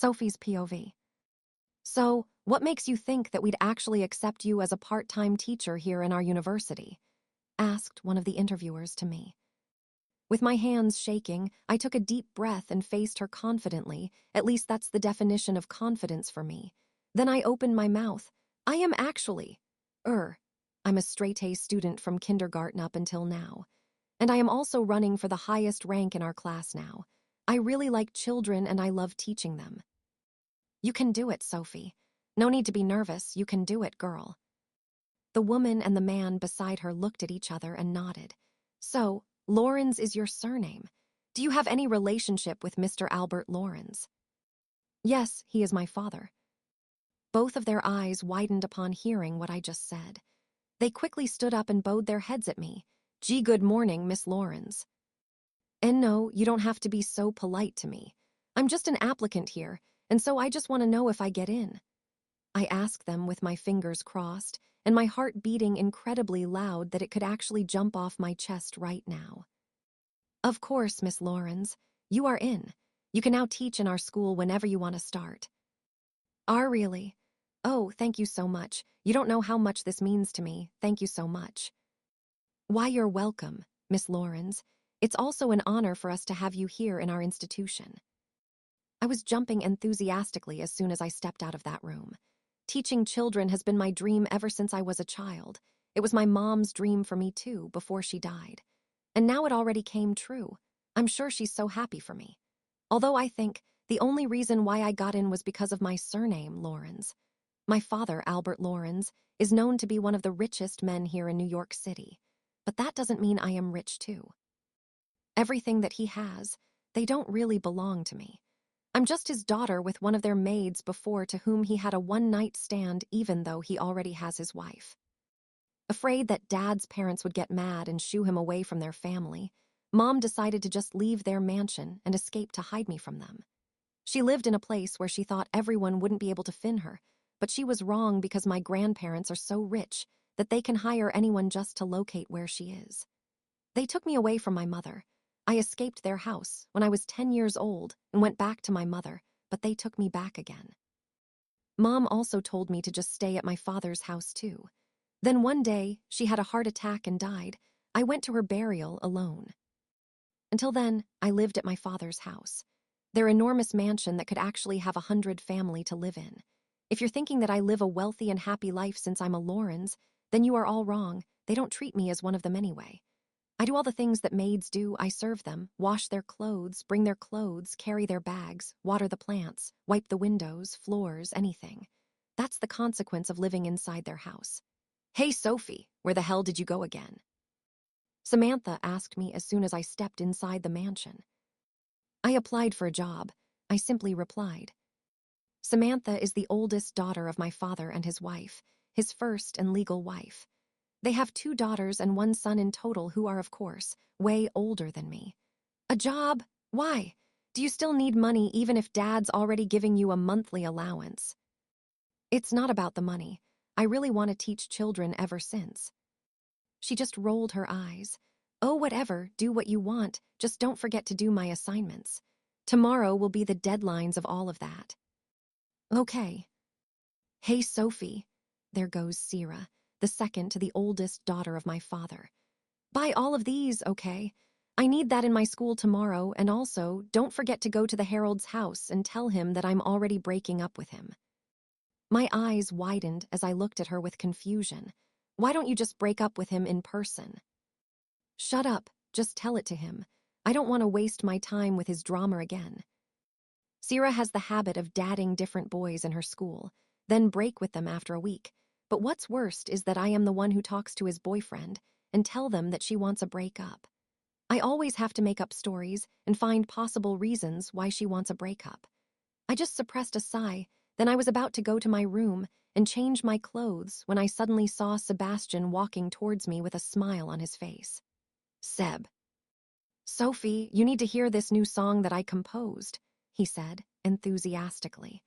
Sophie's POV. So, what makes you think that we'd actually accept you as a part-time teacher here in our university? Asked one of the interviewers to me. With my hands shaking, I took a deep breath and faced her confidently. At least that's the definition of confidence for me. Then I opened my mouth. I am actually. I'm a straight-A student from kindergarten up until now. And I am also running for the highest rank in our class now. I really like children and I love teaching them. You can do it, Sophie. No need to be nervous, you can do it, girl. The woman and the man beside her looked at each other and nodded. So, Laurens is your surname. Do you have any relationship with Mr. Albert Laurens? Yes, he is my father. Both of their eyes widened upon hearing what I just said. They quickly stood up and bowed their heads at me. Gee, good morning, Miss Laurens. And no, you don't have to be so polite to me. I'm just an applicant here, and so I just want to know if I get in. I asked them with my fingers crossed, and my heart beating incredibly loud that it could actually jump off my chest right now. Of course, Miss Laurens, you are in. You can now teach in our school whenever you want to start. Are really? Oh, thank you so much. You don't know how much this means to me. Thank you so much. Why, you're welcome, Miss Laurens. It's also an honor for us to have you here in our institution. I was jumping enthusiastically as soon as I stepped out of that room. Teaching children has been my dream ever since I was a child. It was my mom's dream for me too, before she died. And now it already came true. I'm sure she's so happy for me. Although I think the only reason why I got in was because of my surname, Laurens. My father, Albert Laurens, is known to be one of the richest men here in New York City. But that doesn't mean I am rich too. Everything that he has, they don't really belong to me. I'm just his daughter with one of their maids before to whom he had a one-night stand even though he already has his wife. Afraid that Dad's parents would get mad and shoo him away from their family, Mom decided to just leave their mansion and escape to hide me from them. She lived in a place where she thought everyone wouldn't be able to fin her, but she was wrong because my grandparents are so rich that they can hire anyone just to locate where she is. They took me away from my mother. I escaped their house when I was 10 years old and went back to my mother, but they took me back again. Mom also told me to just stay at my father's house too. Then one day, she had a heart attack and died. I went to her burial alone. Until then, I lived at my father's house. Their enormous mansion that could actually have 100 family to live in. If you're thinking that I live a wealthy and happy life since I'm a Laurens, then you are all wrong. They don't treat me as one of them anyway. I do all the things that maids do. I serve them, wash their clothes, bring their clothes, carry their bags, water the plants, wipe the windows, floors, anything. That's the consequence of living inside their house. Hey, Sophie, where the hell did you go again? Samantha asked me as soon as I stepped inside the mansion. I applied for a job. I simply replied. Samantha is the oldest daughter of my father and his wife, his first and legal wife. They have 2 daughters and 1 son in total who are, of course, way older than me. A job? Why? Do you still need money even if Dad's already giving you a monthly allowance? It's not about the money. I really want to teach children ever since. She just rolled her eyes. Oh, whatever, do what you want, just don't forget to do my assignments. Tomorrow will be the deadlines of all of that. Okay. Hey, Sophie. There goes Sierra, the second to the oldest daughter of my father. Buy all of these, okay? I need that in my school tomorrow, and also, don't forget to go to the Herald's house and tell him that I'm already breaking up with him. My eyes widened as I looked at her with confusion. Why don't you just break up with him in person? Shut up, just tell it to him. I don't want to waste my time with his drama again. Sierra has the habit of dating different boys in her school, then break with them after a week. But what's worst is that I am the one who talks to his boyfriend and tell them that she wants a breakup. I always have to make up stories and find possible reasons why she wants a breakup. I just suppressed a sigh, then I was about to go to my room and change my clothes when I suddenly saw Sebastian walking towards me with a smile on his face. Seb. Sophie, you need to hear this new song that I composed, he said, enthusiastically.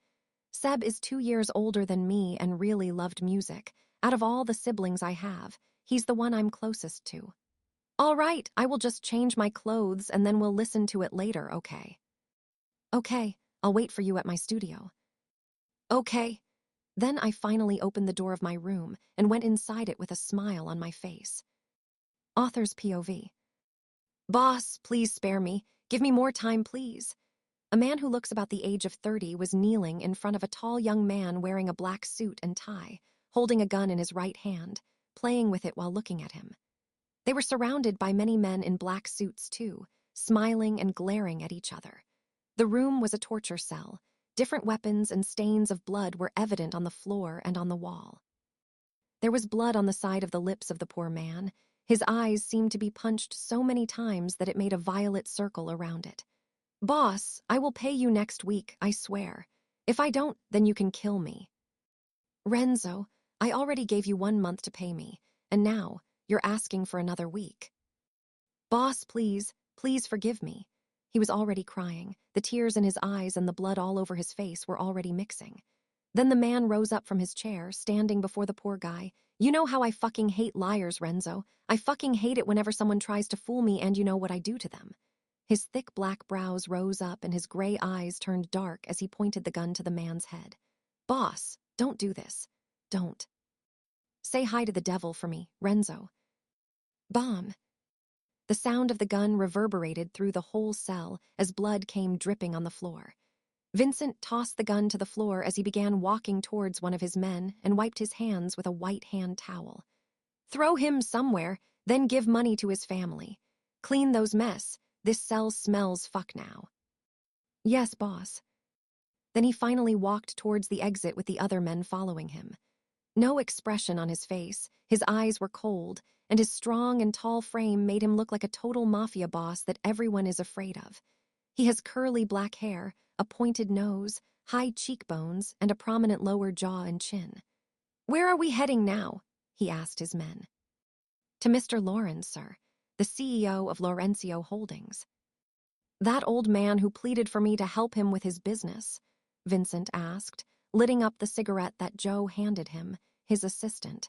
Seb is 2 years older than me and really loved music. Out of all the siblings I have, he's the one I'm closest to. All right, I will just change my clothes and then we'll listen to it later, okay? Okay, I'll wait for you at my studio. Okay. Then I finally opened the door of my room and went inside it with a smile on my face. Author's POV. Boss, please spare me. Give me more time, please. A man who looks about the age of 30 was kneeling in front of a tall young man wearing a black suit and tie, holding a gun in his right hand, playing with it while looking at him. They were surrounded by many men in black suits too, smiling and glaring at each other. The room was a torture cell. Different weapons and stains of blood were evident on the floor and on the wall. There was blood on the side of the lips of the poor man. His eyes seemed to be punched so many times that it made a violet circle around it. Boss, I will pay you next week, I swear. If I don't, then you can kill me. Renzo, I already gave you 1 month to pay me, and now you're asking for another week. Boss, please forgive me. He was already crying. The tears in his eyes and the blood all over his face were already mixing. Then the man rose up from his chair, standing before the poor guy. You know how I fucking hate liars, Renzo. I fucking hate it whenever someone tries to fool me, and you know what I do to them. His thick black brows rose up and his gray eyes turned dark as he pointed the gun to the man's head. Boss, don't do this. Don't. Say hi to the devil for me, Renzo. Bomb. The sound of the gun reverberated through the whole cell as blood came dripping on the floor. Vincent tossed the gun to the floor as he began walking towards one of his men and wiped his hands with a white hand towel. Throw him somewhere, then give money to his family. Clean those mess. This cell smells fuck now. Yes, boss. Then he finally walked towards the exit with the other men following him. No expression on his face, his eyes were cold, and his strong and tall frame made him look like a total mafia boss that everyone is afraid of. He has curly black hair, a pointed nose, high cheekbones, and a prominent lower jaw and chin. Where are we heading now? He asked his men. To Mr. Laurens, sir, the CEO of Laurencio Holdings. That old man who pleaded for me to help him with his business, Vincent asked, lighting up the cigarette that Joe handed him, his assistant.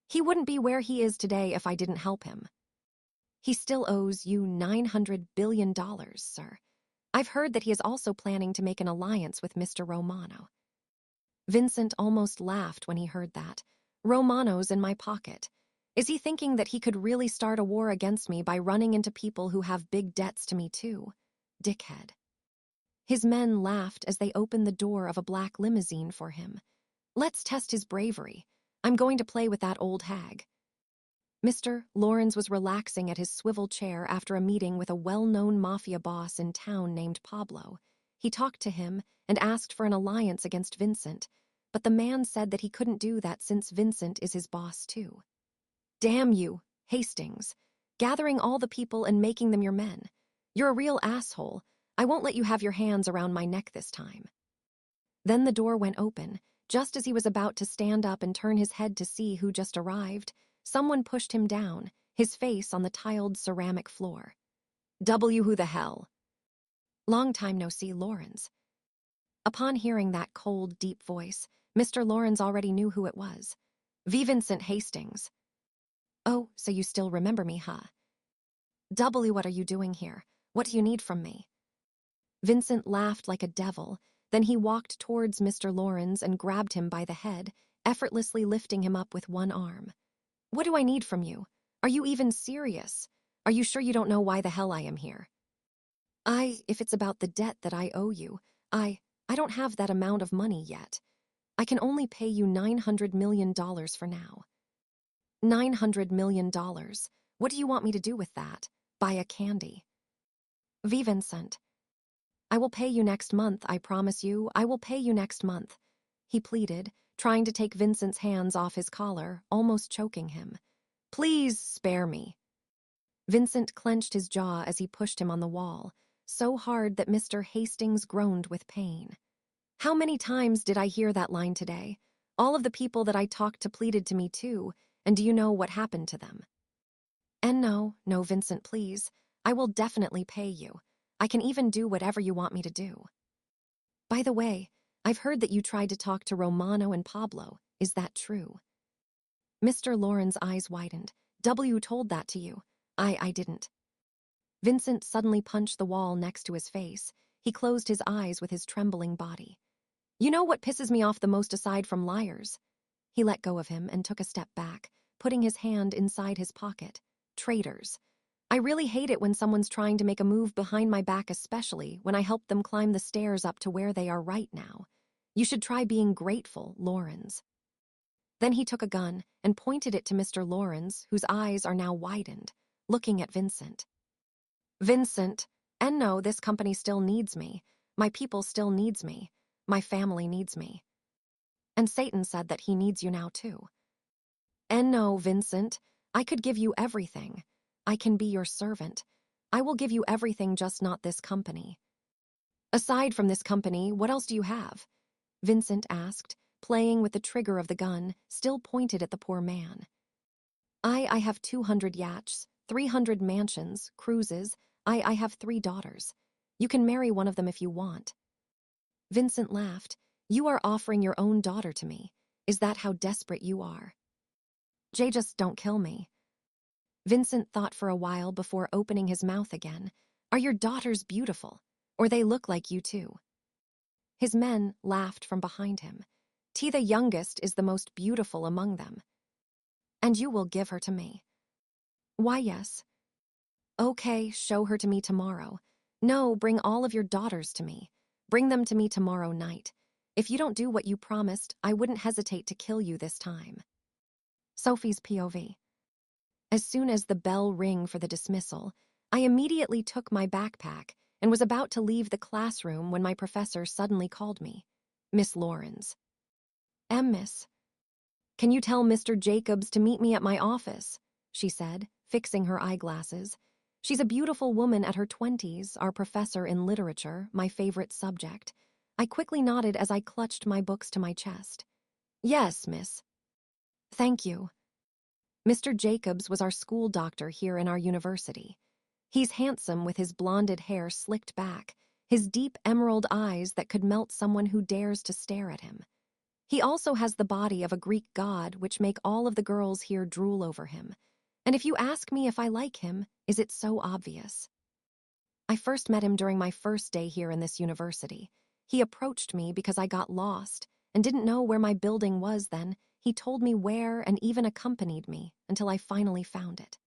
He wouldn't be where he is today if I didn't help him. He still owes you $900 billion, sir. I've heard that he is also planning to make an alliance with Mr. Romano. Vincent almost laughed when he heard that. Romano's in my pocket. Is he thinking that he could really start a war against me by running into people who have big debts to me too? Dickhead. His men laughed as they opened the door of a black limousine for him. Let's test his bravery. I'm going to play with that old hag. Mr. Laurens was relaxing at his swivel chair after a meeting with a well-known mafia boss in town named Pablo. He talked to him and asked for an alliance against Vincent, but the man said that he couldn't do that since Vincent is his boss too. Damn you, Hastings, gathering all the people and making them your men. You're a real asshole. I won't let you have your hands around my neck this time. Then the door went open. Just as he was about to stand up and turn his head to see who just arrived, someone pushed him down, his face on the tiled ceramic floor. Who the hell? Long time no see, Laurens. Upon hearing that cold, deep voice, Mr. Laurens already knew who it was. Vincent Hastings. Oh, so you still remember me, huh? What are you doing here? What do you need from me? Vincent laughed like a devil. Then he walked towards Mr. Laurens and grabbed him by the head, effortlessly lifting him up with one arm. What do I need from you? Are you even serious? Are you sure you don't know why the hell I am here? If it's about the debt that I owe you, I don't have that amount of money yet. I can only pay you $900 million for now. $900 million. What do you want me to do with that? Buy a candy. Vincent. I will pay you next month, I promise you. I will pay you next month. He pleaded, trying to take Vincent's hands off his collar, almost choking him. Please spare me. Vincent clenched his jaw as he pushed him on the wall, so hard that Mr. Hastings groaned with pain. How many times did I hear that line today? All of the people that I talked to pleaded to me too, and do you know what happened to them? And no, Vincent, please. I will definitely pay you. I can even do whatever you want me to do. By the way, I've heard that you tried to talk to Romano and Pablo. Is that true? Mr. Laurens' eyes widened. W told that to you. I didn't. Vincent suddenly punched the wall next to his face. He closed his eyes with his trembling body. You know what pisses me off the most aside from liars? He let go of him and took a step back, putting his hand inside his pocket. Traitors. I really hate it when someone's trying to make a move behind my back, especially when I helped them climb the stairs up to where they are right now. You should try being grateful, Laurens. Then he took a gun and pointed it to Mr. Laurens, whose eyes are now widened, looking at Vincent. Vincent, and no, this company still needs me. My people still needs me. My family needs me. And Satan said that he needs you now too. And no, Vincent, I could give you everything. I can be your servant. I will give you everything, just not this company. Aside from this company, what else do you have? Vincent asked, playing with the trigger of the gun, still pointed at the poor man. I have 200 yachts, 300 mansions, cruises. I have 3 daughters. You can marry one of them if you want. Vincent laughed. You are offering your own daughter to me. Is that how desperate you are? Jay, just don't kill me. Vincent thought for a while before opening his mouth again. Are your daughters beautiful? Or they look like you too? His men laughed from behind him. T, the youngest, is the most beautiful among them. And you will give her to me. Why, yes. Okay, show her to me tomorrow. No, bring all of your daughters to me. Bring them to me tomorrow night. If you don't do what you promised, I wouldn't hesitate to kill you this time. Sophie's POV. As soon as the bell rang for the dismissal, I immediately took my backpack and was about to leave the classroom when my professor suddenly called me. Miss Laurens. Miss. Can you tell Mr. Jacobs to meet me at my office? She said, fixing her eyeglasses. She's a beautiful woman at her 20s, our professor in literature, my favorite subject. I quickly nodded as I clutched my books to my chest. Yes, miss. Thank you. Mr. Jacobs was our school doctor here in our university. He's handsome with his blonded hair slicked back, his deep emerald eyes that could melt someone who dares to stare at him. He also has the body of a Greek god, which make all of the girls here drool over him. And if you ask me if I like him, is it so obvious? I first met him during my first day here in this university. He approached me because I got lost and didn't know where my building was then. He told me where and even accompanied me until I finally found it.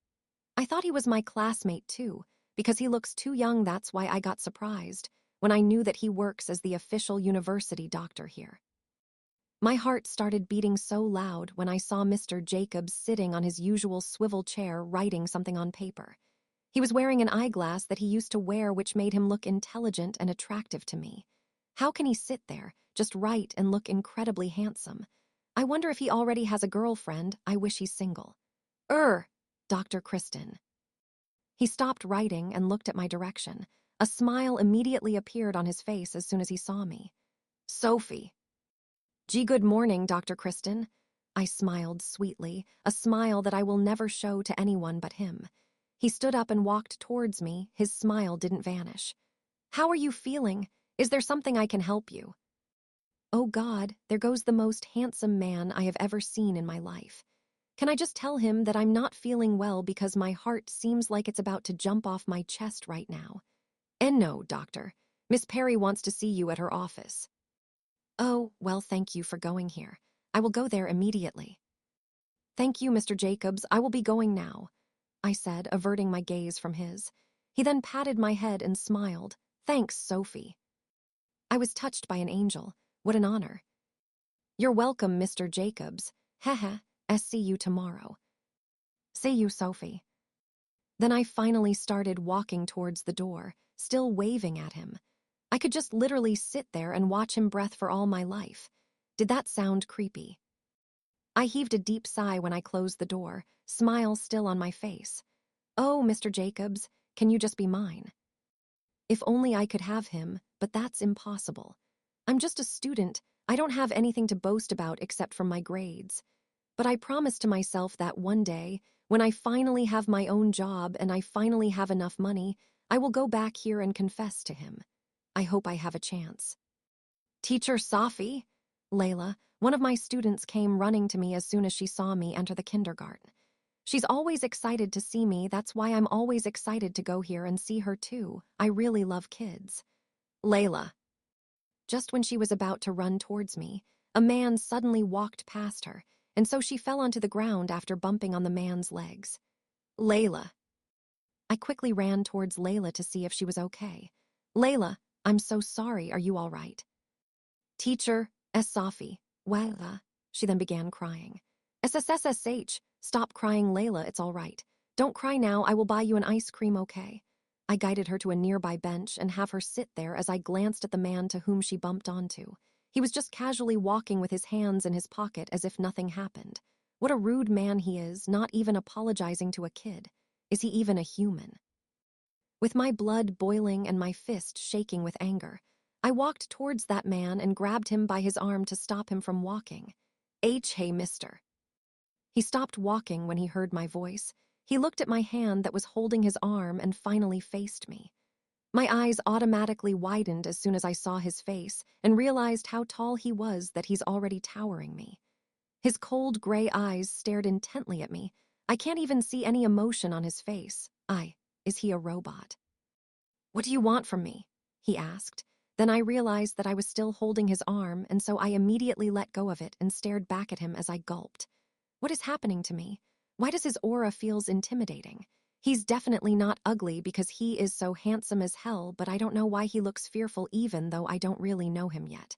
I thought he was my classmate too, because he looks too young. That's why I got surprised when I knew that he works as the official university doctor here. My heart started beating so loud when I saw Mr. Jacobs sitting on his usual swivel chair writing something on paper. He was wearing an eyeglass that he used to wear, which made him look intelligent and attractive to me. How can he sit there, just write and look incredibly handsome? I wonder if he already has a girlfriend. I wish he's single. Dr. Kristen. He stopped writing and looked at my direction. A smile immediately appeared on his face as soon as he saw me. Sophie. Gee, good morning, Dr. Kristen. I smiled sweetly, a smile that I will never show to anyone but him. He stood up and walked towards me. His smile didn't vanish. How are you feeling? Is there something I can help you? Oh God, there goes the most handsome man I have ever seen in my life. Can I just tell him that I'm not feeling well because my heart seems like it's about to jump off my chest right now? And no, doctor. Miss Perry wants to see you at her office. Oh, well, thank you for going here. I will go there immediately. Thank you, Mr. Jacobs. I will be going now, I said, averting my gaze from his. He then patted my head and smiled. Thanks, Sophie. I was touched by an angel. What an honor. You're welcome, Mr. Jacobs. Haha, see you tomorrow. See you, Sophie. Then I finally started walking towards the door, still waving at him. I could just literally sit there and watch him breathe for all my life. Did that sound creepy? I heaved a deep sigh when I closed the door, smile still on my face. Oh, Mr. Jacobs, can you just be mine? If only I could have him, but that's impossible. I'm just a student. I don't have anything to boast about except from my grades. But I promised to myself that one day, when I finally have my own job and I finally have enough money, I will go back here and confess to him. I hope I have a chance. Teacher Sophie? Layla, one of my students, came running to me as soon as she saw me enter the kindergarten. She's always excited to see me. That's why I'm always excited to go here and see her too. I really love kids. Layla. Just when she was about to run towards me, a man suddenly walked past her, and so she fell onto the ground after bumping on the man's legs. Layla. I quickly ran towards Layla to see if she was okay. Layla, I'm so sorry, are you all right? Teacher, Sophie, Layla. She then began crying. SSSSH, stop crying, Layla, it's all right. Don't cry now, I will buy you an ice cream, okay? I guided her to a nearby bench and have her sit there as I glanced at the man to whom she bumped onto. He was just casually walking with his hands in his pocket as if nothing happened. What a rude man he is, not even apologizing to a kid. Is he even a human? With my blood boiling and my fist shaking with anger, I walked towards that man and grabbed him by his arm to stop him from walking. Hey, mister. He stopped walking when he heard my voice. He looked at my hand that was holding his arm and finally faced me. My eyes automatically widened as soon as I saw his face and realized how tall he was, that he's already towering me. His cold gray eyes stared intently at me. I can't even see any emotion on his face. Is he a robot? What do you want from me? He asked. Then I realized that I was still holding his arm, and so I immediately let go of it and stared back at him as I gulped. What is happening to me? Why does his aura feels intimidating? He's definitely not ugly because he is so handsome as hell, but I don't know why he looks fearful even though I don't really know him yet.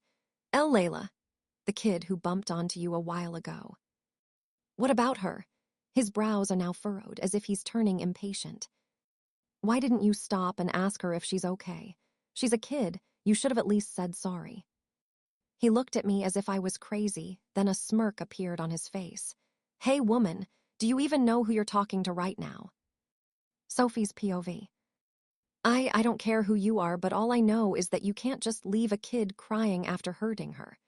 Layla, the kid who bumped onto you a while ago. What about her? His brows are now furrowed as if he's turning impatient. Why didn't you stop and ask her if she's okay? She's a kid, you should have at least said sorry. He looked at me as if I was crazy, then a smirk appeared on his face. Hey woman, do you even know who you're talking to right now? Sophie's POV. I don't care who you are, but all I know is that you can't just leave a kid crying after hurting her.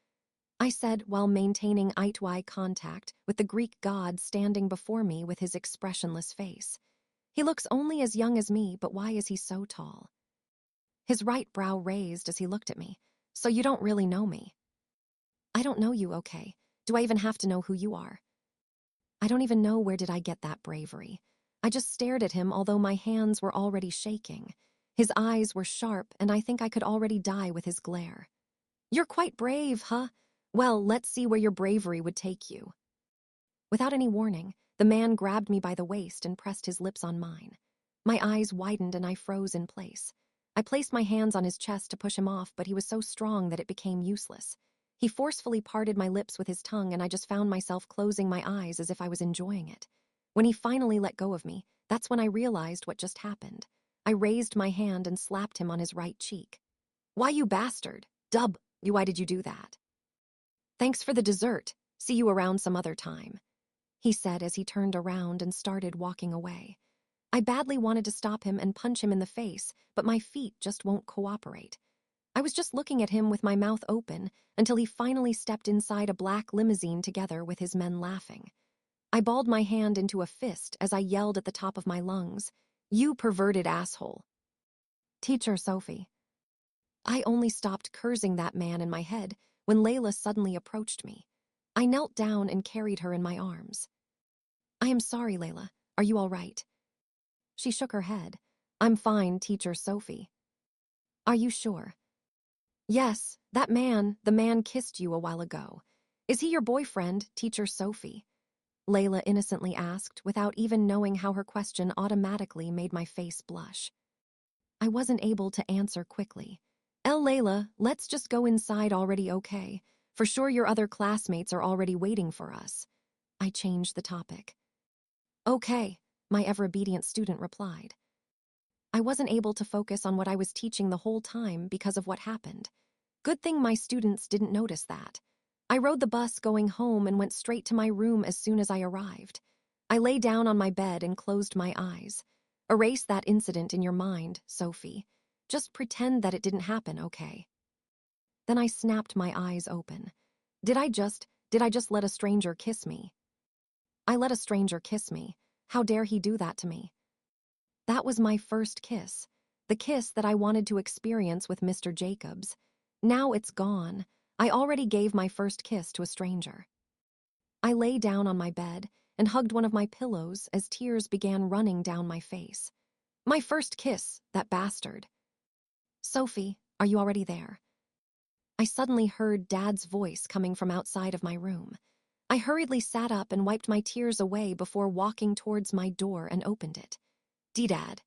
I said while maintaining eye-to-eye contact with the Greek god standing before me with his expressionless face. He looks only as young as me, but why is he so tall? His right brow raised as he looked at me. So you don't really know me? I don't know you, okay. Do I even have to know who you are? I don't even know where did I get that bravery. I just stared at him, although my hands were already shaking. His eyes were sharp, and I think I could already die with his glare. You're quite brave, huh? Well, let's see where your bravery would take you. Without any warning, the man grabbed me by the waist and pressed his lips on mine. My eyes widened and I froze in place. I placed my hands on his chest to push him off, but he was so strong that it became useless. He forcefully parted my lips with his tongue, and I just found myself closing my eyes as if I was enjoying it. When he finally let go of me, that's when I realized what just happened. I raised my hand and slapped him on his right cheek. Why, you bastard? Why did you do that? Thanks for the dessert. See you around some other time, he said as he turned around and started walking away. I badly wanted to stop him and punch him in the face, but my feet just won't cooperate. I was just looking at him with my mouth open until he finally stepped inside a black limousine together with his men laughing. I balled my hand into a fist as I yelled at the top of my lungs, "You perverted asshole." Teacher Sophie. I only stopped cursing that man in my head when Layla suddenly approached me. I knelt down and carried her in my arms. I am sorry, Layla. Are you all right? She shook her head. I'm fine, Teacher Sophie. Are you sure? Yes, the man kissed you a while ago. Is he your boyfriend, Teacher Sophie? Layla innocently asked, without even knowing how her question automatically made my face blush. I wasn't able to answer quickly. Layla, let's just go inside already, okay? For sure your other classmates are already waiting for us. I changed the topic. Okay, my ever-obedient student replied. I wasn't able to focus on what I was teaching the whole time because of what happened. Good thing my students didn't notice that. I rode the bus going home and went straight to my room as soon as I arrived. I lay down on my bed and closed my eyes. Erase that incident in your mind, Sophie. Just pretend that it didn't happen, okay? Then I snapped my eyes open. Did I just let a stranger kiss me? I let a stranger kiss me. How dare he do that to me? That was my first kiss. The kiss that I wanted to experience with Mr. Jacobs. Now it's gone. I already gave my first kiss to a stranger. I lay down on my bed and hugged one of my pillows as tears began running down my face. My first kiss, that bastard. Sophie, Are you already there? I suddenly heard Dad's voice coming from outside of my room. I hurriedly sat up and wiped my tears away before walking towards my door and opened it. Dad.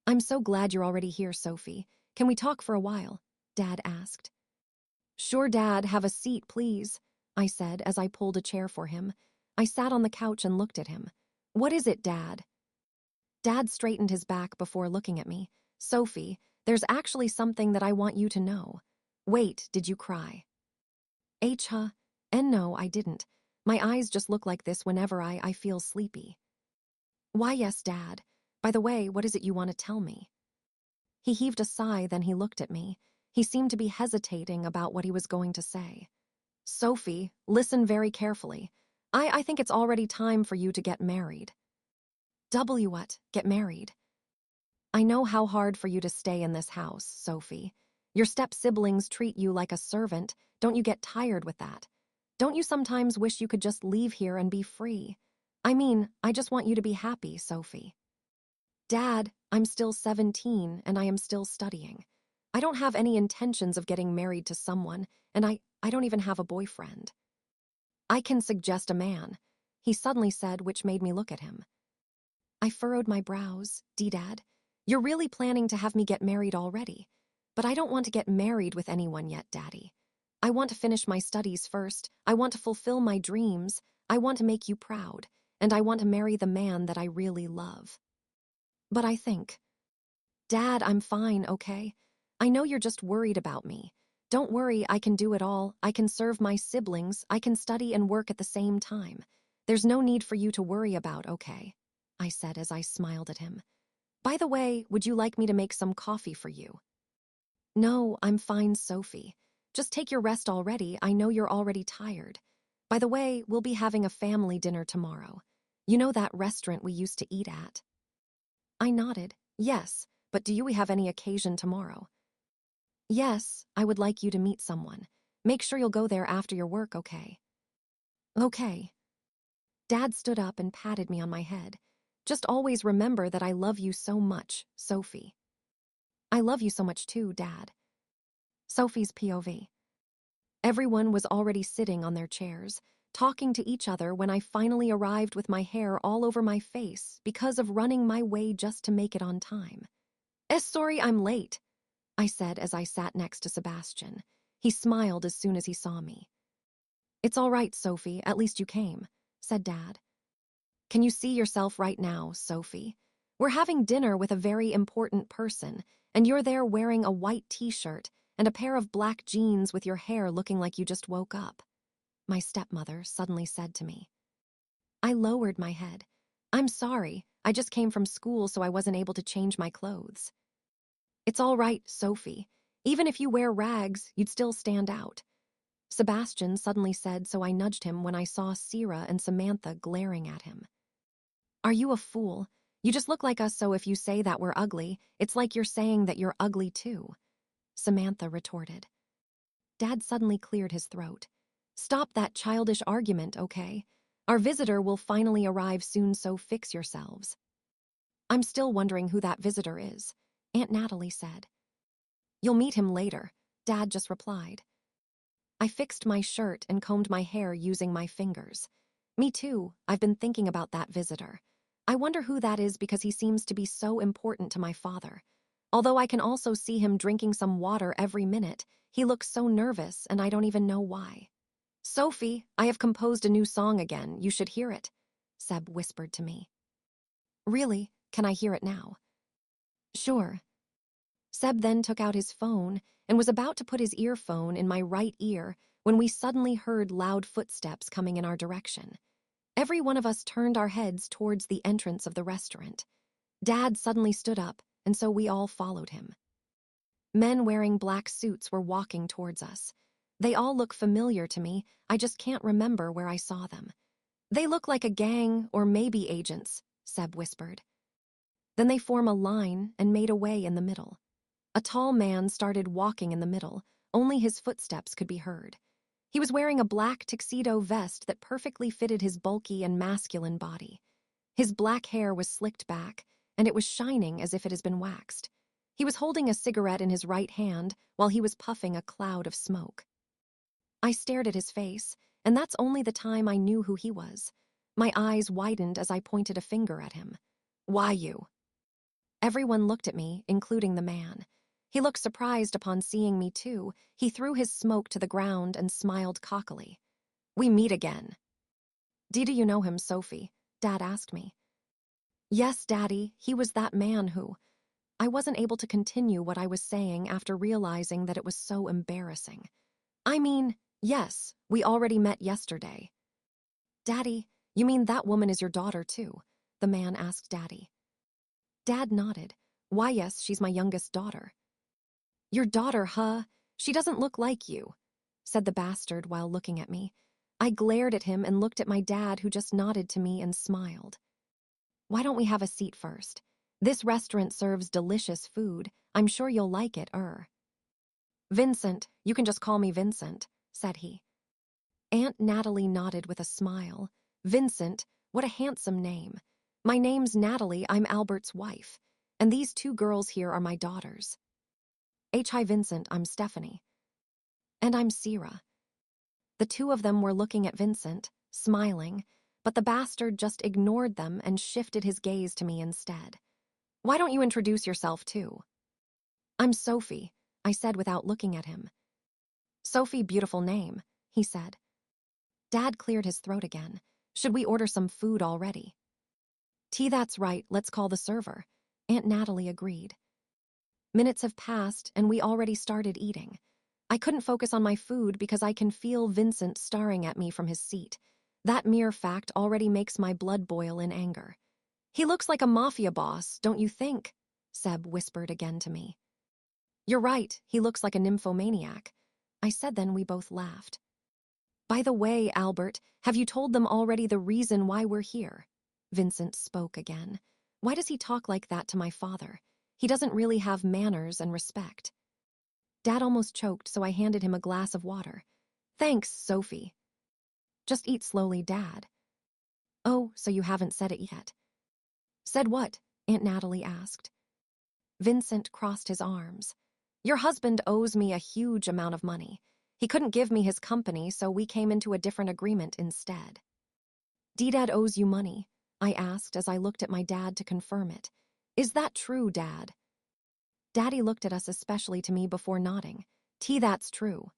I'm so glad you're already here, Sophie. Can we talk for a while? Dad asked. Sure, Dad, have a seat, please, I said as I pulled a chair for him. I sat on the couch and looked at him. What is it, Dad? Dad straightened his back before looking at me. Sophie, there's actually something that I want you to know. Wait, did you cry? Huh? And no, I didn't. My eyes just look like this whenever I feel sleepy. Why, yes, Dad. By the way, what is it you want to tell me? He heaved a sigh, then he looked at me. He seemed to be hesitating about what he was going to say. Sophie, listen very carefully. I think it's already time for you to get married. What? Get married? I know how hard for you to stay in this house, Sophie. Your step-siblings treat you like a servant. Don't you get tired with that? Don't you sometimes wish you could just leave here and be free? I mean, I just want you to be happy, Sophie. Dad, I'm still 17 and I am still studying. I don't have any intentions of getting married to someone, and I don't even have a boyfriend. I can suggest a man, he suddenly said, which made me look at him. I furrowed my brows. Dad, you're really planning to have me get married already. But I don't want to get married with anyone yet, Daddy. I want to finish my studies first. I want to fulfill my dreams. I want to make you proud. And I want to marry the man that I really love. But I think, Dad, I'm fine, okay? I know you're just worried about me. Don't worry, I can do it all. I can serve my siblings. I can study and work at the same time. There's no need for you to worry about, okay? I said as I smiled at him. By the way, would you like me to make some coffee for you? No, I'm fine, Sophie. Just take your rest already. I know you're already tired. By the way, we'll be having a family dinner tomorrow. You know that restaurant we used to eat at? I nodded. Yes, but do you have any occasion tomorrow? Yes, I would like you to meet someone. Make sure you'll go there after your work, okay? Okay. Dad stood up and patted me on my head. Just always remember that I love you so much, Sophie. I love you so much too, Dad. Sophie's POV. Everyone was already sitting on their chairs, talking to each other when I finally arrived with my hair all over my face because of running my way just to make it on time. Sorry I'm late, I said as I sat next to Sebastian. He smiled as soon as he saw me. It's all right, Sophie, at least you came, said Dad. Can you see yourself right now, Sophie? We're having dinner with a very important person, and you're there wearing a white t-shirt and a pair of black jeans with your hair looking like you just woke up, my stepmother suddenly said to me. I lowered my head. I'm sorry, I just came from school so I wasn't able to change my clothes. It's all right, Sophie. Even if you wear rags, you'd still stand out. Sebastian suddenly said, so I nudged him when I saw Sierra and Samantha glaring at him. Are you a fool? You just look like us, so if you say that we're ugly, it's like you're saying that you're ugly too, Samantha retorted. Dad suddenly cleared his throat. Stop that childish argument, okay? Our visitor will finally arrive soon, so fix yourselves. I'm still wondering who that visitor is, Aunt Natalie said. You'll meet him later, Dad just replied. I fixed my shirt and combed my hair using my fingers. Me too, I've been thinking about that visitor. I wonder who that is because he seems to be so important to my father. Although I can also see him drinking some water every minute, he looks so nervous and I don't even know why. Sophie, I have composed a new song again. You should hear it, Seb whispered to me. Really? Can I hear it now? Sure. Seb then took out his phone and was about to put his earphone in my right ear when we suddenly heard loud footsteps coming in our direction. Every one of us turned our heads towards the entrance of the restaurant. Dad suddenly stood up, and so we all followed him. Men wearing black suits were walking towards us. They all look familiar to me, I just can't remember where I saw them. They look like a gang or maybe agents, Seb whispered. Then they form a line and made a way in the middle. A tall man started walking in the middle, only his footsteps could be heard. He was wearing a black tuxedo vest that perfectly fitted his bulky and masculine body. His black hair was slicked back, and it was shining as if it has been waxed. He was holding a cigarette in his right hand while he was puffing a cloud of smoke. I stared at his face, and that's only the time I knew who he was. My eyes widened as I pointed a finger at him. Why you? Everyone looked at me, including the man. He looked surprised upon seeing me too. He threw his smoke to the ground and smiled cockily. We meet again. Do you know him, Sophie? Dad asked me. Yes, Daddy, he was that man who... I wasn't able to continue what I was saying after realizing that it was so embarrassing. I mean, yes, we already met yesterday. Daddy, you mean that woman is your daughter too? The man asked Daddy. Dad nodded. Why, yes, she's my youngest daughter. Your daughter, huh? She doesn't look like you, said the bastard while looking at me. I glared at him and looked at my dad, who just nodded to me and smiled. Why don't we have a seat first? This restaurant serves delicious food. I'm sure you'll like it, Vincent, you can just call me Vincent, said he. Aunt Natalie nodded with a smile. Vincent, what a handsome name. My name's Natalie, I'm Albert's wife, and these two girls here are my daughters. Hi Vincent, I'm Stephanie. And I'm Sierra. The two of them were looking at Vincent, smiling, but the bastard just ignored them and shifted his gaze to me instead. Why don't you introduce yourself too? I'm Sophie, I said without looking at him. Sophie, beautiful name, he said. Dad cleared his throat again. Should we order some food already? That's right, let's call the server. Aunt Natalie agreed. Minutes have passed and we already started eating. I couldn't focus on my food because I can feel Vincent staring at me from his seat. That mere fact already makes my blood boil in anger. He looks like a mafia boss, don't you think? Seb whispered again to me. You're right, he looks like a nymphomaniac. I said, then we both laughed. By the way, Albert, have you told them already the reason why we're here? Vincent spoke again. Why does he talk like that to my father? He doesn't really have manners and respect. Dad almost choked, so I handed him a glass of water. Thanks, Sophie. Just eat slowly, Dad. Oh, so you haven't said it yet. Said what? Aunt Natalie asked. Vincent crossed his arms. Your husband owes me a huge amount of money. He couldn't give me his company, so we came into a different agreement instead. Dad owes you money? I asked as I looked at my dad to confirm it. Is that true, Dad? Daddy looked at us, especially to me, before nodding. That's true.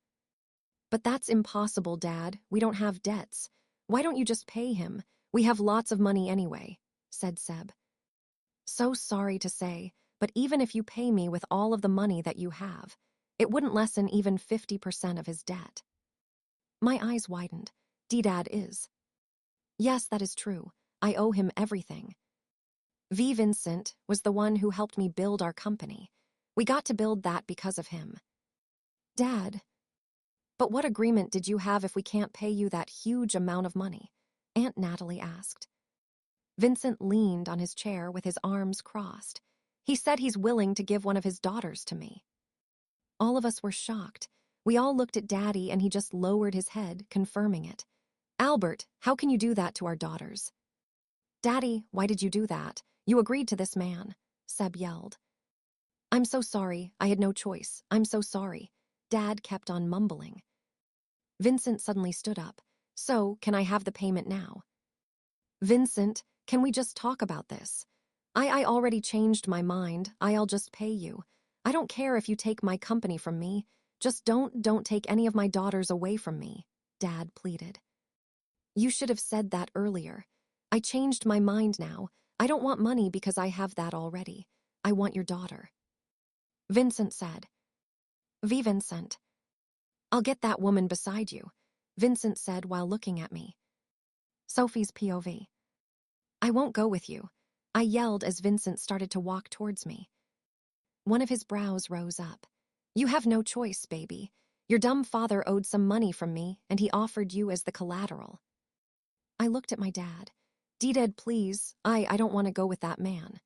But that's impossible, Dad. We don't have debts. Why don't you just pay him? We have lots of money anyway, said Seb. So sorry to say, but even if you pay me with all of the money that you have, it wouldn't lessen even 50% of his debt. My eyes widened. Dad is. Yes, that is true. I owe him everything. Vincent was the one who helped me build our company. We got to build that because of him. Dad, but what agreement did you have if we can't pay you that huge amount of money? Aunt Natalie asked. Vincent leaned on his chair with his arms crossed. He said he's willing to give one of his daughters to me. All of us were shocked. We all looked at Daddy and he just lowered his head, confirming it. Albert, how can you do that to our daughters? Daddy, why did you do that? You agreed to this man, Seb yelled. I'm so sorry. I had no choice. I'm so sorry. Dad kept on mumbling. Vincent suddenly stood up. So, can I have the payment now? Vincent, can we just talk about this? I already changed my mind. I'll just pay you. I don't care if you take my company from me. Just don't take any of my daughters away from me, Dad pleaded. You should have said that earlier. I changed my mind now. I don't want money because I have that already. I want your daughter. Vincent said. Vincent. I'll get that woman beside you, Vincent said while looking at me. Sophie's POV. I won't go with you, I yelled as Vincent started to walk towards me. One of his brows rose up. You have no choice, baby. Your dumb father owed some money from me, and he offered you as the collateral. I looked at my dad. Dad, please, I don't want to go with that man.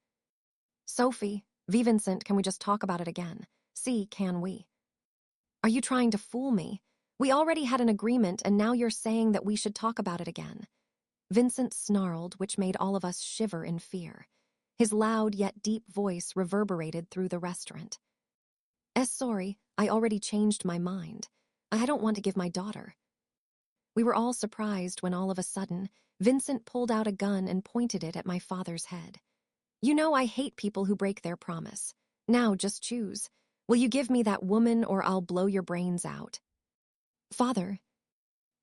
Sophie, Vincent, can we just talk about it again? See, can we? Are you trying to fool me? We already had an agreement, and now you're saying that we should talk about it again. Vincent snarled, which made all of us shiver in fear. His loud yet deep voice reverberated through the restaurant. Sorry, I already changed my mind. I don't want to give my daughter." We were all surprised when all of a sudden, Vincent pulled out a gun and pointed it at my father's head. "You know I hate people who break their promise. Now just choose. Will you give me that woman or I'll blow your brains out?" "Father."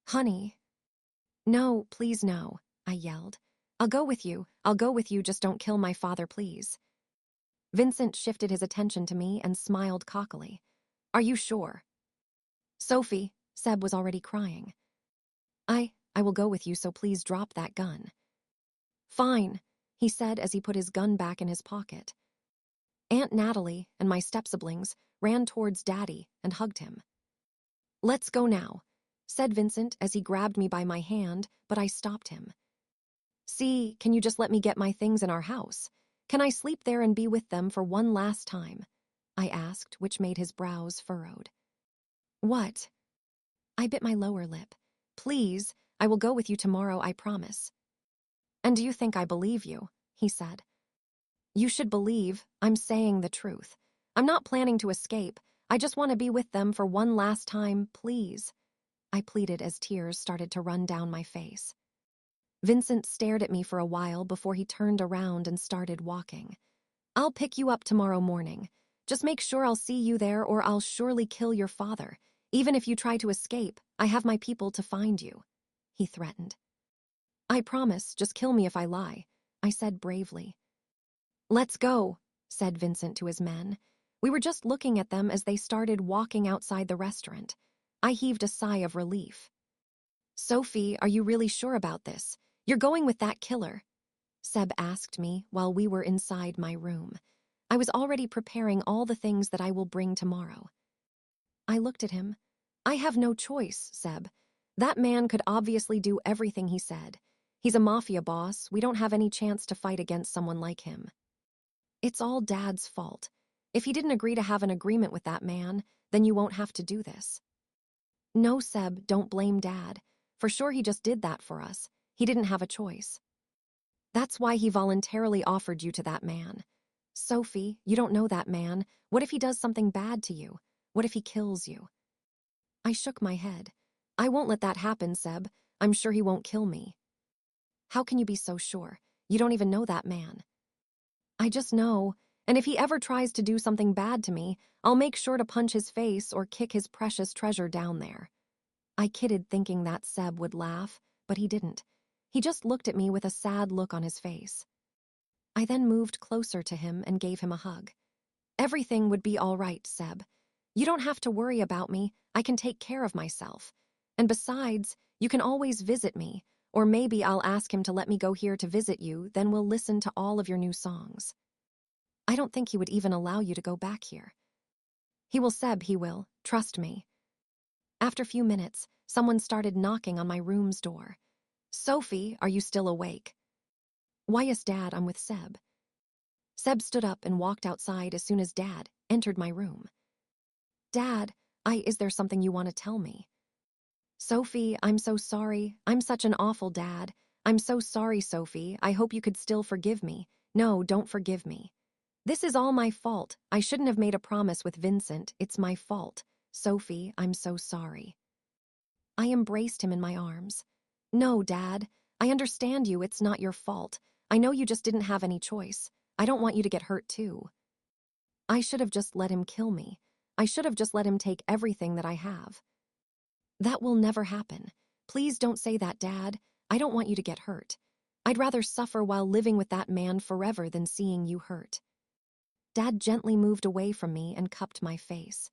"Honey." "No, please no," I yelled. I'll go with you, just don't kill my father, please." Vincent shifted his attention to me and smiled cockily. "Are you sure?" "Sophie," Seb was already crying. I will go with you, so please drop that gun." "Fine," he said as he put his gun back in his pocket. Aunt Natalie and my step-siblings ran towards Daddy and hugged him. "Let's go now," said Vincent as he grabbed me by my hand, but I stopped him. "See, can you just let me get my things in our house? Can I sleep there and be with them for one last time?" I asked, which made his brows furrowed. "What?" I bit my lower lip. "Please, I will go with you tomorrow, I promise." "And do you think I believe you?" he said. "You should believe I'm saying the truth. I'm not planning to escape. I just want to be with them for one last time, please," I pleaded as tears started to run down my face. Vincent stared at me for a while before he turned around and started walking. "I'll pick you up tomorrow morning. Just make sure I'll see you there or I'll surely kill your father. Even if you try to escape, I have my people to find you," he threatened. "I promise, just kill me if I lie," I said bravely. "Let's go," said Vincent to his men. We were just looking at them as they started walking outside the restaurant. I heaved a sigh of relief. "Sophie, are you really sure about this? You're going with that killer?" Seb asked me while we were inside my room. I was already preparing all the things that I will bring tomorrow. I looked at him. "I have no choice, Seb. That man could obviously do everything he said. He's a mafia boss. We don't have any chance to fight against someone like him. It's all Dad's fault. If he didn't agree to have an agreement with that man, then you won't have to do this." "No, Seb, don't blame Dad. For sure he just did that for us. He didn't have a choice. That's why he voluntarily offered you to that man. Sophie, you don't know that man. What if he does something bad to you? What if he kills you?" I shook my head. "I won't let that happen, Seb. I'm sure he won't kill me." "How can you be so sure? You don't even know that man." "I just know, and if he ever tries to do something bad to me, I'll make sure to punch his face or kick his precious treasure down there." I kidded thinking that Seb would laugh, but he didn't. He just looked at me with a sad look on his face. I then moved closer to him and gave him a hug. "Everything would be all right, Seb. You don't have to worry about me. I can take care of myself. And besides, you can always visit me, or maybe I'll ask him to let me go here to visit you, then we'll listen to all of your new songs." "I don't think he would even allow you to go back here." "He will, Seb, he will. Trust me." After a few minutes, someone started knocking on my room's door. "Sophie, are you still awake?" "Why, yes, Dad, I'm with Seb." Seb stood up and walked outside as soon as Dad entered my room. "Dad, is there something you want to tell me?" "Sophie, I'm so sorry. I'm such an awful dad. I'm so sorry, Sophie. I hope you could still forgive me." "No, don't forgive me. This is all my fault. I shouldn't have made a promise with Vincent. It's my fault. Sophie, I'm so sorry." I embraced him in my arms. "No, Dad. I understand you. It's not your fault. I know you just didn't have any choice. I don't want you to get hurt too. I should have just let him kill me. I should have just let him take everything that I have." "That will never happen. Please don't say that, Dad. I don't want you to get hurt. I'd rather suffer while living with that man forever than seeing you hurt." Dad gently moved away from me and cupped my face.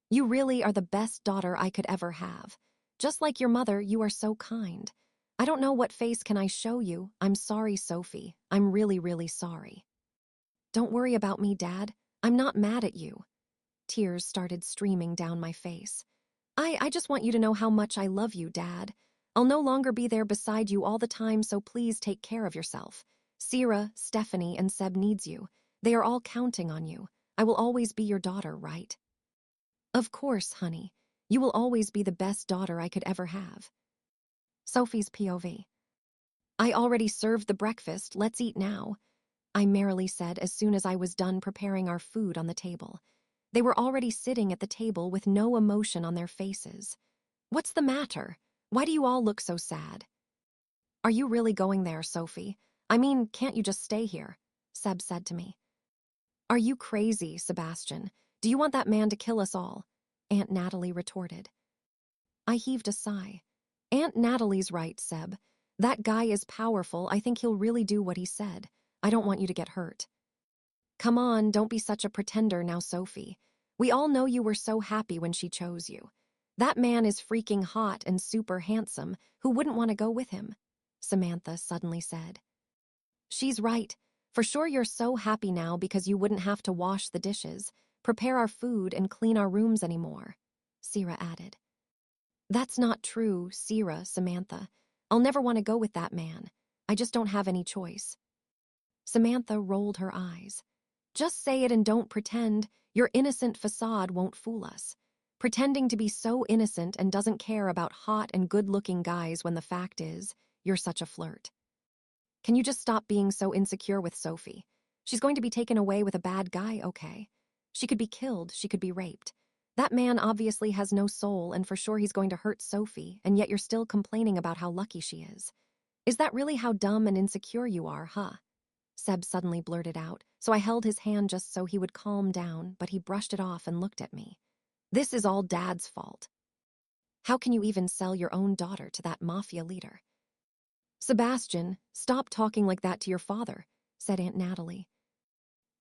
"You really are the best daughter I could ever have. Just like your mother, you are so kind. I don't know what face can I show you. I'm sorry, Sophie. I'm really, really sorry." "Don't worry about me, Dad. I'm not mad at you." Tears started streaming down my face. I just want you to know how much I love you, Dad. I'll no longer be there beside you all the time, so please take care of yourself. Sierra, Stephanie, and Seb needs you. They are all counting on you. I will always be your daughter, right?" "Of course, honey. You will always be the best daughter I could ever have." Sophie's POV. "I already served the breakfast. Let's eat now." I merrily said as soon as I was done preparing our food on the table. They were already sitting at the table with no emotion on their faces. What's the matter? Why do you all look so sad? Are you really going there, Sophie? I mean, can't you just stay here? Seb said to me. Are you crazy, Sebastian? Do you want that man to kill us all? Aunt Natalie retorted. I heaved a sigh. Aunt Natalie's right, Seb. That guy is powerful. I think he'll really do what he said. I don't want you to get hurt. Come on, don't be such a pretender now, Sophie. We all know you were so happy when she chose you. That man is freaking hot and super handsome. Who wouldn't want to go with him? Samantha suddenly said. She's right. For sure you're so happy now because you wouldn't have to wash the dishes, prepare our food, and clean our rooms anymore, Sierra added. That's not true, Sierra, Samantha. I'll never want to go with that man. I just don't have any choice. Samantha rolled her eyes. Just say it and don't pretend. Your innocent facade won't fool us. Pretending to be so innocent and doesn't care about hot and good-looking guys when the fact is, you're such a flirt. Can you just stop being so insecure with Sophie? She's going to be taken away with a bad guy, okay? She could be killed, she could be raped. That man obviously has no soul, and for sure he's going to hurt Sophie, and yet you're still complaining about how lucky she is. Is that really how dumb and insecure you are, huh? Seb suddenly blurted out, so I held his hand just so he would calm down, but he brushed it off and looked at me. This is all Dad's fault. How can you even sell your own daughter to that mafia leader? Sebastian, stop talking like that to your father, said Aunt Natalie.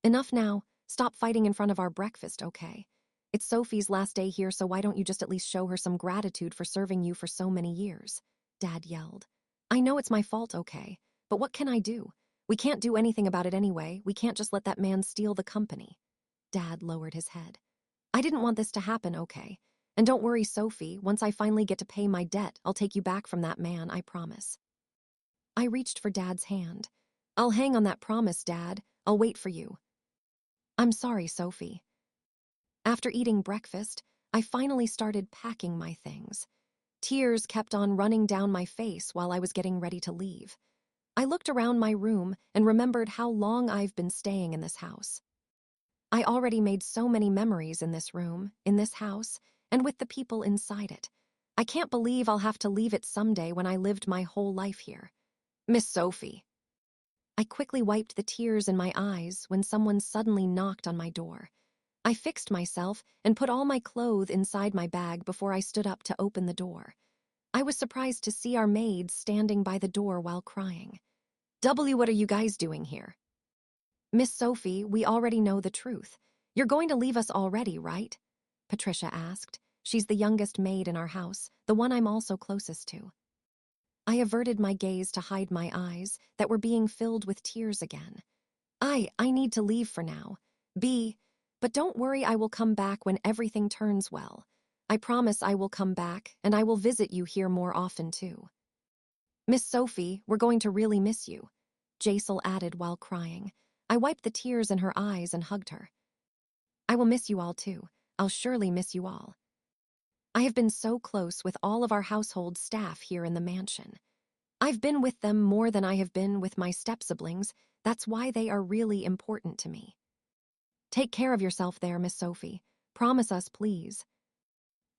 Enough now. Stop fighting in front of our breakfast, okay? It's Sophie's last day here, so why don't you just at least show her some gratitude for serving you for so many years? Dad yelled. I know it's my fault, okay? But what can I do? We can't do anything about it anyway. We can't just let that man steal the company. Dad lowered his head. I didn't want this to happen, okay? And don't worry, Sophie. Once I finally get to pay my debt, I'll take you back from that man, I promise. I reached for Dad's hand. I'll hang on that promise, Dad. I'll wait for you. I'm sorry, Sophie. After eating breakfast, I finally started packing my things. Tears kept on running down my face while I was getting ready to leave. I looked around my room and remembered how long I've been staying in this house. I already made so many memories in this room, in this house, and with the people inside it. I can't believe I'll have to leave it someday when I lived my whole life here. Miss Sophie. I quickly wiped the tears in my eyes when someone suddenly knocked on my door. I fixed myself and put all my clothes inside my bag before I stood up to open the door. I was surprised to see our maid standing by the door while crying. What are you guys doing here? Miss Sophie, we already know the truth. You're going to leave us already, right? Patricia asked. She's the youngest maid in our house, the one I'm also closest to. I averted my gaze to hide my eyes that were being filled with tears again. I need to leave for now. But don't worry, I will come back when everything turns well. I promise I will come back, and I will visit you here more often too. Miss Sophie, we're going to really miss you, Jaisal added while crying. I wiped the tears in her eyes and hugged her. I will miss you all too. I'll surely miss you all. I have been so close with all of our household staff here in the mansion. I've been with them more than I have been with my step-siblings. That's why they are really important to me. Take care of yourself there, Miss Sophie. Promise us, please.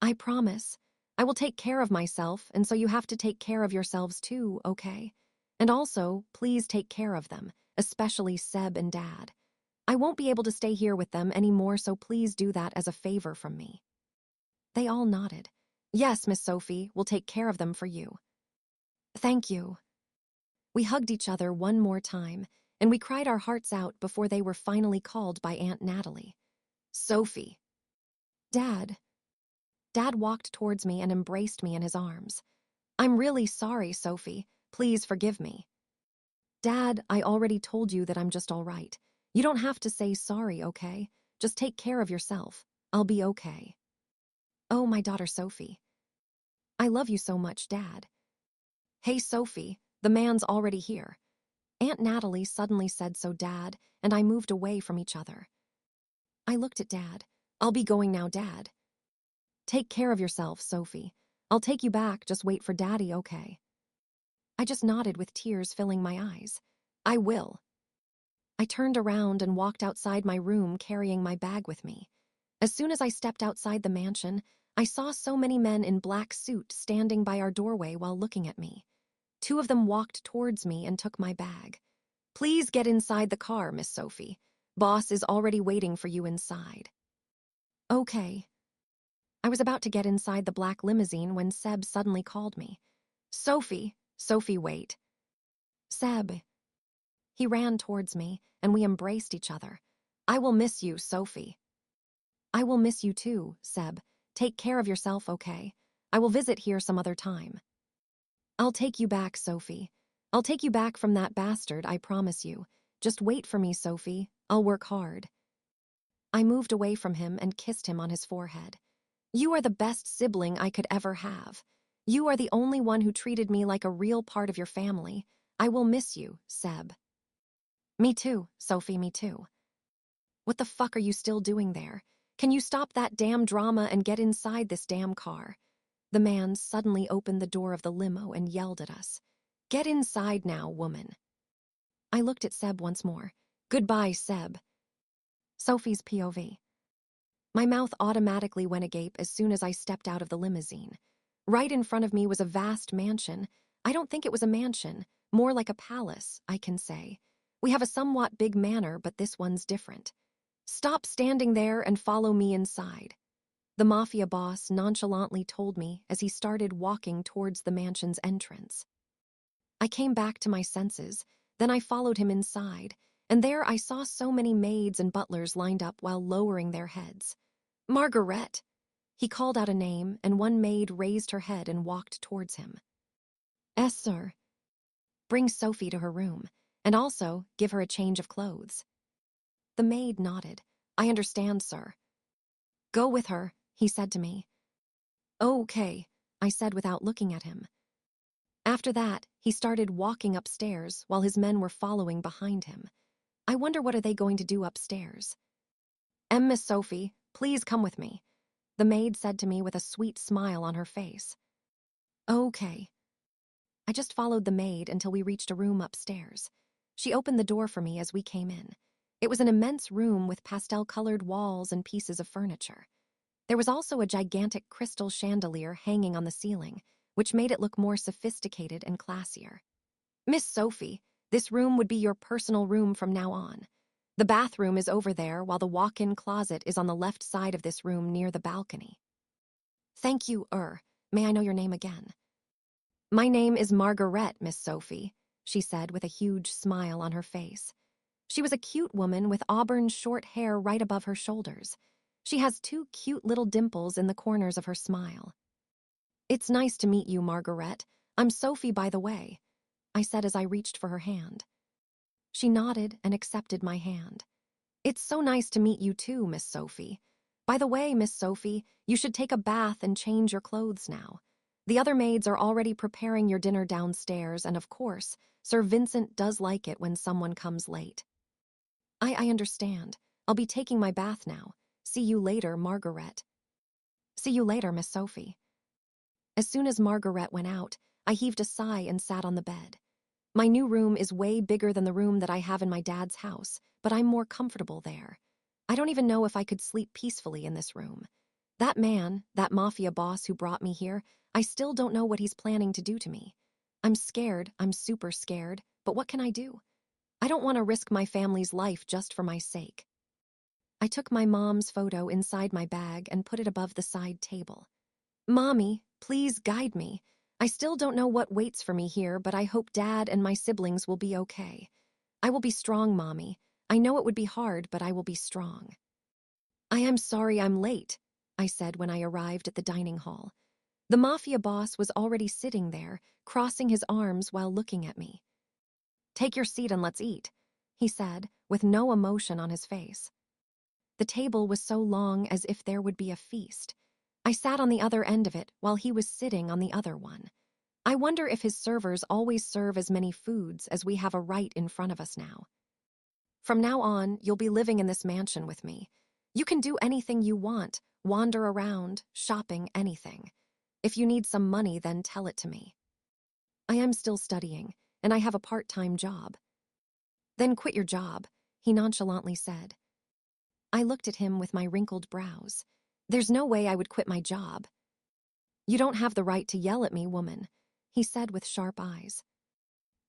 I promise. I will take care of myself, and so you have to take care of yourselves too, okay? And also, please take care of them, especially Seb and Dad. I won't be able to stay here with them anymore, so please do that as a favor from me. They all nodded. Yes, Miss Sophie, we'll take care of them for you. Thank you. We hugged each other one more time, and we cried our hearts out before they were finally called by Aunt Natalie. Sophie. Dad. Dad walked towards me and embraced me in his arms. I'm really sorry, Sophie. Please forgive me. Dad, I already told you that I'm just all right. You don't have to say sorry, okay? Just take care of yourself. I'll be okay. Oh, my daughter Sophie. I love you so much, Dad. Hey, Sophie, the man's already here. Aunt Natalie suddenly said so, Dad, and I moved away from each other. I looked at Dad. I'll be going now, Dad. Take care of yourself, Sophie. I'll take you back, just wait for Daddy, okay? I just nodded with tears filling my eyes. I will. I I turned around and walked outside my room carrying my bag with me. As soon as I stepped outside the mansion, I saw so many men in black suits standing by our doorway while looking at me. Two of them walked towards me and took my bag. "Please get inside the car, Miss Sophie. Boss is already waiting for you inside." "Okay." I was about to get inside the black limousine when Seb suddenly called me. "Sophie, Sophie, wait." "Seb." He ran towards me, and we embraced each other. "I will miss you, Sophie." "I will miss you too, Seb. Take care of yourself, okay? I will visit here some other time." "I'll take you back, Sophie. I'll take you back from that bastard, I promise you. Just wait for me, Sophie. I'll work hard." I moved away from him and kissed him on his forehead. "You are the best sibling I could ever have. You are the only one who treated me like a real part of your family. I will miss you, Seb." "Me too, Sophie, me too." "What the fuck are you still doing there? Can you stop that damn drama and get inside this damn car?" The man suddenly opened the door of the limo and yelled at us. "Get inside now, woman." I looked at Seb once more. "Goodbye, Seb." Sophie's POV. My mouth automatically went agape as soon as I stepped out of the limousine. Right in front of me was a vast mansion. I don't think it was a mansion, more like a palace, I can say. We have a somewhat big manor, but this one's different. "Stop standing there and follow me inside," the mafia boss nonchalantly told me as he started walking towards the mansion's entrance. I came back to my senses, then I followed him inside, and there I saw so many maids and butlers lined up while lowering their heads. "Margaret!" He called out a name, and one maid raised her head and walked towards him. "Yes, sir." "Bring Sophie to her room, and also give her a change of clothes." The maid nodded. "I understand, sir." "Go with her," he said to me. "Okay," I said without looking at him. After that, he started walking upstairs while his men were following behind him. I wonder what are they going to do upstairs. Miss Sophie, please come with me," the maid said to me with a sweet smile on her face. "Okay." I just followed the maid until we reached a room upstairs. She opened the door for me as we came in. It was an immense room with pastel-colored walls and pieces of furniture. There was also a gigantic crystal chandelier hanging on the ceiling, which made it look more sophisticated and classier. "Miss Sophie, this room would be your personal room from now on. The bathroom is over there, while the walk-in closet is on the left side of this room near the balcony." "Thank you, May I know your name again?" "My name is Margaret, Miss Sophie," she said with a huge smile on her face. She was a cute woman with auburn short hair right above her shoulders. She has two cute little dimples in the corners of her smile. "It's nice to meet you, Margaret. I'm Sophie, by the way," I said as I reached for her hand. She nodded and accepted my hand. "It's so nice to meet you too, Miss Sophie. By the way, Miss Sophie, you should take a bath and change your clothes now. The other maids are already preparing your dinner downstairs, and of course, Sir Vincent does like it when someone comes late." I understand. I'll be taking my bath now. See you later, Margaret." "See you later, Miss Sophie." As soon as Margaret went out, I heaved a sigh and sat on the bed. My new room is way bigger than the room that I have in my dad's house, but I'm more comfortable there. I don't even know if I could sleep peacefully in this room. That man, that mafia boss who brought me here, I still don't know what he's planning to do to me. I'm scared, I'm super scared, but what can I do? I don't want to risk my family's life just for my sake. I took my mom's photo inside my bag and put it above the side table. "Mommy, please guide me. I still don't know what waits for me here, but I hope Dad and my siblings will be okay. I will be strong, Mommy. I know it would be hard, but I will be strong." "I am sorry I'm late," I said when I arrived at the dining hall. The mafia boss was already sitting there, crossing his arms while looking at me. "Take your seat and let's eat," he said, with no emotion on his face. The table was so long as if there would be a feast. I sat on the other end of it while he was sitting on the other one. I wonder if his servers always serve as many foods as we have a right in front of us now. "From now on, you'll be living in this mansion with me. You can do anything you want, wander around, shopping, anything. If you need some money, then tell it to me. I am still studying, and I have a part-time job." "Then quit your job. he nonchalantly said. I looked at him with my wrinkled brows. There's no way I would quit my job. You don't have the right to yell at me, woman, he said with sharp eyes.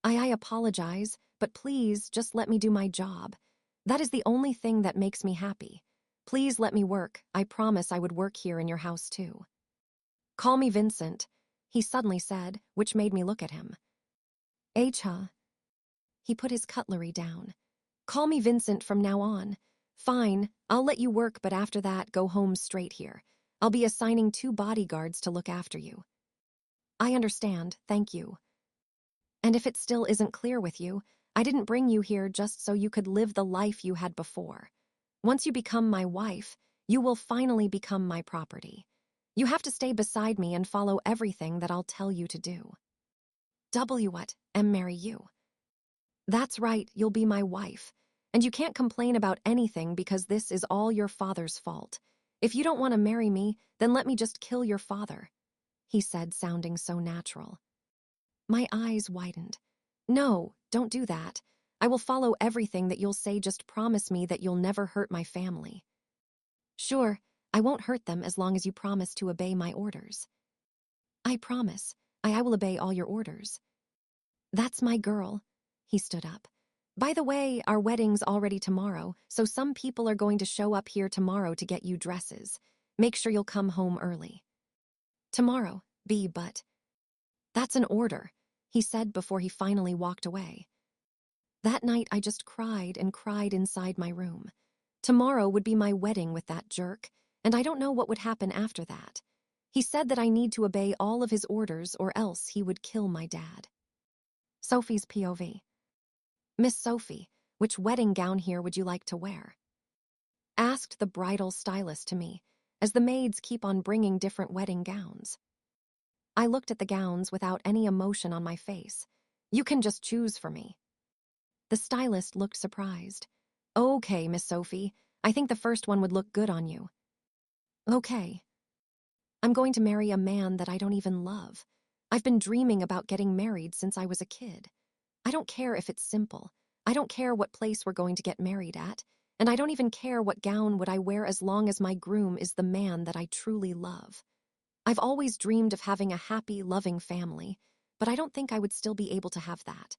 I apologize, but please just let me do my job. That is the only thing that makes me happy. Please let me work. I promise I would work here in your house too. Call me Vincent, he suddenly said, which made me look at him. Huh? He put his cutlery down. Call me Vincent from now on. Fine, I'll let you work, but after that, go home straight here. I'll be assigning 2 bodyguards to look after you. I understand, thank you. And if it still isn't clear with you, I didn't bring you here just so you could live the life you had before. Once you become my wife, you will finally become my property. You have to stay beside me and follow everything that I'll tell you to do. What? Marry you. That's right, you'll be my wife. And you can't complain about anything because this is all your father's fault. If you don't want to marry me, then let me just kill your father, he said, sounding so natural. My eyes widened. No, don't do that. I will follow everything that you'll say. Just promise me that you'll never hurt my family. Sure, I won't hurt them as long as you promise to obey my orders. I promise. I will obey all your orders. That's my girl. He stood up. By the way, our wedding's already tomorrow, so some people are going to show up here tomorrow to get you dresses. Make sure you'll come home early. Tomorrow, but... That's an order, he said before he finally walked away. That night I just cried and cried inside my room. Tomorrow would be my wedding with that jerk, and I don't know what would happen after that. He said that I need to obey all of his orders or else he would kill my dad. Sophie's POV. Miss Sophie, which wedding gown here would you like to wear? Asked the bridal stylist to me, as the maids keep on bringing different wedding gowns. I looked at the gowns without any emotion on my face. You can just choose for me. The stylist looked surprised. Okay, Miss Sophie, I think the first one would look good on you. Okay. I'm going to marry a man that I don't even love. I've been dreaming about getting married since I was a kid. I don't care if it's simple. I don't care what place we're going to get married at, and I don't even care what gown would I wear as long as my groom is the man that I truly love. I've always dreamed of having a happy, loving family, but I don't think I would still be able to have that.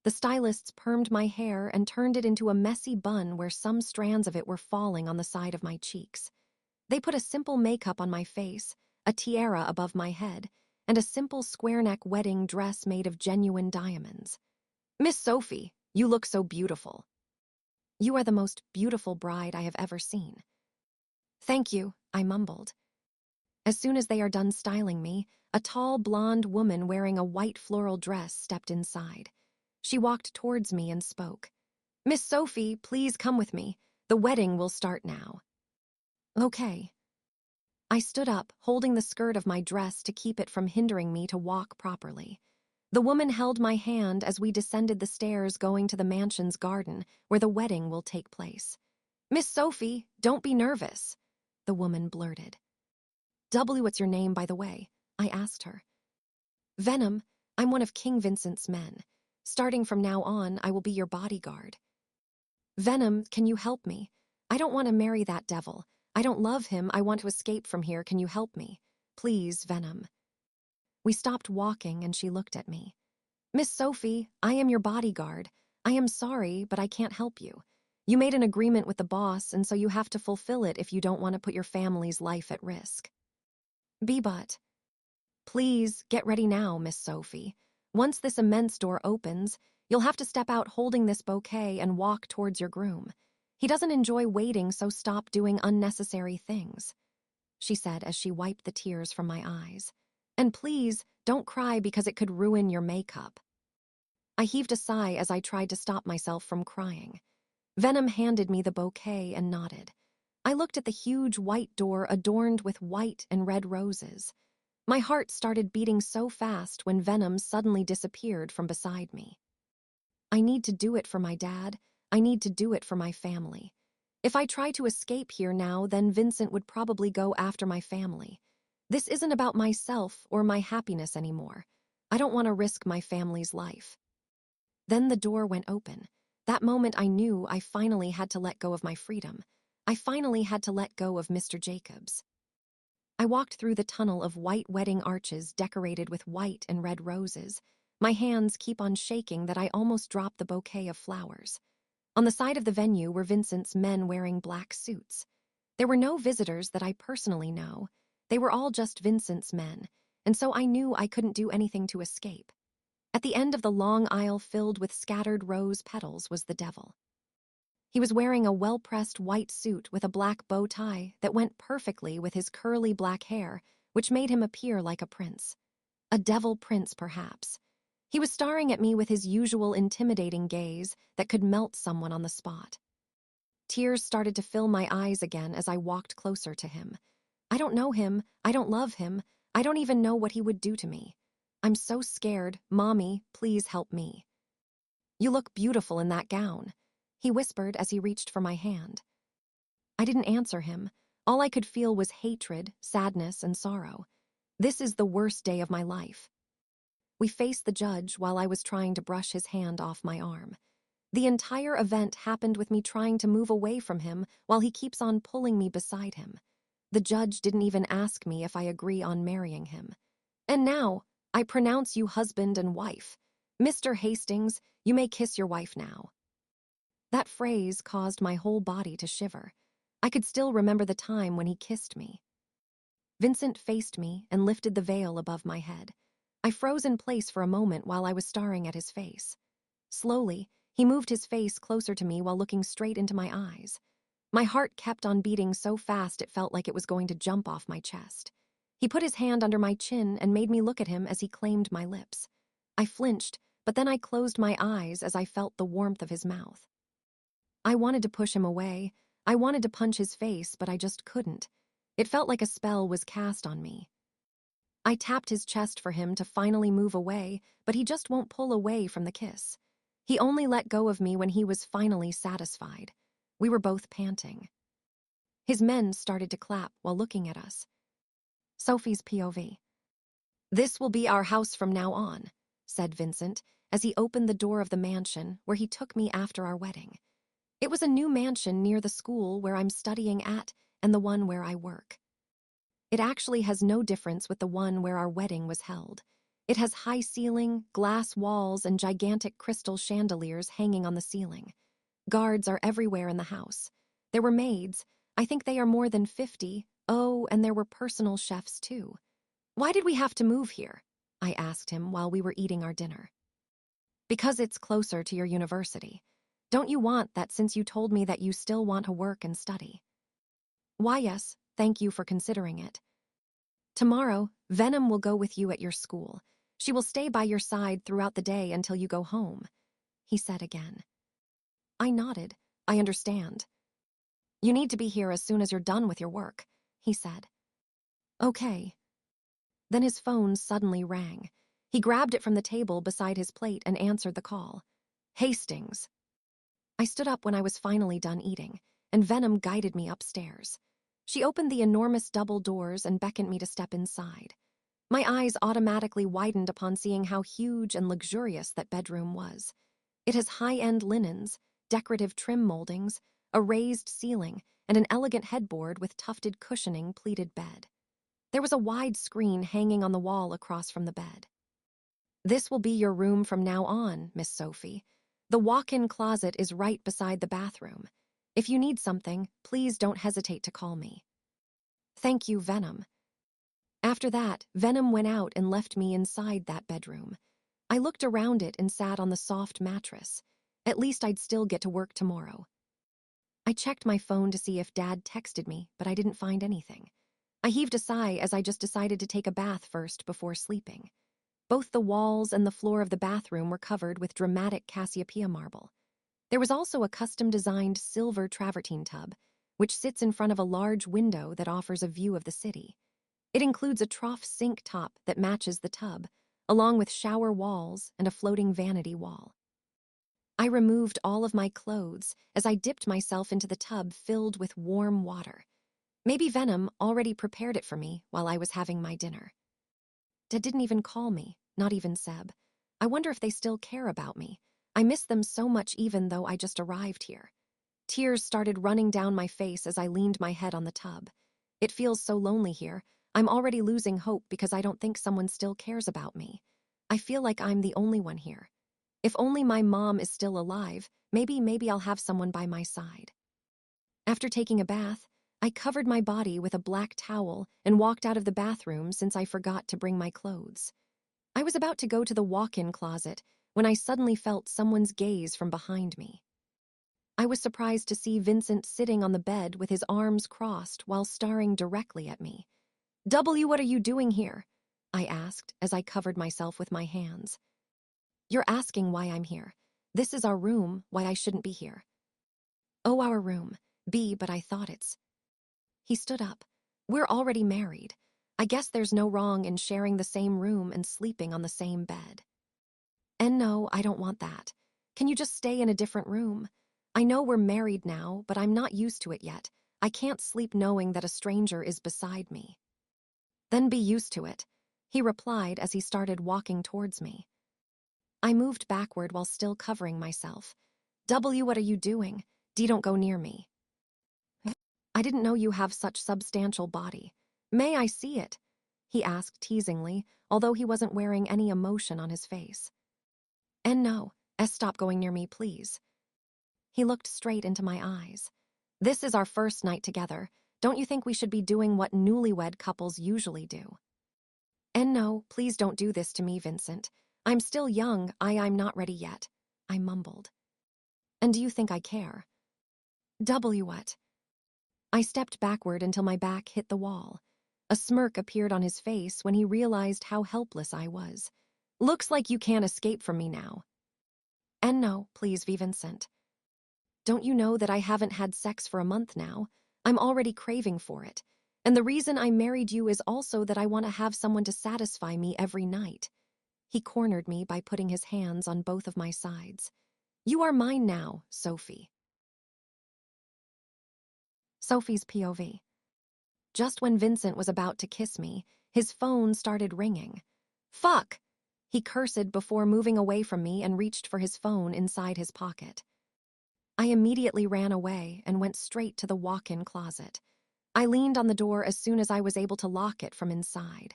The stylists permed my hair and turned it into a messy bun where some strands of it were falling on the side of my cheeks. They put a simple makeup on my face, a tiara above my head, and a simple square-neck wedding dress made of genuine diamonds. Miss Sophie, you look so beautiful. You are the most beautiful bride I have ever seen. Thank you, I mumbled. As soon as they are done styling me, a tall blonde woman wearing a white floral dress stepped inside. She walked towards me and spoke. Miss Sophie, please come with me. The wedding will start now. Okay. I stood up, holding the skirt of my dress to keep it from hindering me to walk properly. The woman held my hand as we descended the stairs going to the mansion's garden where the wedding will take place. Miss Sophie, don't be nervous, the woman blurted. What's your name, by the way? I asked her. Venom, I'm one of King Vincent's men. Starting from now on, I will be your bodyguard. Venom, can you help me? I don't want to marry that devil. I don't love him. I want to escape from here. Can you help me? Please, Venom. We stopped walking and she looked at me. Miss Sophie, I am your bodyguard. I am sorry, but I can't help you. You made an agreement with the boss, and so you have to fulfill it if you don't want to put your family's life at risk. But please, get ready now, Miss Sophie. Once this immense door opens, you'll have to step out holding this bouquet and walk towards your groom. He doesn't enjoy waiting, so stop doing unnecessary things, she said as she wiped the tears from my eyes. And please, don't cry because it could ruin your makeup. I heaved a sigh as I tried to stop myself from crying. Venom handed me the bouquet and nodded. I looked at the huge white door adorned with white and red roses. My heart started beating so fast when Venom suddenly disappeared from beside me. I need to do it for my dad. I need to do it for my family. If I try to escape here now, then Vincent would probably go after my family. This isn't about myself or my happiness anymore. I don't want to risk my family's life. Then the door went open. That moment I knew I finally had to let go of my freedom. I finally had to let go of Mr. Jacobs. I walked through the tunnel of white wedding arches decorated with white and red roses. My hands keep on shaking that I almost dropped the bouquet of flowers. On the side of the venue were Vincent's men wearing black suits. There were no visitors that I personally know. They were all just Vincent's men, and so I knew I couldn't do anything to escape. At the end of the long aisle filled with scattered rose petals was the devil. He was wearing a well-pressed white suit with a black bow tie that went perfectly with his curly black hair, which made him appear like a prince. A devil prince, perhaps. He was staring at me with his usual intimidating gaze that could melt someone on the spot. Tears started to fill my eyes again as I walked closer to him. I don't know him, I don't love him, I don't even know what he would do to me. I'm so scared, Mommy, please help me. You look beautiful in that gown, he whispered as he reached for my hand. I didn't answer him. All I could feel was hatred, sadness, and sorrow. This is the worst day of my life. We faced the judge while I was trying to brush his hand off my arm. The entire event happened with me trying to move away from him while he keeps on pulling me beside him. The judge didn't even ask me if I agree on marrying him. And now, I pronounce you husband and wife. Mr. Hastings, you may kiss your wife now. That phrase caused my whole body to shiver. I could still remember the time when he kissed me. Vincent faced me and lifted the veil above my head. I froze in place for a moment while I was staring at his face. Slowly, he moved his face closer to me while looking straight into my eyes. My heart kept on beating so fast it felt like it was going to jump off my chest. He put his hand under my chin and made me look at him as he claimed my lips. I flinched, but then I closed my eyes as I felt the warmth of his mouth. I wanted to push him away. I wanted to punch his face, but I just couldn't. It felt like a spell was cast on me. I tapped his chest for him to finally move away, but he just won't pull away from the kiss. He only let go of me when he was finally satisfied. We were both panting. His men started to clap while looking at us. Sophie's POV. "This will be our house from now on," said Vincent as he opened the door of the mansion where he took me after our wedding. It was a new mansion near the school where I'm studying at and the one where I work. It actually has no difference with the one where our wedding was held. It has high ceiling, glass walls, and gigantic crystal chandeliers hanging on the ceiling. Guards are everywhere in the house. There were maids. I think they are more than 50. Oh, and there were personal chefs too. "Why did we have to move here?" I asked him while we were eating our dinner. "Because it's closer to your university. Don't you want that since you told me that you still want to work and study?" "Why, yes, thank you for considering it. Tomorrow, Venom will go with you at your school. She will stay by your side throughout the day until you go home," he said again. I nodded. "I understand." "You need to be here as soon as you're done with your work," he said. "Okay." Then his phone suddenly rang. He grabbed it from the table beside his plate and answered the call. "Hastings." I stood up when I was finally done eating, and Venom guided me upstairs. She opened the enormous double doors and beckoned me to step inside. My eyes automatically widened upon seeing how huge and luxurious that bedroom was. It has high-end linens, decorative trim moldings, a raised ceiling, and an elegant headboard with tufted cushioning pleated bed. There was a wide screen hanging on the wall across from the bed. "This will be your room from now on, Miss Sophie. The walk-in closet is right beside the bathroom. If you need something, please don't hesitate to call me." "Thank you, Venom." After that, Venom went out and left me inside that bedroom. I looked around it and sat on the soft mattress. At least I'd still get to work tomorrow. I checked my phone to see if Dad texted me, but I didn't find anything. I heaved a sigh as I just decided to take a bath first before sleeping. Both the walls and the floor of the bathroom were covered with dramatic Cassiopeia marble. There was also a custom-designed silver travertine tub, which sits in front of a large window that offers a view of the city. It includes a trough sink top that matches the tub, along with shower walls and a floating vanity wall. I removed all of my clothes as I dipped myself into the tub filled with warm water. Maybe Venom already prepared it for me while I was having my dinner. Dad didn't even call me, not even Seb. I wonder if they still care about me. I miss them so much even though I just arrived here. Tears started running down my face as I leaned my head on the tub. It feels so lonely here. I'm already losing hope because I don't think someone still cares about me. I feel like I'm the only one here. If only my mom is still alive, maybe I'll have someone by my side. After taking a bath, I covered my body with a black towel and walked out of the bathroom since I forgot to bring my clothes. I was about to go to the walk-in closet when I suddenly felt someone's gaze from behind me. I was surprised to see Vincent sitting on the bed with his arms crossed while staring directly at me. What are you doing here? I asked as I covered myself with my hands. You're asking why I'm here. This is our room, why I shouldn't be here. Oh, our room. But I thought it's... He stood up. We're already married. I guess there's no wrong in sharing the same room and sleeping on the same bed. And no, I don't want that. Can you just stay in a different room? I know we're married now, but I'm not used to it yet. I can't sleep knowing that a stranger is beside me. Then be used to it, he replied as he started walking towards me. I moved backward while still covering myself. What are you doing? Don't go near me. I didn't know you have such substantial body. May I see it? He asked teasingly, although he wasn't wearing any emotion on his face. And no, stop going near me, please. He looked straight into my eyes. This is our first night together. Don't you think we should be doing what newlywed couples usually do? And no, please don't do this to me, Vincent. I'm still young, I'm not ready yet, I mumbled. And do you think I care? What? I stepped backward until my back hit the wall. A smirk appeared on his face when he realized how helpless I was. Looks like you can't escape from me now. And no, please, Vincent. Don't you know that I haven't had sex for a month now? I'm already craving for it. And the reason I married you is also that I want to have someone to satisfy me every night. He cornered me by putting his hands on both of my sides. You are mine now, Sophie. Sophie's POV. Just when Vincent was about to kiss me, his phone started ringing. Fuck! He cursed before moving away from me and reached for his phone inside his pocket. I immediately ran away and went straight to the walk-in closet. I leaned on the door as soon as I was able to lock it from inside.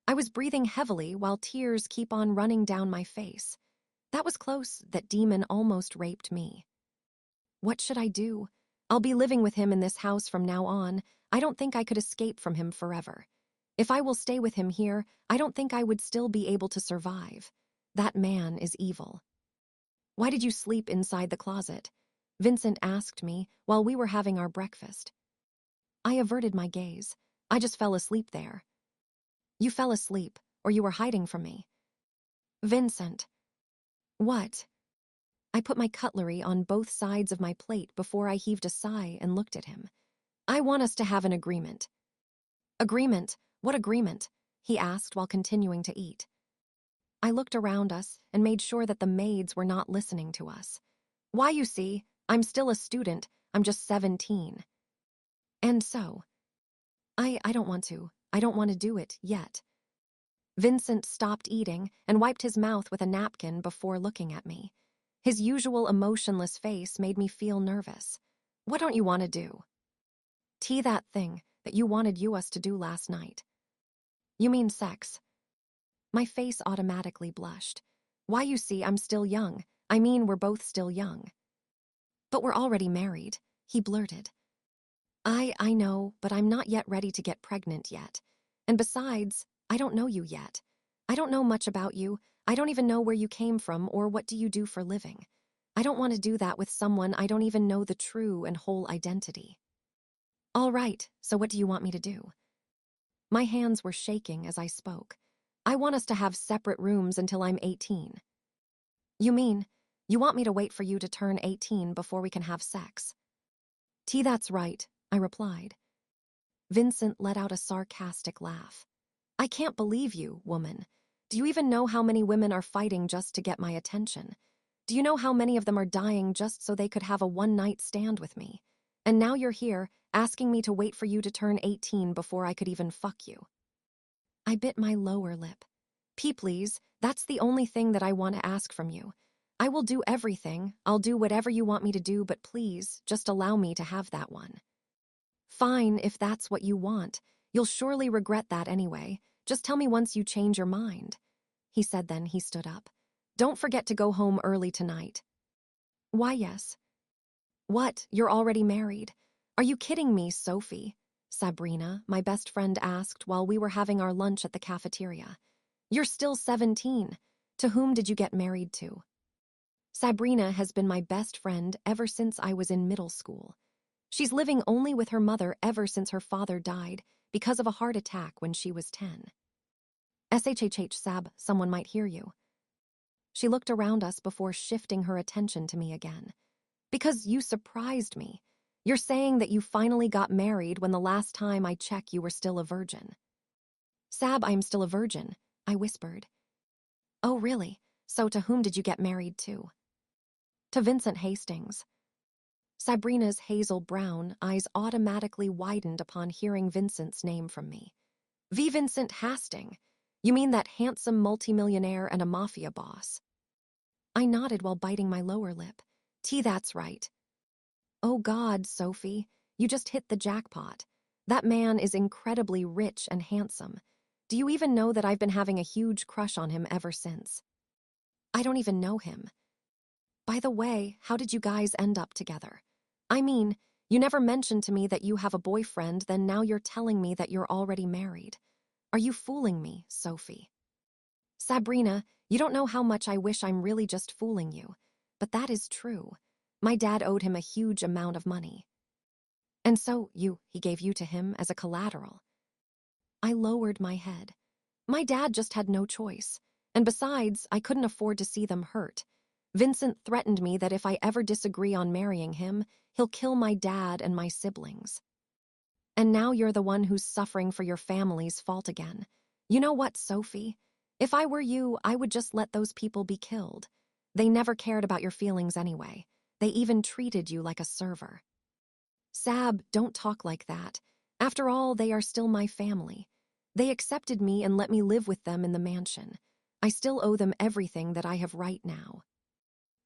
I was breathing heavily while tears keep on running down my face. That was close that demon almost raped me. What should I do? I'll be living with him in this house from now on. I don't think I could escape from him forever. If I will stay with him here, I don't think I would still be able to survive. That man is evil. Why did you sleep inside the closet? Vincent asked me while we were having our breakfast. I averted my gaze. I just fell asleep there. You fell asleep, or you were hiding from me. Vincent. What? I put my cutlery on both sides of my plate before I heaved a sigh and looked at him. I want us to have an agreement. Agreement? What agreement? He asked while continuing to eat. I looked around us and made sure that the maids were not listening to us. Why, you see, I'm still a student. I'm just 17. And so, I don't want to. I don't want to do it yet. Vincent stopped eating and wiped his mouth with a napkin before looking at me. His usual emotionless face made me feel nervous. What don't you want to do? That thing that you wanted us to do last night. You mean sex? My face automatically blushed. Why, you see, I'm still young. I mean, we're both still young. But we're already married, he blurted. I know, but I'm not yet ready to get pregnant yet. And besides, I don't know you yet. I don't know much about you. I don't even know where you came from or what do you do for living. I don't want to do that with someone I don't even know the true and whole identity. All right, so what do you want me to do? My hands were shaking as I spoke. I want us to have separate rooms until I'm 18. You mean, you want me to wait for you to turn 18 before we can have sex? That's right, I replied. Vincent let out a sarcastic laugh. I can't believe you, woman. Do you even know how many women are fighting just to get my attention? Do you know how many of them are dying just so they could have a one-night stand with me? And now you're here, asking me to wait for you to turn 18 before I could even fuck you. I bit my lower lip. Please, that's the only thing that I want to ask from you. I will do everything. I'll do whatever you want me to do, but please, just allow me to have that one. Fine, if that's what you want. You'll surely regret that anyway. Just tell me once you change your mind. He said, then he stood up. Don't forget to go home early tonight. Why, yes. What? You're already married? Are you kidding me, Sophie? Sabrina, my best friend, asked while we were having our lunch at the cafeteria. You're still 17. To whom did you get married to? Sabrina has been my best friend ever since I was in middle school. She's living only with her mother ever since her father died because of a heart attack when she was 10. SHHH, Sab, someone might hear you. She looked around us before shifting her attention to me again. Because you surprised me. You're saying that you finally got married when the last time I checked you were still a virgin. Sab, I'm still a virgin, I whispered. Oh, really? So to whom did you get married to? To Vincent Hastings. Sabrina's hazel brown eyes automatically widened upon hearing Vincent's name from me. Vincent Hastings? You mean that handsome multimillionaire and a mafia boss? I nodded while biting my lower lip. That's right. Oh God, Sophie, you just hit the jackpot. That man is incredibly rich and handsome. Do you even know that I've been having a huge crush on him ever since? I don't even know him. By the way, how did you guys end up together? I mean, you never mentioned to me that you have a boyfriend, then now you're telling me that you're already married. Are you fooling me, Sophie? Sabrina, you don't know how much I wish I'm really just fooling you. But that is true. My dad owed him a huge amount of money. And so, he gave you to him as a collateral. I lowered my head. My dad just had no choice. And besides, I couldn't afford to see them hurt. Vincent threatened me that if I ever disagree on marrying him, he'll kill my dad and my siblings. And now you're the one who's suffering for your family's fault again. You know what, Sophie? If I were you, I would just let those people be killed. They never cared about your feelings anyway. They even treated you like a server. Sab, don't talk like that. After all, they are still my family. They accepted me and let me live with them in the mansion. I still owe them everything that I have right now.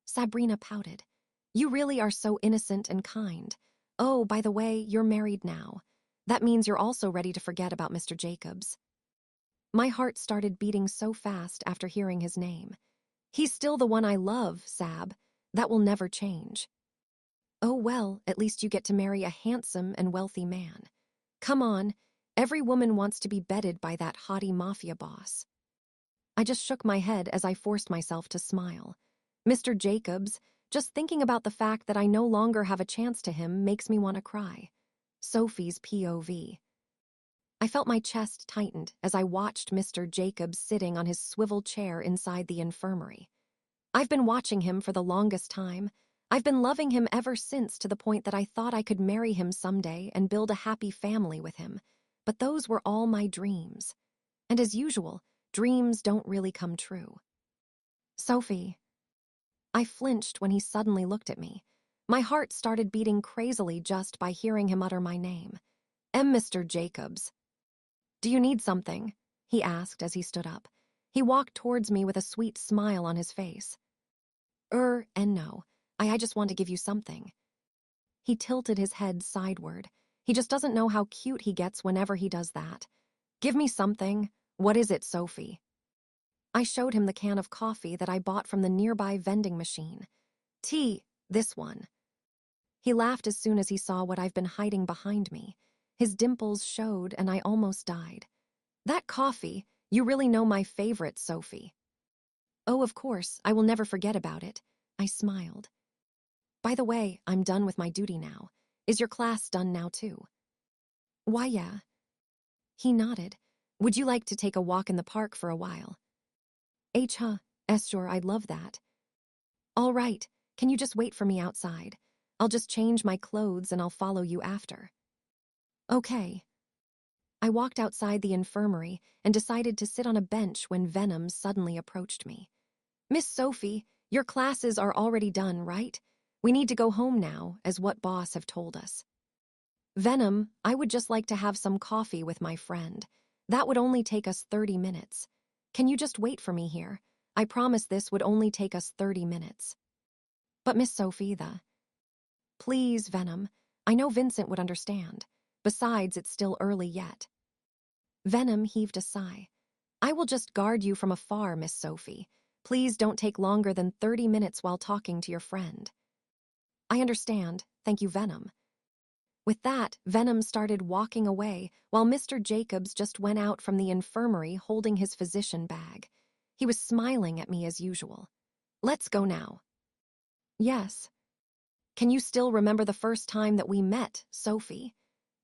Sabrina pouted. You really are so innocent and kind. Oh, by the way, you're married now. That means you're also ready to forget about Mr. Jacobs. My heart started beating so fast after hearing his name. He's still the one I love, Sab. That will never change. Oh well, at least you get to marry a handsome and wealthy man. Come on, every woman wants to be bedded by that haughty mafia boss. I just shook my head as I forced myself to smile. Mr. Jacobs, just thinking about the fact that I no longer have a chance to him makes me want to cry. Sophie's POV. I felt my chest tightened as I watched Mr. Jacobs sitting on his swivel chair inside the infirmary. I've been watching him for the longest time. I've been loving him ever since, to the point that I thought I could marry him someday and build a happy family with him. But those were all my dreams. And as usual, dreams don't really come true. Sophie. I flinched when he suddenly looked at me. My heart started beating crazily just by hearing him utter my name. Mr. Jacobs. Do you need something? He asked as he stood up. He walked towards me with a sweet smile on his face. And no. I just want to give you something. He tilted his head sideward. He just doesn't know how cute he gets whenever he does that. Give me something. What is it, Sophie? I showed him the can of coffee that I bought from the nearby vending machine. Tea, this one. He laughed as soon as he saw what I've been hiding behind me. His dimples showed and I almost died. That coffee, you really know my favorite, Sophie. Oh, of course, I will never forget about it. I smiled. By the way, I'm done with my duty now. Is your class done now too? Why, yeah. He nodded. Would you like to take a walk in the park for a while? Sure, I'd love that. All right, can you just wait for me outside? I'll just change my clothes and I'll follow you after. Okay. I walked outside the infirmary and decided to sit on a bench when Venom suddenly approached me. Miss Sophie, your classes are already done, right? We need to go home now, as what boss have told us. Venom, I would just like to have some coffee with my friend. That would only take us 30 minutes. Can you just wait for me here? I promised this would only take us 30 minutes. But Miss Sophie, Please, Venom. I know Vincent would understand. Besides, it's still early yet. Venom heaved a sigh. I will just guard you from afar, Miss Sophie. Please don't take longer than 30 minutes while talking to your friend. I understand. Thank you, Venom. With that, Venom started walking away while Mr. Jacobs just went out from the infirmary holding his physician bag. He was smiling at me as usual. Let's go now. Yes. Can you still remember the first time that we met, Sophie?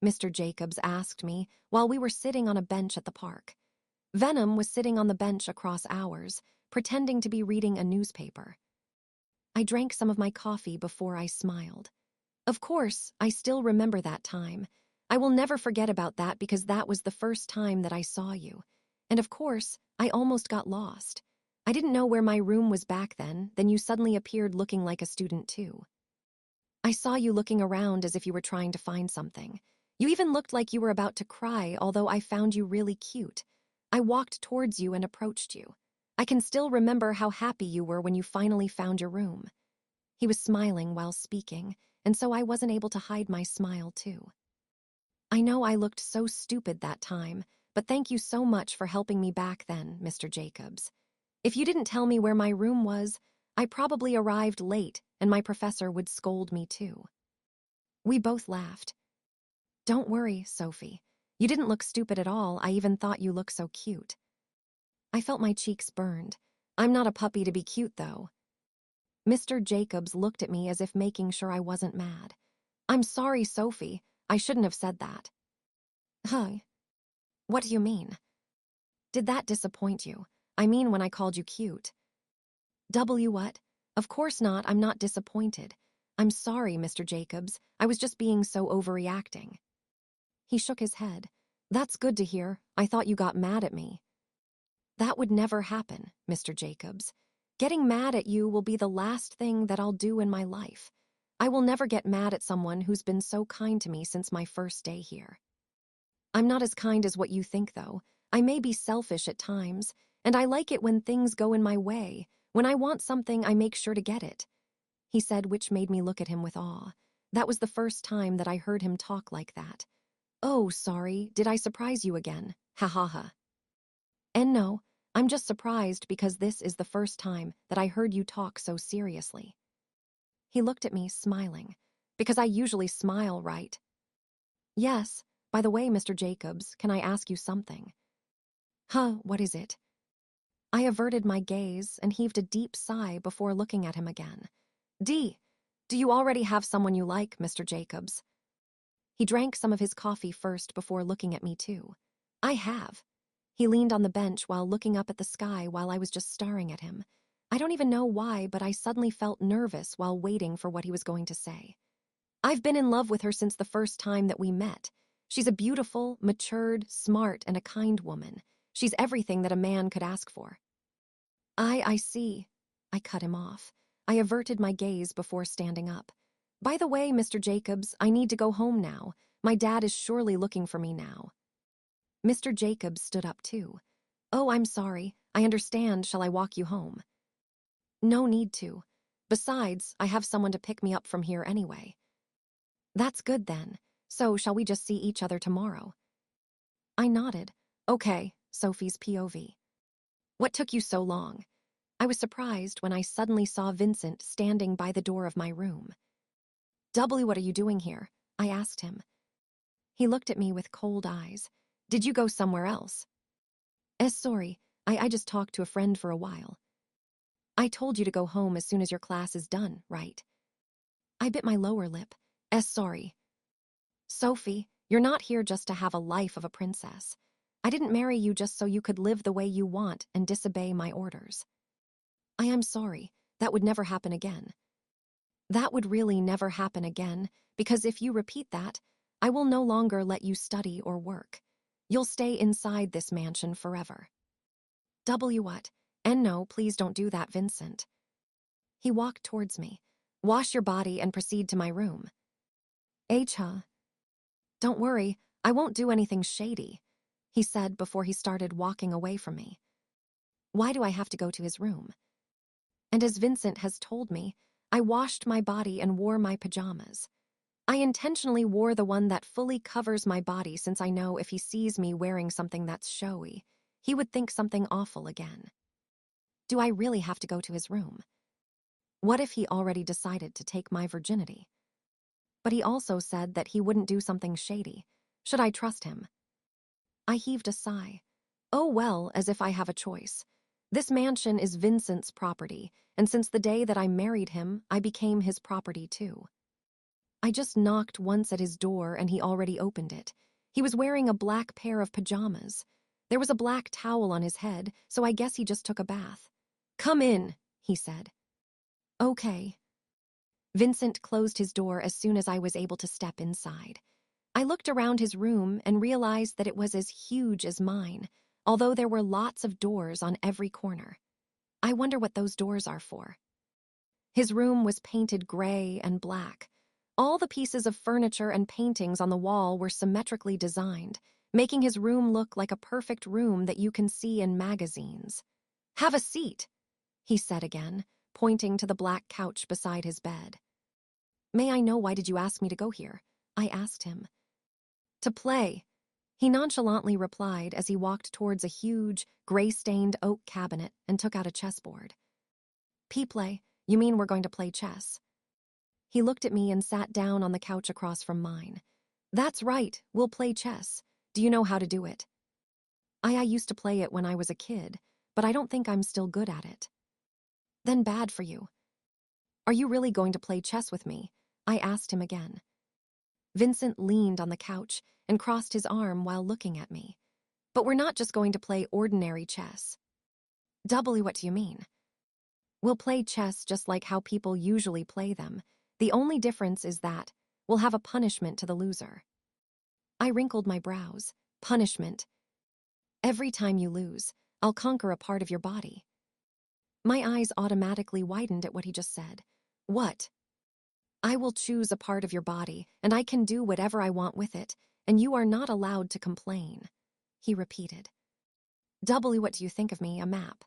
Mr. Jacobs asked me while we were sitting on a bench at the park. Venom was sitting on the bench across ours, pretending to be reading a newspaper. I drank some of my coffee before I smiled. Of course, I still remember that time. I will never forget about that because that was the first time that I saw you. And of course, I almost got lost. I didn't know where my room was back then you suddenly appeared looking like a student too. I saw you looking around as if you were trying to find something. You even looked like you were about to cry, although I found you really cute. I walked towards you and approached you. I can still remember how happy you were when you finally found your room. He was smiling while speaking, and so I wasn't able to hide my smile too. I know I looked so stupid that time, but thank you so much for helping me back then, Mr. Jacobs. If you didn't tell me where my room was, I probably arrived late and my professor would scold me too. We both laughed. Don't worry, Sophie. You didn't look stupid at all. I even thought you looked so cute. I felt my cheeks burned. I'm not a puppy to be cute, though. Mr. Jacobs looked at me as if making sure I wasn't mad. I'm sorry, Sophie. I shouldn't have said that. Huh? What do you mean? Did that disappoint you? I mean when I called you cute. What? Of course not. I'm not disappointed. I'm sorry, Mr. Jacobs. I was just being so overreacting. He shook his head. That's good to hear. I thought you got mad at me. That would never happen, Mr. Jacobs. Getting mad at you will be the last thing that I'll do in my life. I will never get mad at someone who's been so kind to me since my first day here. I'm not as kind as what you think, though. I may be selfish at times, and I like it when things go in my way. When I want something, I make sure to get it. He said, which made me look at him with awe. That was the first time that I heard him talk like that. Oh, sorry, did I surprise you again? Ha ha ha. And no, I'm just surprised because this is the first time that I heard you talk so seriously. He looked at me, smiling. Because I usually smile, right? Yes. By the way, Mr. Jacobs, can I ask you something? Huh, what is it? I averted my gaze and heaved a deep sigh before looking at him again. Do you already have someone you like, Mr. Jacobs? He drank some of his coffee first before looking at me too. I have. He leaned on the bench while looking up at the sky while I was just staring at him. I don't even know why, but I suddenly felt nervous while waiting for what he was going to say. I've been in love with her since the first time that we met. She's a beautiful, matured, smart, and a kind woman. She's everything that a man could ask for. I see. I cut him off. I averted my gaze before standing up. By the way, Mr. Jacobs, I need to go home now. My dad is surely looking for me now. Mr. Jacobs stood up too. Oh, I'm sorry. I understand. Shall I walk you home? No need to. Besides, I have someone to pick me up from here anyway. That's good then. So, shall we just see each other tomorrow? I nodded. Okay, Sophie's POV. What took you so long? I was surprised when I suddenly saw Vincent standing by the door of my room. What are you doing here? I asked him. He looked at me with cold eyes. Did you go somewhere else? Sorry, I just talked to a friend for a while. I told you to go home as soon as your class is done, right? I bit my lower lip. Sorry. Sophie, you're not here just to have a life of a princess. I didn't marry you just so you could live the way you want and disobey my orders. I am sorry. That would never happen again. That would really never happen again, because if you repeat that, I will no longer let you study or work. You'll stay inside this mansion forever. What? And no, please don't do that, Vincent. He walked towards me. Wash your body and proceed to my room. Huh? Don't worry, I won't do anything shady, he said before he started walking away from me. Why do I have to go to his room? And as Vincent has told me, I washed my body and wore my pajamas. I intentionally wore the one that fully covers my body since I know if he sees me wearing something that's showy, he would think something awful again. Do I really have to go to his room? What if he already decided to take my virginity? But he also said that he wouldn't do something shady. Should I trust him? I heaved a sigh. Oh well, as if I have a choice. This mansion is Vincent's property, and since the day that I married him, I became his property too. I just knocked once at his door and he already opened it. He was wearing a black pair of pajamas. There was a black towel on his head, so I guess he just took a bath. Come in, he said. Okay. Vincent closed his door as soon as I was able to step inside. I looked around his room and realized that it was as huge as mine, although there were lots of doors on every corner. I wonder what those doors are for. His room was painted gray and black. All the pieces of furniture and paintings on the wall were symmetrically designed, making his room look like a perfect room that you can see in magazines. Have a seat, he said again, pointing to the black couch beside his bed. May I know why did you ask me to go here? I asked him. To play, he nonchalantly replied as he walked towards a huge, gray-stained oak cabinet and took out a chessboard. Play? You mean we're going to play chess? He looked at me and sat down on the couch across from mine. That's right, we'll play chess. Do you know how to do it? I used to play it when I was a kid, but I don't think I'm still good at it. Then bad for you. Are you really going to play chess with me? I asked him again. Vincent leaned on the couch and crossed his arm while looking at me. But we're not just going to play ordinary chess. What do you mean? We'll play chess just like how people usually play them. The only difference is that we'll have a punishment to the loser. I wrinkled my brows. Punishment. Every time you lose, I'll conquer a part of your body. My eyes automatically widened at what he just said. What? I will choose a part of your body, and I can do whatever I want with it, and you are not allowed to complain, he repeated. What do you think of me, a map?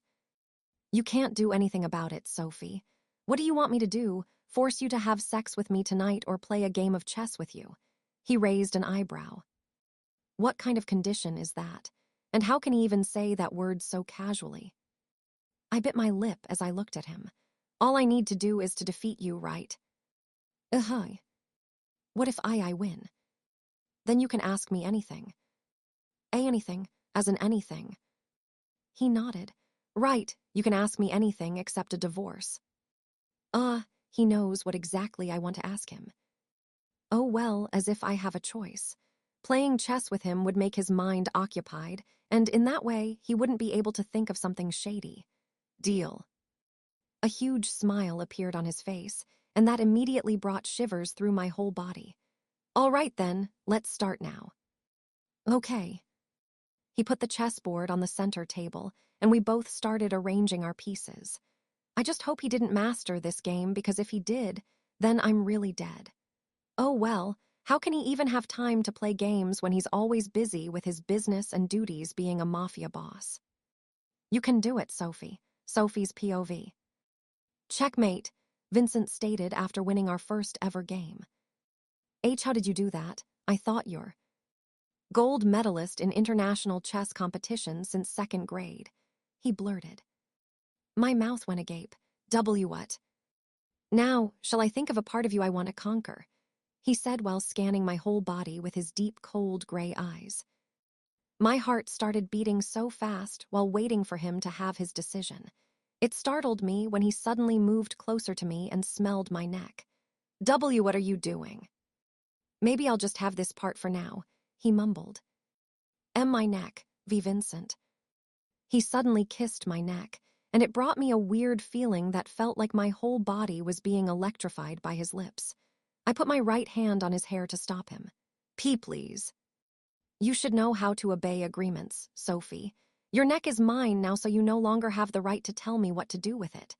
You can't do anything about it, Sophie. What do you want me to do? Force you to have sex with me tonight or play a game of chess with you? He raised an eyebrow. What kind of condition is that? And how can he even say that word so casually? I bit my lip as I looked at him. All I need to do is to defeat you, right? What if I win? Then you can ask me anything. Anything, as in anything. He nodded. Right, you can ask me anything except a divorce. He knows what exactly I want to ask him. Oh well, as if I have a choice. Playing chess with him would make his mind occupied, and in that way, he wouldn't be able to think of something shady. Deal. A huge smile appeared on his face, and that immediately brought shivers through my whole body. All right then, let's start now. Okay. He put the chessboard on the center table, and we both started arranging our pieces. I just hope he didn't master this game, because if he did, then I'm really dead. Oh well, how can he even have time to play games when he's always busy with his business and duties being a mafia boss? You can do it, Sophie. Sophie's POV. Checkmate, Vincent stated after winning our first ever game. How did you do that? I thought you're gold medalist in international chess competition since second grade. He blurted. My mouth went agape. What? Now, shall I think of a part of you I want to conquer? He said while scanning my whole body with his deep, cold gray eyes. My heart started beating so fast while waiting for him to have his decision. It startled me when he suddenly moved closer to me and smelled my neck. What are you doing? Maybe I'll just have this part for now, he mumbled. My neck, Vincent. He suddenly kissed my neck, and it brought me a weird feeling that felt like my whole body was being electrified by his lips. I put my right hand on his hair to stop him. Please. You should know how to obey agreements, Sophie. Your neck is mine now, so you no longer have the right to tell me what to do with it,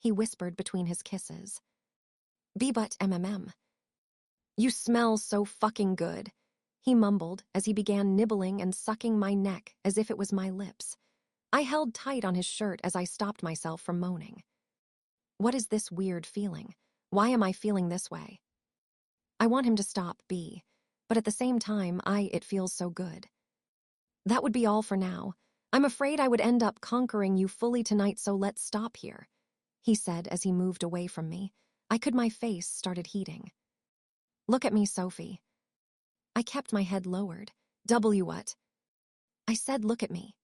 he whispered between his kisses. But You smell so fucking good, he mumbled as he began nibbling and sucking my neck as if it was my lips. I held tight on his shirt as I stopped myself from moaning. What is this weird feeling? Why am I feeling this way? I want him to stop, B, but at the same time, it feels so good. That would be all for now. I'm afraid I would end up conquering you fully tonight, so let's stop here, he said as he moved away from me. My face started heating. Look at me, Sophie. I kept my head lowered. What? I said look at me,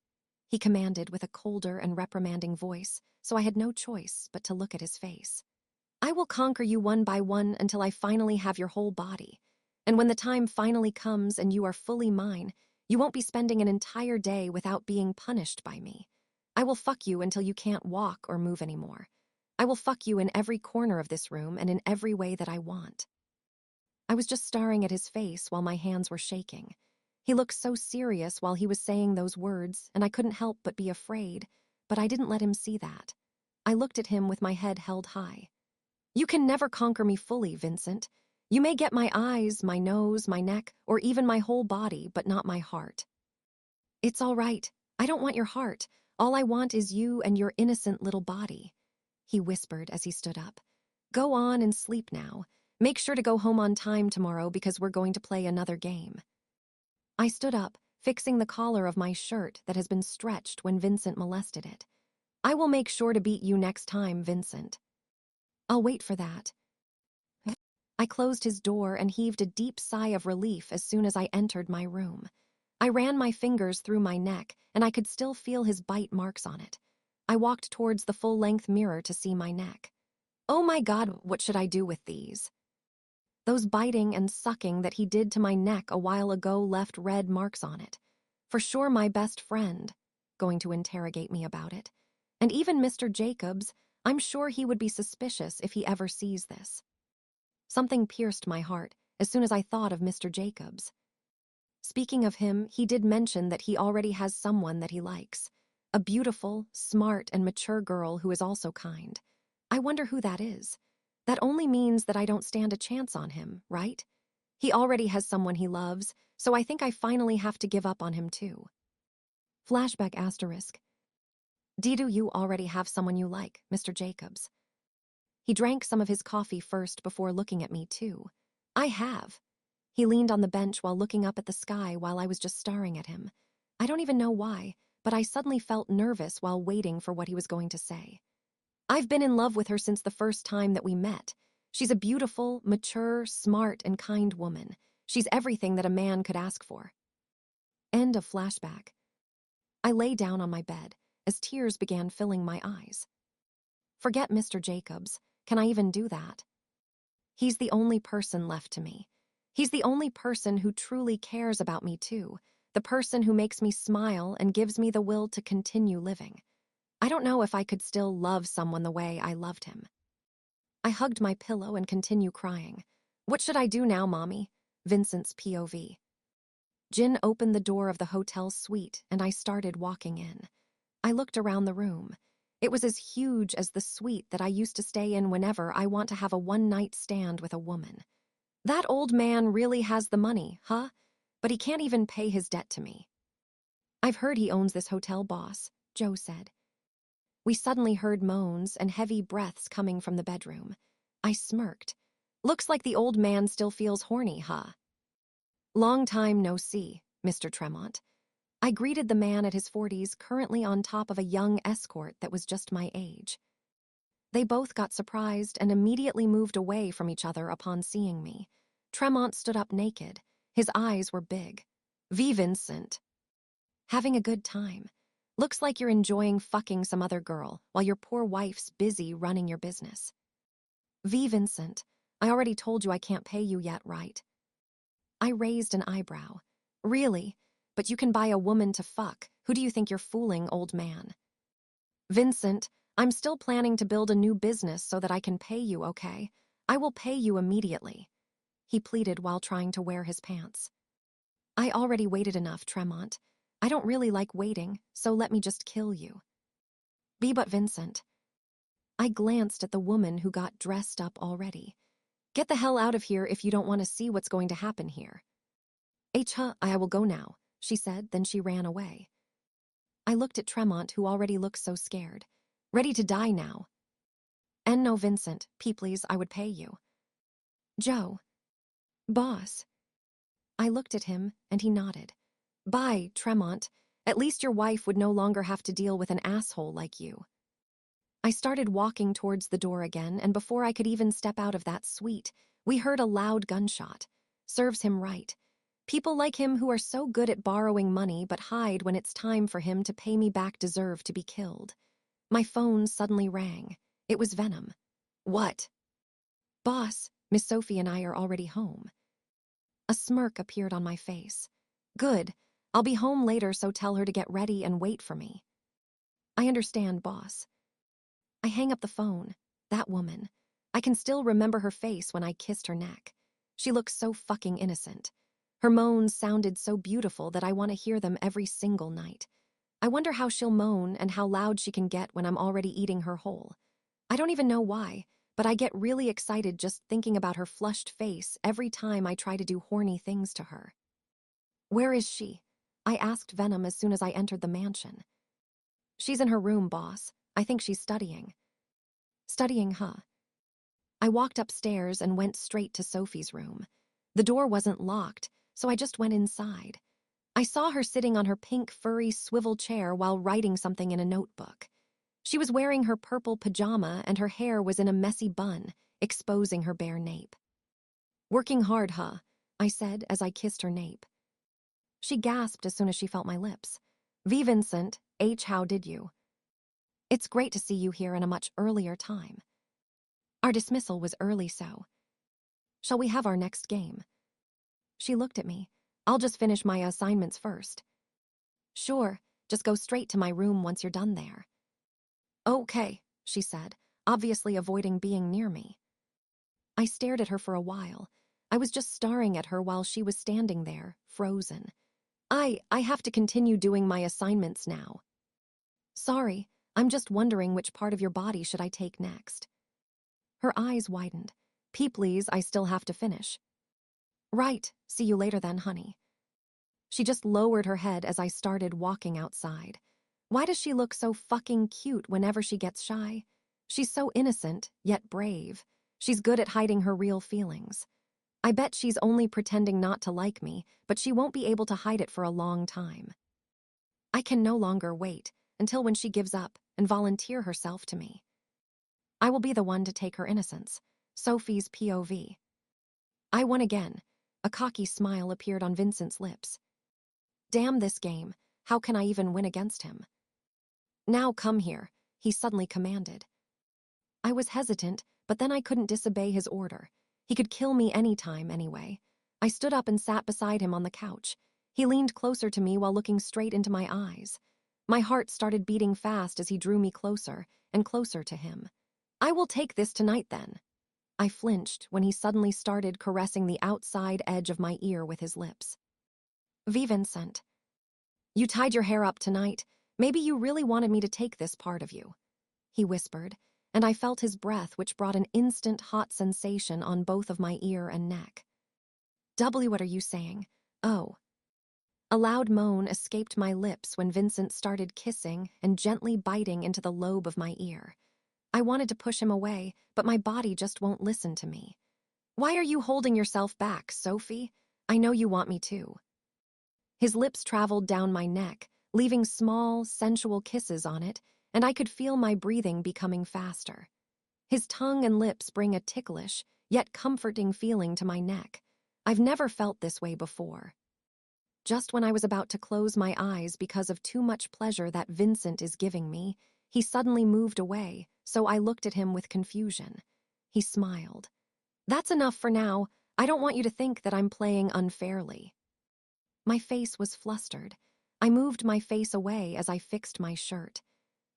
he commanded with a colder and reprimanding voice, so I had no choice but to look at his face. I will conquer you one by one until I finally have your whole body. And when the time finally comes and you are fully mine, you won't be spending an entire day without being punished by me. I will fuck you until you can't walk or move anymore. I will fuck you in every corner of this room and in every way that I want. I was just staring at his face while my hands were shaking. He looked so serious while he was saying those words, and I couldn't help but be afraid, but I didn't let him see that. I looked at him with my head held high. You can never conquer me fully, Vincent. You may get my eyes, my nose, my neck, or even my whole body, but not my heart. It's all right. I don't want your heart. All I want is you and your innocent little body, he whispered as he stood up. Go on and sleep now. Make sure to go home on time tomorrow because we're going to play another game. I stood up, fixing the collar of my shirt that has been stretched when Vincent molested it. I will make sure to beat you next time, Vincent. I'll wait for that. I closed his door and heaved a deep sigh of relief as soon as I entered my room. I ran my fingers through my neck, and I could still feel his bite marks on it. I walked towards the full-length mirror to see my neck. Oh my God, what should I do with these? Those biting and sucking that he did to my neck a while ago left red marks on it. For sure my best friend, going to interrogate me about it. And even Mr. Jacobs, I'm sure he would be suspicious if he ever sees this. Something pierced my heart as soon as I thought of Mr. Jacobs. Speaking of him, he did mention that he already has someone that he likes. A beautiful, smart, and mature girl who is also kind. I wonder who that is. That only means that I don't stand a chance on him, right? He already has someone he loves, so I think I finally have to give up on him too. Flashback asterisk. Do you already have someone you like, Mr. Jacobs? He drank some of his coffee first before looking at me too. I have. He leaned on the bench while looking up at the sky while I was just staring at him. I don't even know why, but I suddenly felt nervous while waiting for what he was going to say. I've been in love with her since the first time that we met. She's a beautiful, mature, smart, and kind woman. She's everything that a man could ask for. End of flashback. I lay down on my bed as tears began filling my eyes. Forget Mr. Jacobs. Can I even do that? He's the only person left to me. He's the only person who truly cares about me too, the person who makes me smile and gives me the will to continue living. I don't know if I could still love someone the way I loved him. I hugged my pillow and continued crying. What should I do now, Mommy? Vincent's POV. Jin opened the door of the hotel suite and I started walking in. I looked around the room. It was as huge as the suite that I used to stay in whenever I want to have a one-night stand with a woman. That old man really has the money, huh? But he can't even pay his debt to me. I've heard he owns this hotel, boss, Joe said. We suddenly heard moans and heavy breaths coming from the bedroom. I smirked. Looks like the old man still feels horny, huh? Long time no see, Mr. Tremont. I greeted the man at his 40s, currently on top of a young escort that was just my age. They both got surprised and immediately moved away from each other upon seeing me. Tremont stood up naked. His eyes were big. Vincent. Having a good time. Looks like you're enjoying fucking some other girl while your poor wife's busy running your business. Vincent, I already told you I can't pay you yet, right? I raised an eyebrow. Really? But you can buy a woman to fuck. Who do you think you're fooling, old man? Vincent, I'm still planning to build a new business so that I can pay you, okay? I will pay you immediately, he pleaded while trying to wear his pants. I already waited enough, Tremont. I don't really like waiting, so let me just kill you. But Vincent. I glanced at the woman who got dressed up already. Get the hell out of here if you don't want to see what's going to happen here. I will go now, she said, then she ran away. I looked at Tremont, who already looked so scared. Ready to die now. "And no, Vincent, please, I would pay you." "Joe." "Boss." I looked at him, and he nodded. "Bye, Tremont. At least your wife would no longer have to deal with an asshole like you." I started walking towards the door again, and before I could even step out of that suite, we heard a loud gunshot. Serves him right. People like him who are so good at borrowing money but hide when it's time for him to pay me back deserve to be killed. My phone suddenly rang. It was Venom. "What?" "Boss, Miss Sophie and I are already home." A smirk appeared on my face. "Good. I'll be home later, so tell her to get ready and wait for me." "I understand, boss." I hang up the phone. That woman. I can still remember her face when I kissed her neck. She looked so fucking innocent. Her moans sounded so beautiful that I want to hear them every single night. I wonder how she'll moan and how loud she can get when I'm already eating her whole. I don't even know why, but I get really excited just thinking about her flushed face every time I try to do horny things to her. "Where is she?" I asked Venom as soon as I entered the mansion. "She's in her room, boss. I think she's studying." "Studying, huh?" I walked upstairs and went straight to Sophie's room. The door wasn't locked, so I just went inside. I saw her sitting on her pink furry swivel chair while writing something in a notebook. She was wearing her purple pajama and her hair was in a messy bun, exposing her bare nape. "Working hard, huh?" I said as I kissed her nape. She gasped as soon as she felt my lips. "V. Vincent, how did you? It's great to see you here in a much earlier time." Our dismissal was early, so. "Shall we have our next game?" She looked at me. "I'll just finish my assignments first." "Sure, just go straight to my room once you're done there." "Okay," she said, obviously avoiding being near me. I stared at her for a while. I was just staring at her while she was standing there, frozen. I have to continue doing my assignments now." "Sorry, I'm just wondering which part of your body should I take next." Her eyes widened. "Please, I still have to finish." "Right, see you later then, honey." She just lowered her head as I started walking outside. Why does she look so fucking cute whenever she gets shy? She's so innocent, yet brave. She's good at hiding her real feelings. I bet she's only pretending not to like me, but she won't be able to hide it for a long time. I can no longer wait until when she gives up and volunteer herself to me. I will be the one to take her innocence. Sophie's POV. I won again. A cocky smile appeared on Vincent's lips. Damn this game. How can I even win against him? "Now come here," he suddenly commanded. I was hesitant, but then I couldn't disobey his order. He could kill me anytime anyway. I stood up and sat beside him on the couch. He leaned closer to me while looking straight into my eyes. My heart started beating fast as he drew me closer and closer to him. "I will take this tonight then." I flinched when he suddenly started caressing the outside edge of my ear with his lips. "V. Vincent, you tied your hair up tonight. Maybe you really wanted me to take this part of you," he whispered, and I felt his breath, which brought an instant hot sensation on both of my ear and neck. What are you saying? Oh." A loud moan escaped my lips when Vincent started kissing and gently biting into the lobe of my ear. I wanted to push him away, but my body just won't listen to me. "Why are you holding yourself back, Sophie? I know you want me to." His lips traveled down my neck, leaving small, sensual kisses on it, and I could feel my breathing becoming faster. His tongue and lips bring a ticklish, yet comforting feeling to my neck. I've never felt this way before. Just when I was about to close my eyes because of too much pleasure that Vincent is giving me, he suddenly moved away, so I looked at him with confusion. He smiled. "That's enough for now. I don't want you to think that I'm playing unfairly." My face was flustered. I moved my face away as I fixed my shirt.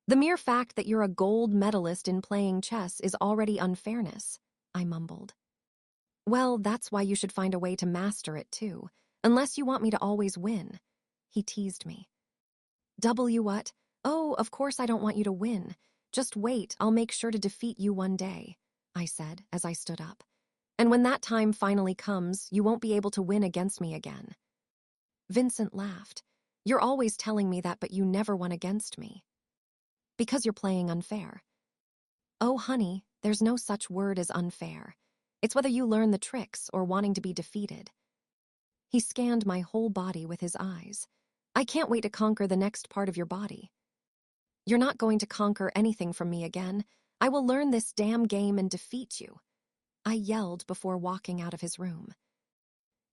"The mere fact that you're a gold medalist in playing chess is already unfairness," I mumbled. "Well, that's why you should find a way to master it too, unless you want me to always win." He teased me. What? Oh, of course I don't want you to win. Just wait, I'll make sure to defeat you one day," I said as I stood up. "And when that time finally comes, you won't be able to win against me again." Vincent laughed. You're always telling me that, but you never won against me. Because you're playing unfair. Oh, honey, there's no such word as unfair. It's whether you learn the tricks or wanting to be defeated. He scanned my whole body with his eyes. I can't wait to conquer the next part of your body. You're not going to conquer anything from me again. I will learn this damn game and defeat you. I yelled before walking out of his room.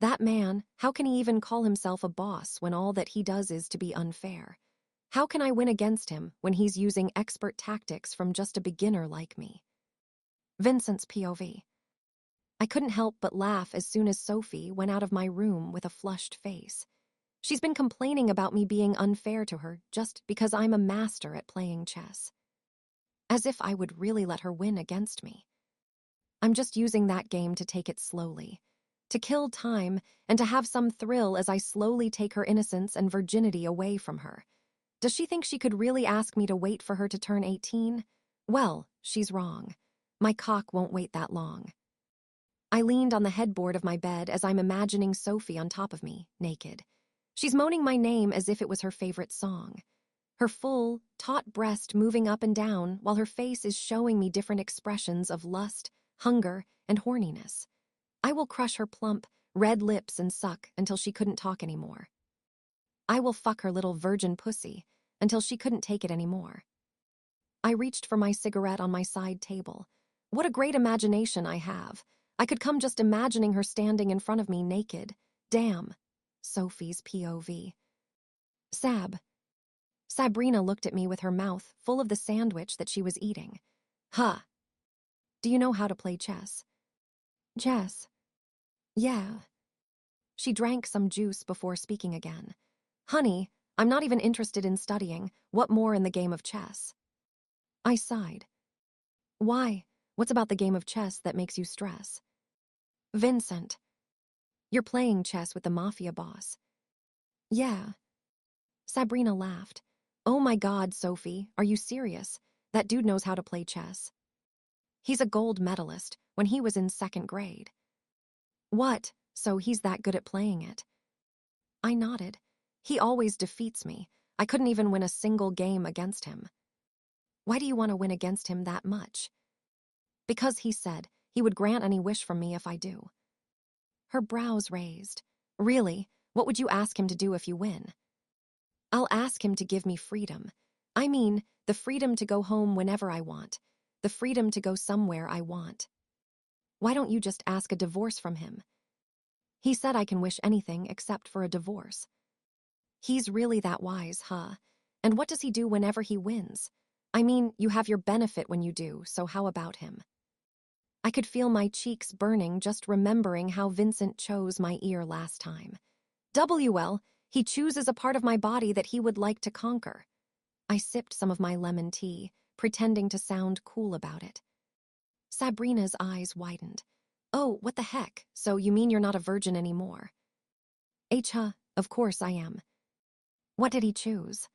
That man, how can he even call himself a boss when all that he does is to be unfair? How can I win against him when he's using expert tactics from just a beginner like me? Vincent's POV. I couldn't help but laugh as soon as Sophie went out of my room with a flushed face. She's been complaining about me being unfair to her just because I'm a master at playing chess. As if I would really let her win against me. I'm just using that game to take it slowly, to kill time and to have some thrill as I slowly take her innocence and virginity away from her. Does she think she could really ask me to wait for her to turn 18? Well, she's wrong. My cock won't wait that long. I leaned on the headboard of my bed as I'm imagining Sophie on top of me, naked. She's moaning my name as if it was her favorite song. Her full, taut breast moving up and down while her face is showing me different expressions of lust, hunger, and horniness. I will crush her plump, red lips and suck until she couldn't talk anymore. I will fuck her little virgin pussy until she couldn't take it anymore. I reached for my cigarette on my side table. What a great imagination I have. I could come just imagining her standing in front of me naked. Damn. Sophie's POV. Sabrina looked at me with her mouth full of the sandwich that she was eating. Huh. Do you know how to play chess? Chess. Yeah. She drank some juice before speaking again. Honey, I'm not even interested in studying. What more in the game of chess? I sighed. Why? What's about the game of chess that makes you stress? Vincent. You're playing chess with the mafia boss. Yeah. Sabrina laughed. Oh my God, Sophie, are you serious? That dude knows how to play chess. He's a gold medalist when he was in 2nd grade. What? So he's that good at playing it? I nodded. He always defeats me. I couldn't even win a single game against him. Why do you want to win against him that much? Because he said he would grant any wish from me if I do. Her brows raised. Really? What would you ask him to do if you win? I'll ask him to give me freedom. I mean, the freedom to go home whenever I want. The freedom to go somewhere I want. Why don't you just ask a divorce from him? He said I can wish anything except for a divorce. He's really that wise, huh? And what does he do whenever he wins? I mean, you have your benefit when you do, so how about him? I could feel my cheeks burning just remembering how Vincent chose my ear last time. WL, he chooses a part of my body that he would like to conquer. I sipped some of my lemon tea, pretending to sound cool about it. Sabrina's eyes widened. Oh, what the heck? So you mean you're not a virgin anymore? Of course I am. What did he choose?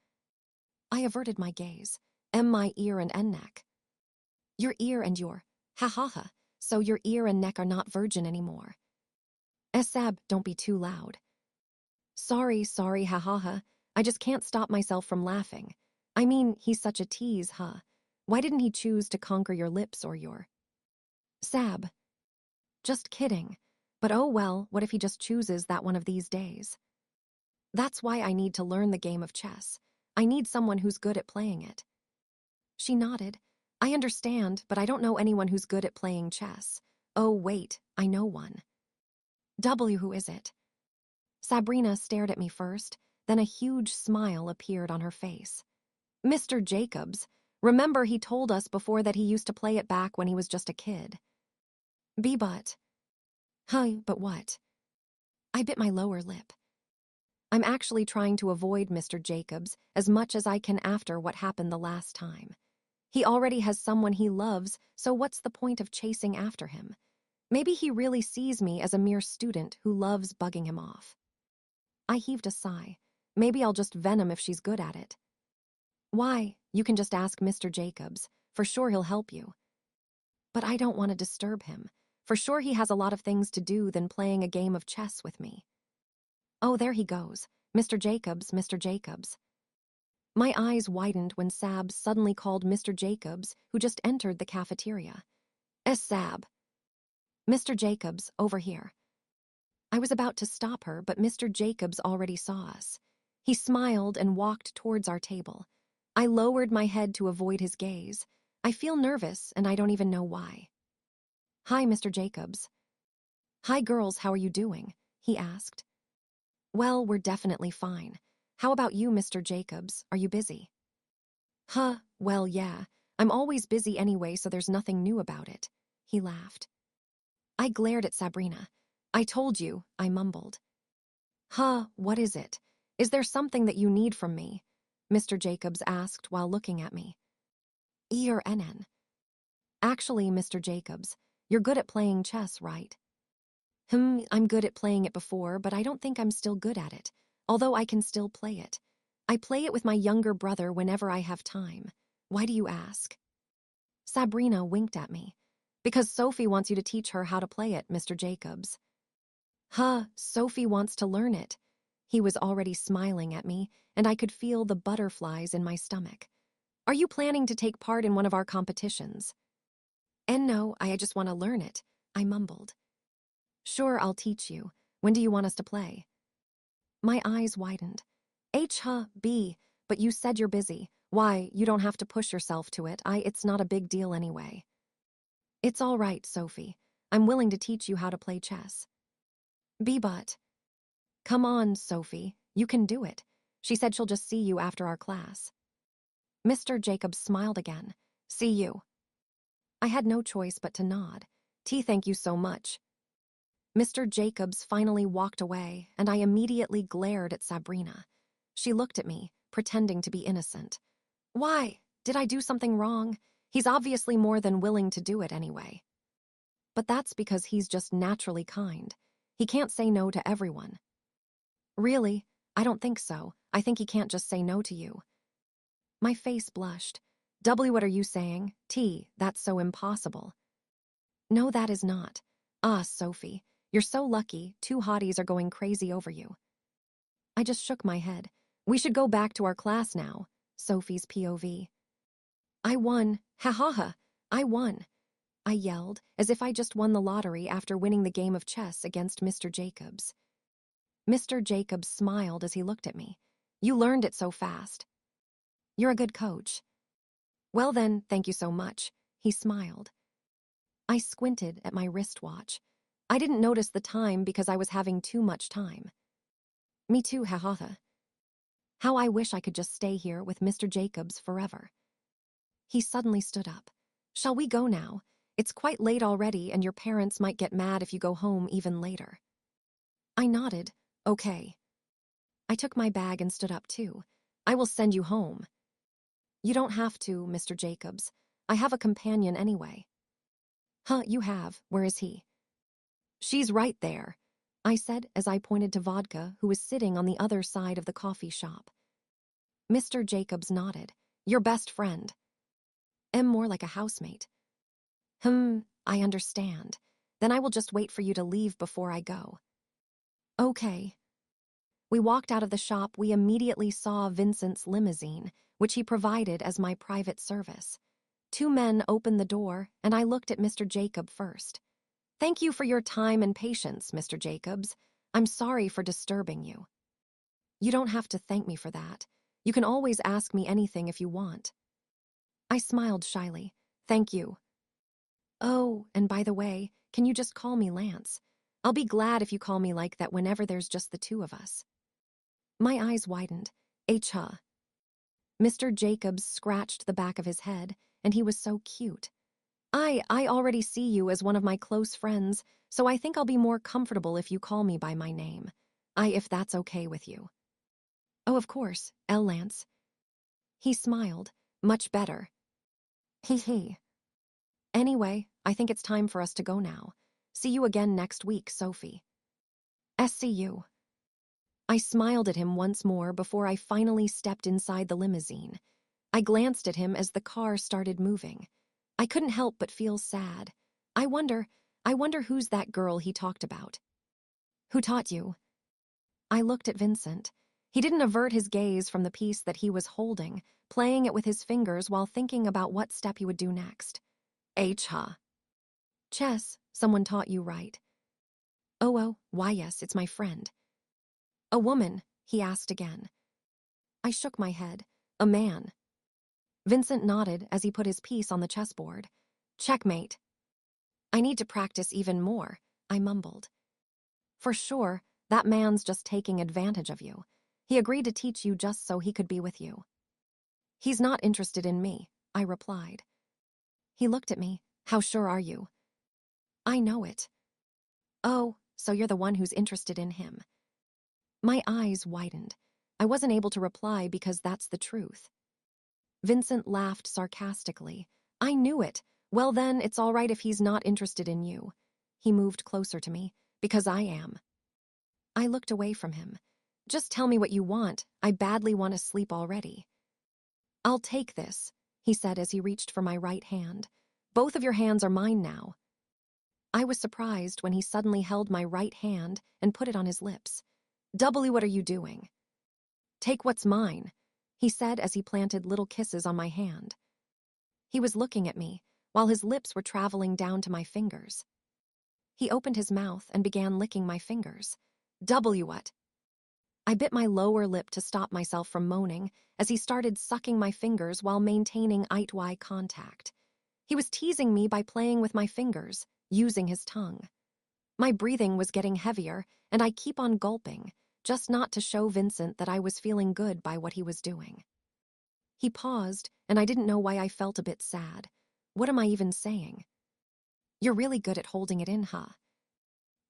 I averted my gaze. My ear and neck. Your ear and your. Ha ha ha. So your ear and neck are not virgin anymore. Sab, don't be too loud. Sorry, ha ha ha. I just can't stop myself from laughing. I mean, he's such a tease, huh? Why didn't he choose to conquer your lips or your... Sab. Just kidding. But oh well, what if he just chooses that one of these days? That's why I need to learn the game of chess. I need someone who's good at playing it. She nodded. I understand, but I don't know anyone who's good at playing chess. Oh, wait, I know one. Who is it? Sabrina stared at me first, then a huge smile appeared on her face. Mr. Jacobs. Remember he told us before that he used to play it back when he was just a kid. But. Huh, but what? I bit my lower lip. I'm actually trying to avoid Mr. Jacobs as much as I can after what happened the last time. He already has someone he loves, so what's the point of chasing after him? Maybe he really sees me as a mere student who loves bugging him off. I heaved a sigh. Maybe I'll just venom if she's good at it. Why? You can just ask Mr. Jacobs. For sure he'll help you. But I don't want to disturb him. For sure he has a lot of things to do than playing a game of chess with me. Oh, there he goes. Mr. Jacobs, Mr. Jacobs. My eyes widened when Sab suddenly called Mr. Jacobs, who just entered the cafeteria. Sab. Mr. Jacobs, over here. I was about to stop her, but Mr. Jacobs already saw us. He smiled and walked towards our table. I lowered my head to avoid his gaze. I feel nervous, and I don't even know why. Hi, Mr. Jacobs. Hi, girls, how are you doing? He asked. Well, we're definitely fine. How about you, Mr. Jacobs? Are you busy? Well, yeah. I'm always busy anyway, so there's nothing new about it. He laughed. I glared at Sabrina. I told you, I mumbled. What is it? Is there something that you need from me? Mr. Jacobs asked while looking at me. E or NN? Actually, Mr. Jacobs, you're good at playing chess, right? I'm good at playing it before, but I don't think I'm still good at it, although I can still play it. I play it with my younger brother whenever I have time. Why do you ask? Sabrina winked at me. Because Sophie wants you to teach her how to play it, Mr. Jacobs. Sophie wants to learn it. He was already smiling at me, and I could feel the butterflies in my stomach. Are you planning to take part in one of our competitions? And no, I just want to learn it, I mumbled. Sure, I'll teach you. When do you want us to play? My eyes widened. B, but you said you're busy. Why, you don't have to push yourself to it. It's not a big deal anyway. It's all right, Sophie. I'm willing to teach you how to play chess. But. Come on, Sophie. You can do it. She said she'll just see you after our class. Mr. Jacobs smiled again. See you. I had no choice but to nod. Thank you so much. Mr. Jacobs finally walked away, and I immediately glared at Sabrina. She looked at me, pretending to be innocent. Why? Did I do something wrong? He's obviously more than willing to do it anyway. But that's because he's just naturally kind. He can't say no to everyone. Really? I don't think so. I think he can't just say no to you. My face blushed. What are you saying? That's so impossible. No, that is not. Sophie, you're so lucky. Two hotties are going crazy over you. I just shook my head. We should go back to our class now. Sophie's POV. I won. Ha ha ha. I won. I yelled, as if I just won the lottery after winning the game of chess against Mr. Jacobs. Mr. Jacobs smiled as he looked at me. You learned it so fast. You're a good coach. Well then, thank you so much. He smiled. I squinted at my wristwatch. I didn't notice the time because I was having too much time. Me too, ha. How I wish I could just stay here with Mr. Jacobs forever. He suddenly stood up. Shall we go now? It's quite late already, and your parents might get mad if you go home even later. I nodded. Okay. I took my bag and stood up too. I will send you home. You don't have to, Mr. Jacobs. I have a companion anyway. You have. Where is he? She's right there, I said as I pointed to Vodka, who was sitting on the other side of the coffee shop. Mr. Jacobs nodded. Your best friend. More like a housemate. I understand. Then I will just wait for you to leave before I go. Okay. We walked out of the shop. We immediately saw Vincent's limousine, which he provided as my private service. Two men opened the door, and I looked at Mr. Jacob first. Thank you for your time and patience, Mr. Jacobs. I'm sorry for disturbing you. You don't have to thank me for that. You can always ask me anything if you want. I smiled shyly. Thank you. Oh, and by the way, can you just call me Lance? I'll be glad if you call me like that whenever there's just the two of us. My eyes widened. Mr. Jacobs scratched the back of his head, and he was so cute. I already see you as one of my close friends, so I think I'll be more comfortable if you call me by my name. If that's okay with you. Oh, of course, L. Lance. He smiled. Much better. He. Anyway, I think it's time for us to go now. See you again next week, Sophie. SCU. I smiled at him once more before I finally stepped inside the limousine. I glanced at him as the car started moving. I couldn't help but feel sad. I wonder who's that girl he talked about. Who taught you? I looked at Vincent. He didn't avert his gaze from the piece that he was holding, playing it with his fingers while thinking about what step he would do next. Huh? Chess, someone taught you right. Oh, why yes, it's my friend. A woman, he asked again. I shook my head. A man. Vincent nodded as he put his piece on the chessboard. Checkmate. I need to practice even more, I mumbled. For sure, that man's just taking advantage of you. He agreed to teach you just so he could be with you. He's not interested in me, I replied. He looked at me. How sure are you? I know it. Oh, so you're the one who's interested in him. My eyes widened. I wasn't able to reply because that's the truth. Vincent laughed sarcastically. I knew it. Well then, it's all right if he's not interested in you. He moved closer to me. Because I am. I looked away from him. Just tell me what you want. I badly want to sleep already. I'll take this, he said as he reached for my right hand. Both of your hands are mine now. I was surprised when he suddenly held my right hand and put it on his lips. W, what are you doing? Take what's mine, he said as he planted little kisses on my hand. He was looking at me, while his lips were traveling down to my fingers. He opened his mouth and began licking my fingers. W what? I bit my lower lip to stop myself from moaning as he started sucking my fingers while maintaining eye-to-eye contact. He was teasing me by playing with my fingers, using his tongue. My breathing was getting heavier, and I keep on gulping, just not to show Vincent that I was feeling good by what he was doing. He paused, and I didn't know why I felt a bit sad. What am I even saying? You're really good at holding it in, huh?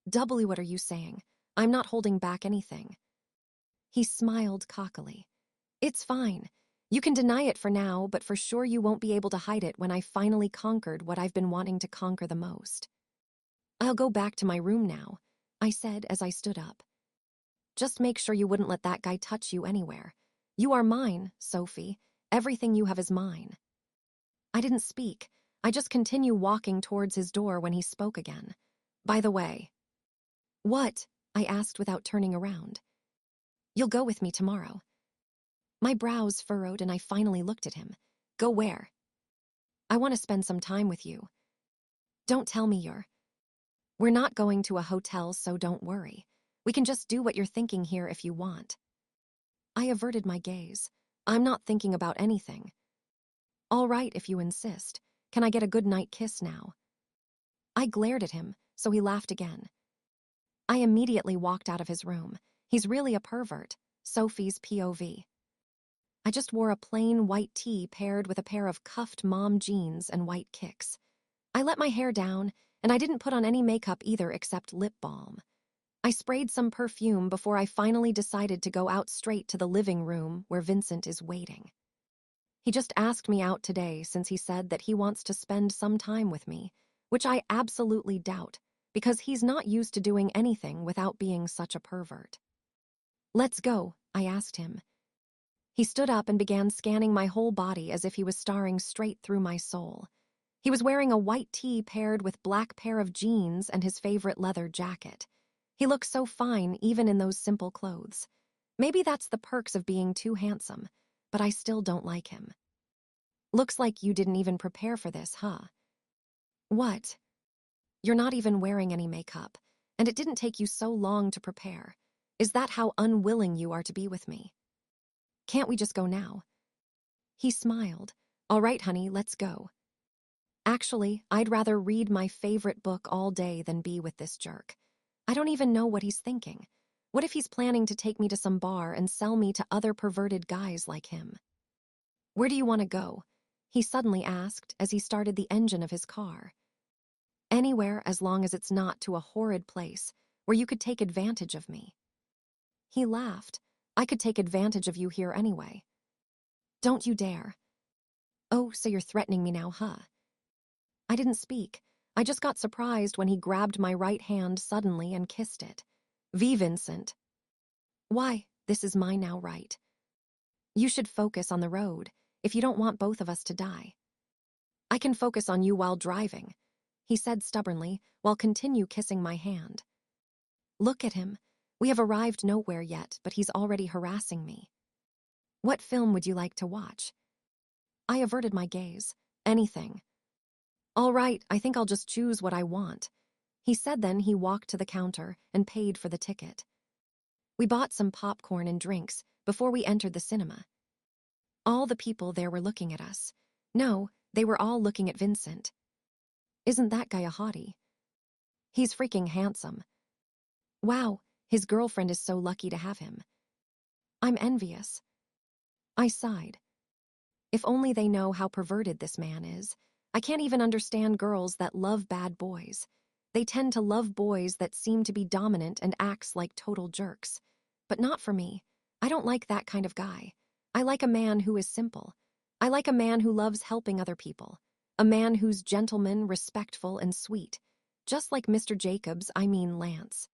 W, what are you saying? I'm not holding back anything. He smiled cockily. It's fine. You can deny it for now, but for sure you won't be able to hide it when I finally conquered what I've been wanting to conquer the most. I'll go back to my room now, I said as I stood up. Just make sure you wouldn't let that guy touch you anywhere. You are mine, Sophie. Everything you have is mine. I didn't speak. I just continued walking towards his door when he spoke again. By the way. What? I asked without turning around. You'll go with me tomorrow. My brows furrowed and I finally looked at him. Go where? I want to spend some time with you. Don't tell me We're not going to a hotel, so don't worry. We can just do what you're thinking here if you want. I averted my gaze. I'm not thinking about anything. All right, if you insist. Can I get a good night kiss now? I glared at him, so he laughed again. I immediately walked out of his room. He's really a pervert. Sophie's POV. I just wore a plain white tee paired with a pair of cuffed mom jeans and white kicks. I let my hair down, and I didn't put on any makeup either except lip balm. I sprayed some perfume before I finally decided to go out straight to the living room where Vincent is waiting. He just asked me out today since he said that he wants to spend some time with me, which I absolutely doubt, because he's not used to doing anything without being such a pervert. Let's go, I asked him. He stood up and began scanning my whole body as if he was staring straight through my soul. He was wearing a white tee paired with black pair of jeans and his favorite leather jacket. He looked so fine even in those simple clothes. Maybe that's the perks of being too handsome, but I still don't like him. Looks like you didn't even prepare for this, huh? What? You're not even wearing any makeup, and it didn't take you so long to prepare. Is that how unwilling you are to be with me? Can't we just go now? He smiled. All right, honey, let's go. Actually, I'd rather read my favorite book all day than be with this jerk. I don't even know what he's thinking. What if he's planning to take me to some bar and sell me to other perverted guys like him? Where do you want to go? He suddenly asked as he started the engine of his car. Anywhere as long as it's not to a horrid place where you could take advantage of me. He laughed. I could take advantage of you here anyway. Don't you dare. Oh, so you're threatening me now, huh? I didn't speak. I just got surprised when he grabbed my right hand suddenly and kissed it. Vincent. Why, this is mine now, right? You should focus on the road if you don't want both of us to die. I can focus on you while driving, he said stubbornly while continue kissing my hand. Look at him. We have arrived nowhere yet, but he's already harassing me. What film would you like to watch? I averted my gaze. Anything. All right, I think I'll just choose what I want. He said, then he walked to the counter and paid for the ticket. We bought some popcorn and drinks before we entered the cinema. All the people there were looking at us. No, they were all looking at Vincent. Isn't that guy a hottie? He's freaking handsome. Wow, his girlfriend is so lucky to have him. I'm envious. I sighed. If only they know how perverted this man is. I can't even understand girls that love bad boys. They tend to love boys that seem to be dominant and acts like total jerks. But not for me. I don't like that kind of guy. I like a man who is simple. I like a man who loves helping other people. A man who's gentleman, respectful, and sweet. Just like Mr. Jacobs, I mean Lance.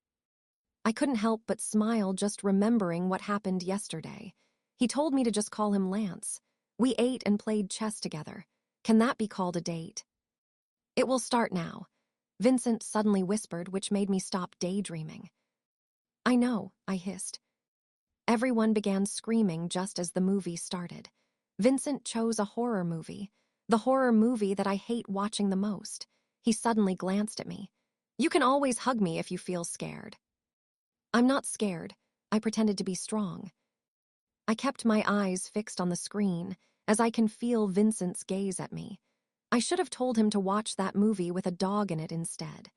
I couldn't help but smile just remembering what happened yesterday. He told me to just call him Lance. We ate and played chess together. Can that be called a date? It will start now, Vincent suddenly whispered, which made me stop daydreaming. I know, I hissed. Everyone began screaming just as the movie started. Vincent chose a horror movie, the horror movie that I hate watching the most. He suddenly glanced at me. You can always hug me if you feel scared. I'm not scared. I pretended to be strong. I kept my eyes fixed on the screen as I can feel Vincent's gaze at me. I should have told him to watch that movie with a dog in it instead.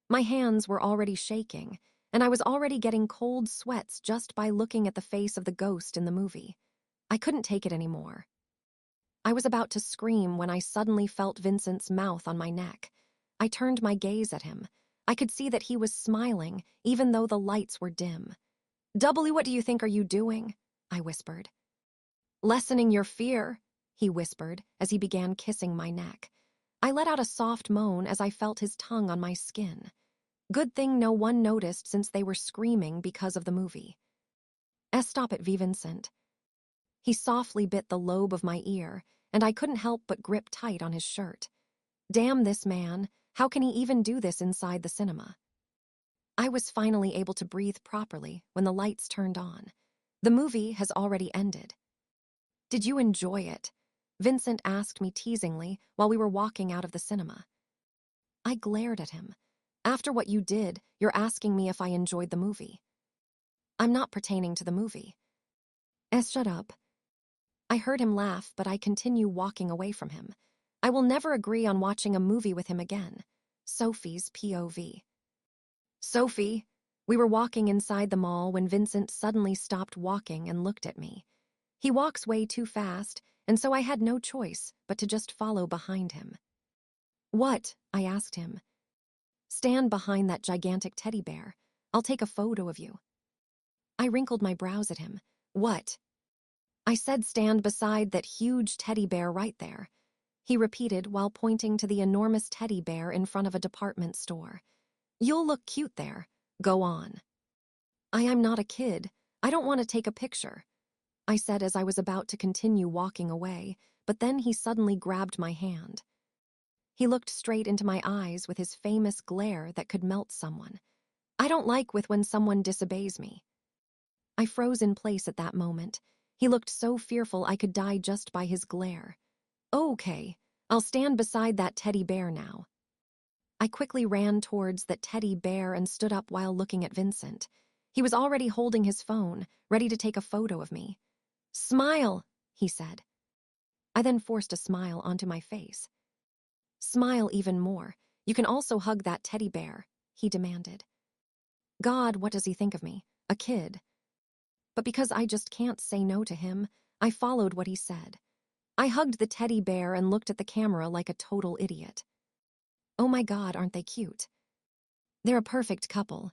My hands were already shaking, and I was already getting cold sweats just by looking at the face of the ghost in the movie. I couldn't take it anymore. I was about to scream when I suddenly felt Vincent's mouth on my neck. I turned my gaze at him. I could see that he was smiling, even though the lights were dim. W, what do you think are you doing? I whispered. Lessening your fear, he whispered as he began kissing my neck. I let out a soft moan as I felt his tongue on my skin. Good thing no one noticed since they were screaming because of the movie. Stop it, Vincent. He softly bit the lobe of my ear, and I couldn't help but grip tight on his shirt. Damn this man, how can he even do this inside the cinema? I was finally able to breathe properly when the lights turned on. The movie has already ended. Did you enjoy it? Vincent asked me teasingly while we were walking out of the cinema. I glared at him. After what you did, you're asking me if I enjoyed the movie. I'm not pertaining to the movie. Shut up. I heard him laugh, but I continue walking away from him. I will never agree on watching a movie with him again. Sophie's POV. Sophie, we were walking inside the mall when Vincent suddenly stopped walking and looked at me. He walks way too fast, and so I had no choice but to just follow behind him. What? I asked him. Stand behind that gigantic teddy bear. I'll take a photo of you. I wrinkled my brows at him. What? I said stand beside that huge teddy bear right there. He repeated while pointing to the enormous teddy bear in front of a department store. You'll look cute there. Go on. I am not a kid. I don't want to take a picture, I said as I was about to continue walking away, but then he suddenly grabbed my hand. He looked straight into my eyes with his famous glare that could melt someone. I don't like when someone disobeys me. I froze in place at that moment. He looked so fearful I could die just by his glare. Okay, I'll stand beside that teddy bear now. I quickly ran towards that teddy bear and stood up while looking at Vincent. He was already holding his phone, ready to take a photo of me. Smile, he said. I then forced a smile onto my face. Smile even more. You can also hug that teddy bear, he demanded. God, what does he think of me? A kid. But because I just can't say no to him, I followed what he said. I hugged the teddy bear and looked at the camera like a total idiot. Oh my God, aren't they cute? They're a perfect couple.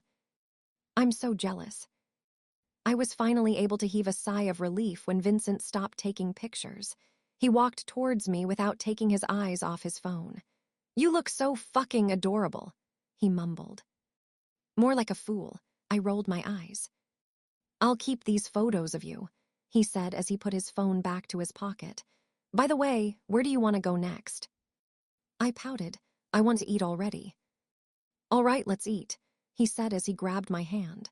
I'm so jealous. I was finally able to heave a sigh of relief when Vincent stopped taking pictures. He walked towards me without taking his eyes off his phone. You look so fucking adorable, he mumbled. More like a fool, I rolled my eyes. I'll keep these photos of you, he said as he put his phone back to his pocket. By the way, where do you want to go next? I pouted. I want to eat already. All right, let's eat, he said as he grabbed my hand.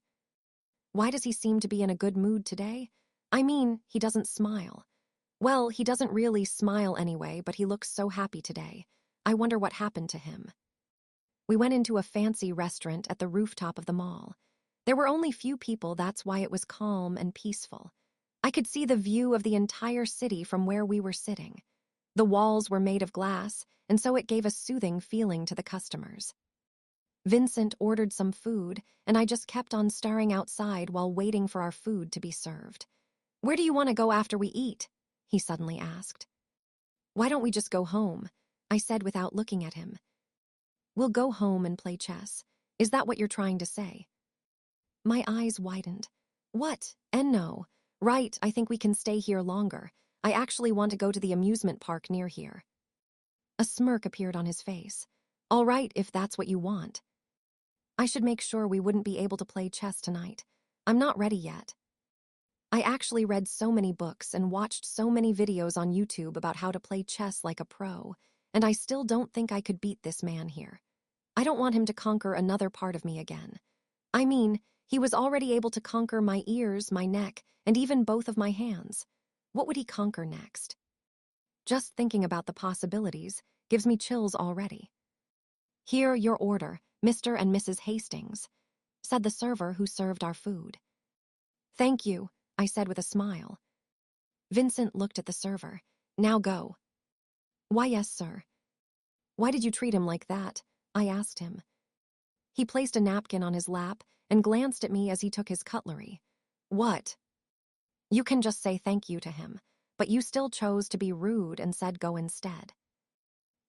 Why does he seem to be in a good mood today? I mean, he doesn't smile. Well, he doesn't really smile anyway, but he looks so happy today. I wonder what happened to him. We went into a fancy restaurant at the rooftop of the mall. There were only few people, that's why it was calm and peaceful. I could see the view of the entire city from where we were sitting. The walls were made of glass, and so it gave a soothing feeling to the customers. Vincent ordered some food, and I just kept on staring outside while waiting for our food to be served. "Where do you want to go after we eat?" he suddenly asked. "Why don't we just go home?" I said without looking at him. "We'll go home and play chess. Is that what you're trying to say?" My eyes widened. "What? And no. Right, I think we can stay here longer. I actually want to go to the amusement park near here." A smirk appeared on his face. "All right, if that's what you want." I should make sure we wouldn't be able to play chess tonight. I'm not ready yet. I actually read so many books and watched so many videos on YouTube about how to play chess like a pro, and I still don't think I could beat this man here. I don't want him to conquer another part of me again. I mean, he was already able to conquer my ears, my neck, and even both of my hands. What would he conquer next? Just thinking about the possibilities gives me chills already. "Here, your order, Mr. and Mrs. Hastings," said the server who served our food. "Thank you," I said with a smile. Vincent looked at the server. "Now go." "Why, yes, sir." "Why did you treat him like that?" I asked him. He placed a napkin on his lap and glanced at me as he took his cutlery. "What?" "You can just say thank you to him, but you still chose to be rude and said go instead.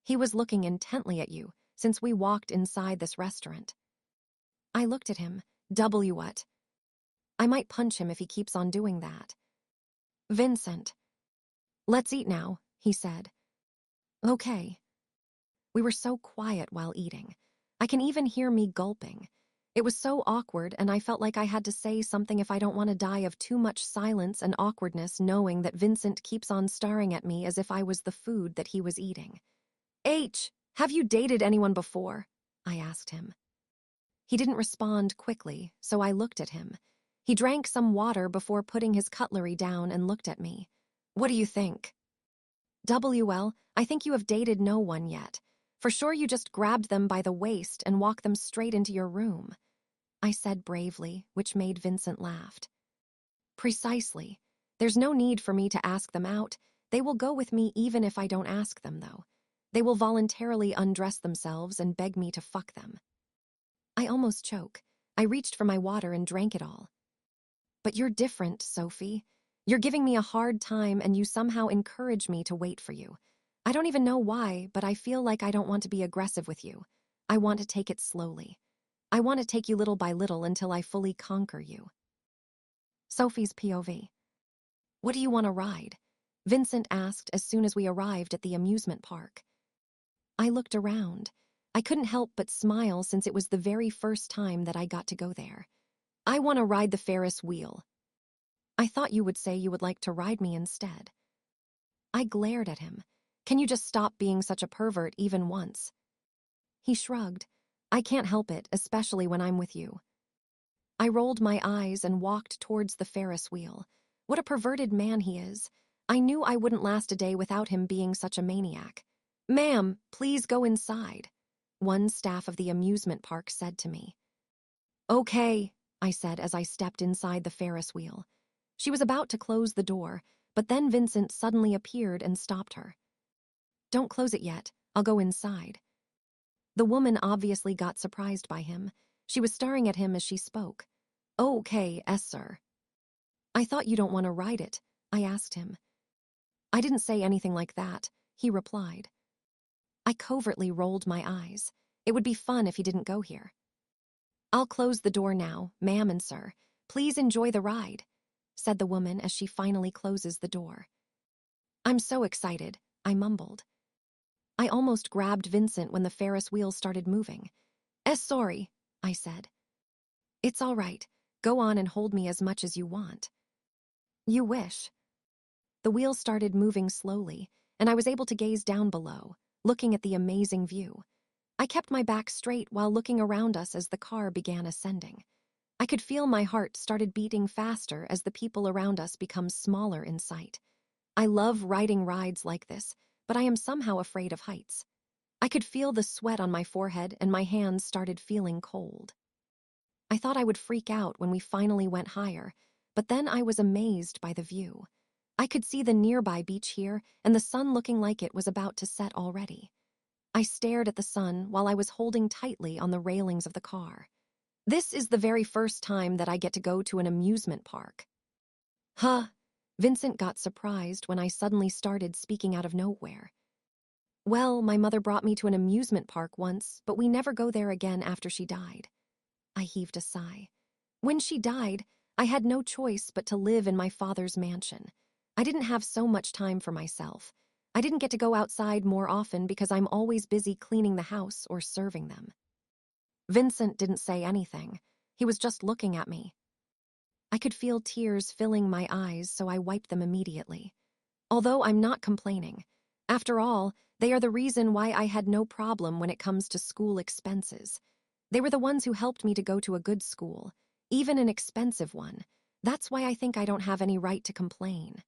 He was looking intently at you since we walked inside this restaurant." I looked at him. What? I might punch him if he keeps on doing that. "Vincent." "Let's eat now," he said. "Okay." We were so quiet while eating. I can even hear me gulping. It was so awkward, and I felt like I had to say something if I don't want to die of too much silence and awkwardness, knowing that Vincent keeps on staring at me as if I was the food that he was eating. Have you dated anyone before?" I asked him. He didn't respond quickly, so I looked at him. He drank some water before putting his cutlery down and looked at me. "What do you think?" I think you have dated no one yet. For sure you just grabbed them by the waist and walked them straight into your room," I said bravely, which made Vincent laugh. "Precisely. There's no need for me to ask them out. They will go with me even if I don't ask them, though. They will voluntarily undress themselves and beg me to fuck them." I almost choke. I reached for my water and drank it all. "But you're different, Sophie. You're giving me a hard time and you somehow encourage me to wait for you. I don't even know why, but I feel like I don't want to be aggressive with you. I want to take it slowly. I want to take you little by little until I fully conquer you." Sophie's POV. "What do you want to ride?" Vincent asked as soon as we arrived at the amusement park. I looked around. I couldn't help but smile since it was the very first time that I got to go there. "I want to ride the Ferris wheel." "I thought you would say you would like to ride me instead." I glared at him. "Can you just stop being such a pervert even once?" He shrugged. "I can't help it, especially when I'm with you." I rolled my eyes and walked towards the Ferris wheel. What a perverted man he is. I knew I wouldn't last a day without him being such a maniac. "Ma'am, please go inside," one staff of the amusement park said to me. "Okay," I said as I stepped inside the Ferris wheel. She was about to close the door, but then Vincent suddenly appeared and stopped her. "Don't close it yet. I'll go inside." The woman obviously got surprised by him. She was staring at him as she spoke. "Okay, sir." "I thought you don't want to ride it," I asked him. "I didn't say anything like that," he replied. I covertly rolled my eyes. It would be fun if he didn't go here. "I'll close the door now, ma'am and sir. Please enjoy the ride," said the woman as she finally closes the door. "I'm so excited," I mumbled. I almost grabbed Vincent when the Ferris wheel started moving. Sorry," I said. "It's all right. Go on and hold me as much as you want." "You wish." The wheel started moving slowly, and I was able to gaze down below, looking at the amazing view. I kept my back straight while looking around us as the car began ascending. I could feel my heart started beating faster as the people around us become smaller in sight. I love riding rides like this, but I am somehow afraid of heights. I could feel the sweat on my forehead and my hands started feeling cold. I thought I would freak out when we finally went higher, but then I was amazed by the view. I could see the nearby beach here, and the sun looking like it was about to set already. I stared at the sun while I was holding tightly on the railings of the car. This is the very first time that I get to go to an amusement park. Huh. Vincent got surprised when I suddenly started speaking out of nowhere. Well, my mother brought me to an amusement park once, but we never go there again after she died. I heaved a sigh. When she died, I had no choice but to live in my father's mansion. I didn't have so much time for myself. I didn't get to go outside more often because I'm always busy cleaning the house or serving them. Vincent didn't say anything. He was just looking at me. I could feel tears filling my eyes, so I wiped them immediately. Although I'm not complaining. After all, they are the reason why I had no problem when it comes to school expenses. They were the ones who helped me to go to a good school, even an expensive one. That's why I think I don't have any right to complain.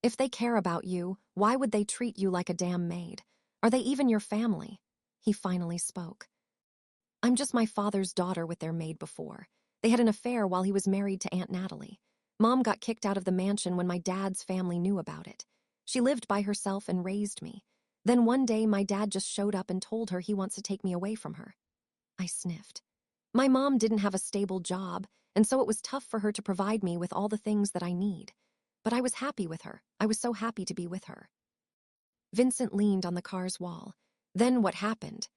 If they care about you, why would they treat you like a damn maid? Are they even your family? He finally spoke. I'm just my father's daughter with their maid before. They had an affair while he was married to Aunt Natalie. Mom got kicked out of the mansion when my dad's family knew about it. She lived by herself and raised me. Then one day my dad just showed up and told her he wants to take me away from her. I sniffed. My mom didn't have a stable job, and so it was tough for her to provide me with all the things that I need. But I was happy with her. I was so happy to be with her. Vincent leaned on the car's wall. Then what happened?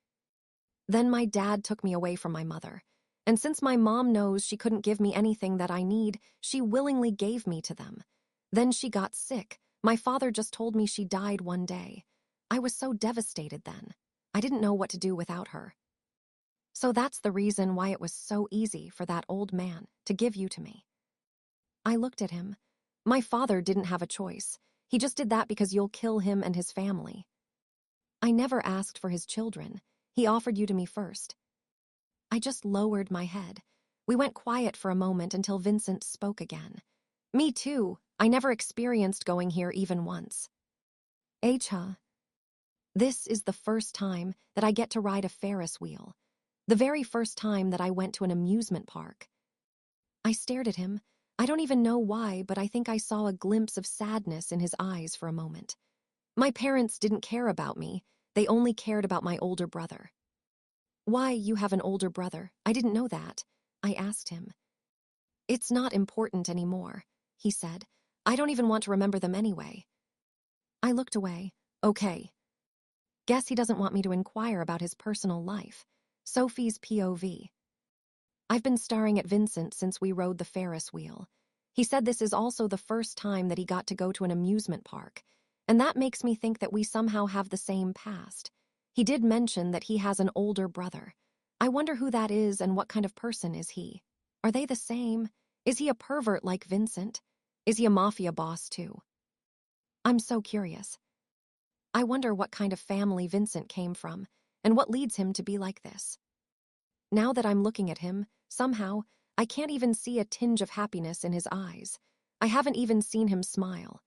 Then my dad took me away from my mother. And since my mom knows she couldn't give me anything that I need, she willingly gave me to them. Then she got sick. My father just told me she died one day. I was so devastated then. I didn't know what to do without her. So that's the reason why it was so easy for that old man to give you to me. I looked at him. My father didn't have a choice. He just did that because you'll kill him and his family. I never asked for his children. He offered you to me first. I just lowered my head. We went quiet for a moment until Vincent spoke again. Me too. I never experienced going here even once. Huh? This is the first time that I get to ride a Ferris wheel. The very first time that I went to an amusement park. I stared at him. I don't even know why, but I think I saw a glimpse of sadness in his eyes for a moment. My parents didn't care about me. They only cared about my older brother. Why, you have an older brother? I didn't know that. I asked him. It's not important anymore, he said. I don't even want to remember them anyway. I looked away. Okay. Guess he doesn't want me to inquire about his personal life. Sophie's POV. I've been staring at Vincent since we rode the Ferris wheel. He said this is also the first time that he got to go to an amusement park, and that makes me think that we somehow have the same past. He did mention that he has an older brother. I wonder who that is and what kind of person is he? Are they the same? Is he a pervert like Vincent? Is he a mafia boss too? I'm so curious. I wonder what kind of family Vincent came from and what leads him to be like this. Now that I'm looking at him, somehow, I can't even see a tinge of happiness in his eyes. I haven't even seen him smile.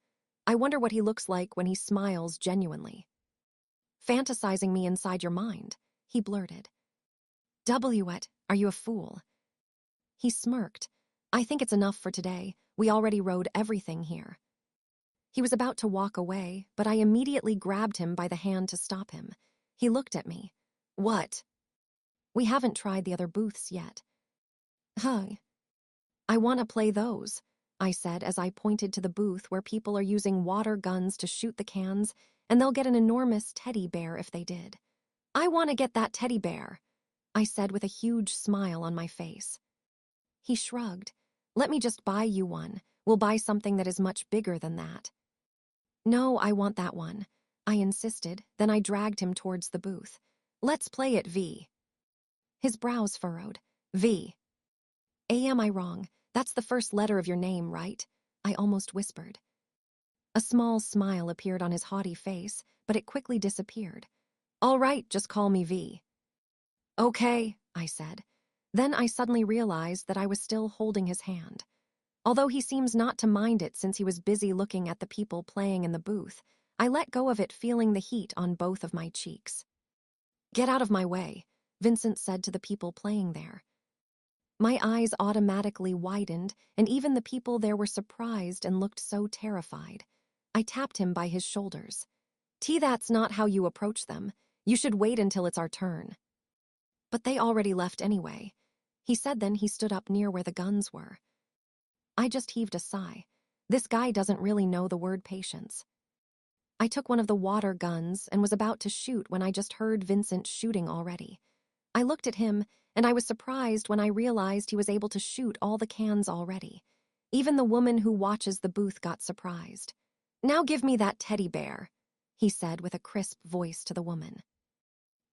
I wonder what he looks like when he smiles genuinely. Fantasizing me inside your mind, he blurted. What? Are you a fool? He smirked. I think it's enough for today. We already rode everything here. He was about to walk away, but I immediately grabbed him by the hand to stop him. He looked at me. What? We haven't tried the other booths yet. Huh. I want to play those, I said as I pointed to the booth where people are using water guns to shoot the cans, and they'll get an enormous teddy bear if they did. I want to get that teddy bear, I said with a huge smile on my face. He shrugged. Let me just buy you one. We'll buy something that is much bigger than that. No, I want that one, I insisted, then I dragged him towards the booth. Let's play it, V. His brows furrowed. V. Am I wrong? That's the first letter of your name, right? I almost whispered. A small smile appeared on his haughty face, but it quickly disappeared. All right, just call me V. Okay, I said. Then I suddenly realized that I was still holding his hand. Although he seems not to mind it since he was busy looking at the people playing in the booth, I let go of it, feeling the heat on both of my cheeks. "Get out of my way," Vincent said to the people playing there. My eyes automatically widened, and even the people there were surprised and looked so terrified. I tapped him by his shoulders. That's not how you approach them. You should wait until it's our turn." "But they already left anyway," he said. Then he stood up near where the guns were. I just heaved a sigh. This guy doesn't really know the word patience. I took one of the water guns and was about to shoot when I just heard Vincent shooting already. I looked at him, and I was surprised when I realized he was able to shoot all the cans already. Even the woman who watches the booth got surprised. "Now give me that teddy bear," he said with a crisp voice to the woman.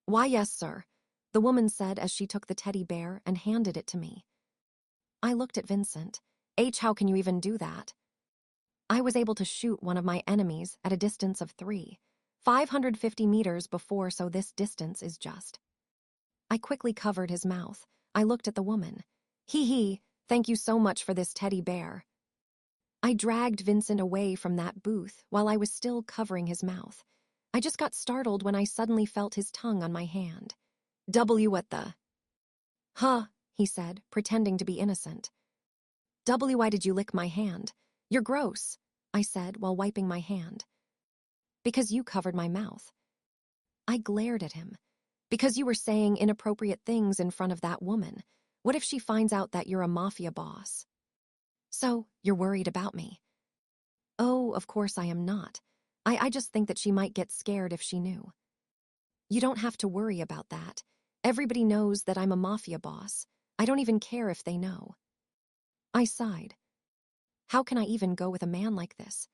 "Why, yes, sir," the woman said as she took the teddy bear and handed it to me. I looked at Vincent. How can you even do that?" I was able to shoot one of my enemies at a distance of 550 meters before, so this distance is just. I quickly covered his mouth. I looked at the woman. Thank you so much for this teddy bear." I dragged Vincent away from that booth while I was still covering his mouth. I just got startled when I suddenly felt his tongue on my hand. What the? "Huh," he said, pretending to be innocent. Why did you lick my hand? You're gross," I said while wiping my hand. "Because you covered my mouth." I glared at him. "Because you were saying inappropriate things in front of that woman. What if she finds out that you're a mafia boss?" "So, you're worried about me?" "Oh, of course I am not. I just think that she might get scared if she knew." "You don't have to worry about that. Everybody knows that I'm a mafia boss. I don't even care if they know." I sighed. How can I even go with a man like this?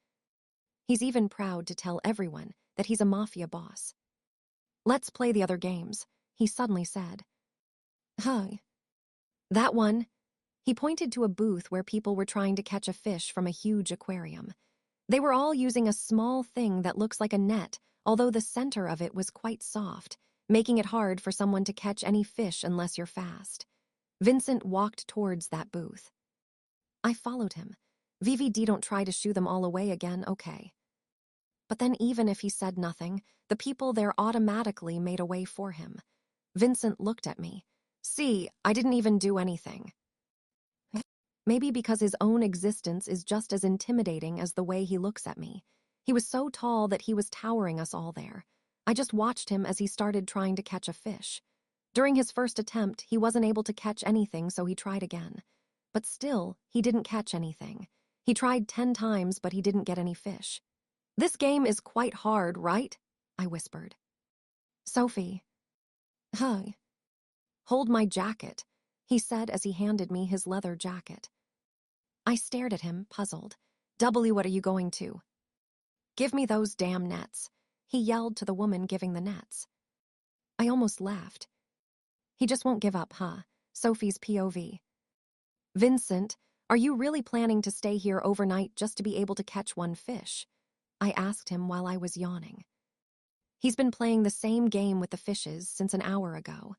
He's even proud to tell everyone that he's a mafia boss. "Let's play the other games," he suddenly said. "Huh. That one." He pointed to a booth where people were trying to catch a fish from a huge aquarium. They were all using a small thing that looks like a net, although the center of it was quite soft, making it hard for someone to catch any fish unless you're fast. Vincent walked towards that booth. I followed him. "VVD, don't try to shoo them all away again, okay?" But then even if he said nothing, the people there automatically made a way for him. Vincent looked at me. "See, I didn't even do anything." Maybe because his own existence is just as intimidating as the way he looks at me. He was so tall that he was towering us all there. I just watched him as he started trying to catch a fish. During his first attempt, he wasn't able to catch anything, so he tried again. But still, he didn't catch anything. He tried 10 times, but he didn't get any fish. "This game is quite hard, right?" I whispered. "Sophie." "Huh. Hold my jacket," he said as he handed me his leather jacket. I stared at him, puzzled. What are you going to?" "Give me those damn nets," he yelled to the woman giving the nets. I almost laughed. He just won't give up, huh? Sophie's POV. "Vincent, are you really planning to stay here overnight just to be able to catch one fish?" I asked him while I was yawning. He's been playing the same game with the fishes since an hour ago.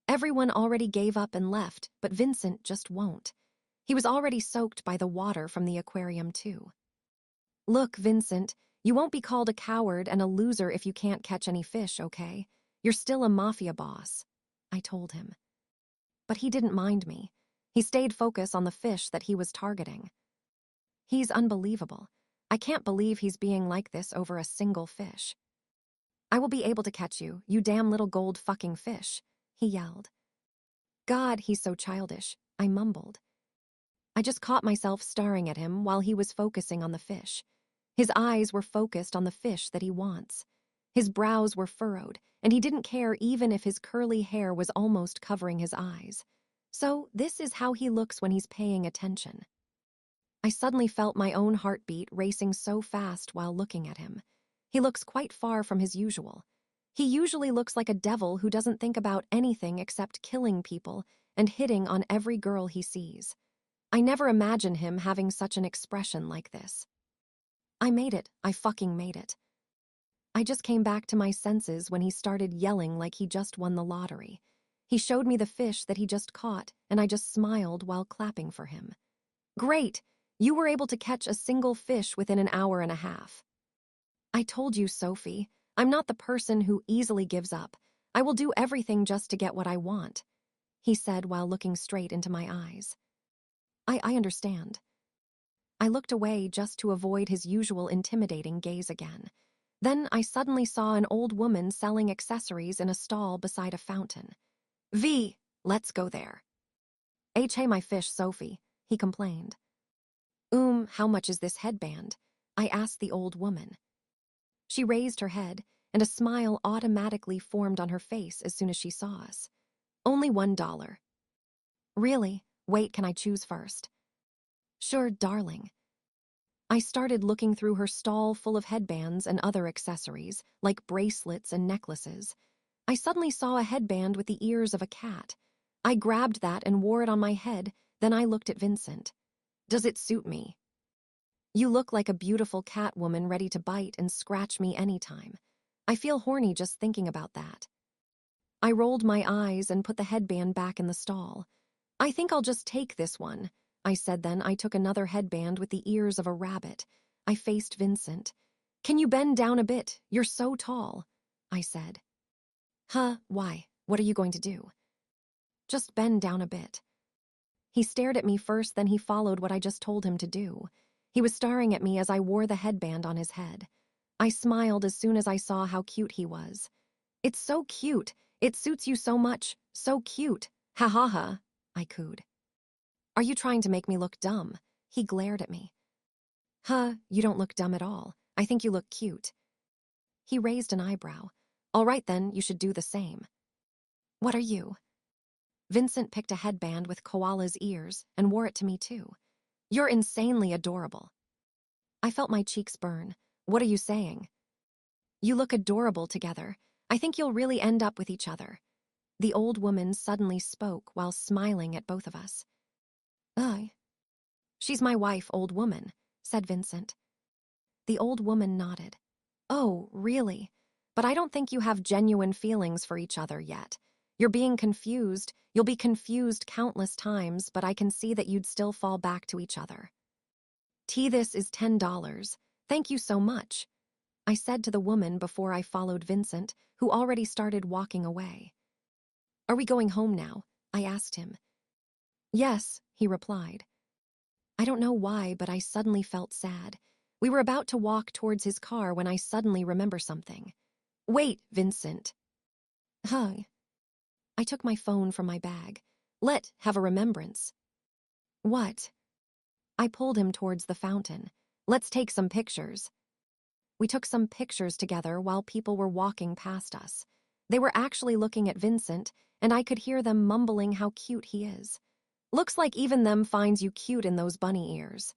Everyone already gave up and left, but Vincent just won't. He was already soaked by the water from the aquarium too. "Look, Vincent, you won't be called a coward and a loser if you can't catch any fish, okay? You're still a mafia boss," I told him. But he didn't mind me. He stayed focused on the fish that he was targeting. He's unbelievable. I can't believe he's being like this over a single fish. "I will be able to catch you, you damn little gold fucking fish," he yelled. "God, he's so childish," I mumbled. I just caught myself staring at him while he was focusing on the fish. His eyes were focused on the fish that he wants. His brows were furrowed, and he didn't care even if his curly hair was almost covering his eyes. So this is how he looks when he's paying attention. I suddenly felt my own heartbeat racing so fast while looking at him. He looks quite far from his usual. He usually looks like a devil who doesn't think about anything except killing people and hitting on every girl he sees. I never imagined him having such an expression like this. I made it. I fucking made it. I just came back to my senses when he started yelling like he just won the lottery. He showed me the fish that he just caught, and I just smiled while clapping for him. Great! You were able to catch a single fish within an hour and a half. I told you, Sophie, I'm not the person who easily gives up. I will do everything just to get what I want, he said while looking straight into my eyes. I understand. I looked away just to avoid his usual intimidating gaze again. Then I suddenly saw an old woman selling accessories in a stall beside a fountain. V, let's go there. Hey my fish, Sophie, he complained. How much is this headband? I asked the old woman. She raised her head, and a smile automatically formed on her face as soon as she saw us. Only $1. Really? Wait, can I choose first? Sure, darling. I started looking through her stall full of headbands and other accessories, like bracelets and necklaces. I suddenly saw a headband with the ears of a cat. I grabbed that and wore it on my head, then I looked at Vincent. Does it suit me? You look like a beautiful cat woman ready to bite and scratch me anytime. I feel horny just thinking about that. I rolled my eyes and put the headband back in the stall. I think I'll just take this one, I said. Then I took another headband with the ears of a rabbit. I faced Vincent. Can you bend down a bit? You're so tall, I said. Huh, why? What are you going to do? Just bend down a bit. He stared at me first, then he followed what I just told him to do. He was staring at me as I wore the headband on his head. I smiled as soon as I saw how cute he was. It's so cute. It suits you so much. So cute. Ha ha ha, I cooed. Are you trying to make me look dumb? He glared at me. Huh, you don't look dumb at all. I think you look cute. He raised an eyebrow. All right then, you should do the same. What are you? Vincent picked a headband with koala's ears and wore it to me too. You're insanely adorable. I felt my cheeks burn. What are you saying? You look adorable together. I think you'll really end up with each other. The old woman suddenly spoke while smiling at both of us. She's my wife, old woman, said Vincent. The old woman nodded. Oh, really? But I don't think you have genuine feelings for each other yet. You're being confused. You'll be confused countless times, but I can see that you'd still fall back to each other. This is $10. Thank you so much, I said to the woman before I followed Vincent, who already started walking away. Are we going home now? I asked him. Yes, he replied. I don't know why, but I suddenly felt sad. We were about to walk towards his car when I suddenly remember something. Wait, Vincent. Huh. I took my phone from my bag. Have a remembrance. What? I pulled him towards the fountain. Let's take some pictures. We took some pictures together while people were walking past us. They were actually looking at Vincent, and I could hear them mumbling how cute he is. Looks like even them finds you cute in those bunny ears,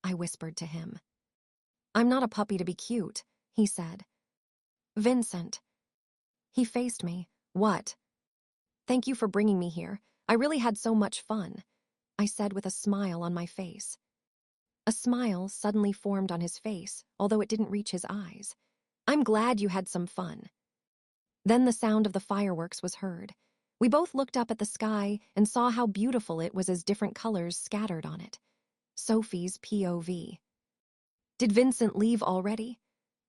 I whispered to him. I'm not a puppy to be cute, he said. Vincent. He faced me. What? Thank you for bringing me here. I really had so much fun, I said with a smile on my face. A smile suddenly formed on his face, although it didn't reach his eyes. I'm glad you had some fun. Then the sound of the fireworks was heard. We both looked up at the sky and saw how beautiful it was as different colors scattered on it. Sophie's POV. Did Vincent leave already?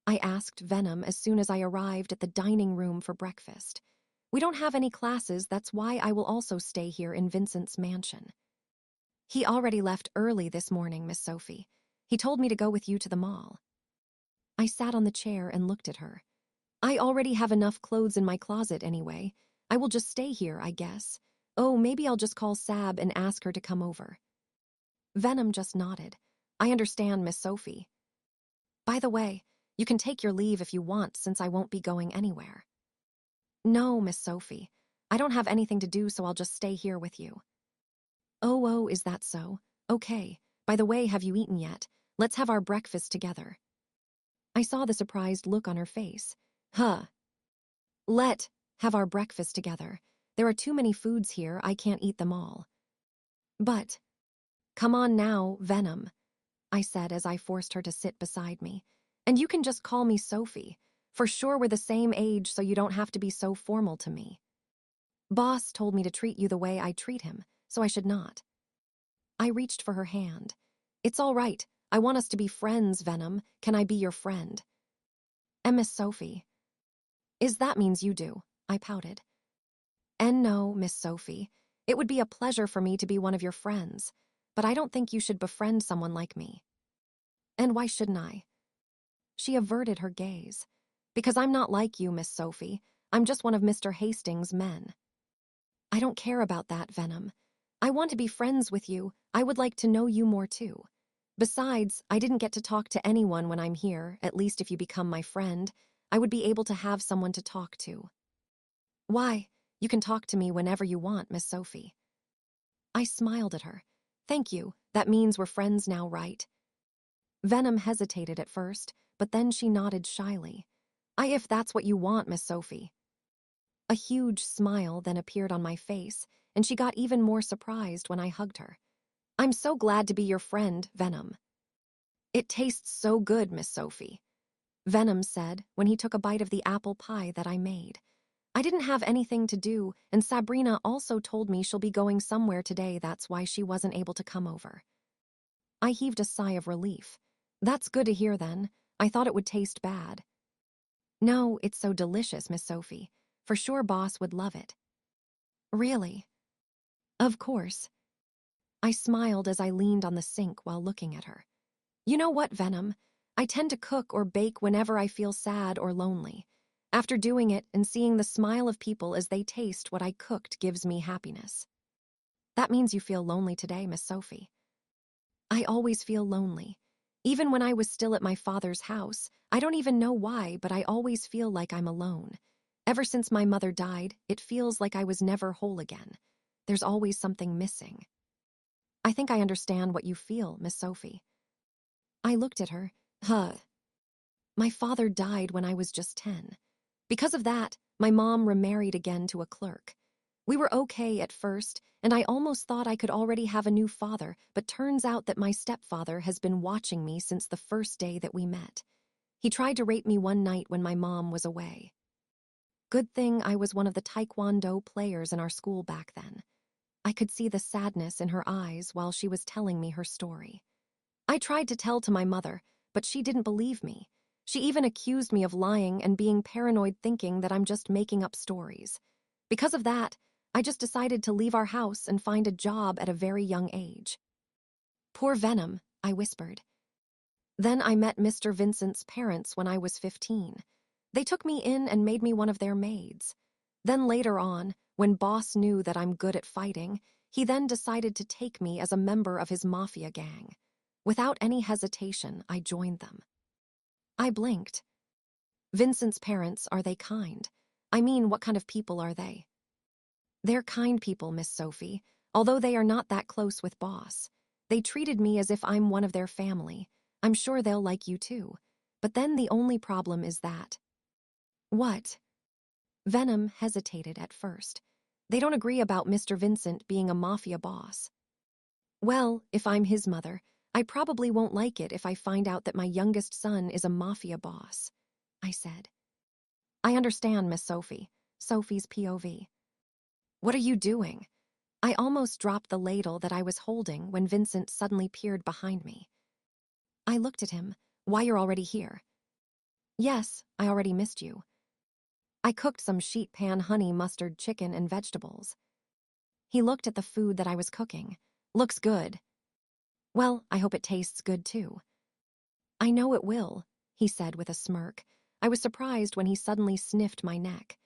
I asked Venom as soon as I arrived at the dining room for breakfast. We don't have any classes, that's why I will also stay here in Vincent's mansion. He already left early this morning, Miss Sophie. He told me to go with you to the mall. I sat on the chair and looked at her. I already have enough clothes in my closet anyway. I will just stay here, I guess. Oh, maybe I'll just call Sab and ask her to come over. Venom just nodded. I understand, Miss Sophie. By the way, you can take your leave if you want, since I won't be going anywhere. No, Miss Sophie. I don't have anything to do, so I'll just stay here with you. Oh, is that so? Okay. By the way, have you eaten yet? Let's have our breakfast together. I saw the surprised look on her face. Huh. Have our breakfast together. There are too many foods here, I can't eat them all. But, come on now, Venom, I said as I forced her to sit beside me. And you can just call me Sophie. For sure we're the same age, so you don't have to be so formal to me. Boss told me to treat you the way I treat him, so I should not. I reached for her hand. It's all right. I want us to be friends, Venom. Can I be your friend? And Miss Sophie. Is that means you do? I pouted. And no, Miss Sophie. It would be a pleasure for me to be one of your friends, but I don't think you should befriend someone like me. And why shouldn't I? She averted her gaze. Because I'm not like you, Miss Sophie. I'm just one of Mr. Hastings' men. I don't care about that, Venom. I want to be friends with you. I would like to know you more too. Besides, I didn't get to talk to anyone when I'm here, at least if you become my friend. I would be able to have someone to talk to. Why? You can talk to me whenever you want, Miss Sophie. I smiled at her. Thank you. That means we're friends now, right? Venom hesitated at first, but then she nodded shyly. If that's what you want, Miss Sophie. A huge smile then appeared on my face, and she got even more surprised when I hugged her. I'm so glad to be your friend, Venom. It tastes so good, Miss Sophie, Venom said when he took a bite of the apple pie that I made. I didn't have anything to do, and Sabrina also told me she'll be going somewhere today, that's why she wasn't able to come over. I heaved a sigh of relief. That's good to hear then. I thought it would taste bad. No, it's so delicious, Miss Sophie. For sure Boss would love it. Really? Of course. I smiled as I leaned on the sink while looking at her. You know what, Venom? I tend to cook or bake whenever I feel sad or lonely. After doing it and seeing the smile of people as they taste what I cooked gives me happiness. That means you feel lonely today, Miss Sophie. I always feel lonely. Even when I was still at my father's house, I don't even know why, but I always feel like I'm alone. Ever since my mother died, it feels like I was never whole again. There's always something missing. I think I understand what you feel, Miss Sophie. I looked at her. My father died when I was just 10. Because of that, my mom remarried again to a clerk. We were okay at first, and I almost thought I could already have a new father, but turns out that my stepfather has been watching me since the first day that we met. He tried to rape me one night when my mom was away. Good thing I was one of the taekwondo players in our school back then. I could see the sadness in her eyes while she was telling me her story. I tried to tell to my mother, but she didn't believe me. She even accused me of lying and being paranoid, thinking that I'm just making up stories. Because of that, I just decided to leave our house and find a job at a very young age. Poor Venom, I whispered. Then I met Mr. Vincent's parents when I was 15. They took me in and made me one of their maids. Then later on, when Boss knew that I'm good at fighting, he then decided to take me as a member of his mafia gang. Without any hesitation, I joined them. I blinked. Vincent's parents, are they kind? I mean, what kind of people are they? They're kind people, Miss Sophie, although they are not that close with Boss. They treated me as if I'm one of their family. I'm sure they'll like you too. But then the only problem is that. What? Venom hesitated at first. They don't agree about Mr. Vincent being a mafia boss. Well, if I'm his mother, I probably won't like it if I find out that my youngest son is a mafia boss, I said. I understand, Miss Sophie. Sophie's POV. What are you doing? I almost dropped the ladle that I was holding when Vincent suddenly peered behind me. I looked at him. Why, you're already here? Yes, I already missed you. I cooked some sheet pan honey mustard chicken and vegetables. He looked at the food that I was cooking. Looks good. Well, I hope it tastes good too. I know it will, he said with a smirk. I was surprised when he suddenly sniffed my neck.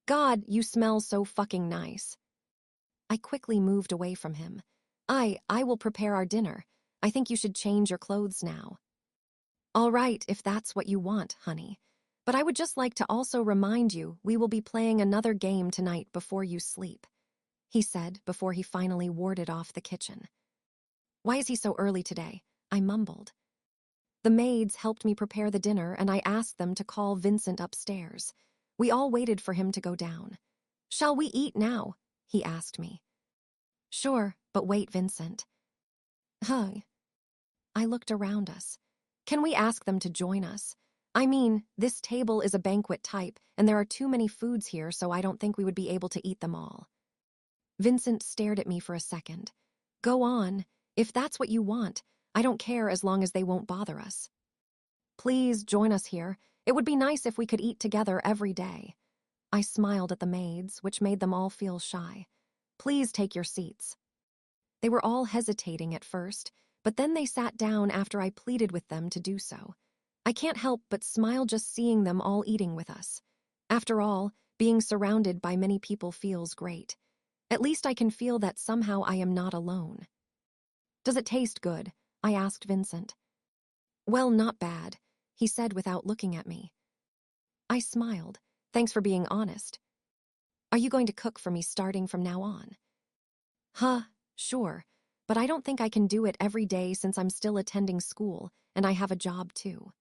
God, you smell so fucking nice. I quickly moved away from him. I will prepare our dinner. I think you should change your clothes now. All right, if that's what you want, honey. But I would just like to also remind you we will be playing another game tonight before you sleep, he said before he finally warded off the kitchen. Why is he so early today? I mumbled. The maids helped me prepare the dinner and I asked them to call Vincent upstairs. We all waited for him to go down. Shall we eat now? He asked me. Sure, but wait, Vincent. Huh. I looked around us. Can we ask them to join us? I mean, this table is a banquet type, and there are too many foods here, so I don't think we would be able to eat them all. Vincent stared at me for a second. Go on. If that's what you want, I don't care as long as they won't bother us. Please join us here. It would be nice if we could eat together every day. I smiled at the maids, which made them all feel shy. Please take your seats. They were all hesitating at first, but then they sat down after I pleaded with them to do so. I can't help but smile just seeing them all eating with us. After all, being surrounded by many people feels great. At least I can feel that somehow I am not alone. Does it taste good? I asked Vincent. Well, not bad, he said without looking at me. I smiled. Thanks for being honest. Are you going to cook for me starting from now on? Huh, sure, but I don't think I can do it every day since I'm still attending school and I have a job too.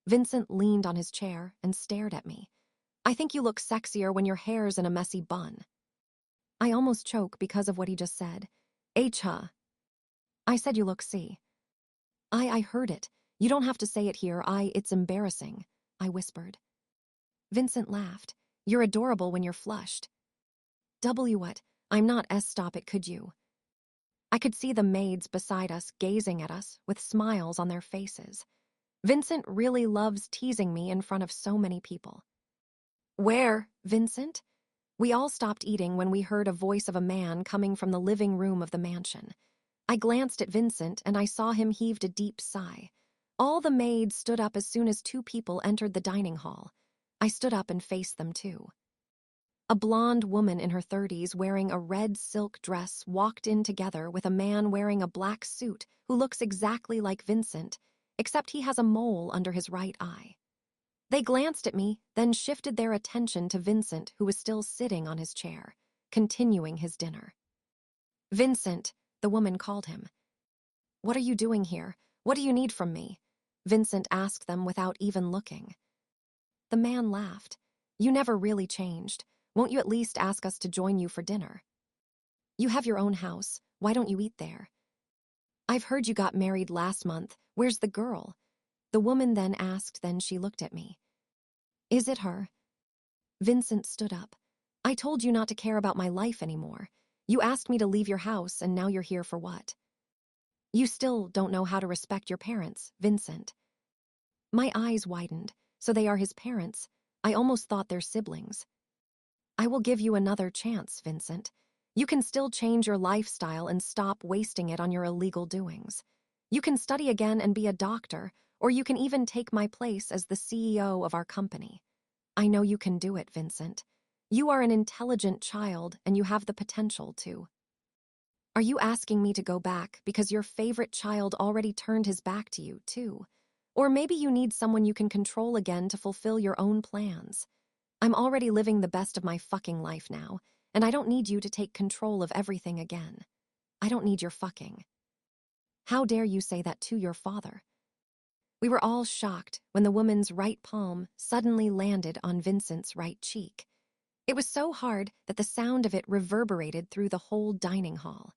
Vincent leaned on his chair and stared at me. I think you look sexier when your hair's in a messy bun. I almost choke because of what he just said. Huh. I said you look C. I heard it. You don't have to say it here. It's embarrassing, I whispered. Vincent laughed. You're adorable when you're flushed. What? I'm not stop it, could you? I could see the maids beside us gazing at us with smiles on their faces. Vincent really loves teasing me in front of so many people. Where, Vincent? We all stopped eating when we heard a voice of a man coming from the living room of the mansion. I glanced at Vincent and I saw him heaved a deep sigh. All the maids stood up as soon as two people entered the dining hall. I stood up and faced them too. A blonde woman in her 30s wearing a red silk dress walked in together with a man wearing a black suit who looks exactly like Vincent, except he has a mole under his right eye. They glanced at me, then shifted their attention to Vincent, who was still sitting on his chair, continuing his dinner. Vincent, the woman called him. What are you doing here? What do you need from me? Vincent asked them without even looking. The man laughed. You never really changed. Won't you at least ask us to join you for dinner? You have your own house. Why don't you eat there? I've heard you got married last month. Where's the girl? The woman then asked, then she looked at me. Is it her? Vincent stood up. I told you not to care about my life anymore. You asked me to leave your house, and now you're here for what? You still don't know how to respect your parents, Vincent. My eyes widened. So they are his parents. I almost thought they're siblings. I will give you another chance, Vincent. You can still change your lifestyle and stop wasting it on your illegal doings. You can study again and be a doctor, or you can even take my place as the CEO of our company. I know you can do it, Vincent. You are an intelligent child and you have the potential to. Are you asking me to go back because your favorite child already turned his back to you, too? Or maybe you need someone you can control again to fulfill your own plans. I'm already living the best of my fucking life now, and I don't need you to take control of everything again. I don't need your fucking. How dare you say that to your father? We were all shocked when the woman's right palm suddenly landed on Vincent's right cheek. It was so hard that the sound of it reverberated through the whole dining hall.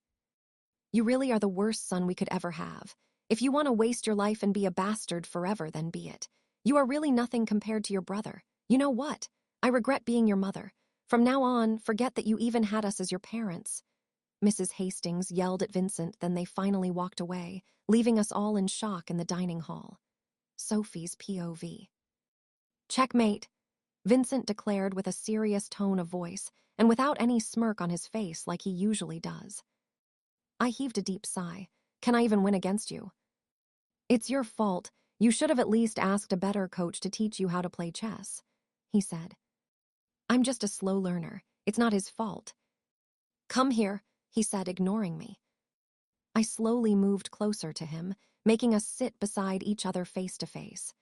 You really are the worst son we could ever have. If you want to waste your life and be a bastard forever, then be it. You are really nothing compared to your brother. You know what? I regret being your mother. From now on, forget that you even had us as your parents. Mrs. Hastings yelled at Vincent, then they finally walked away, leaving us all in shock in the dining hall. Sophie's POV. Checkmate, Vincent declared with a serious tone of voice and without any smirk on his face like he usually does. I heaved a deep sigh. Can I even win against you? It's your fault. You should have at least asked a better coach to teach you how to play chess, he said. I'm just a slow learner. It's not his fault. Come here, he said, ignoring me. I slowly moved closer to him, making us sit beside each other face to face.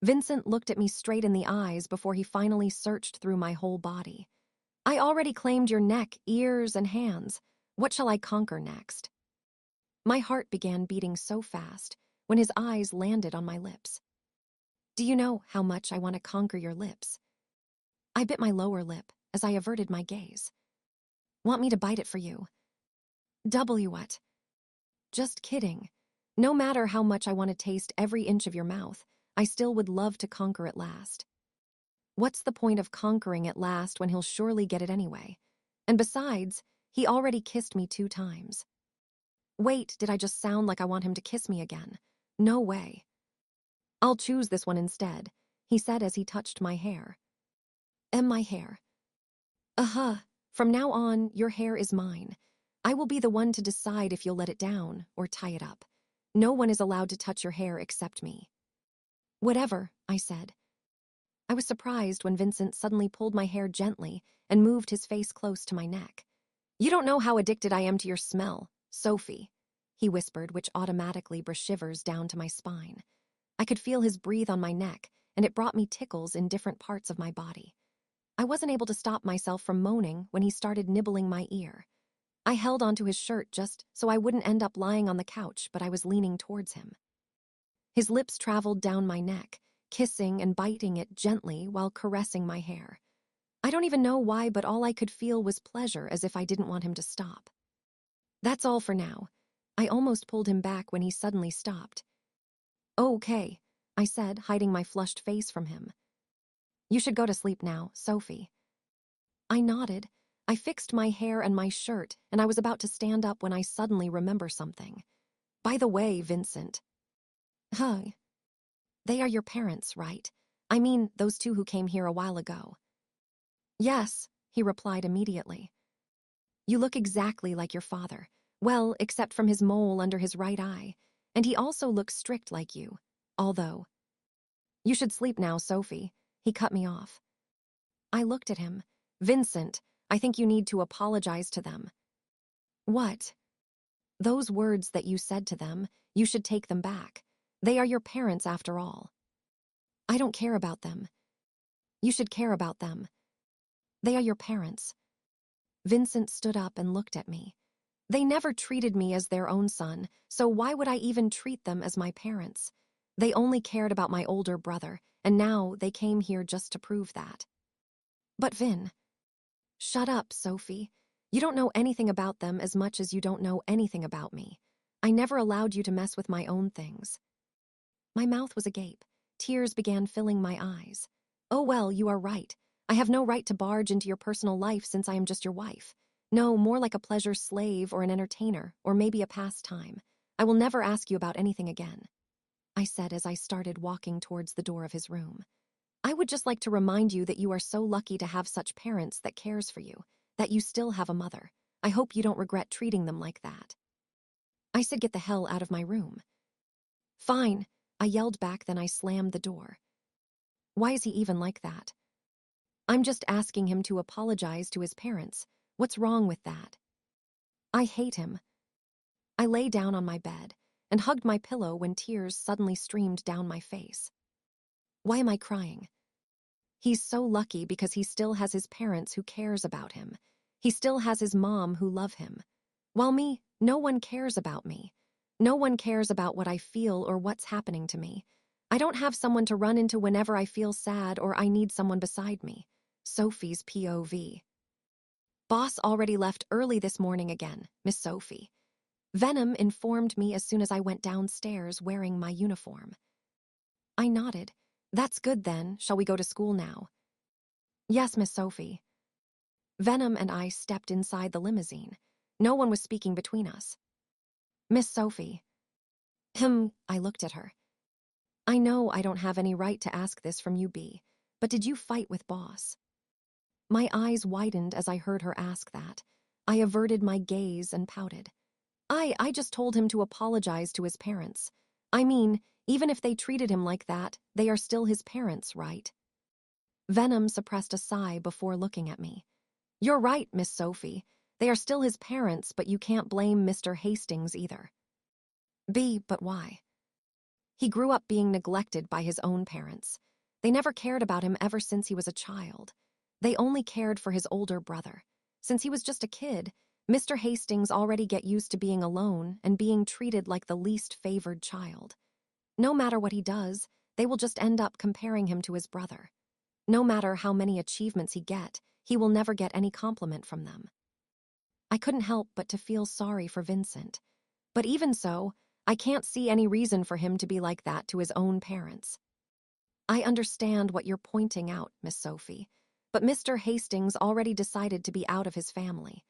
Vincent looked at me straight in the eyes before he finally searched through my whole body. I already claimed your neck, ears, and hands. What shall I conquer next? My heart began beating so fast when his eyes landed on my lips. Do you know how much I want to conquer your lips? I bit my lower lip as I averted my gaze. Want me to bite it for you? What? Just kidding. No matter how much I want to taste every inch of your mouth, I still would love to conquer it last. What's the point of conquering it last when he'll surely get it anyway? And besides, He already kissed me 2 times. Wait, did I just sound like I want him to kiss me again? No way. I'll choose this one instead, he said as he touched my hair. My hair. Uh-huh. From now on, your hair is mine. I will be the one to decide if you'll let it down or tie it up. No one is allowed to touch your hair except me. Whatever, I said. I was surprised when Vincent suddenly pulled my hair gently and moved his face close to my neck. You don't know how addicted I am to your smell, Sophie, he whispered, which automatically brought shivers down to my spine. I could feel his breath on my neck, and it brought me tickles in different parts of my body. I wasn't able to stop myself from moaning when he started nibbling my ear. I held onto his shirt just so I wouldn't end up lying on the couch, but I was leaning towards him. His lips traveled down my neck, kissing and biting it gently while caressing my hair. I don't even know why, but all I could feel was pleasure, as if I didn't want him to stop. That's all for now. I almost pulled him back when he suddenly stopped. Okay, I said, hiding my flushed face from him. You should go to sleep now, Sophie. I nodded. I fixed my hair and my shirt, and I was about to stand up when I suddenly remember something. By the way, Vincent. Huh. They are your parents, right? I mean, those 2 who came here a while ago. Yes, he replied immediately. You look exactly like your father. Well, except from his mole under his right eye. And he also looks strict like you. Although. You should sleep now, Sophie. He cut me off. I looked at him. Vincent, I think you need to apologize to them. What? Those words that you said to them, you should take them back. They are your parents after all. I don't care about them. You should care about them. They are your parents. Vincent stood up and looked at me. They never treated me as their own son, so why would I even treat them as my parents? They only cared about my older brother, and now they came here just to prove that. But Vin. Shut up, Sophie. You don't know anything about them as much as you don't know anything about me. I never allowed you to mess with my own things. My mouth was agape. Tears began filling my eyes. Oh well, you are right. I have no right to barge into your personal life since I am just your wife. No, more like a pleasure slave or an entertainer, or maybe a pastime. I will never ask you about anything again, I said as I started walking towards the door of his room. I would just like to remind you that you are so lucky to have such parents that cares for you, that you still have a mother. I hope you don't regret treating them like that. I said, get the hell out of my room. Fine, I yelled back, then I slammed the door. Why is he even like that? I'm just asking him to apologize to his parents. What's wrong with that? I hate him. I lay down on my bed and hugged my pillow when tears suddenly streamed down my face. Why am I crying? He's so lucky because he still has his parents who cares about him. He still has his mom who love him. While me, no one cares about me. No one cares about what I feel or what's happening to me. I don't have someone to run into whenever I feel sad or I need someone beside me. Sophie's POV. Boss already left early this morning again, Miss Sophie. Venom informed me as soon as I went downstairs wearing my uniform. I nodded. That's good then. Shall we go to school now? Yes, Miss Sophie. Venom and I stepped inside the limousine. No one was speaking between us. Miss Sophie. I looked at her. I know I don't have any right to ask this from you, B, but did you fight with Boss? My eyes widened as I heard her ask that. I averted my gaze and pouted. I just told him to apologize to his parents. I mean, even if they treated him like that, they are still his parents, right? Venom suppressed a sigh before looking at me. You're right, Miss Sophie. They are still his parents, but you can't blame Mr. Hastings either. B, but why? He grew up being neglected by his own parents. They never cared about him ever since he was a child. They only cared for his older brother. Since he was just a kid, Mr. Hastings already get used to being alone and being treated like the least favored child. No matter what he does, they will just end up comparing him to his brother. No matter how many achievements he will never get any compliment from them. I couldn't help but to feel sorry for Vincent. But even so, I can't see any reason for him to be like that to his own parents. I understand what you're pointing out, Miss Sophie, but Mr. Hastings already decided to be out of his family.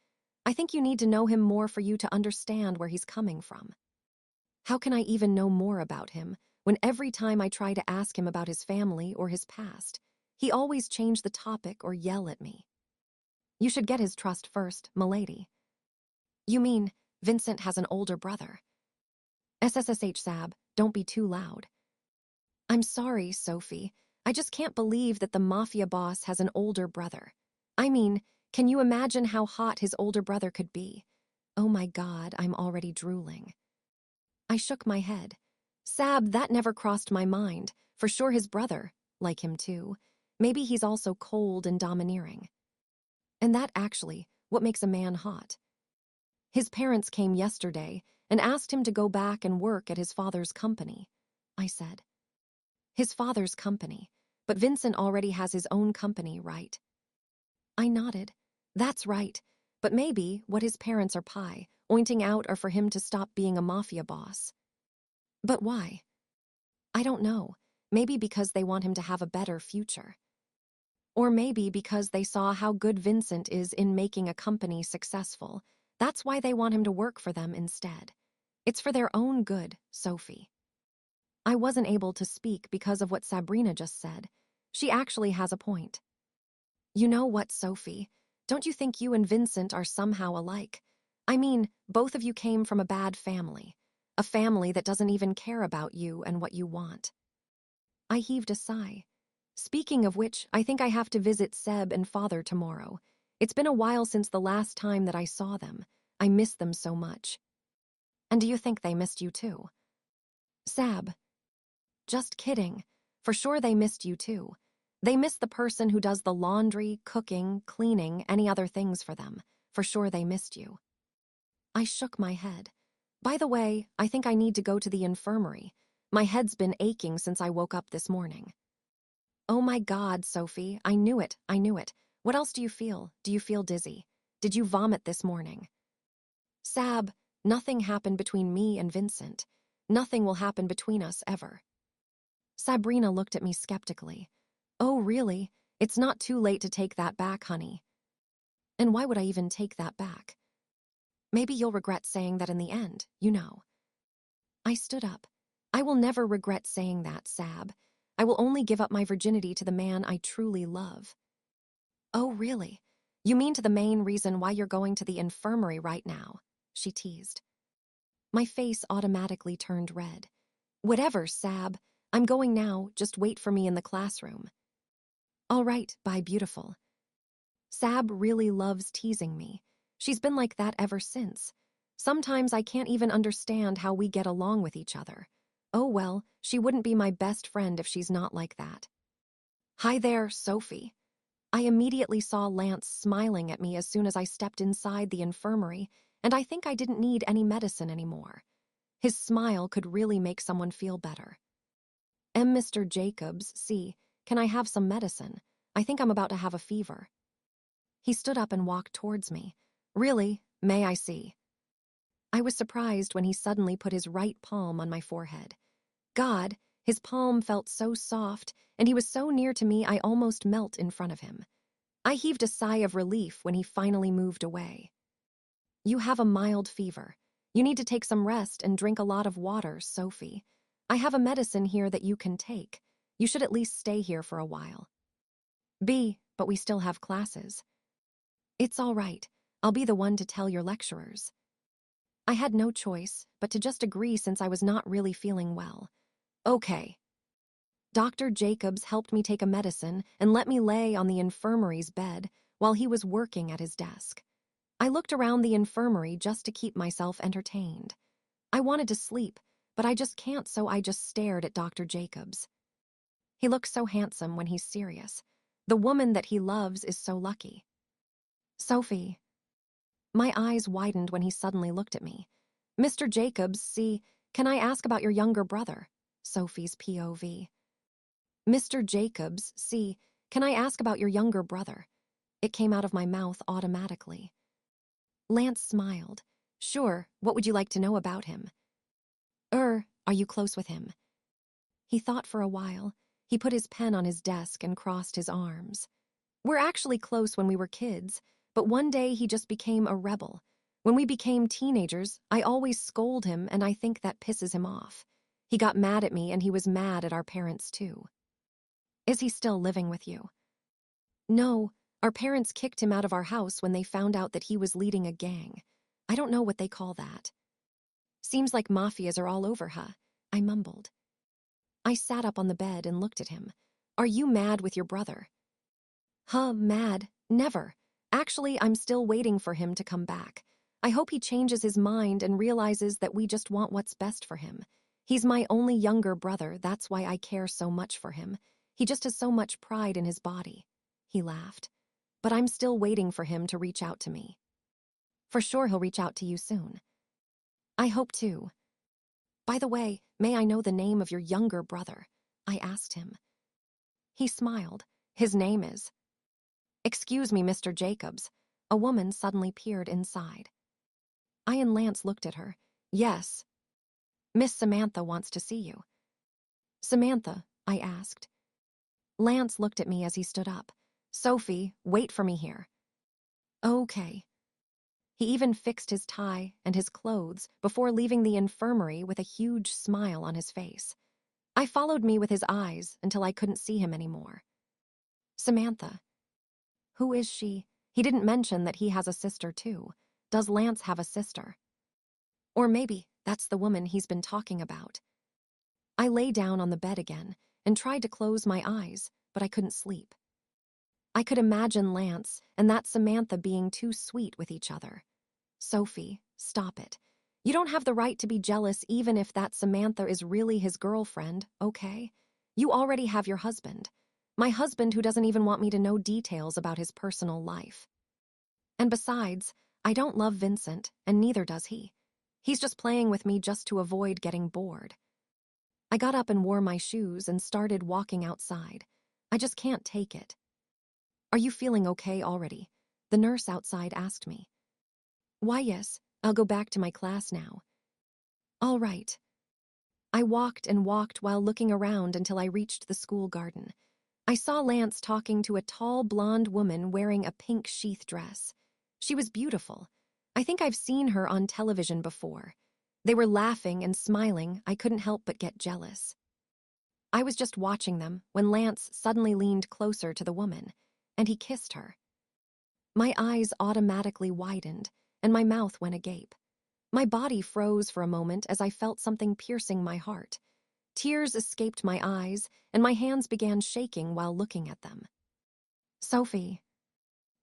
I think you need to know him more for you to understand where he's coming from. How can I even know more about him when every time I try to ask him about his family or his past, he always change the topic or yell at me? You should get his trust first, milady. You mean Vincent has an older brother? SSSH Sab, don't be too loud. I'm sorry, Sophie. I just can't believe that the mafia boss has an older brother. I mean, can you imagine how hot his older brother could be? Oh my God, I'm already drooling. I shook my head. Sab, that never crossed my mind. For sure his brother, like him too. Maybe he's also cold and domineering. And that actually, what makes a man hot. His parents came yesterday and asked him to go back and work at his father's company, I said. His father's company, but Vincent already has his own company, right? I nodded. That's right, but maybe what his parents are pointing out are for him to stop being a mafia boss. But why? I don't know. Maybe because they want him to have a better future. Or maybe because they saw how good Vincent is in making a company successful. That's why they want him to work for them instead. It's for their own good, Sophie. I wasn't able to speak because of what Sabrina just said. She actually has a point. You know what, Sophie? Don't you think you and Vincent are somehow alike? I mean, both of you came from a bad family. A family that doesn't even care about you and what you want. I heaved a sigh. Speaking of which, I think I have to visit Seb and Father tomorrow. It's been a while since the last time that I saw them. I miss them so much. And do you think they missed you too? Sab. Just kidding. For sure they missed you too. They miss the person who does the laundry, cooking, cleaning, any other things for them. For sure they missed you. I shook my head. By the way, I think I need to go to the infirmary. My head's been aching since I woke up this morning. Oh my God, Sophie, I knew it. What else do you feel? Do you feel dizzy? Did you vomit this morning? Sab, nothing happened between me and Vincent. Nothing will happen between us ever. Sabrina looked at me skeptically. Oh, really? It's not too late to take that back, honey. And why would I even take that back? Maybe you'll regret saying that in the end, you know. I stood up. I will never regret saying that, Sab. I will only give up my virginity to the man I truly love. Oh, really? You mean to the main reason why you're going to the infirmary right now? She teased. My face automatically turned red. Whatever, Sab. I'm going now. Just wait for me in the classroom. All right, bye, beautiful. Sab really loves teasing me. She's been like that ever since. Sometimes I can't even understand how we get along with each other. Oh well, she wouldn't be my best friend if she's not like that. Hi there, Sophie. I immediately saw Lance smiling at me as soon as I stepped inside the infirmary, and I think I didn't need any medicine anymore. His smile could really make someone feel better. Mr. Jacobs, see, can I have some medicine? I think I'm about to have a fever. He stood up and walked towards me. Really? May I see? I was surprised when he suddenly put his right palm on my forehead. God, his palm felt so soft, and he was so near to me I almost melt in front of him. I heaved a sigh of relief when he finally moved away. You have a mild fever. You need to take some rest and drink a lot of water, Sophie. I have a medicine here that you can take. You should at least stay here for a while. But we still have classes. It's all right. I'll be the one to tell your lecturers. I had no choice but to just agree since I was not really feeling well. Okay. Dr. Jacobs helped me take a medicine and let me lay on the infirmary's bed while he was working at his desk. I looked around the infirmary just to keep myself entertained. I wanted to sleep, but I just can't, so I just stared at Dr. Jacobs. He looks so handsome when he's serious. The woman that he loves is so lucky. Sophie. My eyes widened when he suddenly looked at me. Mr. Jacobs, see, can I ask about your younger brother? Sophie's POV. Mr. Jacobs, see, can I ask about your younger brother? It came out of my mouth automatically. Lance smiled. Sure, what would you like to know about him? Are you close with him? He thought for a while. He put his pen on his desk and crossed his arms. We're actually close when we were kids, but one day he just became a rebel. When we became teenagers, I always scold him, and I think that pisses him off. He got mad at me, and he was mad at our parents too. Is he still living with you? No, our parents kicked him out of our house when they found out that he was leading a gang. I don't know what they call that. Seems like mafias are all over, huh? I mumbled. I sat up on the bed and looked at him. Are you mad with your brother? Huh, mad? Never. Actually, I'm still waiting for him to come back. I hope he changes his mind and realizes that we just want what's best for him. He's my only younger brother, that's why I care so much for him. He just has so much pride in his body. He laughed. But I'm still waiting for him to reach out to me. For sure he'll reach out to you soon. I hope too. By the way, may I know the name of your younger brother? I asked him. He smiled. His name is... Excuse me, Mr. Jacobs. A woman suddenly peered inside. I and Lance looked at her. Yes. Miss Samantha wants to see you. Samantha, I asked. Lance looked at me as he stood up. Sophie, wait for me here. Okay. He even fixed his tie and his clothes before leaving the infirmary with a huge smile on his face. I followed me with his eyes until I couldn't see him anymore. Samantha. Who is she? He didn't mention that he has a sister too. Does Lance have a sister? Or maybe that's the woman he's been talking about. I lay down on the bed again and tried to close my eyes, but I couldn't sleep. I could imagine Lance and that Samantha being too sweet with each other. Sophie, stop it. You don't have the right to be jealous even if that Samantha is really his girlfriend, okay? You already have your husband. My husband who doesn't even want me to know details about his personal life. And besides, I don't love Vincent, and neither does he. He's just playing with me just to avoid getting bored. I got up and wore my shoes and started walking outside. I just can't take it. Are you feeling okay already? The nurse outside asked me. Why, yes, I'll go back to my class now. All right. I walked and walked while looking around until I reached the school garden. I saw Lance talking to a tall blonde woman wearing a pink sheath dress. She was beautiful. I think I've seen her on television before. They were laughing and smiling. I couldn't help but get jealous. I was just watching them when Lance suddenly leaned closer to the woman, and he kissed her. My eyes automatically widened, and my mouth went agape. My body froze for a moment as I felt something piercing my heart. Tears escaped my eyes, and my hands began shaking while looking at them. Sophie.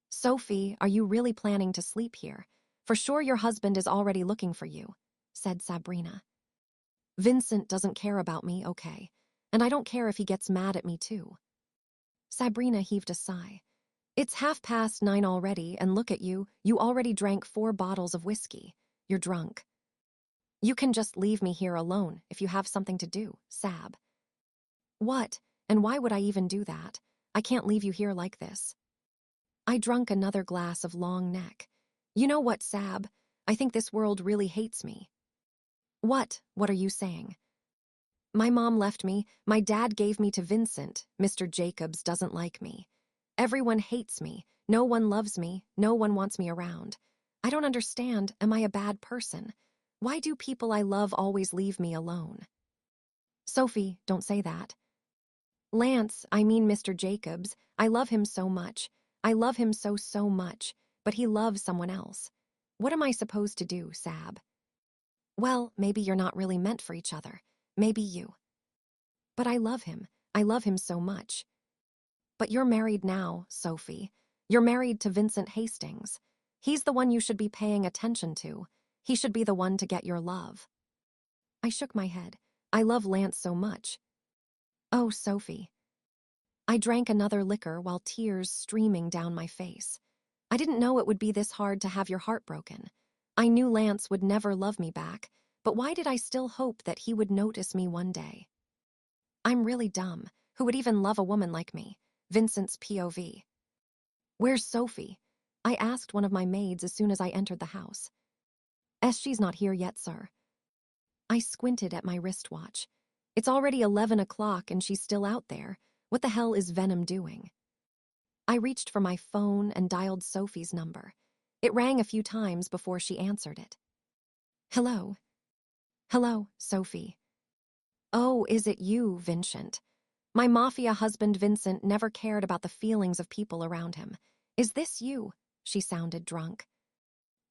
Sophie, are you really planning to sleep here? For sure your husband is already looking for you, said Sabrina. Vincent doesn't care about me, okay, and I don't care if he gets mad at me too. Sabrina heaved a sigh. It's 9:30 already, and look at you, you already drank 4 bottles of whiskey. You're drunk. You can just leave me here alone if you have something to do, Sab. What? And why would I even do that? I can't leave you here like this. I drank another glass of long neck. You know what, Sab? I think this world really hates me. What? What are you saying? My mom left me, my dad gave me to Vincent, Mr. Jacobs doesn't like me. Everyone hates me, no one loves me, no one wants me around. I don't understand, am I a bad person? Why do people I love always leave me alone? Sophie, don't say that. Lance, I mean Mr. Jacobs, I love him so much. I love him so much, but he loves someone else. What am I supposed to do, Sab? Well, maybe you're not really meant for each other. Maybe you. But I love him. I love him so much. But you're married now, Sophie. You're married to Vincent Hastings. He's the one you should be paying attention to. He should be the one to get your love. I shook my head. I love Lance so much. Oh, Sophie. I drank another liquor while tears streaming down my face. I didn't know it would be this hard to have your heart broken. I knew Lance would never love me back, but why did I still hope that he would notice me one day? I'm really dumb. Who would even love a woman like me? Vincent's POV. Where's Sophie? I asked one of my maids as soon as I entered the house. She's not here yet, sir. I squinted at my wristwatch. It's already 11 o'clock and she's still out there. What the hell is Venom doing? I reached for my phone and dialed Sophie's number. It rang a few times before she answered it. Hello. Hello, Sophie. Oh, is it you, Vincent? My mafia husband Vincent never cared about the feelings of people around him. Is this you? She sounded drunk.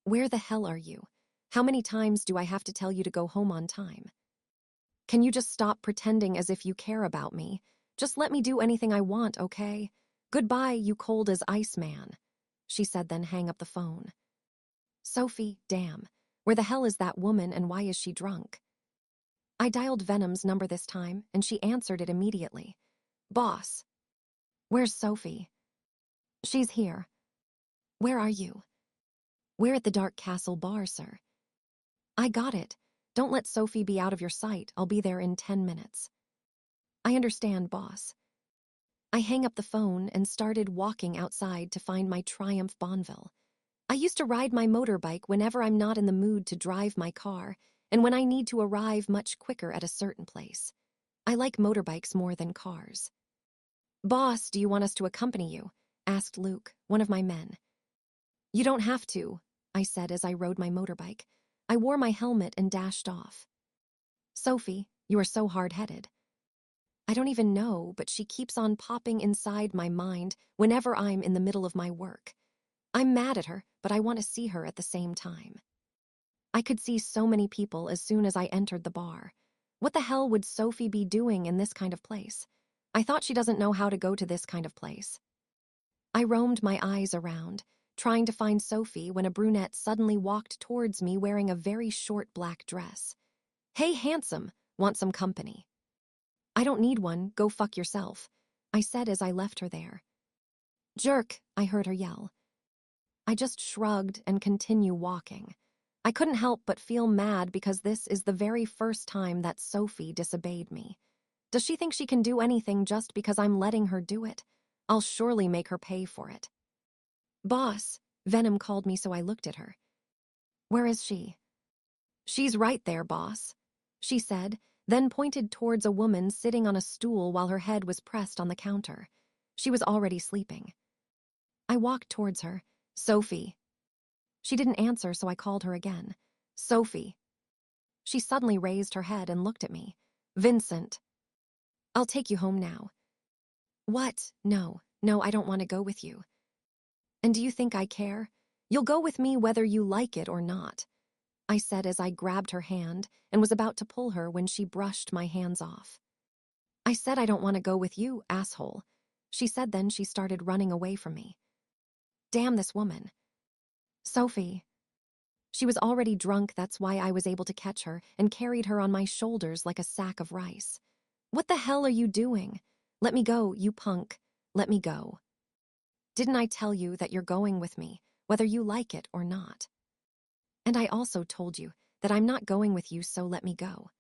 Where the hell are you? How many times do I have to tell you to go home on time? Can you just stop pretending as if you care about me? Just let me do anything I want, okay? Goodbye, you cold as ice man. She said, then hang up the phone. Sophie, damn. Where the hell is that woman and why is she drunk? I dialed Venom's number this time, and she answered it immediately. Boss. Where's Sophie? She's here. Where are you? We're at the Dark Castle bar, sir. I got it. Don't let Sophie be out of your sight. I'll be there in 10 minutes. I understand, boss. I hang up the phone and started walking outside to find my Triumph Bonneville. I used to ride my motorbike whenever I'm not in the mood to drive my car, and when I need to arrive much quicker at a certain place. I like motorbikes more than cars. Boss, do you want us to accompany you? Asked Luke, one of my men. You don't have to, I said as I rode my motorbike. I wore my helmet and dashed off. Sophie, you are so hard-headed. I don't even know, but she keeps on popping inside my mind whenever I'm in the middle of my work. I'm mad at her, but I want to see her at the same time. I could see so many people as soon as I entered the bar. What the hell would Sophie be doing in this kind of place? I thought she doesn't know how to go to this kind of place. I roamed my eyes around, trying to find Sophie when a brunette suddenly walked towards me wearing a very short black dress. Hey, handsome, want some company? I don't need one, go fuck yourself, I said as I left her there. Jerk, I heard her yell. I just shrugged and continued walking. I couldn't help but feel mad because this is the very first time that Sophie disobeyed me. Does she think she can do anything just because I'm letting her do it? I'll surely make her pay for it. Boss, Venom called me, so I looked at her. Where is she? She's right there, boss, she said, then pointed towards a woman sitting on a stool while her head was pressed on the counter. She was already sleeping. I walked towards her. Sophie. She didn't answer, so I called her again. Sophie. She suddenly raised her head and looked at me. Vincent. I'll take you home now. What? No, I don't want to go with you. And do you think I care? You'll go with me whether you like it or not, I said as I grabbed her hand and was about to pull her when she brushed my hands off. I said I don't want to go with you, asshole, she said, then she started running away from me. Damn this woman. Sophie. She was already drunk, that's why I was able to catch her and carried her on my shoulders like a sack of rice. What the hell are you doing? Let me go, you punk. Let me go. Didn't I tell you that you're going with me, whether you like it or not? And I also told you that I'm not going with you, so let me go.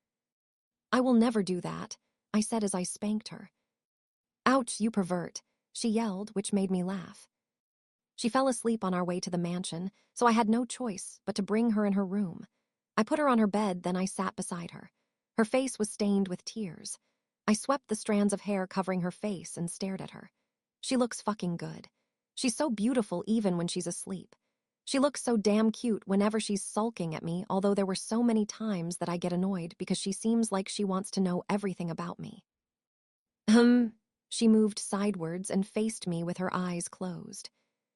I will never do that, I said as I spanked her. Ouch, you pervert, she yelled, which made me laugh. She fell asleep on our way to the mansion, so I had no choice but to bring her in her room. I put her on her bed, then I sat beside her. Her face was stained with tears. I swept the strands of hair covering her face and stared at her. She looks fucking good. She's so beautiful even when she's asleep. She looks so damn cute whenever she's sulking at me, although there were so many times that I get annoyed because she seems like she wants to know everything about me. She moved sidewards and faced me with her eyes closed.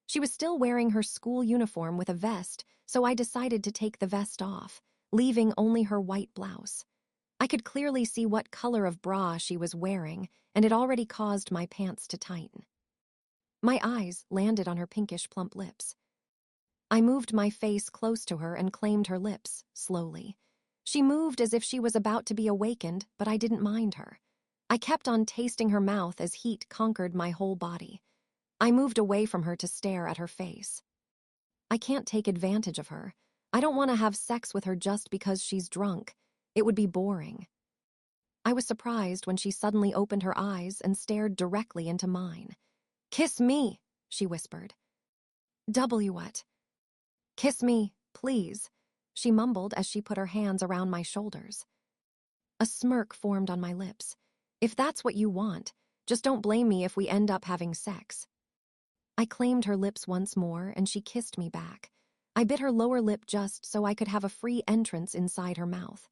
She was still wearing her school uniform with a vest, so I decided to take the vest off, leaving only her white blouse. I could clearly see what color of bra she was wearing, and it already caused my pants to tighten. My eyes landed on her pinkish plump lips. I moved my face close to her and claimed her lips, slowly. She moved as if she was about to be awakened, but I didn't mind her. I kept on tasting her mouth as heat conquered my whole body. I moved away from her to stare at her face. I can't take advantage of her. I don't want to have sex with her just because she's drunk. It would be boring. I was surprised when she suddenly opened her eyes and stared directly into mine. Kiss me, she whispered. What? Kiss me, please, she mumbled as she put her hands around my shoulders. A smirk formed on my lips. If that's what you want, just don't blame me if we end up having sex. I claimed her lips once more, and she kissed me back. I bit her lower lip just so I could have a free entrance inside her mouth.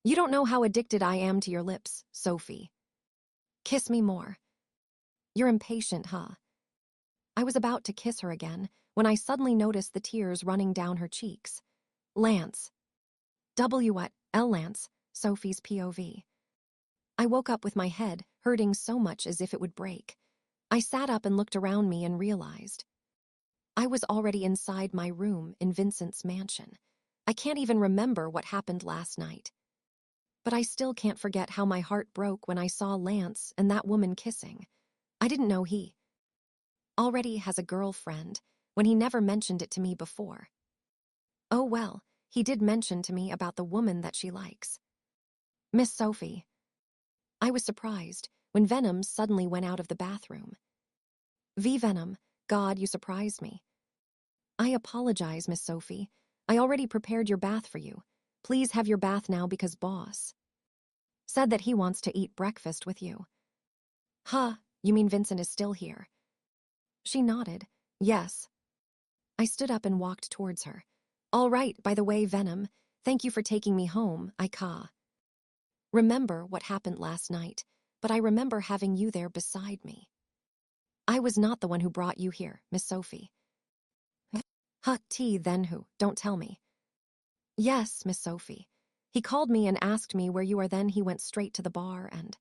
You don't know how addicted I am to your lips, Sophie. Kiss me more. You're impatient, huh? I was about to kiss her again when I suddenly noticed the tears running down her cheeks. Lance. W.L. Lance, Sophie's POV. I woke up with my head hurting so much as if it would break. I sat up and looked around me and realized I was already inside my room in Vincent's mansion. I can't even remember what happened last night. But I still can't forget how my heart broke when I saw Lance and that woman kissing. I didn't know he already has a girlfriend when he never mentioned it to me before. Oh well, he did mention to me about the woman that she likes. Miss Sophie. I was surprised when Venom suddenly went out of the bathroom. Venom, God, you surprised me. I apologize, Miss Sophie. I already prepared your bath for you. Please have your bath now because boss said that he wants to eat breakfast with you. Huh, you mean Vincent is still here? She nodded. Yes. I stood up and walked towards her. All right, by the way, Venom, thank you for taking me home, remember what happened last night, but I remember having you there beside me. I was not the one who brought you here, Miss Sophie. Huh, then who? Don't tell me. Yes, Miss Sophie. He called me and asked me where you are, then he went straight to the bar and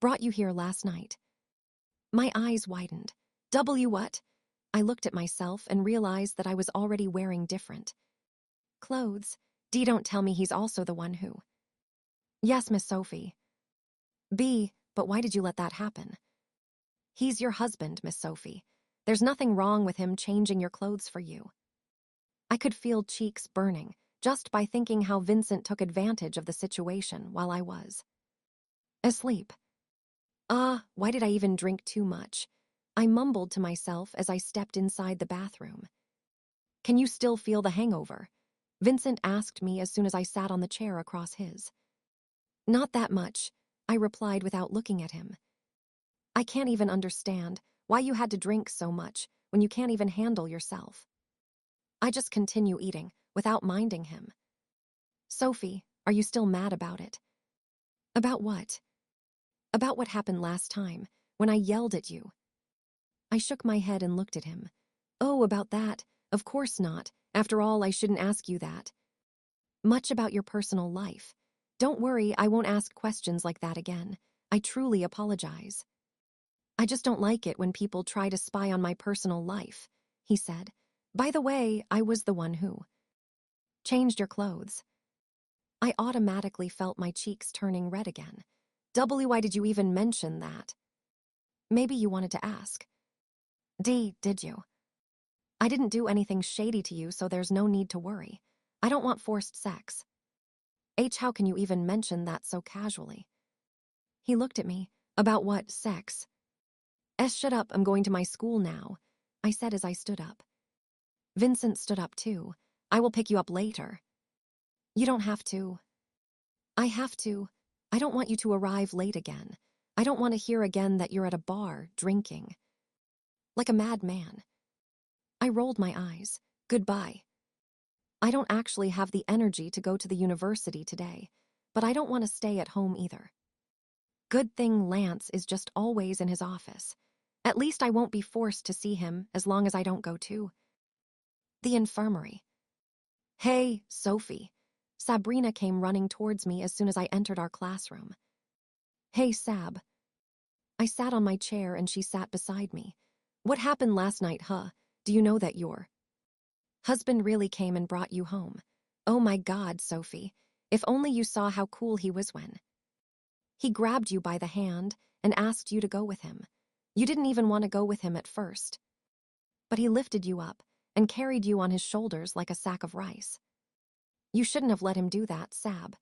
brought you here last night. My eyes widened. What? I looked at myself and realized that I was already wearing different clothes. Don't tell me he's also the one who... Yes, Miss Sophie. But why did you let that happen? He's your husband, Miss Sophie. There's nothing wrong with him changing your clothes for you. I could feel cheeks burning just by thinking how Vincent took advantage of the situation while I was asleep. Why did I even drink too much? I mumbled to myself as I stepped inside the bathroom. Can you still feel the hangover? Vincent asked me as soon as I sat on the chair across his. Not that much, I replied without looking at him. I can't even understand why you had to drink so much when you can't even handle yourself. I just continue eating without minding him. Sophie, are you still mad about it? About what? About what happened last time, when I yelled at you. I shook my head and looked at him. Oh, about that? Of course not. After all, I shouldn't ask you that. Much about your personal life. Don't worry, I won't ask questions like that again. I truly apologize. I just don't like it when people try to spy on my personal life, he said. By the way, I was the one who changed your clothes. I automatically felt my cheeks turning red again. Why did you even mention that? Maybe you wanted to ask. Did you? I didn't do anything shady to you, so there's no need to worry. I don't want forced sex. How can you even mention that so casually? He looked at me. About what, sex? Shut up, I'm going to my school now, I said as I stood up. Vincent stood up too. I will pick you up later. You don't have to. I have to. I don't want you to arrive late again. I don't want to hear again that you're at a bar, drinking. Like a madman. I rolled my eyes. Goodbye. I don't actually have the energy to go to the university today, but I don't want to stay at home either. Good thing Lance is just always in his office. At least I won't be forced to see him as long as I don't go to the infirmary. Hey, Sophie. Sabrina came running towards me as soon as I entered our classroom. Hey, Sab. I sat on my chair and she sat beside me. What happened last night, huh? Do you know that your husband really came and brought you home? Oh my God, Sophie. If only you saw how cool he was when he grabbed you by the hand and asked you to go with him. You didn't even want to go with him at first. But he lifted you up and carried you on his shoulders like a sack of rice. You shouldn't have let him do that, Sab.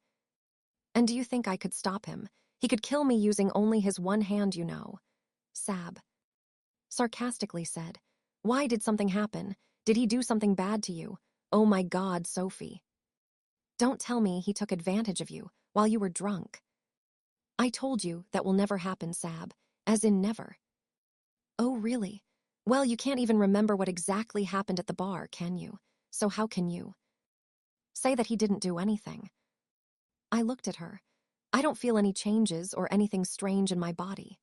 And do you think I could stop him? He could kill me using only his one hand, you know. Sab sarcastically said. Why did something happen? Did he do something bad to you? Oh my God, Sophie. Don't tell me he took advantage of you while you were drunk. I told you that will never happen, Sab, as in never. Oh, really? Well, you can't even remember what exactly happened at the bar, can you? So how can you say that he didn't do anything? I looked at her. I don't feel any changes or anything strange in my body.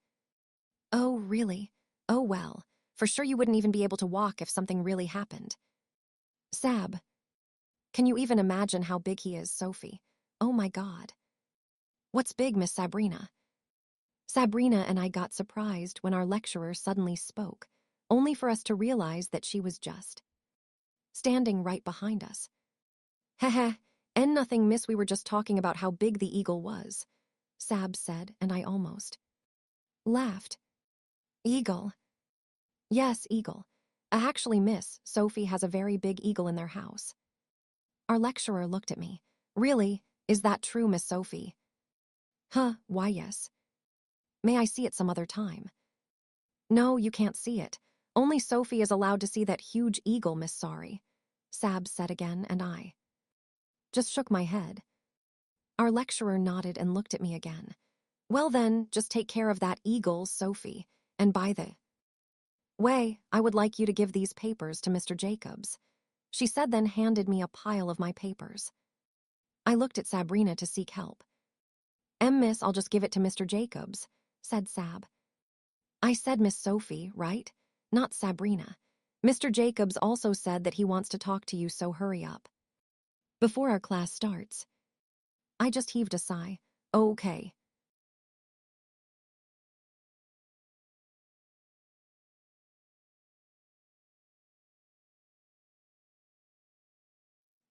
Oh, really? Oh, well. For sure you wouldn't even be able to walk if something really happened. Sab, can you even imagine how big he is, Sophie? Oh my God. What's big, Miss Sabrina? Sabrina and I got surprised when our lecturer suddenly spoke, only for us to realize that she was just standing right behind us. Heh, and nothing, miss, we were just talking about how big the eagle was, Sab said, and I almost laughed. Eagle? Yes, eagle. Actually, miss, Sophie has a very big eagle in their house. Our lecturer looked at me. Really? Is that true, Miss Sophie? Huh, why yes. May I see it some other time? No, you can't see it. Only Sophie is allowed to see that huge eagle, Miss Sorry, Sab said again, and I just shook my head. Our lecturer nodded and looked at me again. Well then, just take care of that eagle, Sophie, and by the way, I would like you to give these papers to Mr. Jacobs, she said, then handed me a pile of my papers. I looked at Sabrina to seek help. Miss, I'll just give it to Mr. Jacobs, said Sab. I said Miss Sophie, right? Not Sabrina. Mr. Jacobs also said that he wants to talk to you, so hurry up before our class starts. I just heaved a sigh. Okay.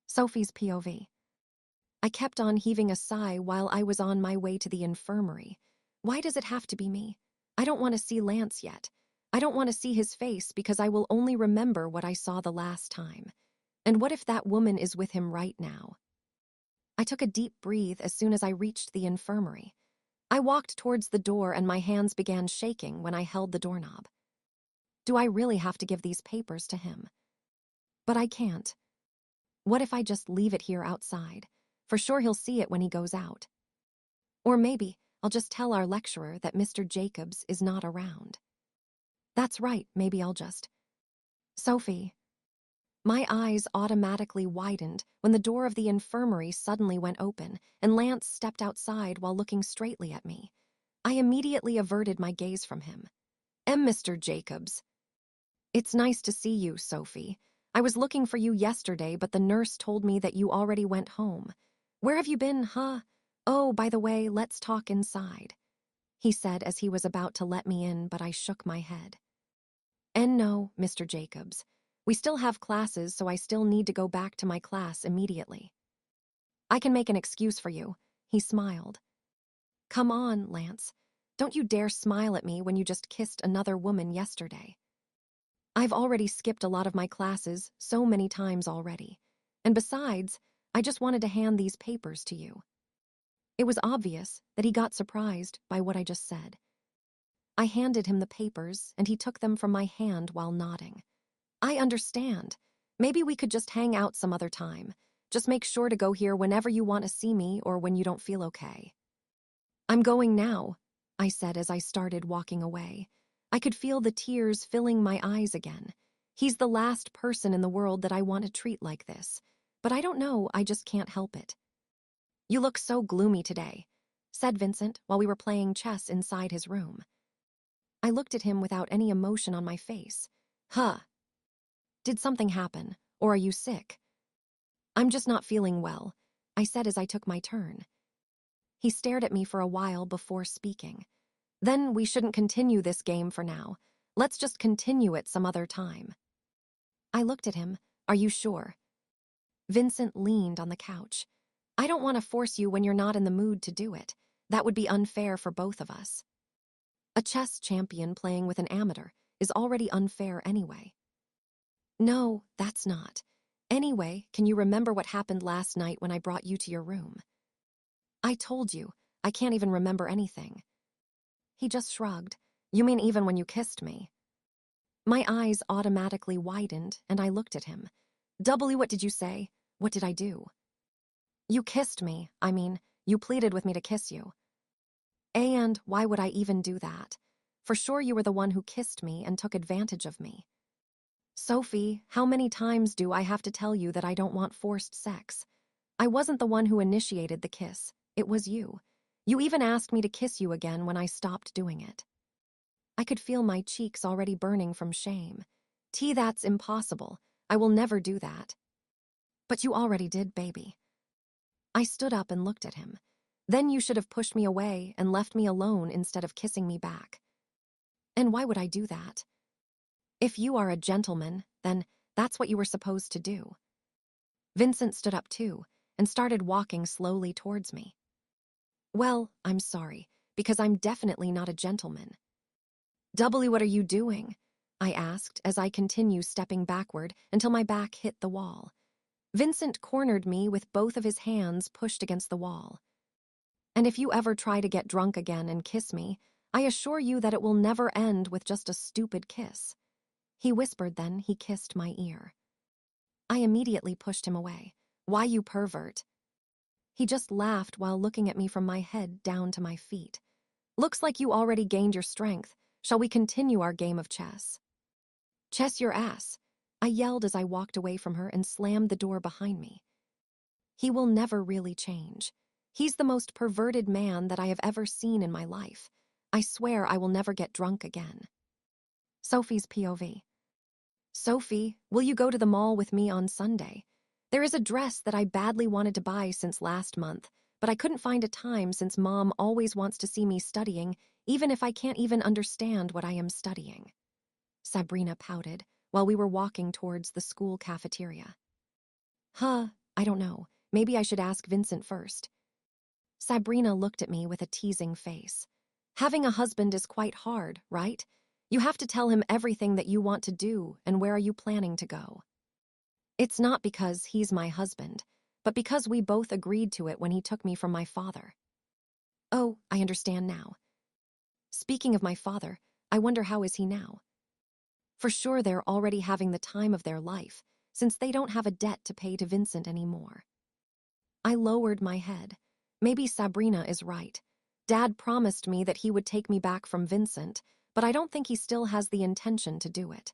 Sophie's POV. I kept on heaving a sigh while I was on my way to the infirmary. Why does it have to be me? I don't want to see Lance yet. I don't want to see his face because I will only remember what I saw the last time. And what if that woman is with him right now? I took a deep breath as soon as I reached the infirmary. I walked towards the door and my hands began shaking when I held the doorknob. Do I really have to give these papers to him? But I can't. What if I just leave it here outside? For sure he'll see it when he goes out. Or maybe I'll just tell our lecturer that Mr. Jacobs is not around. That's right, maybe I'll just... Sophie. My eyes automatically widened when the door of the infirmary suddenly went open and Lance stepped outside while looking straightly at me. I immediately averted my gaze from him. Mr. Jacobs. It's nice to see you, Sophie. I was looking for you yesterday, but the nurse told me that you already went home. Where have you been, huh? Oh, by the way, let's talk inside, he said as he was about to let me in, but I shook my head. And no, Mr. Jacobs. We still have classes, so I still need to go back to my class immediately. I can make an excuse for you, he smiled. Come on, Lance. Don't you dare smile at me when you just kissed another woman yesterday. I've already skipped a lot of my classes so many times already. And besides, I just wanted to hand these papers to you. It was obvious that he got surprised by what I just said. I handed him the papers and he took them from my hand while nodding. I understand. Maybe we could just hang out some other time. Just make sure to go here whenever you want to see me or when you don't feel okay. I'm going now, I said as I started walking away. I could feel the tears filling my eyes again. He's the last person in the world that I want to treat like this. But I don't know, I just can't help it. You look so gloomy today, said Vincent while we were playing chess inside his room. I looked at him without any emotion on my face. Huh. Did something happen, or are you sick? I'm just not feeling well, I said as I took my turn. He stared at me for a while before speaking. Then we shouldn't continue this game for now. Let's just continue it some other time. I looked at him. Are you sure? Vincent leaned on the couch. I don't want to force you when you're not in the mood to do it. That would be unfair for both of us. A chess champion playing with an amateur is already unfair anyway. No, that's not. Anyway, can you remember what happened last night when I brought you to your room? I told you, I can't even remember anything. He just shrugged. You mean even when you kissed me? My eyes automatically widened and I looked at him. What did you say? What did I do? You kissed me. You pleaded with me to kiss you. And why would I even do that? For sure you were the one who kissed me and took advantage of me. Sophie, how many times do I have to tell you that I don't want forced sex? I wasn't the one who initiated the kiss. It was you. You even asked me to kiss you again when I stopped doing it. I could feel my cheeks already burning from shame. That's impossible. I will never do that. But you already did, baby. I stood up and looked at him. Then you should have pushed me away and left me alone instead of kissing me back. And why would I do that? If you are a gentleman, then that's what you were supposed to do. Vincent stood up too and started walking slowly towards me. Well, I'm sorry, because I'm definitely not a gentleman. What are you doing? I asked as I continued stepping backward until my back hit the wall. Vincent cornered me with both of his hands pushed against the wall. And if you ever try to get drunk again and kiss me, I assure you that it will never end with just a stupid kiss. He whispered, then he kissed my ear. I immediately pushed him away. Why, you pervert? He just laughed while looking at me from my head down to my feet. Looks like you already gained your strength. Shall we continue our game of chess? Chess your ass, I yelled as I walked away from her and slammed the door behind me. He will never really change. He's the most perverted man that I have ever seen in my life. I swear I will never get drunk again. Sophie's POV. Sophie, will you go to the mall with me on Sunday? There is a dress that I badly wanted to buy since last month, but I couldn't find a time since Mom always wants to see me studying, even if I can't even understand what I am studying. Sabrina pouted while we were walking towards the school cafeteria. I don't know. Maybe I should ask Vincent first. Sabrina looked at me with a teasing face. Having a husband is quite hard, right? You have to tell him everything that you want to do and where are you planning to go. It's not because he's my husband, but because we both agreed to it when he took me from my father. Oh, I understand now. Speaking of my father, I wonder how is he now? For sure they're already having the time of their life, since they don't have a debt to pay to Vincent anymore. I lowered my head. Maybe Sabrina is right. Dad promised me that he would take me back from Vincent, but I don't think he still has the intention to do it.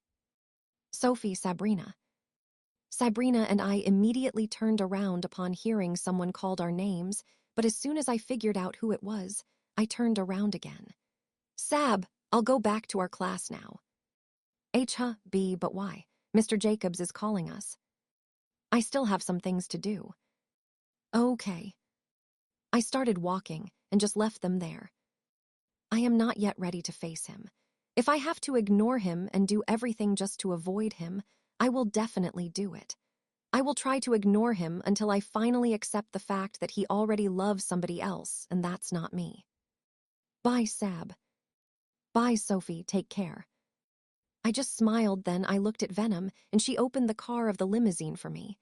Sophie, Sabrina. Sabrina and I immediately turned around upon hearing someone called our names, but as soon as I figured out who it was, I turned around again. Sab, I'll go back to our class now. B, but why? Mr. Jacobs is calling us. I still have some things to do. Okay. I started walking and just left them there. I am not yet ready to face him. If I have to ignore him and do everything just to avoid him, I will definitely do it. I will try to ignore him until I finally accept the fact that he already loves somebody else, and that's not me. Bye, Sab. Bye, Sophie, take care. I just smiled, then I looked at Venom, and she opened the car of the limousine for me.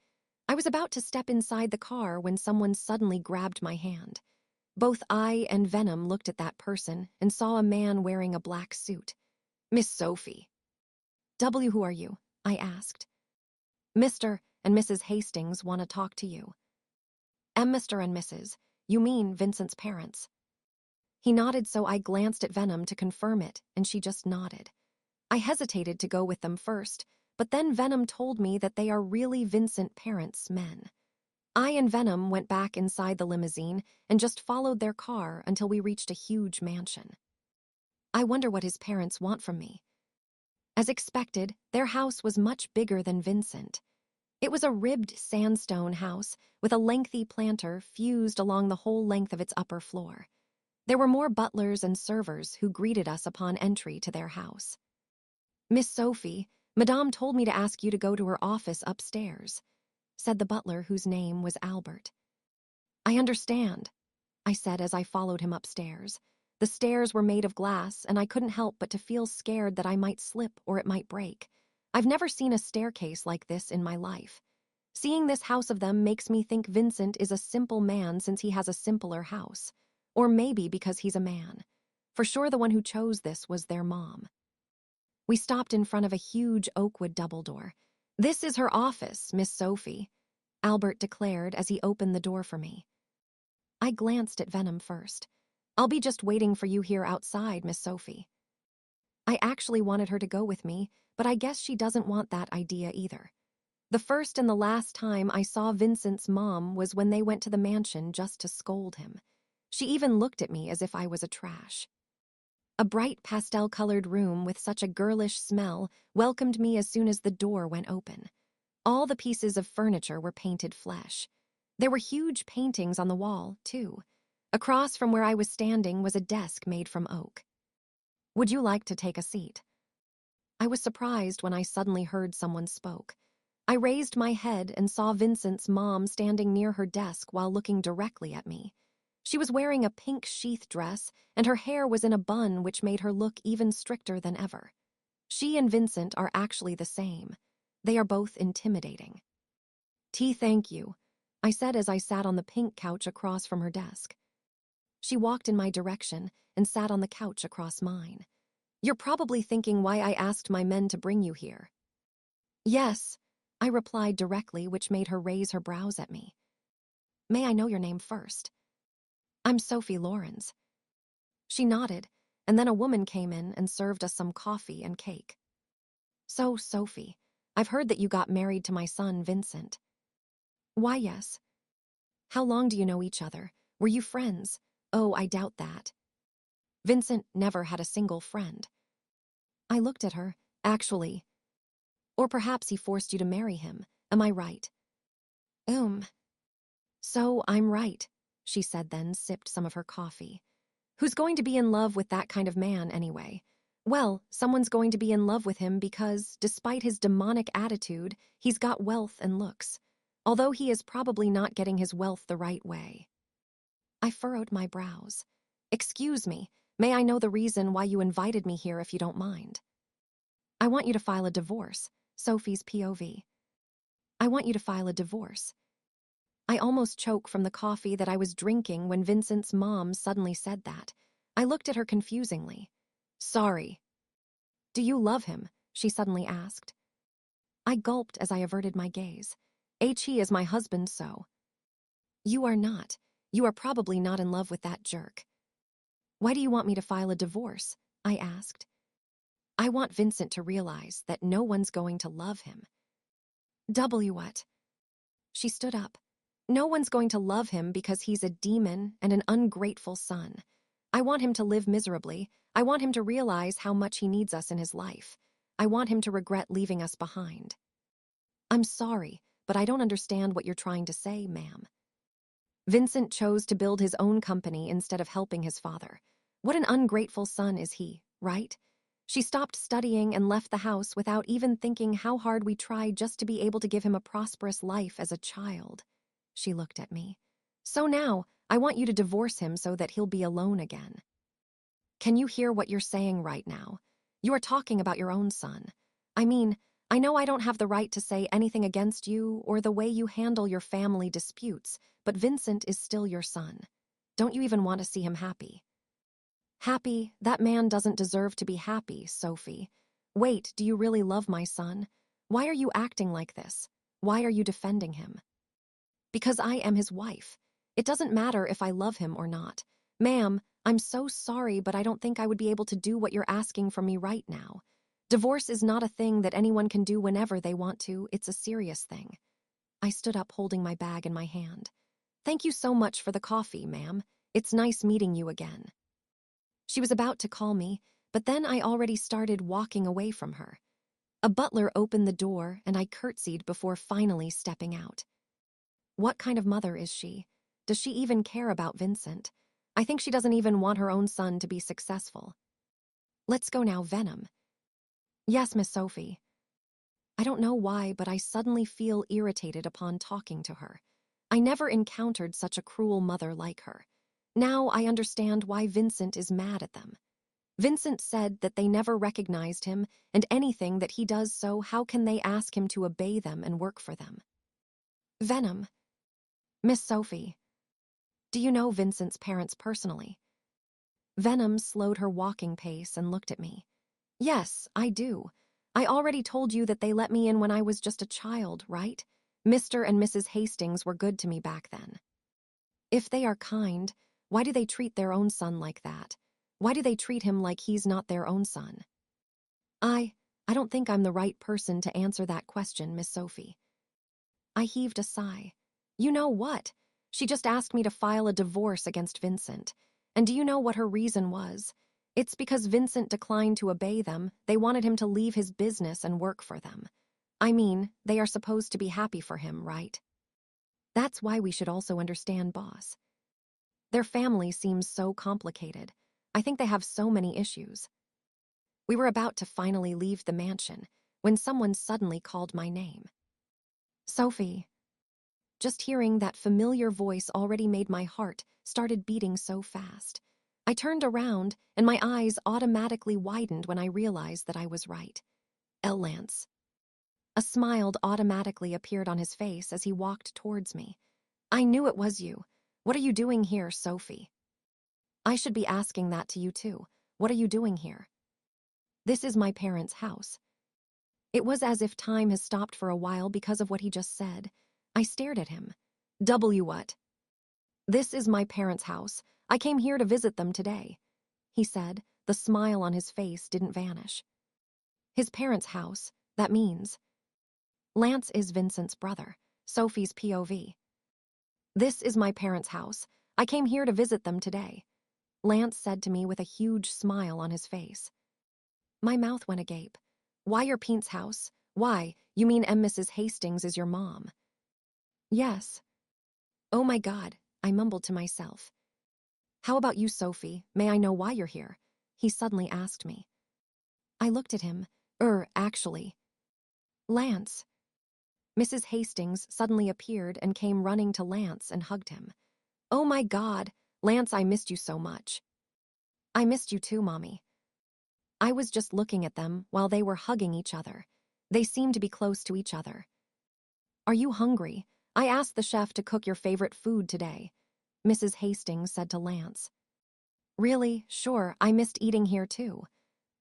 I was about to step inside the car when someone suddenly grabbed my hand. Both I and Venom looked at that person and saw a man wearing a black suit. Miss Sophie. Who are you? I asked. Mr. and Mrs. Hastings want to talk to you. Mr. and Mrs. You mean Vincent's parents. He nodded, so I glanced at Venom to confirm it, and she just nodded. I hesitated to go with them first, but then Venom told me that they are really Vincent parents' men. I and Venom went back inside the limousine and just followed their car until we reached a huge mansion. I wonder what his parents want from me. As expected, their house was much bigger than Vincent. It was a ribbed sandstone house with a lengthy planter fused along the whole length of its upper floor. There were more butlers and servers who greeted us upon entry to their house. Miss Sophie, Madame told me to ask you to go to her office upstairs, said the butler, whose name was Albert. I understand, I said as I followed him upstairs. The stairs were made of glass, and I couldn't help but to feel scared that I might slip or it might break. I've never seen a staircase like this in my life. Seeing this house of them makes me think Vincent is a simple man since he has a simpler house. Or maybe because he's a man. For sure the one who chose this was their mom. We stopped in front of a huge oakwood double door. This is her office, Miss Sophie, Albert declared as he opened the door for me. I glanced at Venom first. I'll be just waiting for you here outside, Miss Sophie. I actually wanted her to go with me, but I guess she doesn't want that idea either. The first and the last time I saw Vincent's mom was when they went to the mansion just to scold him. She even looked at me as if I was a trash. A bright pastel-colored room with such a girlish smell welcomed me as soon as the door went open. All the pieces of furniture were painted flesh. There were huge paintings on the wall, too. Across from where I was standing was a desk made from oak. "Would you like to take a seat?" I was surprised when I suddenly heard someone spoke. I raised my head and saw Vincent's mom standing near her desk while looking directly at me. She was wearing a pink sheath dress, and her hair was in a bun which made her look even stricter than ever. She and Vincent are actually the same. They are both intimidating. "Tea, thank you," I said as I sat on the pink couch across from her desk. She walked in my direction and sat on the couch across mine. "You're probably thinking why I asked my men to bring you here." "Yes," I replied directly, which made her raise her brows at me. "May I know your name first?" "I'm Sophie Laurens." She nodded, and then a woman came in and served us some coffee and cake. "So, Sophie, I've heard that you got married to my son, Vincent." "Why, yes." "How long do you know each other? Were you friends?" "Oh, I doubt that." "Vincent never had a single friend." I looked at her. "Actually. Or perhaps he forced you to marry him. Am I right?" "So I'm right," she said, then sipped some of her coffee. "Who's going to be in love with that kind of man, anyway? Well, someone's going to be in love with him because, despite his demonic attitude, he's got wealth and looks. Although he is probably not getting his wealth the right way." I furrowed my brows. "Excuse me, may I know the reason why you invited me here if you don't mind?" "I want you to file a divorce." Sophie's POV. "I want you to file a divorce." I almost choked from the coffee that I was drinking when Vincent's mom suddenly said that. I looked at her confusingly. "Sorry." "Do you love him?" she suddenly asked. I gulped as I averted my gaze. "He is my husband, so." "You are not. You are probably not in love with that jerk." "Why do you want me to file a divorce?" I asked. "I want Vincent to realize that no one's going to love him." What?" She stood up. "No one's going to love him because he's a demon and an ungrateful son. I want him to live miserably. I want him to realize how much he needs us in his life. I want him to regret leaving us behind." "I'm sorry, but I don't understand what you're trying to say, ma'am." "Vincent chose to build his own company instead of helping his father. What an ungrateful son is he, right? She stopped studying and left the house without even thinking how hard we tried just to be able to give him a prosperous life as a child." She looked at me. "So now, I want you to divorce him so that he'll be alone again." Can you hear what you're saying right now? You are talking about your own son. I mean, I know I don't have the right to say anything against you or the way you handle your family disputes, but Vincent is still your son. Don't you even want to see him happy? Happy? That man doesn't deserve to be happy, Sophie. Wait, do you really love my son? Why are you acting like this? Why are you defending him? Because I am his wife. It doesn't matter if I love him or not. Ma'am, I'm so sorry, but I don't think I would be able to do what you're asking from me right now. Divorce is not a thing that anyone can do whenever they want to. It's a serious thing." I stood up holding my bag in my hand. "Thank you so much for the coffee, ma'am. It's nice meeting you again." She was about to call me, but then I already started walking away from her. A butler opened the door and I curtsied before finally stepping out. What kind of mother is she? Does she even care about Vincent? I think she doesn't even want her own son to be successful. "Let's go now, Venom." "Yes, Miss Sophie." I don't know why, but I suddenly feel irritated upon talking to her. I never encountered such a cruel mother like her. Now I understand why Vincent is mad at them. Vincent said that they never recognized him, and anything that he does so, how can they ask him to obey them and work for them? Venom. Miss Sophie. Do you know Vincent's parents personally? Venom slowed her walking pace and looked at me. Yes, I do. I already told you that they let me in when I was just a child, right? Mr. and Mrs. Hastings were good to me back then. If they are kind, why do they treat their own son like that? Why do they treat him like he's not their own son? I don't think I'm the right person to answer that question, Miss Sophie. I heaved a sigh. You know what? She just asked me to file a divorce against Vincent. And do you know what her reason was? It's because Vincent declined to obey them. They wanted him to leave his business and work for them. I mean, they are supposed to be happy for him, right? That's why we should also understand Boss. Their family seems so complicated. I think they have so many issues. We were about to finally leave the mansion when someone suddenly called my name. Sophie. Just hearing that familiar voice already made my heart started beating so fast. I turned around and my eyes automatically widened when I realized that I was right. Lance. A smile automatically appeared on his face as he walked towards me. I knew it was you. What are you doing here, Sophie? I should be asking that to you too. What are you doing here? This is my parents' house. It was as if time has stopped for a while because of what he just said. I stared at him. W what? This is my parents' house. I came here to visit them today, he said. The smile on his face didn't vanish. His parents' house, that means. Lance is Vincent's brother, Sophie's POV. This is my parents' house. I came here to visit them today, Lance said to me with a huge smile on his face. My mouth went agape. Why your Pete's house? Why, you mean Mrs. Hastings is your mom? Yes. Oh my God, I mumbled to myself. How about you, Sophie? May I know why you're here? He suddenly asked me. I looked at him. Actually. Lance. Mrs. Hastings suddenly appeared and came running to Lance and hugged him. Oh my God, Lance, I missed you so much. I missed you too, Mommy. I was just looking at them while they were hugging each other. They seemed to be close to each other. Are you hungry? I asked the chef to cook your favorite food today, Mrs. Hastings said to Lance. Really? Sure, I missed eating here too.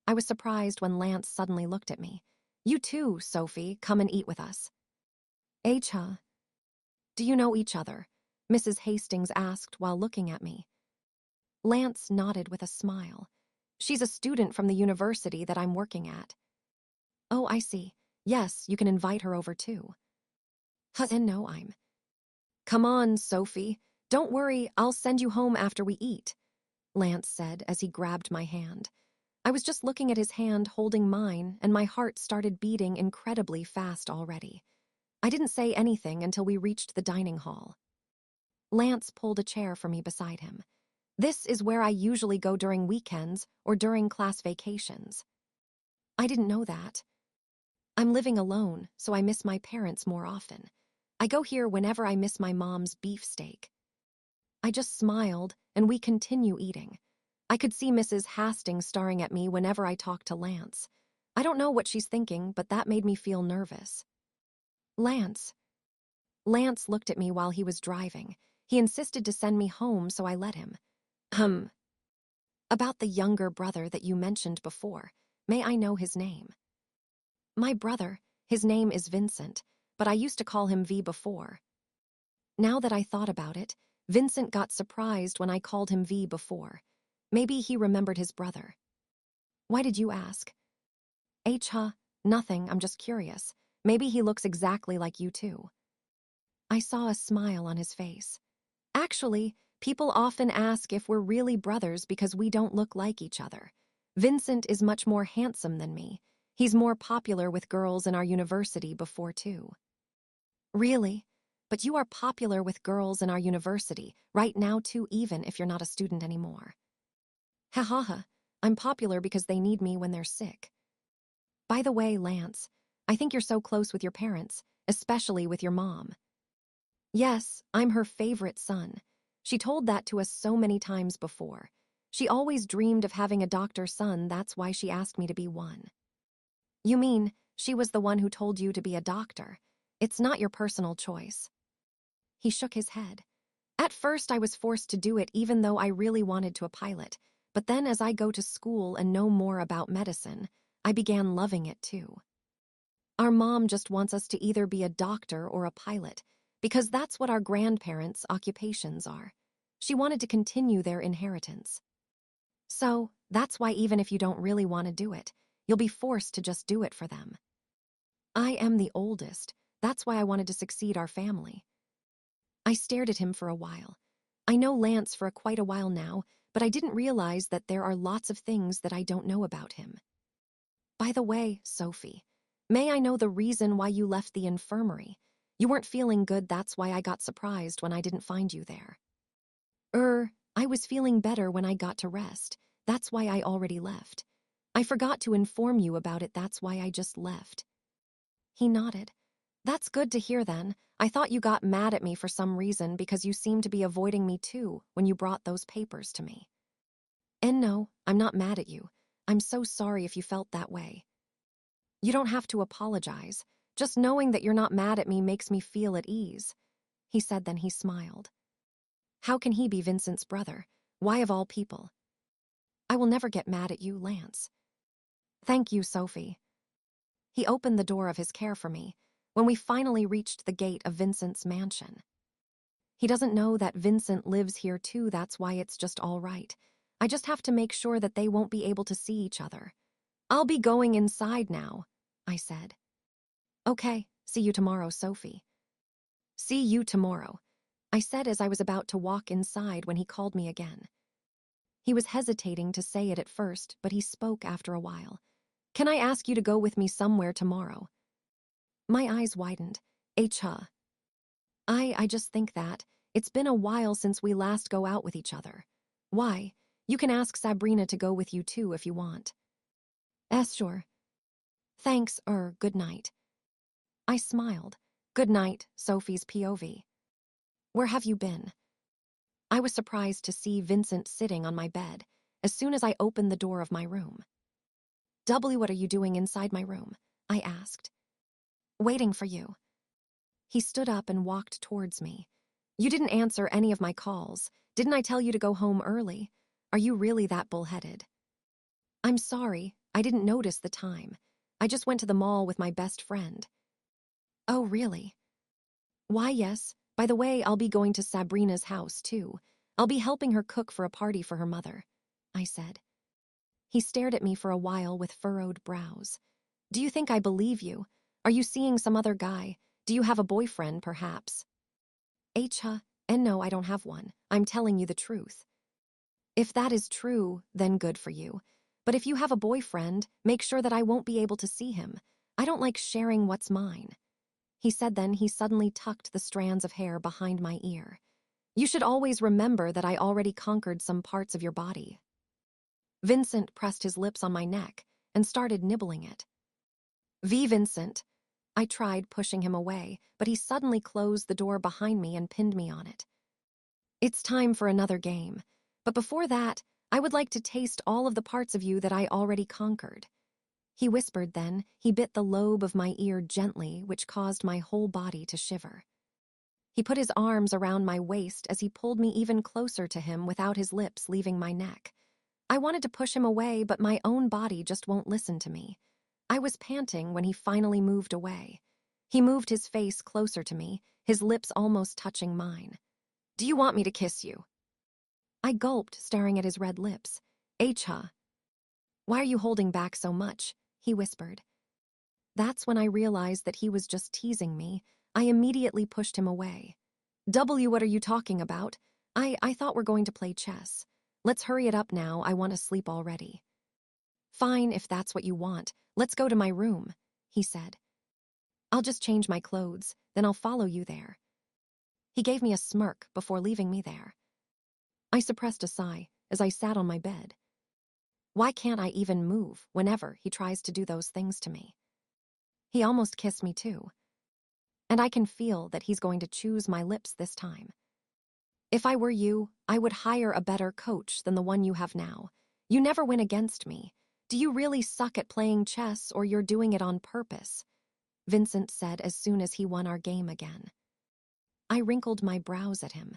I was surprised when Lance suddenly looked at me. You too, Sophie, come and eat with us. Huh? Do you know each other? Mrs. Hastings asked while looking at me. Lance nodded with a smile. She's a student from the university that I'm working at. Oh, I see. Yes, you can invite her over too. And no, I'm. Come on, Sophie. Don't worry, I'll send you home after we eat, Lance said as he grabbed my hand. I was just looking at his hand holding mine, and my heart started beating incredibly fast already. I didn't say anything until we reached the dining hall. Lance pulled a chair for me beside him. This is where I usually go during weekends or during class vacations. I didn't know that. I'm living alone, so I miss my parents more often. I go here whenever I miss my mom's beefsteak. I just smiled, and we continue eating. I could see Mrs. Hastings staring at me whenever I talked to Lance. I don't know what she's thinking, but that made me feel nervous. Lance. Lance looked at me while he was driving. He insisted to send me home, so I let him. About the younger brother that you mentioned before, may I know his name? My brother, his name is Vincent, but I used to call him V before. Now that I thought about it, Vincent got surprised when I called him V before. Maybe he remembered his brother. Why did you ask? Nothing, I'm just curious. Maybe he looks exactly like you too. I saw a smile on his face. Actually, people often ask if we're really brothers because we don't look like each other. Vincent is much more handsome than me. He's more popular with girls in our university before too. Really? But you are popular with girls in our university right now too, even if you're not a student anymore. Ha ha ha, I'm popular because they need me when they're sick. By the way, Lance, I think you're so close with your parents, especially with your mom. Yes, I'm her favorite son. She told that to us so many times before. She always dreamed of having a doctor's son, that's why she asked me to be one. You mean, she was the one who told you to be a doctor? It's not your personal choice. He shook his head. At first I was forced to do it even though I really wanted to a pilot, but then as I go to school and know more about medicine, I began loving it too. Our mom just wants us to either be a doctor or a pilot, because that's what our grandparents' occupations are. She wanted to continue their inheritance. So, that's why even if you don't really want to do it, You'll be forced to just do it for them. I am the oldest. That's why I wanted to succeed our family. I stared at him for a while. I know Lance for quite a while now, but I didn't realize that there are lots of things that I don't know about him. By the way, Sophie, may I know the reason why you left the infirmary? You weren't feeling good, that's why I got surprised when I didn't find you there. I was feeling better when I got to rest. That's why I already left. I forgot to inform you about it, that's why I just left. He nodded. That's good to hear then. I thought you got mad at me for some reason because you seemed to be avoiding me too when you brought those papers to me. And no, I'm not mad at you. I'm so sorry if you felt that way. You don't have to apologize. Just knowing that you're not mad at me makes me feel at ease, he said, then he smiled. How can he be Vincent's brother? Why of all people? I will never get mad at you, Lance. Thank you, Sophie. He opened the door of his care for me when we finally reached the gate of Vincent's mansion. He doesn't know that Vincent lives here too, that's why it's just all right. I just have to make sure that they won't be able to see each other. I'll be going inside now, I said. Okay, see you tomorrow, Sophie. See you tomorrow, I said as I was about to walk inside when he called me again. He was hesitating to say it at first, but he spoke after a while. Can I ask you to go with me somewhere tomorrow? My eyes widened. I just think that. It's been a while since we last go out with each other. Why? You can ask Sabrina to go with you too if you want. Sure. Thanks, good night. I smiled. Good night, Sophie's POV. Where have you been? I was surprised to see Vincent sitting on my bed as soon as I opened the door of my room. What are you doing inside my room? I asked. Waiting for you. He stood up and walked towards me. You didn't answer any of my calls. Didn't I tell you to go home early? Are you really that bullheaded? I'm sorry, I didn't notice the time. I just went to the mall with my best friend. Oh, really? Why, yes. By the way, I'll be going to Sabrina's house, too. I'll be helping her cook for a party for her mother, I said. He stared at me for a while with furrowed brows. Do you think I believe you? Are you seeing some other guy? Do you have a boyfriend, perhaps? And no, I don't have one. I'm telling you the truth. If that is true, then good for you. But if you have a boyfriend, make sure that I won't be able to see him. I don't like sharing what's mine. He said, then he suddenly tucked the strands of hair behind my ear. You should always remember that I already conquered some parts of your body. Vincent pressed his lips on my neck and started nibbling it. Vincent. I tried pushing him away, but he suddenly closed the door behind me and pinned me on it. It's time for another game. But before that, I would like to taste all of the parts of you that I already conquered. He whispered then. He bit the lobe of my ear gently, which caused my whole body to shiver. He put his arms around my waist as he pulled me even closer to him without his lips leaving my neck. I wanted to push him away, but my own body just won't listen to me. I was panting when he finally moved away. He moved his face closer to me, his lips almost touching mine. Do you want me to kiss you? I gulped, staring at his red lips. Why are you holding back so much? He whispered. That's when I realized that he was just teasing me. I immediately pushed him away. What are you talking about? I thought we're going to play chess. Let's hurry it up now, I want to sleep already. Fine, if that's what you want. Let's go to my room, he said. I'll just change my clothes, then I'll follow you there. He gave me a smirk before leaving me there. I suppressed a sigh as I sat on my bed. Why can't I even move whenever he tries to do those things to me? He almost kissed me too. And I can feel that he's going to choose my lips this time. If I were you, I would hire a better coach than the one you have now. You never win against me. Do you really suck at playing chess, or you're doing it on purpose? Vincent said as soon as he won our game again. I wrinkled my brows at him.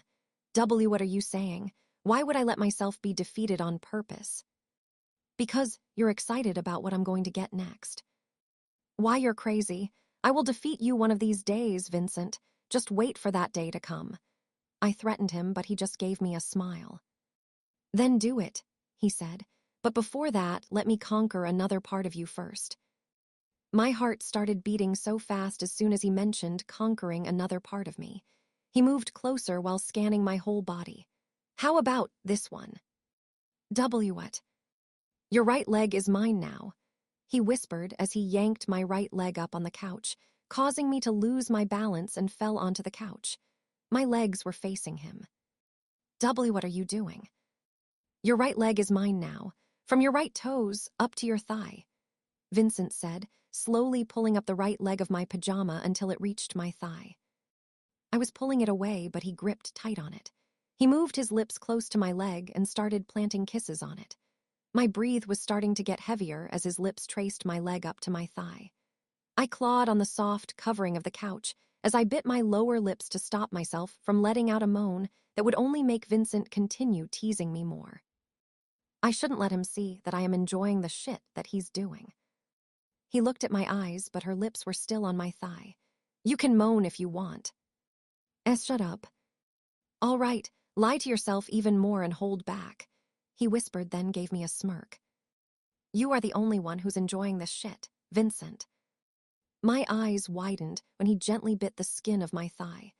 What are you saying? Why would I let myself be defeated on purpose? Because you're excited about what I'm going to get next. Why, you're crazy. I will defeat you one of these days, Vincent. Just wait for that day to come. I threatened him, but he just gave me a smile. Then do it, he said. But before that, let me conquer another part of you first. My heart started beating so fast as soon as he mentioned conquering another part of me. He moved closer while scanning my whole body. How about this one? What? Your right leg is mine now, he whispered as he yanked my right leg up on the couch, causing me to lose my balance and fell onto the couch. My legs were facing him. What are you doing? Your right leg is mine now, from your right toes up to your thigh, Vincent said, slowly pulling up the right leg of my pajama until it reached my thigh. I was pulling it away, but he gripped tight on it. He moved his lips close to my leg and started planting kisses on it. My breath was starting to get heavier as his lips traced my leg up to my thigh. I clawed on the soft covering of the couch as I bit my lower lips to stop myself from letting out a moan that would only make Vincent continue teasing me more. I shouldn't let him see that I am enjoying the shit that he's doing. He looked at my eyes, but her lips were still on my thigh. You can moan if you want. Shut up. All right, lie to yourself even more and hold back, he whispered, then gave me a smirk. You are the only one who's enjoying this shit, Vincent. My eyes widened when he gently bit the skin of my thigh.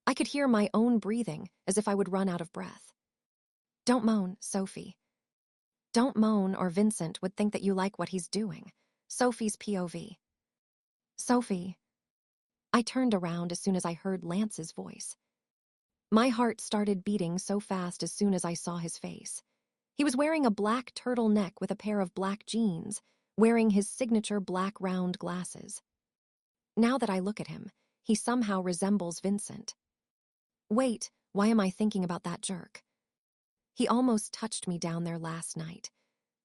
I could hear my own breathing as if I would run out of breath. Don't moan, Sophie. Don't moan or Vincent would think that you like what he's doing. Sophie's POV. Sophie. I turned around as soon as I heard Lance's voice. My heart started beating so fast as soon as I saw his face. He was wearing a black turtleneck with a pair of black jeans, wearing his signature black round glasses. Now that I look at him, he somehow resembles Vincent. Wait, why am I thinking about that jerk? He almost touched me down there last night.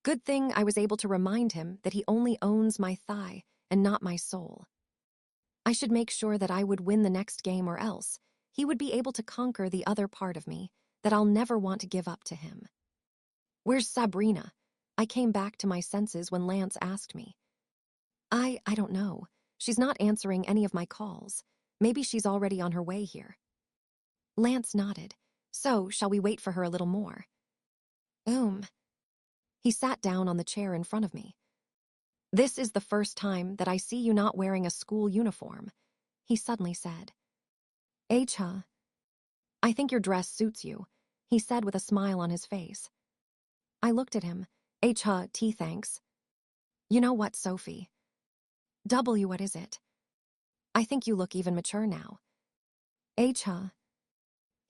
Good thing I was able to remind him that he only owns my thigh and not my soul. I should make sure that I would win the next game, or else he would be able to conquer the other part of me that I'll never want to give up to him. Where's Sabrina? I came back to my senses when Lance asked me. I don't know. She's not answering any of my calls. Maybe she's already on her way here. Lance nodded. So, shall we wait for her a little more? He sat down on the chair in front of me. This is the first time that I see you not wearing a school uniform, he suddenly said. Huh? I think your dress suits you, he said with a smile on his face. I looked at him. Huh, thanks. You know what, Sophie? What is it? I think you look even mature now. Huh?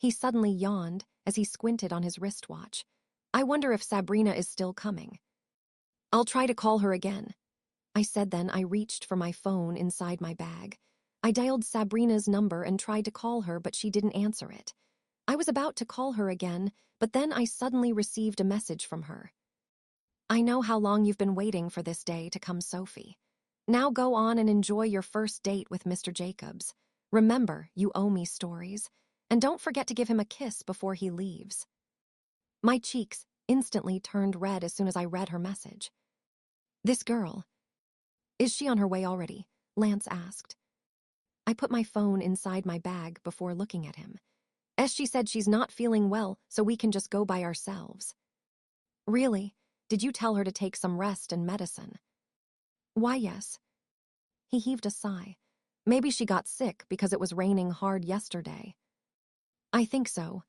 He suddenly yawned as he squinted on his wristwatch. I wonder if Sabrina is still coming. I'll try to call her again, I said. Then I reached for my phone inside my bag. I dialed Sabrina's number and tried to call her, but she didn't answer it. I was about to call her again, but then I suddenly received a message from her. I know how long you've been waiting for this day to come, Sophie. Now go on and enjoy your first date with Mr. Jacobs. Remember, you owe me stories. And don't forget to give him a kiss before he leaves. My cheeks instantly turned red as soon as I read her message. This girl. Is she on her way already? Lance asked. I put my phone inside my bag before looking at him. She said she's not feeling well, so we can just go by ourselves. Really? Did you tell her to take some rest and medicine? Why, yes. He heaved a sigh. Maybe she got sick because it was raining hard yesterday. I think so.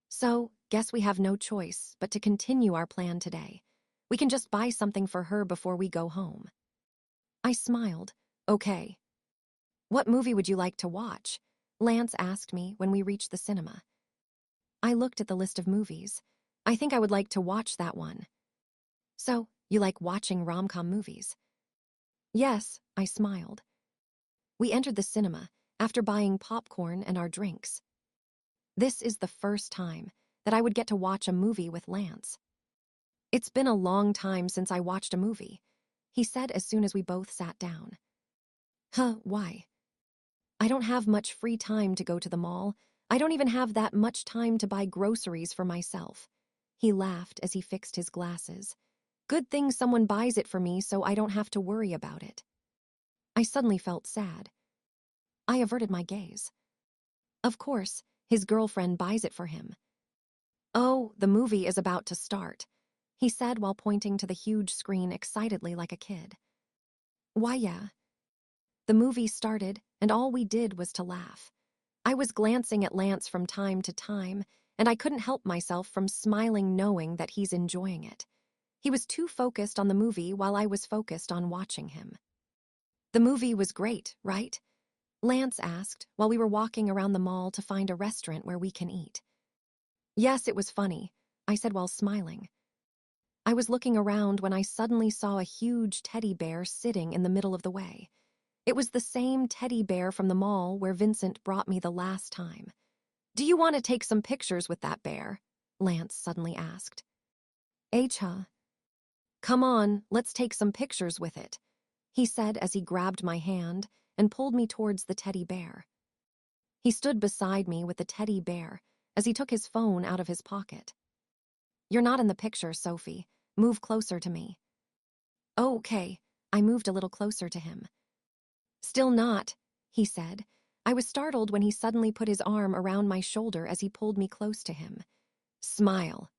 So, guess we have no choice but to continue our plan today. We can just buy something for her before we go home. I smiled. Okay. What movie would you like to watch? Lance asked me when we reached the cinema. I looked at the list of movies. I think I would like to watch that one. So, you like watching rom-com movies? Yes, I smiled. We entered the cinema after buying popcorn and our drinks. This is the first time that I would get to watch a movie with Lance. It's been a long time since I watched a movie, he said as soon as we both sat down. Why? I don't have much free time to go to the mall. I don't even have that much time to buy groceries for myself. He laughed as he fixed his glasses. Good thing someone buys it for me so I don't have to worry about it. I suddenly felt sad. I averted my gaze. Of course, his girlfriend buys it for him. Oh, the movie is about to start. he said while pointing to the huge screen excitedly like a kid. Why, yeah. The movie started, and all we did was to laugh. I was glancing at Lance from time to time, and I couldn't help myself from smiling knowing that he's enjoying it. He was too focused on the movie while I was focused on watching him. The movie was great, right? Lance asked while we were walking around the mall to find a restaurant where we can eat. Yes, it was funny, I said while smiling. I was looking around when I suddenly saw a huge teddy bear sitting in the middle of the way. It was the same teddy bear from the mall where Vincent brought me the last time. Do you want to take some pictures with that bear? Lance suddenly asked. Huh? Come on, let's take some pictures with it, he said as he grabbed my hand and pulled me towards the teddy bear. He stood beside me with the teddy bear as he took his phone out of his pocket. You're not in the picture, Sophie. Move closer to me. Oh, okay. I moved a little closer to him. Still not, he said. I was startled when he suddenly put his arm around my shoulder as he pulled me close to him. Smile.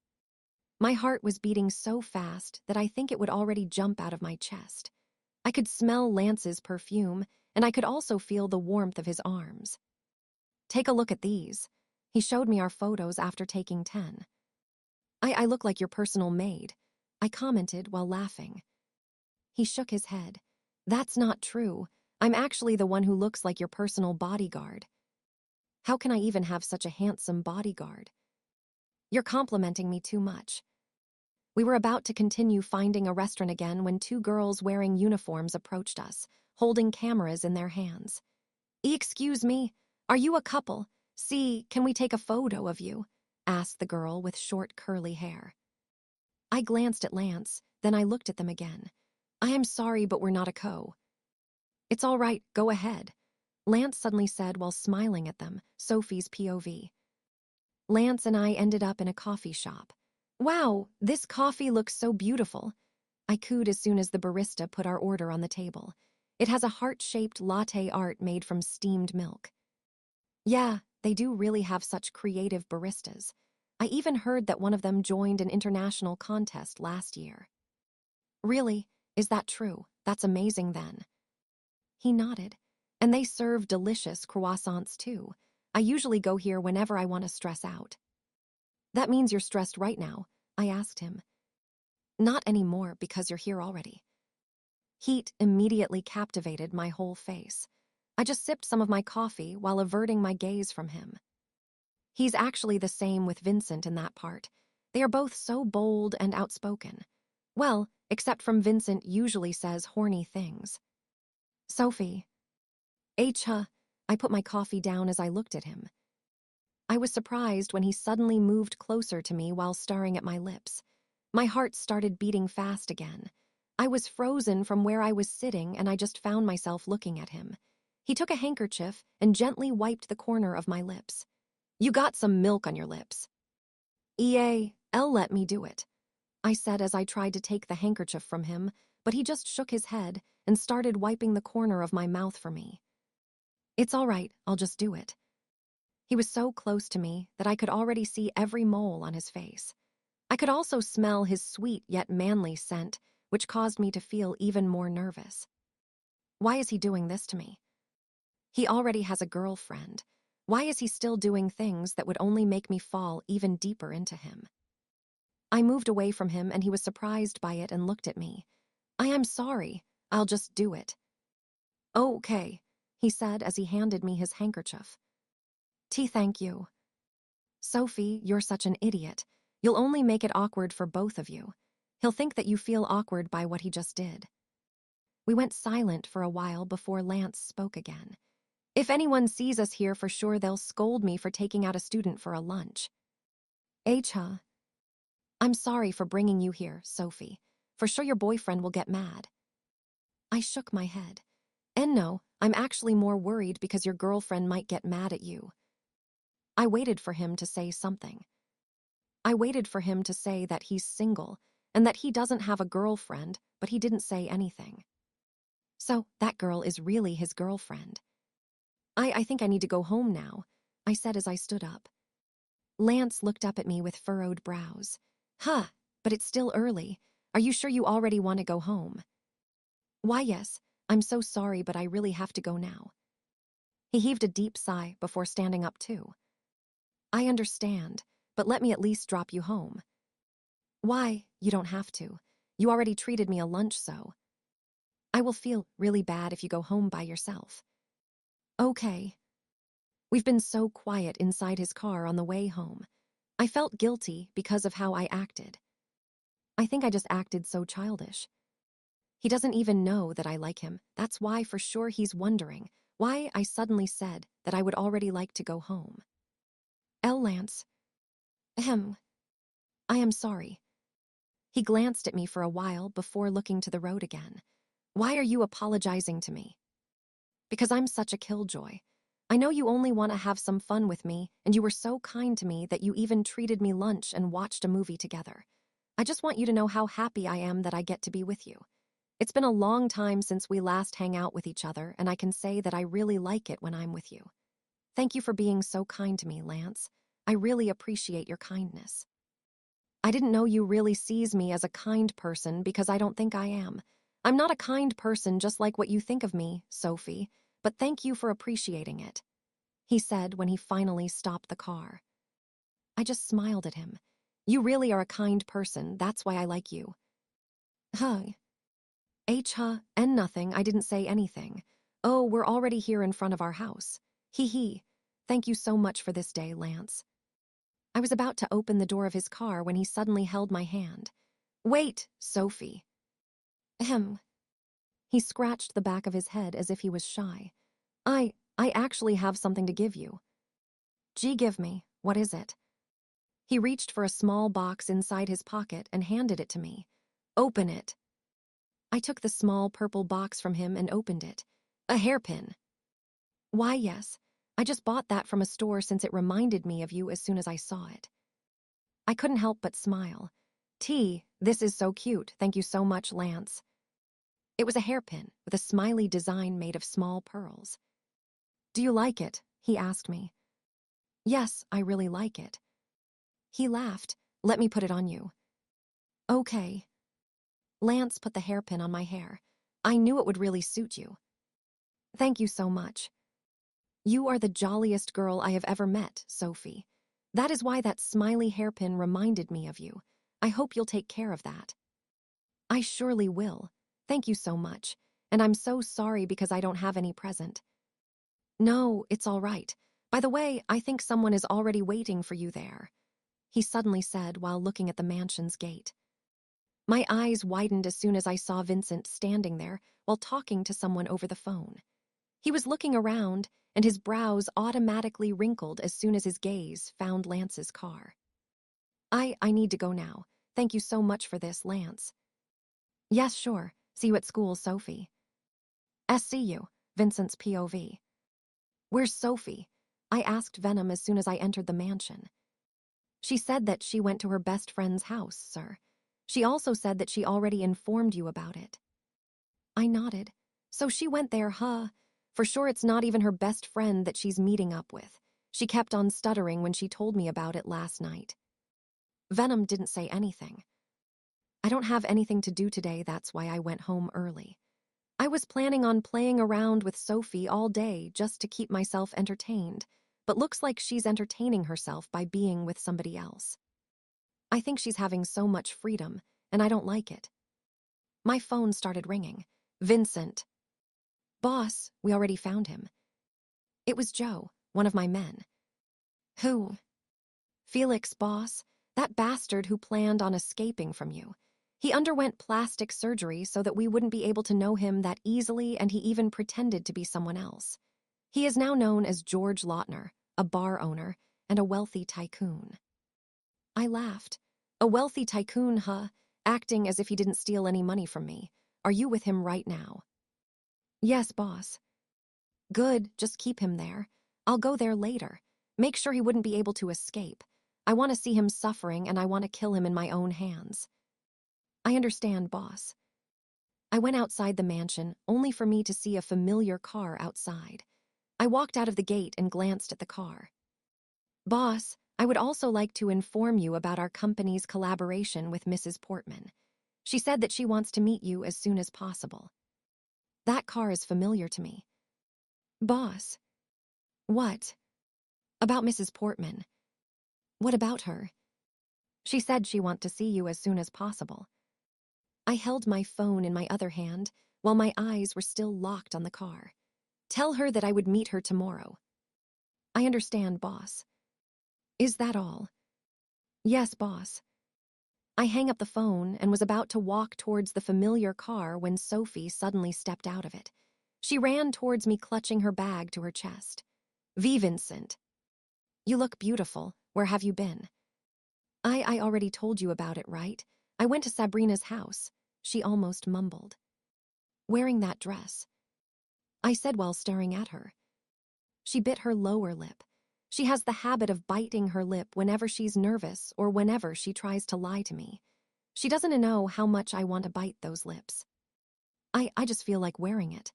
My heart was beating so fast that I think it would already jump out of my chest. I could smell Lance's perfume, and I could also feel the warmth of his arms. Take a look at these. He showed me our photos after taking 10. I look like your personal maid, I commented while laughing. He shook his head. That's not true. I'm actually the one who looks like your personal bodyguard. How can I even have such a handsome bodyguard? You're complimenting me too much. We were about to continue finding a restaurant again when two girls wearing uniforms approached us, holding cameras in their hands. Excuse me, are you a couple? See, can we take a photo of you? Asked the girl with short curly hair. I glanced at Lance, then I looked at them again. I am sorry, but we're not a co. It's all right, go ahead, Lance suddenly said while smiling at them, Sophie's POV. Lance and I ended up in a coffee shop. Wow, this coffee looks so beautiful, I cooed as soon as the barista put our order on the table. It has a heart-shaped latte art made from steamed milk. Yeah, they do really have such creative baristas. I even heard that one of them joined an international contest last year. Really? Is that true? That's amazing then. He nodded. And they serve delicious croissants too. I usually go here whenever I want to stress out. That means you're stressed right now, I asked him. Not anymore because you're here already. Heat immediately captivated my whole face. I just sipped some of my coffee while averting my gaze from him. He's actually the same with Vincent in that part. They are both so bold and outspoken. Well, except from Vincent usually says horny things. Sophie. I put my coffee down as I looked at him. I was surprised when he suddenly moved closer to me while staring at my lips. My heart started beating fast again. I was frozen from where I was sitting and I just found myself looking at him. He took a handkerchief and gently wiped the corner of my lips. You got some milk on your lips. I'll let me do it, I said as I tried to take the handkerchief from him, but he just shook his head and started wiping the corner of my mouth for me. It's all right, I'll just do it. He was so close to me that I could already see every mole on his face. I could also smell his sweet yet manly scent, which caused me to feel even more nervous. Why is he doing this to me? He already has a girlfriend. Why is he still doing things that would only make me fall even deeper into him? I moved away from him and he was surprised by it and looked at me. I am sorry. I'll just do it. Okay, he said as he handed me his handkerchief. Thank you. Sophie, you're such an idiot. You'll only make it awkward for both of you. He'll think that you feel awkward by what he just did. We went silent for a while before Lance spoke again. If anyone sees us here, for sure they'll scold me for taking out a student for a lunch. Huh? I'm sorry for bringing you here, Sophie. For sure your boyfriend will get mad. I shook my head. And no, I'm actually more worried because your girlfriend might get mad at you. I waited for him to say something. I waited for him to say that he's single and that he doesn't have a girlfriend, but he didn't say anything. So that girl is really his girlfriend. I think I need to go home now, I said as I stood up. Lance looked up at me with furrowed brows. Huh, But it's still early. Are you sure you already want to go home? Why, yes. I'm so sorry, but I really have to go now. He heaved a deep sigh before standing up too. I understand, but let me at least drop you home. Why? You don't have to. You already treated me a lunch, so. I will feel really bad if you go home by yourself. Okay. We've been so quiet inside his car on the way home. I felt guilty because of how I acted. I think I just acted so childish. He doesn't even know that I like him. That's why for sure he's wondering why I suddenly said that I would already like to go home. Lance. Ahem. I am sorry. He glanced at me for a while before looking to the road again. Why are you apologizing to me? Because I'm such a killjoy. I know you only want to have some fun with me, and you were so kind to me that you even treated me lunch and watched a movie together. I just want you to know how happy I am that I get to be with you. It's been a long time since we last hang out with each other, and I can say that I really like it when I'm with you. Thank you for being so kind to me, Lance. I really appreciate your kindness. I didn't know you really sees me as a kind person because I don't think I am. I'm not a kind person just like what you think of me, Sophie, but thank you for appreciating it, he said when he finally stopped the car. I just smiled at him. You really are a kind person, that's why I like you. Huh. And nothing, I didn't say anything. Oh, we're already here in front of our house. Hee hee. Thank you so much for this day, Lance. I was about to open the door of his car when he suddenly held my hand. Wait, Sophie. Ahem. He scratched the back of his head as if he was shy. I actually have something to give you. Gee, give me. What is it? He reached for a small box inside his pocket and handed it to me. Open it. I took the small purple box from him and opened it. A hairpin. Why, yes. I just bought that from a store since it reminded me of you as soon as I saw it. I couldn't help but smile. This is so cute. Thank you so much, Lance. It was a hairpin with a smiley design made of small pearls. Do you like it? He asked me. Yes, I really like it. He laughed. Let me put it on you. Okay. Lance put the hairpin on my hair. I knew it would really suit you. Thank you so much. You are the jolliest girl I have ever met, Sophie. That is why that smiley hairpin reminded me of you. I hope you'll take care of that. I surely will. Thank you so much. And I'm so sorry because I don't have any present. No, it's all right. By the way, I think someone is already waiting for you there, he suddenly said while looking at the mansion's gate. My eyes widened as soon as I saw Vincent standing there while talking to someone over the phone. He was looking around, and his brows automatically wrinkled as soon as his gaze found Lance's car. I need to go now. Thank you so much for this, Lance. Yes, sure. See you at school, Sophie. See you, Vincent's POV. Where's Sophie? I asked Venom as soon as I entered the mansion. She said that she went to her best friend's house, sir. She also said that she already informed you about it. I nodded. So she went there, huh? For sure it's not even her best friend that she's meeting up with. She kept on stuttering when she told me about it last night. Venom didn't say anything. I don't have anything to do today, that's why I went home early. I was planning on playing around with Sophie all day just to keep myself entertained, but looks like she's entertaining herself by being with somebody else. I think she's having so much freedom, and I don't like it. My phone started ringing. Vincent. Boss, we already found him. It was Joe, one of my men. Who? Felix, boss, that bastard who planned on escaping from you. He underwent plastic surgery so that we wouldn't be able to know him that easily, and he even pretended to be someone else. He is now known as George Lautner, a bar owner, and a wealthy tycoon. I laughed. A wealthy tycoon, huh? Acting as if he didn't steal any money from me. Are you with him right now? Yes, boss. Good, just keep him there. I'll go there later. Make sure he wouldn't be able to escape. I want to see him suffering, and I want to kill him in my own hands. I understand, boss. I went outside the mansion, only for me to see a familiar car outside. I walked out of the gate and glanced at the car. Boss, I would also like to inform you about our company's collaboration with Mrs. Portman. She said that she wants to meet you as soon as possible. That car is familiar to me. Boss. What? About Mrs. Portman. What about her? She said she wants to see you as soon as possible. I held my phone in my other hand while my eyes were still locked on the car. Tell her that I would meet her tomorrow. I understand, boss. Is that all? Yes, boss. I hang up the phone and was about to walk towards the familiar car when Sophie suddenly stepped out of it. She ran towards me, clutching her bag to her chest. Vincent. You look beautiful. Where have you been? I already told you about it, right? I went to Sabrina's house, she almost mumbled. Wearing that dress, I said while staring at her. She bit her lower lip. She has the habit of biting her lip whenever she's nervous or whenever she tries to lie to me. She doesn't know how much I want to bite those lips. I just feel like wearing it.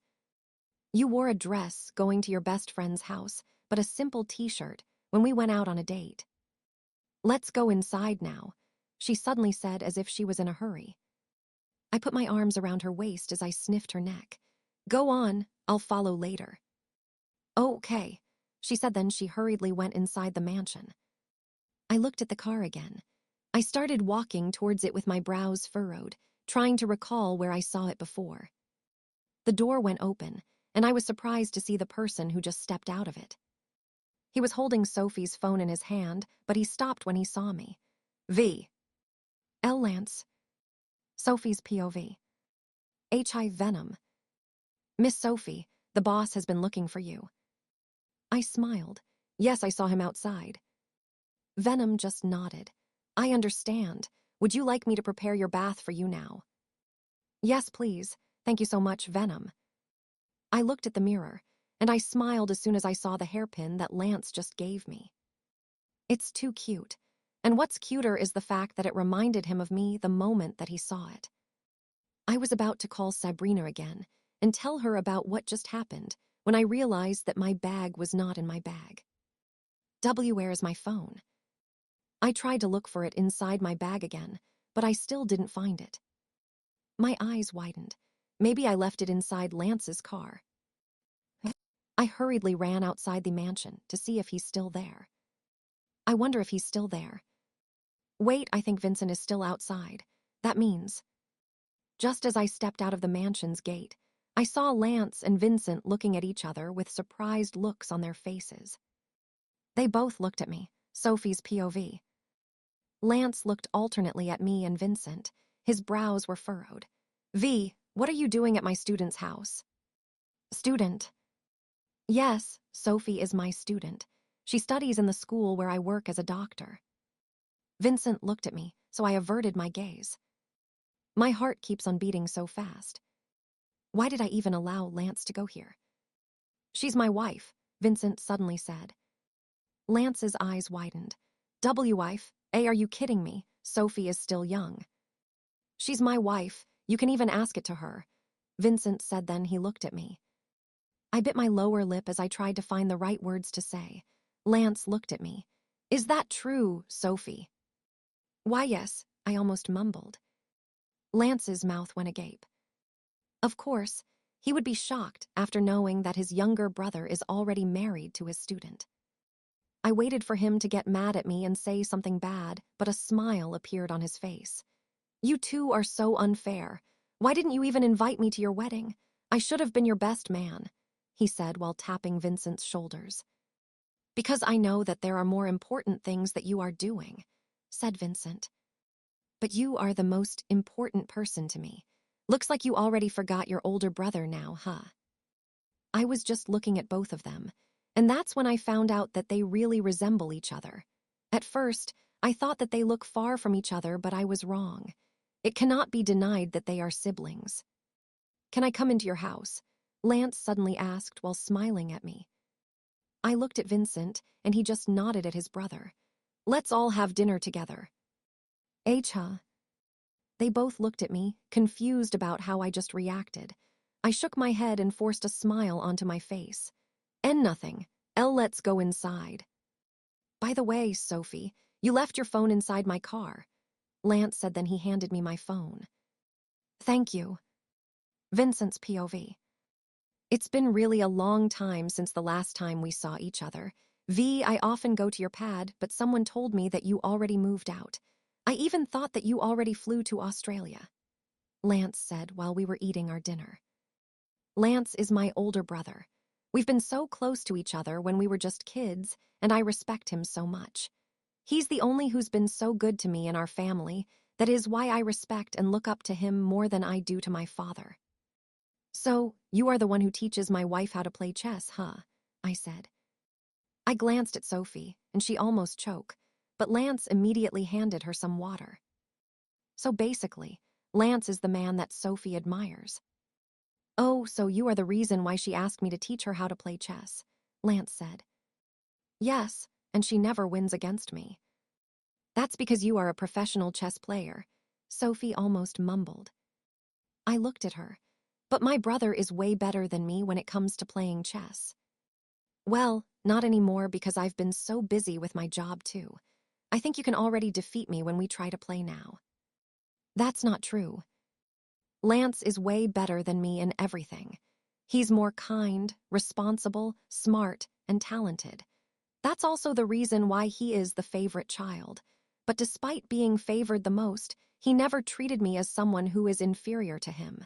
You wore a dress going to your best friend's house, but a simple t-shirt when we went out on a date. Let's go inside now, she suddenly said as if she was in a hurry. I put my arms around her waist as I sniffed her neck. Go on, I'll follow later. Okay, she said, then she hurriedly went inside the mansion. I looked at the car again. I started walking towards it with my brows furrowed, trying to recall where I saw it before. The door went open, and I was surprised to see the person who just stepped out of it. He was holding Sophie's phone in his hand, but he stopped when he saw me. L. Lance. Sophie's POV. H.I. Venom. Miss Sophie, the boss has been looking for you. I smiled. Yes, I saw him outside. Venom just nodded. I understand. Would you like me to prepare your bath for you now? Yes, please. Thank you so much, Venom. I looked at the mirror, and I smiled as soon as I saw the hairpin that Lance just gave me. It's too cute, and what's cuter is the fact that it reminded him of me the moment that he saw it. I was about to call Sabrina again and tell her about what just happened when I realized that my bag was not in my bag. Where is my phone? I tried to look for it inside my bag again, but I still didn't find it. My eyes widened. Maybe I left it inside Lance's car. I hurriedly ran outside the mansion to see if he's still there. I wonder if he's still there. Wait, I think Vincent is still outside. That means... Just as I stepped out of the mansion's gate, I saw Lance and Vincent looking at each other with surprised looks on their faces. They both looked at me, Sophie's POV. Lance looked alternately at me and Vincent. His brows were furrowed. What are you doing at my student's house? Student. Yes, Sophie is my student. She studies in the school where I work as a doctor. Vincent looked at me, so I averted my gaze. My heart keeps on beating so fast. Why did I even allow Lance to go here? She's my wife, Vincent suddenly said. Lance's eyes widened. Wife? Are you kidding me? Sophie is still young. She's my wife. You can even ask it to her, Vincent said. Then he looked at me. I bit my lower lip as I tried to find the right words to say. Lance looked at me. Is that true, Sophie? Why, yes, I almost mumbled. Lance's mouth went agape. Of course, he would be shocked after knowing that his younger brother is already married to his student. I waited for him to get mad at me and say something bad, but a smile appeared on his face. You two are so unfair. Why didn't you even invite me to your wedding? I should have been your best man, he said while tapping Vincent's shoulders. Because I know that there are more important things that you are doing, said Vincent. But you are the most important person to me. Looks like you already forgot your older brother now, huh? I was just looking at both of them, and that's when I found out that they really resemble each other. At first, I thought that they look far from each other, but I was wrong. It cannot be denied that they are siblings. Can I come into your house? Lance suddenly asked while smiling at me. I looked at Vincent, and he just nodded at his brother. Let's all have dinner together. Huh? They both looked at me, confused about how I just reacted. I shook my head and forced a smile onto my face. And nothing. Let's go inside. By the way, Sophie, you left your phone inside my car, Lance said, then he handed me my phone. Thank you. Vincent's POV. It's been really a long time since the last time we saw each other. V, I often go to your pad, but someone told me that you already moved out. I even thought that you already flew to Australia, Lance said while we were eating our dinner. Lance is my older brother. We've been so close to each other when we were just kids, and I respect him so much. He's the only who's been so good to me and our family. That is why I respect and look up to him more than I do to my father. So, you are the one who teaches my wife how to play chess, huh? I said. I glanced at Sophie, and she almost choked, but Lance immediately handed her some water. So basically, Lance is the man that Sophie admires. Oh, so you are the reason why she asked me to teach her how to play chess, Lance said. Yes, and she never wins against me. That's because you are a professional chess player, Sophie almost mumbled. I looked at her, but my brother is way better than me when it comes to playing chess. Well, not anymore because I've been so busy with my job too. I think you can already defeat me when we try to play now. That's not true. Lance is way better than me in everything. He's more kind, responsible, smart, and talented. That's also the reason why he is the favorite child. But despite being favored the most, he never treated me as someone who is inferior to him.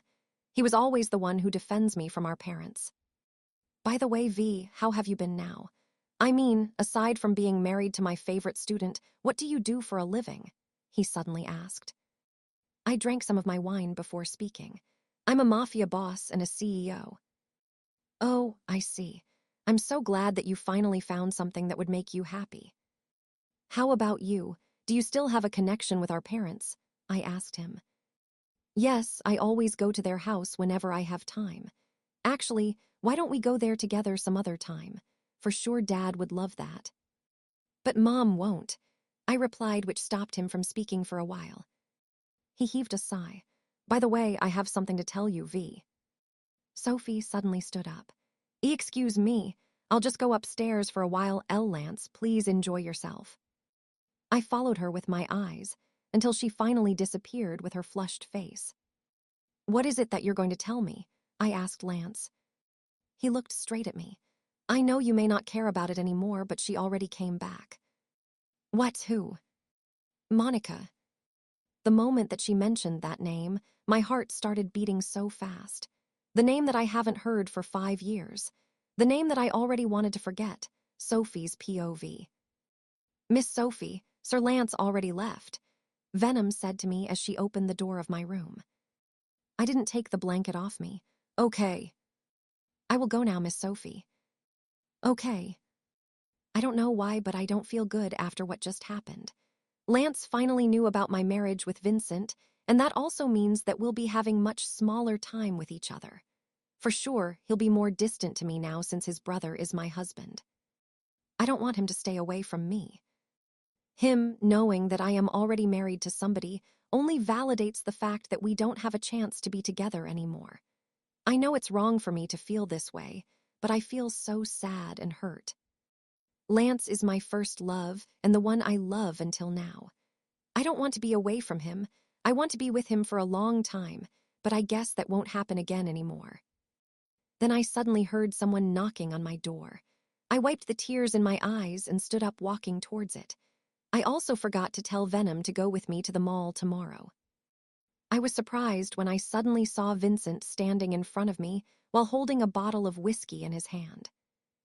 He was always the one who defends me from our parents. By the way, V, how have you been now? I mean, aside from being married to my favorite student, what do you do for a living? He suddenly asked. I drank some of my wine before speaking. I'm a mafia boss and a CEO. Oh, I see. I'm so glad that you finally found something that would make you happy. How about you? Do you still have a connection with our parents? I asked him. Yes, I always go to their house whenever I have time. Actually, why don't we go there together some other time? For sure Dad would love that. But Mom won't, I replied, which stopped him from speaking for a while. He heaved a sigh. By the way, I have something to tell you, V. Sophie suddenly stood up. Excuse me, I'll just go upstairs for a while. Lance, please enjoy yourself. I followed her with my eyes until she finally disappeared with her flushed face. What is it that you're going to tell me? I asked Lance. He looked straight at me. I know you may not care about it anymore, but she already came back. What, who? Monica. The moment that she mentioned that name, my heart started beating so fast. The name that I haven't heard for 5 years. The name that I already wanted to forget. Sophie's POV. Miss Sophie, Sir Lance already left, Venom said to me as she opened the door of my room. I didn't take the blanket off me. Okay. I will go now, Miss Sophie. Okay. I don't know why, but I don't feel good after what just happened. Lance finally knew about my marriage with Vincent, and that also means that we'll be having much smaller time with each other. For sure, he'll be more distant to me now since his brother is my husband. I don't want him to stay away from me. Him knowing that I am already married to somebody only validates the fact that we don't have a chance to be together anymore. I know it's wrong for me to feel this way, but I feel so sad and hurt. Lance is my first love and the one I love until now. I don't want to be away from him. I want to be with him for a long time, but I guess that won't happen again anymore. Then I suddenly heard someone knocking on my door. I wiped the tears in my eyes and stood up, walking towards it. I also forgot to tell Venom to go with me to the mall tomorrow. I was surprised when I suddenly saw Vincent standing in front of me while holding a bottle of whiskey in his hand.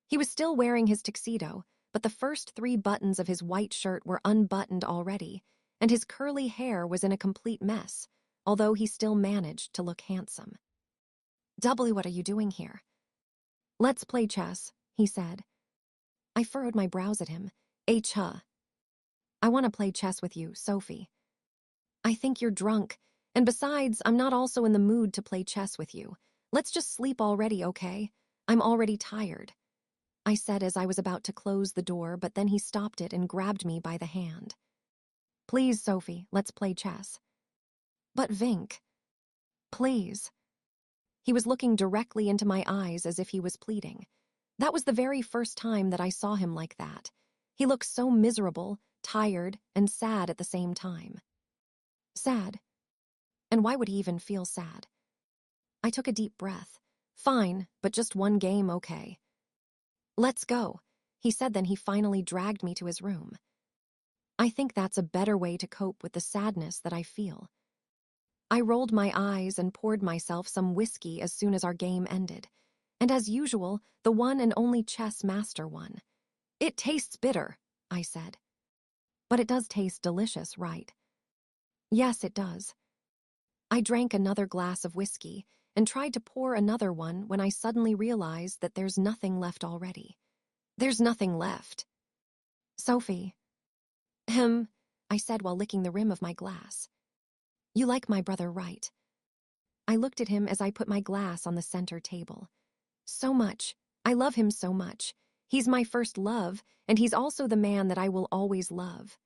He was still wearing his tuxedo, but the first 3 buttons of his white shirt were unbuttoned already, and his curly hair was in a complete mess, although he still managed to look handsome. W, what are you doing here? Let's play chess, he said. I furrowed my brows at him. Huh. I want to play chess with you, Sophie. I think you're drunk, and besides, I'm not also in the mood to play chess with you. Let's just sleep already, okay? I'm already tired, I said as I was about to close the door, but then he stopped it and grabbed me by the hand. Please, Sophie, let's play chess. But Vink, please. He was looking directly into my eyes as if he was pleading. That was the very first time that I saw him like that. He looked so miserable, tired, and sad at the same time. Sad. And why would he even feel sad? I took a deep breath. Fine, but just one game, okay. Let's go, he said, then he finally dragged me to his room. I think that's a better way to cope with the sadness that I feel. I rolled my eyes and poured myself some whiskey as soon as our game ended. And as usual, the one and only chess master won. It tastes bitter, I said. But it does taste delicious, right? Yes, it does. I drank another glass of whiskey and tried to pour another one when I suddenly realized that there's nothing left already. There's nothing left. Sophie. I said while licking the rim of my glass. You like my brother, right? I looked at him as I put my glass on the center table. So much. I love him so much. He's my first love, and he's also the man that I will always love.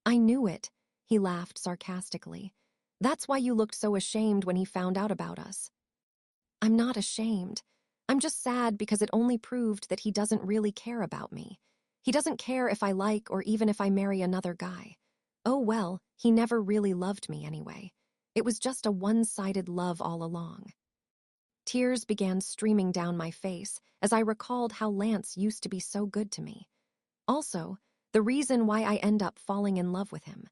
I knew it, he laughed sarcastically. That's why you looked so ashamed when he found out about us. I'm not ashamed. I'm just sad because it only proved that he doesn't really care about me. He doesn't care if I like or even if I marry another guy. Oh well, he never really loved me anyway. It was just a one-sided love all along. Tears began streaming down my face as I recalled how Lance used to be so good to me. Also, the reason why I end up falling in love with him.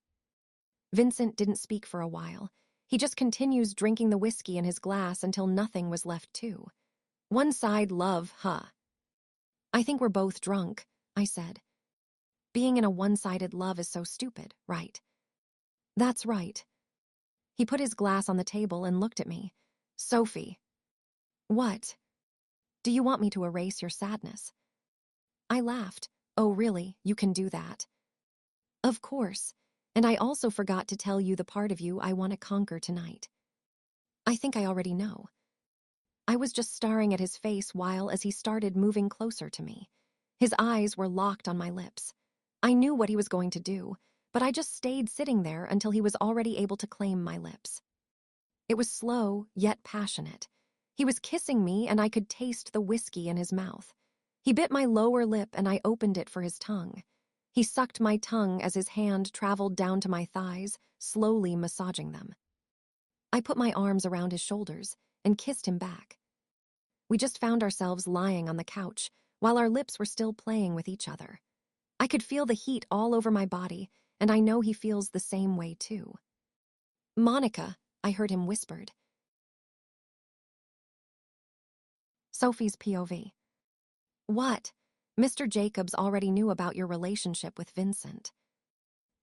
Vincent didn't speak for a while. He just continues drinking the whiskey in his glass until nothing was left too. One-side love, huh? I think we're both drunk, I said. Being in a one-sided love is so stupid, right? That's right. He put his glass on the table and looked at me. Sophie. What? Do you want me to erase your sadness? I laughed. Oh, really? You can do that? Of course. And I also forgot to tell you the part of you I want to conquer tonight. I think I already know. I was just staring at his face while as he started moving closer to me. His eyes were locked on my lips. I knew what he was going to do, but I just stayed sitting there until he was already able to claim my lips. It was slow, yet passionate. He was kissing me and I could taste the whiskey in his mouth. He bit my lower lip and I opened it for his tongue. He sucked my tongue as his hand traveled down to my thighs, slowly massaging them. I put my arms around his shoulders and kissed him back. We just found ourselves lying on the couch while our lips were still playing with each other. I could feel the heat all over my body, and I know he feels the same way too. Monica, I heard him whispered. Sophie's POV. What? Mr. Jacobs already knew about your relationship with Vincent.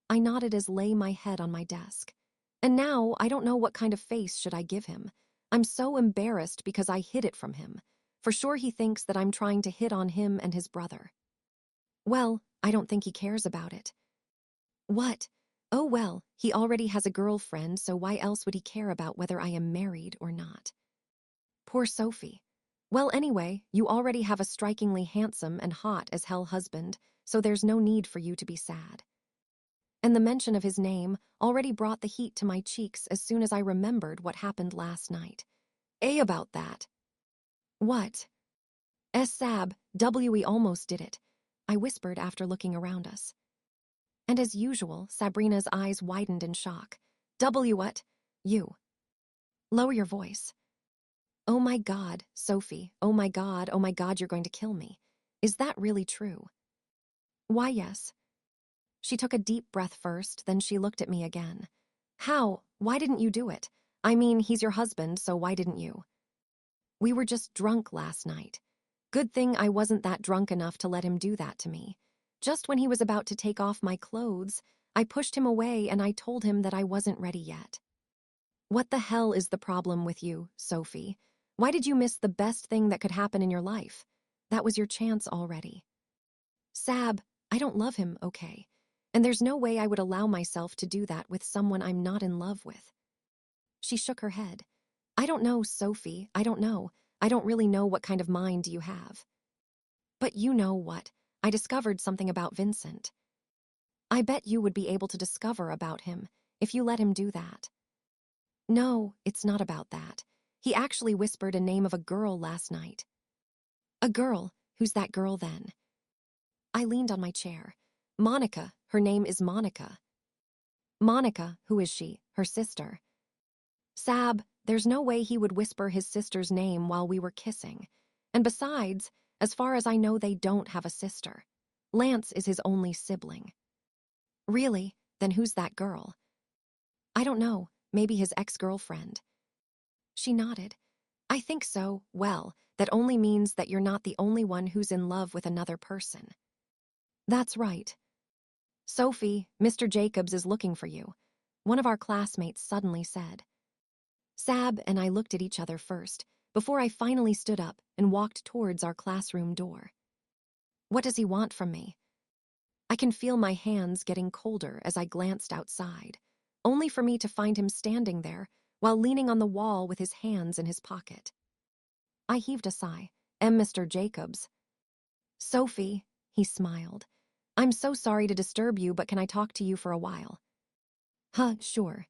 I nodded as lay my head on my desk. And now I don't know what kind of face should I give him. I'm so embarrassed because I hid it from him. For sure he thinks that I'm trying to hit on him and his brother. Well, I don't think he cares about it. What? Oh well, he already has a girlfriend, so why else would he care about whether I am married or not? Poor Sophie. Well, anyway, you already have a strikingly handsome and hot as hell husband, so there's no need for you to be sad. And the mention of his name already brought the heat to my cheeks as soon as I remembered what happened last night. About that. What? Sab, we almost did it, I whispered after looking around us. And as usual, Sabrina's eyes widened in shock. What? You. Lower your voice. Oh my God, Sophie, oh my God, you're going to kill me. Is that really true? Why, yes. She took a deep breath first, then she looked at me again. How? Why didn't you do it? I mean, he's your husband, so why didn't you? We were just drunk last night. Good thing I wasn't that drunk enough to let him do that to me. Just when he was about to take off my clothes, I pushed him away and I told him that I wasn't ready yet. What the hell is the problem with you, Sophie? Why did you miss the best thing that could happen in your life? That was your chance already. Sab, I don't love him, okay? And there's no way I would allow myself to do that with someone I'm not in love with. She shook her head. I don't know, Sophie, I don't know. I don't really know what kind of mind you have. But you know what? I discovered something about Vincent. I bet you would be able to discover about him if you let him do that. No, it's not about that. He actually whispered a name of a girl last night. A girl? Who's that girl then? I leaned on my chair. Monica, her name is Monica. Monica, who is she? Her sister. Sab, there's no way he would whisper his sister's name while we were kissing. And besides, as far as I know, they don't have a sister. Lance is his only sibling. Really? Then who's that girl? I don't know, maybe his ex-girlfriend. She nodded. I think so. Well, that only means that you're not the only one who's in love with another person. That's right. Sophie, Mr. Jacobs is looking for you, one of our classmates suddenly said. Sab and I looked at each other first, before I finally stood up and walked towards our classroom door. What does he want from me? I can feel my hands getting colder as I glanced outside, only for me to find him standing there while leaning on the wall with his hands in his pocket. I heaved a sigh. Mr. Jacobs. Sophie, he smiled. I'm so sorry to disturb you, but can I talk to you for a while? Sure.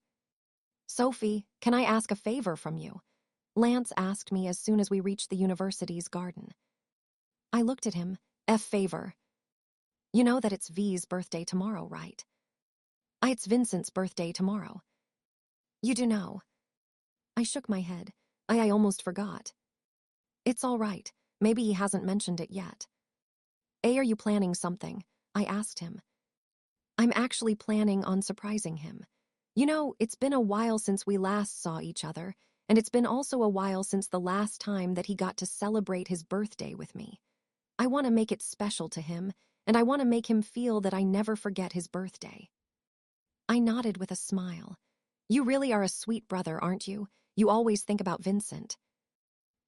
Sophie, can I ask a favor from you? Lance asked me as soon as we reached the university's garden. I looked at him. Favor. You know that it's V's birthday tomorrow, right? It's Vincent's birthday tomorrow. You do know. I shook my head. I almost forgot. It's all right. Maybe he hasn't mentioned it yet. Are you planning something? I asked him. I'm actually planning on surprising him. You know, it's been a while since we last saw each other, and it's been also a while since the last time that he got to celebrate his birthday with me. I want to make it special to him, and I want to make him feel that I never forget his birthday. I nodded with a smile. You really are a sweet brother, aren't you? You always think about Vincent.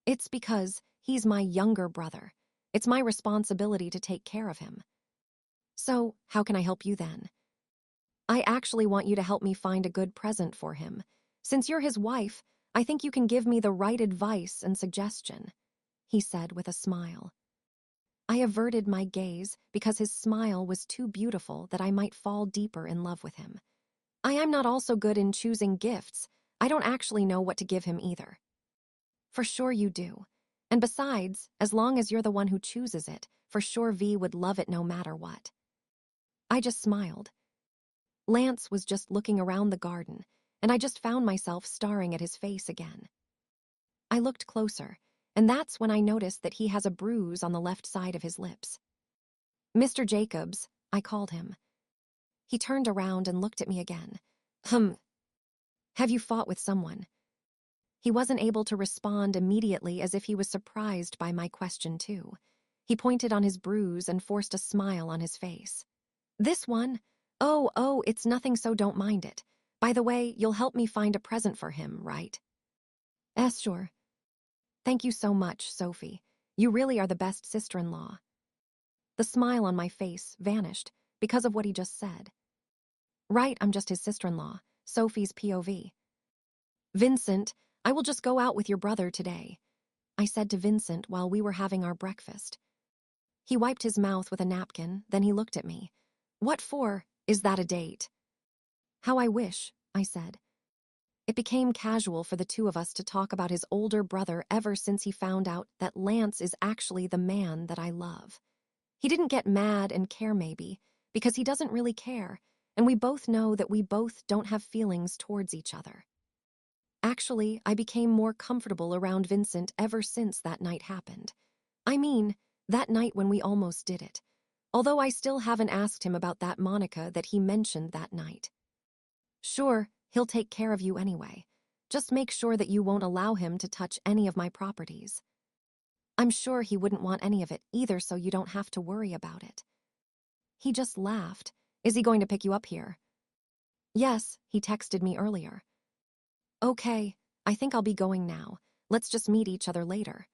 It's because he's my younger brother. It's my responsibility to take care of him. So, how can I help you then? I actually want you to help me find a good present for him. Since you're his wife, I think you can give me the right advice and suggestion, he said with a smile. I averted my gaze because his smile was too beautiful that I might fall deeper in love with him. I am not also good in choosing gifts. I don't actually know what to give him either. For sure you do. And besides, as long as you're the one who chooses it, for sure V would love it no matter what. I just smiled. Lance was just looking around the garden, and I just found myself staring at his face again. I looked closer, and that's when I noticed that he has a bruise on the left side of his lips. Mr. Jacobs, I called him. He turned around and looked at me again. Have you fought with someone? He wasn't able to respond immediately, as if he was surprised by my question too. He pointed on his bruise and forced a smile on his face. This one? Oh, it's nothing, so don't mind it. By the way, you'll help me find a present for him, right? Sure. Thank you so much, Sophie. You really are the best sister-in-law. The smile on my face vanished because of what he just said. Right, I'm just his sister-in-law, Sophie's POV. Vincent, I will just go out with your brother today, I said to Vincent while we were having our breakfast. He wiped his mouth with a napkin, then he looked at me. What for? Is that a date? How I wish, I said. It became casual for the two of us to talk about his older brother ever since he found out that Lance is actually the man that I love. He didn't get mad and care maybe, because he doesn't really care, and we both know that we both don't have feelings towards each other. Actually, I became more comfortable around Vincent ever since that night happened. I mean, that night when we almost did it. Although I still haven't asked him about that Monica that he mentioned that night. Sure, he'll take care of you anyway. Just make sure that you won't allow him to touch any of my properties. I'm sure he wouldn't want any of it either, so you don't have to worry about it. He just laughed. Is he going to pick you up here? Yes, he texted me earlier. Okay, I think I'll be going now. Let's just meet each other later.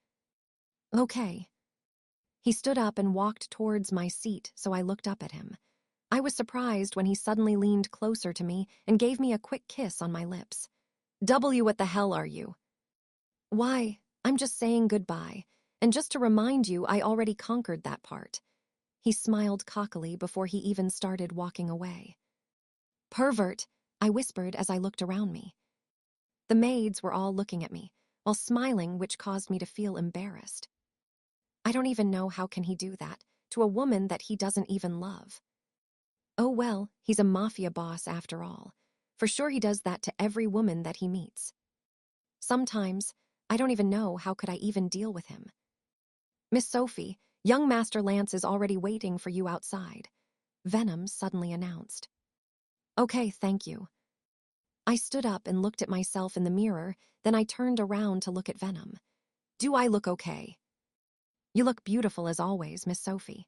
Okay. He stood up and walked towards my seat, so I looked up at him. I was surprised when he suddenly leaned closer to me and gave me a quick kiss on my lips. What the hell are you? Why, I'm just saying goodbye, and just to remind you, I already conquered that part. He smiled cockily before he even started walking away. Pervert, I whispered as I looked around me. The maids were all looking at me, while smiling, which caused me to feel embarrassed. I don't even know how can he do that. to a woman that he doesn't even love. Oh well, he's a mafia boss after all. For sure he does that to every woman that he meets. Sometimes, I don't even know how could I even deal with him. Miss Sophie, young Master Lance is already waiting for you outside, Venom suddenly announced. Okay, thank you. I stood up and looked at myself in the mirror, then I turned around to look at Venom. Do I look okay? You look beautiful as always, Miss Sophie.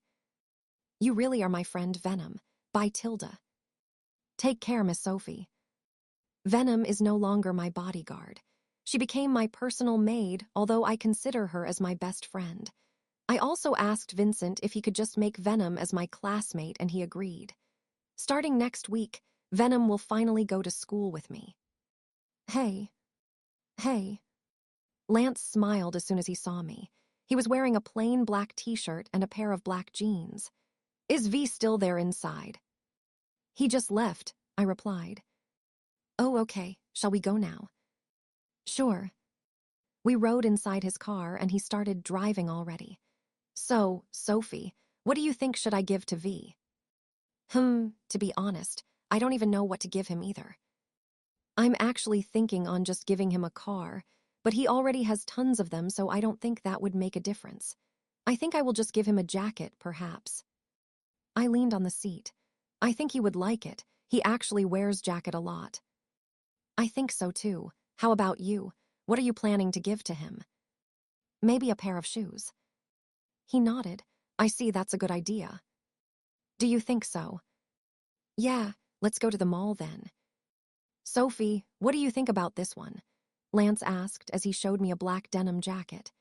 You really are my friend Venom, by Tilda. Take care, Miss Sophie. Venom is no longer my bodyguard. She became my personal maid, although I consider her as my best friend. I also asked Vincent if he could just make Venom as my classmate, and he agreed. Starting next week, Venom will finally go to school with me. Hey. Hey. Lance smiled as soon as he saw me. He was wearing a plain black t-shirt and a pair of black jeans. Is V still there inside? He just left, I replied. Oh, okay. Shall we go now? Sure. We rode inside his car and he started driving already. So, Sophie, what do you think should I give to V? To be honest, I don't even know what to give him either. I'm actually thinking on just giving him a car, but he already has tons of them, so I don't think that would make a difference. I think I will just give him a jacket, perhaps. I leaned on the seat. I think he would like it. He actually wears jacket a lot. I think so too. How about you? What are you planning to give to him? Maybe a pair of shoes. He nodded. I see, that's a good idea. Do you think so? Yeah, let's go to the mall then. Sophie, what do you think about this one? Lance asked as he showed me a black denim jacket.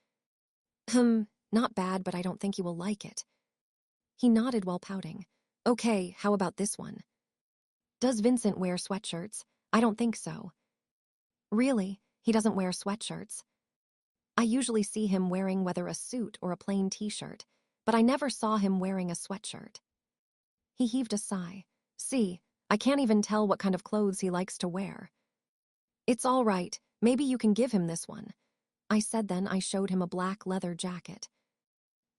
Not bad, but I don't think you will like it. He nodded while pouting. Okay, how about this one? Does Vincent wear sweatshirts? I don't think so. Really? He doesn't wear sweatshirts? I usually see him wearing whether a suit or a plain t-shirt, but I never saw him wearing a sweatshirt. He heaved a sigh. See, I can't even tell what kind of clothes he likes to wear. It's all right, maybe you can give him this one. I said, then I showed him a black leather jacket.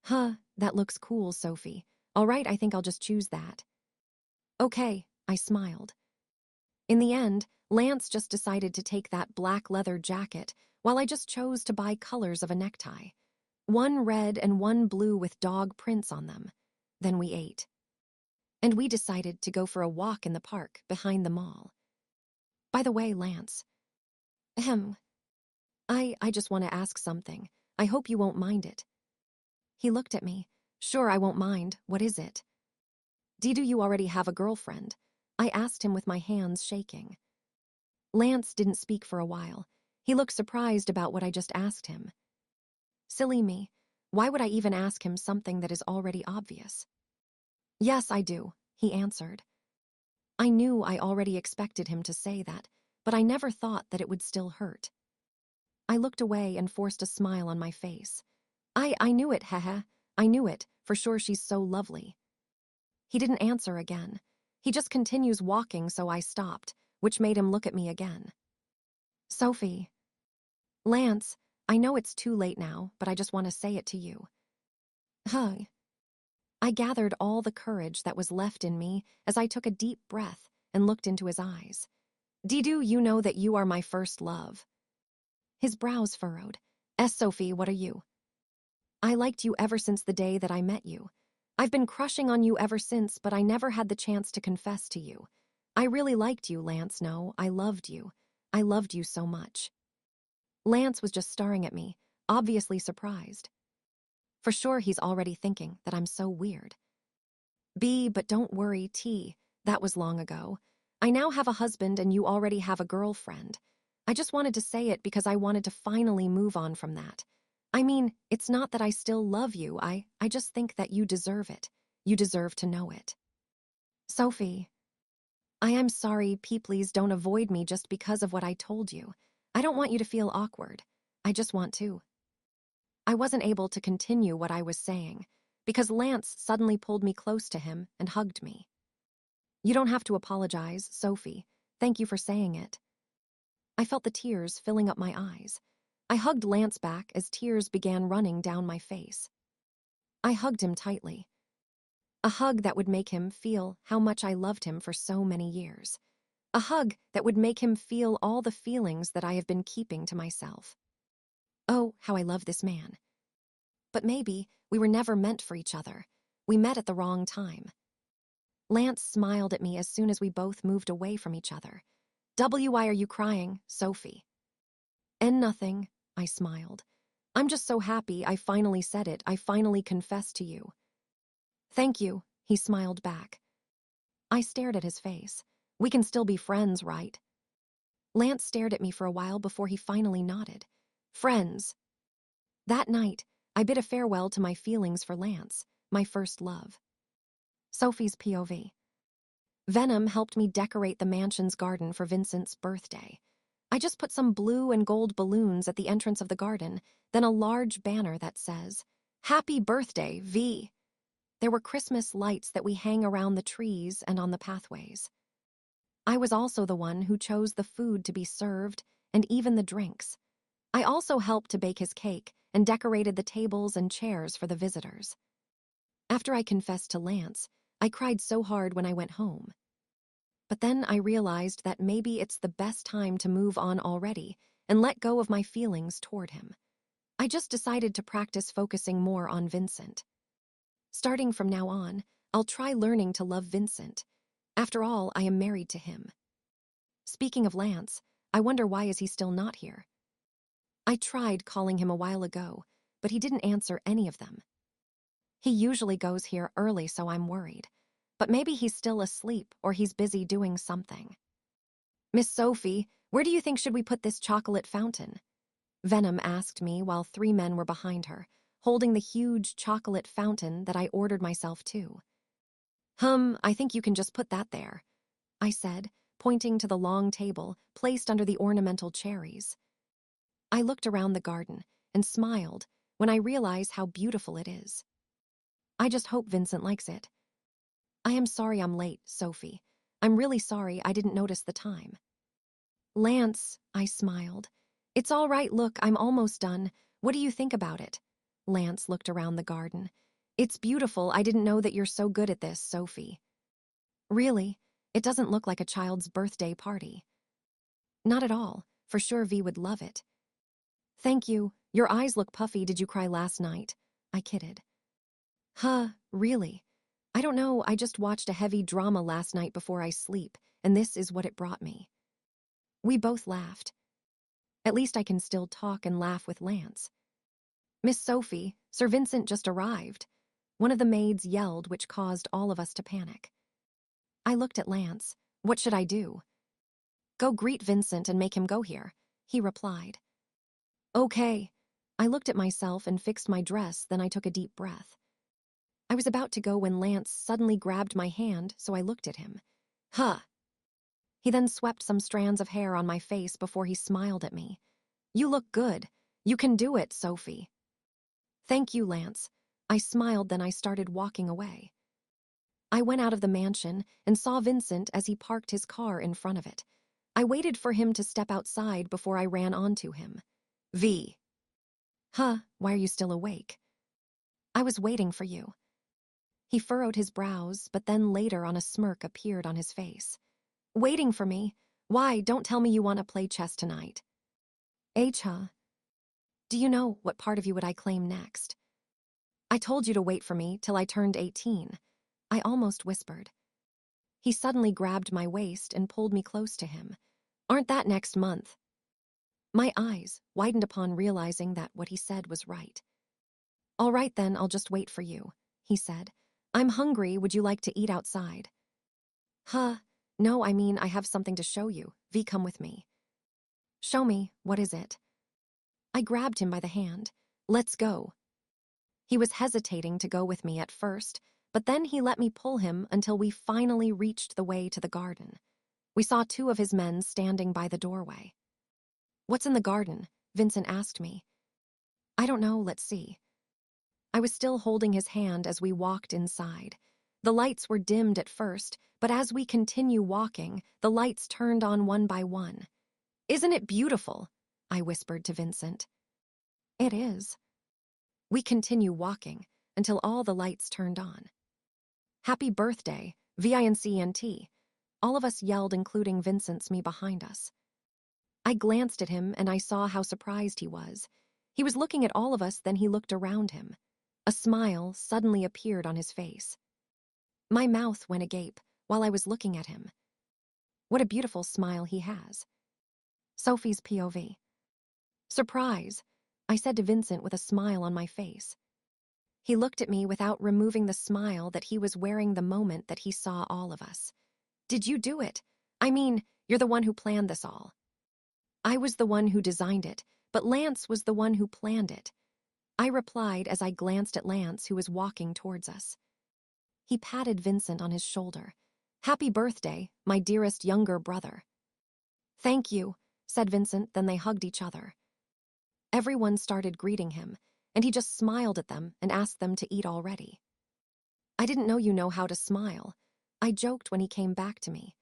That looks cool, Sophie. All right, I think I'll just choose that. Okay, I smiled. In the end, Lance just decided to take that black leather jacket, while I just chose to buy colors of a necktie. One red and one blue with dog prints on them. Then we ate. And we decided to go for a walk in the park behind the mall. By the way, Lance. I just want to ask something. I hope you won't mind it. He looked at me. Sure, I won't mind. What is it? Do you already have a girlfriend? I asked him with my hands shaking. Lance didn't speak for a while. He looked surprised about what I just asked him. Silly me. Why would I even ask him something that is already obvious? Yes, I do, he answered. I knew I already expected him to say that, but I never thought that it would still hurt. I looked away and forced a smile on my face. I knew it, haha. I knew it. For sure, she's so lovely. He didn't answer again. He just continues walking, so I stopped, which made him look at me again. Sophie. Lance, I know it's too late now, but I just want to say it to you. I gathered all the courage that was left in me as I took a deep breath and looked into his eyes. Do you know that you are my first love? His brows furrowed. Sophie, what are you? I liked you ever since the day that I met you. I've been crushing on you ever since, but I never had the chance to confess to you. I really liked you, Lance. No, I loved you. I loved you so much. Lance was just staring at me, obviously surprised. For sure he's already thinking that I'm so weird. But don't worry, T. That was long ago. I now have a husband and you already have a girlfriend. I just wanted to say it because I wanted to finally move on from that. I mean, it's not that I still love you, I just think that you deserve it. You deserve to know it. Sophie. I am sorry, please don't avoid me just because of what I told you. I don't want you to feel awkward. I just want to. I wasn't able to continue what I was saying, because Lance suddenly pulled me close to him and hugged me. You don't have to apologize, Sophie. Thank you for saying it. I felt the tears filling up my eyes. I hugged Lance back as tears began running down my face. I hugged him tightly. A hug that would make him feel how much I loved him for so many years. A hug that would make him feel all the feelings that I have been keeping to myself. Oh, how I love this man. But maybe we were never meant for each other. We met at the wrong time. Lance smiled at me as soon as we both moved away from each other. Why are you crying, Sophie? And nothing, I smiled. I'm just so happy I finally said it. I finally confessed to you. Thank you, he smiled back. I stared at his face. We can still be friends, right? Lance stared at me for a while before he finally nodded. Friends. That night, I bid a farewell to my feelings for Lance, my first love. Sophie's POV. Venom helped me decorate the mansion's garden for Vincent's birthday. I just put some blue and gold balloons at the entrance of the garden, then a large banner that says, Happy Birthday, V. There were Christmas lights that we hang around the trees and on the pathways. I was also the one who chose the food to be served and even the drinks. I also helped to bake his cake and decorated the tables and chairs for the visitors. After I confessed to Lance, I cried so hard when I went home. But then I realized that maybe it's the best time to move on already and let go of my feelings toward him. I just decided to practice focusing more on Vincent. Starting from now on, I'll try learning to love Vincent. After all, I am married to him. Speaking of Lance, I wonder why is he still not here? I tried calling him a while ago, but he didn't answer any of them. He usually goes here early, so I'm worried. But maybe he's still asleep or he's busy doing something. Miss Sophie, where do you think should we put this chocolate fountain? Venom asked me while 3 men were behind her, holding the huge chocolate fountain that I ordered myself to. I think you can just put that there, I said, pointing to the long table placed under the ornamental cherries. I looked around the garden and smiled when I realized how beautiful it is. I just hope Vincent likes it. I am sorry I'm late, Sophie. I'm really sorry I didn't notice the time. Lance, I smiled. It's all right, look, I'm almost done. What do you think about it? Lance looked around the garden. It's beautiful. I didn't know that you're so good at this, Sophie. Really? It doesn't look like a child's birthday party. Not at all. For sure V would love it. Thank you. Your eyes look puffy. Did you cry last night? I kidded. Really? I don't know. I just watched a heavy drama last night before I sleep, and this is what it brought me. We both laughed. At least I can still talk and laugh with Lance. Miss Sophie, Sir Vincent just arrived. One of the maids yelled, which caused all of us to panic. I looked at Lance. What should I do? Go greet Vincent and make him go here, he replied. Okay. I looked at myself and fixed my dress, then I took a deep breath. I was about to go when Lance suddenly grabbed my hand, so I looked at him. He then swept some strands of hair on my face before he smiled at me. You look good. You can do it, Sophie. Thank you, Lance. I smiled, then I started walking away. I went out of the mansion and saw Vincent as he parked his car in front of it. I waited for him to step outside before I ran onto him. V. Why are you still awake? I was waiting for you. He furrowed his brows, but then later on a smirk appeared on his face. Waiting for me? Why, don't tell me you want to play chess tonight. Do you know what part of you would I claim next? I told you to wait for me till I turned 18. I almost whispered. He suddenly grabbed my waist and pulled me close to him. Aren't that next month? My eyes widened upon realizing that what he said was right. All right then, I'll just wait for you, he said. I'm hungry, would you like to eat outside? No, I mean I have something to show you. V, come with me. Show me, what is it? I grabbed him by the hand. Let's go. He was hesitating to go with me at first, but then he let me pull him until we finally reached the way to the garden. We saw 2 of his men standing by the doorway. What's in the garden? Vincent asked me. I don't know, let's see. I was still holding his hand as we walked inside. The lights were dimmed at first, but as we continue walking, the lights turned on one by one. Isn't it beautiful? I whispered to Vincent. It is. We continue walking until all the lights turned on. Happy birthday, Vincent. All of us yelled, including Vincent's me behind us. I glanced at him and I saw how surprised he was. He was looking at all of us, then he looked around him. A smile suddenly appeared on his face. My mouth went agape while I was looking at him. What a beautiful smile he has. Sophie's POV. Surprise, I said to Vincent with a smile on my face. He looked at me without removing the smile that he was wearing the moment that he saw all of us. Did you do it? I mean, you're the one who planned this all. I was the one who designed it, but Lance was the one who planned it. I replied as I glanced at Lance, who was walking towards us. He patted Vincent on his shoulder. Happy birthday, my dearest younger brother. Thank you, said Vincent, then they hugged each other. Everyone started greeting him, and he just smiled at them and asked them to eat already. I didn't know you know how to smile, I joked when he came back to me.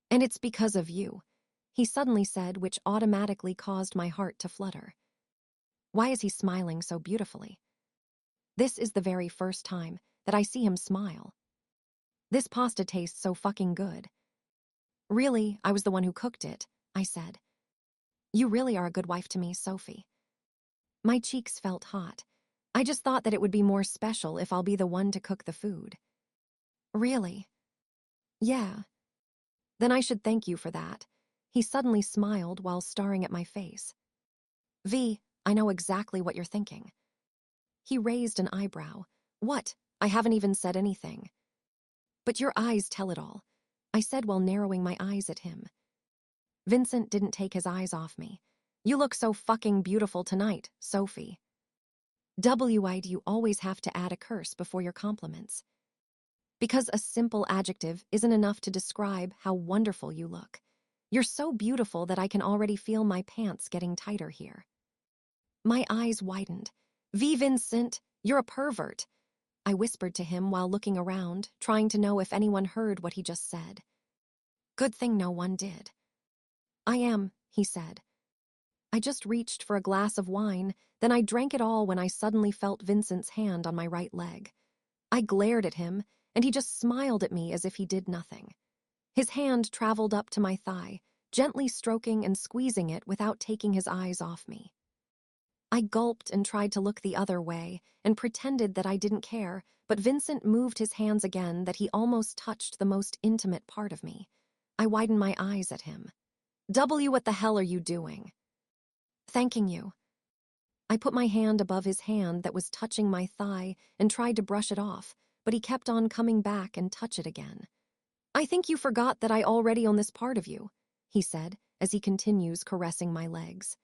And it's because of you, he suddenly said, which automatically caused my heart to flutter. Why is he smiling so beautifully? This is the very first time that I see him smile. This pasta tastes so fucking good. Really, I was the one who cooked it, I said. You really are a good wife to me, Sophie. My cheeks felt hot. I just thought that it would be more special if I'll be the one to cook the food. Really? Yeah. Then I should thank you for that. He suddenly smiled while staring at my face. V, I know exactly what you're thinking. He raised an eyebrow. What? I haven't even said anything. But your eyes tell it all, I said while narrowing my eyes at him. Vincent didn't take his eyes off me. You look so fucking beautiful tonight, Sophie. Why do you always have to add a curse before your compliments? Because a simple adjective isn't enough to describe how wonderful you look. You're so beautiful that I can already feel my pants getting tighter here. My eyes widened. Vincent, you're a pervert, I whispered to him while looking around, trying to know if anyone heard what he just said. Good thing no one did. I am, he said. I just reached for a glass of wine, then I drank it all when I suddenly felt Vincent's hand on my right leg. I glared at him, and he just smiled at me as if he did nothing. His hand traveled up to my thigh, gently stroking and squeezing it without taking his eyes off me. I gulped and tried to look the other way and pretended that I didn't care, but Vincent moved his hands again that he almost touched the most intimate part of me. I widened my eyes at him. What the hell are you doing? Thanking you. I put my hand above his hand that was touching my thigh and tried to brush it off, but he kept on coming back and touch it again. I think you forgot that I already own this part of you, he said as he continues caressing my legs.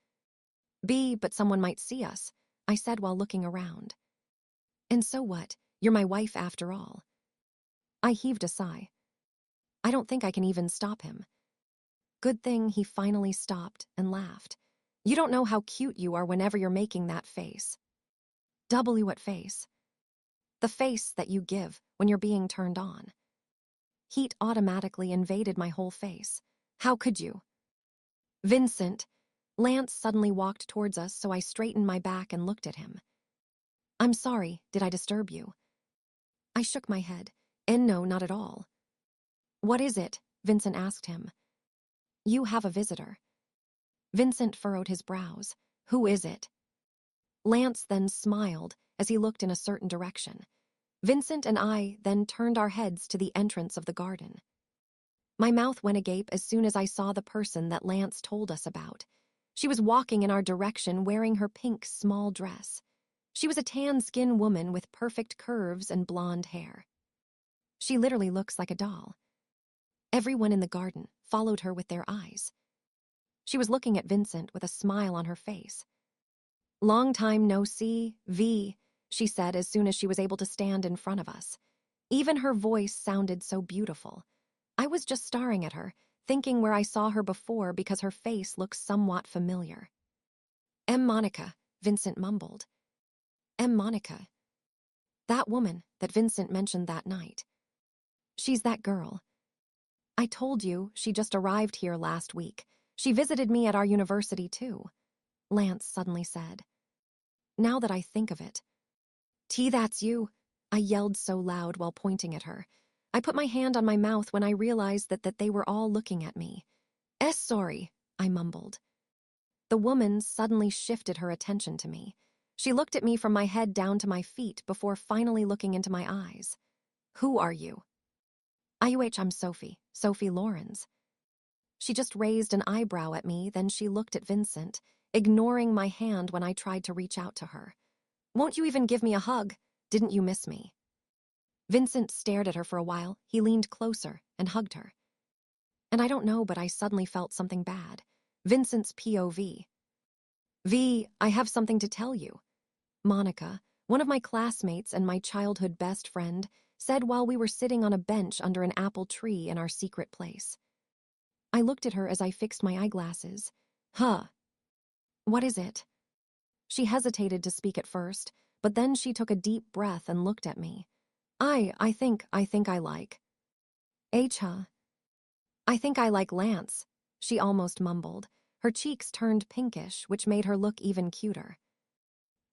But someone might see us, I said while looking around. And so what? You're my wife after all. I heaved a sigh. I don't think I can even stop him. Good thing he finally stopped and laughed. You don't know how cute you are whenever you're making that face. What face? The face that you give when you're being turned on. Heat automatically invaded my whole face. How could you? Vincent. Lance suddenly walked towards us, so I straightened my back and looked at him. I'm sorry, did I disturb you? I shook my head. And no, not at all. What is it? Vincent asked him. You have a visitor. Vincent furrowed his brows. Who is it? Lance then smiled as he looked in a certain direction. Vincent and I then turned our heads to the entrance of the garden. My mouth went agape as soon as I saw the person that Lance told us about. She was walking in our direction wearing her pink small dress. She was a tan-skinned woman with perfect curves and blonde hair. She literally looks like a doll. Everyone in the garden followed her with their eyes. She was looking at Vincent with a smile on her face. Long time no see, V, she said as soon as she was able to stand in front of us. Even her voice sounded so beautiful. I was just staring at her, thinking where I saw her before because her face looked somewhat familiar. Monica, Vincent mumbled. Monica. That woman that Vincent mentioned that night. She's that girl. I told you she just arrived here last week. She visited me at our university too, Lance suddenly said. Now that I think of it. That's you. I yelled so loud while pointing at her. I put my hand on my mouth when I realized that they were all looking at me. Sorry, I mumbled. The woman suddenly shifted her attention to me. She looked at me from my head down to my feet before finally looking into my eyes. Who are you? I'm Sophie Laurens. She just raised an eyebrow at me, then she looked at Vincent, ignoring my hand when I tried to reach out to her. Won't you even give me a hug? Didn't you miss me? Vincent stared at her for a while. He leaned closer and hugged her. And I don't know, but I suddenly felt something bad. Vincent's POV. V, I have something to tell you. Monica, one of my classmates and my childhood best friend, said while we were sitting on a bench under an apple tree in our secret place. I looked at her as I fixed my eyeglasses. Huh. What is it? She hesitated to speak at first, but then she took a deep breath and looked at me. I think I like. Huh? I think I like Lance, she almost mumbled. Her cheeks turned pinkish, which made her look even cuter.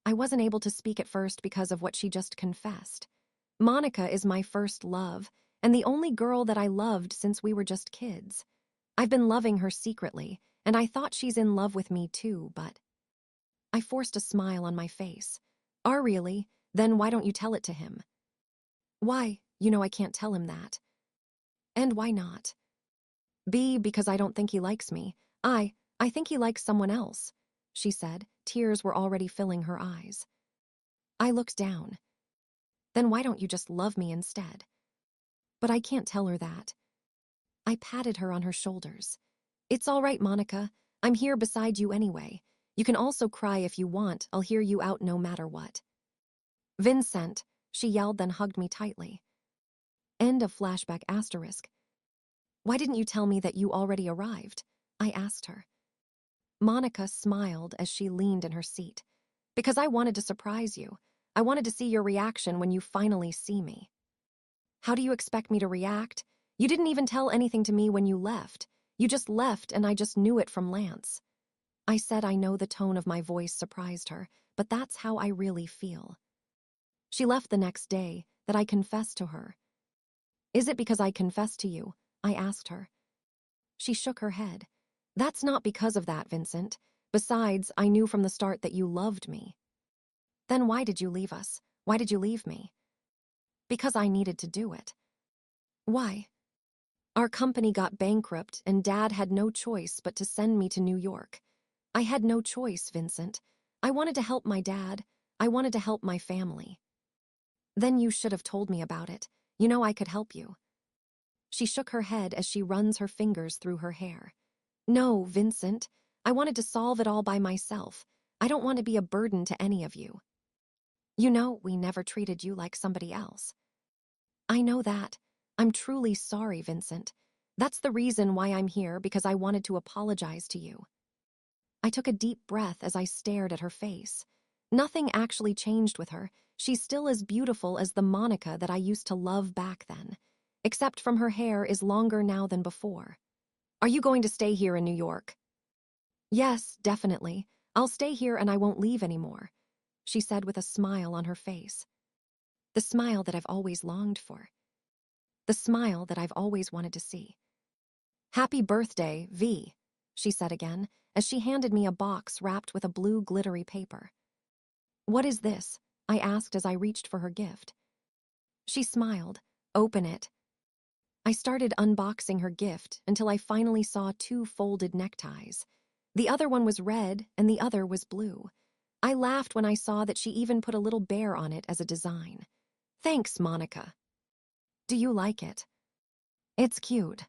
I wasn't able to speak at first because of what she just confessed. Monica is my first love, and the only girl that I loved since we were just kids. I've been loving her secretly, and I thought she's in love with me too, but... I forced a smile on my face. Really? Then why don't you tell it to him? Why? I can't tell him that. And why not? Because I don't think he likes me. I think he likes someone else, she said. Tears were already filling her eyes. I looked down. Then why don't you just love me instead? But I can't tell her that. I patted her on her shoulders. It's all right, Monica. I'm here beside you anyway. You can also cry if you want. I'll hear you out no matter what. Vincent, she yelled, then hugged me tightly. End of flashback asterisk. Why didn't you tell me that you already arrived? I asked her. Monica smiled as she leaned in her seat. Because I wanted to surprise you. I wanted to see your reaction when you finally see me. How do you expect me to react? You didn't even tell anything to me when you left. You just left and I just knew it from Lance. I said I know the tone of my voice surprised her, but that's how I really feel. She left the next day that I confessed to her. Is it because I confessed to you? I asked her. She shook her head. That's not because of that, Vincent. Besides, I knew from the start that you loved me. Then why did you leave us? Why did you leave me? Because I needed to do it. Why? Our company got bankrupt and Dad had no choice but to send me to New York. I had no choice, Vincent. I wanted to help my dad. I wanted to help my family. Then you should have told me about it. I could help you. She shook her head as she runs her fingers through her hair. No, Vincent. I wanted to solve it all by myself. I don't want to be a burden to any of you. We never treated you like somebody else. I know that. I'm truly sorry, Vincent. That's the reason why I'm here, because I wanted to apologize to you. I took a deep breath as I stared at her face. Nothing actually changed with her. She's still as beautiful as the Monica that I used to love back then, except from her hair is longer now than before. Are you going to stay here in New York? Yes, definitely. I'll stay here and I won't leave anymore, she said with a smile on her face. The smile that I've always longed for. The smile that I've always wanted to see. Happy birthday, V, she said again, as she handed me a box wrapped with a blue glittery paper. What is this? I asked as I reached for her gift. She smiled. Open it. I started unboxing her gift until I finally saw 2 folded neckties. The other one was red and the other was blue. I laughed when I saw that she even put a little bear on it as a design. Thanks, Monica. Do you like it? It's cute.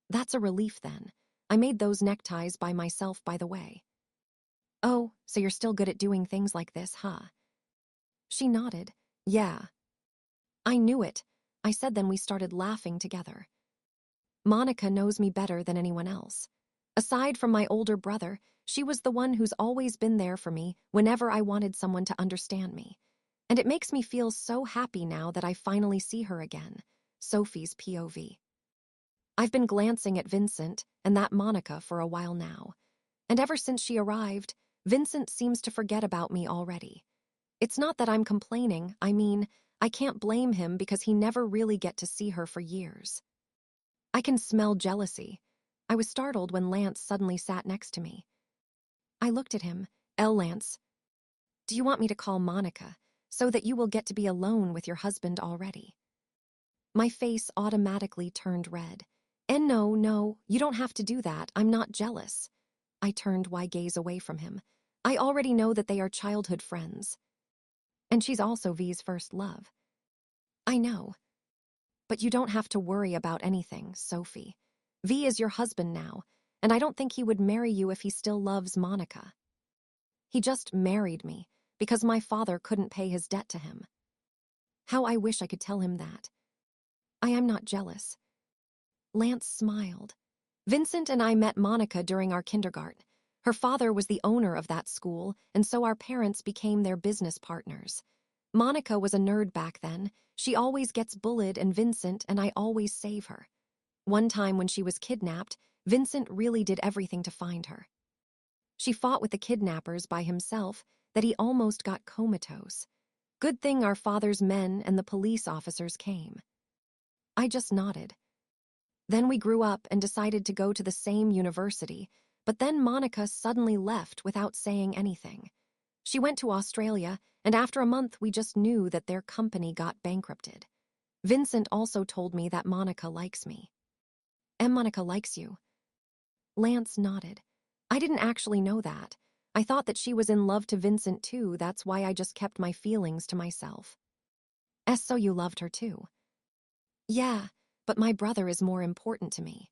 That's a relief then. I made those neckties by myself, by the way. Oh, so you're still good at doing things like this, huh? She nodded. Yeah. I knew it, I said, then we started laughing together. Monica knows me better than anyone else. Aside from my older brother, she was the one who's always been there for me whenever I wanted someone to understand me. And it makes me feel so happy now that I finally see her again, Sophie's POV. I've been glancing at Vincent and that Monica for a while now. And ever since she arrived, Vincent seems to forget about me already. It's not that I'm complaining, I can't blame him because he never really get to see her for years. I can smell jealousy. I was startled when Lance suddenly sat next to me. I looked at him. Lance, do you want me to call Monica so that you will get to be alone with your husband already? My face automatically turned red. And no, you don't have to do that. I'm not jealous. I turned my gaze away from him. I already know that they are childhood friends. And she's also V's first love. I know. But you don't have to worry about anything, Sophie. V is your husband now, and I don't think he would marry you if he still loves Monica. He just married me because my father couldn't pay his debt to him. How I wish I could tell him that. I am not jealous. Lance smiled. Vincent and I met Monica during our kindergarten. Her father was the owner of that school, and so our parents became their business partners. Monica was a nerd back then. She always gets bullied, and Vincent and I always save her. One time when she was kidnapped, Vincent really did everything to find her. She fought with the kidnappers by himself that he almost got comatose. Good thing our father's men and the police officers came. I just nodded. Then we grew up and decided to go to the same university, but then Monica suddenly left without saying anything. She went to Australia, and after a month we just knew that their company got bankrupted. Vincent also told me that Monica likes me. And Monica likes you. Lance nodded. I didn't actually know that. I thought that she was in love to Vincent too, that's why I just kept my feelings to myself. So you loved her too? Yeah, but my brother is more important to me.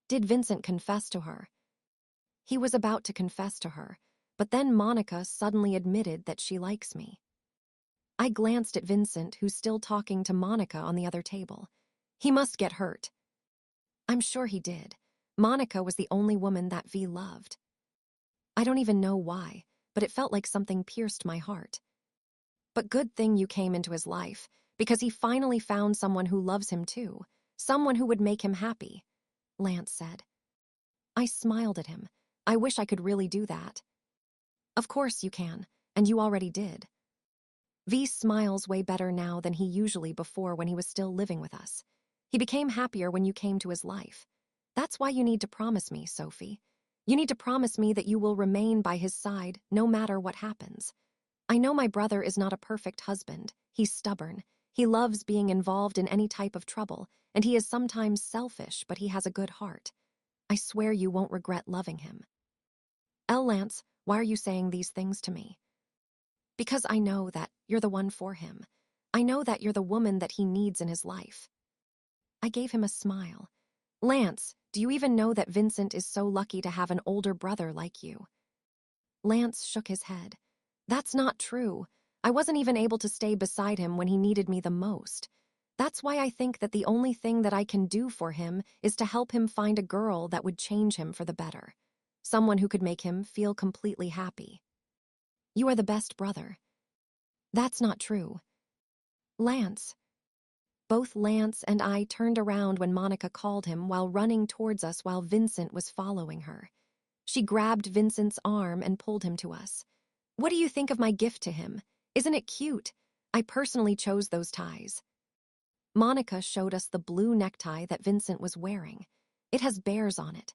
Did Vincent confess to her? He was about to confess to her, but then Monica suddenly admitted that she likes me. I glanced at Vincent, who's still talking to Monica on the other table. He must get hurt. I'm sure he did. Monica was the only woman that V loved. I don't even know why, but it felt like something pierced my heart. But good thing you came into his life, because he finally found someone who loves him too, someone who would make him happy, Lance said. I smiled at him. I wish I could really do that. Of course you can, and you already did. V smiles way better now than he usually before when he was still living with us. He became happier when you came to his life. That's why you need to promise me, Sophie. You need to promise me that you will remain by his side no matter what happens. I know my brother is not a perfect husband. He's stubborn. He loves being involved in any type of trouble, and he is sometimes selfish, but he has a good heart. I swear you won't regret loving him. Lance, why are you saying these things to me? Because I know that you're the one for him. I know that you're the woman that he needs in his life. I gave him a smile. Lance, do you even know that Vincent is so lucky to have an older brother like you? Lance shook his head. That's not true. I wasn't even able to stay beside him when he needed me the most. That's why I think that the only thing that I can do for him is to help him find a girl that would change him for the better. Someone who could make him feel completely happy. You are the best brother. That's not true. Lance. Both Lance and I turned around when Monica called him while running towards us while Vincent was following her. She grabbed Vincent's arm and pulled him to us. What do you think of my gift to him? Isn't it cute? I personally chose those ties. Monica showed us the blue necktie that Vincent was wearing. It has bears on it.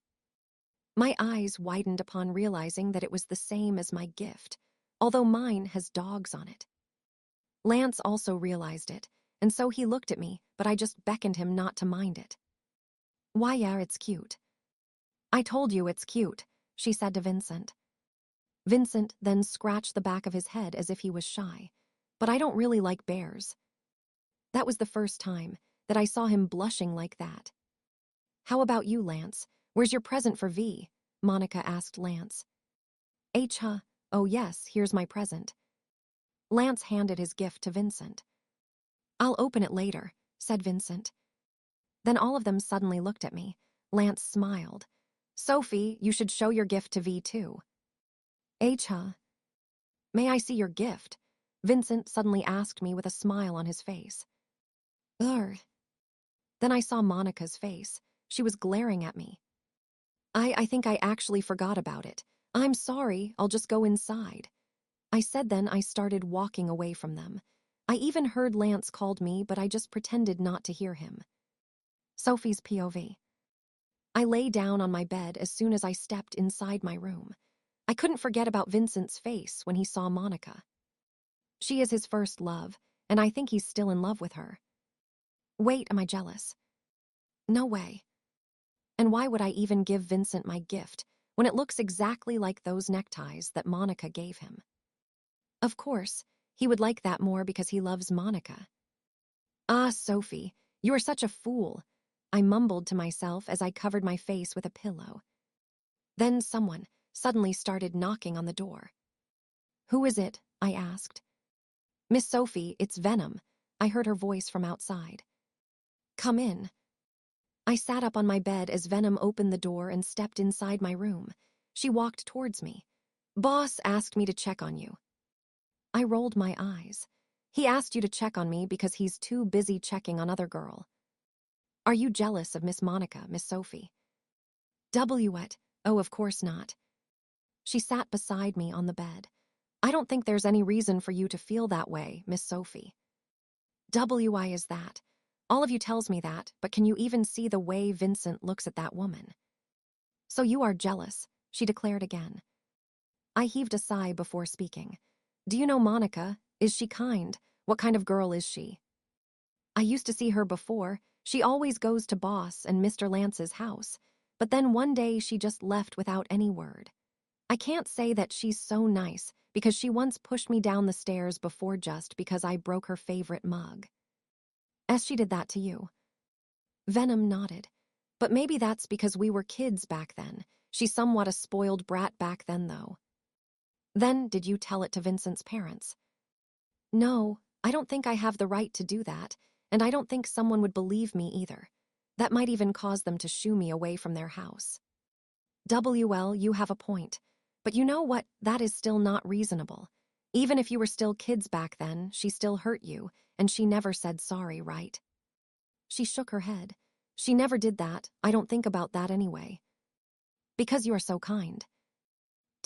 My eyes widened upon realizing that it was the same as my gift, although mine has dogs on it. Lance also realized it, and so he looked at me, but I just beckoned him not to mind it. Why, yeah, it's cute. I told you it's cute, she said to Vincent. Vincent then scratched the back of his head as if he was shy. But I don't really like bears. That was the first time that I saw him blushing like that. How about you, Lance? Where's your present for V? Monica asked Lance. Huh? Oh yes, here's my present. Lance handed his gift to Vincent. I'll open it later, said Vincent. Then all of them suddenly looked at me. Lance smiled. Sophie, you should show your gift to V too. Huh? May I see your gift? Vincent suddenly asked me with a smile on his face. Ugh. Then I saw Monica's face. She was glaring at me. I think I actually forgot about it. I'm sorry, I'll just go inside. I said then I started walking away from them. I even heard Lance called me, but I just pretended not to hear him. Sophie's POV. I lay down on my bed as soon as I stepped inside my room. I couldn't forget about Vincent's face when he saw Monica. She is his first love, and I think he's still in love with her. Wait, am I jealous? No way. And why would I even give Vincent my gift when it looks exactly like those neckties that Monica gave him? Of course, he would like that more because he loves Monica. Ah, Sophie, you are such a fool, I mumbled to myself as I covered my face with a pillow. Then someone suddenly started knocking on the door. Who is it? I asked. Miss Sophie, it's Venom. I heard her voice from outside. Come in. I sat up on my bed as Venom opened the door and stepped inside my room. She walked towards me. Boss asked me to check on you. I rolled my eyes. He asked you to check on me because he's too busy checking on other girl. Are you jealous of Miss Monica, Miss Sophie? What? Oh, of course not. She sat beside me on the bed. I don't think there's any reason for you to feel that way, Miss Sophie. Why is that? All of you tells me that, but can you even see the way Vincent looks at that woman? So you are jealous, she declared again. I heaved a sigh before speaking. Do you know Monica? Is she kind? What kind of girl is she? I used to see her before. She always goes to Boss and Mr. Lance's house, but then one day she just left without any word. I can't say that she's so nice because she once pushed me down the stairs before just because I broke her favorite mug. As she did that to you. Venom nodded. But maybe that's because we were kids back then. She's somewhat a spoiled brat back then, though. Then, did you tell it to Vincent's parents? No, I don't think I have the right to do that, and I don't think someone would believe me either. That might even cause them to shoo me away from their house. You have a point. But you know what? That is still not reasonable. Even if you were still kids back then, she still hurt you, and she never said sorry, right? She shook her head. She never did that. I don't think about that anyway. Because you are so kind.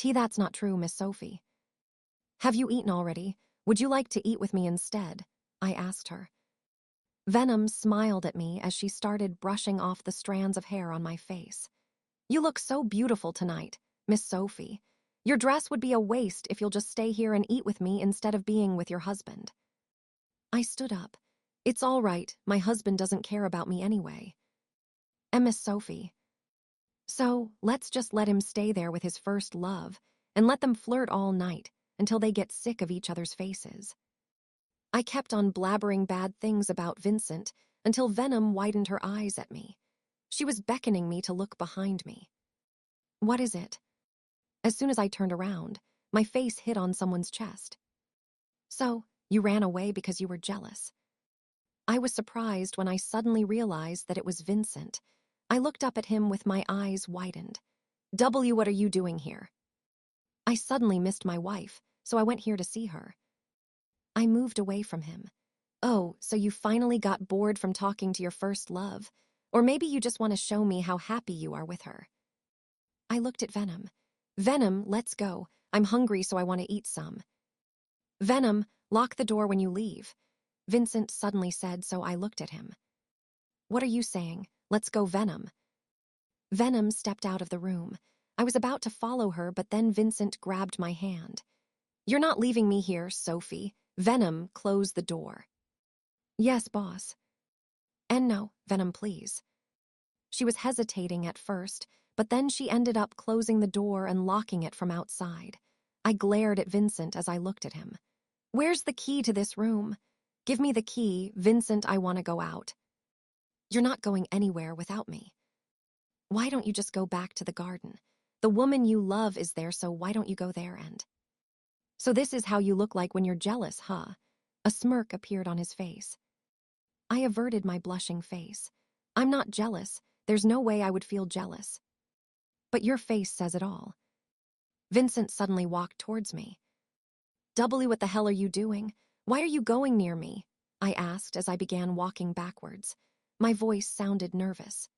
That's not true, Miss Sophie. Have you eaten already? Would you like to eat with me instead? I asked her. Venom smiled at me as she started brushing off the strands of hair on my face. You look so beautiful tonight, Miss Sophie. Your dress would be a waste if you'll just stay here and eat with me instead of being with your husband. I stood up. It's all right, my husband doesn't care about me anyway. And Miss Sophie. So, let's just let him stay there with his first love and let them flirt all night until they get sick of each other's faces. I kept on blabbering bad things about Vincent until Venom widened her eyes at me. She was beckoning me to look behind me. What is it? As soon as I turned around, my face hit on someone's chest. So, you ran away because you were jealous. I was surprised when I suddenly realized that it was Vincent. I looked up at him with my eyes widened. What are you doing here? I suddenly missed my wife, so I went here to see her. I moved away from him. Oh, so you finally got bored from talking to your first love. Or maybe you just want to show me how happy you are with her. I looked at Venom. Venom, let's go. I'm hungry, so I want to eat some. Venom, lock the door when you leave. Vincent suddenly said, so I looked at him. What are you saying? Let's go, Venom. Venom stepped out of the room. I was about to follow her, but then Vincent grabbed my hand. You're not leaving me here, Sophie. Venom, close the door. Yes, boss. And no, Venom, please. She was hesitating at first, but then she ended up closing the door and locking it from outside. I glared at Vincent as I looked at him. Where's the key to this room? Give me the key, Vincent, I want to go out. You're not going anywhere without me. Why don't you just go back to the garden? The woman you love is there, so why don't you go there and... So this is how you look like when you're jealous, huh? A smirk appeared on his face. I averted my blushing face. I'm not jealous. There's no way I would feel jealous. But your face says it all. Vincent suddenly walked towards me. What the hell are you doing? Why are you going near me? I asked as I began walking backwards. My voice sounded nervous.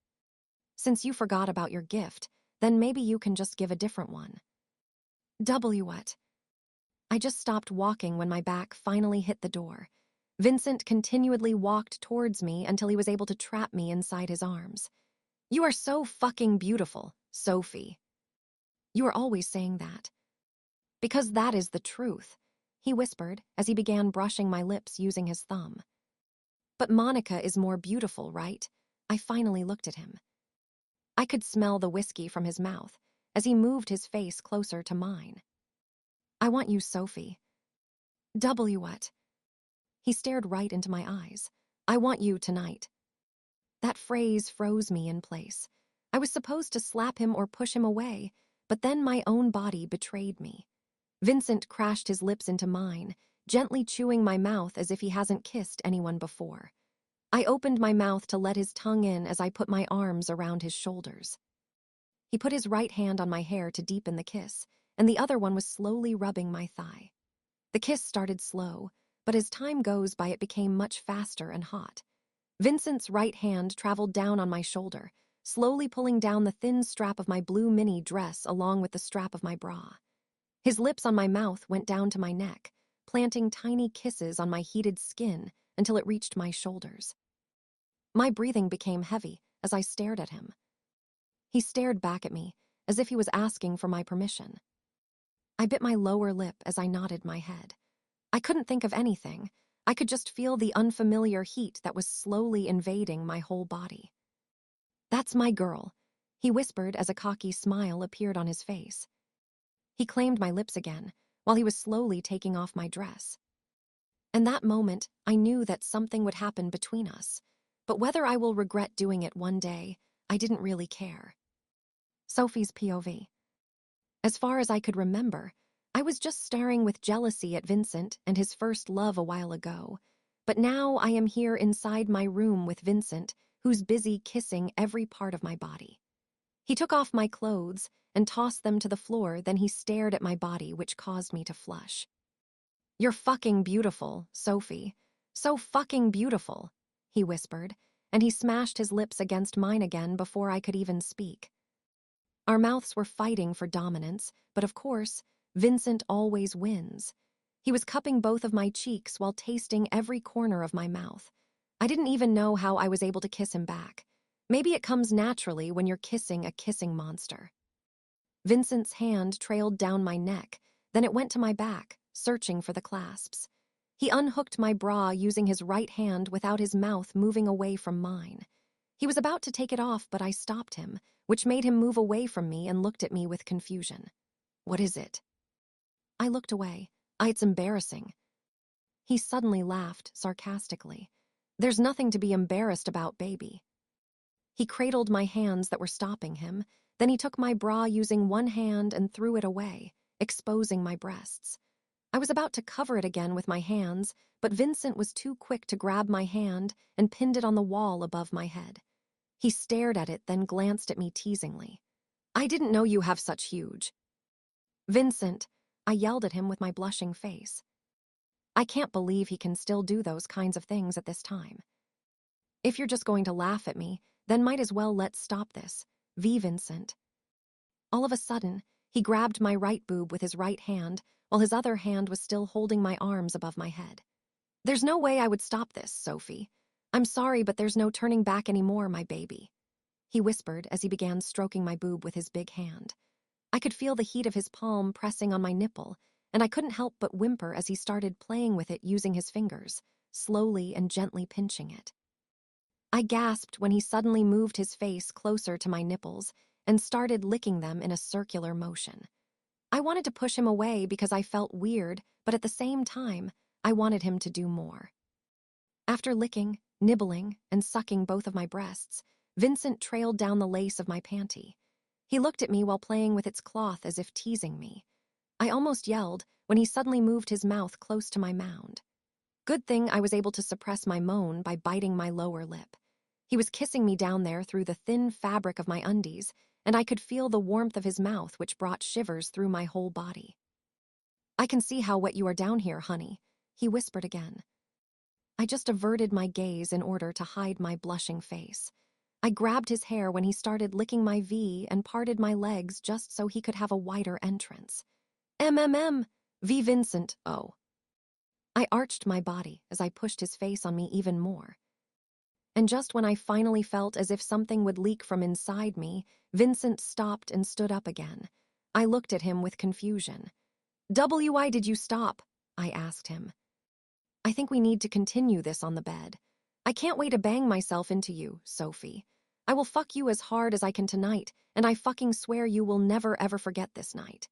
Since you forgot about your gift, then maybe you can just give a different one. What? I just stopped walking when my back finally hit the door. Vincent continually walked towards me until he was able to trap me inside his arms. "You are so fucking beautiful, Sophie." "You are always saying that." "Because that is the truth," he whispered as he began brushing my lips using his thumb. "But Monica is more beautiful, right?" I finally looked at him. I could smell the whiskey from his mouth as he moved his face closer to mine. "I want you, Sophie." "W what?" He stared right into my eyes. "I want you tonight." That phrase froze me in place. I was supposed to slap him or push him away, but then my own body betrayed me. Vincent crashed his lips into mine, gently chewing my mouth as if he hasn't kissed anyone before. I opened my mouth to let his tongue in as I put my arms around his shoulders. He put his right hand on my hair to deepen the kiss, and the other one was slowly rubbing my thigh. The kiss started slow, but as time goes by it became much faster and hot. Vincent's right hand traveled down on my shoulder, slowly pulling down the thin strap of my blue mini dress along with the strap of my bra. His lips on my mouth went down to my neck, planting tiny kisses on my heated skin until it reached my shoulders. My breathing became heavy as I stared at him. He stared back at me, as if he was asking for my permission. I bit my lower lip as I nodded my head. I couldn't think of anything. I could just feel the unfamiliar heat that was slowly invading my whole body. "That's my girl," he whispered as a cocky smile appeared on his face. He claimed my lips again, while he was slowly taking off my dress. In that moment, I knew that something would happen between us, but whether I will regret doing it one day, I didn't really care. Sophie's POV. As far as I could remember, I was just staring with jealousy at Vincent and his first love a while ago, but now I am here inside my room with Vincent, who's busy kissing every part of my body. He took off my clothes and tossed them to the floor, then he stared at my body, which caused me to flush. "You're fucking beautiful, Sophie. So fucking beautiful," he whispered, and he smashed his lips against mine again before I could even speak. Our mouths were fighting for dominance, but of course, Vincent always wins. He was cupping both of my cheeks while tasting every corner of my mouth. I didn't even know how I was able to kiss him back. Maybe it comes naturally when you're kissing a kissing monster. Vincent's hand trailed down my neck, then it went to my back, searching for the clasps. He unhooked my bra using his right hand without his mouth moving away from mine. He was about to take it off, but I stopped him, which made him move away from me and looked at me with confusion. "What is it?" I looked away. It's embarrassing." He suddenly laughed sarcastically. "There's nothing to be embarrassed about, baby." He cradled my hands that were stopping him, then he took my bra using one hand and threw it away, exposing my breasts. I was about to cover it again with my hands, but Vincent was too quick to grab my hand and pinned it on the wall above my head. He stared at it, then glanced at me teasingly. "I didn't know you have such huge." "Vincent," I yelled at him with my blushing face. I can't believe he can still do those kinds of things at this time. "If you're just going to laugh at me, then might as well let's stop this. Vincent." All of a sudden, he grabbed my right boob with his right hand, while his other hand was still holding my arms above my head. "There's no way I would stop this, Sophie. I'm sorry, but there's no turning back anymore, my baby," he whispered as he began stroking my boob with his big hand. I could feel the heat of his palm pressing on my nipple, and I couldn't help but whimper as he started playing with it using his fingers, slowly and gently pinching it. I gasped when he suddenly moved his face closer to my nipples and started licking them in a circular motion. I wanted to push him away because I felt weird, but at the same time, I wanted him to do more. After licking, nibbling, and sucking both of my breasts, Vincent trailed down the lace of my panty. He looked at me while playing with its cloth as if teasing me. I almost yelled when he suddenly moved his mouth close to my mound. Good thing I was able to suppress my moan by biting my lower lip. He was kissing me down there through the thin fabric of my undies, and I could feel the warmth of his mouth, which brought shivers through my whole body. "I can see how wet you are down here, honey," he whispered again. I just averted my gaze in order to hide my blushing face. I grabbed his hair when he started licking my V and parted my legs just so he could have a wider entrance. "MMM, V Vincent, oh." I arched my body as I pushed his face on me even more. And just when I finally felt as if something would leak from inside me, Vincent stopped and stood up again. I looked at him with confusion. "Why did you stop?" I asked him. "I think we need to continue this on the bed. I can't wait to bang myself into you, Sophie. I will fuck you as hard as I can tonight, and I fucking swear you will never ever forget this night."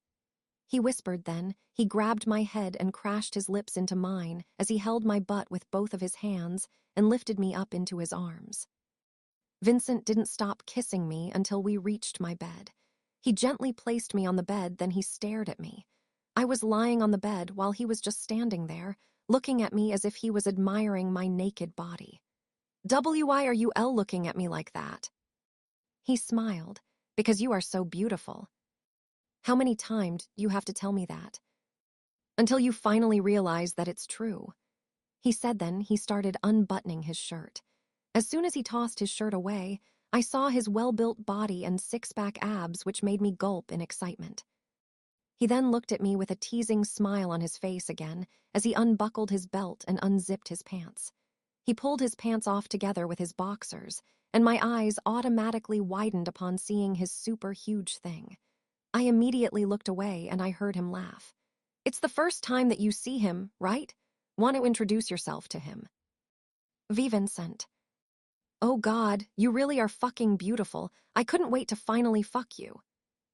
He whispered then. He grabbed my head and crashed his lips into mine as he held my butt with both of his hands and lifted me up into his arms. Vincent didn't stop kissing me until we reached my bed. He gently placed me on the bed, then he stared at me. I was lying on the bed while he was just standing there, looking at me as if he was admiring my naked body. "Why are you looking at me like that?" He smiled. "Because you are so beautiful." "How many times do you have to tell me that?" "Until you finally realize that it's true," he said. Then he started unbuttoning his shirt. As soon as he tossed his shirt away, I saw his well-built body and six-pack abs, which made me gulp in excitement. He then looked at me with a teasing smile on his face again as he unbuckled his belt and unzipped his pants. He pulled his pants off together with his boxers, and my eyes automatically widened upon seeing his super huge thing. I immediately looked away and I heard him laugh. "It's the first time that you see him, right? Want to introduce yourself to him?" Vincent. "Oh God, you really are fucking beautiful. I couldn't wait to finally fuck you,"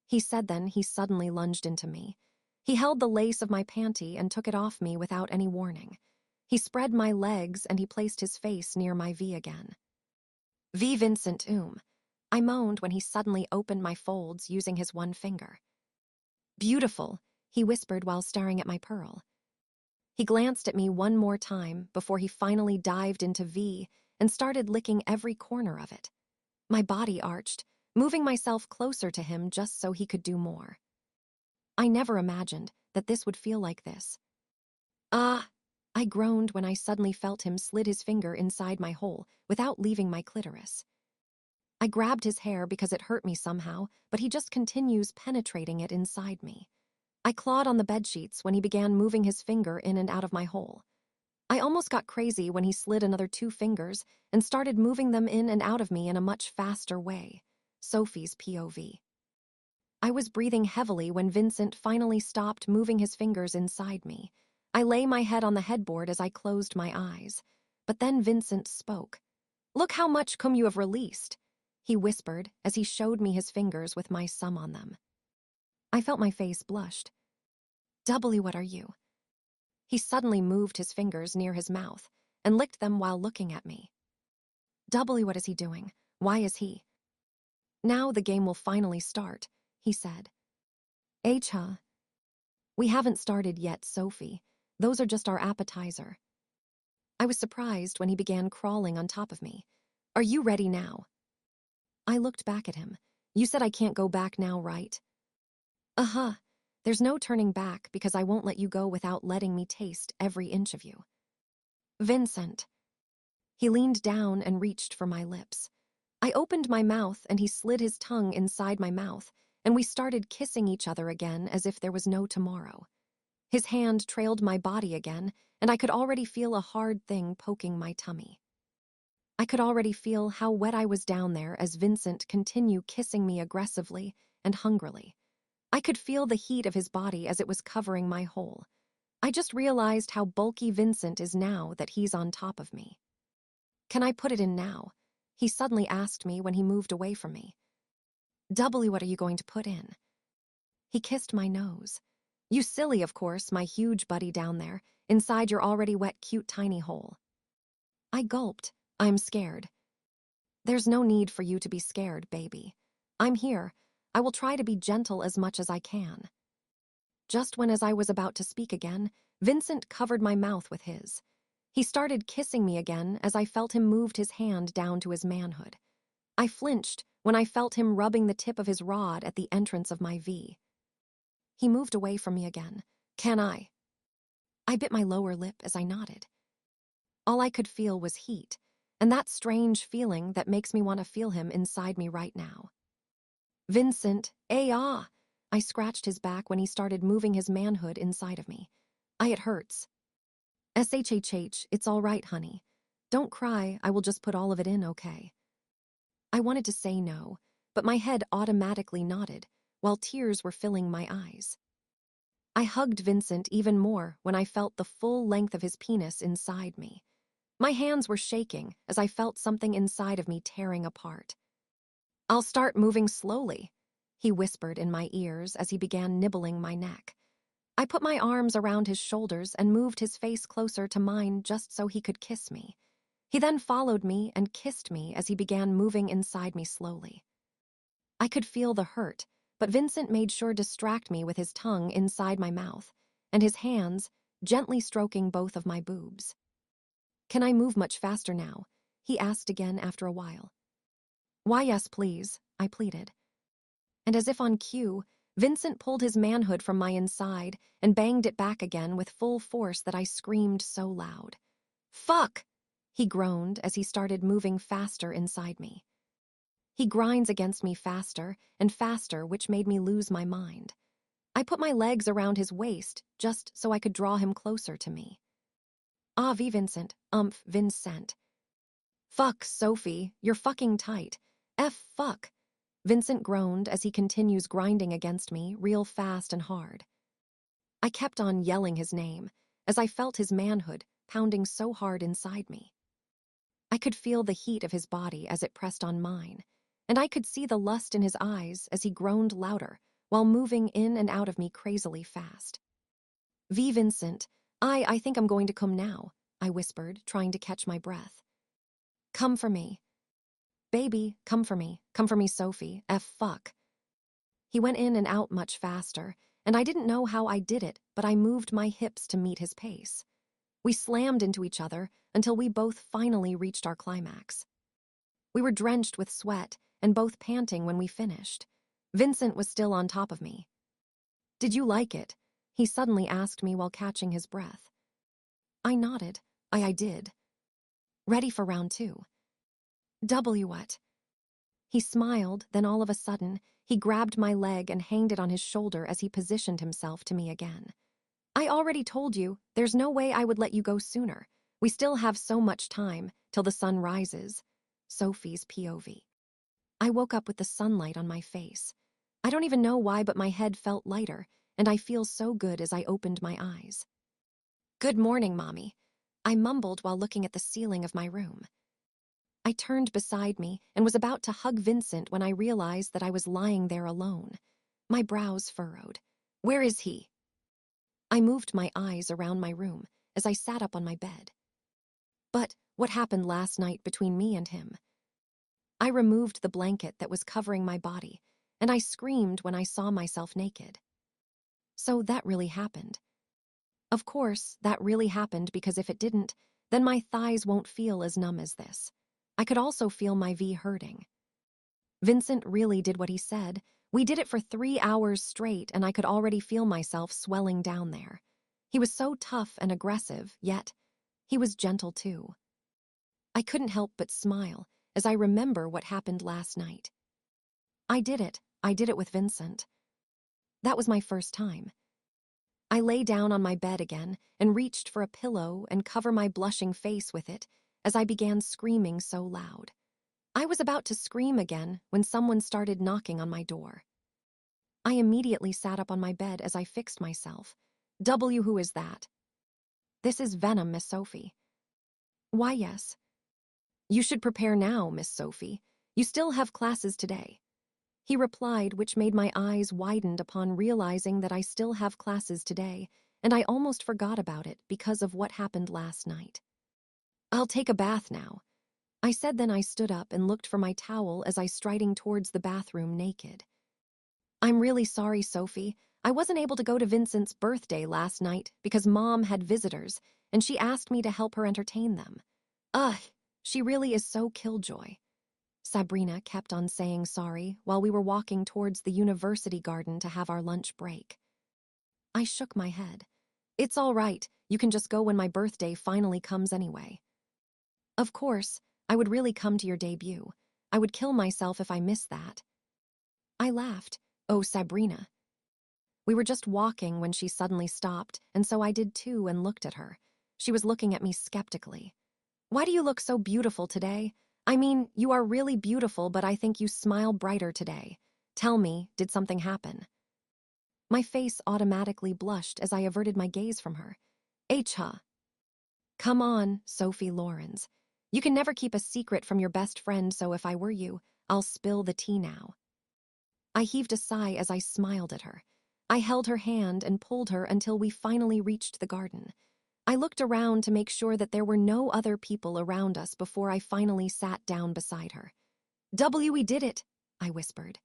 he said. Then he suddenly lunged into me. He held the lace of my panty and took it off me without any warning. He spread my legs and he placed his face near my V again. Vincent, I moaned when he suddenly opened my folds using his one finger. "Beautiful," he whispered while staring at my pearl. He glanced at me one more time before he finally dived into V and started licking every corner of it. My body arched, moving myself closer to him just so he could do more. I never imagined that this would feel like this. "Ah!" I groaned when I suddenly felt him slid his finger inside my hole without leaving my clitoris. I grabbed his hair because it hurt me somehow, but he just continues penetrating it inside me. I clawed on the bedsheets when he began moving his finger in and out of my hole. I almost got crazy when he slid another 2 fingers and started moving them in and out of me in a much faster way. Sophie's POV. I was breathing heavily when Vincent finally stopped moving his fingers inside me. I lay my head on the headboard as I closed my eyes. But then Vincent spoke. "Look how much cum you have released," he whispered as he showed me his fingers with my sum on them. I felt my face blushed. What are you?" He suddenly moved his fingers near his mouth and licked them while looking at me. What is he doing? Why is he?" "Now the game will finally start," he said. Huh? "We haven't started yet, Sophie. Those are just our appetizer." I was surprised when he began crawling on top of me. "Are you ready now?" I looked back at him. "You said I can't go back now, right?" "Uh-huh. There's no turning back because I won't let you go without letting me taste every inch of you." "Vincent." He leaned down and reached for my lips. I opened my mouth and he slid his tongue inside my mouth, and we started kissing each other again as if there was no tomorrow. His hand trailed my body again, and I could already feel a hard thing poking my tummy. I could already feel how wet I was down there as Vincent continued kissing me aggressively and hungrily. I could feel the heat of his body as it was covering my hole. I just realized how bulky Vincent is now that he's on top of me. "Can I put it in now?" he suddenly asked me when he moved away from me. What are you going to put in?" He kissed my nose. "You silly, of course, my huge buddy down there, inside your already wet, cute, tiny hole." I gulped. "I'm scared." "There's no need for you to be scared, baby. I'm here. I will try to be gentle as much as I can." Just as I was about to speak again, Vincent covered my mouth with his. He started kissing me again as I felt him move his hand down to his manhood. I flinched when I felt him rubbing the tip of his rod at the entrance of my V. He moved away from me again. "Can I?" I bit my lower lip as I nodded. All I could feel was heat, and that strange feeling that makes me want to feel him inside me right now. "Vincent, ah!" I scratched his back when he started moving his manhood inside of me. "It hurts." SHHH, it's all right, honey. Don't cry, I will just put all of it in, okay? I wanted to say no, but my head automatically nodded, while tears were filling my eyes. I hugged Vincent even more when I felt the full length of his penis inside me. My hands were shaking as I felt something inside of me tearing apart. I'll start moving slowly, he whispered in my ears as he began nibbling my neck. I put my arms around his shoulders and moved his face closer to mine just so he could kiss me. He then followed me and kissed me as he began moving inside me slowly. I could feel the hurt, but Vincent made sure to distract me with his tongue inside my mouth, and his hands gently stroking both of my boobs. Can I move much faster now? He asked again after a while. Why, yes, please, I pleaded. And as if on cue, Vincent pulled his manhood from my inside and banged it back again with full force that I screamed so loud. Fuck! He groaned as he started moving faster inside me. He grinds against me faster and faster, which made me lose my mind. I put my legs around his waist just so I could draw him closer to me. Ah, Vincent, Vincent. Fuck, Sophie, you're fucking tight. Fuck. Vincent groaned as he continues grinding against me real fast and hard. I kept on yelling his name as I felt his manhood pounding so hard inside me. I could feel the heat of his body as it pressed on mine, and I could see the lust in his eyes as he groaned louder while moving in and out of me crazily fast. Vincent, I think I'm going to come now, I whispered, trying to catch my breath. Come for me. Baby, come for me, Sophie, fuck. He went in and out much faster, and I didn't know how I did it, but I moved my hips to meet his pace. We slammed into each other until we both finally reached our climax. We were drenched with sweat and both panting when we finished. Vincent was still on top of me. Did you like it? He suddenly asked me while catching his breath. I nodded. I did. Ready for round 2. What? He smiled, then all of a sudden, he grabbed my leg and hanged it on his shoulder as he positioned himself to me again. I already told you, there's no way I would let you go sooner. We still have so much time, till the sun rises. Sophie's POV. I woke up with the sunlight on my face. I don't even know why, but my head felt lighter, and I feel so good as I opened my eyes. Good morning, Mommy, I mumbled while looking at the ceiling of my room. I turned beside me and was about to hug Vincent when I realized that I was lying there alone. My brows furrowed. Where is he? I moved my eyes around my room as I sat up on my bed. But what happened last night between me and him? I removed the blanket that was covering my body, and I screamed when I saw myself naked. So that really happened. Of course, that really happened, because if it didn't, then my thighs won't feel as numb as this. I could also feel my V hurting. Vincent really did what he said. We did it for 3 hours straight, and I could already feel myself swelling down there. He was so tough and aggressive, yet he was gentle too. I couldn't help but smile as I remember what happened last night. I did it with Vincent. That was my first time. I lay down on my bed again and reached for a pillow and cover my blushing face with it as I began screaming so loud. I was about to scream again when someone started knocking on my door. I immediately sat up on my bed as I fixed myself. Who is that? This is Venom, Miss Sophie. Why, yes. You should prepare now, Miss Sophie. You still have classes today. He replied, which made my eyes widened upon realizing that I still have classes today, and I almost forgot about it because of what happened last night. I'll take a bath now, I said. Then I stood up and looked for my towel as I striding towards the bathroom naked. I'm really sorry, Sophie. I wasn't able to go to Vincent's birthday last night because Mom had visitors, and she asked me to help her entertain them. She really is so killjoy. Sabrina kept on saying sorry while we were walking towards the university garden to have our lunch break. I shook my head. It's all right. You can just go when my birthday finally comes anyway. Of course, I would really come to your debut. I would kill myself if I missed that. I laughed. Oh, Sabrina. We were just walking when she suddenly stopped, and so I did too and looked at her. She was looking at me skeptically. Why do you look so beautiful today? I mean, you are really beautiful, but I think you smile brighter today. Tell me, did something happen? My face automatically blushed as I averted my gaze from her. Huh. Come on, Sophie Laurens. You can never keep a secret from your best friend, so if I were you, I'll spill the tea now. I heaved a sigh as I smiled at her. I held her hand and pulled her until we finally reached the garden. I looked around to make sure that there were no other people around us before I finally sat down beside her. We did it, I whispered.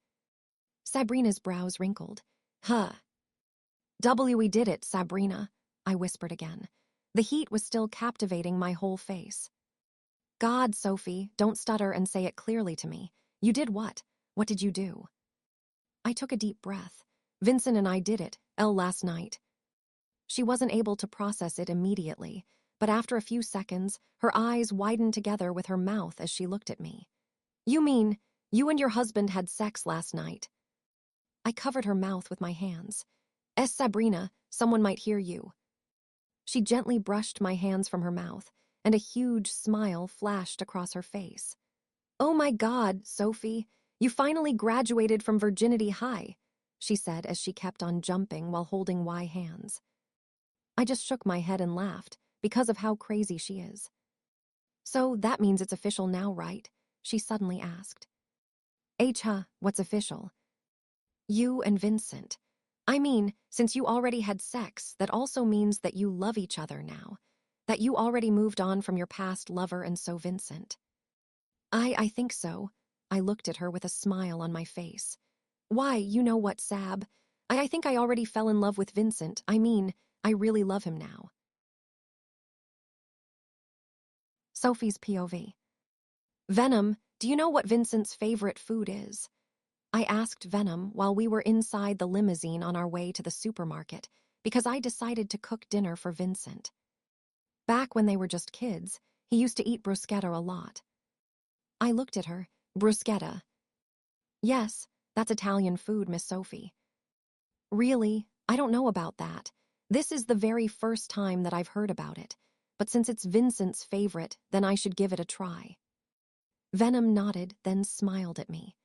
Sabrina's brows wrinkled. Huh. We did it, Sabrina, I whispered again. The heat was still captivating my whole face. God, Sophie, don't stutter and say it clearly to me. You did what? What did you do? I took a deep breath. Vincent and I did it, last night. She wasn't able to process it immediately, but after a few seconds, her eyes widened together with her mouth as she looked at me. You mean, you and your husband had sex last night? I covered her mouth with my hands. Sabrina, someone might hear you. She gently brushed my hands from her mouth, and a huge smile flashed across her face. Oh my God, Sophie, you finally graduated from virginity high, she said as she kept on jumping while holding Y hands. I just shook my head and laughed because of how crazy she is. So that means it's official now, right? She suddenly asked. What's official? You and Vincent. I mean, since you already had sex, that also means that you love each other now. That you already moved on from your past lover and so Vincent. I think so. I looked at her with a smile on my face. Why, you know what, Sab? I think I already fell in love with Vincent. I mean, I really love him now. Sophie's POV. Venom, do you know what Vincent's favorite food is? I asked Venom while we were inside the limousine on our way to the supermarket because I decided to cook dinner for Vincent. Back when they were just kids, he used to eat bruschetta a lot. I looked at her. Bruschetta. Yes, that's Italian food, Miss Sophie. Really? I don't know about that. This is the very first time that I've heard about it, but since it's Vincent's favorite, then I should give it a try. Venom nodded, then smiled at me.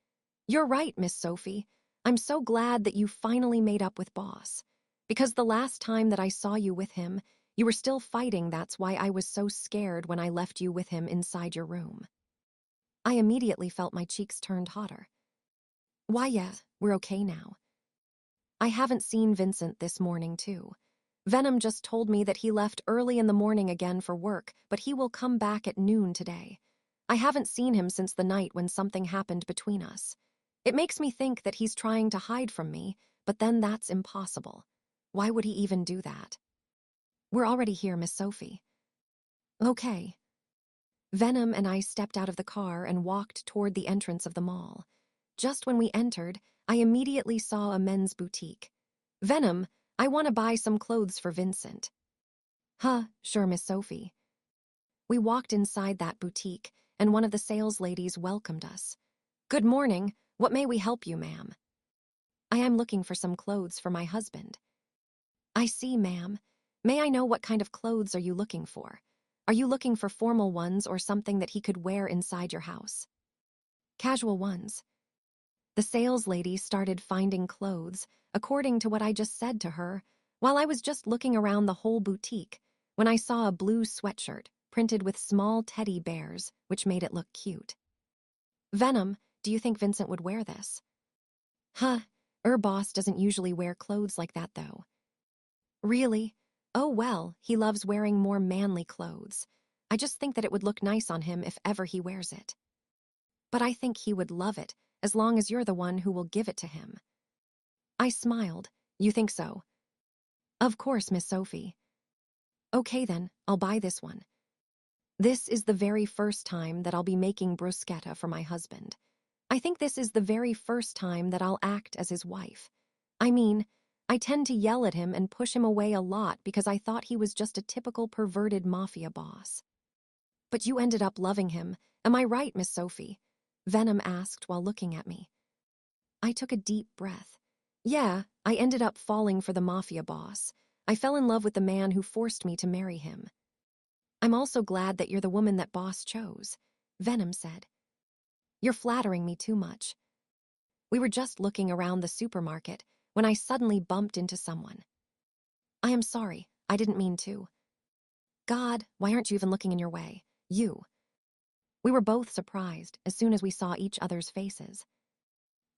You're right, Miss Sophie. I'm so glad that you finally made up with Boss. Because the last time that I saw you with him, you were still fighting. That's why I was so scared when I left you with him inside your room. I immediately felt my cheeks turned hotter. Why, yeah, we're okay now. I haven't seen Vincent this morning, too. Venom just told me that he left early in the morning again for work, but he will come back at noon today. I haven't seen him since the night when something happened between us. It makes me think that he's trying to hide from me, but then that's impossible. Why would he even do that? We're already here, Miss Sophie. Okay. Venom and I stepped out of the car and walked toward the entrance of the mall. Just when we entered, I immediately saw a men's boutique. Venom, I want to buy some clothes for Vincent. Huh, sure, Miss Sophie. We walked inside that boutique, and one of the sales ladies welcomed us. Good morning. What may we help you, ma'am? I am looking for some clothes for my husband. I see, ma'am. May I know what kind of clothes are you looking for? Are you looking for formal ones or something that he could wear inside your house? Casual ones. The sales lady started finding clothes, according to what I just said to her, while I was just looking around the whole boutique, when I saw a blue sweatshirt printed with small teddy bears, which made it look cute. Venom, do you think Vincent would wear this? Huh, boss doesn't usually wear clothes like that, though. Really? Oh well, he loves wearing more manly clothes. I just think that it would look nice on him if ever he wears it. But I think he would love it, as long as you're the one who will give it to him. I smiled. You think so? Of course, Miss Sophie. Okay then, I'll buy this one. This is the very first time that I'll be making bruschetta for my husband. I think this is the very first time that I'll act as his wife. I mean, I tend to yell at him and push him away a lot because I thought he was just a typical perverted mafia boss. But you ended up loving him. Am I right, Miss Sophie? Venom asked while looking at me. I took a deep breath. Yeah, I ended up falling for the mafia boss. I fell in love with the man who forced me to marry him. I'm also glad that you're the woman that boss chose, Venom said. You're flattering me too much. We were just looking around the supermarket when I suddenly bumped into someone. I am sorry, I didn't mean to. God, why aren't you even looking in your way? You. We were both surprised as soon as we saw each other's faces.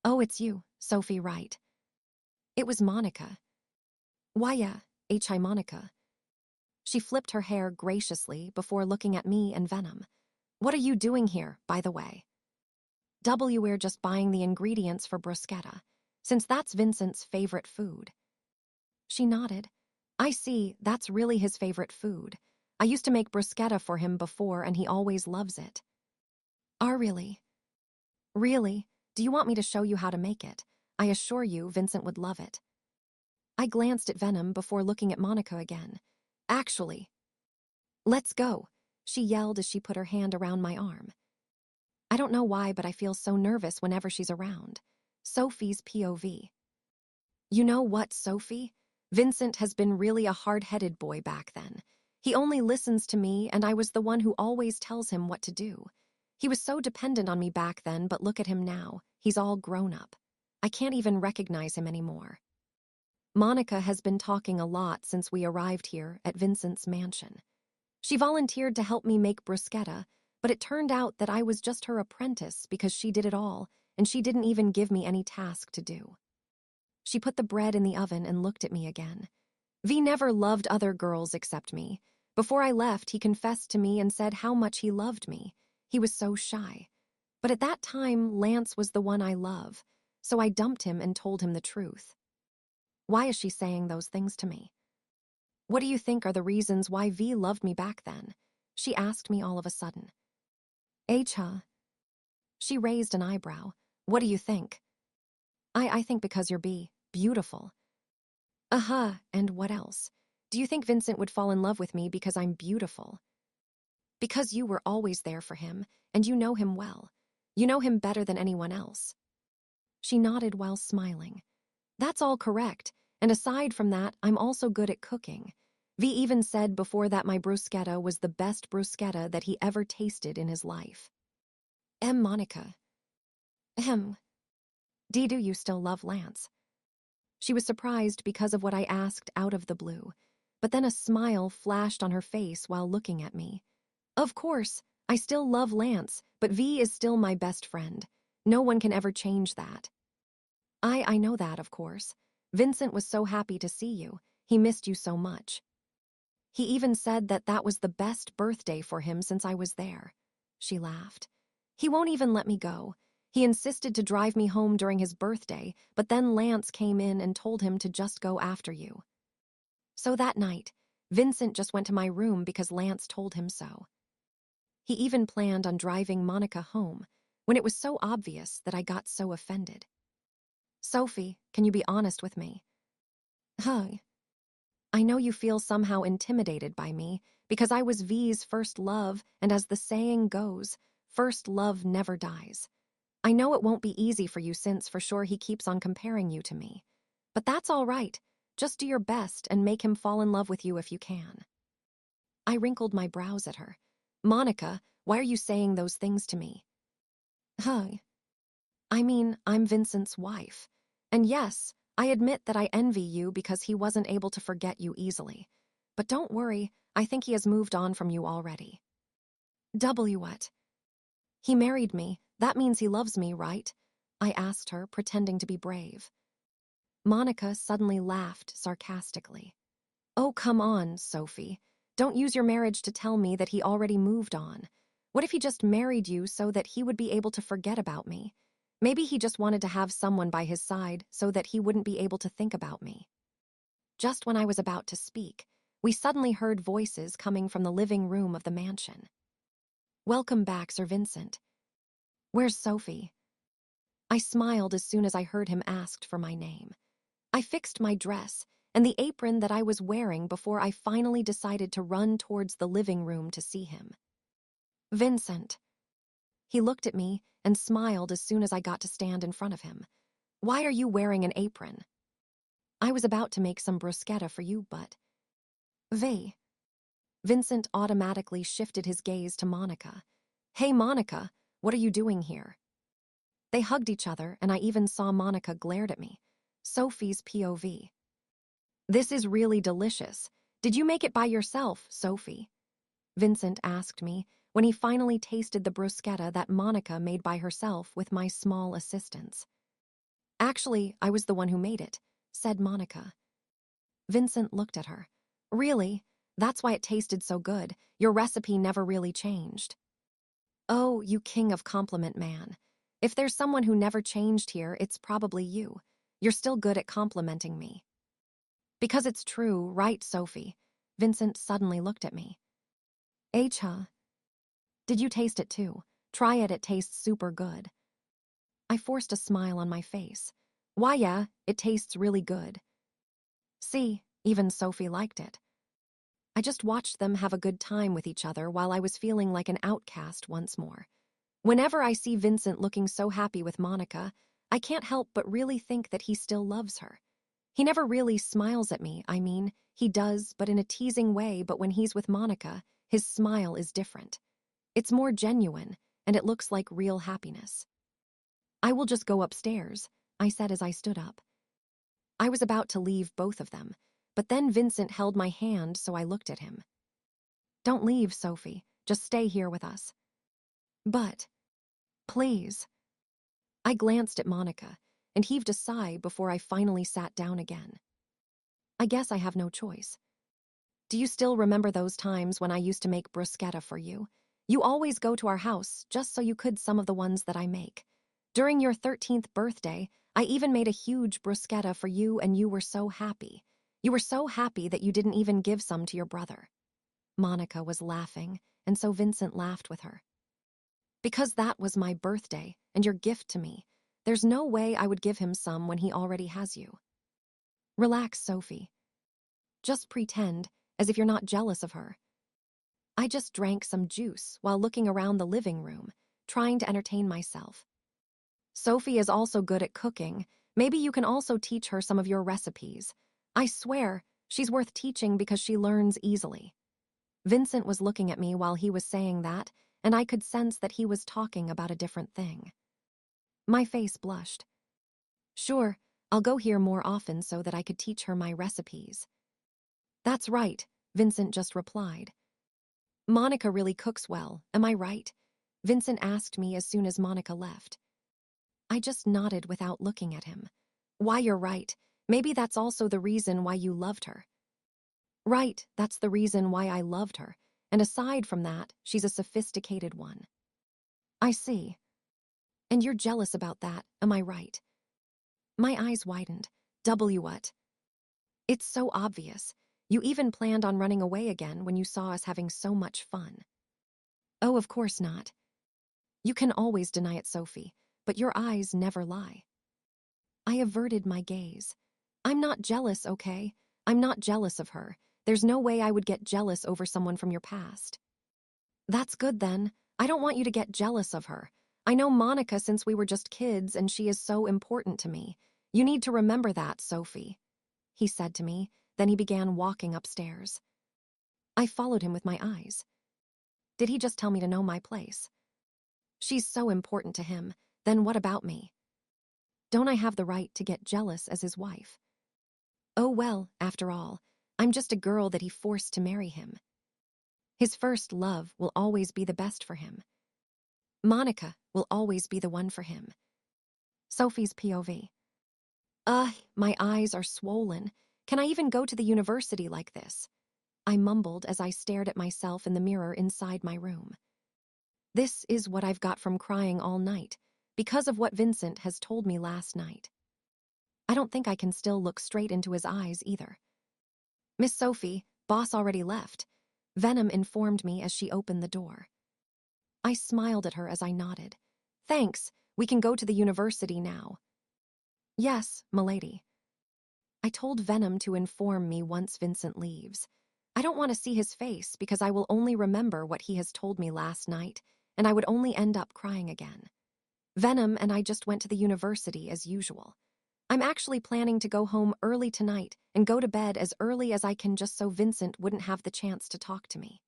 Oh, it's you, Sophie, right. It was Monica. Why, yeah, Hi Monica. She flipped her hair graciously before looking at me and Venom. What are you doing here, by the way? We're just buying the ingredients for bruschetta, since that's Vincent's favorite food. She nodded. I see, that's really his favorite food. I used to make bruschetta for him before and he always loves it. Really? Really? Do you want me to show you how to make it? I assure you Vincent would love it. I glanced at Venom before looking at Monica again. Actually. Let's go, she yelled as she put her hand around my arm. I don't know why, but I feel so nervous whenever she's around. Sophie's POV. You know what, Sophie? Vincent has been really a hard-headed boy back then. He only listens to me, and I was the one who always tells him what to do. He was so dependent on me back then, but look at him now. He's all grown up. I can't even recognize him anymore. Monica has been talking a lot since we arrived here at Vincent's mansion. She volunteered to help me make bruschetta, but it turned out that I was just her apprentice because she did it all, and she didn't even give me any task to do. She put the bread in the oven and looked at me again. V never loved other girls except me. Before I left, he confessed to me and said how much he loved me. He was so shy. But at that time, Lance was the one I love, so I dumped him and told him the truth. Why is she saying those things to me? What do you think are the reasons why V loved me back then? She asked me all of a sudden. Huh? She raised an eyebrow. What do you think? I think because you're beautiful. And what else? Do you think Vincent would fall in love with me because I'm beautiful? Because you were always there for him, and you know him well. You know him better than anyone else. She nodded while smiling. That's all correct, and aside from that, I'm also good at cooking. V even said before that my bruschetta was the best bruschetta that he ever tasted in his life. Monica. Do you still love Lance? She was surprised because of what I asked out of the blue, but then a smile flashed on her face while looking at me. Of course, I still love Lance, but V is still my best friend. No one can ever change that. I know that, of course. Vincent was so happy to see you. He missed you so much. He even said that that was the best birthday for him since I was there. She laughed. He won't even let me go. He insisted to drive me home during his birthday, but then Lance came in and told him to just go after you. So that night, Vincent just went to my room because Lance told him so. He even planned on driving Monica home, when it was so obvious that I got so offended. Sophie, can you be honest with me? I know you feel somehow intimidated by me because I was V's first love, and as the saying goes, first love never dies. I know it won't be easy for you since for sure he keeps on comparing you to me. But that's all right. Just do your best and make him fall in love with you if you can. I wrinkled my brows at her. Monica, why are you saying those things to me? I mean, I'm Vincent's wife. And yes, I admit that I envy you because he wasn't able to forget you easily. But don't worry, I think he has moved on from you already. What? He married me. That means he loves me, right? I asked her, pretending to be brave. Monica suddenly laughed sarcastically. Oh, come on, Sophie. Don't use your marriage to tell me that he already moved on. What if he just married you so that he would be able to forget about me? Maybe he just wanted to have someone by his side so that he wouldn't be able to think about me. Just when I was about to speak, we suddenly heard voices coming from the living room of the mansion. Welcome back, Sir Vincent. Where's Sophie? I smiled as soon as I heard him asked for my name. I fixed my dress and the apron that I was wearing before I finally decided to run towards the living room to see him. Vincent. He looked at me and smiled as soon as I got to stand in front of him. Why are you wearing an apron? I was about to make some bruschetta for you, but... V. Vincent automatically shifted his gaze to Monica. "Hey, Monica, what are you doing here?" They hugged each other, and I even saw Monica glared at me. Sophie's POV. "This is really delicious. Did you make it by yourself, Sophie?" Vincent asked me when he finally tasted the bruschetta that Monica made by herself with my small assistance. "Actually, I was the one who made it," said Monica. Vincent looked at her. "Really? That's why it tasted so good. Your recipe never really changed." "Oh, you king of compliment man. If there's someone who never changed here, it's probably you. You're still good at complimenting me." "Because it's true, right, Sophie?" Vincent suddenly looked at me. "Huh? Did you taste it too? Try it tastes super good." I forced a smile on my face. "Why, yeah, it tastes really good." See, even Sophie liked it. I just watched them have a good time with each other while I was feeling like an outcast once more. Whenever I see Vincent looking so happy with Monica, I can't help but really think that he still loves her. He never really smiles at me, I mean, he does, but in a teasing way, but when he's with Monica, his smile is different. It's more genuine, and it looks like real happiness. "I will just go upstairs," I said as I stood up. I was about to leave both of them, but then Vincent held my hand, so I looked at him. "Don't leave, Sophie. Just stay here with us." "But, please." I glanced at Monica and heaved a sigh before I finally sat down again. "I guess I have no choice. Do you still remember those times when I used to make bruschetta for you? You always go to our house just so you could some of the ones that I make. During your 13th birthday, I even made a huge bruschetta for you, and you were so happy. You were so happy that you didn't even give some to your brother." Monica was laughing, and so Vincent laughed with her. "Because that was my birthday and your gift to me. There's no way I would give him some when he already has you." "Relax, Sophie. Just pretend as if you're not jealous of her." I just drank some juice while looking around the living room, trying to entertain myself. "Sophie is also good at cooking. Maybe you can also teach her some of your recipes. I swear, she's worth teaching because she learns easily." Vincent was looking at me while he was saying that, and I could sense that he was talking about a different thing. My face blushed. "Sure, I'll go here more often so that I could teach her my recipes." "That's right," Vincent just replied. "Monica really cooks well, am I right?" Vincent asked me as soon as Monica left. I just nodded without looking at him. "Why, you're right. Maybe that's also the reason why you loved her." "Right, that's the reason why I loved her. And aside from that, she's a sophisticated one." "I see. And you're jealous about that, am I right?" My eyes widened. What? It's so obvious. You even planned on running away again when you saw us having so much fun." "Oh, of course not. You can always deny it, Sophie, but your eyes never lie." I averted my gaze. "I'm not jealous, okay? I'm not jealous of her. There's no way I would get jealous over someone from your past." "That's good then. I don't want you to get jealous of her. I know Monica since we were just kids, and she is so important to me. You need to remember that, Sophie," he said to me. Then he began walking upstairs. I followed him with my eyes. Did he just tell me to know my place? She's so important to him. Then what about me? Don't I have the right to get jealous as his wife? Oh well, after all, I'm just a girl that he forced to marry him. His first love will always be the best for him. Monica will always be the one for him. Sophie's POV. My eyes are swollen. Can I even go to the university like this?" I mumbled as I stared at myself in the mirror inside my room. This is what I've got from crying all night, because of what Vincent has told me last night. I don't think I can still look straight into his eyes either. "Miss Sophie, boss already left," Venom informed me as she opened the door. I smiled at her as I nodded. "Thanks, we can go to the university now." "Yes, m'lady." I told Venom to inform me once Vincent leaves. I don't want to see his face because I will only remember what he has told me last night, and I would only end up crying again. Venom and I just went to the university as usual. I'm actually planning to go home early tonight and go to bed as early as I can just so Vincent wouldn't have the chance to talk to me.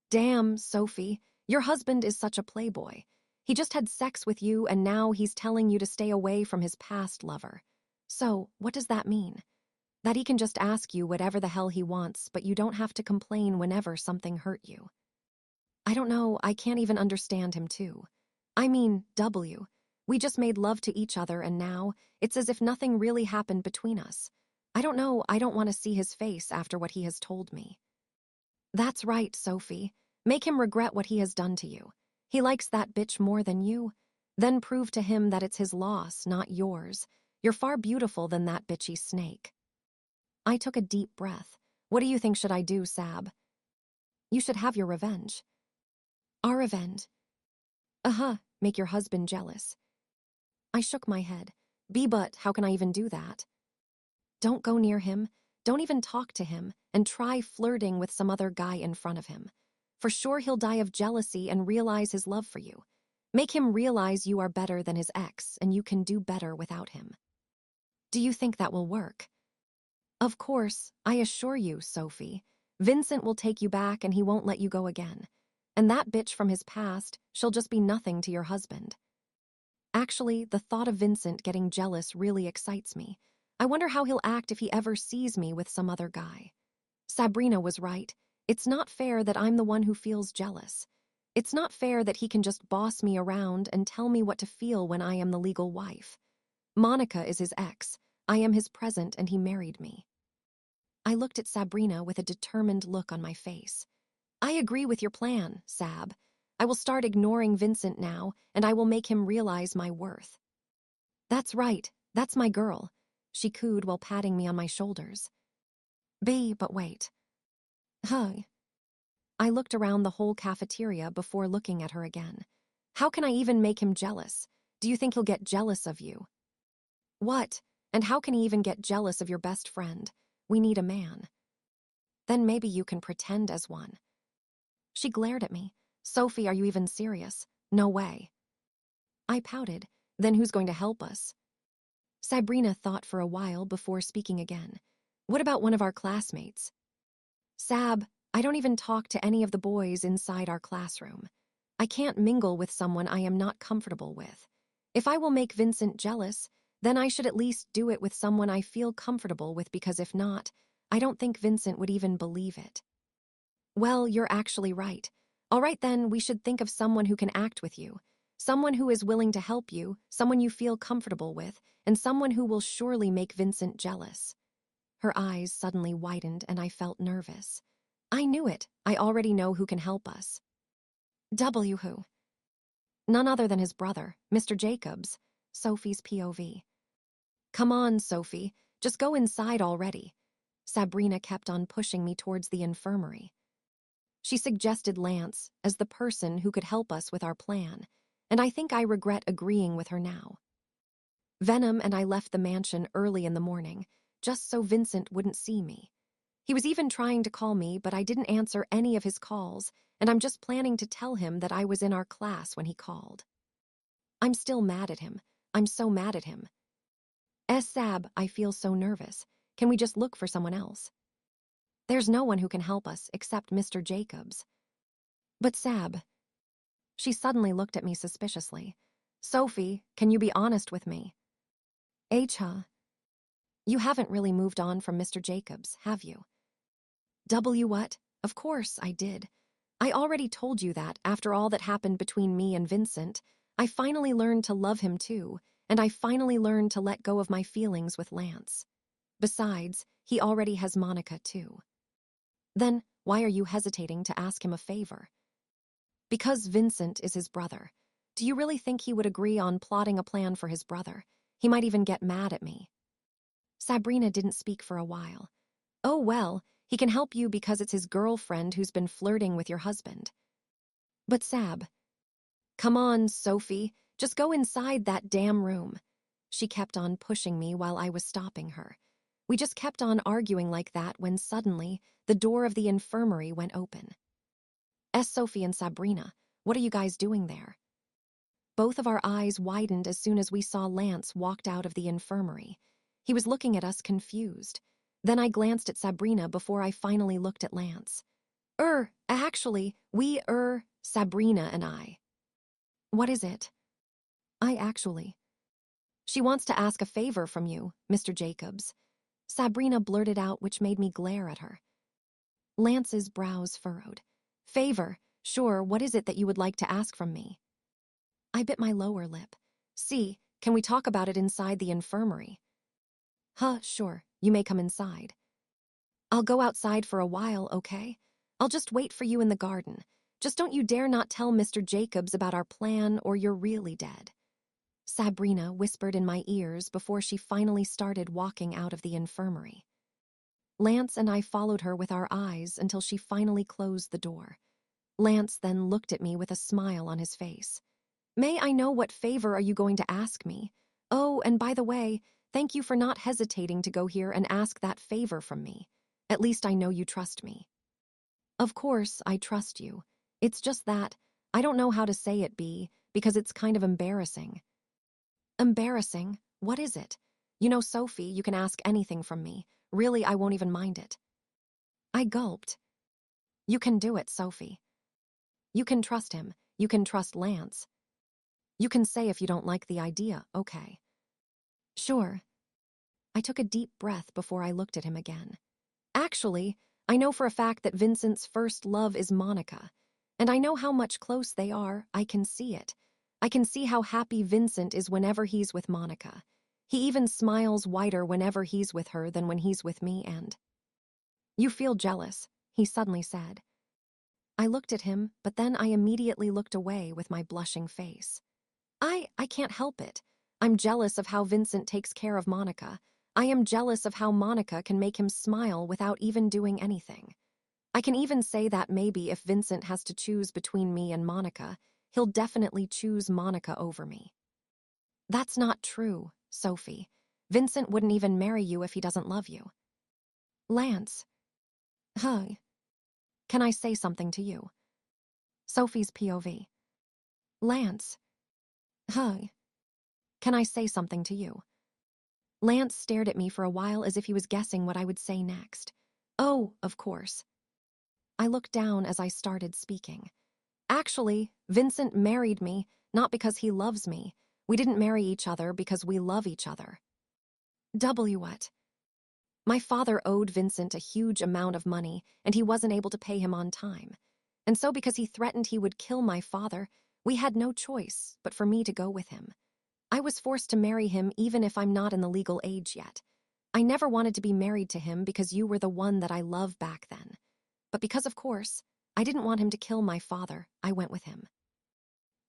Damn, Sophie, your husband is such a playboy. He just had sex with you and now he's telling you to stay away from his past lover. So, what does that mean? That he can just ask you whatever the hell he wants, but you don't have to complain whenever something hurt you. I don't know, I can't even understand him too. I mean, W. We just made love to each other and now it's as if nothing really happened between us. I don't know, I don't want to see his face after what he has told me. That's right, Sophie. Make him regret what he has done to you. He likes that bitch more than you. Then prove to him that it's his loss, not yours. You're far beautiful than that bitchy snake. I took a deep breath. What do you think should I do, Sab? You should have your revenge. Our revenge? Make your husband jealous. I shook my head. But how can I even do that? Don't go near him. Don't even talk to him, and try flirting with some other guy in front of him. For sure he'll die of jealousy and realize his love for you. Make him realize you are better than his ex and you can do better without him. Do you think that will work? Of course, I assure you, Sophie. Vincent will take you back and he won't let you go again. And that bitch from his past, she'll just be nothing to your husband. Actually, the thought of Vincent getting jealous really excites me. I wonder how he'll act if he ever sees me with some other guy. Sabrina was right. It's not fair that I'm the one who feels jealous. It's not fair that he can just boss me around and tell me what to feel when I am the legal wife. Monica is his ex. I am his present and he married me. I looked at Sabrina with a determined look on my face. I agree with your plan, Sab. I will start ignoring Vincent now, and I will make him realize my worth. That's right, that's my girl, she cooed while patting me on my shoulders. But wait. Huh. I looked around the whole cafeteria before looking at her again. How can I even make him jealous? Do you think he'll get jealous of you? What? And how can he even get jealous of your best friend? We need a man. Then maybe you can pretend as one. She glared at me. Sophie, are you even serious? No way. I pouted. Then who's going to help us? Sabrina thought for a while before speaking again. What about one of our classmates? Sab, I don't even talk to any of the boys inside our classroom. I can't mingle with someone I am not comfortable with. If I will make Vincent jealous, then I should at least do it with someone I feel comfortable with because if not, I don't think Vincent would even believe it. Well, you're actually right. All right then, we should think of someone who can act with you. Someone who is willing to help you, someone you feel comfortable with, and someone who will surely make Vincent jealous. Her eyes suddenly widened and I felt nervous. I knew it. I already know who can help us. Who? None other than his brother, Mr. Jacobs, Sophie's POV. Come on, Sophie. Just go inside already. Sabrina kept on pushing me towards the infirmary. She suggested Lance as the person who could help us with our plan, and I think I regret agreeing with her now. Venom and I left the mansion early in the morning, just so Vincent wouldn't see me. He was even trying to call me, but I didn't answer any of his calls, and I'm just planning to tell him that I was in our class when he called. I'm still mad at him. I'm so mad at him. Sab, I feel so nervous. Can we just look for someone else? There's no one who can help us except Mr. Jacobs. But Sab. She suddenly looked at me suspiciously. Sophie, can you be honest with me? Huh? You haven't really moved on from Mr. Jacobs, have you? What? Of course I did. I already told you that after all that happened between me and Vincent, I finally learned to love him too, and I finally learned to let go of my feelings with Lance. Besides, he already has Monica too. Then, why are you hesitating to ask him a favor? Because Vincent is his brother. Do you really think he would agree on plotting a plan for his brother? He might even get mad at me. Sabrina didn't speak for a while. Oh well, he can help you because it's his girlfriend who's been flirting with your husband. But Sab. Come on, Sophie, just go inside that damn room. She kept on pushing me while I was stopping her. We just kept on arguing like that when suddenly the door of the infirmary went open. Sophie and Sabrina, what are you guys doing there? Both of our eyes widened as soon as we saw Lance walked out of the infirmary. He was looking at us confused. Then I glanced at Sabrina before I finally looked at Lance. Actually, Sabrina and I. What is it? She wants to ask a favor from you, Mr. Jacobs. Sabrina blurted out, which made me glare at her. Lance's brows furrowed. Favor? Sure, what is it that you would like to ask from me? I bit my lower lip. See, can we talk about it inside the infirmary? Sure, you may come inside. I'll go outside for a while, okay? I'll just wait for you in the garden. Just don't you dare not tell Mr. Jacobs about our plan or you're really dead. Sabrina whispered in my ears before she finally started walking out of the infirmary. Lance and I followed her with our eyes until she finally closed the door. Lance then looked at me with a smile on his face. May I know what favor are you going to ask me? Oh, and by the way, thank you for not hesitating to go here and ask that favor from me. At least I know you trust me. Of course, I trust you. It's just that, I don't know how to say it, because it's kind of embarrassing. Embarrassing? What is it? You know, Sophie, you can ask anything from me. Really, I won't even mind it. I gulped. You can do it, Sophie. You can trust him. You can trust Lance. You can say if you don't like the idea, okay? Sure. I took a deep breath before I looked at him again. Actually, I know for a fact that Vincent's first love is Monica, and I know how much close they are. I can see it. I can see how happy Vincent is whenever he's with Monica. He even smiles wider whenever he's with her than when he's with me, and... You feel jealous, he suddenly said. I looked at him, but then I immediately looked away with my blushing face. I can't help it. I'm jealous of how Vincent takes care of Monica. I am jealous of how Monica can make him smile without even doing anything. I can even say that maybe if Vincent has to choose between me and Monica, he'll definitely choose Monica over me. That's not true, Sophie. Vincent wouldn't even marry you if he doesn't love you. Lance. Can I say something to you? Sophie's POV. Lance. Can I say something to you? Lance stared at me for a while as if he was guessing what I would say next. Oh, of course. I looked down as I started speaking. Actually, Vincent married me, not because he loves me. We didn't marry each other because we love each other. What? My father owed Vincent a huge amount of money, and he wasn't able to pay him on time. And so because he threatened he would kill my father, we had no choice but for me to go with him. I was forced to marry him even if I'm not in the legal age yet. I never wanted to be married to him because you were the one that I loved back then. But because, of course, I didn't want him to kill my father, I went with him.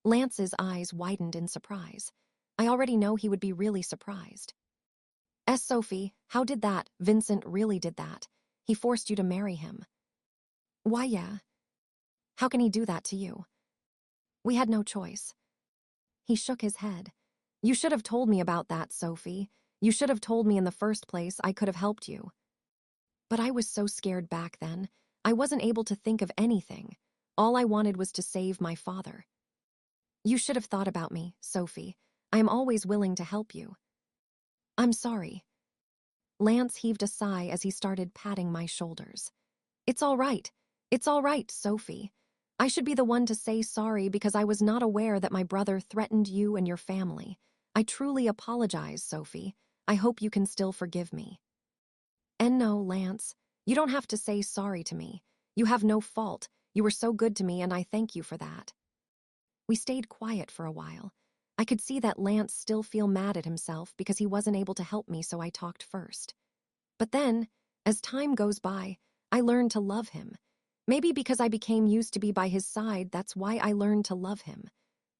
Lance's eyes widened in surprise. I already know he would be really surprised. Sophie, how did that? Vincent really did that. He forced you to marry him. Why, yeah. How can he do that to you? We had no choice. He shook his head. You should have told me about that, Sophie. You should have told me in the first place. I could have helped you. But I was so scared back then. I wasn't able to think of anything. All I wanted was to save my father. You should have thought about me, Sophie. I am always willing to help you. I'm sorry. Lance heaved a sigh as he started patting my shoulders. It's all right. It's all right, Sophie. I should be the one to say sorry because I was not aware that my brother threatened you and your family. I truly apologize, Sophie. I hope you can still forgive me. And no, Lance, you don't have to say sorry to me. You have no fault. You were so good to me and I thank you for that. We stayed quiet for a while. I could see that Lance still feel mad at himself because he wasn't able to help me, so I talked first. But then, as time goes by, I learned to love him. Maybe because I became used to be by his side, that's why I learned to love him.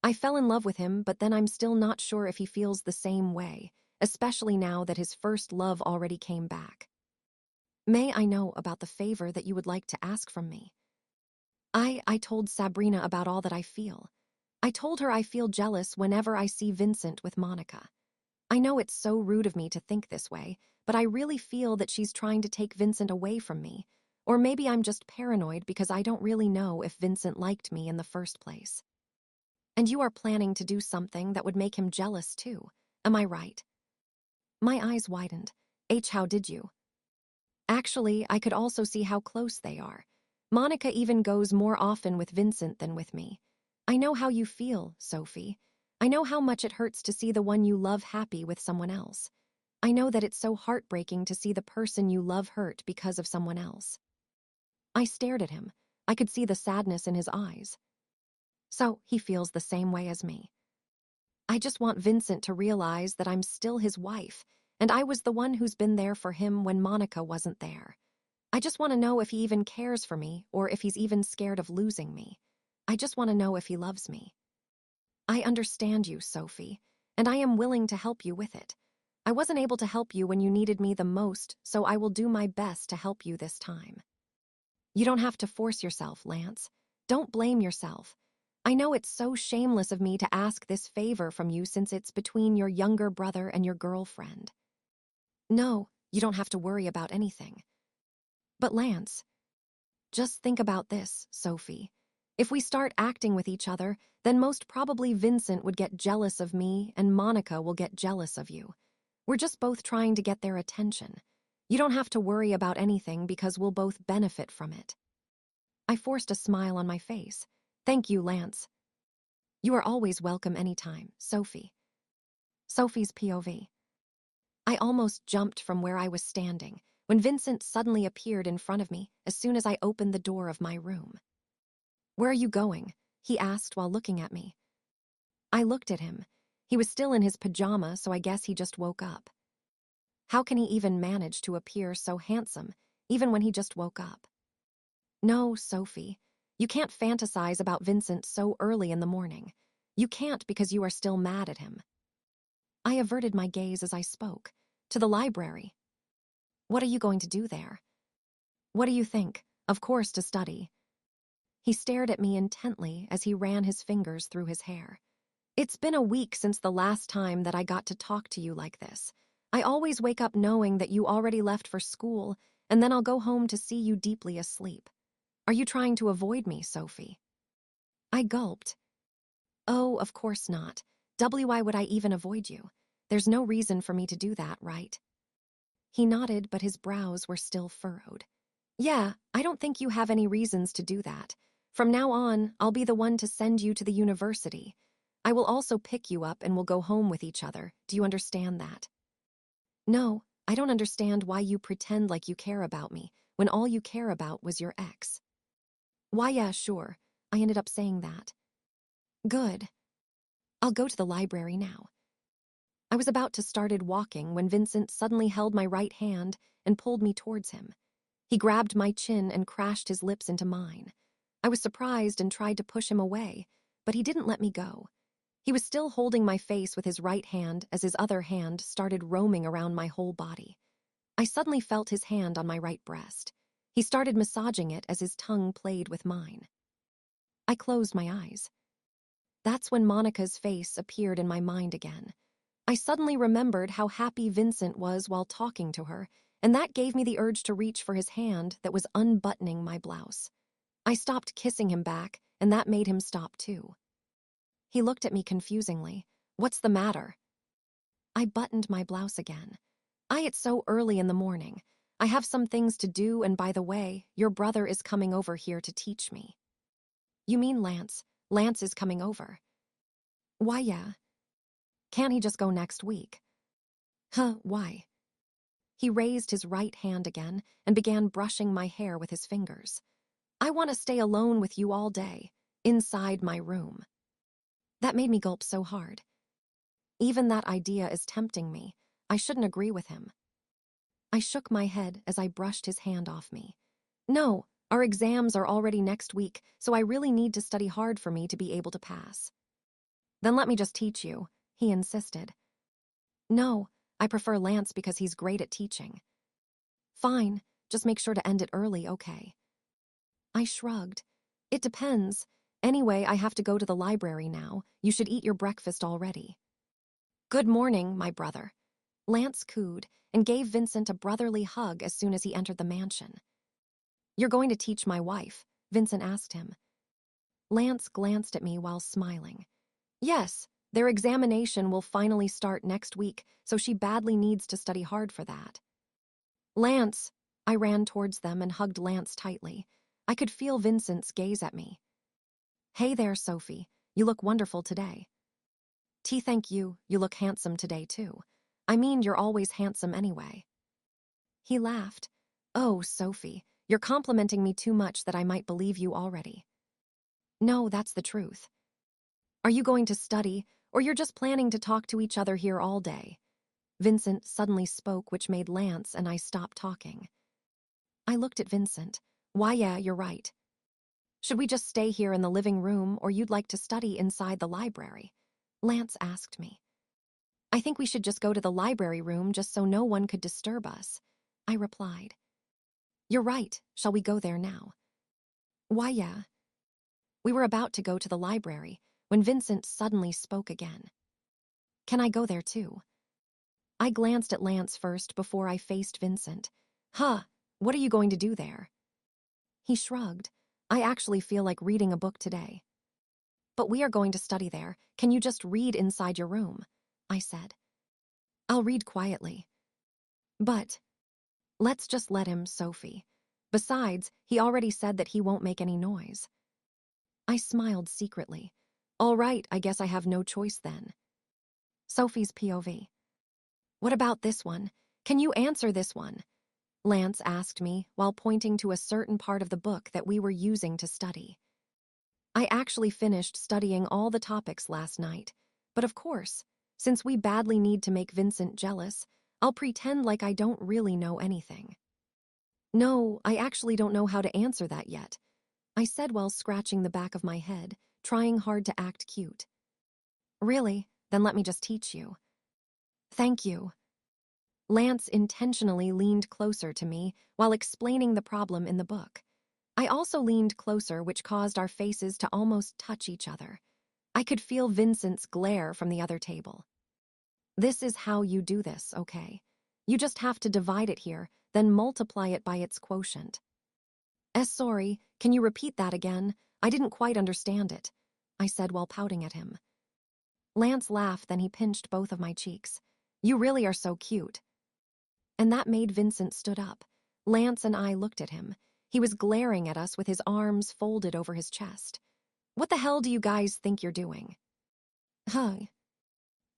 I fell in love with him, but then I'm still not sure if he feels the same way, especially now that his first love already came back. May I know about the favor that you would like to ask from me? I told Sabrina about all that I feel. I told her I feel jealous whenever I see Vincent with Monica. I know it's so rude of me to think this way, but I really feel that she's trying to take Vincent away from me. Or maybe I'm just paranoid because I don't really know if Vincent liked me in the first place. And you are planning to do something that would make him jealous too. Am I right? My eyes widened. How did you? Actually, I could also see how close they are. Monica even goes more often with Vincent than with me. I know how you feel, Sophie. I know how much it hurts to see the one you love happy with someone else. I know that it's so heartbreaking to see the person you love hurt because of someone else. I stared at him. I could see the sadness in his eyes. So, he feels the same way as me. I just want Vincent to realize that I'm still his wife, and I was the one who's been there for him when Monica wasn't there. I just want to know if he even cares for me or if he's even scared of losing me. I just want to know if he loves me. I understand you, Sophie, and I am willing to help you with it. I wasn't able to help you when you needed me the most, so I will do my best to help you this time. You don't have to force yourself, Lance. Don't blame yourself. I know it's so shameless of me to ask this favor from you since it's between your younger brother and your girlfriend. No, you don't have to worry about anything. But Lance, just think about this, Sophie. If we start acting with each other, then most probably Vincent would get jealous of me and Monica will get jealous of you. We're just both trying to get their attention. You don't have to worry about anything because we'll both benefit from it. I forced a smile on my face. Thank you, Lance. You are always welcome anytime, Sophie. Sophie's POV. I almost jumped from where I was standing when Vincent suddenly appeared in front of me as soon as I opened the door of my room. Where are you going? He asked while looking at me. I looked at him. He was still in his pajama, so I guess he just woke up. How can he even manage to appear so handsome, even when he just woke up? No, Sophie. You can't fantasize about Vincent so early in the morning. You can't because you are still mad at him. I averted my gaze as I spoke. To the library. What are you going to do there? What do you think? Of course, to study. He stared at me intently as he ran his fingers through his hair. It's been a week since the last time that I got to talk to you like this. I always wake up knowing that you already left for school, and then I'll go home to see you deeply asleep. Are you trying to avoid me, Sophie? I gulped. Oh, of course not. Why would I even avoid you? There's no reason for me to do that, right? He nodded, but his brows were still furrowed. Yeah, I don't think you have any reasons to do that. From now on, I'll be the one to send you to the university. I will also pick you up and we'll go home with each other. Do you understand that? No, I don't understand why you pretend like you care about me when all you care about was your ex. Why, yeah, sure. I ended up saying that. Good. I'll go to the library now. I was about to started walking when Vincent suddenly held my right hand and pulled me towards him. He grabbed my chin and crashed his lips into mine. I was surprised and tried to push him away, but he didn't let me go. He was still holding my face with his right hand as his other hand started roaming around my whole body. I suddenly felt his hand on my right breast. He started massaging it as his tongue played with mine. I closed my eyes. That's when Monica's face appeared in my mind again. I suddenly remembered how happy Vincent was while talking to her, and that gave me the urge to reach for his hand that was unbuttoning my blouse. I stopped kissing him back, and that made him stop too. He looked at me confusingly. What's the matter? I buttoned my blouse again. It's so early in the morning. I have some things to do, and by the way, your brother is coming over here to teach me. You mean Lance? Lance is coming over. Why, yeah. Can't he just go next week? Huh, why? He raised his right hand again and began brushing my hair with his fingers. I want to stay alone with you all day, inside my room. That made me gulp so hard. Even that idea is tempting me. I shouldn't agree with him. I shook my head as I brushed his hand off me. No, our exams are already next week, so I really need to study hard for me to be able to pass. Then let me just teach you, he insisted. No, I prefer Lance because he's great at teaching. Fine, just make sure to end it early, okay? I shrugged. It depends. Anyway, I have to go to the library now. You should eat your breakfast already. Good morning, my brother. Lance cooed and gave Vincent a brotherly hug as soon as he entered the mansion. You're going to teach my wife? Vincent asked him. Lance glanced at me while smiling. Yes, their examination will finally start next week, so she badly needs to study hard for that. Lance! I ran towards them and hugged Lance tightly. I could feel Vincent's gaze at me. Hey there, Sophie. You look wonderful today. Thank you. You look handsome today, too. I mean, you're always handsome anyway. He laughed. Oh, Sophie, you're complimenting me too much that I might believe you already. No, that's the truth. Are you going to study, or you're just planning to talk to each other here all day? Vincent suddenly spoke, which made Lance and I stop talking. I looked at Vincent. Why, yeah, you're right. Should we just stay here in the living room, or you'd like to study inside the library? Lance asked me. I think we should just go to the library room just so no one could disturb us. I replied. You're right. Shall we go there now? Why, yeah. We were about to go to the library when Vincent suddenly spoke again. Can I go there too? I glanced at Lance first before I faced Vincent. Huh, what are you going to do there? He shrugged. I actually feel like reading a book today. But we are going to study there. Can you just read inside your room? I said. I'll read quietly. But let's just let him, Sophie. Besides, he already said that he won't make any noise. I smiled secretly. All right, I guess I have no choice then. Sophie's POV. What about this one? Can you answer this one? Lance asked me while pointing to a certain part of the book that we were using to study. I actually finished studying all the topics last night, but of course, since we badly need to make Vincent jealous, I'll pretend like I don't really know anything. No, I actually don't know how to answer that yet, I said while scratching the back of my head, trying hard to act cute. Really? Then let me just teach you. Thank you. Lance intentionally leaned closer to me while explaining the problem in the book. I also leaned closer, which caused our faces to almost touch each other. I could feel Vincent's glare from the other table. This is how you do this, okay? You just have to divide it here, then multiply it by its quotient. Sorry, can you repeat that again? I didn't quite understand it, I said while pouting at him. Lance laughed, then he pinched both of my cheeks. You really are so cute. And that made Vincent stood up. Lance and I looked at him. He was glaring at us with his arms folded over his chest. What the hell do you guys think you're doing? Huh.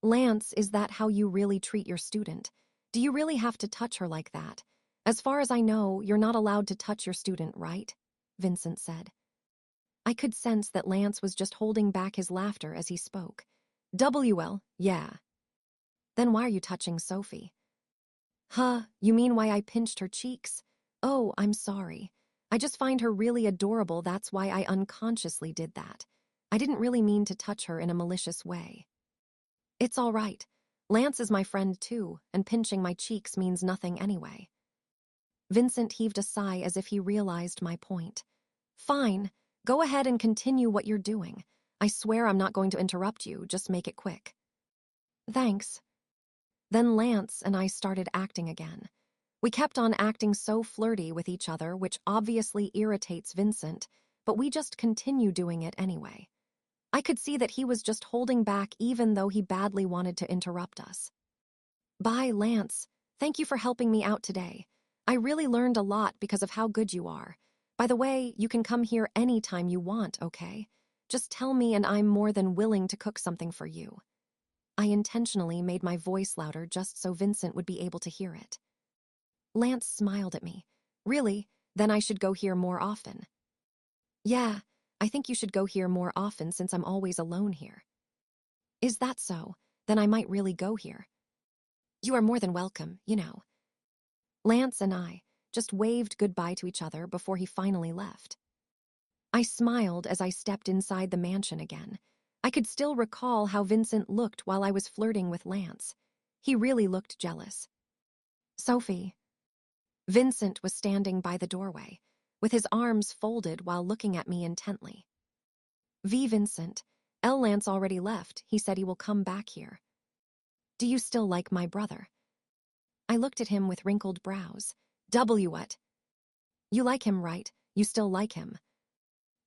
Lance, is that how you really treat your student? Do you really have to touch her like that? As far as I know, you're not allowed to touch your student, right? Vincent said. I could sense that Lance was just holding back his laughter as he spoke. Yeah. Then why are you touching Sophie? Huh, you mean why I pinched her cheeks? Oh, I'm sorry. I just find her really adorable, that's why I unconsciously did that. I didn't really mean to touch her in a malicious way. It's all right. Lance is my friend too, and pinching my cheeks means nothing anyway. Vincent heaved a sigh as if he realized my point. Fine, go ahead and continue what you're doing. I swear I'm not going to interrupt you, just make it quick. Thanks. Then Lance and I started acting again. We kept on acting so flirty with each other, which obviously irritates Vincent, but we just continue doing it anyway. I could see that he was just holding back even though he badly wanted to interrupt us. Bye, Lance. Thank you for helping me out today. I really learned a lot because of how good you are. By the way, you can come here anytime you want, okay? Just tell me and I'm more than willing to cook something for you. I intentionally made my voice louder just so Vincent would be able to hear it. Lance smiled at me. Really? Then I should go here more often. Yeah, I think you should go here more often since I'm always alone here. Is that so? Then I might really go here. You are more than welcome, you know. Lance and I just waved goodbye to each other before he finally left. I smiled as I stepped inside the mansion again. I could still recall how Vincent looked while I was flirting with Lance. He really looked jealous. Sophie. Vincent was standing by the doorway, with his arms folded while looking at me intently. Vincent. Lance already left. He said he will come back here. Do you still like my brother? I looked at him with wrinkled brows. What? You like him, right? You still like him.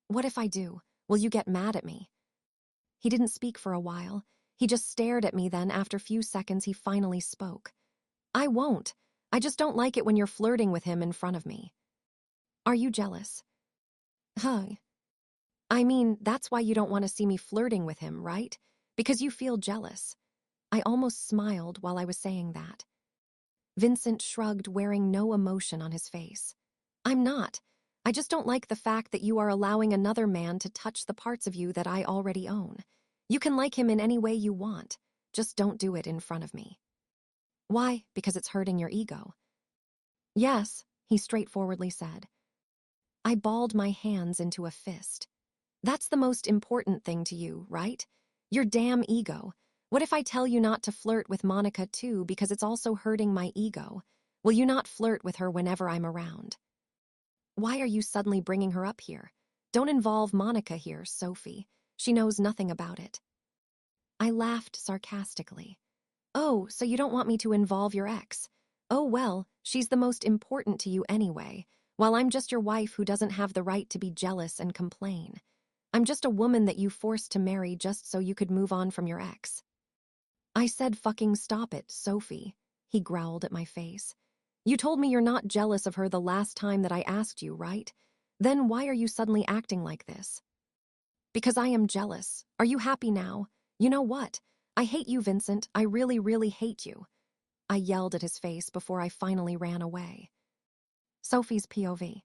What if I do? Will you get mad at me? He didn't speak for a while. He just stared at me, then after few seconds he finally spoke. I won't. I just don't like it when you're flirting with him in front of me. Are you jealous? Huh. I mean, that's why you don't want to see me flirting with him, right? Because you feel jealous. I almost smiled while I was saying that. Vincent shrugged, wearing no emotion on his face. I'm not. I just don't like the fact that you are allowing another man to touch the parts of you that I already own. You can like him in any way you want. Just don't do it in front of me. Why? Because it's hurting your ego. Yes, he straightforwardly said. I balled my hands into a fist. That's the most important thing to you, right? Your damn ego. What if I tell you not to flirt with Monica too because it's also hurting my ego? Will you not flirt with her whenever I'm around? Why are you suddenly bringing her up here? Don't involve Monica here, Sophie. She knows nothing about it. I laughed sarcastically. Oh, so you don't want me to involve your ex? Oh well, she's the most important to you anyway, while I'm just your wife who doesn't have the right to be jealous and complain. I'm just a woman that you forced to marry just so you could move on from your ex. I said fucking stop it, Sophie, he growled at my face. You told me you're not jealous of her the last time that I asked you, right? Then why are you suddenly acting like this? Because I am jealous. Are you happy now? You know what? I hate you, Vincent. I really, really hate you. I yelled at his face before I finally ran away. Sophie's POV.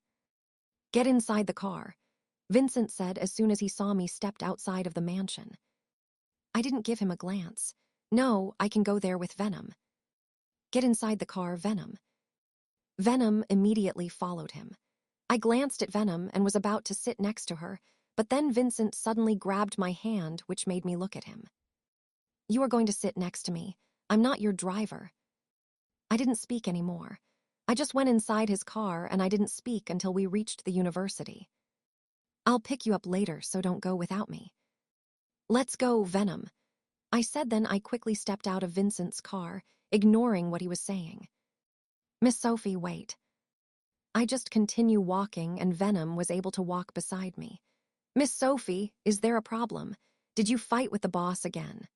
Get inside the car, Vincent said as soon as he saw me stepped outside of the mansion. I didn't give him a glance. No, I can go there with Venom. Get inside the car, Venom. Venom immediately followed him. I glanced at Venom and was about to sit next to her, but then Vincent suddenly grabbed my hand, which made me look at him. You are going to sit next to me. I'm not your driver. I didn't speak anymore. I just went inside his car and I didn't speak until we reached the university. I'll pick you up later, so don't go without me. Let's go, Venom. I said, then I quickly stepped out of Vincent's car, ignoring what he was saying. Miss Sophie, wait. I just continue walking and Venom was able to walk beside me. Miss Sophie, is there a problem? Did you fight with the boss again?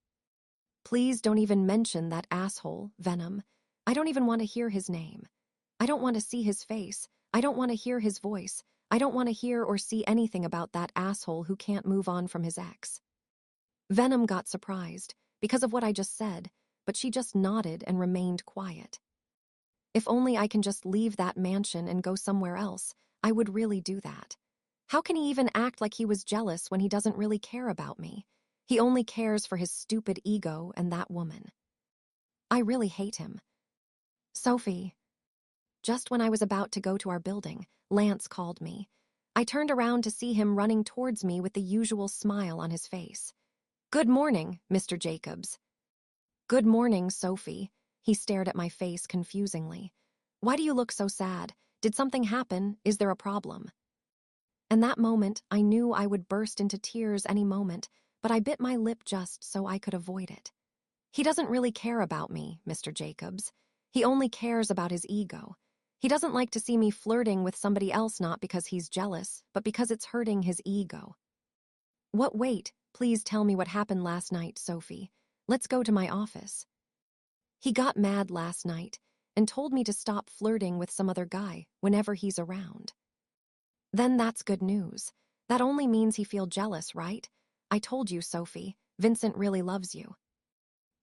Please don't even mention that asshole, Venom. I don't even want to hear his name. I don't want to see his face. I don't want to hear his voice. I don't want to hear or see anything about that asshole who can't move on from his ex. Venom got surprised because of what I just said, but she just nodded and remained quiet. If only I can just leave that mansion and go somewhere else, I would really do that. How can he even act like he was jealous when he doesn't really care about me? He only cares for his stupid ego and that woman. I really hate him. Sophie. Just when I was about to go to our building, Lance called me. I turned around to see him running towards me with the usual smile on his face. Good morning, Mr. Jacobs. Good morning, Sophie. He stared at my face confusingly. Why do you look so sad? Did something happen? Is there a problem? In that moment, I knew I would burst into tears any moment, but I bit my lip just so I could avoid it. He doesn't really care about me, Mr. Jacobs. He only cares about his ego. He doesn't like to see me flirting with somebody else, not because he's jealous, but because it's hurting his ego. What? Wait, please tell me what happened last night, Sophie. Let's go to my office. He got mad last night and told me to stop flirting with some other guy whenever he's around. Then that's good news. That only means he feels jealous, right? I told you, Sophie. Vincent really loves you.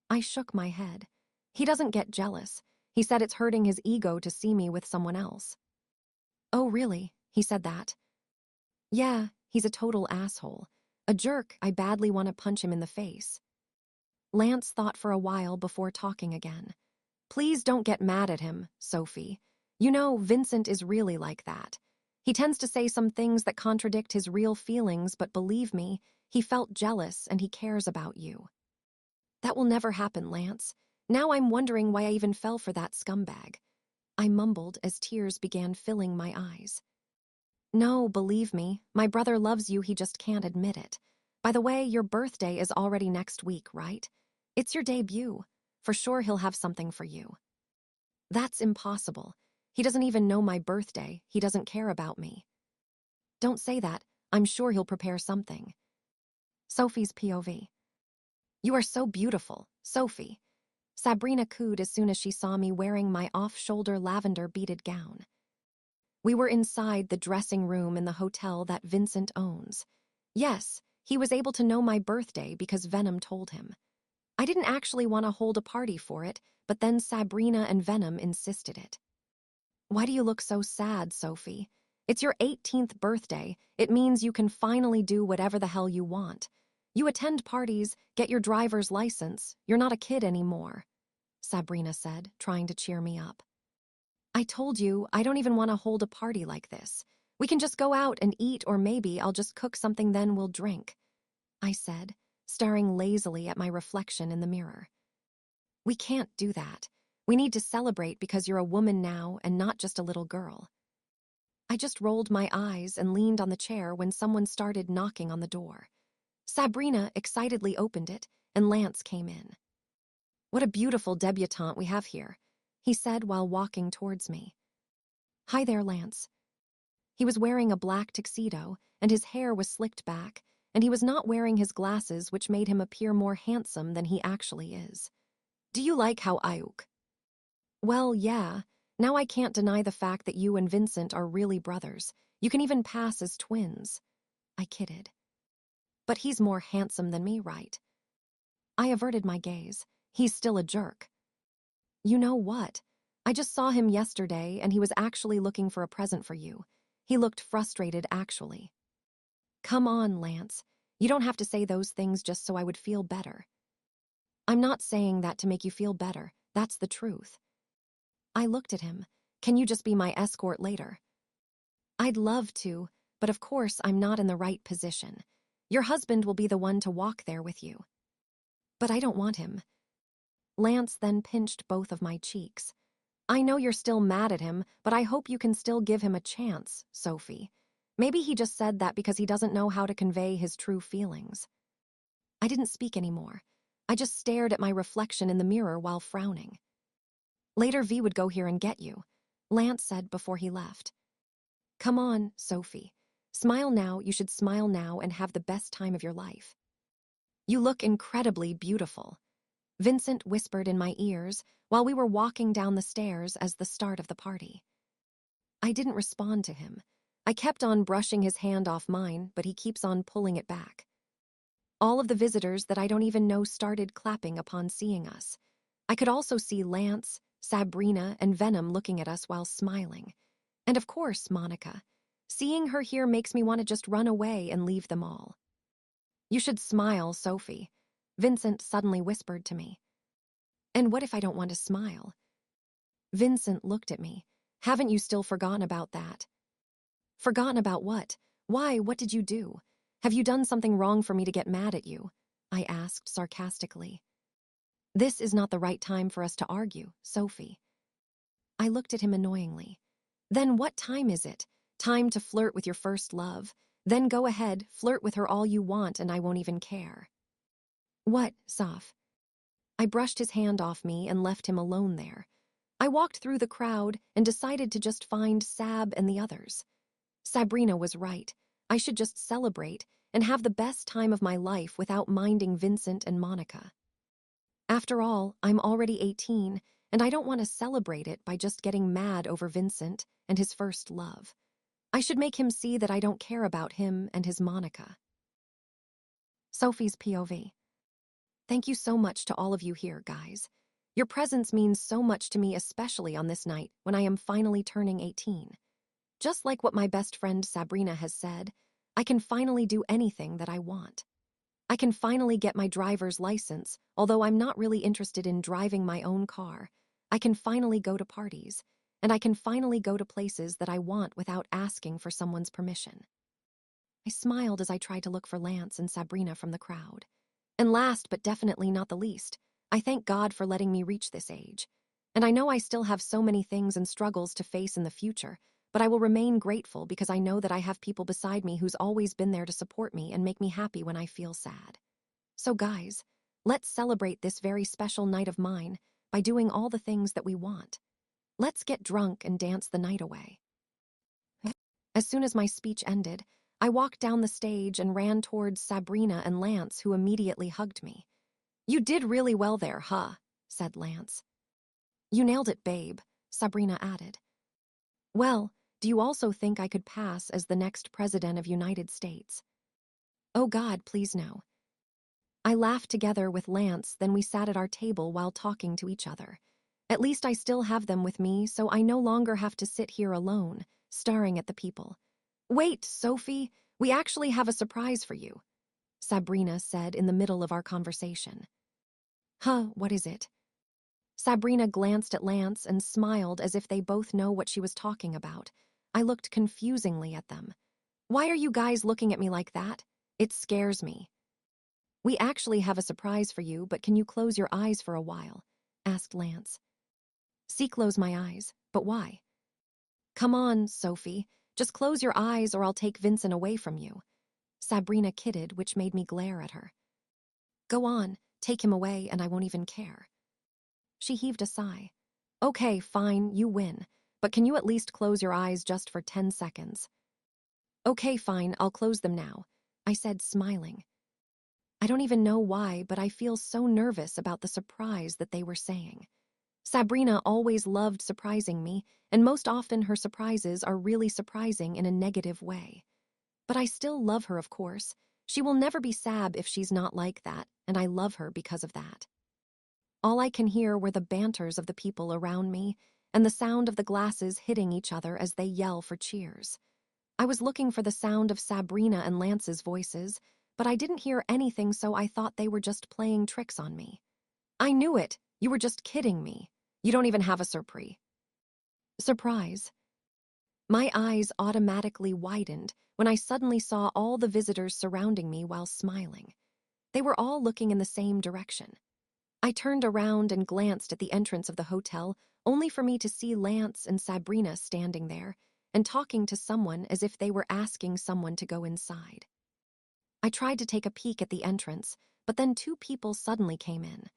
I shook my head. He doesn't get jealous. He said it's hurting his ego to see me with someone else. Oh, really? He said that? Yeah, he's a total asshole. A jerk. I badly want to punch him in the face. Lance thought for a while before talking again. Please don't get mad at him, Sophie. You know, Vincent is really like that. He tends to say some things that contradict his real feelings, but believe me, he felt jealous and he cares about you. That will never happen, Lance. Now I'm wondering why I even fell for that scumbag. I mumbled as tears began filling my eyes. No, believe me, my brother loves you, he just can't admit it. By the way, your birthday is already next week, right? It's your debut. For sure he'll have something for you. That's impossible. He doesn't even know my birthday. He doesn't care about me. Don't say that. I'm sure he'll prepare something. Sophie's POV. You are so beautiful, Sophie. Sabrina cooed as soon as she saw me wearing my off-shoulder lavender beaded gown. We were inside the dressing room in the hotel that Vincent owns. Yes, he was able to know my birthday because Venom told him. I didn't actually want to hold a party for it, but then Sabrina and Venom insisted it. Why do you look so sad, Sophie? It's your 18th birthday. It means you can finally do whatever the hell you want. You attend parties, get your driver's license. You're not a kid anymore, Sabrina said, trying to cheer me up. I told you, I don't even want to hold a party like this. We can just go out and eat, or maybe I'll just cook something, then we'll drink, I said, staring lazily at my reflection in the mirror. We can't do that. We need to celebrate because you're a woman now and not just a little girl. I just rolled my eyes and leaned on the chair when someone started knocking on the door. Sabrina excitedly opened it, and Lance came in. What a beautiful debutante we have here, he said while walking towards me. Hi there, Lance. He was wearing a black tuxedo, and his hair was slicked back, and he was not wearing his glasses, which made him appear more handsome than he actually is. Do you like how I look? Well, yeah. Now I can't deny the fact that you and Vincent are really brothers. You can even pass as twins. I kidded. But he's more handsome than me, right? I averted my gaze. He's still a jerk. You know what? I just saw him yesterday, and he was actually looking for a present for you. He looked frustrated, actually. Come on, Lance. You don't have to say those things just so I would feel better. I'm not saying that to make you feel better. That's the truth. I looked at him. Can you just be my escort later? I'd love to, but of course I'm not in the right position. Your husband will be the one to walk there with you. But I don't want him. Lance then pinched both of my cheeks. I know you're still mad at him, but I hope you can still give him a chance, Sophie. Maybe he just said that because he doesn't know how to convey his true feelings. I didn't speak anymore. I just stared at my reflection in the mirror while frowning. Later V would go here and get you, Lance said before he left. Come on, Sophie. Smile now, you should smile now and have the best time of your life. You look incredibly beautiful, Vincent whispered in my ears while we were walking down the stairs as the start of the party. I didn't respond to him. I kept on brushing his hand off mine, but he keeps on pulling it back. All of the visitors that I don't even know started clapping upon seeing us. I could also see Lance, Sabrina, and Venom looking at us while smiling. And of course, Monica. Seeing her here makes me want to just run away and leave them all. You should smile, Sophie, Vincent suddenly whispered to me. And what if I don't want to smile? Vincent looked at me. Haven't you still forgotten about that? Forgotten about what? Why, what did you do? Have you done something wrong for me to get mad at you? I asked sarcastically. This is not the right time for us to argue, Sophie. I looked at him annoyingly. Then what time is it? Time to flirt with your first love. Then go ahead, flirt with her all you want and I won't even care. What, Soph? I brushed his hand off me and left him alone there. I walked through the crowd and decided to just find Sab and the others. Sabrina was right. I should just celebrate and have the best time of my life without minding Vincent and Monica. After all, I'm already 18, and I don't want to celebrate it by just getting mad over Vincent and his first love. I should make him see that I don't care about him and his Monica. Sophie's POV. Thank you so much to all of you here, guys. Your presence means so much to me, especially on this night when I am finally turning 18. Just like what my best friend Sabrina has said, I can finally do anything that I want. I can finally get my driver's license, although I'm not really interested in driving my own car. I can finally go to parties, and I can finally go to places that I want without asking for someone's permission. I smiled as I tried to look for Lance and Sabrina from the crowd. And last but definitely not the least, I thank God for letting me reach this age. And I know I still have so many things and struggles to face in the future, but I will remain grateful because I know that I have people beside me who's always been there to support me and make me happy when I feel sad. So guys, let's celebrate this very special night of mine by doing all the things that we want. Let's get drunk and dance the night away. As soon as my speech ended, I walked down the stage and ran towards Sabrina and Lance, who immediately hugged me. "You did really well there, huh?" said Lance. "You nailed it, babe," Sabrina added. "Well, do you also think I could pass as the next president of United States?" "Oh God, please no." I laughed together with Lance, then we sat at our table while talking to each other. At least I still have them with me, so I no longer have to sit here alone, staring at the people. "Wait, Sophie, we actually have a surprise for you," Sabrina said in the middle of our conversation. "Huh, what is it?" Sabrina glanced at Lance and smiled as if they both know what she was talking about. I looked confusingly at them. "Why are you guys looking at me like that? It scares me." "We actually have a surprise for you, but can you close your eyes for a while?" asked Lance. "See, close my eyes, but why?" "Come on, Sophie, just close your eyes or I'll take Vincent away from you," Sabrina kidded, which made me glare at her. "Go on, take him away and I won't even care." She heaved a sigh. "Okay, fine, you win, but can you at least close your eyes just for 10 seconds? "Okay, fine, I'll close them now," I said, smiling. I don't even know why, but I feel so nervous about the surprise that they were saying. Sabrina always loved surprising me, and most often her surprises are really surprising in a negative way. But I still love her, of course. She will never be Sab if she's not like that, and I love her because of that. All I can hear were the banters of the people around me and the sound of the glasses hitting each other as they yell for cheers. I was looking for the sound of Sabrina and Lance's voices, but I didn't hear anything, so I thought they were just playing tricks on me. "I knew it! You were just kidding me. You don't even have a surprise." My eyes automatically widened when I suddenly saw all the visitors surrounding me while smiling. They were all looking in the same direction. I turned around and glanced at the entrance of the hotel, only for me to see Lance and Sabrina standing there and talking to someone as if they were asking someone to go inside. I tried to take a peek at the entrance, but then two people suddenly came in.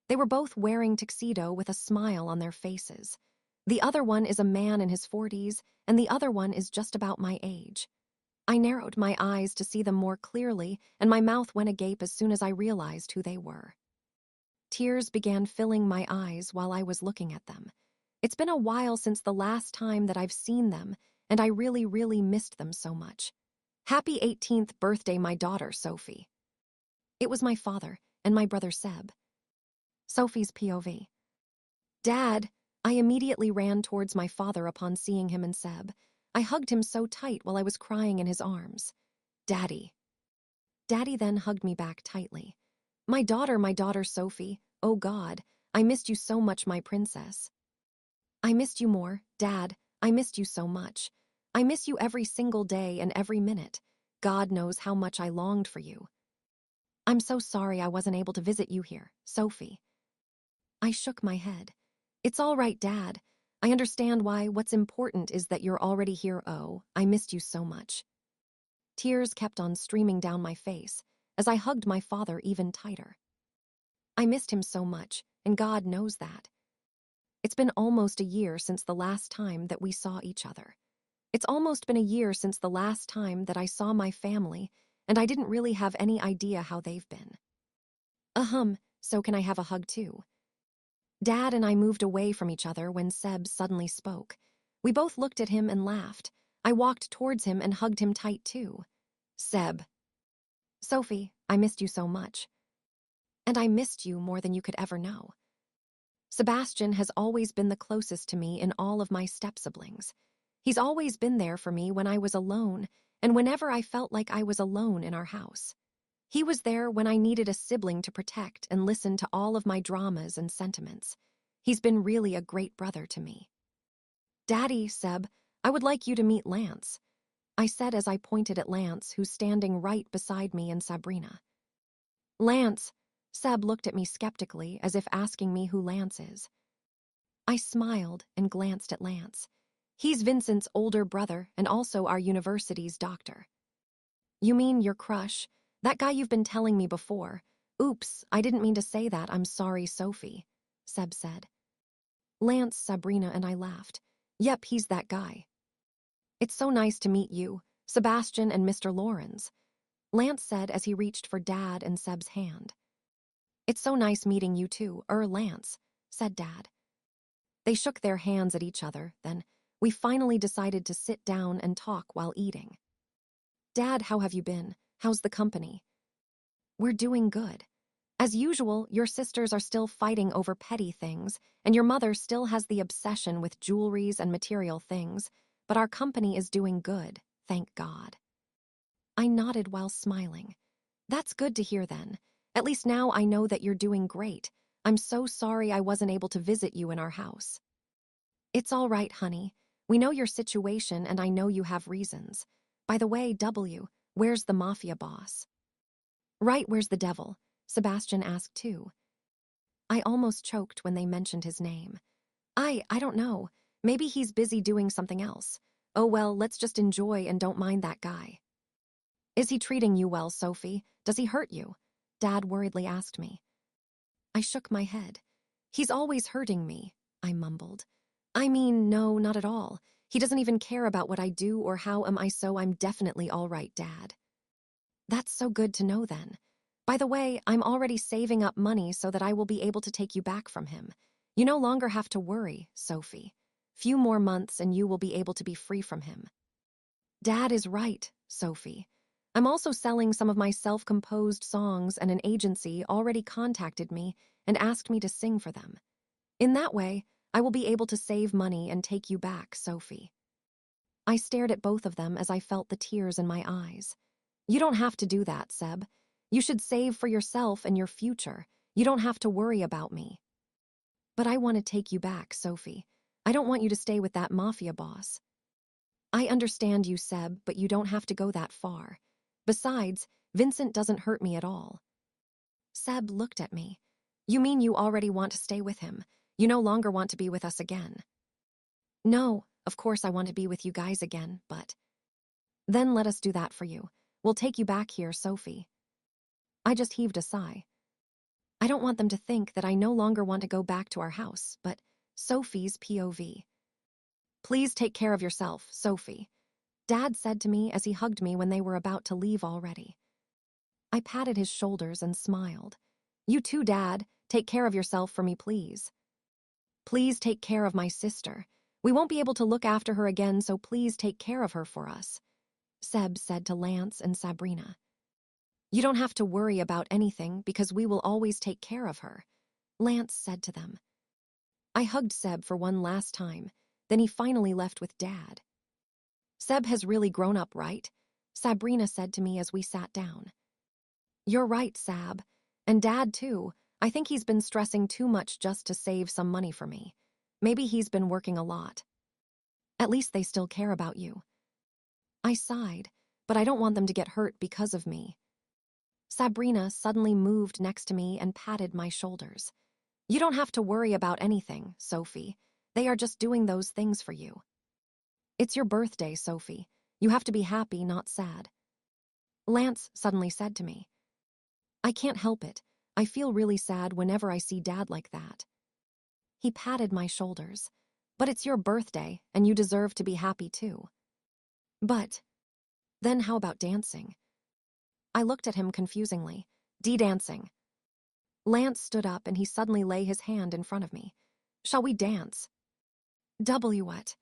They were both wearing tuxedo with a smile on their faces. The other one is a man in his 40s, and the other one is just about my age. I narrowed my eyes to see them more clearly, and my mouth went agape as soon as I realized who they were. Tears began filling my eyes while I was looking at them. It's been a while since the last time that I've seen them, and I really, really missed them so much. "Happy 18th birthday, my daughter, Sophie." It was my father and my brother Seb. Sophie's POV. "Dad," I immediately ran towards my father upon seeing him and Seb. I hugged him so tight while I was crying in his arms. "Daddy." Daddy then hugged me back tightly. My daughter Sophie, oh God, I missed you so much, my princess." "I missed you more, Dad, I missed you so much. I miss you every single day and every minute. God knows how much I longed for you. I'm so sorry I wasn't able to visit you here, Sophie." I shook my head. "It's all right, Dad. I understand why. What's important is that you're already here. Oh, I missed you so much." Tears kept on streaming down my face as I hugged my father even tighter. I missed him so much, and God knows that. It's been almost a year since the last time that we saw each other. It's almost been a year since the last time that I saw my family, and I didn't really have any idea how they've been. So can I have a hug too?" Dad and I moved away from each other when Seb suddenly spoke. We both looked at him and laughed. I walked towards him and hugged him tight too. "Seb." "Sophie, I missed you so much." "And I missed you more than you could ever know." Sebastian has always been the closest to me in all of my step-siblings. He's always been there for me when I was alone, and whenever I felt like I was alone in our house. He was there when I needed a sibling to protect and listen to all of my dramas and sentiments. He's been really a great brother to me. "Daddy, Seb, I would like you to meet Lance," I said as I pointed at Lance, who's standing right beside me and Sabrina. "Lance," Seb looked at me skeptically as if asking me who Lance is. I smiled and glanced at Lance. He's Vincent's older brother and also our university's doctor. "You mean your crush? That guy you've been telling me before. Oops, I didn't mean to say that. I'm sorry, Sophie," Seb said. Lance, Sabrina, and I laughed. "Yep, he's that guy." "It's so nice to meet you," Sebastian and Mr. Laurens, Lance said as he reached for Dad and Seb's hand. It's so nice meeting you too, Lance, said Dad. They shook their hands at each other, then we finally decided to sit down and talk while eating. Dad, how have you been? How's the company? We're doing good. As usual, your sisters are still fighting over petty things, and your mother still has the obsession with jewelries and material things, but our company is doing good, thank God. I nodded while smiling. That's good to hear then. At least now I know that you're doing great. I'm so sorry I wasn't able to visit you in our house. It's all right, honey. We know your situation and I know you have reasons. By the way, where's the mafia boss? Right, where's the devil? Sebastian asked too. I almost choked when they mentioned his name. I don't know. Maybe he's busy doing something else. Oh well, let's just enjoy and don't mind that guy. Is he treating you well, Sophie? Does he hurt you? Dad worriedly asked me. I shook my head. He's always hurting me, I mumbled. I mean, no, not at all. He doesn't even care about what I do or how am I, so I'm definitely all right, Dad. That's so good to know then. By the way, I'm already saving up money so that I will be able to take you back from him. You no longer have to worry, Sophie. Few more months and you will be able to be free from him. Dad is right, Sophie. I'm also selling some of my self-composed songs and an agency already contacted me and asked me to sing for them. In that way, I will be able to save money and take you back, Sophie. I stared at both of them as I felt the tears in my eyes. You don't have to do that, Seb. You should save for yourself and your future. You don't have to worry about me. But I want to take you back, Sophie. I don't want you to stay with that mafia boss. I understand you, Seb, but you don't have to go that far. Besides, Vincent doesn't hurt me at all. Seb looked at me. You mean you already want to stay with him? You no longer want to be with us again? No, of course I want to be with you guys again, but... Then let us do that for you. We'll take you back here, Sophie. I just heaved a sigh. I don't want them to think that I no longer want to go back to our house, but Sophie's POV. Please take care of yourself, Sophie, Dad said to me as he hugged me when they were about to leave already. I patted his shoulders and smiled. You too, Dad. Take care of yourself for me, please. Please take care of my sister. We won't be able to look after her again, so please take care of her for us, Seb said to Lance and Sabrina. You don't have to worry about anything because we will always take care of her, Lance said to them. I hugged Seb for one last time, then he finally left with Dad. Seb has really grown up, right? Sabrina said to me as we sat down. You're right, Sab. And Dad, too. I think he's been stressing too much just to save some money for me. Maybe he's been working a lot. At least they still care about you. I sighed, but I don't want them to get hurt because of me. Sabrina suddenly moved next to me and patted my shoulders. You don't have to worry about anything, Sophie. They are just doing those things for you. It's your birthday, Sophie. You have to be happy, not sad. Lance suddenly said to me. I can't help it. I feel really sad whenever I see Dad like that. He patted my shoulders. But it's your birthday, and you deserve to be happy too. But, then how about dancing? I looked at him confusingly. Dancing. Lance stood up and he suddenly lay his hand in front of me. Shall we dance? What?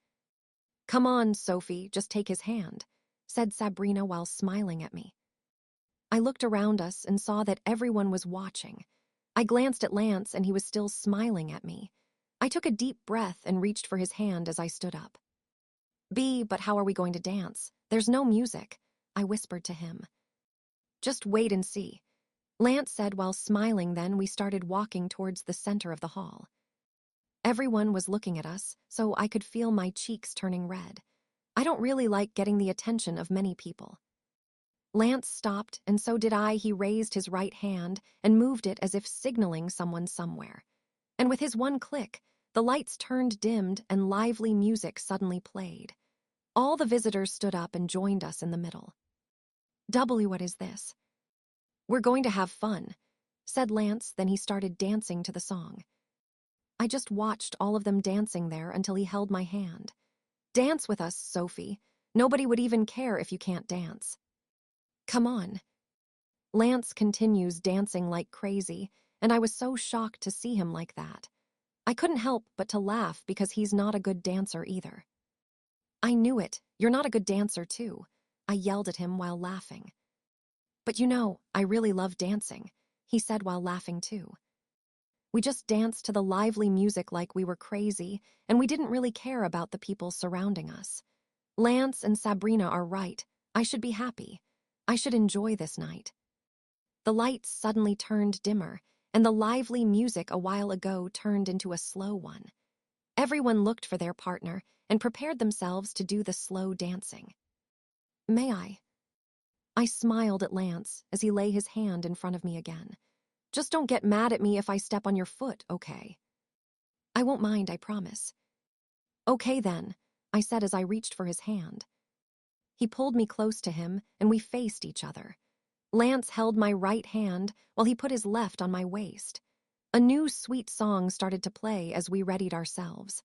Come on, Sophie, just take his hand, said Sabrina while smiling at me. I looked around us and saw that everyone was watching. I glanced at Lance and he was still smiling at me. I took a deep breath and reached for his hand as I stood up. But how are we going to dance? There's no music, I whispered to him. Just wait and see, Lance said while smiling. Then we started walking towards the center of the hall. Everyone was looking at us, so I could feel my cheeks turning red. I don't really like getting the attention of many people. Lance stopped, and so did I. He raised his right hand and moved it as if signaling someone somewhere. And with his one click, the lights turned dimmed and lively music suddenly played. All the visitors stood up and joined us in the middle. What is this? We're going to have fun, said Lance, then he started dancing to the song. I just watched all of them dancing there until he held my hand. Dance with us, Sophie. Nobody would even care if you can't dance. Come on. Lance continues dancing like crazy, and I was so shocked to see him like that. I couldn't help but to laugh because he's not a good dancer either. I knew it. You're not a good dancer too. I yelled at him while laughing. But you know, I really love dancing, he said while laughing too. We just danced to the lively music like we were crazy, and we didn't really care about the people surrounding us. Lance and Sabrina are right. I should be happy. I should enjoy this night. The lights suddenly turned dimmer, and the lively music a while ago turned into a slow one. Everyone looked for their partner and prepared themselves to do the slow dancing. May I? I smiled at Lance as he lay his hand in front of me again. Just don't get mad at me if I step on your foot, okay? I won't mind, I promise. Okay then, I said as I reached for his hand. He pulled me close to him, and we faced each other. Lance held my right hand while he put his left on my waist. A new sweet song started to play as we readied ourselves.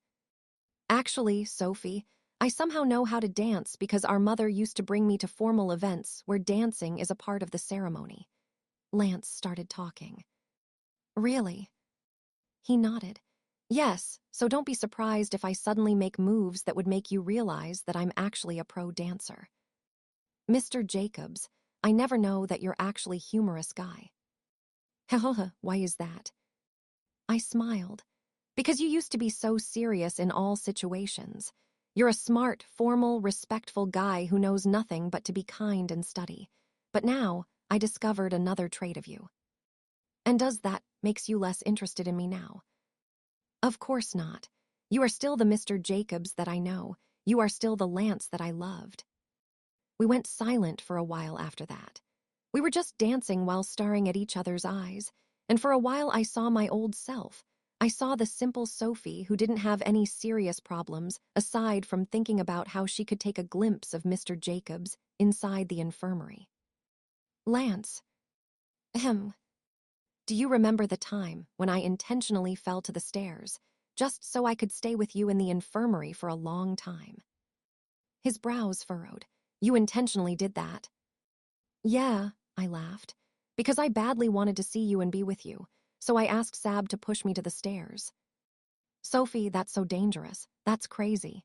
Actually, Sophie, I somehow know how to dance because our mother used to bring me to formal events where dancing is a part of the ceremony. Lance started talking. Really? He nodded. Yes, so don't be surprised if I suddenly make moves that would make you realize that I'm actually a pro dancer. Mr. Jacobs, I never know that you're actually humorous guy. Hahaha, why is that? I smiled. Because you used to be so serious in all situations. You're a smart, formal, respectful guy who knows nothing but to be kind and study. But now, I discovered another trait of you. And does that makes you less interested in me now? Of course not. You are still the Mr. Jacobs that I know. You are still the Lance that I loved. We went silent for a while after that. We were just dancing while staring at each other's eyes, and for a while I saw my old self. I saw the simple Sophie who didn't have any serious problems aside from thinking about how she could take a glimpse of Mr. Jacobs inside the infirmary. Lance. Ahem. Do you remember the time when I intentionally fell to the stairs, just so I could stay with you in the infirmary for a long time? His brows furrowed. You intentionally did that. Yeah, I laughed, because I badly wanted to see you and be with you, so I asked Sab to push me to the stairs. Sophie, that's so dangerous. That's crazy.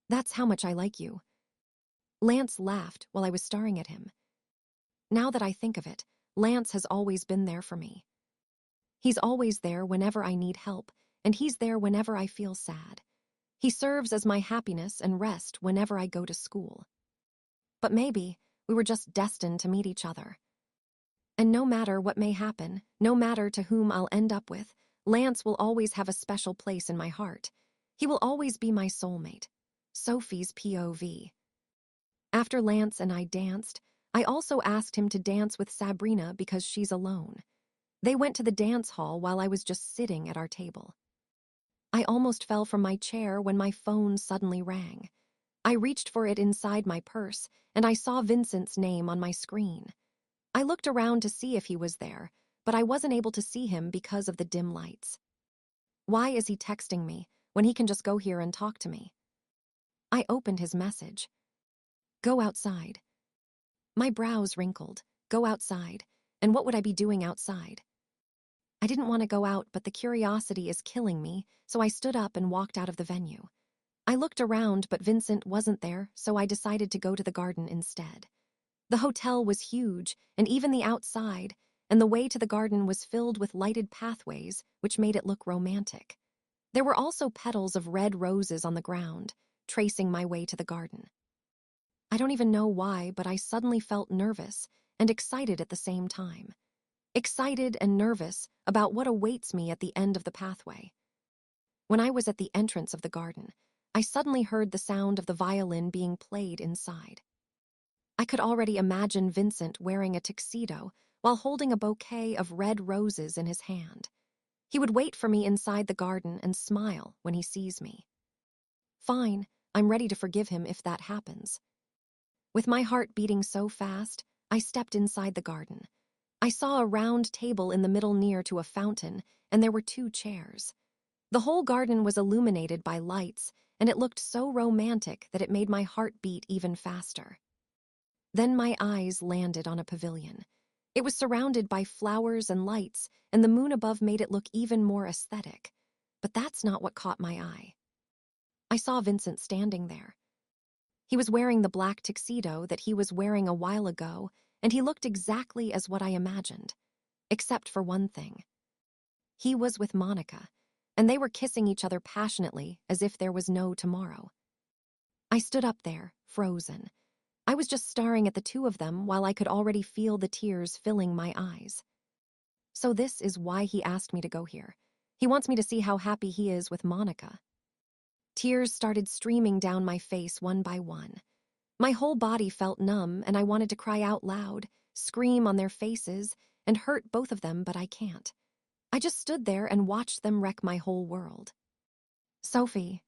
That's how much I like you. Lance laughed while I was staring at him. Now that I think of it, Lance has always been there for me. He's always there whenever I need help, and he's there whenever I feel sad. He serves as my happiness and rest whenever I go to school. But maybe we were just destined to meet each other. And no matter what may happen, no matter to whom I'll end up with, Lance will always have a special place in my heart. He will always be my soulmate. Sophie's POV. After Lance and I danced, I also asked him to dance with Sabrina because she's alone. They went to the dance hall while I was just sitting at our table. I almost fell from my chair when my phone suddenly rang. I reached for it inside my purse, and I saw Vincent's name on my screen. I looked around to see if he was there, but I wasn't able to see him because of the dim lights. Why is he texting me when he can just go here and talk to me? I opened his message. Go outside. My brows wrinkled. Go outside. And what would I be doing outside? I didn't want to go out, but the curiosity is killing me, so I stood up and walked out of the venue. I looked around, but Vincent wasn't there, so I decided to go to the garden instead. The hotel was huge, and even the outside, and the way to the garden was filled with lighted pathways, which made it look romantic. There were also petals of red roses on the ground, tracing my way to the garden. I don't even know why, but I suddenly felt nervous and excited at the same time. Excited and nervous about what awaits me at the end of the pathway. When I was at the entrance of the garden, I suddenly heard the sound of the violin being played inside. I could already imagine Vincent wearing a tuxedo while holding a bouquet of red roses in his hand. He would wait for me inside the garden and smile when he sees me. Fine, I'm ready to forgive him if that happens. With my heart beating so fast, I stepped inside the garden. I saw a round table in the middle near to a fountain, and there were 2 chairs. The whole garden was illuminated by lights, and it looked so romantic that it made my heart beat even faster. Then my eyes landed on a pavilion. It was surrounded by flowers and lights, and the moon above made it look even more aesthetic. But that's not what caught my eye. I saw Vincent standing there. He was wearing the black tuxedo that he was wearing a while ago, and he looked exactly as what I imagined, except for one thing. He was with Monica, and they were kissing each other passionately as if there was no tomorrow. I stood up there, frozen. I was just staring at the two of them while I could already feel the tears filling my eyes. So this is why he asked me to go here. He wants me to see how happy he is with Monica. Tears started streaming down my face one by one. My whole body felt numb, and I wanted to cry out loud, scream on their faces, and hurt both of them, but I can't. I just stood there and watched them wreck my whole world. Sophie.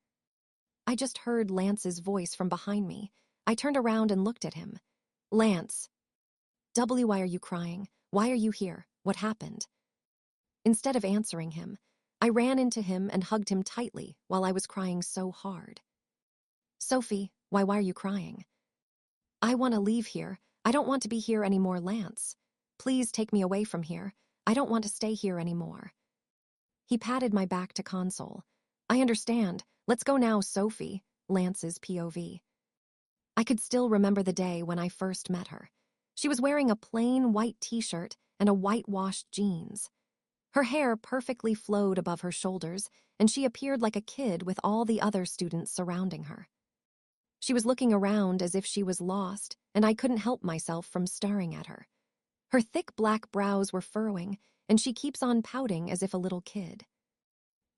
I just heard Lance's voice from behind me. I turned around and looked at him. Lance. Why are you crying? Why are you here? What happened? Instead of answering him, I ran into him and hugged him tightly while I was crying so hard. Sophie, why are you crying? I want to leave here. I don't want to be here anymore, Lance. Please take me away from here. I don't want to stay here anymore. He patted my back to console. I understand. Let's go now, Sophie, Lance's POV. I could still remember the day when I first met her. She was wearing a plain white t-shirt and a whitewashed jeans. Her hair perfectly flowed above her shoulders, and she appeared like a kid with all the other students surrounding her. She was looking around as if she was lost, and I couldn't help myself from staring at her. Her thick black brows were furrowing, and she keeps on pouting as if a little kid.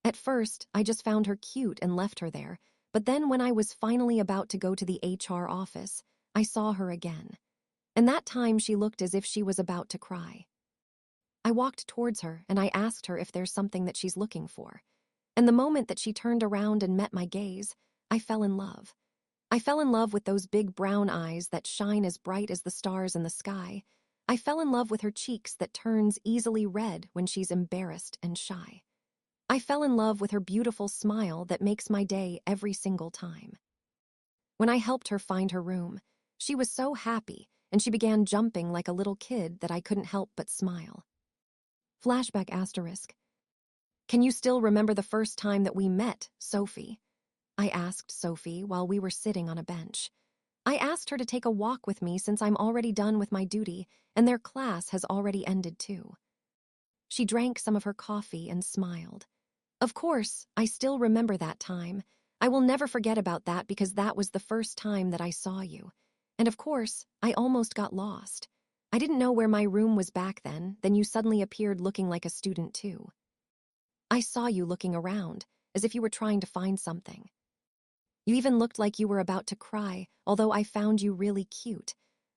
At first, I just found her cute and left her there, but then when I was finally about to go to the HR office, I saw her again. And that time she looked as if she was about to cry. I walked towards her and I asked her if there's something that she's looking for. And the moment that she turned around and met my gaze, I fell in love. I fell in love with those big brown eyes that shine as bright as the stars in the sky. I fell in love with her cheeks that turns easily red when she's embarrassed and shy. I fell in love with her beautiful smile that makes my day every single time. When I helped her find her room, she was so happy and she began jumping like a little kid that I couldn't help but smile. Flashback asterisk. Can you still remember the first time that we met, Sophie? I asked Sophie while we were sitting on a bench. I asked her to take a walk with me since I'm already done with my duty and their class has already ended too. She drank some of her coffee and smiled. Of course, I still remember that time. I will never forget about that because that was the first time that I saw you. And of course, I almost got lost. I didn't know where my room was back then you suddenly appeared looking like a student too. I saw you looking around, as if you were trying to find something. You even looked like you were about to cry, although I found you really cute.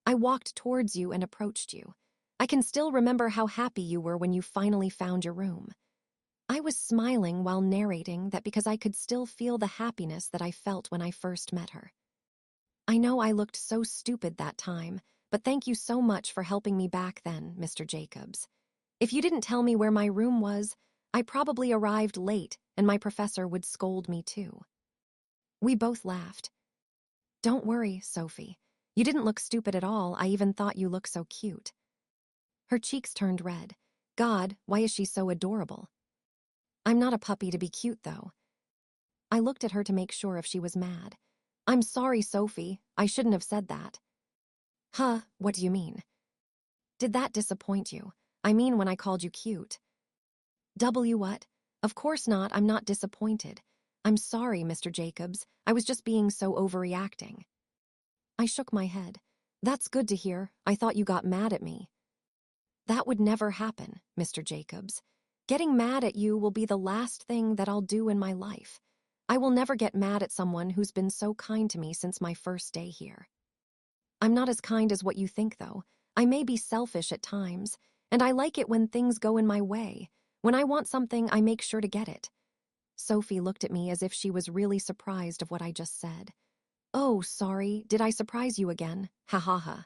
I walked towards you and approached you. I can still remember how happy you were when you finally found your room. I was smiling while narrating that because I could still feel the happiness that I felt when I first met her. I know I looked so stupid that time, but thank you so much for helping me back then, Mr. Jacobs. If you didn't tell me where my room was, I probably arrived late and my professor would scold me too. We both laughed. Don't worry, Sophie. You didn't look stupid at all. I even thought you looked so cute. Her cheeks turned red. God, why is she so adorable? I'm not a puppy to be cute, though. I looked at her to make sure if she was mad. I'm sorry, Sophie. I shouldn't have said that. Huh, what do you mean? Did that disappoint you? I mean when I called you cute. What? Of course not, I'm not disappointed. I'm sorry, Mr. Jacobs. I was just being so overreacting. I shook my head. That's good to hear. I thought you got mad at me. That would never happen, Mr. Jacobs. Getting mad at you will be the last thing that I'll do in my life. I will never get mad at someone who's been so kind to me since my first day here. I'm not as kind as what you think, though. I may be selfish at times, and I like it when things go in my way. When I want something, I make sure to get it. Sophie looked at me as if she was really surprised of what I just said. Oh, sorry, did I surprise you again? Ha ha ha.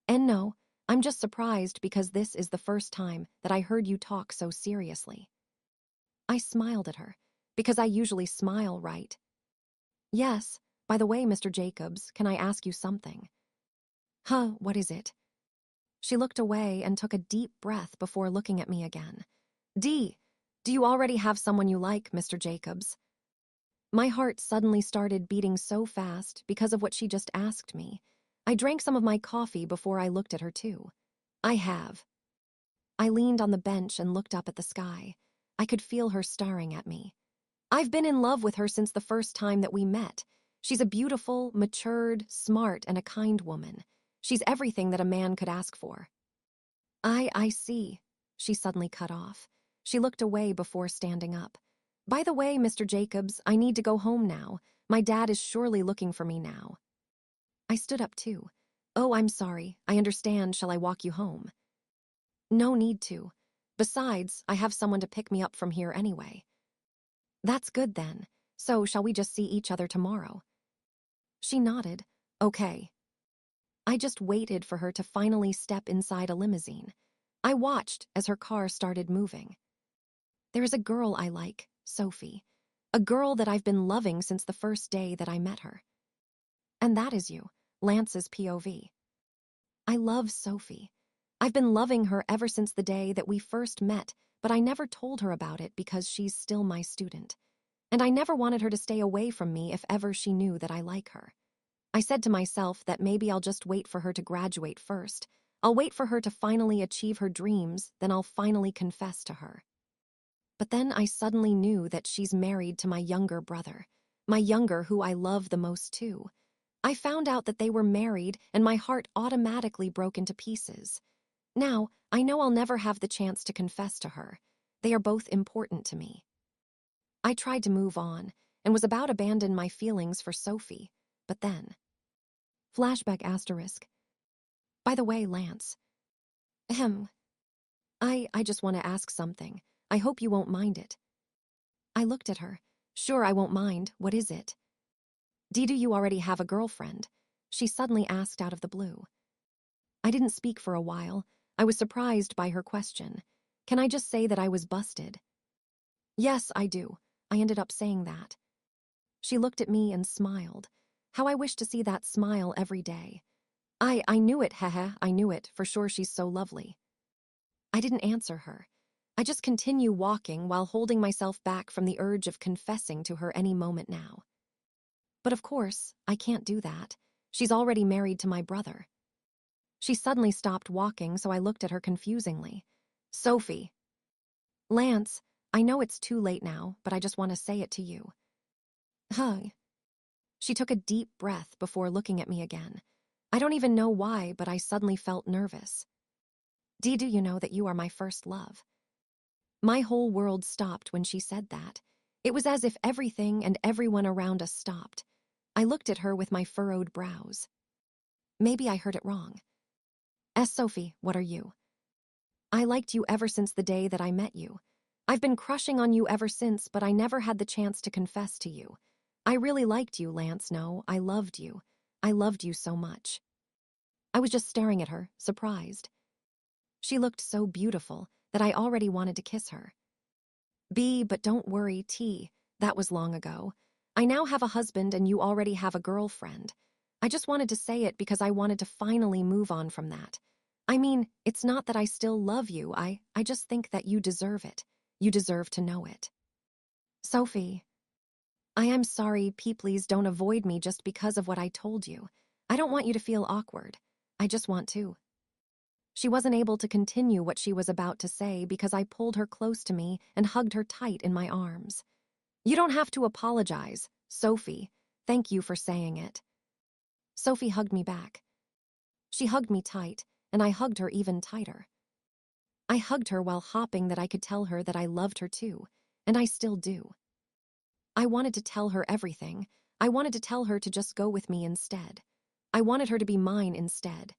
And no, I'm just surprised because this is the first time that I heard you talk so seriously. I smiled at her, because I usually smile, right? Yes, by the way, Mr. Jacobs, can I ask you something? Huh, what is it? She looked away and took a deep breath before looking at me again. D, do you already have someone you like, Mr. Jacobs? My heart suddenly started beating so fast because of what she just asked me. I drank some of my coffee before I looked at her too. I have. I leaned on the bench and looked up at the sky. I could feel her staring at me. I've been in love with her since the first time that we met. She's a beautiful, matured, smart, and a kind woman. She's everything that a man could ask for. I see. She suddenly cut off. She looked away before standing up. By the way, Mr. Jacobs, I need to go home now. My dad is surely looking for me now. I stood up too. Oh, I'm sorry. I understand. Shall I walk you home? No need to. Besides, I have someone to pick me up from here anyway. That's good then. So, shall we just see each other tomorrow? She nodded. Okay. I just waited for her to finally step inside a limousine. I watched as her car started moving. There is a girl I like, Sophie. A girl that I've been loving since the first day that I met her. And that is you, Lance's POV. I love Sophie. I've been loving her ever since the day that we first met, but I never told her about it because she's still my student. And I never wanted her to stay away from me if ever she knew that I like her. I said to myself that maybe I'll just wait for her to graduate first. I'll wait for her to finally achieve her dreams, then I'll finally confess to her. But then I suddenly knew that she's married to my younger brother. My younger, who I love the most too. I found out that they were married and my heart automatically broke into pieces. Now, I know I'll never have the chance to confess to her. They are both important to me. I tried to move on and was about to abandon my feelings for Sophie, but then... Flashback asterisk. By the way, Lance. Ahem. I just want to ask something. I hope you won't mind it. I looked at her. Sure, I won't mind. What is it? Do you already have a girlfriend? She suddenly asked out of the blue. I didn't speak for a while. I was surprised by her question. Can I just say that I was busted? Yes, I do. I ended up saying that. She looked at me and smiled. How I wish to see that smile every day. I knew it, haha, I knew it. For sure she's so lovely. I didn't answer her. I just continue walking while holding myself back from the urge of confessing to her any moment now. But of course, I can't do that. She's already married to my brother. She suddenly stopped walking, so I looked at her confusingly. Sophie. Lance, I know it's too late now, but I just want to say it to you. Huh. She took a deep breath before looking at me again. I don't even know why, but I suddenly felt nervous. Do you know that you are my first love? My whole world stopped when she said that. It was as if everything and everyone around us stopped. I looked at her with my furrowed brows. Maybe I heard it wrong. Sophie, what are you? I liked you ever since the day that I met you. I've been crushing on you ever since, but I never had the chance to confess to you. I really liked you, Lance. No, I loved you. I loved you so much. I was just staring at her, surprised. She looked so beautiful that I already wanted to kiss her. But don't worry, T. That was long ago. I now have a husband and you already have a girlfriend. I just wanted to say it because I wanted to finally move on from that. I mean, it's not that I still love you. I just think that you deserve it. You deserve to know it. Sophie. I am sorry, please don't avoid me just because of what I told you. I don't want you to feel awkward. I just want to. She wasn't able to continue what she was about to say because I pulled her close to me and hugged her tight in my arms. You don't have to apologize, Sophie. Thank you for saying it. Sophie hugged me back. She hugged me tight, and I hugged her even tighter. I hugged her while hoping that I could tell her that I loved her too, and I still do. I wanted to tell her everything. I wanted to tell her to just go with me instead. I wanted her to be mine instead.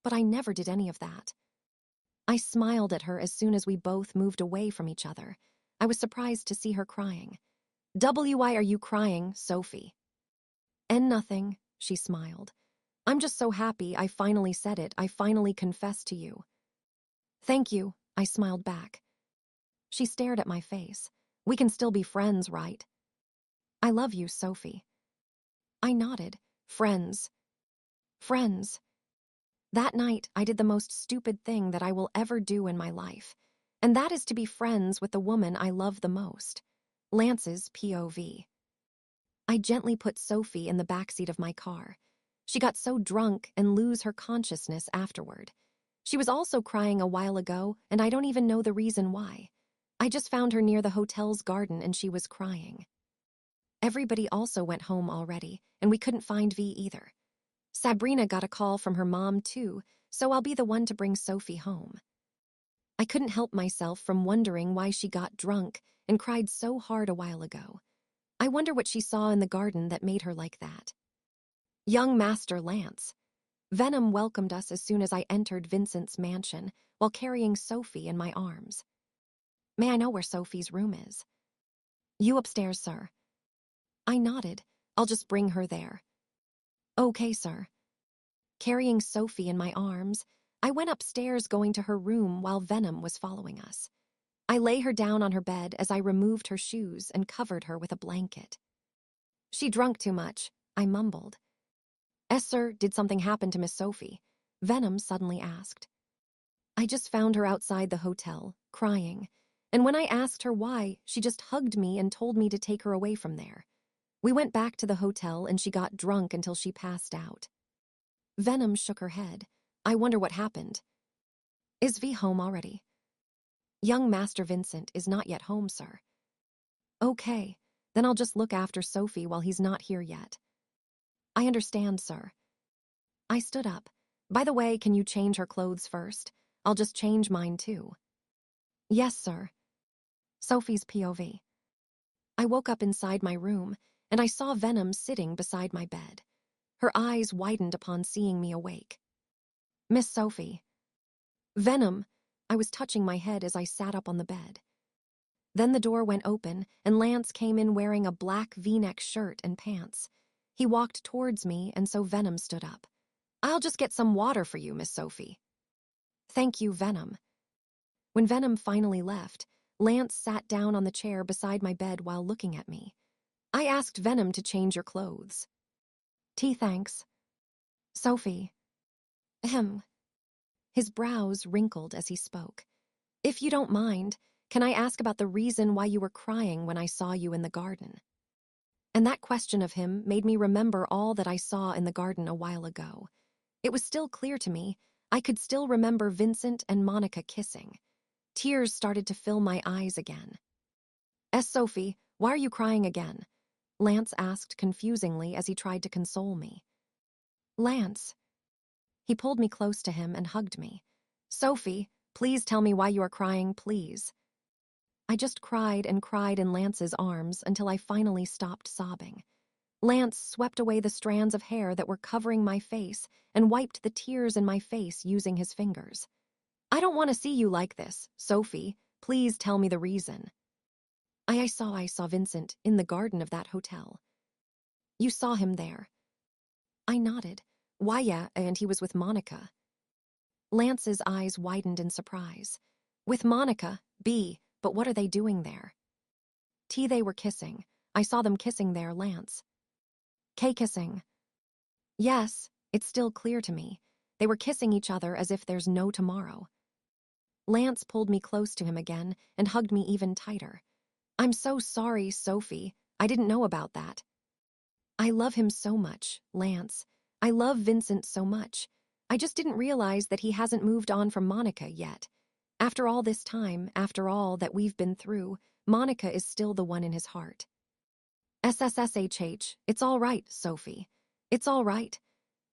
But I never did any of that. I smiled at her as soon as we both moved away from each other. I was surprised to see her crying. Why are you crying, Sophie? And nothing, she smiled. I'm just so happy I finally said it. I finally confessed to you. Thank you, I smiled back. She stared at my face. We can still be friends, right? I love you, Sophie. I nodded. Friends. Friends. That night, I did the most stupid thing that I will ever do in my life, and that is to be friends with the woman I love the most. Lance's POV. I gently put Sophie in the backseat of my car. She got so drunk and lose her consciousness afterward. She was also crying a while ago, and I don't even know the reason why. I just found her near the hotel's garden and she was crying. Everybody also went home already, and we couldn't find V either. Sabrina got a call from her mom too, so I'll be the one to bring Sophie home. I couldn't help myself from wondering why she got drunk and cried so hard a while ago. I wonder what she saw in the garden that made her like that. Young Master Lance. Venom welcomed us as soon as I entered Vincent's mansion while carrying Sophie in my arms. May I know where Sophie's room is? You upstairs, sir. I nodded. I'll just bring her there. Okay, sir. Carrying Sophie in my arms, I went upstairs going to her room while Venom was following us. I lay her down on her bed as I removed her shoes and covered her with a blanket. She drunk too much, I mumbled. Sir, did something happen to Miss Sophie? Venom suddenly asked. I just found her outside the hotel, crying, and when I asked her why, she just hugged me and told me to take her away from there. We went back to the hotel and she got drunk until she passed out. Venom shook her head. I wonder what happened. Is V home already? Young Master Vincent is not yet home, sir. Okay, then I'll just look after Sophie while he's not here yet. I understand, sir. I stood up. By the way, can you change her clothes first? I'll just change mine too. Yes, sir. Sophie's POV. I woke up inside my room, and I saw Venom sitting beside my bed. Her eyes widened upon seeing me awake. Miss Sophie. Venom. I was touching my head as I sat up on the bed. Then the door went open, and Lance came in wearing a black V-neck shirt and pants. He walked towards me, and so Venom stood up. I'll just get some water for you, Miss Sophie. Thank you, Venom. When Venom finally left, Lance sat down on the chair beside my bed while looking at me. I asked Venom to change your clothes. Thanks. Sophie. Ahem. His brows wrinkled as he spoke. If you don't mind, can I ask about the reason why you were crying when I saw you in the garden? And that question of him made me remember all that I saw in the garden a while ago. It was still clear to me. I could still remember Vincent and Monica kissing. Tears started to fill my eyes again. Sophie, why are you crying again? Lance asked confusingly as he tried to console me. Lance. He pulled me close to him and hugged me. Sophie, please tell me why you are crying, please. I just cried and cried in Lance's arms until I finally stopped sobbing. Lance swept away the strands of hair that were covering my face and wiped the tears in my face using his fingers. I don't want to see you like this, Sophie. Please tell me the reason. I saw Vincent in the garden of that hotel. You saw him there. I nodded. Why, yeah, and he was with Monica. Lance's eyes widened in surprise. With Monica, but what are they doing there? They were kissing. I saw them kissing there, Lance. Kissing. Yes, it's still clear to me. They were kissing each other as if there's no tomorrow. Lance pulled me close to him again and hugged me even tighter. I'm so sorry, Sophie. I didn't know about that. I love him so much, Lance. I love Vincent so much. I just didn't realize that he hasn't moved on from Monica yet. After all this time, after all that we've been through, Monica is still the one in his heart. SSSHH, it's all right, Sophie. It's all right.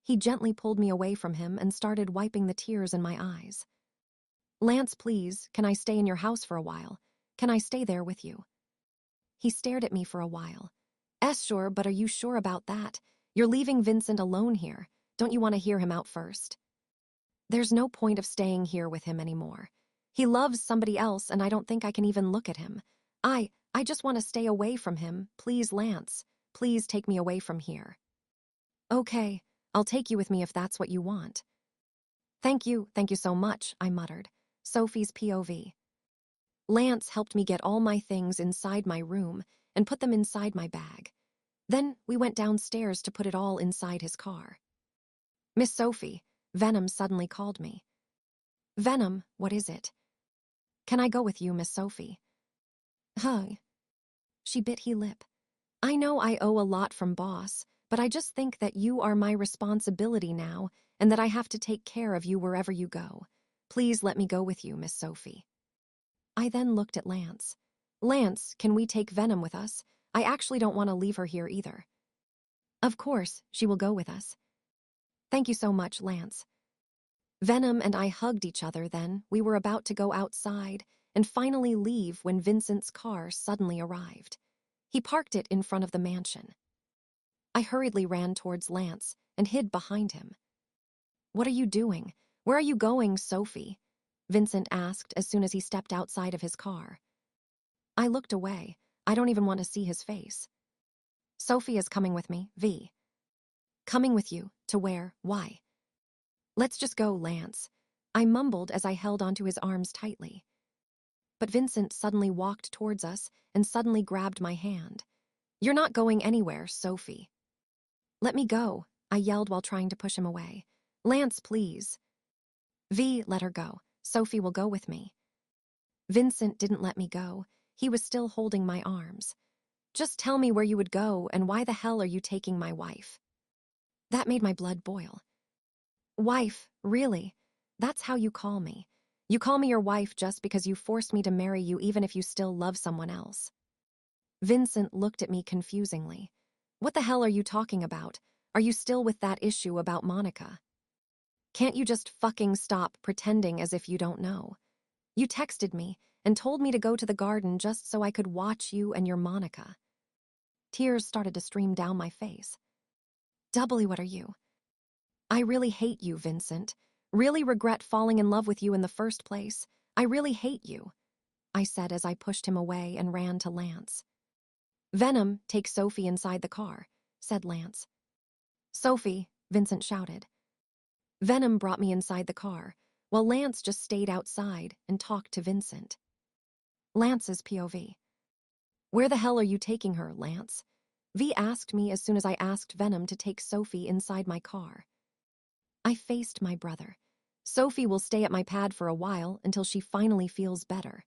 He gently pulled me away from him and started wiping the tears in my eyes. Lance, please, can I stay in your house for a while? Can I stay there with you? He stared at me for a while. Sure, but are you sure about that? You're leaving Vincent alone here. Don't you want to hear him out first? There's no point of staying here with him anymore. He loves somebody else, and I don't think I can even look at him. I just want to stay away from him. Please, Lance. Please take me away from here. Okay, I'll take you with me if that's what you want. Thank you so much, I muttered. Sophie's POV. Lance helped me get all my things inside my room and put them inside my bag. Then we went downstairs to put it all inside his car. Miss Sophie, Venom suddenly called me. Venom, what is it? Can I go with you, Miss Sophie? Huh. She bit her lip. I know I owe a lot from boss, but I just think that you are my responsibility now and that I have to take care of you wherever you go. Please let me go with you, Miss Sophie. I then looked at Lance. Lance, can we take Venom with us? I actually don't want to leave her here either. Of course, she will go with us. Thank you so much, Lance. Venom and I hugged each other then. We were about to go outside and finally leave when Vincent's car suddenly arrived. He parked it in front of the mansion. I hurriedly ran towards Lance and hid behind him. What are you doing? Where are you going, Sophie? Vincent asked as soon as he stepped outside of his car. I looked away. I don't even want to see his face. Sophie is coming with me, V. Coming with you? To where? Why? Let's just go, Lance. I mumbled as I held onto his arms tightly. But Vincent suddenly walked towards us and suddenly grabbed my hand. You're not going anywhere, Sophie. Let me go, I yelled while trying to push him away. Lance, please. V, let her go. Sophie will go with me. Vincent didn't let me go. He was still holding my arms. Just tell me where you would go and why the hell are you taking my wife? That made my blood boil. Wife, really? That's how you call me. You call me your wife just because you forced me to marry you even if you still love someone else. Vincent looked at me confusingly. What the hell are you talking about? Are you still with that issue about Monica? Can't you just fucking stop pretending as if you don't know? You texted me and told me to go to the garden just so I could watch you and your Monica. Tears started to stream down my face. Doubly, what are you? I really hate you, Vincent. Really regret falling in love with you in the first place. I really hate you, I said as I pushed him away and ran to Lance. Venom, take Sophie inside the car, said Lance. Sophie, Vincent shouted. Venom brought me inside the car, while Lance just stayed outside and talked to Vincent. Lance's POV. Where the hell are you taking her, Lance? V asked me as soon as I asked Venom to take Sophie inside my car. I faced my brother. Sophie will stay at my pad for a while until she finally feels better.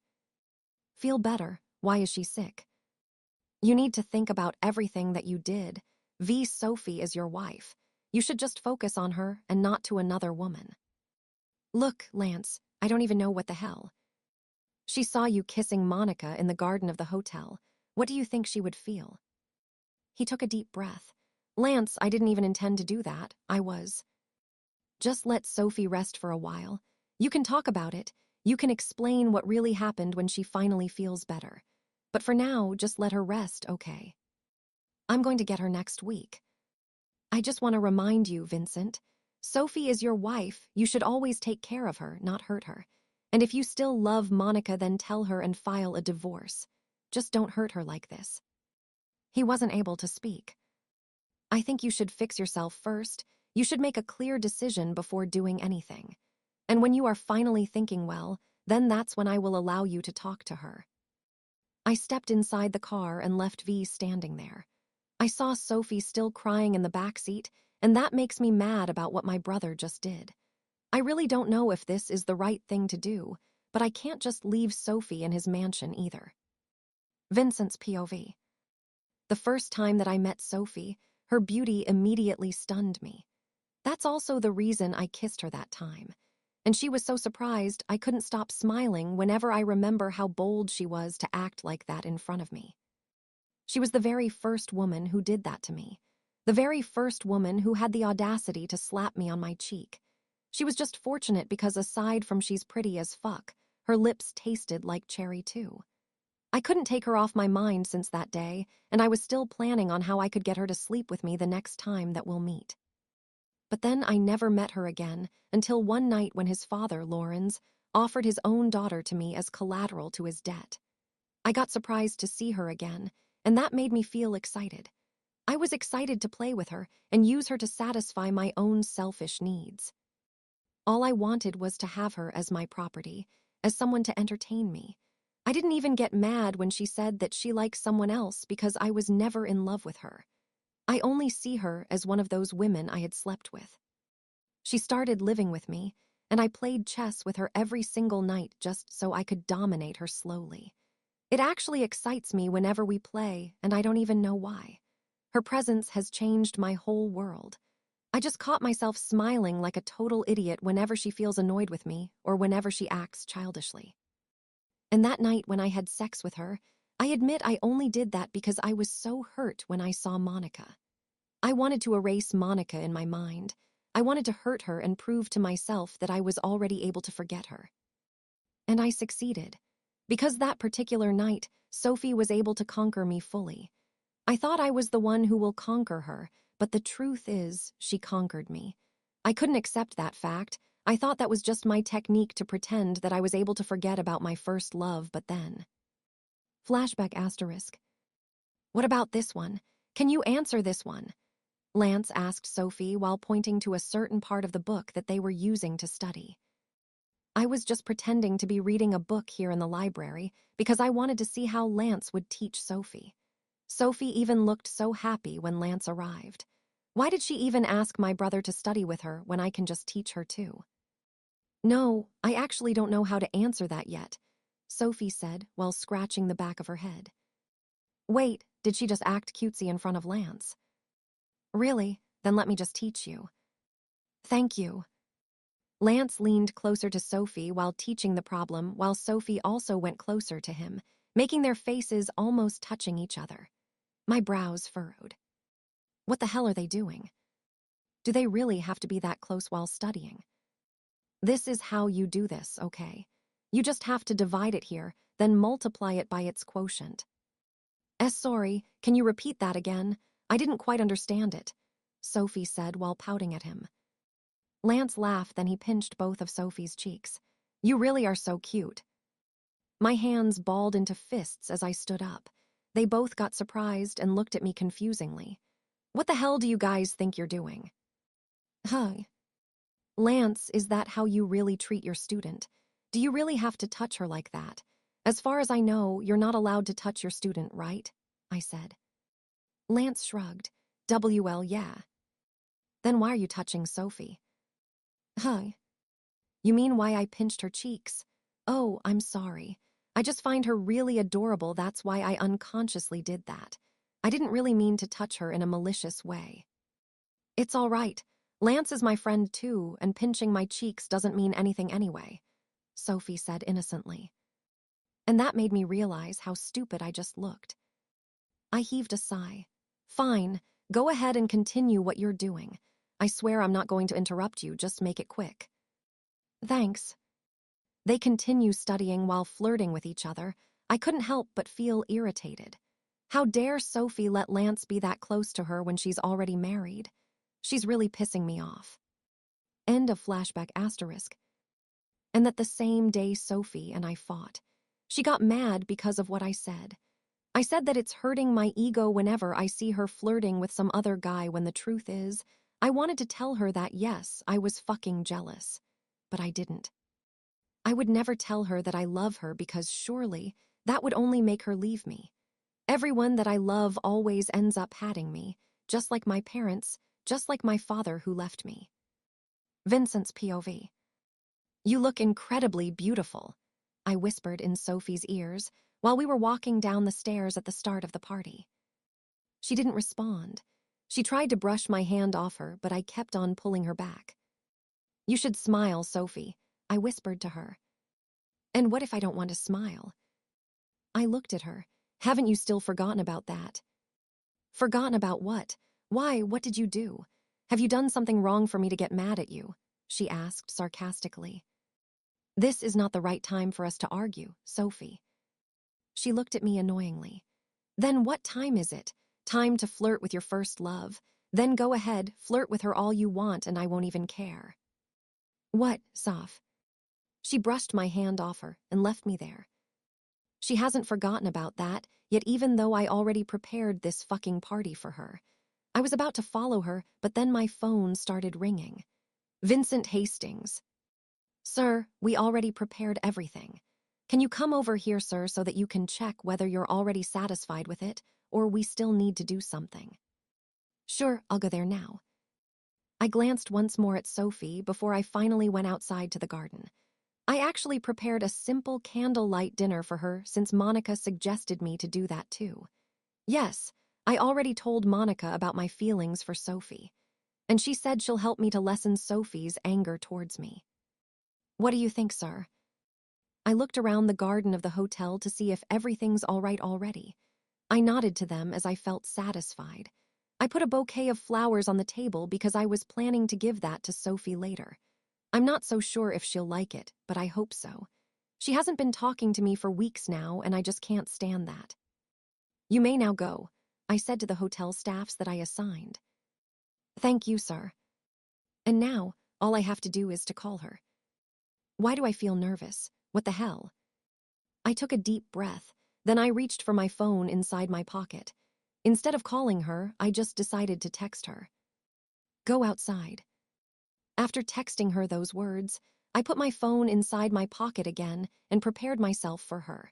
Feel better? Why is she sick? You need to think about everything that you did. V, Sophie is your wife. You should just focus on her and not to another woman. Look, Lance, I don't even know what the hell. She saw you kissing Monica in the garden of the hotel. What do you think she would feel? He took a deep breath. Lance, I didn't even intend to do that. I was. Just let Sophie rest for a while. You can talk about it. You can explain what really happened when she finally feels better. But for now, just let her rest, okay? I'm going to get her next week. I just want to remind you, Vincent. Sophie is your wife. You should always take care of her, not hurt her. And if you still love Monica, then tell her and file a divorce. Just don't hurt her like this. He wasn't able to speak. I think you should fix yourself first. You should make a clear decision before doing anything. And when you are finally thinking well, then that's when I will allow you to talk to her. I stepped inside the car and left V standing there. I saw Sophie still crying in the back seat, and that makes me mad about what my brother just did. I really don't know if this is the right thing to do, but I can't just leave Sophie in his mansion either. Vincent's POV. The first time that I met Sophie, her beauty immediately stunned me. That's also the reason I kissed her that time. And she was so surprised I couldn't stop smiling whenever I remember how bold she was to act like that in front of me. She was the very first woman who did that to me. The very first woman who had the audacity to slap me on my cheek. She was just fortunate because aside from she's pretty as fuck, her lips tasted like cherry too. I couldn't take her off my mind since that day, and I was still planning on how I could get her to sleep with me the next time that we'll meet. But then I never met her again until one night when his father, Laurens, offered his own daughter to me as collateral to his debt. I got surprised to see her again, and that made me feel excited. I was excited to play with her and use her to satisfy my own selfish needs. All I wanted was to have her as my property, as someone to entertain me. I didn't even get mad when she said that she liked someone else because I was never in love with her. I only see her as one of those women I had slept with. She started living with me, and I played chess with her every single night just so I could dominate her slowly. It actually excites me whenever we play, and I don't even know why. Her presence has changed my whole world. I just caught myself smiling like a total idiot whenever she feels annoyed with me or whenever she acts childishly. And that night when I had sex with her, I admit I only did that because I was so hurt when I saw Monica. I wanted to erase Monica in my mind. I wanted to hurt her and prove to myself that I was already able to forget her. And I succeeded. Because that particular night, Sophie was able to conquer me fully. I thought I was the one who will conquer her, but the truth is, she conquered me. I couldn't accept that fact. I thought that was just my technique to pretend that I was able to forget about my first love, but then. Flashback asterisk. What about this one? Can you answer this one? Lance asked Sophie while pointing to a certain part of the book that they were using to study. I was just pretending to be reading a book here in the library because I wanted to see how Lance would teach Sophie. Sophie even looked so happy when Lance arrived. Why did she even ask my brother to study with her when I can just teach her too? No, I actually don't know how to answer that yet, Sophie said while scratching the back of her head. Wait, did she just act cutesy in front of Lance? Really? Then let me just teach you. Thank you. Lance leaned closer to Sophie while teaching the problem, while Sophie also went closer to him, making their faces almost touching each other. My brows furrowed. What the hell are they doing? Do they really have to be that close while studying? This is how you do this, okay? You just have to divide it here, then multiply it by its quotient. Sorry, can you repeat that again? I didn't quite understand it, Sophie said while pouting at him. Lance laughed, then he pinched both of Sophie's cheeks. You really are so cute. My hands balled into fists as I stood up. They both got surprised and looked at me confusingly. What the hell do you guys think you're doing? Huh. Lance, is that how you really treat your student? Do you really have to touch her like that? As far as I know, you're not allowed to touch your student, right? I said. Lance shrugged. WL, yeah. Then why are you touching Sophie? Huh. You mean why I pinched her cheeks? Oh, I'm sorry. I just find her really adorable, that's why I unconsciously did that. I didn't really mean to touch her in a malicious way. It's all right. Lance is my friend too, and pinching my cheeks doesn't mean anything anyway, Sophie said innocently. And that made me realize how stupid I just looked. I heaved a sigh. Fine, go ahead and continue what you're doing. I swear I'm not going to interrupt you, just make it quick. Thanks. They continue studying while flirting with each other. I couldn't help but feel irritated. How dare Sophie let Lance be that close to her when she's already married? She's really pissing me off. End of flashback asterisk. And that the same day Sophie and I fought. She got mad because of what I said. I said that it's hurting my ego whenever I see her flirting with some other guy when the truth is, I wanted to tell her that yes, I was fucking jealous. But I didn't. I would never tell her that I love her because surely that would only make her leave me. Everyone that I love always ends up hating me, just like my parents, just like my father who left me. Vincent's POV. You look incredibly beautiful, I whispered in Sophie's ears while we were walking down the stairs at the start of the party. She didn't respond. She tried to brush my hand off her, but I kept on pulling her back. You should smile, Sophie, I whispered to her. And what if I don't want to smile? I looked at her. Haven't you still forgotten about that? Forgotten about what? Why, what did you do? Have you done something wrong for me to get mad at you? She asked sarcastically. This is not the right time for us to argue, Sophie. She looked at me annoyingly. Then what time is it? Time to flirt with your first love. Then go ahead, flirt with her all you want and I won't even care. What, Soph? She brushed my hand off her and left me there. She hasn't forgotten about that, yet even though I already prepared this fucking party for her. I was about to follow her, but then my phone started ringing. Vincent Hastings. Sir, we already prepared everything. Can you come over here, sir, so that you can check whether you're already satisfied with it, or we still need to do something? Sure, I'll go there now. I glanced once more at Sophie before I finally went outside to the garden. I actually prepared a simple candlelight dinner for her since Monica suggested me to do that too. Yes, I already told Monica about my feelings for Sophie, and she said she'll help me to lessen Sophie's anger towards me. What do you think, sir? I looked around the garden of the hotel to see if everything's all right already. I nodded to them as I felt satisfied. I put a bouquet of flowers on the table because I was planning to give that to Sophie later. I'm not so sure if she'll like it, but I hope so. She hasn't been talking to me for weeks now, and I just can't stand that. You may now go, I said to the hotel staffs that I assigned. Thank you, sir. And now, all I have to do is to call her. Why do I feel nervous? What the hell? I took a deep breath, then I reached for my phone inside my pocket. Instead of calling her, I just decided to text her. Go outside. After texting her those words, I put my phone inside my pocket again and prepared myself for her.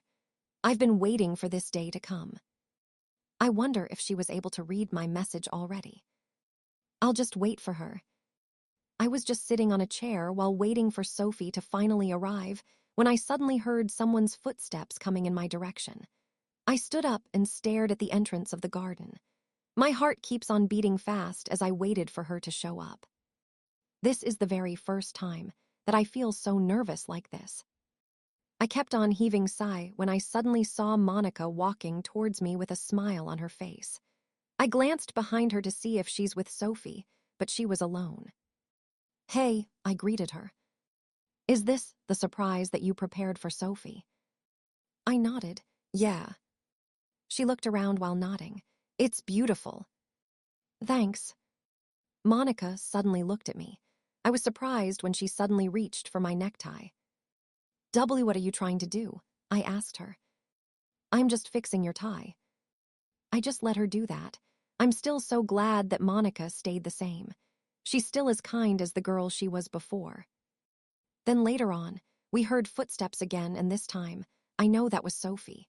I've been waiting for this day to come. I wonder if she was able to read my message already. I'll just wait for her. I was just sitting on a chair while waiting for Sophie to finally arrive when I suddenly heard someone's footsteps coming in my direction. I stood up and stared at the entrance of the garden. My heart keeps on beating fast as I waited for her to show up. This is the very first time that I feel so nervous like this. I kept on heaving sigh when I suddenly saw Monica walking towards me with a smile on her face. I glanced behind her to see if she's with Sophie, but she was alone. Hey, I greeted her. Is this the surprise that you prepared for Sophie? I nodded. Yeah. She looked around while nodding. It's beautiful. Thanks. Monica suddenly looked at me. I was surprised when she suddenly reached for my necktie. W, what are you trying to do? I asked her. I'm just fixing your tie. I just let her do that. I'm still so glad that Monica stayed the same. She's still as kind as the girl she was before. Then later on, we heard footsteps again, and this time, I know that was Sophie.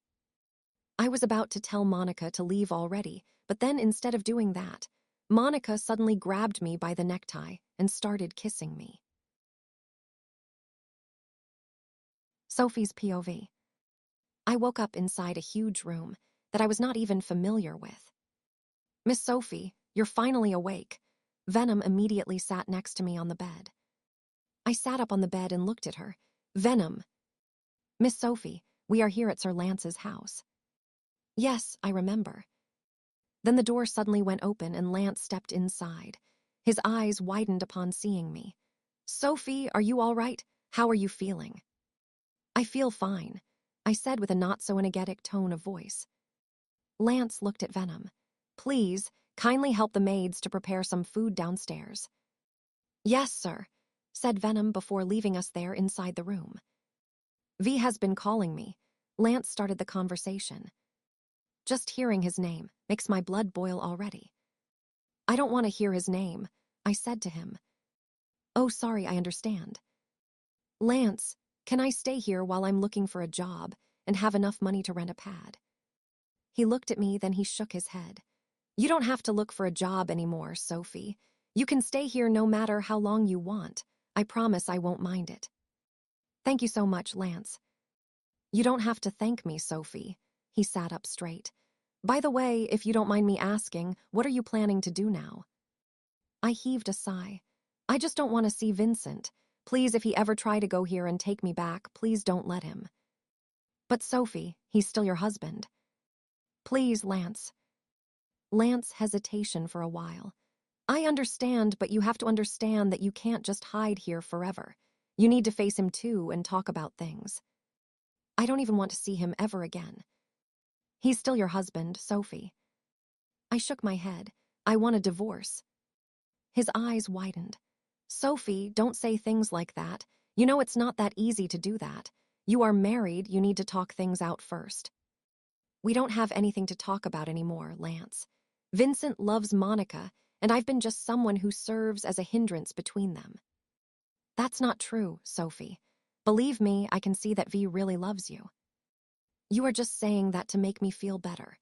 I was about to tell Monica to leave already, but then instead of doing that, Monica suddenly grabbed me by the necktie and started kissing me. Sophie's POV. I woke up inside a huge room that I was not even familiar with. Miss Sophie, you're finally awake. Venom immediately sat next to me on the bed. I sat up on the bed and looked at her. Venom. Miss Sophie, we are here at Sir Lance's house. Yes, I remember. Then the door suddenly went open and Lance stepped inside. His eyes widened upon seeing me. Sophie, are you all right? How are you feeling? I feel fine, I said with a not-so-energetic tone of voice. Lance looked at Venom. Please, kindly help the maids to prepare some food downstairs. Yes, sir, said Venom before leaving us there inside the room. V has been calling me. Lance started the conversation. Just hearing his name makes my blood boil already. I don't want to hear his name, I said to him. Oh, sorry, I understand. Lance, can I stay here while I'm looking for a job and have enough money to rent a pad? He looked at me, then he shook his head. You don't have to look for a job anymore, Sophie. You can stay here no matter how long you want. I promise I won't mind it. Thank you so much, Lance. You don't have to thank me, Sophie. He sat up straight. By the way, if you don't mind me asking, what are you planning to do now? I heaved a sigh. I just don't want to see Vincent. Please, if he ever try to go here and take me back, please don't let him. But Sophie, he's still your husband. Please, Lance. Lance hesitation for a while. I understand, but you have to understand that you can't just hide here forever. You need to face him too and talk about things. I don't even want to see him ever again. He's still your husband, Sophie. I shook my head. I want a divorce. His eyes widened. Sophie, don't say things like that. You know it's not that easy to do that. You are married, you need to talk things out first. We don't have anything to talk about anymore, Lance. Vincent loves Monica, and I've been just someone who serves as a hindrance between them. That's not true, Sophie. Believe me, I can see that V really loves you. You are just saying that to make me feel better.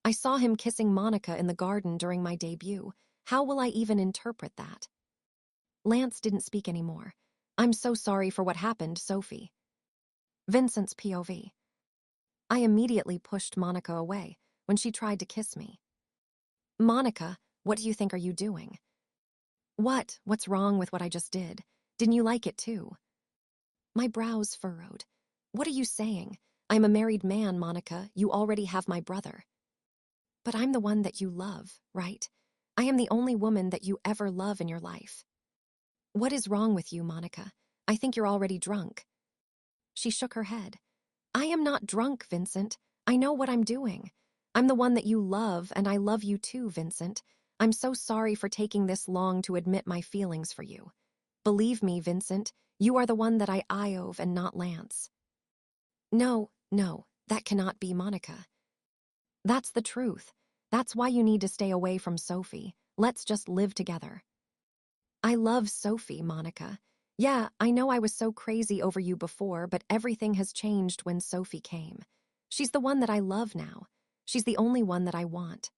I saw him kissing Monica in the garden during my debut. How will I even interpret that? Lance didn't speak anymore. I'm so sorry for what happened, Sophie. Vincent's POV. I immediately pushed Monica away when she tried to kiss me. Monica, what do you think are you doing? What's wrong with what I just did? Didn't you like it too? My brows furrowed. What are you saying? I'm a married man, Monica. You already have my brother. But I'm the one that you love, right? I am the only woman that you ever love in your life. What is wrong with you, Monica? I think you're already drunk. She shook her head. I am not drunk, Vincent. I know what I'm doing. I'm the one that you love, and I love you too, Vincent. I'm so sorry for taking this long to admit my feelings for you. Believe me, Vincent, you are the one that I ove and not Lance. No, that cannot be, Monica. That's the truth. That's why you need to stay away from Sophie. Let's just live together. I love Sophie, Monica. Yeah, I know I was so crazy over you before, but everything has changed when Sophie came. She's the one that I love now. She's the only one that I want.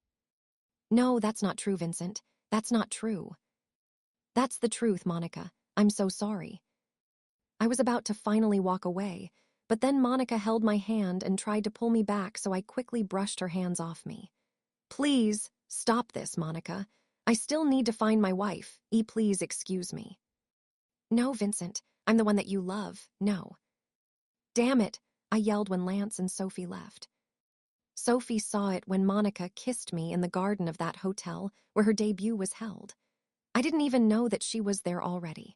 No, that's not true, Vincent. That's not true. That's the truth, Monica. I'm so sorry. I was about to finally walk away, but then Monica held my hand and tried to pull me back, so I quickly brushed her hands off me. Please, stop this, Monica. I still need to find my wife. Please excuse me. No, Vincent, I'm the one that you love. No. Damn it, I yelled when Lance and Sophie left. Sophie saw it when Monica kissed me in the garden of that hotel where her debut was held. I didn't even know that she was there already.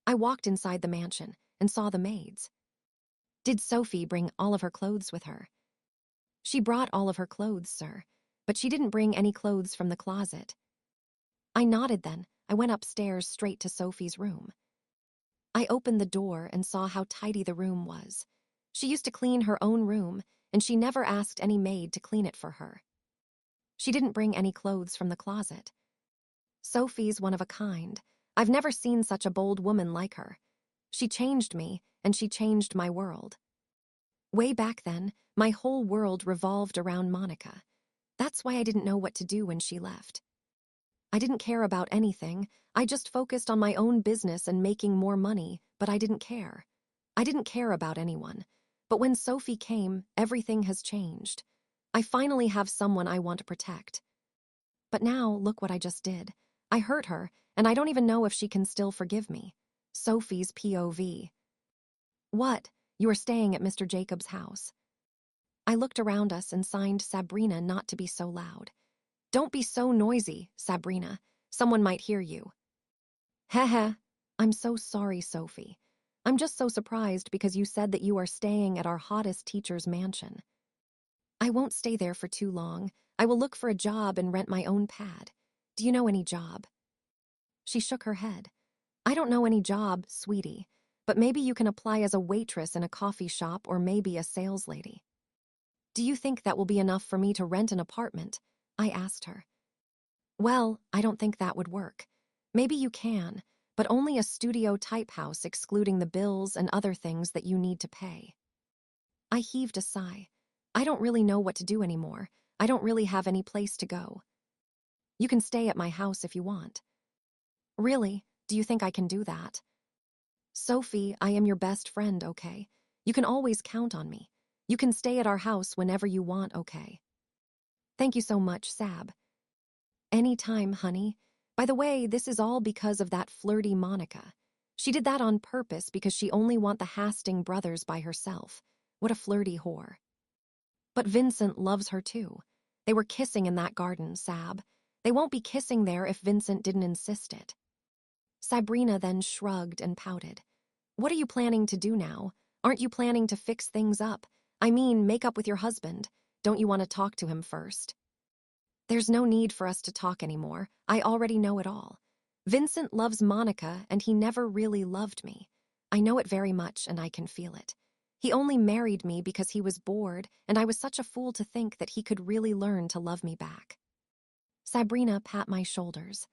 I walked inside the mansion and saw the maids. Did Sophie bring all of her clothes with her? She brought all of her clothes, sir, but she didn't bring any clothes from the closet. I nodded then. I went upstairs straight to Sophie's room. I opened the door and saw how tidy the room was. She used to clean her own room, and she never asked any maid to clean it for her. She didn't bring any clothes from the closet. Sophie's one of a kind. I've never seen such a bold woman like her. She changed me, and she changed my world. Way back then, my whole world revolved around Monica. That's why I didn't know what to do when she left. I didn't care about anything. I just focused on my own business and making more money, but I didn't care. I didn't care about anyone. But when Sophie came, everything has changed. I finally have someone I want to protect. But now, look what I just did. I hurt her, and I don't even know if she can still forgive me. Sophie's POV. What? You are staying at Mr. Jacob's house. I looked around us and signed Sabrina not to be so loud. Don't be so noisy, Sabrina. Someone might hear you. Heh. I'm so sorry, Sophie. I'm just so surprised because you said that you are staying at our hottest teacher's mansion. I won't stay there for too long. I will look for a job and rent my own pad. Do you know any job? She shook her head. I don't know any job, sweetie, but maybe you can apply as a waitress in a coffee shop or maybe a sales lady. Do you think that will be enough for me to rent an apartment? I asked her. Well, I don't think that would work. Maybe you can, but only a studio-type house excluding the bills and other things that you need to pay. I heaved a sigh. I don't really know what to do anymore. I don't really have any place to go. You can stay at my house if you want. Really? Do you think I can do that? Sophie, I am your best friend, okay? You can always count on me. You can stay at our house whenever you want, okay? Thank you so much, Sab. Anytime, honey. By the way, this is all because of that flirty Monica. She did that on purpose because she only want the Hastings brothers by herself. What a flirty whore. But Vincent loves her too. They were kissing in that garden, Sab. They won't be kissing there if Vincent didn't insist it. Sabrina then shrugged and pouted. What are you planning to do now? Aren't you planning to fix things up? I mean, make up with your husband. Don't you want to talk to him first? There's no need for us to talk anymore. I already know it all. Vincent loves Monica, and he never really loved me. I know it very much, and I can feel it. He only married me because he was bored, and I was such a fool to think that he could really learn to love me back. Sabrina pat my shoulders.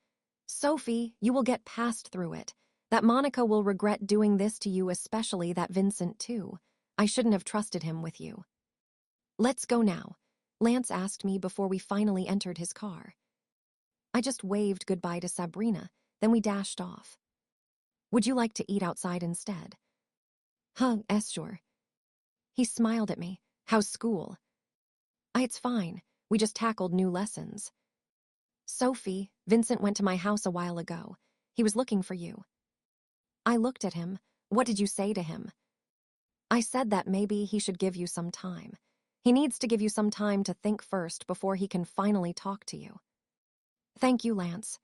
Sophie, you will get past through it. That Monica will regret doing this to you, especially that Vincent too. I shouldn't have trusted him with you. Let's go now, Lance asked me before we finally entered his car. I just waved goodbye to Sabrina, then we dashed off. Would you like to eat outside instead? Sure. He smiled at me. How's school? It's fine. We just tackled new lessons. Sophie, Vincent went to my house a while ago. He was looking for you. I looked at him. What did you say to him? I said that maybe he should give you some time. He needs to give you some time to think first before he can finally talk to you. Thank you, Lance.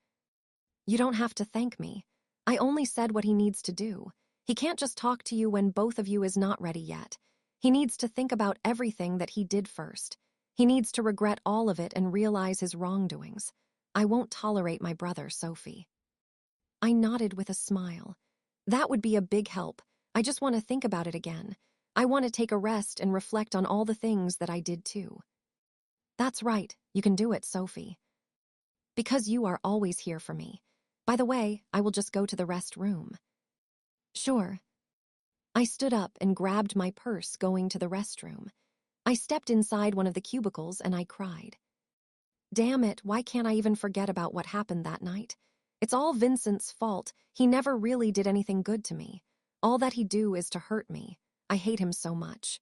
You don't have to thank me. I only said what he needs to do. He can't just talk to you when both of you is not ready yet. He needs to think about everything that he did first. He needs to regret all of it and realize his wrongdoings. I won't tolerate my brother, Sophie. I nodded with a smile. That would be a big help. I just want to think about it again. I want to take a rest and reflect on all the things that I did too. That's right. You can do it, Sophie. Because you are always here for me. By the way, I will just go to the rest room. Sure. I stood up and grabbed my purse going to the restroom. I stepped inside one of the cubicles and I cried. Damn it, why can't I even forget about what happened that night? It's all Vincent's fault. He never really did anything good to me. All that he do is to hurt me. I hate him so much.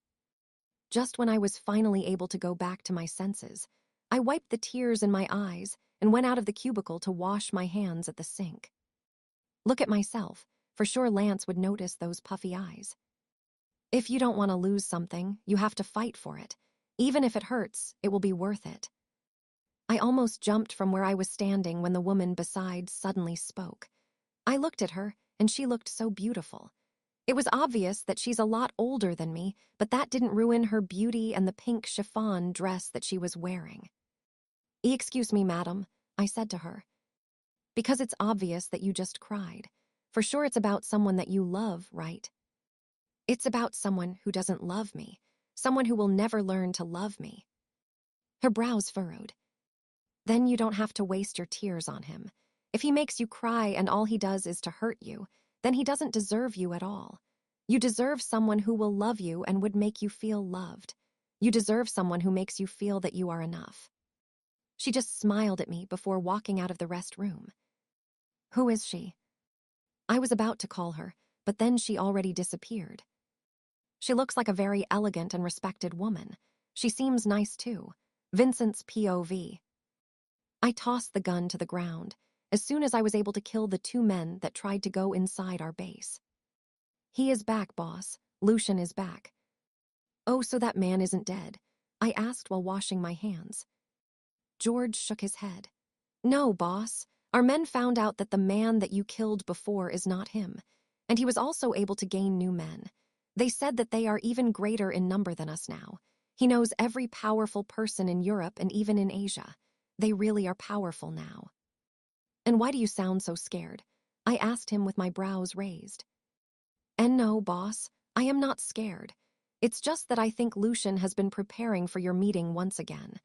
Just when I was finally able to go back to my senses, I wiped the tears in my eyes and went out of the cubicle to wash my hands at the sink. Look at myself. For sure Lance would notice those puffy eyes. If you don't want to lose something, you have to fight for it. Even if it hurts, it will be worth it. I almost jumped from where I was standing when the woman beside suddenly spoke. I looked at her, and she looked so beautiful. It was obvious that she's a lot older than me, but that didn't ruin her beauty and the pink chiffon dress that she was wearing. Excuse me, madam, I said to her. Because it's obvious that you just cried. For sure it's about someone that you love, right? It's about someone who doesn't love me, someone who will never learn to love me. Her brows furrowed. Then you don't have to waste your tears on him. If he makes you cry and all he does is to hurt you, then he doesn't deserve you at all. You deserve someone who will love you and would make you feel loved. You deserve someone who makes you feel that you are enough. She just smiled at me before walking out of the rest room. Who is she? I was about to call her, but then she already disappeared. She looks like a very elegant and respected woman. She seems nice too. Vincent's POV. I tossed the gun to the ground as soon as I was able to kill the two men that tried to go inside our base. He is back, boss. Lucian is back. Oh, so that man isn't dead? I asked while washing my hands. George shook his head. No, boss. Our men found out that the man that you killed before is not him, and he was also able to gain new men. They said that they are even greater in number than us now. He knows every powerful person in Europe and even in Asia. They really are powerful now. And why do you sound so scared? I asked him with my brows raised. And no, boss, I am not scared. It's just that I think Lucian has been preparing for your meeting once again.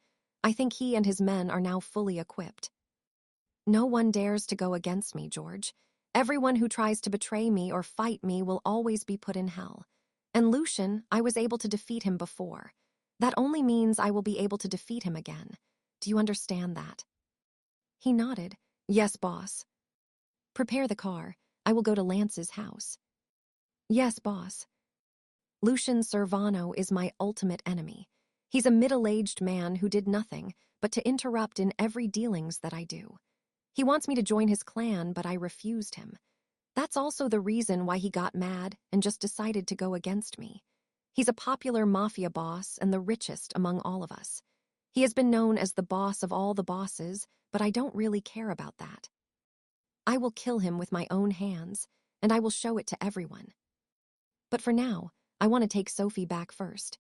I think he and his men are now fully equipped. No one dares to go against me, George. Everyone who tries to betray me or fight me will always be put in hell. And Lucian, I was able to defeat him before. That only means I will be able to defeat him again. Do you understand that? He nodded. Yes, boss. Prepare the car. I will go to Lance's house. Yes, boss. Lucian Servano is my ultimate enemy. He's a middle-aged man who did nothing but to interrupt in every dealings that I do. He wants me to join his clan, but I refused him. That's also the reason why he got mad and just decided to go against me. He's a popular mafia boss and the richest among all of us. He has been known as the boss of all the bosses, but I don't really care about that. I will kill him with my own hands, and I will show it to everyone. But for now, I want to take Sophie back first.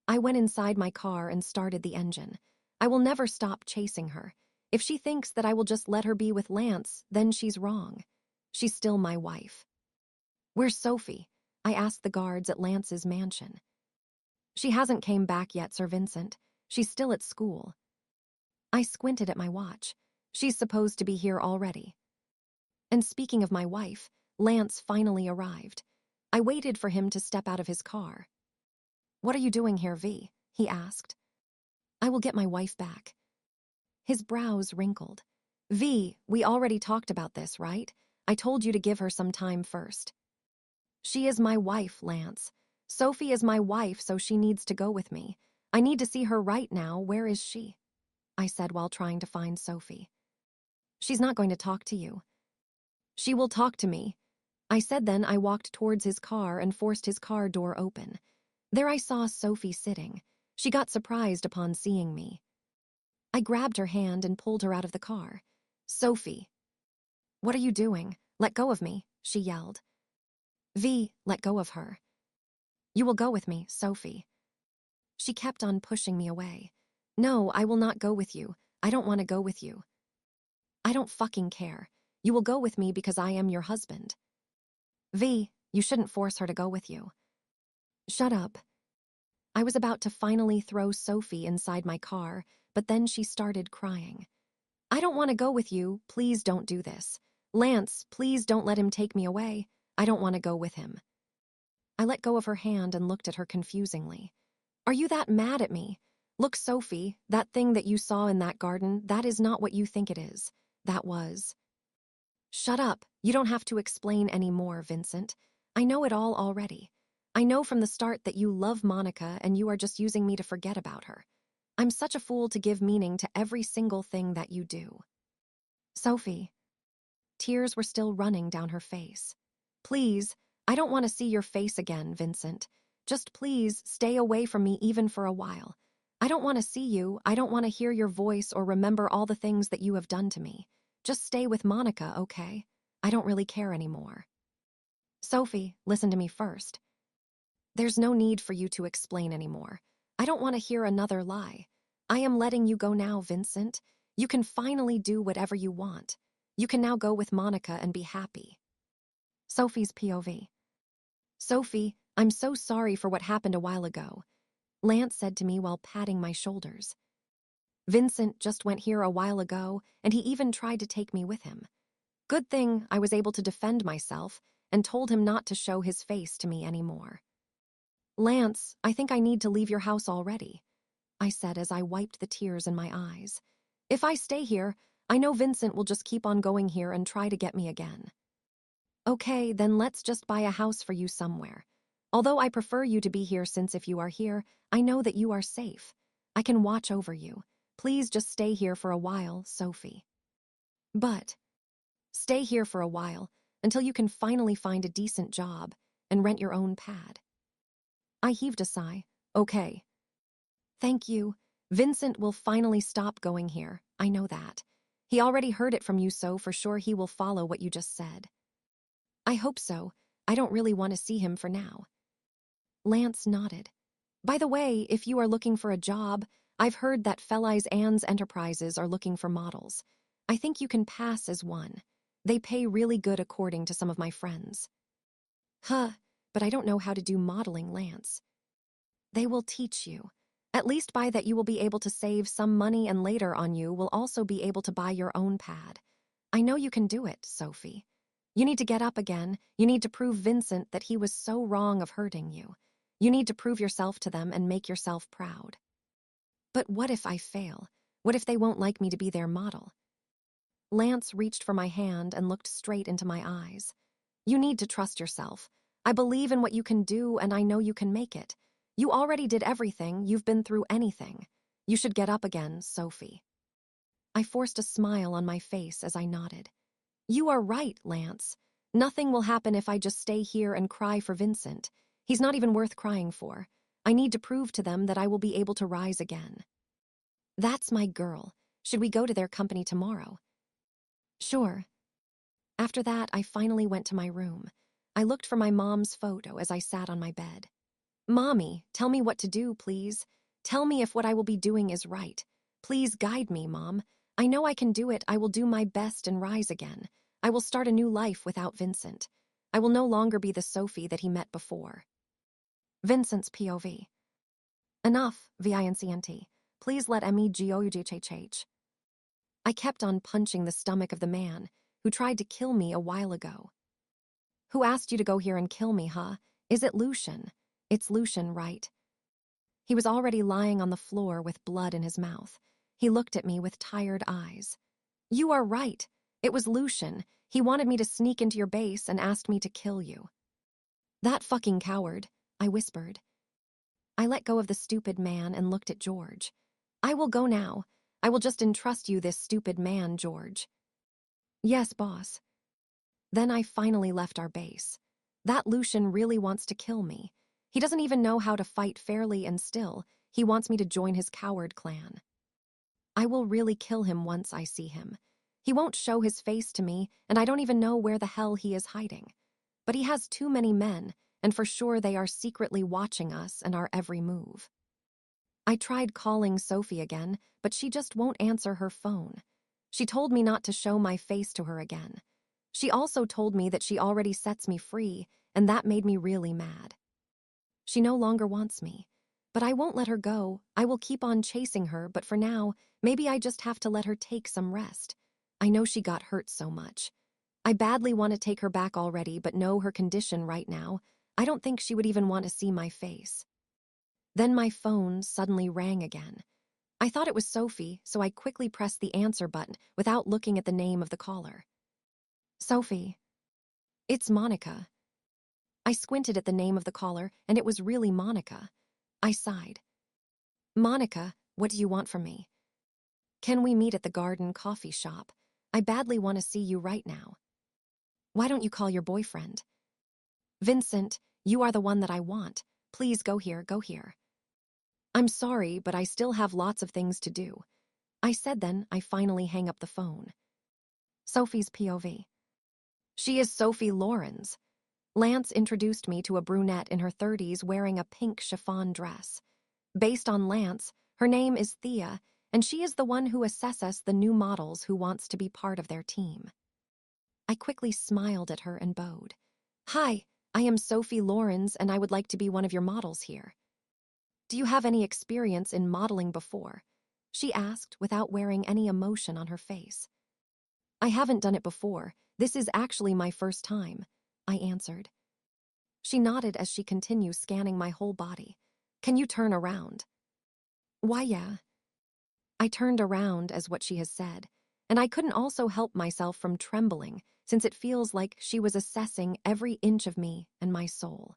I went inside my car and started the engine. I will never stop chasing her. If she thinks that I will just let her be with Lance, then she's wrong. She's still my wife. Where's Sophie? I asked the guards at Lance's mansion. She hasn't came back yet, Sir Vincent. She's still at school. I squinted at my watch. She's supposed to be here already. And speaking of my wife, Lance finally arrived. I waited for him to step out of his car. What are you doing here, V? He asked. I will get my wife back. His brows wrinkled. V, we already talked about this, right? I told you to give her some time first. She is my wife, Lance. Sophie is my wife, so she needs to go with me. I need to see her right now. Where is she? I said while trying to find Sophie. She's not going to talk to you. She will talk to me. I said. Then I walked towards his car and forced his car door open. There I saw Sophie sitting. She got surprised upon seeing me. I grabbed her hand and pulled her out of the car. Sophie. What are you doing? Let go of me, she yelled. V, let go of her. You will go with me, Sophie. She kept on pushing me away. No, I will not go with you. I don't want to go with you. I don't fucking care. You will go with me because I am your husband. V, you shouldn't force her to go with you. Shut up. I was about to finally throw Sophie inside my car, but then she started crying. I don't want to go with you. Please don't do this. Lance, please don't let him take me away. I don't want to go with him. I let go of her hand and looked at her confusingly. Are you that mad at me? Look, Sophie, that thing that you saw in that garden, that is not what you think it is. That was. Shut up. You don't have to explain any more, Vincent. I know it all already. I know from the start that you love Monica and you are just using me to forget about her. I'm such a fool to give meaning to every single thing that you do. Sophie. Tears were still running down her face. Please, I don't want to see your face again, Vincent. Just please stay away from me even for a while. I don't want to see you. I don't want to hear your voice or remember all the things that you have done to me. Just stay with Monica, okay? I don't really care anymore. Sophie, listen to me first. There's no need for you to explain anymore. I don't want to hear another lie. I am letting you go now, Vincent. You can finally do whatever you want. You can now go with Monica and be happy. Sophie's POV. Sophie, I'm so sorry for what happened a while ago, Lance said to me while patting my shoulders. Vincent just went here a while ago, and he even tried to take me with him. Good thing I was able to defend myself and told him not to show his face to me anymore. Lance, I think I need to leave your house already, I said as I wiped the tears in my eyes. If I stay here, I know Vincent will just keep on going here and try to get me again. Okay, then let's just buy a house for you somewhere. Although I prefer you to be here since if you are here, I know that you are safe. I can watch over you. Please just stay here for a while, Sophie. But stay here for a while until you can finally find a decent job and rent your own pad. I heaved a sigh. Okay. Thank you. Vincent will finally stop going here. I know that. He already heard it from you, so for sure he will follow what you just said. I hope so. I don't really want to see him for now. Lance nodded. By the way, if you are looking for a job, I've heard that Feli's Ann's Enterprises are looking for models. I think you can pass as one. They pay really good according to some of my friends. Huh, but I don't know how to do modeling, Lance. They will teach you. At least by that you will be able to save some money and later on you will also be able to buy your own pad. I know you can do it, Sophie. You need to get up again. You need to prove Vincent that he was so wrong of hurting you. You need to prove yourself to them and make yourself proud. But what if I fail? What if they won't like me to be their model? Lance reached for my hand and looked straight into my eyes. You need to trust yourself. I believe in what you can do and I know you can make it. You already did everything. You've been through anything. You should get up again, Sophie. I forced a smile on my face as I nodded. You are right, Lance. Nothing will happen if I just stay here and cry for Vincent. He's not even worth crying for. I need to prove to them that I will be able to rise again. That's my girl. Should we go to their company tomorrow? Sure. After that, I finally went to my room. I looked for my mom's photo as I sat on my bed. Mommy, tell me what to do, please. Tell me if what I will be doing is right. Please guide me, Mom. I know I can do it. I will do my best and rise again. I will start a new life without Vincent. I will no longer be the Sophie that he met before. Vincent's POV. Enough, Vincent. Please let me go. I kept on punching the stomach of the man who tried to kill me a while ago. Who asked you to go here and kill me, huh? Is it Lucian? It's Lucian, right? He was already lying on the floor with blood in his mouth. He looked at me with tired eyes. You are right. It was Lucian. He wanted me to sneak into your base and asked me to kill you. That fucking coward, I whispered. I let go of the stupid man and looked at George. I will go now. I will just entrust you this stupid man, George. Yes, boss. Then I finally left our base. That Lucian really wants to kill me. He doesn't even know how to fight fairly, and still, he wants me to join his coward clan. I will really kill him once I see him. He won't show his face to me, and I don't even know where the hell he is hiding. But he has too many men, and for sure they are secretly watching us and our every move. I tried calling Sophie again, but she just won't answer her phone. She told me not to show my face to her again. She also told me that she already sets me free, and that made me really mad. She no longer wants me. But I won't let her go. I will keep on chasing her, but for now, maybe I just have to let her take some rest. I know she got hurt so much. I badly want to take her back already, but know her condition right now. I don't think she would even want to see my face. Then my phone suddenly rang again. I thought it was Sophie, so I quickly pressed the answer button without looking at the name of the caller. Sophie. It's Monica. I squinted at the name of the caller, and it was really Monica. I sighed. Monica, what do you want from me? Can we meet at the garden coffee shop? I badly want to see you right now. Why don't you call your boyfriend? Vincent, you are the one that I want. Please go here, go here. I'm sorry, but I still have lots of things to do. I said then I finally hang up the phone. Sophie's POV. She is Sophie Laurens. Lance introduced me to a brunette in her 30s wearing a pink chiffon dress. Based on Lance, her name is Thea, and she is the one who assesses the new models who wants to be part of their team. I quickly smiled at her and bowed. Hi, I am Sophie Laurens, and I would like to be one of your models here. Do you have any experience in modeling before? She asked without wearing any emotion on her face. I haven't done it before. This is actually my first time, I answered. She nodded as she continued scanning my whole body. Can you turn around? Why, yeah. I turned around as what she has said, and I couldn't also help myself from trembling, since it feels like she was assessing every inch of me and my soul.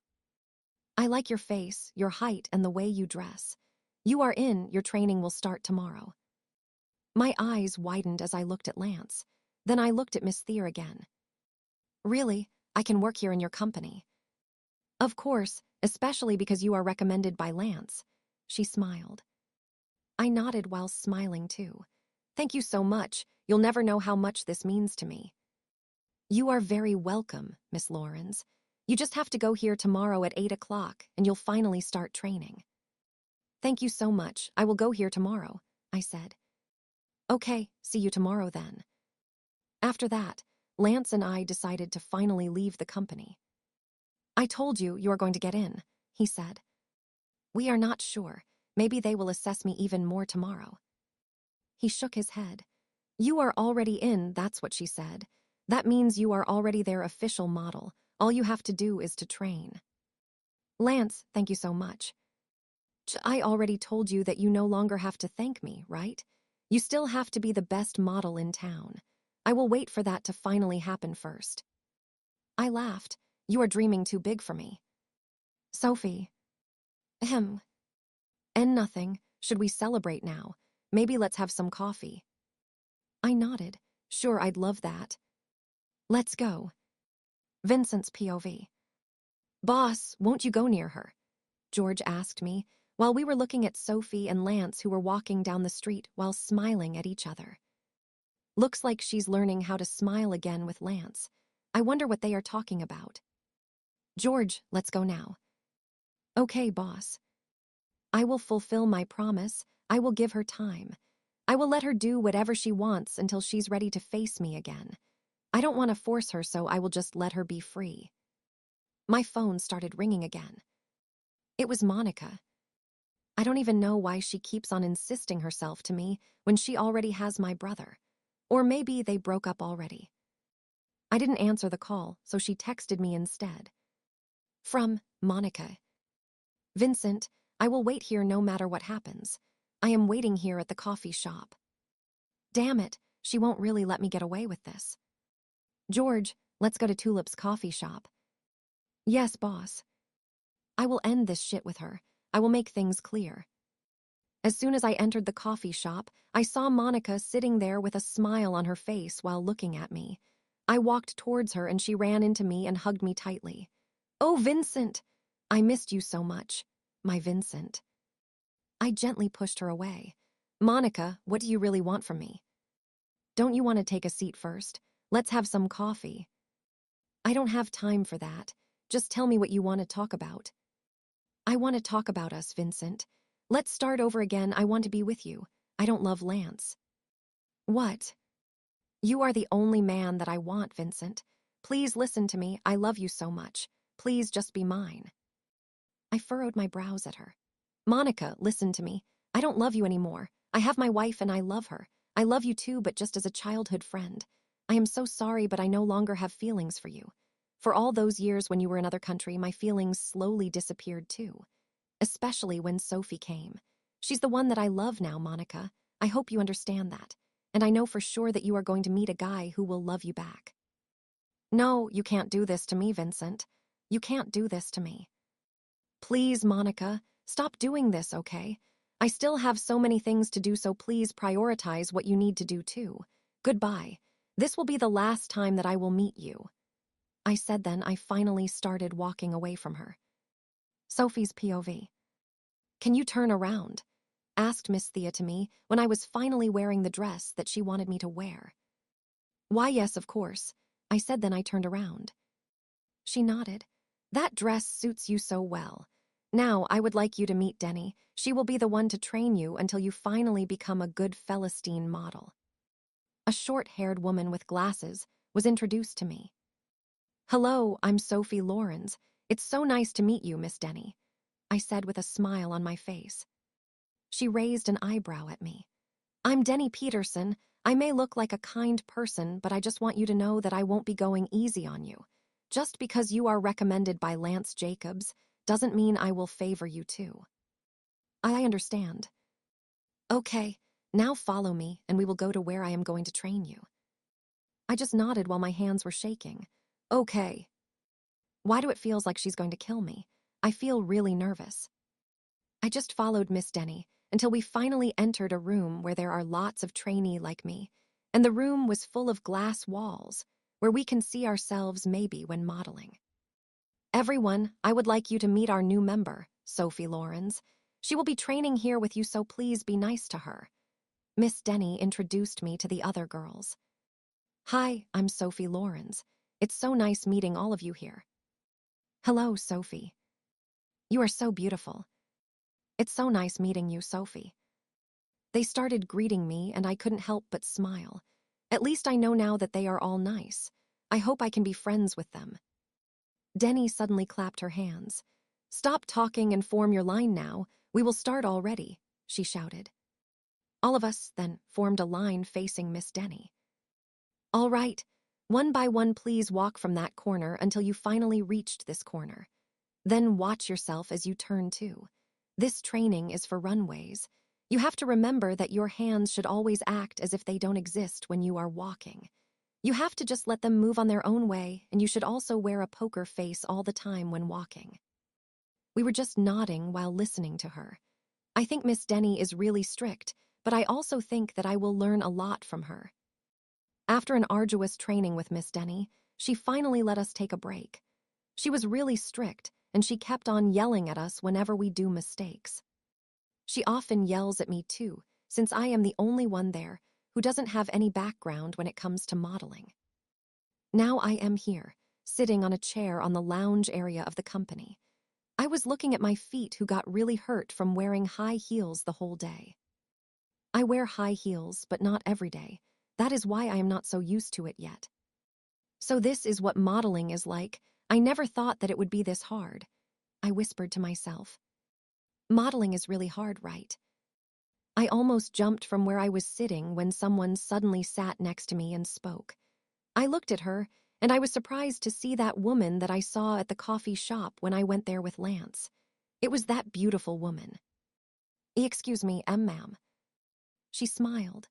I like your face, your height, and the way you dress. You are in, your training will start tomorrow. My eyes widened as I looked at Lance. Then I looked at Miss Thier again. Really, I can work here in your company. Of course, especially because you are recommended by Lance. She smiled. I nodded while smiling too. Thank you so much. You'll never know how much this means to me. You are very welcome, Miss Laurens. You just have to go here tomorrow at 8 o'clock, and you'll finally start training. Thank you so much. I will go here tomorrow, I said. Okay, see you tomorrow then. After that, Lance and I decided to finally leave the company. I told you you are going to get in, he said. We are not sure. Maybe they will assess me even more tomorrow. He shook his head. You are already in, that's what she said. That means you are already their official model. All you have to do is to train. Lance, thank you so much. I already told you that you no longer have to thank me, right? You still have to be the best model in town. I will wait for that to finally happen first. I laughed. You are dreaming too big for me. Sophie. Ahem. And nothing. Should we celebrate now? Maybe let's have some coffee. I nodded. Sure, I'd love that. Let's go. Vincent's POV. Boss, won't you go near her? George asked me, while we were looking at Sophie and Lance, who were walking down the street while smiling at each other. Looks like she's learning how to smile again with Lance. I wonder what they are talking about. George, let's go now. Okay, boss. I will fulfill my promise. I will give her time. I will let her do whatever she wants until she's ready to face me again. I don't want to force her, so I will just let her be free. My phone started ringing again. It was Monica. I don't even know why she keeps on insisting herself to me when she already has my brother. Or maybe they broke up already. I didn't answer the call, so she texted me instead. From Monica. Vincent, I will wait here no matter what happens. I am waiting here at the coffee shop. Damn it, She won't really let me get away with this. George, let's go to Tulip's coffee shop. Yes, boss. I will end this shit with her. I will make things clear. As soon as I entered the coffee shop, I saw Monica sitting there with a smile on her face while looking at me. I walked towards her and she ran into me and hugged me tightly. Oh, Vincent! I missed you so much. My Vincent. I gently pushed her away. Monica, what do you really want from me? Don't you want to take a seat first? Let's have some coffee. I don't have time for that. Just tell me what you want to talk about. I want to talk about us, Vincent. Let's start over again. I want to be with you. I don't love Lance. What? You are the only man that I want, Vincent. Please listen to me. I love you so much. Please just be mine. I furrowed my brows at her. Monica, listen to me. I don't love you anymore. I have my wife and I love her. I love you too, but just as a childhood friend. I am so sorry, but I no longer have feelings for you. For all those years when you were in another country, my feelings slowly disappeared too. Especially when Sophie came. She's the one that I love now, Monica. I hope you understand that. And I know for sure that you are going to meet a guy who will love you back. No, you can't do this to me, Vincent. You can't do this to me. Please, Monica, stop doing this, okay? I still have so many things to do, so please prioritize what you need to do too. Goodbye. This will be the last time that I will meet you. I said then I finally started walking away from her. Sophie's POV. Can you turn around? Asked Miss Thea to me when I was finally wearing the dress that she wanted me to wear. Why, yes, of course. I said then I turned around. She nodded. That dress suits you so well. Now, I would like you to meet Denny. She will be the one to train you until you finally become a good Philistine model. A short-haired woman with glasses was introduced to me. Hello, I'm Sophie Laurens. It's so nice to meet you, Miss Denny, I said with a smile on my face. She raised an eyebrow at me. I'm Denny Peterson. I may look like a kind person, but I just want you to know that I won't be going easy on you. Just because you are recommended by Lance Jacobs doesn't mean I will favor you too. I understand. Okay, now follow me and we will go to where I am going to train you. I just nodded while my hands were shaking. Okay. Why do it feels like she's going to kill me? I feel really nervous. I just followed Miss Denny until we finally entered a room where there are lots of trainee like me, and the room was full of glass walls where we can see ourselves maybe when modeling. Everyone, I would like you to meet our new member, Sophie Laurens. She will be training here with you, so please be nice to her. Miss Denny introduced me to the other girls. Hi, I'm Sophie Laurens. It's so nice meeting all of you here. Hello, Sophie. You are so beautiful. It's so nice meeting you, Sophie. They started greeting me and I couldn't help but smile. At least I know now that they are all nice. I hope I can be friends with them. Denny suddenly clapped her hands. Stop talking and form your line now. We will start already, she shouted. All of us then formed a line facing Miss Denny. All right, one by one please walk from that corner until you finally reached this corner. Then watch yourself as you turn too. This training is for runways. You have to remember that your hands should always act as if they don't exist when you are walking. You have to just let them move on their own way, and you should also wear a poker face all the time when walking. We were just nodding while listening to her. I think Miss Denny is really strict, but I also think that I will learn a lot from her. After an arduous training with Miss Denny, she finally let us take a break. She was really strict, and she kept on yelling at us whenever we do mistakes. She often yells at me too, since I am the only one there who doesn't have any background when it comes to modeling. Now I am here, sitting on a chair on the lounge area of the company. I was looking at my feet who got really hurt from wearing high heels the whole day. I wear high heels, but not every day. That is why I am not so used to it yet. So this is what modeling is like. I never thought that it would be this hard. I whispered to myself. Modeling is really hard, right? I almost jumped from where I was sitting when someone suddenly sat next to me and spoke. I looked at her, and I was surprised to see that woman that I saw at the coffee shop when I went there with Lance. It was that beautiful woman. Excuse me, ma'am. She smiled.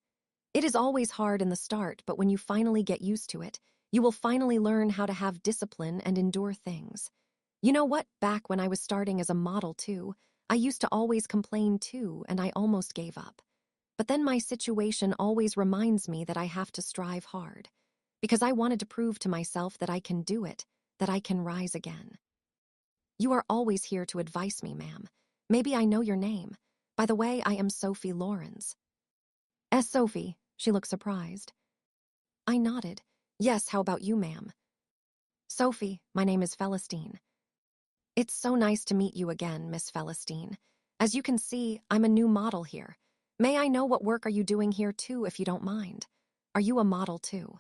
It is always hard in the start, but when you finally get used to it, you will finally learn how to have discipline and endure things. You know what? Back when I was starting as a model too, I used to always complain too, and I almost gave up. But then my situation always reminds me that I have to strive hard. Because I wanted to prove to myself that I can do it, that I can rise again. You are always here to advise me, ma'am. Maybe I know your name. By the way, I am Sophie Laurens. Sophie, she looked surprised. I nodded. Yes, how about you, ma'am? Sophie, my name is Celestine. It's so nice to meet you again, Miss Celestine. As you can see, I'm a new model here. May I know what work are you doing here too, if you don't mind? Are you a model too?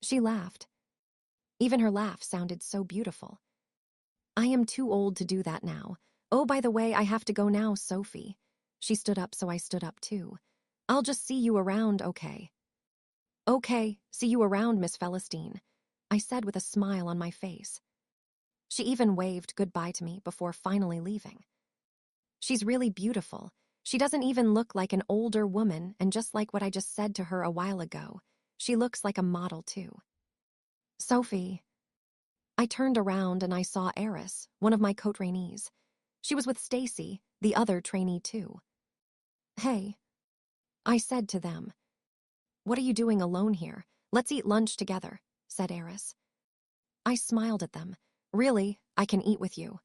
She laughed. Even her laugh sounded so beautiful. I am too old to do that now. Oh, by the way, I have to go now, Sophie. She stood up, so I stood up too. I'll just see you around, okay? Okay, see you around, Miss Celestine, I said with a smile on my face. She even waved goodbye to me before finally leaving. She's really beautiful. She doesn't even look like an older woman, and just like what I just said to her a while ago, she looks like a model too. Sophie. I turned around and I saw Eris, one of my co-trainees. She was with Stacy, the other trainee too. Hey, I said to them. What are you doing alone here? Let's eat lunch together, said Eris. I smiled at them. Really, I can eat with you.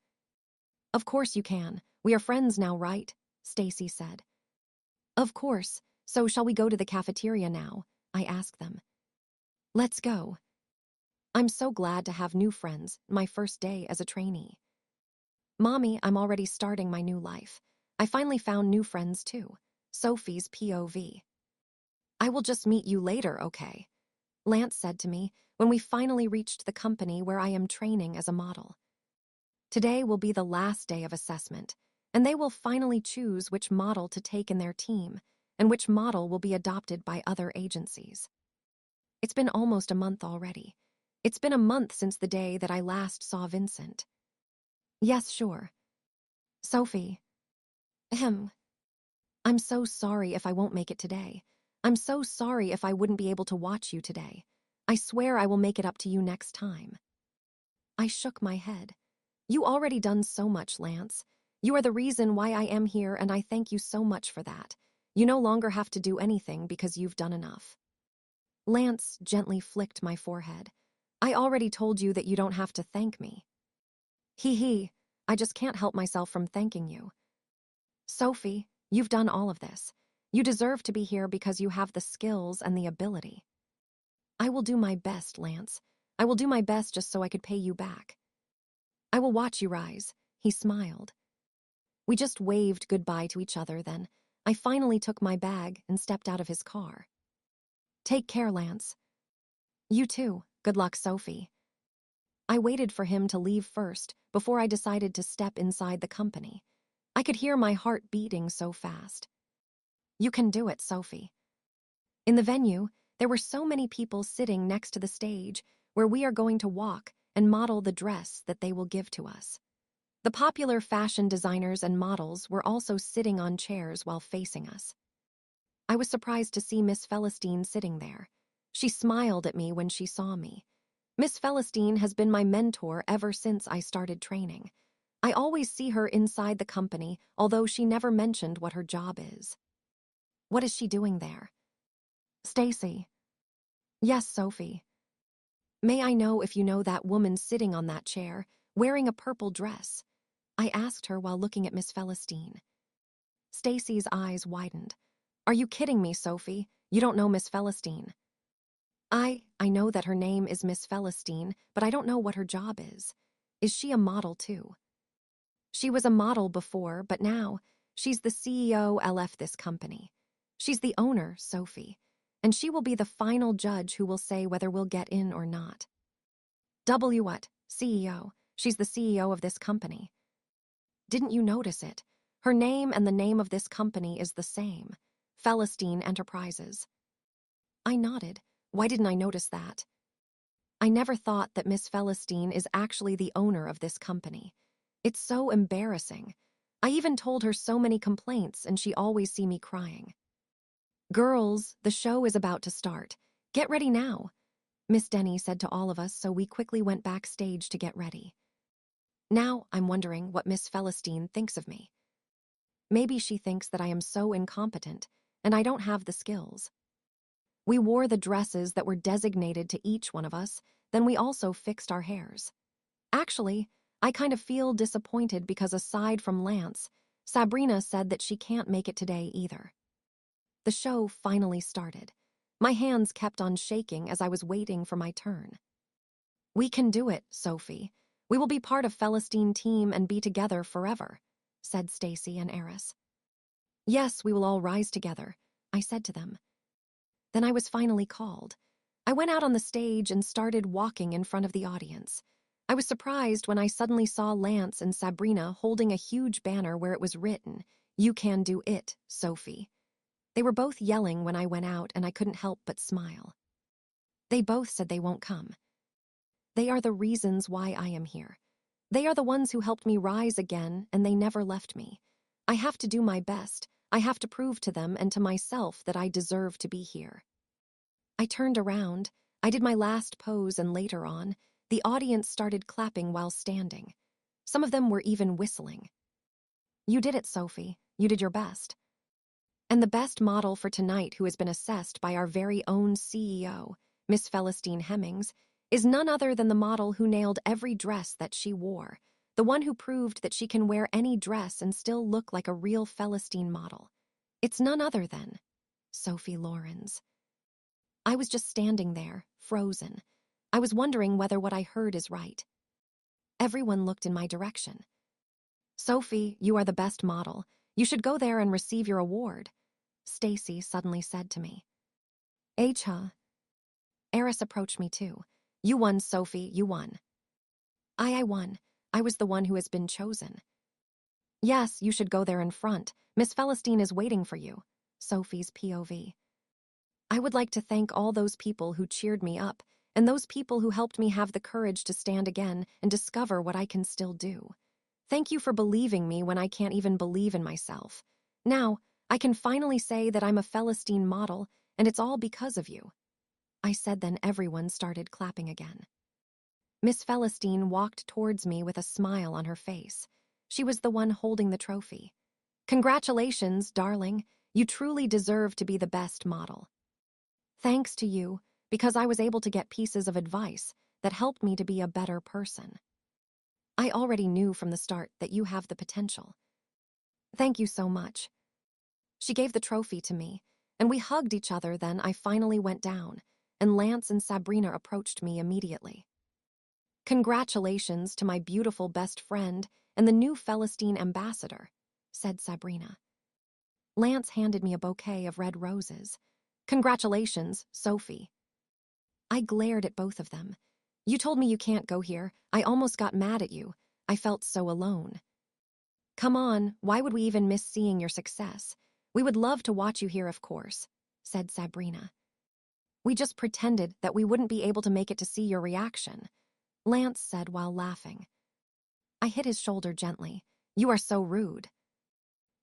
Of course you can. We are friends now, right? Stacy said. Of course. So shall we go to the cafeteria now? I asked them. Let's go. I'm so glad to have new friends, my first day as a trainee. Mommy, I'm already starting my new life. I finally found new friends too. Sophie's POV. I will just meet you later, okay? Lance said to me when we finally reached the company where I am training as a model. Today will be the last day of assessment, and they will finally choose which model to take in their team and which model will be adopted by other agencies. It's been almost a month already. It's been a month since the day that I last saw Vincent. Yes, sure. Sophie. Ahem. I'm so sorry if I won't make it today. I'm so sorry if I wouldn't be able to watch you today. I swear I will make it up to you next time. I shook my head. You already done so much, Lance. You are the reason why I am here, and I thank you so much for that. You no longer have to do anything because you've done enough. Lance gently flicked my forehead. I already told you that you don't have to thank me. Hee, I just can't help myself from thanking you. Sophie, you've done all of this. You deserve to be here because you have the skills and the ability. I will do my best, Lance. I will do my best just so I could pay you back. I will watch you rise, he smiled. We just waved goodbye to each other then. I finally took my bag and stepped out of his car. Take care, Lance. You too. Good luck, Sophie. I waited for him to leave first before I decided to step inside the company. I could hear my heart beating so fast. You can do it, Sophie. In the venue, there were so many people sitting next to the stage where we are going to walk and model the dress that they will give to us. The popular fashion designers and models were also sitting on chairs while facing us. I was surprised to see Miss Celestine sitting there. She smiled at me when she saw me. Miss Celestine has been my mentor ever since I started training. I always see her inside the company, although she never mentioned what her job is. What is she doing there? Stacy. Yes, Sophie. May I know if you know that woman sitting on that chair, wearing a purple dress? I asked her while looking at Miss Celestine. Stacy's eyes widened. Are you kidding me, Sophie? You don't know Miss Celestine. I know that her name is Miss Celestine, but I don't know what her job is. Is she a model too? She was a model before, but now she's the CEO LF this company. She's the owner, Sophie, and she will be the final judge who will say whether we'll get in or not. What? CEO. She's the CEO of this company. Didn't you notice it? Her name and the name of this company is the same. Celestine Enterprises. I nodded. Why didn't I notice that? I never thought that Miss Celestine is actually the owner of this company. It's so embarrassing. I even told her so many complaints and she always see me crying. Girls, the show is about to start. Get ready now, Miss Denny said to all of us, so we quickly went backstage to get ready. Now I'm wondering what Miss Celestine thinks of me. Maybe she thinks that I am so incompetent and I don't have the skills. We wore the dresses that were designated to each one of us, then we also fixed our hairs. Actually, I kind of feel disappointed because aside from Lance, Sabrina said that she can't make it today either. The show finally started. My hands kept on shaking as I was waiting for my turn. We can do it, Sophie. We will be part of Celestine's team and be together forever, said Stacy and Eris. Yes, we will all rise together, I said to them. Then I was finally called. I went out on the stage and started walking in front of the audience. I was surprised when I suddenly saw Lance and Sabrina holding a huge banner where it was written, "You can do it, Sophie." They were both yelling when I went out and I couldn't help but smile. They both said they won't come. They are the reasons why I am here. They are the ones who helped me rise again, and they never left me. I have to do my best. I have to prove to them and to myself that I deserve to be here. I turned around. I did my last pose, and later on, the audience started clapping while standing. Some of them were even whistling. You did it, Sophie. You did your best. And the best model for tonight, who has been assessed by our very own CEO, Miss Celestine Hastings, is none other than the model who nailed every dress that she wore, the one who proved that she can wear any dress and still look like a real Celestine model. It's none other than Sophie Laurens. I was just standing there, frozen. I was wondering whether what I heard is right. Everyone looked in my direction. Sophie, you are the best model. You should go there and receive your award, Stacy suddenly said to me. Huh? Eris approached me too. You won, Sophie, you won. I won. I was the one who has been chosen. Yes, you should go there in front. Miss Celestine is waiting for you, Sophie's POV. I would like to thank all those people who cheered me up, and those people who helped me have the courage to stand again and discover what I can still do. Thank you for believing me when I can't even believe in myself. Now, I can finally say that I'm a Celestine model, and it's all because of you. I said, then everyone started clapping again. Miss Celestine walked towards me with a smile on her face. She was the one holding the trophy. Congratulations, darling. You truly deserve to be the best model. Thanks to you, because I was able to get pieces of advice that helped me to be a better person. I already knew from the start that you have the potential. Thank you so much. She gave the trophy to me, and we hugged each other. Then I finally went down, and Lance and Sabrina approached me immediately. Congratulations to my beautiful best friend and the new Celestine ambassador, said Sabrina. Lance handed me a bouquet of red roses. Congratulations, Sophie. I glared at both of them. You told me you can't go here. I almost got mad at you. I felt so alone. Come on, why would we even miss seeing your success? We would love to watch you here, of course, said Sabrina. We just pretended that we wouldn't be able to make it to see your reaction, Lance said while laughing. I hit his shoulder gently. You are so rude.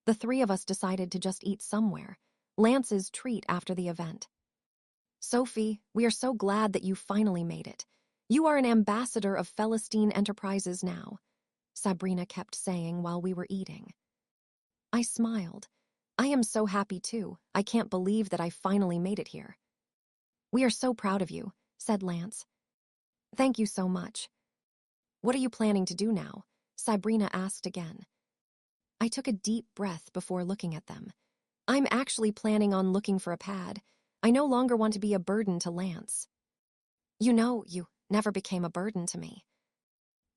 The three of us decided to just eat somewhere, Lance's treat after the event. Sophie, we are so glad that you finally made it. You are an ambassador of Celestine Enterprises now, Sabrina kept saying while we were eating. I smiled. I am so happy too. I can't believe that I finally made it here. We are so proud of you, said Lance. Thank you so much. What are you planning to do now? Sabrina asked again. I took a deep breath before looking at them. I'm actually planning on looking for a pad. I no longer want to be a burden to Lance. You know, you never became a burden to me.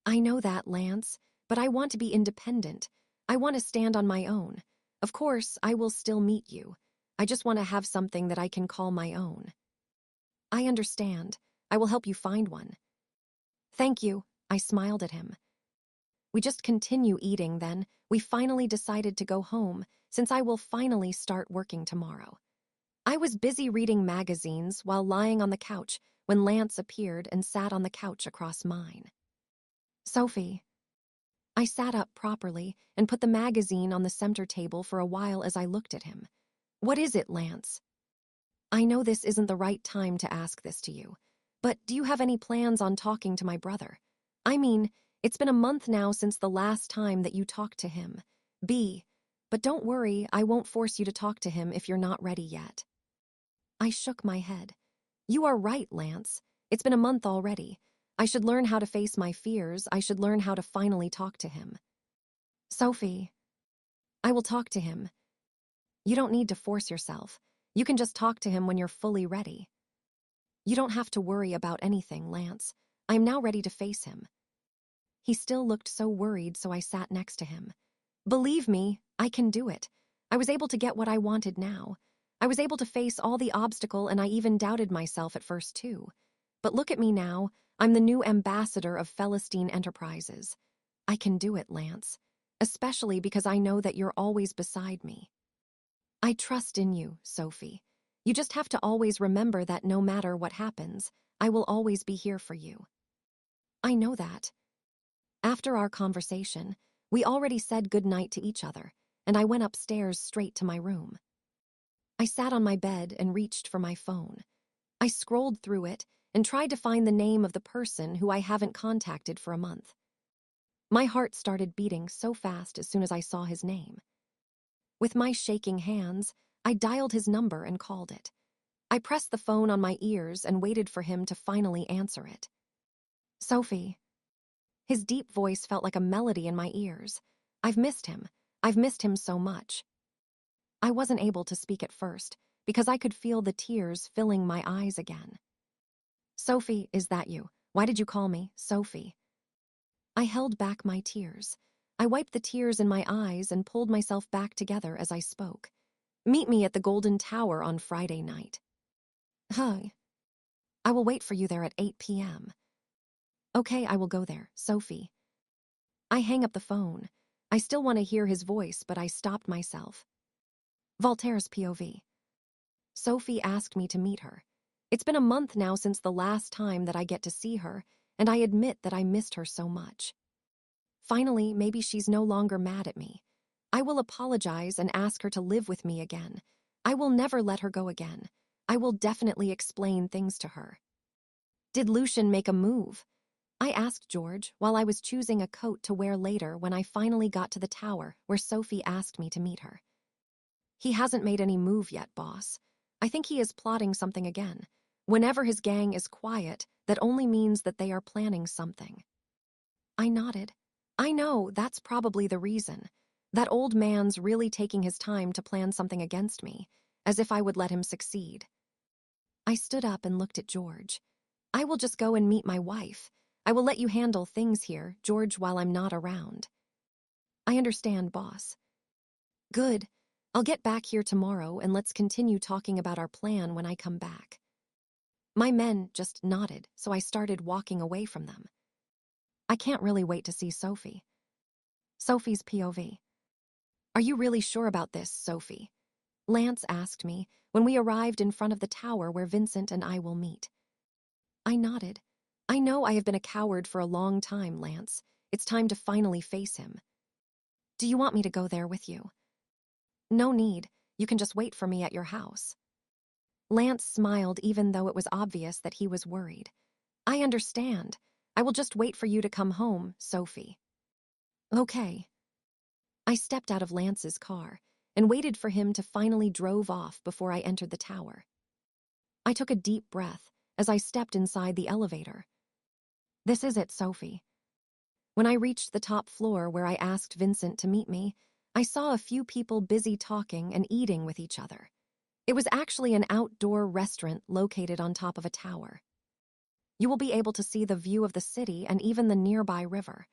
I know that, Lance, but I want to be independent. I want to stand on my own. Of course, I will still meet you. I just want to have something that I can call my own. I understand. I will help you find one. Thank you, I smiled at him. We just continue eating then. We finally decided to go home, since I will finally start working tomorrow. I was busy reading magazines while lying on the couch when Lance appeared and sat on the couch across mine. Sophie. I sat up properly and put the magazine on the center table for a while as I looked at him. What is it, Lance? I know this isn't the right time to ask this to you, but do you have any plans on talking to my brother? I mean, it's been a month now since the last time that you talked to him. B. But don't worry, I won't force you to talk to him if you're not ready yet. I shook my head. You are right, Lance. It's been a month already. I should learn how to face my fears. I should learn how to finally talk to him. Sophie, I will talk to him. You don't need to force yourself. You can just talk to him when you're fully ready. You don't have to worry about anything, Lance. I am now ready to face him. He still looked so worried, so I sat next to him. Believe me, I can do it. I was able to get what I wanted now. I was able to face all the obstacle, and I even doubted myself at first too. But look at me now. I'm the new ambassador of Philistine Enterprises. I can do it, Lance. Especially because I know that you're always beside me. I trust in you, Sophie. You just have to always remember that no matter what happens, I will always be here for you. I know that. After our conversation, we already said goodnight to each other, and I went upstairs straight to my room. I sat on my bed and reached for my phone. I scrolled through it and tried to find the name of the person who I haven't contacted for a month. My heart started beating so fast as soon as I saw his name. With my shaking hands, I dialed his number and called it. I pressed the phone on my ears and waited for him to finally answer it. Sophie. His deep voice felt like a melody in my ears. I've missed him. I've missed him so much. I wasn't able to speak at first because I could feel the tears filling my eyes again. Sophie, is that you? Why did you call me, Sophie? I held back my tears. I wiped the tears in my eyes and pulled myself back together as I spoke. Meet me at the Golden Tower on Friday night. Hi. I will wait for you there at 8 p.m. Okay, I will go there, Sophie. I hang up the phone. I still want to hear his voice, but I stopped myself. Voltaire's POV. Sophie asked me to meet her. It's been a month now since the last time that I get to see her, and I admit that I missed her so much. Finally, maybe she's no longer mad at me. I will apologize and ask her to live with me again. I will never let her go again. I will definitely explain things to her. Did Lucian make a move? I asked George while I was choosing a coat to wear later when I finally got to the tower where Sophie asked me to meet her. He hasn't made any move yet, boss. I think he is plotting something again. Whenever his gang is quiet, that only means that they are planning something. I nodded. I know, that's probably the reason. That old man's really taking his time to plan something against me, as if I would let him succeed. I stood up and looked at George. I will just go and meet my wife. I will let you handle things here, George, while I'm not around. I understand, boss. Good. I'll get back here tomorrow and let's continue talking about our plan when I come back. My men just nodded, so I started walking away from them. I can't really wait to see Sophie. Sophie's POV. Are you really sure about this, Sophie? Lance asked me when we arrived in front of the tower where Vincent and I will meet. I nodded. I know I have been a coward for a long time, Lance. It's time to finally face him. Do you want me to go there with you? No need. You can just wait for me at your house. Lance smiled even though it was obvious that he was worried. I understand. I will just wait for you to come home, Sophie. Okay. I stepped out of Lance's car and waited for him to finally drove off before I entered the tower. I took a deep breath as I stepped inside the elevator. This is it, Sophie. When I reached the top floor where I asked Vincent to meet me, I saw a few people busy talking and eating with each other. It was actually an outdoor restaurant located on top of a tower. You will be able to see the view of the city and even the nearby river.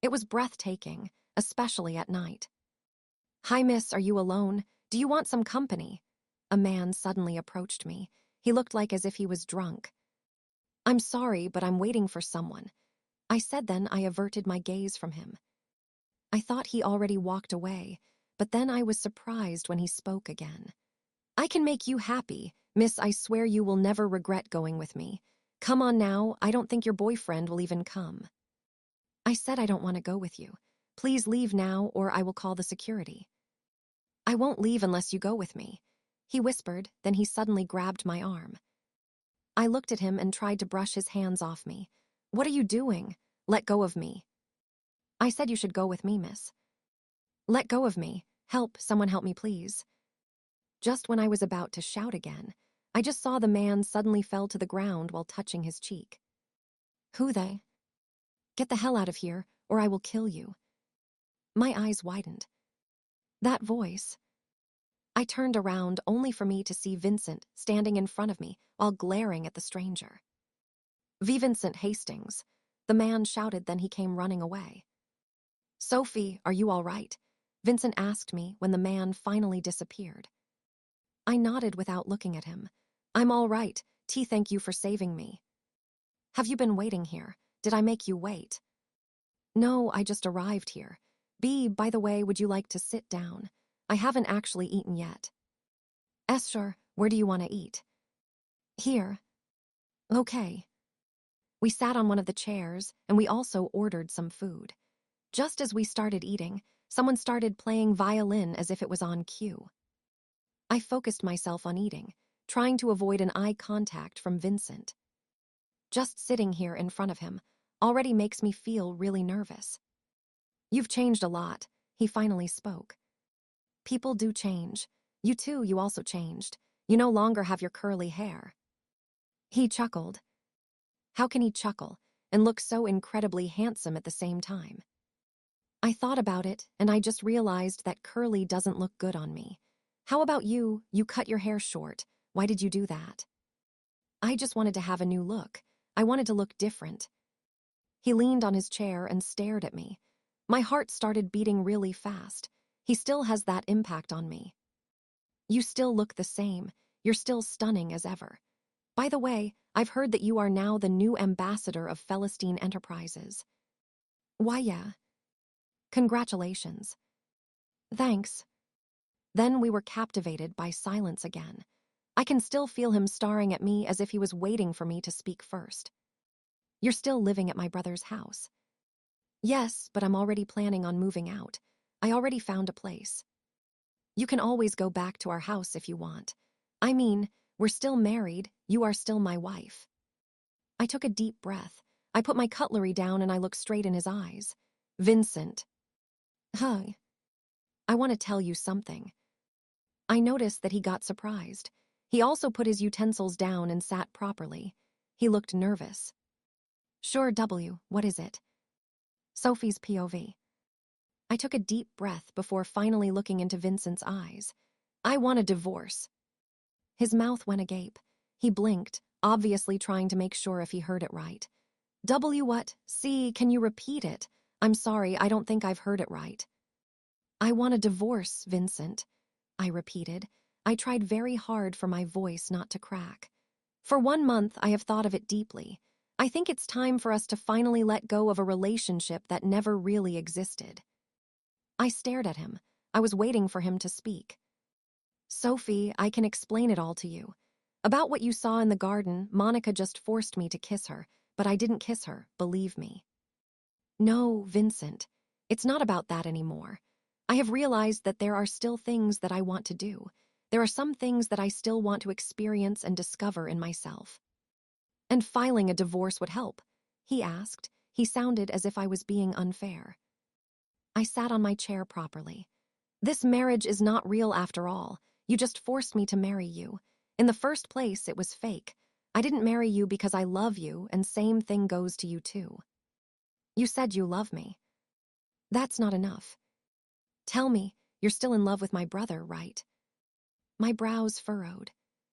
It was breathtaking, especially at night. Hi, miss, are you alone? Do you want some company? A man suddenly approached me. He looked like as if he was drunk. I'm sorry, but I'm waiting for someone. I said, then I averted my gaze from him. I thought he already walked away, but then I was surprised when he spoke again. I can make you happy, miss. I swear you will never regret going with me. Come on now, I don't think your boyfriend will even come. I said I don't want to go with you. Please leave now or I will call the security. I won't leave unless you go with me. he whispered, then he suddenly grabbed my arm. I looked at him and tried to brush his hands off me. What are you doing? Let go of me. I said you should go with me, miss. Let go of me. Help, someone help me, please. Just when I was about to shout again, I just saw the man suddenly fell to the ground while touching his cheek. Who they? Get the hell out of here, or I will kill you. My eyes widened. That voice. I turned around only for me to see Vincent standing in front of me while glaring at the stranger. Vincent Hastings, the man shouted, then he came running away. Sophie, are you all right? Vincent asked me when the man finally disappeared. I nodded without looking at him. I'm all right. Thank you for saving me. Have you been waiting here? Did I make you wait? No, I just arrived here. By the way, would you like to sit down? I haven't actually eaten yet. Sure, where do you want to eat? Here. Okay. We sat on one of the chairs, and we also ordered some food. Just as we started eating, someone started playing violin as if it was on cue. I focused myself on eating, trying to avoid an eye contact from Vincent. Just sitting here in front of him already makes me feel really nervous. You've changed a lot, he finally spoke. People do change. You too, you also changed. You no longer have your curly hair. He chuckled. How can he chuckle and look so incredibly handsome at the same time? I thought about it, and I just realized that curly doesn't look good on me. How about you? You cut your hair short. Why did you do that? I just wanted to have a new look. I wanted to look different. He leaned on his chair and stared at me. My heart started beating really fast. He still has that impact on me. You still look the same. You're still stunning as ever. By the way, I've heard that you are now the new ambassador of Philistine Enterprises. Why, yeah. Congratulations. Thanks. Then we were captivated by silence again. I can still feel him staring at me as if he was waiting for me to speak first. You're still living at my brother's house. Yes, but I'm already planning on moving out. I already found a place. You can always go back to our house if you want. I mean, we're still married. You are still my wife. I took a deep breath. I put my cutlery down and I looked straight in his eyes. Vincent. Hi. I want to tell you something. I noticed that he got surprised. He also put his utensils down and sat properly. He looked nervous. Sure, what is it? Sophie's POV. I took a deep breath before finally looking into Vincent's eyes. I want a divorce. His mouth went agape. He blinked, obviously trying to make sure if he heard it right. What? C, can you repeat it? I'm sorry, I don't think I've heard it right. I want a divorce, Vincent. I repeated. I tried very hard for my voice not to crack. For 1 month, I have thought of it deeply. I think it's time for us to finally let go of a relationship that never really existed. I stared at him. I was waiting for him to speak. Sophie, I can explain it all to you. About what you saw in the garden, Monica just forced me to kiss her, but I didn't kiss her, believe me. No, Vincent. It's not about that anymore. I have realized that there are still things that I want to do. There are some things that I still want to experience and discover in myself. And filing a divorce would help, he asked. He sounded as if I was being unfair. I sat on my chair properly. This marriage is not real after all. You just forced me to marry you. In the first place, it was fake. I didn't marry you because I love you, and same thing goes to you too. You said you love me. That's not enough. Tell me, you're still in love with my brother, right? My brows furrowed.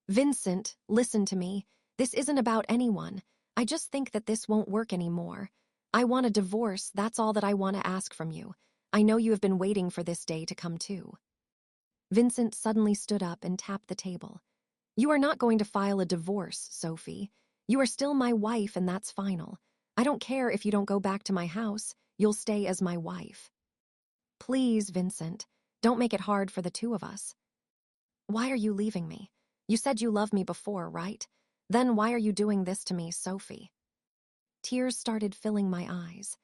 Vincent, listen to me. This isn't about anyone. I just think that this won't work anymore. I want a divorce, that's all that I want to ask from you. I know you have been waiting for this day to come too. Vincent suddenly stood up and tapped the table. You are not going to file a divorce, Sophie. You are still my wife and that's final. I don't care if you don't go back to my house. You'll stay as my wife. Please, Vincent, don't make it hard for the two of us. Why are you leaving me? You said you loved me before, right? Then why are you doing this to me, Sophie? Tears started filling my eyes.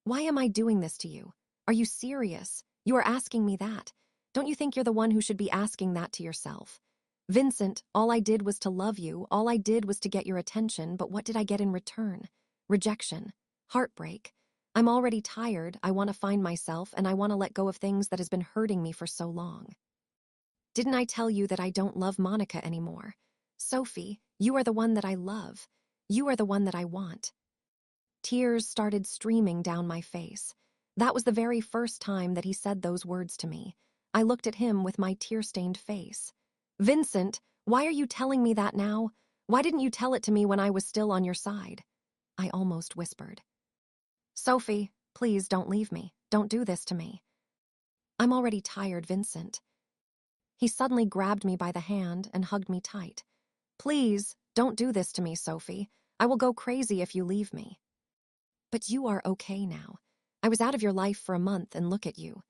Why am I doing this to you? Are you serious? You are asking me that. Don't you think you're the one who should be asking that to yourself? Vincent, all I did was to love you, all I did was to get your attention, but what did I get in return? Rejection. Heartbreak. I'm already tired, I want to find myself, and I want to let go of things that has been hurting me for so long. Didn't I tell you that I don't love Monica anymore? Sophie, you are the one that I love. You are the one that I want. Tears started streaming down my face. That was the very first time that he said those words to me. I looked at him with my tear-stained face. Vincent, why are you telling me that now? Why didn't you tell it to me when I was still on your side? I almost whispered. Sophie, please don't leave me. Don't do this to me. I'm already tired, Vincent. He suddenly grabbed me by the hand and hugged me tight. Please, don't do this to me, Sophie. I will go crazy if you leave me. But you are okay now. I was out of your life for a month and look at you.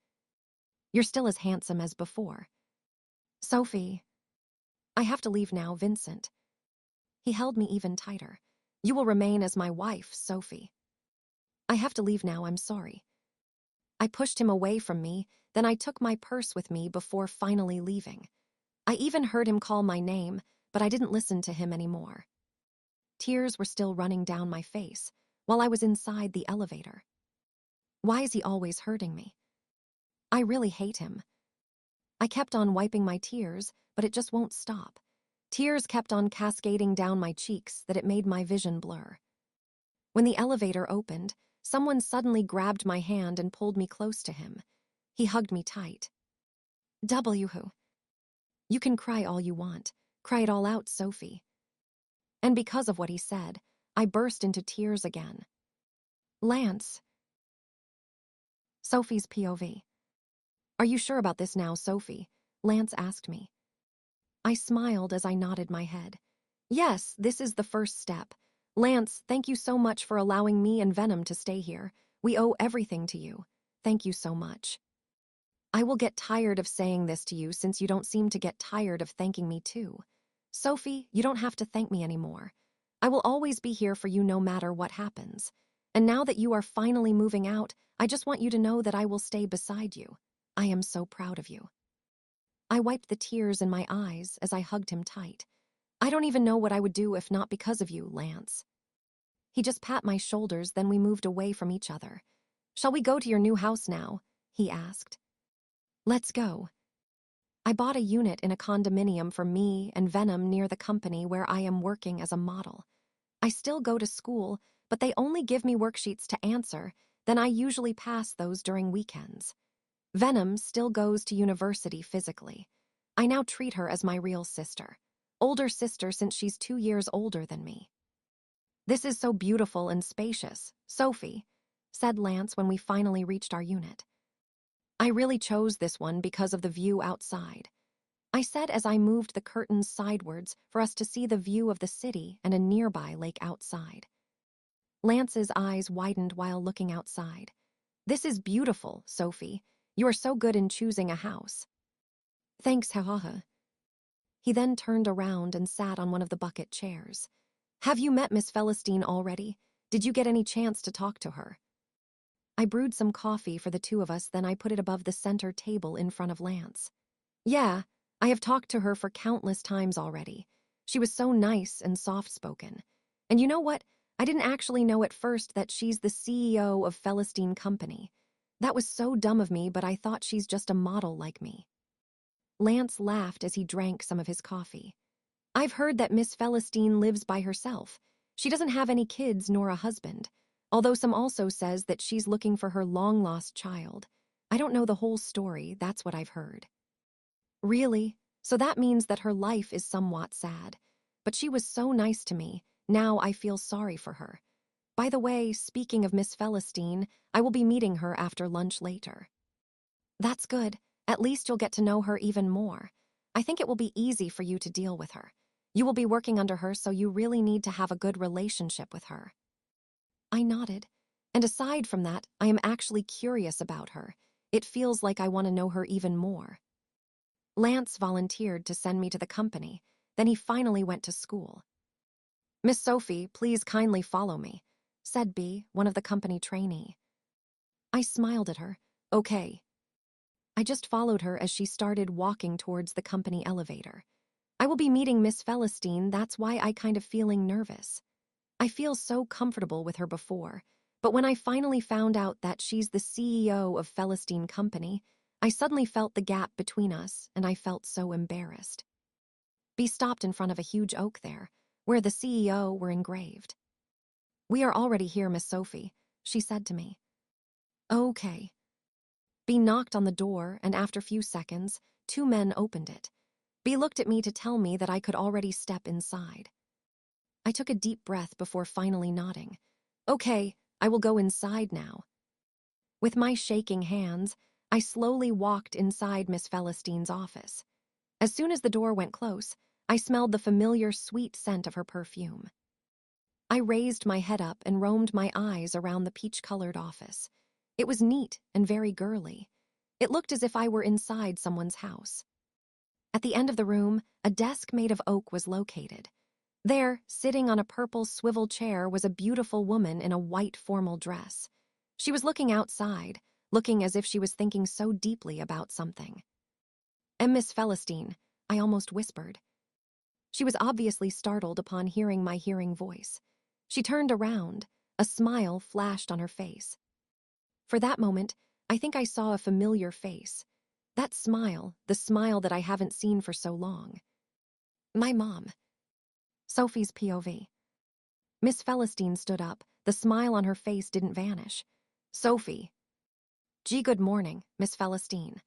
You're still as handsome as before. Sophie, I have to leave now, Vincent. He held me even tighter. You will remain as my wife, Sophie. I have to leave now, I'm sorry. I pushed him away from me, then I took my purse with me before finally leaving. I even heard him call my name, but I didn't listen to him anymore. Tears were still running down my face while I was inside the elevator. Why is he always hurting me? I really hate him. I kept on wiping my tears, but it just won't stop. Tears kept on cascading down my cheeks that it made my vision blur. When the elevator opened, someone suddenly grabbed my hand and pulled me close to him. He hugged me tight. Who? You can cry all you want. Cry it all out, Sophie. And because of what he said, I burst into tears again. Lance. Sophie's POV. Are you sure about this now, Sophie? Lance asked me. I smiled as I nodded my head. Yes, this is the first step. Lance, thank you so much for allowing me and Venom to stay here. We owe everything to you. Thank you so much. I will get tired of saying this to you since you don't seem to get tired of thanking me too. Sophie, you don't have to thank me anymore. I will always be here for you no matter what happens. And now that you are finally moving out, I just want you to know that I will stay beside you. I am so proud of you. I wiped the tears in my eyes as I hugged him tight. I don't even know what I would do if not because of you, Lance. He just pat my shoulders, then we moved away from each other. Shall we go to your new house now? He asked. Let's go. I bought a unit in a condominium for me and Venom near the company where I am working as a model. I still go to school, but they only give me worksheets to answer, then I usually pass those during weekends. Venom still goes to university physically. I now treat her as my real sister. Older sister since she's 2 years older than me. This is so beautiful and spacious, Sophie, said Lance when we finally reached our unit. I really chose this one because of the view outside. I said as I moved the curtains sidewards for us to see the view of the city and a nearby lake outside. Lance's eyes widened while looking outside. This is beautiful, Sophie. You are so good in choosing a house. Thanks, hahaha. He then turned around and sat on one of the bucket chairs. Have you met Miss Celestine already? Did you get any chance to talk to her? I brewed some coffee for the two of us, then I put it above the center table in front of Lance. Yeah, I have talked to her for countless times already. She was so nice and soft-spoken. And you know what? I didn't actually know at first that she's the CEO of Celestine Company. That was so dumb of me, but I thought she's just a model like me. Lance laughed as he drank some of his coffee. I've heard that Miss Celestine lives by herself. She doesn't have any kids nor a husband, although some also says that she's looking for her long-lost child. I don't know the whole story, that's what I've heard. Really? So that means that her life is somewhat sad. But she was so nice to me, now I feel sorry for her. By the way, speaking of Miss Celestine, I will be meeting her after lunch later. That's good. At least you'll get to know her even more. I think it will be easy for you to deal with her. You will be working under her, so you really need to have a good relationship with her. I nodded. And aside from that, I am actually curious about her. It feels like I want to know her even more. Lance volunteered to send me to the company. Then he finally went to school. Miss Sophie, please kindly follow me, said B, one of the company trainee. I smiled at her. Okay. I just followed her as she started walking towards the company elevator. I will be meeting Miss Celestine, that's why I kind of feeling nervous. I feel so comfortable with her before, but when I finally found out that she's the CEO of Celestine Company, I suddenly felt the gap between us and I felt so embarrassed. We stopped in front of a huge oak there, where the CEO were engraved. "We are already here, Miss Sophie," she said to me. "Okay." B knocked on the door, and after a few seconds, two men opened it. B looked at me to tell me that I could already step inside. I took a deep breath before finally nodding. "Okay, I will go inside now." With my shaking hands, I slowly walked inside Miss Celestine's office. As soon as the door went close, I smelled the familiar sweet scent of her perfume. I raised my head up and roamed my eyes around the peach-colored office. It was neat and very girly. It looked as if I were inside someone's house. At the end of the room, a desk made of oak was located. There, sitting on a purple swivel chair, was a beautiful woman in a white formal dress. She was looking outside, looking as if she was thinking so deeply about something. Miss Celestine," I almost whispered. She was obviously startled upon hearing my hearing voice. She turned around. A smile flashed on her face. For that moment, I think I saw a familiar face. That smile, the smile that I haven't seen for so long. My mom. Sophie's POV. Miss Celestine stood up. The smile on her face didn't vanish. "Sophie." "Gee, good morning, Miss Celestine."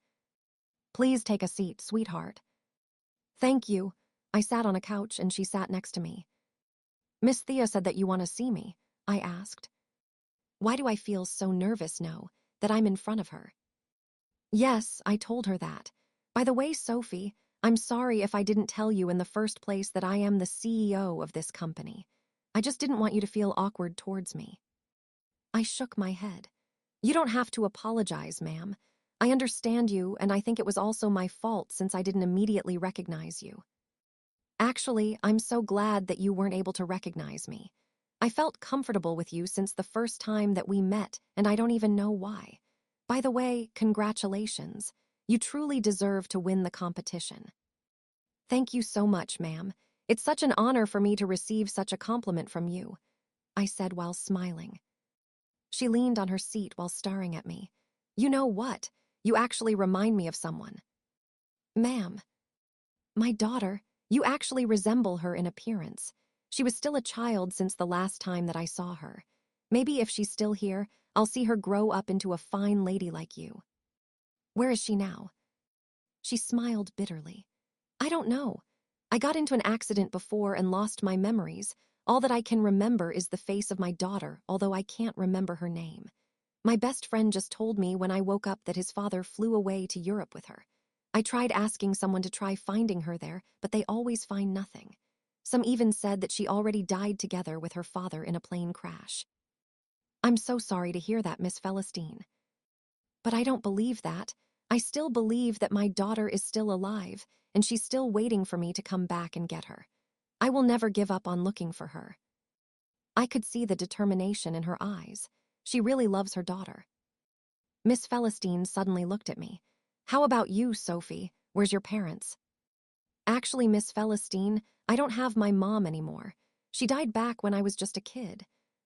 "Please take a seat, sweetheart." "Thank you." I sat on a couch and she sat next to me. "Miss Thea said that you want to see me," I asked. Why do I feel so nervous now that I'm in front of her? Yes, I told her that. By the way, Sophie, I'm sorry if I didn't tell you in the first place that I am the CEO of this company. I just didn't want you to feel awkward towards me. I shook my head. You don't have to apologize, ma'am. I understand you, and I think it was also my fault since I didn't immediately recognize you. Actually, I'm so glad that you weren't able to recognize me. I felt comfortable with you since the first time that we met, and I don't even know why. By the way, congratulations. You truly deserve to win the competition. Thank you so much, ma'am. It's such an honor for me to receive such a compliment from you, I said while smiling. She leaned on her seat while staring at me. You know what? You actually remind me of someone. Ma'am. My daughter. You actually resemble her in appearance. She was still a child since the last time that I saw her. Maybe if she's still here, I'll see her grow up into a fine lady like you. Where is she now? She smiled bitterly. I don't know. I got into an accident before and lost my memories. All that I can remember is the face of my daughter, although I can't remember her name. My best friend just told me when I woke up that his father flew away to Europe with her. I tried asking someone to try finding her there, but they always find nothing. Some even said that she already died together with her father in a plane crash. I'm so sorry to hear that, Miss Celestine. But I don't believe that. I still believe that my daughter is still alive, and she's still waiting for me to come back and get her. I will never give up on looking for her. I could see the determination in her eyes. She really loves her daughter. Miss Celestine suddenly looked at me. How about you, Sophie? Where's your parents? Actually, Miss Celestine, I don't have my mom anymore. She died back when I was just a kid.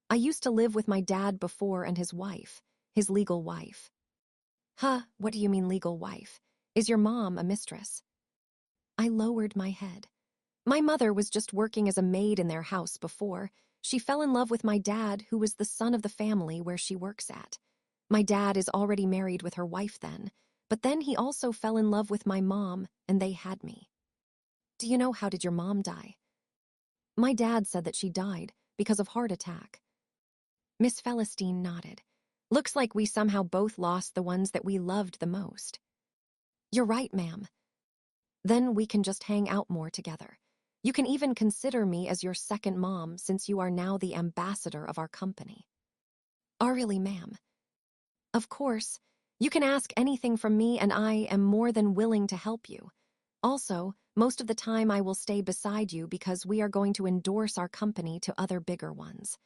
I used to live with my dad before and his wife, his legal wife. Huh, what do you mean legal wife? Is your mom a mistress? I lowered my head. My mother was just working as a maid in their house before. She fell in love with my dad, who was the son of the family where she works at. My dad is already married with her wife then, but then he also fell in love with my mom, and they had me. Do you know how did your mom die? My dad said that she died because of heart attack. Miss Celestine nodded. Looks like we somehow both lost the ones that we loved the most. You're right, ma'am. Then we can just hang out more together. You can even consider me as your second mom since you are now the ambassador of our company. Oh, really, ma'am? Of course. You can ask anything from me and I am more than willing to help you. Also, most of the time I will stay beside you because we are going to endorse our company to other bigger ones.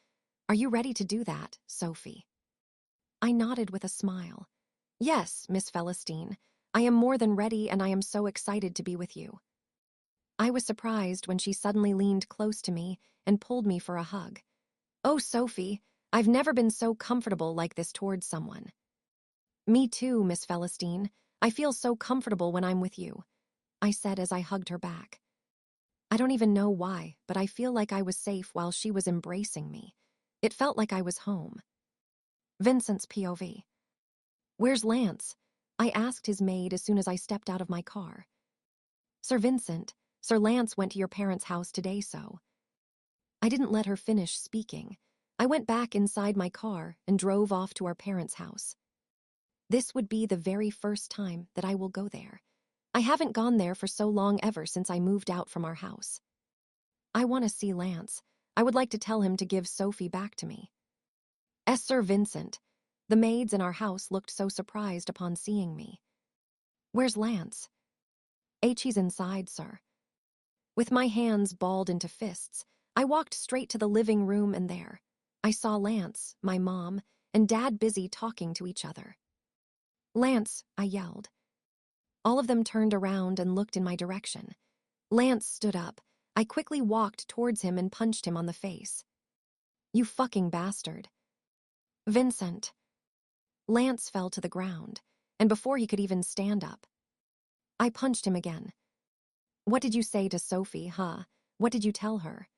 Are you ready to do that, Sophie? I nodded with a smile. Yes, Miss Celestine. I am more than ready and I am so excited to be with you. I was surprised when she suddenly leaned close to me and pulled me for a hug. "Oh, Sophie, I've never been so comfortable like this towards someone." "Me too, Miss Celestine. I feel so comfortable when I'm with you," I said as I hugged her back. I don't even know why, but I feel like I was safe while she was embracing me. It felt like I was home. Vincent's POV. "Where's Lance?" I asked his maid as soon as I stepped out of my car. "Sir Vincent, Sir Lance went to your parents' house today, so." I didn't let her finish speaking. I went back inside my car and drove off to our parents' house. This would be the very first time that I will go there. I haven't gone there for so long ever since I moved out from our house. I want to see Lance. I would like to tell him to give Sophie back to me. Sir Vincent." The maids in our house looked so surprised upon seeing me. "Where's Lance?" "He's inside, sir." With my hands balled into fists, I walked straight to the living room, and there I saw Lance, my mom, and Dad busy talking to each other. "Lance," I yelled. All of them turned around and looked in my direction. Lance stood up. I quickly walked towards him and punched him on the face. "You fucking bastard." "Vincent." Lance fell to the ground, and before he could even stand up, I punched him again. "What did you say to Sophie, huh? What did you tell her?"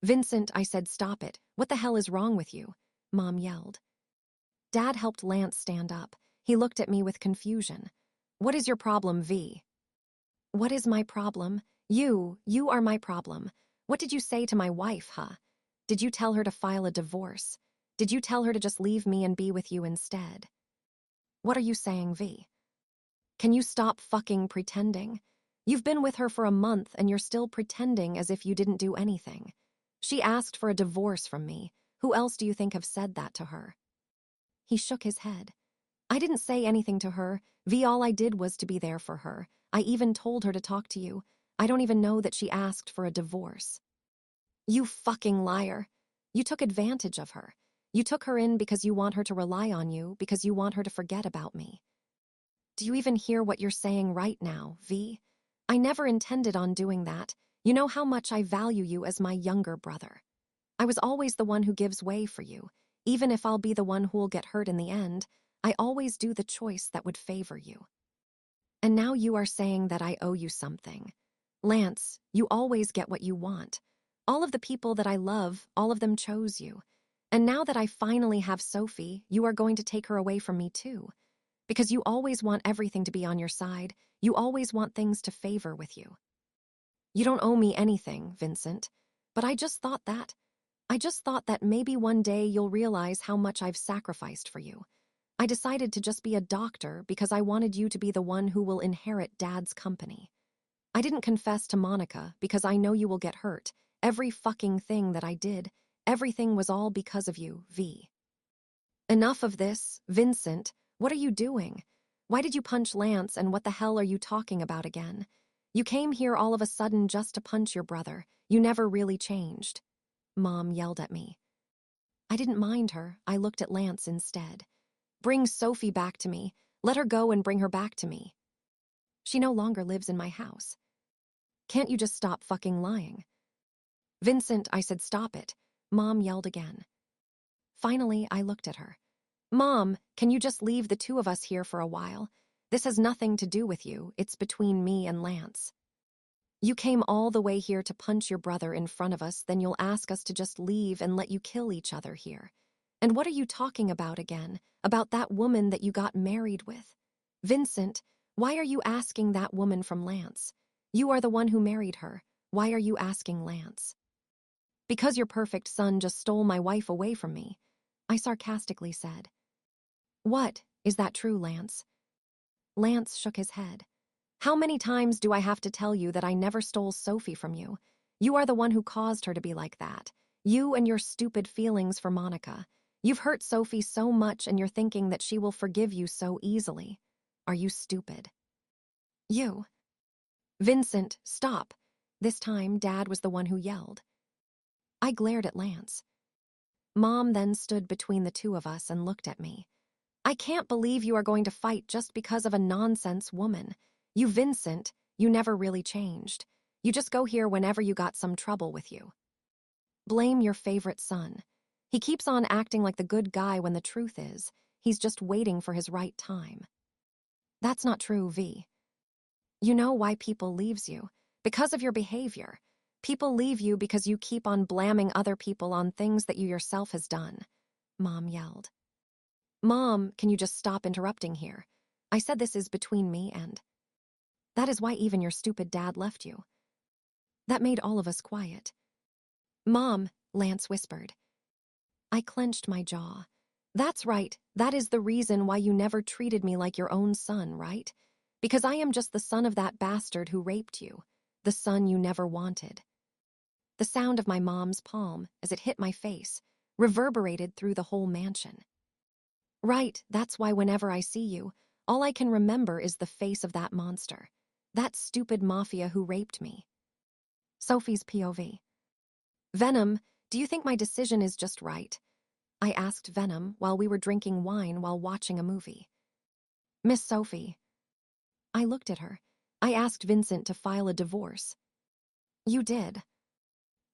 "Vincent," I said, "stop it. What the hell is wrong with you?" Mom yelled. Dad helped Lance stand up. He looked at me with confusion. "What is your problem, V?" "What is my problem? You are my problem. What did you say to my wife, huh? Did you tell her to file a divorce? Did you tell her to just leave me and be with you instead? What are you saying, V? Can you stop fucking pretending? You've been with her for a month and you're still pretending as if you didn't do anything. She asked for a divorce from me. Who else do you think have said that to her?" He shook his head. "I didn't say anything to her. V, all I did was to be there for her. I even told her to talk to you. I don't even know that she asked for a divorce." "You fucking liar. You took advantage of her. You took her in because you want her to rely on you, because you want her to forget about me. Do you even hear what you're saying right now, V? I never intended on doing that. You know how much I value you as my younger brother. I was always the one who gives way for you. Even if I'll be the one who'll get hurt in the end, I always do the choice that would favor you. And now you are saying that I owe you something. Lance, you always get what you want. All of the people that I love, all of them chose you. And now that I finally have Sophie, you are going to take her away from me too. Because you always want everything to be on your side. You always want things to favor with you. You don't owe me anything, Vincent. But I just thought that maybe one day you'll realize how much I've sacrificed for you. I decided to just be a doctor because I wanted you to be the one who will inherit Dad's company. I didn't confess to Monica because I know you will get hurt. Every fucking thing that I did, everything was all because of you, V. Enough of this, Vincent. What are you doing? Why did you punch Lance, and what the hell are you talking about again? You came here all of a sudden just to punch your brother. You never really changed. Mom yelled at me. I didn't mind her. I looked at Lance instead. Bring Sophie back to me. Let her go and bring her back to me. She no longer lives in my house. Can't you just stop fucking lying? Vincent, I said, stop it. Mom yelled again. Finally, I looked at her. Mom, can you just leave the two of us here for a while? This has nothing to do with you. It's between me and Lance. You came all the way here to punch your brother in front of us, then you'll ask us to just leave and let you kill each other here. And what are you talking about again? About that woman that you got married with? Vincent, why are you asking that woman from Lance? You are the one who married her. Why are you asking Lance? Because your perfect son just stole my wife away from me, I sarcastically said. What? Is that true, Lance? Lance shook his head. How many times do I have to tell you that I never stole Sophie from you? You are the one who caused her to be like that. You and your stupid feelings for Monica. You've hurt Sophie so much and you're thinking that she will forgive you so easily. Are you stupid? You. Vincent, stop. This time, Dad was the one who yelled. I glared at Lance. Mom then stood between the two of us and looked at me. I can't believe you are going to fight just because of a nonsense woman. You, Vincent, you never really changed. You just go here whenever you got some trouble with you. Blame your favorite son. He keeps on acting like the good guy when the truth is, he's just waiting for his right time. That's not true, V. You know why people leaves you. Because of your behavior. People leave you because you keep on blaming other people on things that you yourself has done. Mom yelled. Mom, can you just stop interrupting here? I said this is between me and... That is why even your stupid dad left you. That made all of us quiet. Mom, Lance whispered. I clenched my jaw. That's right, that is the reason why you never treated me like your own son, right? Because I am just the son of that bastard who raped you. The son you never wanted. The sound of my mom's palm, as it hit my face, reverberated through the whole mansion. Right, that's why whenever I see you, all I can remember is the face of that monster. That stupid mafia who raped me. Sophie's POV. Venom, do you think my decision is just right? I asked Venom while we were drinking wine while watching a movie. Miss Sophie. I looked at her. I asked Vincent to file a divorce. You did.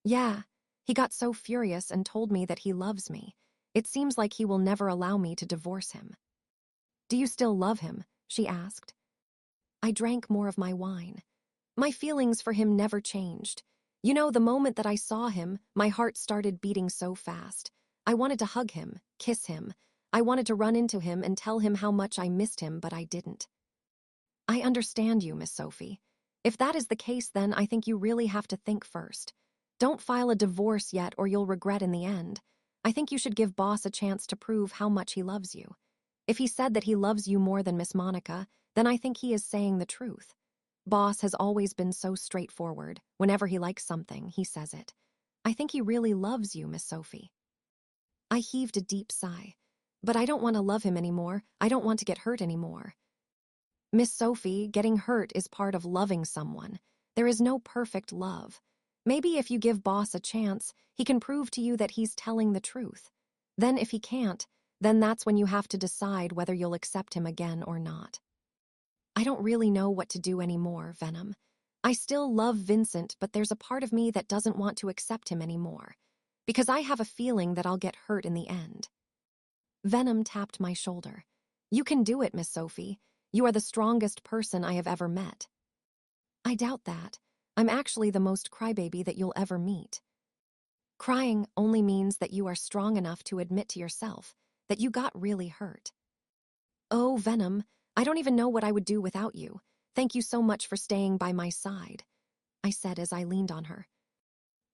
Yeah, he got so furious and told me that he loves me. It seems like he will never allow me to divorce him. Do you still love him? She asked. I drank more of my wine. My feelings for him never changed. You know, the moment that I saw him, my heart started beating so fast. I wanted to hug him, kiss him. I wanted to run into him and tell him how much I missed him, but I didn't. I understand you, Miss Sophie. If that is the case, then I think you really have to think first. Don't file a divorce yet or you'll regret in the end. I think you should give Boss a chance to prove how much he loves you. If he said that he loves you more than Miss Monica, then I think he is saying the truth. Boss has always been so straightforward. Whenever he likes something, he says it. I think he really loves you, Miss Sophie. I heaved a deep sigh. But I don't want to love him anymore. I don't want to get hurt anymore. Miss Sophie, getting hurt is part of loving someone. There is no perfect love. Maybe if you give Boss a chance, he can prove to you that he's telling the truth. Then if he can't, then that's when you have to decide whether you'll accept him again or not. I don't really know what to do anymore, Venom. I still love Vincent, but there's a part of me that doesn't want to accept him anymore. Because I have a feeling that I'll get hurt in the end. Venom tapped my shoulder. You can do it, Miss Sophie. You are the strongest person I have ever met. I doubt that. I'm actually the most crybaby that you'll ever meet. Crying only means that you are strong enough to admit to yourself that you got really hurt. Oh, Venom, I don't even know what I would do without you. Thank you so much for staying by my side, I said as I leaned on her.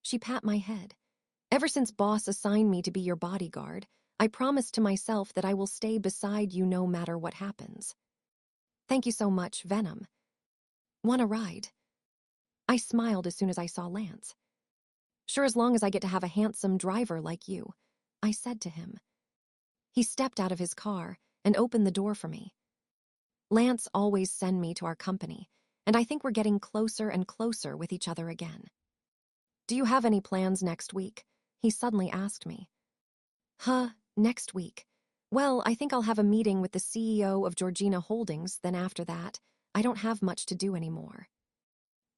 She pat my head. Ever since Boss assigned me to be your bodyguard, I promised to myself that I will stay beside you no matter what happens. Thank you so much, Venom. Want a ride? I smiled as soon as I saw Lance. Sure, as long as I get to have a handsome driver like you, I said to him. He stepped out of his car and opened the door for me. Lance always send me to our company, and I think we're getting closer and closer with each other again. Do you have any plans next week? He suddenly asked me. Next week. Well, I think I'll have a meeting with the CEO of Georgina Holdings, then after that, I don't have much to do anymore.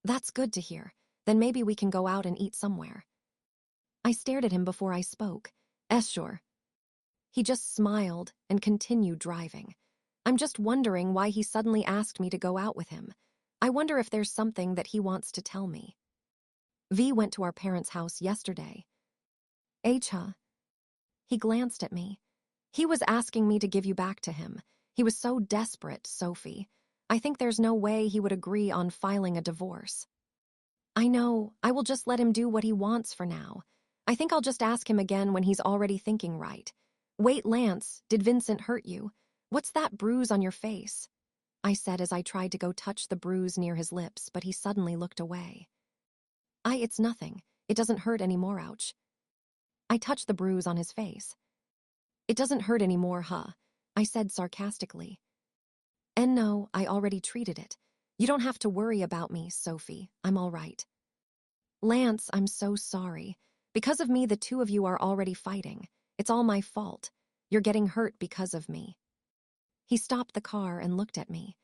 That's good to hear. Then maybe we can go out and eat somewhere. I stared at him before I spoke. Sure. He just smiled and continued driving. I'm just wondering why he suddenly asked me to go out with him. I wonder if there's something that he wants to tell me. V went to our parents' house yesterday. Huh? He glanced at me. He was asking me to give you back to him. He was so desperate, Sophie. I think there's no way he would agree on filing a divorce. I know, I will just let him do what he wants for now. I think I'll just ask him again when he's already thinking right. Wait, Lance, did Vincent hurt you? What's that bruise on your face? I said as I tried to go touch the bruise near his lips, but he suddenly looked away. It's nothing. It doesn't hurt anymore, ouch. I touched the bruise on his face. It doesn't hurt anymore, huh? I said sarcastically. And no, I already treated it. You don't have to worry about me, Sophie. I'm all right. Lance, I'm so sorry. Because of me, the two of you are already fighting. It's all my fault. You're getting hurt because of me. He stopped the car and looked at me.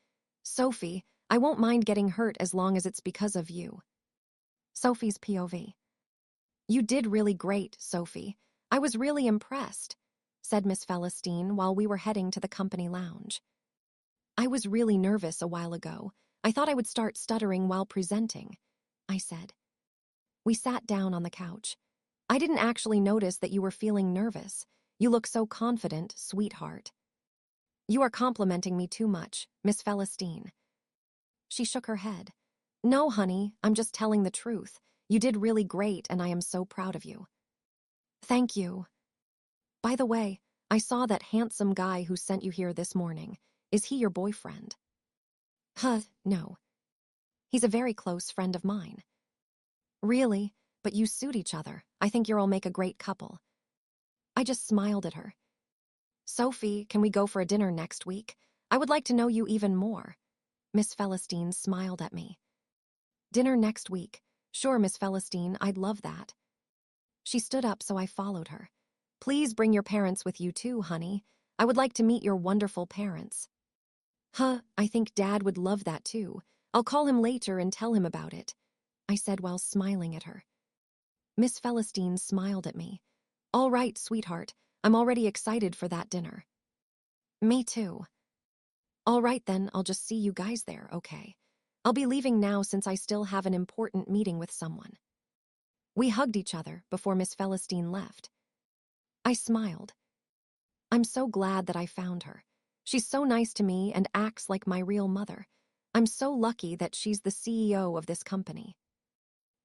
Sophie, I won't mind getting hurt as long as it's because of you. Sophie's POV. You did really great, Sophie. I was really impressed, said Miss Celestine while we were heading to the company lounge. I was really nervous a while ago. I thought I would start stuttering while presenting, I said. We sat down on the couch. I didn't actually notice that you were feeling nervous. You look so confident, sweetheart. You are complimenting me too much, Miss Celestine. She shook her head. No, honey, I'm just telling the truth. You did really great and I am so proud of you. Thank you. By the way, I saw that handsome guy who sent you here this morning. Is he your boyfriend? No. He's a very close friend of mine. Really? But you suit each other. I think you'll make a great couple. I just smiled at her. Sophie, can we go for a dinner next week? I would like to know you even more. Miss Celestine smiled at me. Dinner next week. Sure, Miss Celestine, I'd love that. She stood up, so I followed her. Please bring your parents with you too, honey. I would like to meet your wonderful parents. I think Dad would love that too. I'll call him later and tell him about it, I said while smiling at her. Miss Celestine smiled at me. All right, sweetheart. I'm already excited for that dinner. Me too. All right then, I'll just see you guys there, okay? I'll be leaving now since I still have an important meeting with someone. We hugged each other before Miss Celestine left. I smiled. I'm so glad that I found her. She's so nice to me and acts like my real mother. I'm so lucky that she's the CEO of this company.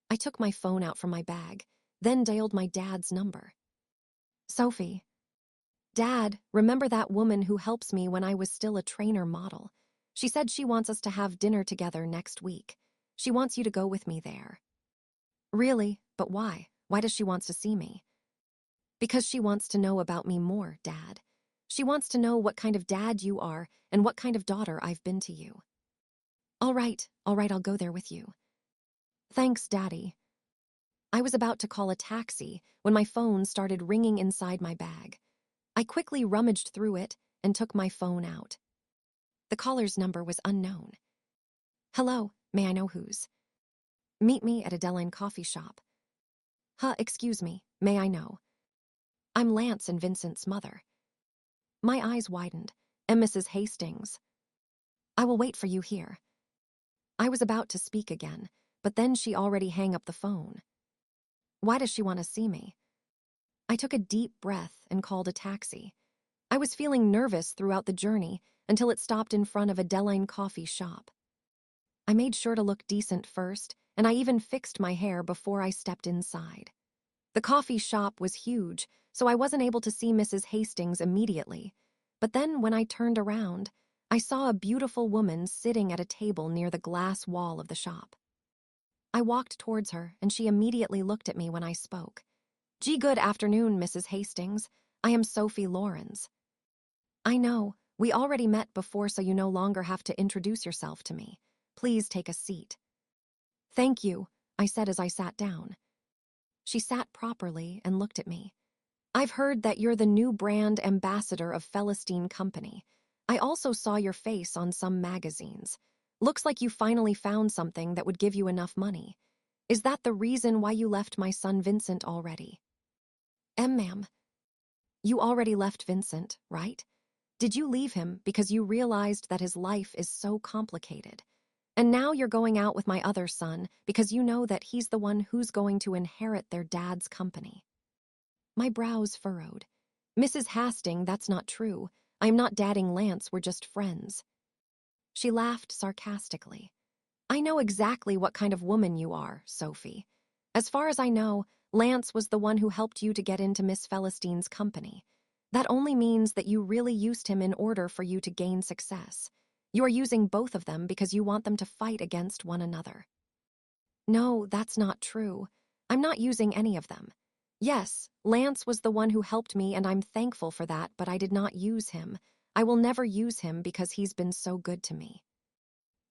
I took my phone out from my bag, then dialed my dad's number. Sophie. Dad, remember that woman who helps me when I was still a trainer model? She said she wants us to have dinner together next week. She wants you to go with me there. Really? But why? Why does she want to see me? Because she wants to know about me more, Dad. She wants to know what kind of dad you are and what kind of daughter I've been to you. All right, I'll go there with you. Thanks, Daddy. I was about to call a taxi when my phone started ringing inside my bag. I quickly rummaged through it and took my phone out. The caller's number was unknown. Hello, may I know who's? Meet me at Adeline Coffee Shop. Excuse me, may I know? I'm Lance and Vincent's mother. My eyes widened. And Mrs. Hastings. I will wait for you here. I was about to speak again, but then she already hung up the phone. Why does she want to see me? I took a deep breath and called a taxi. I was feeling nervous throughout the journey until it stopped in front of Adeline Coffee Shop. I made sure to look decent first, and I even fixed my hair before I stepped inside. The coffee shop was huge, so I wasn't able to see Mrs. Hastings immediately. But then when I turned around, I saw a beautiful woman sitting at a table near the glass wall of the shop. I walked towards her, and she immediately looked at me when I spoke. Good afternoon, Mrs. Hastings. I am Sophie Laurens. I know, we already met before, so you no longer have to introduce yourself to me. Please take a seat. Thank you, I said as I sat down. She sat properly and looked at me. I've heard that you're the new brand ambassador of Celestine Company. I also saw your face on some magazines. Looks like you finally found something that would give you enough money. Is that the reason why you left my son Vincent already? Ma'am. You already left Vincent, right? Did you leave him because you realized that his life is so complicated? And now you're going out with my other son because you know that he's the one who's going to inherit their dad's company. My brows furrowed. Mrs. Hastings, that's not true. I'm not dating Lance, we're just friends. She laughed sarcastically. I know exactly what kind of woman you are, Sophie. As far as I know, Lance was the one who helped you to get into Miss Celestine's company. That only means that you really used him in order for you to gain success. You are using both of them because you want them to fight against one another. No, that's not true. I'm not using any of them. Yes, Lance was the one who helped me and I'm thankful for that, but I did not use him. I will never use him because he's been so good to me.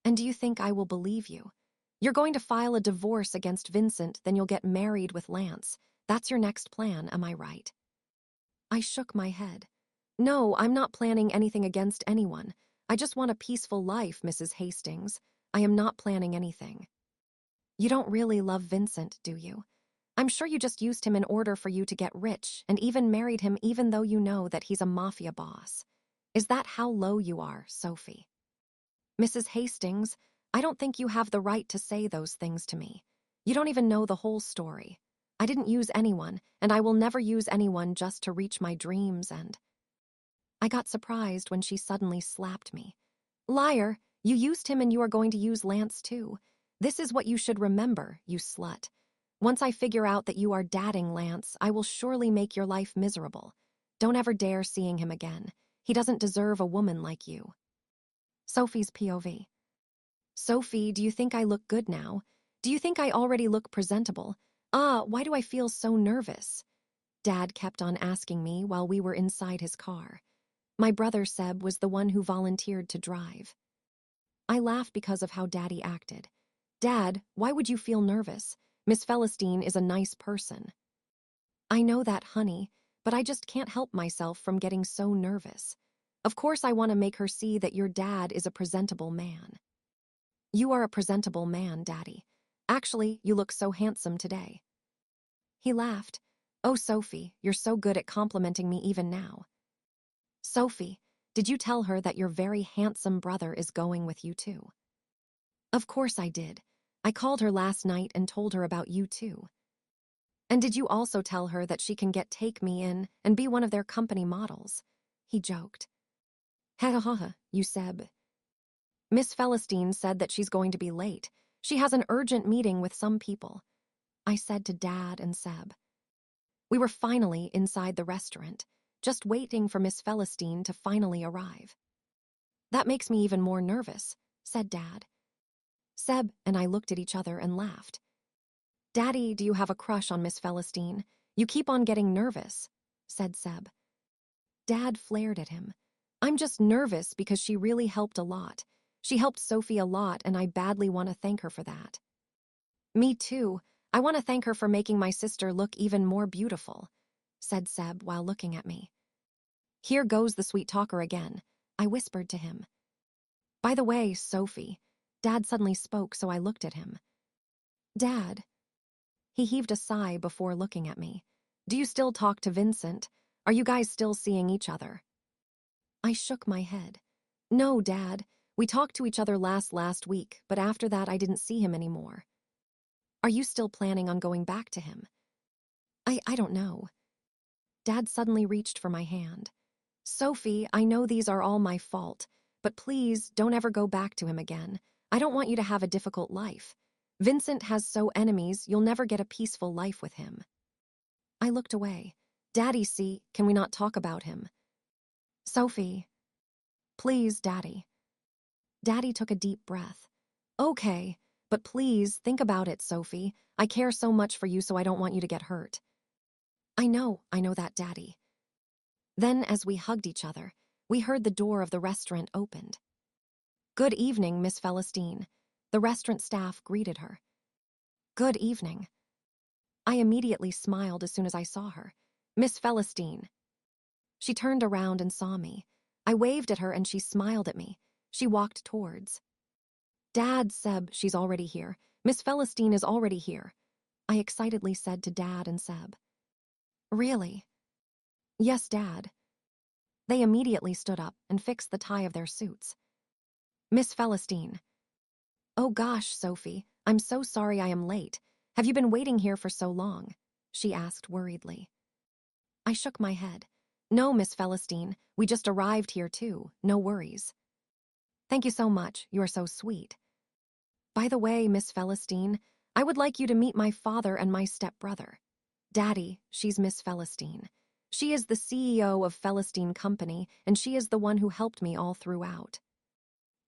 And do you think I will believe you? You're going to file a divorce against Vincent, then you'll get married with Lance. That's your next plan, am I right? I shook my head. No, I'm not planning anything against anyone. I just want a peaceful life, Mrs. Hastings. I am not planning anything. You don't really love Vincent, do you? I'm sure you just used him in order for you to get rich and even married him even though you know that he's a mafia boss. Is that how low you are, Sophie? Mrs. Hastings, I don't think you have the right to say those things to me. You don't even know the whole story. I didn't use anyone, and I will never use anyone just to reach my dreams and… I got surprised when she suddenly slapped me. Liar, you used him and you are going to use Lance too. This is what you should remember, you slut. Once I figure out that you are dating Lance, I will surely make your life miserable. Don't ever dare seeing him again. He doesn't deserve a woman like you. Sophie's POV. Sophie, do you think I look good now? Do you think I already look presentable? Why do I feel so nervous? Dad kept on asking me while we were inside his car. My brother Seb was the one who volunteered to drive. I laughed because of how Daddy acted. Dad, why would you feel nervous? Miss Celestine is a nice person. I know that, honey, but I just can't help myself from getting so nervous. Of course I want to make her see that your dad is a presentable man. You are a presentable man, Daddy. Actually, you look so handsome today. He laughed. Oh, Sophie, you're so good at complimenting me even now. Sophie, did you tell her that your very handsome brother is going with you too? Of course I did. I called her last night and told her about you too. And did you also tell her that she can take me in and be one of their company models? He joked. Ha ha ha, you Seb. Miss Celestine said that she's going to be late. She has an urgent meeting with some people. I said to Dad and Seb. We were finally inside the restaurant, just waiting for Miss Celestine to finally arrive. That makes me even more nervous, said Dad. Seb and I looked at each other and laughed. Daddy, do you have a crush on Miss Celestine? You keep on getting nervous, said Seb. Dad flared at him. I'm just nervous because she really helped a lot. She helped Sophie a lot and I badly want to thank her for that. Me too. I want to thank her for making my sister look even more beautiful, said Seb while looking at me. Here goes the sweet talker again, I whispered to him. By the way, Sophie, Dad suddenly spoke, so I looked at him. Dad. He heaved a sigh before looking at me. Do you still talk to Vincent? Are you guys still seeing each other? I shook my head. No, Dad. We talked to each other last week, but after that I didn't see him anymore. Are you still planning on going back to him? I don't know. Dad suddenly reached for my hand. Sophie, I know these are all my fault, but please don't ever go back to him again. I don't want you to have a difficult life. Vincent has so enemies, you'll never get a peaceful life with him. I looked away. Daddy, see, can we not talk about him? Sophie. Please, Daddy. Daddy took a deep breath. Okay, but please, think about it, Sophie. I care so much for you, so I don't want you to get hurt. I know that, Daddy. Then, as we hugged each other, we heard the door of the restaurant opened. Good evening, Miss Celestine. The restaurant staff greeted her. Good evening. I immediately smiled as soon as I saw her. Miss Celestine. She turned around and saw me. I waved at her and she smiled at me. She walked towards. Dad, Seb, she's already here. Miss Celestine is already here, I excitedly said to Dad and Seb. Really? Yes, Dad. They immediately stood up and fixed the tie of their suits. Miss Celestine. Oh gosh, Sophie, I'm so sorry I am late. Have you been waiting here for so long? She asked worriedly. I shook my head. No, Miss Celestine, we just arrived here too, no worries. Thank you so much, you are so sweet. By the way, Miss Celestine, I would like you to meet my father and my stepbrother. Daddy, she's Miss Celestine. She is the CEO of Celestine Company, and she is the one who helped me all throughout.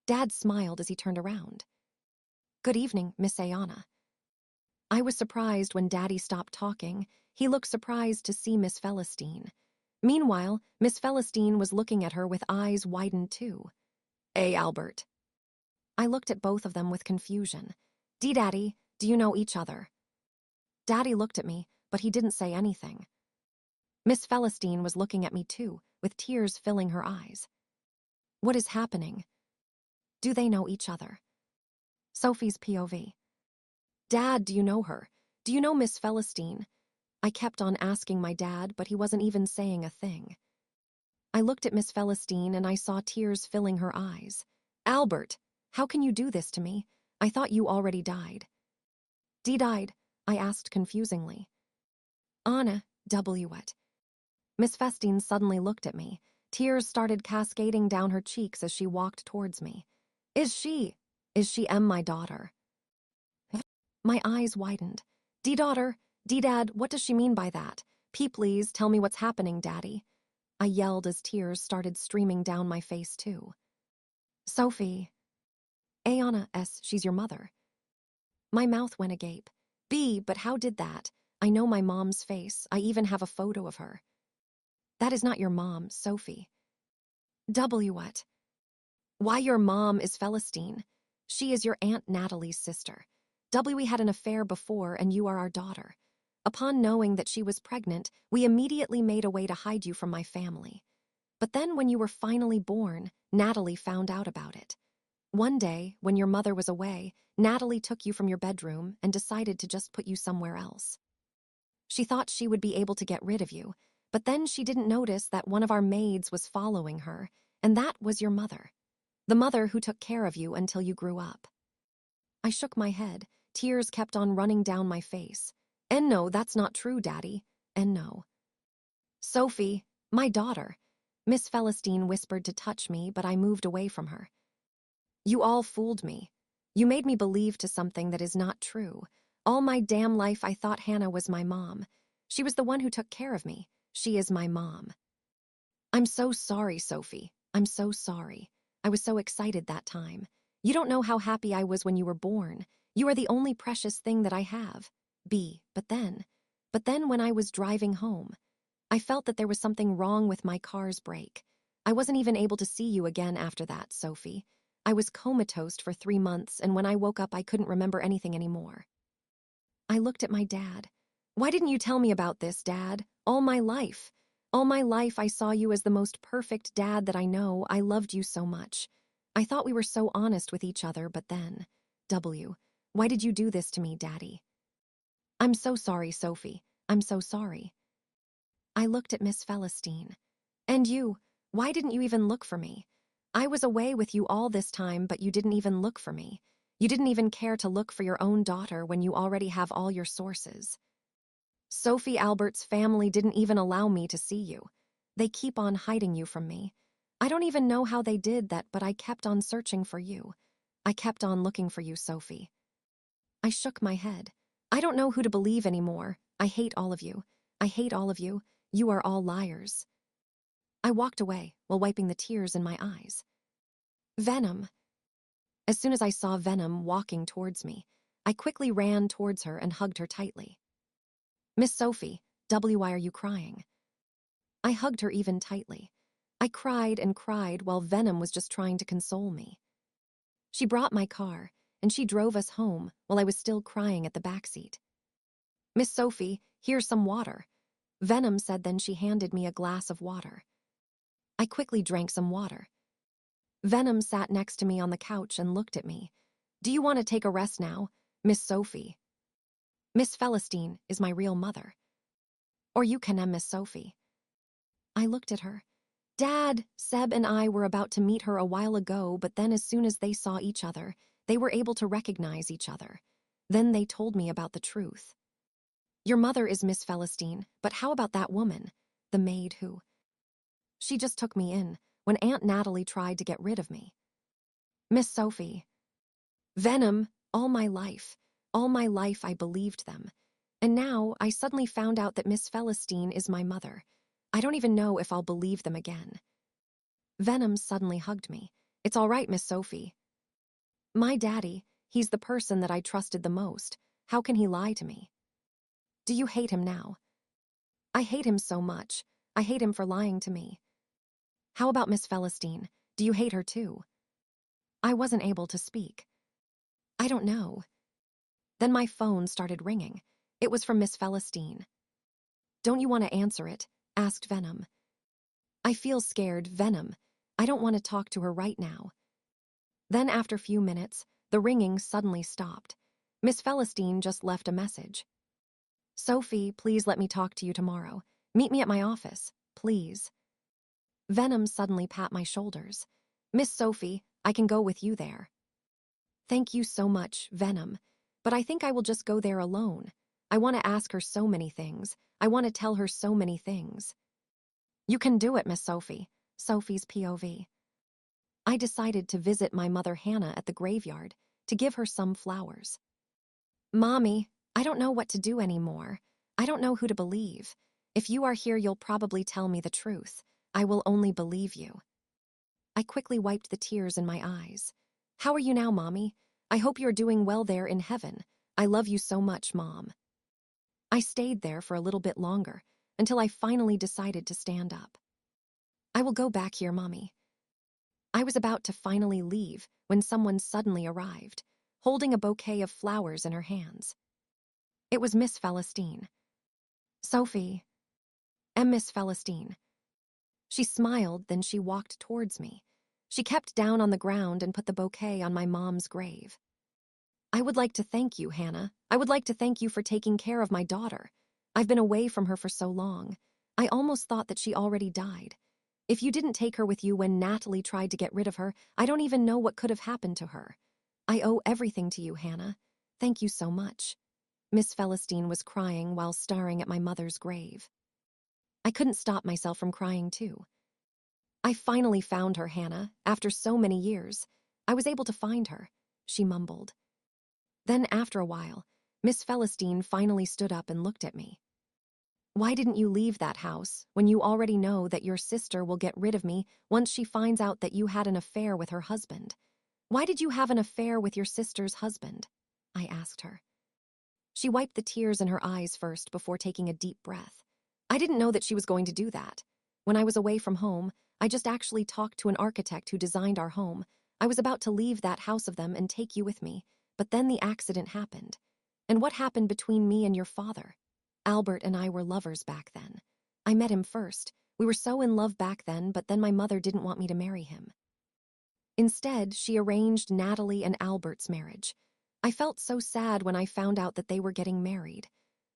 Dad smiled as he turned around. Good evening, Miss Ayana. I was surprised when Daddy stopped talking. He looked surprised to see Miss Celestine. Meanwhile, Miss Celestine was looking at her with eyes widened too. Hey, Albert. I looked at both of them with confusion. Daddy, do you know each other? Daddy looked at me, but he didn't say anything. Miss Celestine was looking at me too, with tears filling her eyes. What is happening? Do they know each other? Sophie's POV. Dad, do you know her? Do you know Miss Celestine? I kept on asking my dad, but he wasn't even saying a thing. I looked at Miss Celestine and I saw tears filling her eyes. Albert, how can you do this to me? I thought you already died. Dee died, I asked confusingly. Anna, what? Miss Festine suddenly looked at me. Tears started cascading down her cheeks as she walked towards me. Is she my daughter? My eyes widened. Daughter, Dad, what does she mean by that? Please tell me what's happening, Daddy. I yelled as tears started streaming down my face too. Sophie. Anna, she's your mother. My mouth went agape. But how did that? I know my mom's face. I even have a photo of her. That is not your mom, Sophie. What? Why your mom is Celestine. She is your Aunt Natalie's sister. We had an affair before and you are our daughter. Upon knowing that she was pregnant, we immediately made a way to hide you from my family. But then when you were finally born, Natalie found out about it. One day, when your mother was away, Natalie took you from your bedroom and decided to just put you somewhere else. She thought she would be able to get rid of you, but then she didn't notice that one of our maids was following her, and that was your mother. The mother who took care of you until you grew up. I shook my head. Tears kept on running down my face. And no, that's not true, Daddy. And no. Sophie, my daughter. Miss Celestine whispered to touch me, but I moved away from her. You all fooled me. You made me believe to something that is not true. All my damn life I thought Hannah was my mom. She was the one who took care of me. She is my mom. I'm so sorry, Sophie. I'm so sorry. I was so excited that time. You don't know how happy I was when you were born. You are the only precious thing that I have. But then when I was driving home, I felt that there was something wrong with my car's brake. I wasn't even able to see you again after that, Sophie. I was comatose for 3 months, and when I woke up, I couldn't remember anything anymore. I looked at my dad. Why didn't you tell me about this, Dad? All my life I saw you as the most perfect dad that I know. I loved you so much. I thought we were so honest with each other, but then... Why did you do this to me, Daddy? I'm so sorry, Sophie. I'm so sorry. I looked at Miss Celestine. And you, why didn't you even look for me? I was away with you all this time, but you didn't even look for me. You didn't even care to look for your own daughter when you already have all your sources. Sophie Albert's family didn't even allow me to see you. They keep on hiding you from me. I don't even know how they did that, but I kept on searching for you. I kept on looking for you, Sophie. I shook my head. I don't know who to believe anymore. I hate all of you. I hate all of you. You are all liars. I walked away while wiping the tears in my eyes. Venom. As soon as I saw Venom walking towards me, I quickly ran towards her and hugged her tightly. Miss Sophie, why are you crying? I hugged her even tightly. I cried and cried while Venom was just trying to console me. She brought my car, and she drove us home while I was still crying at the backseat. Miss Sophie, here's some water. Venom said, then she handed me a glass of water. I quickly drank some water. Venom sat next to me on the couch and looked at me. Do you want to take a rest now, Miss Sophie? Miss Celestine is my real mother. Or you can Miss Sophie. I looked at her. Dad, Seb and I were about to meet her a while ago, but then as soon as they saw each other, they were able to recognize each other. Then they told me about the truth. Your mother is Miss Celestine, but how about that woman, the maid who... She just took me in when Aunt Natalie tried to get rid of me. Miss Sophie. Venom, all my life I believed them. And now I suddenly found out that Miss Celestine is my mother. I don't even know if I'll believe them again. Venom suddenly hugged me. It's all right, Miss Sophie. My daddy, he's the person that I trusted the most. How can he lie to me? Do you hate him now? I hate him so much. I hate him for lying to me. How about Miss Celestine? Do you hate her too? I wasn't able to speak. I don't know. Then my phone started ringing. It was from Miss Celestine. Don't you want to answer it? Asked Venom. I feel scared, Venom. I don't want to talk to her right now. Then after a few minutes, the ringing suddenly stopped. Miss Celestine just left a message. Sophie, please let me talk to you tomorrow. Meet me at my office, please. Venom suddenly pat my shoulders. Miss Sophie, I can go with you there. Thank you so much, Venom, but I think I will just go there alone. I want to ask her so many things. I want to tell her so many things. You can do it, Miss Sophie. Sophie's POV. I decided to visit my mother Hannah at the graveyard to give her some flowers. Mommy, I don't know what to do anymore. I don't know who to believe. If you are here, you'll probably tell me the truth. I will only believe you. I quickly wiped the tears in my eyes. How are you now, Mommy? I hope you're doing well there in heaven. I love you so much, Mom. I stayed there for a little bit longer, until I finally decided to stand up. I will go back here, Mommy. I was about to finally leave when someone suddenly arrived, holding a bouquet of flowers in her hands. It was Miss Celestine. Sophie. Miss Celestine. She smiled, then she walked towards me. She kept down on the ground and put the bouquet on my mom's grave. I would like to thank you, Hannah. I would like to thank you for taking care of my daughter. I've been away from her for so long. I almost thought that she already died. If you didn't take her with you when Natalie tried to get rid of her, I don't even know what could have happened to her. I owe everything to you, Hannah. Thank you so much. Miss Celestine was crying while staring at my mother's grave. I couldn't stop myself from crying too. I finally found her, Hannah, after so many years. I was able to find her, she mumbled. Then after a while, Miss Celestine finally stood up and looked at me. Why didn't you leave that house when you already know that your sister will get rid of me once she finds out that you had an affair with her husband? Why did you have an affair with your sister's husband? I asked her. She wiped the tears in her eyes first before taking a deep breath. I didn't know that she was going to do that. When I was away from home, I just actually talked to an architect who designed our home. I was about to leave that house of them and take you with me, but then the accident happened. And what happened between me and your father? Albert and I were lovers back then. I met him first. We were so in love back then, but then my mother didn't want me to marry him. Instead, she arranged Natalie and Albert's marriage. I felt so sad when I found out that they were getting married.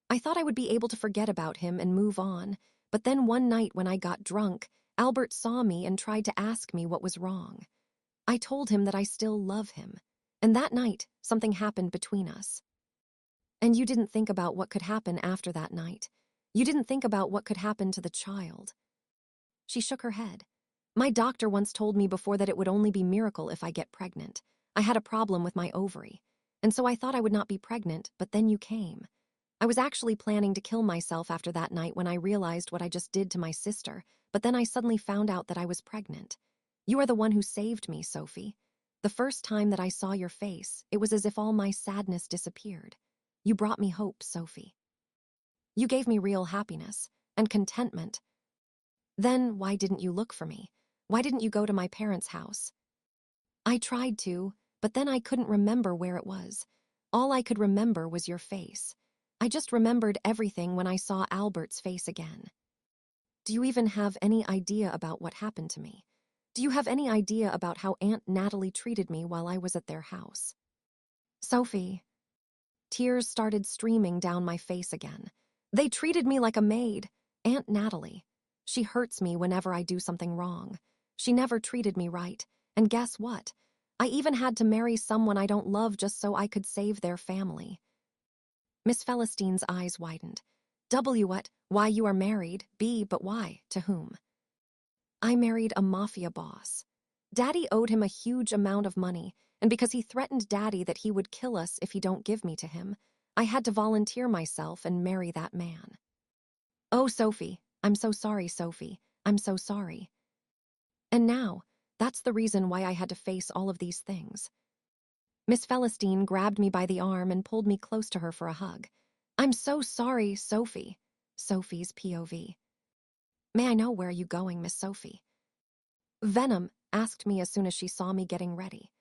I thought I would be able to forget about him and move on, but then one night when I got drunk, Albert saw me and tried to ask me what was wrong. I told him that I still love him, and that night, something happened between us. And you didn't think about what could happen after that night. You didn't think about what could happen to the child. She shook her head. My doctor once told me before that it would only be miracle if I get pregnant. I had a problem with my ovary, and so I thought I would not be pregnant, but then you came. I was actually planning to kill myself after that night when I realized what I just did to my sister, but then I suddenly found out that I was pregnant. You are the one who saved me, Sophie. The first time that I saw your face, it was as if all my sadness disappeared. You brought me hope, Sophie. You gave me real happiness and contentment. Then why didn't you look for me? Why didn't you go to my parents' house? I tried to, but then I couldn't remember where it was. All I could remember was your face. I just remembered everything when I saw Albert's face again. Do you even have any idea about what happened to me? Do you have any idea about how Aunt Natalie treated me while I was at their house? Sophie. Tears started streaming down my face again. They treated me like a maid. Aunt Natalie. She hurts me whenever I do something wrong. She never treated me right. And guess what? I even had to marry someone I don't love just so I could save their family. Miss Celestine's eyes widened. W what? Why you are married? B but why? To whom? I married a mafia boss. Daddy owed him a huge amount of money, and because he threatened Daddy that he would kill us if he don't give me to him, I had to volunteer myself and marry that man. Oh, Sophie, I'm so sorry, Sophie. I'm so sorry. And now, that's the reason why I had to face all of these things. Miss Celestine grabbed me by the arm and pulled me close to her for a hug. I'm so sorry, Sophie. Sophie's POV. May I know where are you going, Miss Sophie? Venom asked me as soon as she saw me getting ready.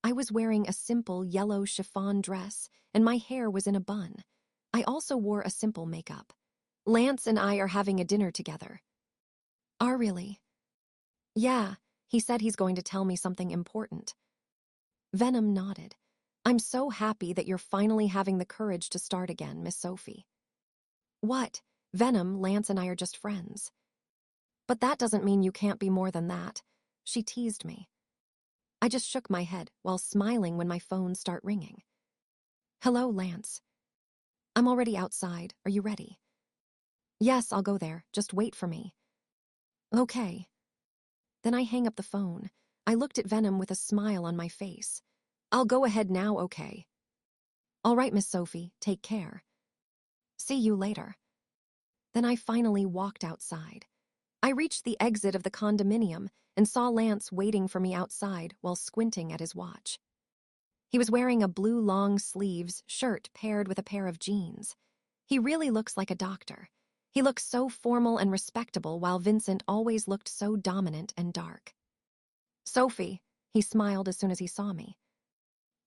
I was wearing a simple yellow chiffon dress, and my hair was in a bun. I also wore a simple makeup. Lance and I are having a dinner together. Are really? Yeah, he said he's going to tell me something important. Venom nodded. I'm so happy that you're finally having the courage to start again, Miss Sophie. What? Venom, Lance and I are just friends. But that doesn't mean you can't be more than that. She teased me. I just shook my head while smiling when my phone started ringing. Hello, Lance. I'm already outside. Are you ready? Yes, I'll go there. Just wait for me. Okay. Then I hang up the phone. I looked at Venom with a smile on my face. I'll go ahead now, okay? All right, Miss Sophie, take care. See you later. Then I finally walked outside. I reached the exit of the condominium and saw Lance waiting for me outside while squinting at his watch. He was wearing a blue long sleeves shirt paired with a pair of jeans. He really looks like a doctor. He looks so formal and respectable while Vincent always looked so dominant and dark. Sophie, he smiled as soon as he saw me.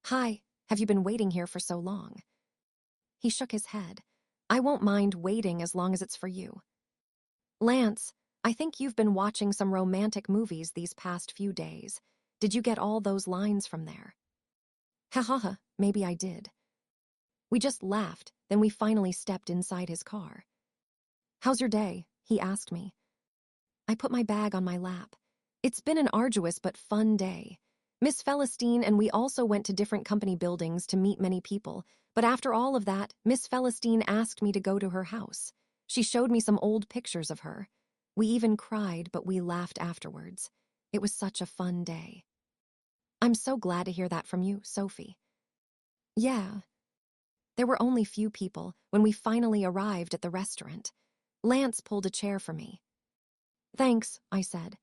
Hi, have you been waiting here for so long? He shook his head. I won't mind waiting as long as it's for you. Lance, I think you've been watching some romantic movies these past few days. Did you get all those lines from there? Ha ha ha, maybe I did. We just laughed, then we finally stepped inside his car. How's your day? He asked me. I put my bag on my lap. It's been an arduous but fun day. Miss Celestine and we also went to different company buildings to meet many people, but after all of that, Miss Celestine asked me to go to her house. She showed me some old pictures of her. We even cried, but we laughed afterwards. It was such a fun day. I'm so glad to hear that from you, Sophie. Yeah. There were only few people when we finally arrived at the restaurant. Lance pulled a chair for me. Thanks, I said.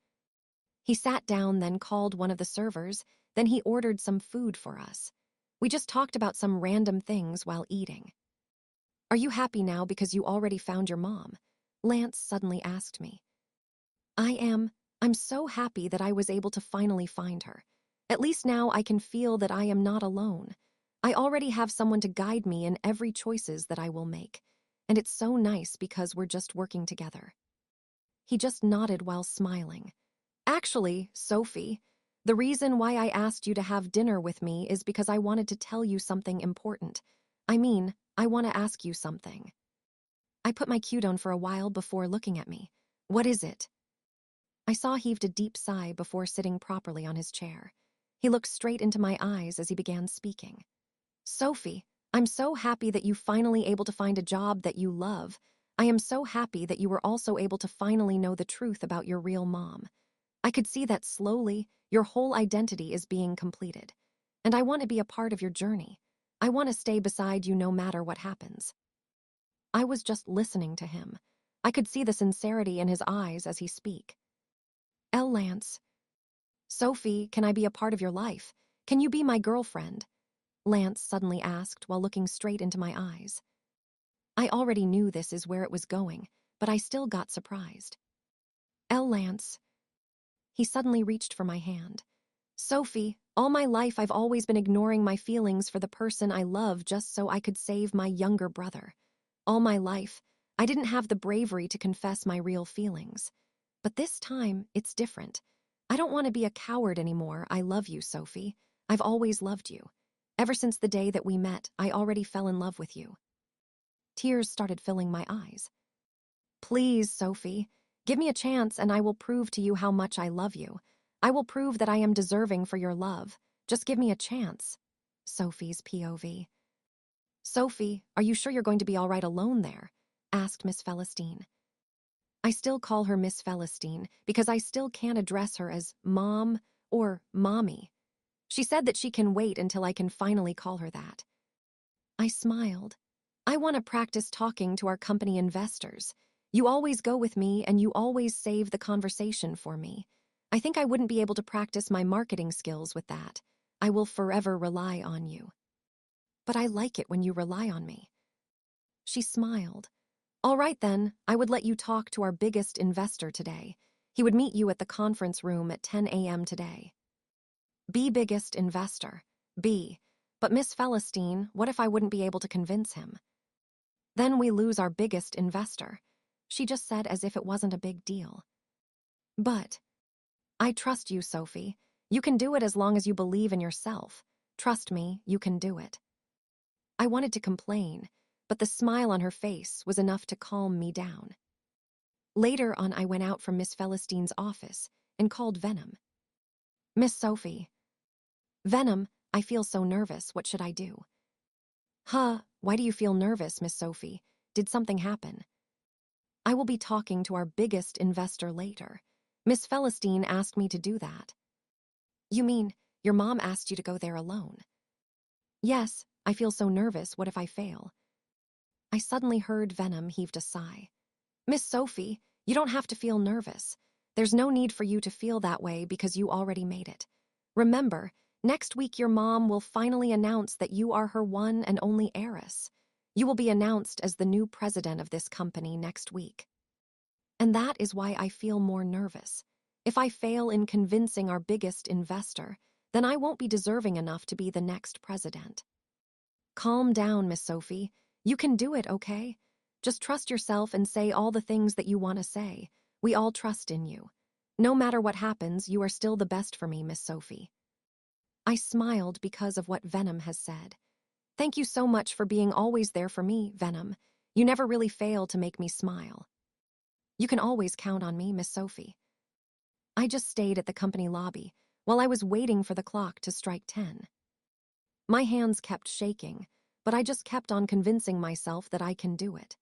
He sat down, then called one of the servers, then he ordered some food for us. We just talked about some random things while eating. Are you happy now because you already found your mom? Lance suddenly asked me. I am. I'm so happy that I was able to finally find her. At least now I can feel that I am not alone. I already have someone to guide me in every choices that I will make. And it's so nice because we're just working together. He just nodded while smiling. Actually, Sophie, the reason why I asked you to have dinner with me is because I wanted to tell you something important. I mean, I want to ask you something. I put my cue down for a while before looking at me. What is it? I saw he heaved a deep sigh before sitting properly on his chair. He looked straight into my eyes as he began speaking. Sophie, I'm so happy that you finally able to find a job that you love. I am so happy that you were also able to finally know the truth about your real mom. I could see that slowly, your whole identity is being completed. And I want to be a part of your journey. I want to stay beside you no matter what happens. I was just listening to him. I could see the sincerity in his eyes as he speak. Lance. Sophie, can I be a part of your life? Can you be my girlfriend? Lance suddenly asked while looking straight into my eyes. I already knew this is where it was going, but I still got surprised. Lance. He suddenly reached for my hand. Sophie, all my life I've always been ignoring my feelings for the person I love just so I could save my younger brother. All my life, I didn't have the bravery to confess my real feelings. But this time, it's different. I don't want to be a coward anymore. I love you, Sophie. I've always loved you. Ever since the day that we met, I already fell in love with you. Tears started filling my eyes. Please, Sophie, give me a chance and I will prove to you how much I love you. I will prove that I am deserving for your love. Just give me a chance. Sophie's POV. Sophie, are you sure you're going to be all right alone there? Asked Miss Celestine. I still call her Miss Celestine because I still can't address her as Mom or Mommy. She said that she can wait until I can finally call her that. I smiled. I want to practice talking to our company investors. You always go with me and you always save the conversation for me. I think I wouldn't be able to practice my marketing skills with that. I will forever rely on you. But I like it when you rely on me. She smiled. All right then, I would let you talk to our biggest investor today. He would meet you at the conference room at 10 a.m. today. B biggest investor. B. But Miss Celestine, what if I wouldn't be able to convince him? Then we lose our biggest investor. She just said as if it wasn't a big deal. But I trust you, Sophie. You can do it as long as you believe in yourself. Trust me, you can do it. I wanted to complain, but the smile on her face was enough to calm me down. Later on, I went out from Miss Celestine's office and called Venom. Miss Sophie. Venom, I feel so nervous. What should I do? Huh, why do you feel nervous, Miss Sophie? Did something happen? I will be talking to our biggest investor later. Miss Celestine asked me to do that. You mean, your mom asked you to go there alone? Yes, I feel so nervous. What if I fail? I suddenly heard Venom heaved a sigh. Miss Sophie, you don't have to feel nervous. There's no need for you to feel that way because you already made it. Remember, next week your mom will finally announce that you are her one and only heiress. You will be announced as the new president of this company next week. And that is why I feel more nervous. If I fail in convincing our biggest investor, then I won't be deserving enough to be the next president. Calm down, Miss Sophie. You can do it, okay? Just trust yourself and say all the things that you want to say. We all trust in you. No matter what happens, you are still the best for me, Miss Sophie. I smiled because of what Venom has said. Thank you so much for being always there for me, Venom. You never really fail to make me smile. You can always count on me, Miss Sophie. I just stayed at the company lobby while I was waiting for the clock to strike 10. My hands kept shaking, but I just kept on convincing myself that I can do it.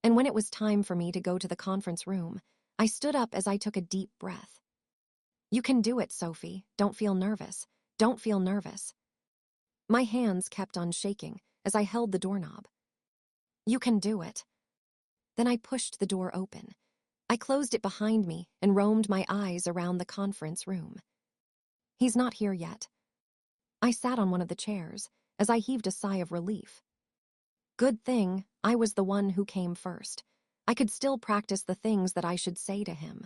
And when it was time for me to go to the conference room, I stood up as I took a deep breath. You can do it, Sophie. Don't feel nervous. Don't feel nervous. My hands kept on shaking as I held the doorknob. You can do it. Then I pushed the door open. I closed it behind me and roamed my eyes around the conference room. He's not here yet. I sat on one of the chairs as I heaved a sigh of relief. Good thing I was the one who came first. I could still practice the things that I should say to him.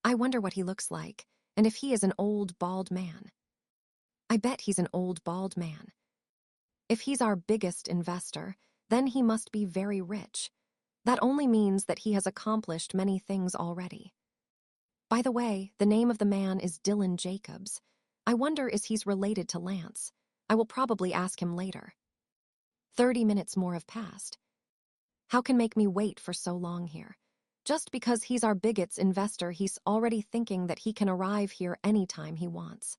I wonder what he looks like, and if he is an old, bald man. I bet he's an old, bald man. If he's our biggest investor, then he must be very rich. That only means that he has accomplished many things already. By the way, the name of the man is Dylan Jacobs. I wonder if he's related to Lance. I will probably ask him later. 30 minutes more have passed. How can make me wait for so long here? Just because he's our biggest investor, he's already thinking that he can arrive here anytime he wants.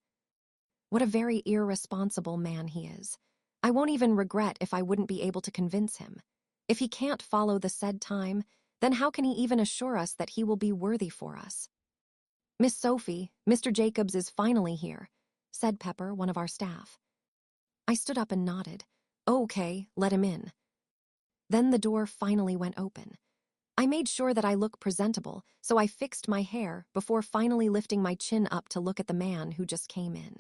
What a very irresponsible man he is. I won't even regret if I wouldn't be able to convince him. If he can't follow the said time, then how can he even assure us that he will be worthy for us? Miss Sophie, Mr. Jacobs is finally here, said Pepper, one of our staff. I stood up and nodded. Okay, let him in. Then the door finally went open. I made sure that I look presentable, so I fixed my hair before finally lifting my chin up to look at the man who just came in.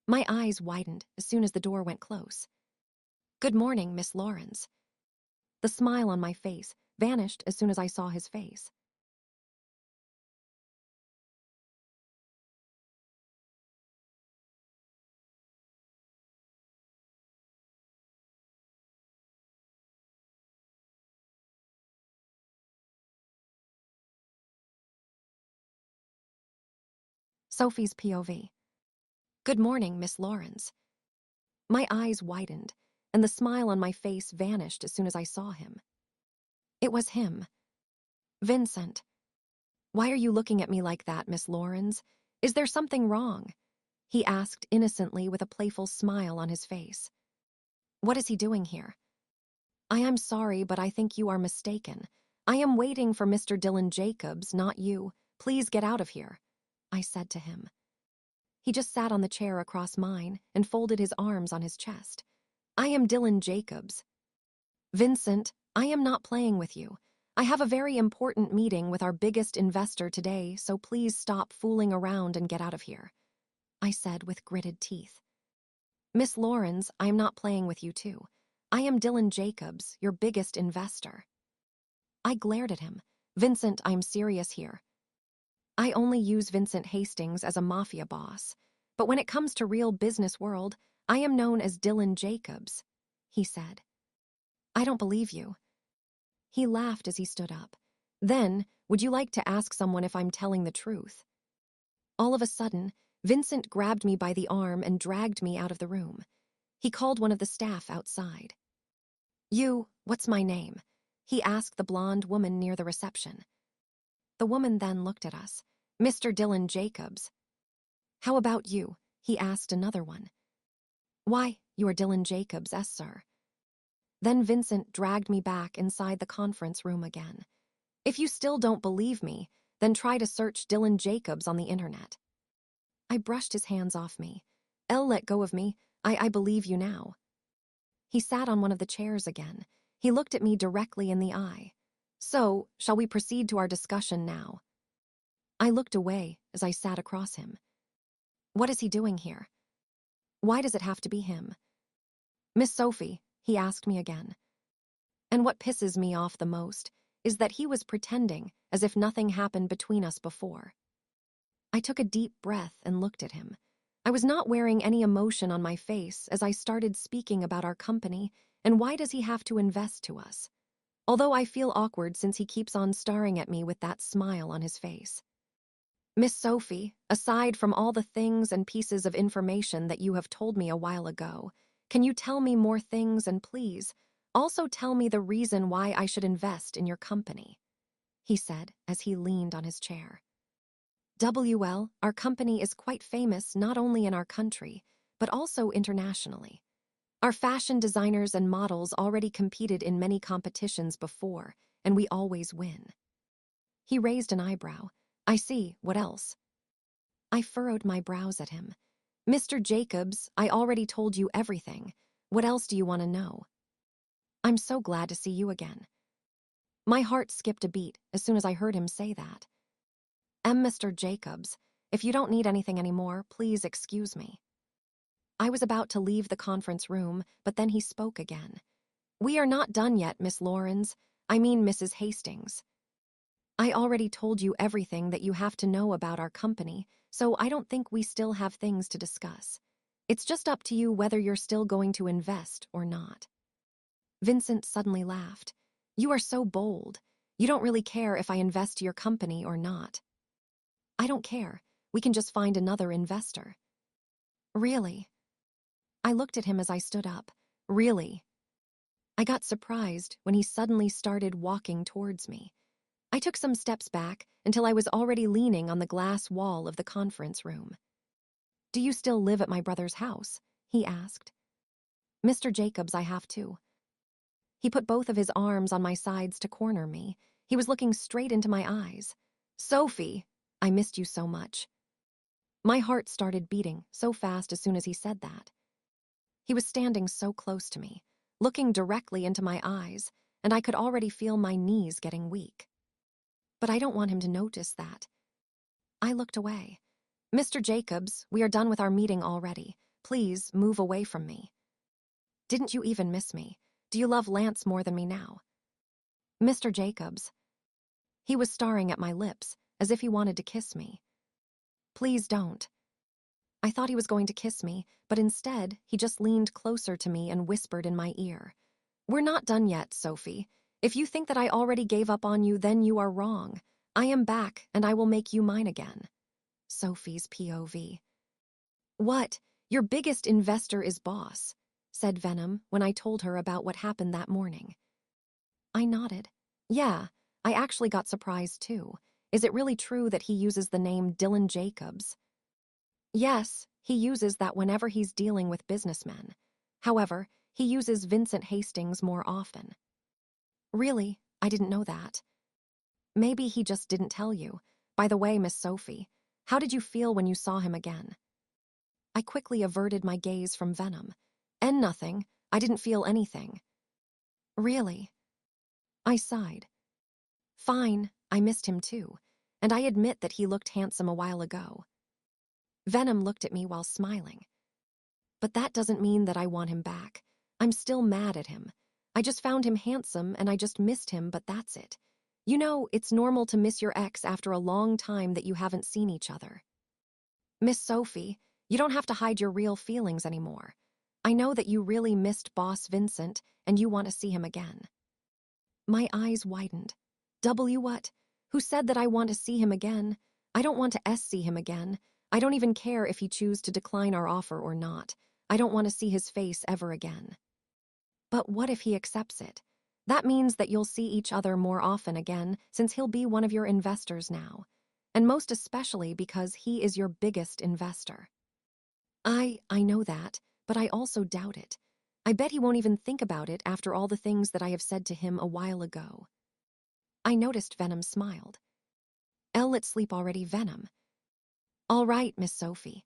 My eyes widened as soon as the door went close. Good morning, Miss Laurens. The smile on my face vanished as soon as I saw his face. Sophie's POV. Good morning, Miss Laurens. My eyes widened, and the smile on my face vanished as soon as I saw him. It was him. Vincent. Why are you looking at me like that, Miss Laurens? Is there something wrong? He asked innocently with a playful smile on his face. What is he doing here? I am sorry, but I think you are mistaken. I am waiting for Mr. Dylan Jacobs, not you. Please get out of here, I said to him. He just sat on the chair across mine and folded his arms on his chest. I am Dylan Jacobs. Vincent, I am not playing with you. I have a very important meeting with our biggest investor today, so please stop fooling around and get out of here, I said with gritted teeth. Miss Laurens, I am not playing with you too. I am Dylan Jacobs, your biggest investor. I glared at him. Vincent, I'm serious here. I only use Vincent Hastings as a mafia boss, but when it comes to real business world, I am known as Dylan Jacobs, he said. I don't believe you. He laughed as he stood up. Then, would you like to ask someone if I'm telling the truth? All of a sudden, Vincent grabbed me by the arm and dragged me out of the room. He called one of the staff outside. What's my name? He asked the blonde woman near the reception. The woman then looked at us. Mr. Dylan Jacobs. How about you? He asked another one. Why, you are Dylan Jacobs, sir. Then Vincent dragged me back inside the conference room again. If you still don't believe me, then try to search Dylan Jacobs on the internet. I brushed his hands off me. Let go of me. I believe you now. He sat on one of the chairs again. He looked at me directly in the eye. So, shall we proceed to our discussion now? I looked away as I sat across him. What is he doing here? Why does it have to be him? Miss Sophie, he asked me again. And what pisses me off the most is that he was pretending as if nothing happened between us before. I took a deep breath and looked at him. I was not wearing any emotion on my face as I started speaking about our company and why does he have to invest to us. Although I feel awkward since he keeps on staring at me with that smile on his face. Miss Sophie, aside from all the things and pieces of information that you have told me a while ago, can you tell me more things and please, also tell me the reason why I should invest in your company? He said as he leaned on his chair. Our company is quite famous not only in our country, but also internationally. Our fashion designers and models already competed in many competitions before, and we always win. He raised an eyebrow. I see, what else? I furrowed my brows at him. Mr. Jacobs, I already told you everything. What else do you want to know? I'm so glad to see you again. My heart skipped a beat as soon as I heard him say that. Mr. Jacobs, if you don't need anything anymore, please excuse me. I was about to leave the conference room, but then he spoke again. We are not done yet, Miss Laurens. I mean Mrs. Hastings. I already told you everything that you have to know about our company, so I don't think we still have things to discuss. It's just up to you whether you're still going to invest or not. Vincent suddenly laughed. You are so bold. You don't really care if I invest your company or not. I don't care. We can just find another investor. Really? I looked at him as I stood up. Really? I got surprised when he suddenly started walking towards me. I took some steps back until I was already leaning on the glass wall of the conference room. Do you still live at my brother's house? He asked. Mr. Jacobs, I have to. He put both of his arms on my sides to corner me. He was looking straight into my eyes. Sophie, I missed you so much. My heart started beating so fast as soon as he said that. He was standing so close to me, looking directly into my eyes, and I could already feel my knees getting weak. But I don't want him to notice that. I looked away. Mr. Jacobs, we are done with our meeting already. Please move away from me. Didn't you even miss me? Do you love Lance more than me now? Mr. Jacobs. He was staring at my lips as if he wanted to kiss me. Please don't. I thought he was going to kiss me, but instead, he just leaned closer to me and whispered in my ear. We're not done yet, Sophie. If you think that I already gave up on you, then you are wrong. I am back, and I will make you mine again. Sophie's POV. What? Your biggest investor is boss, said Venom when I told her about what happened that morning. I nodded. Yeah, I actually got surprised too. Is it really true that he uses the name Dylan Jacobs? Yes, he uses that whenever he's dealing with businessmen. However, he uses Vincent Hastings more often. Really? I didn't know that. Maybe he just didn't tell you. By the way, Miss Sophie, how did you feel when you saw him again? I quickly averted my gaze from Venom. And nothing. I didn't feel anything. Really? I sighed. Fine, I missed him too, and I admit that he looked handsome a while ago. Venom looked at me while smiling. But that doesn't mean that I want him back. I'm still mad at him. I just found him handsome and I just missed him, but that's it. You know, it's normal to miss your ex after a long time that you haven't seen each other. Miss Sophie, you don't have to hide your real feelings anymore. I know that you really missed Boss Vincent and you want to see him again. My eyes widened. What? Who said that I want to see him again? I don't want to see him again. I don't even care if he chooses to decline our offer or not. I don't want to see his face ever again. But what if he accepts it? That means that you'll see each other more often again, since he'll be one of your investors now. And most especially because he is your biggest investor. I know that, but I also doubt it. I bet he won't even think about it after all the things that I have said to him a while ago. I noticed Venom smiled. Let's sleep already, Venom. All right, Miss Sophie.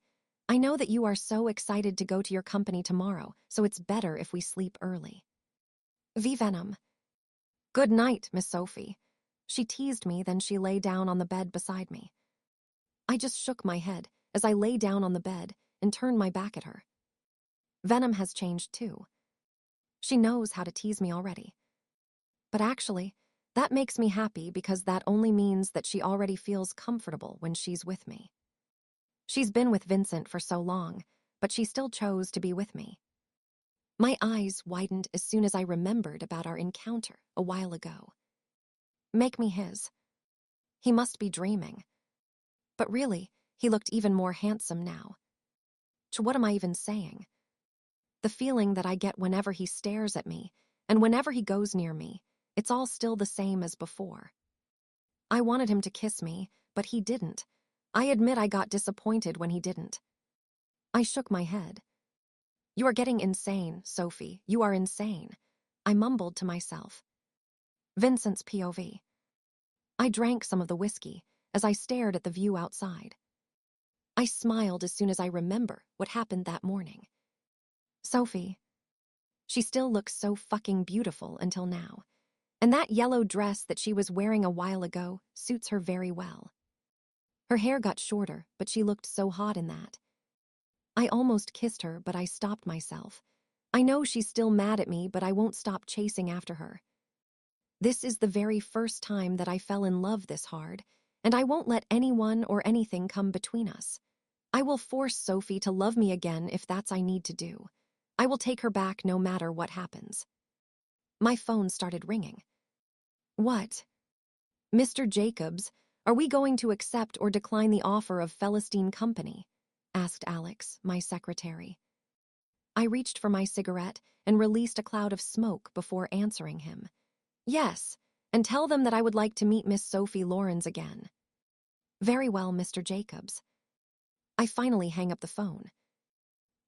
I know that you are so excited to go to your company tomorrow, so it's better if we sleep early. V Venom. Good night, Miss Sophie. She teased me, then she lay down on the bed beside me. I just shook my head as I lay down on the bed and turned my back at her. Venom has changed too. She knows how to tease me already. But actually, that makes me happy because that only means that she already feels comfortable when she's with me. She's been with Vincent for so long, but she still chose to be with me. My eyes widened as soon as I remembered about our encounter a while ago. Make me his. He must be dreaming. But really, he looked even more handsome now. What am I even saying? The feeling that I get whenever he stares at me, and whenever he goes near me, it's all still the same as before. I wanted him to kiss me, but he didn't. I admit I got disappointed when he didn't. I shook my head. You are getting insane, Sophie. You are insane. I mumbled to myself. Vincent's POV. I drank some of the whiskey as I stared at the view outside. I smiled as soon as I remember what happened that morning. Sophie. She still looks so fucking beautiful until now. And that yellow dress that she was wearing a while ago suits her very well. Her hair got shorter, but she looked so hot in that. I almost kissed her, but I stopped myself. I know she's still mad at me, but I won't stop chasing after her. This is the very first time that I fell in love this hard, and I won't let anyone or anything come between us. I will force Sophie to love me again if that's I need to do. I will take her back no matter what happens. My phone started ringing. What? Mr. Jacobs, are we going to accept or decline the offer of Felistine Company? Asked Alex, my secretary. I reached for my cigarette and released a cloud of smoke before answering him. Yes, and tell them that I would like to meet Miss Sophie Laurens again. Very well, Mr. Jacobs. I finally hang up the phone.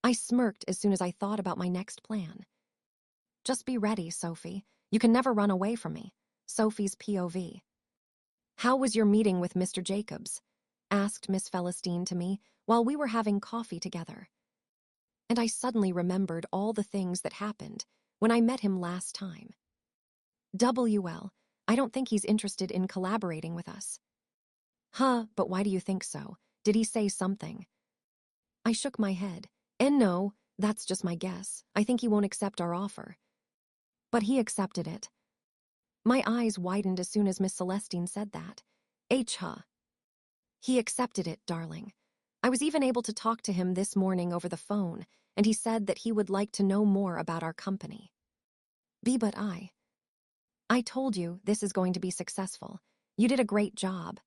I smirked as soon as I thought about my next plan. Just be ready, Sophie. You can never run away from me. Sophie's POV. How was your meeting with Mr. Jacobs? Asked Miss Felistine to me while we were having coffee together. And I suddenly remembered all the things that happened when I met him last time. WL, I don't think he's interested in collaborating with us. Huh, but why do you think so? Did he say something? I shook my head. And no, that's just my guess. I think he won't accept our offer. But he accepted it. My eyes widened as soon as Miss Celestine said that. Huh. He accepted it, darling. I was even able to talk to him this morning over the phone, and he said that he would like to know more about our company. But I told you this is going to be successful. You did a great job.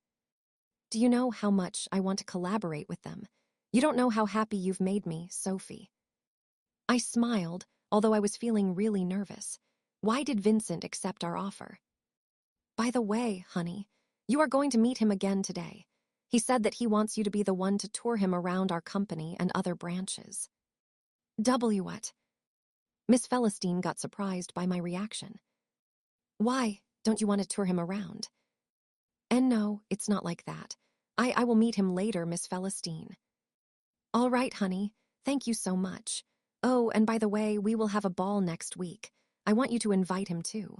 Do you know how much I want to collaborate with them? You don't know how happy you've made me, Sophie. I smiled, although I was feeling really nervous. Why did Vincent accept our offer? By the way, honey, you are going to meet him again today. He said that he wants you to be the one to tour him around our company and other branches. What? Miss Felistine got surprised by my reaction. Why? Don't you want to tour him around? And no, it's not like that. I will meet him later, Miss Felistine. All right, honey. Thank you so much. Oh, and by the way, we will have a ball next week. I want you to invite him too.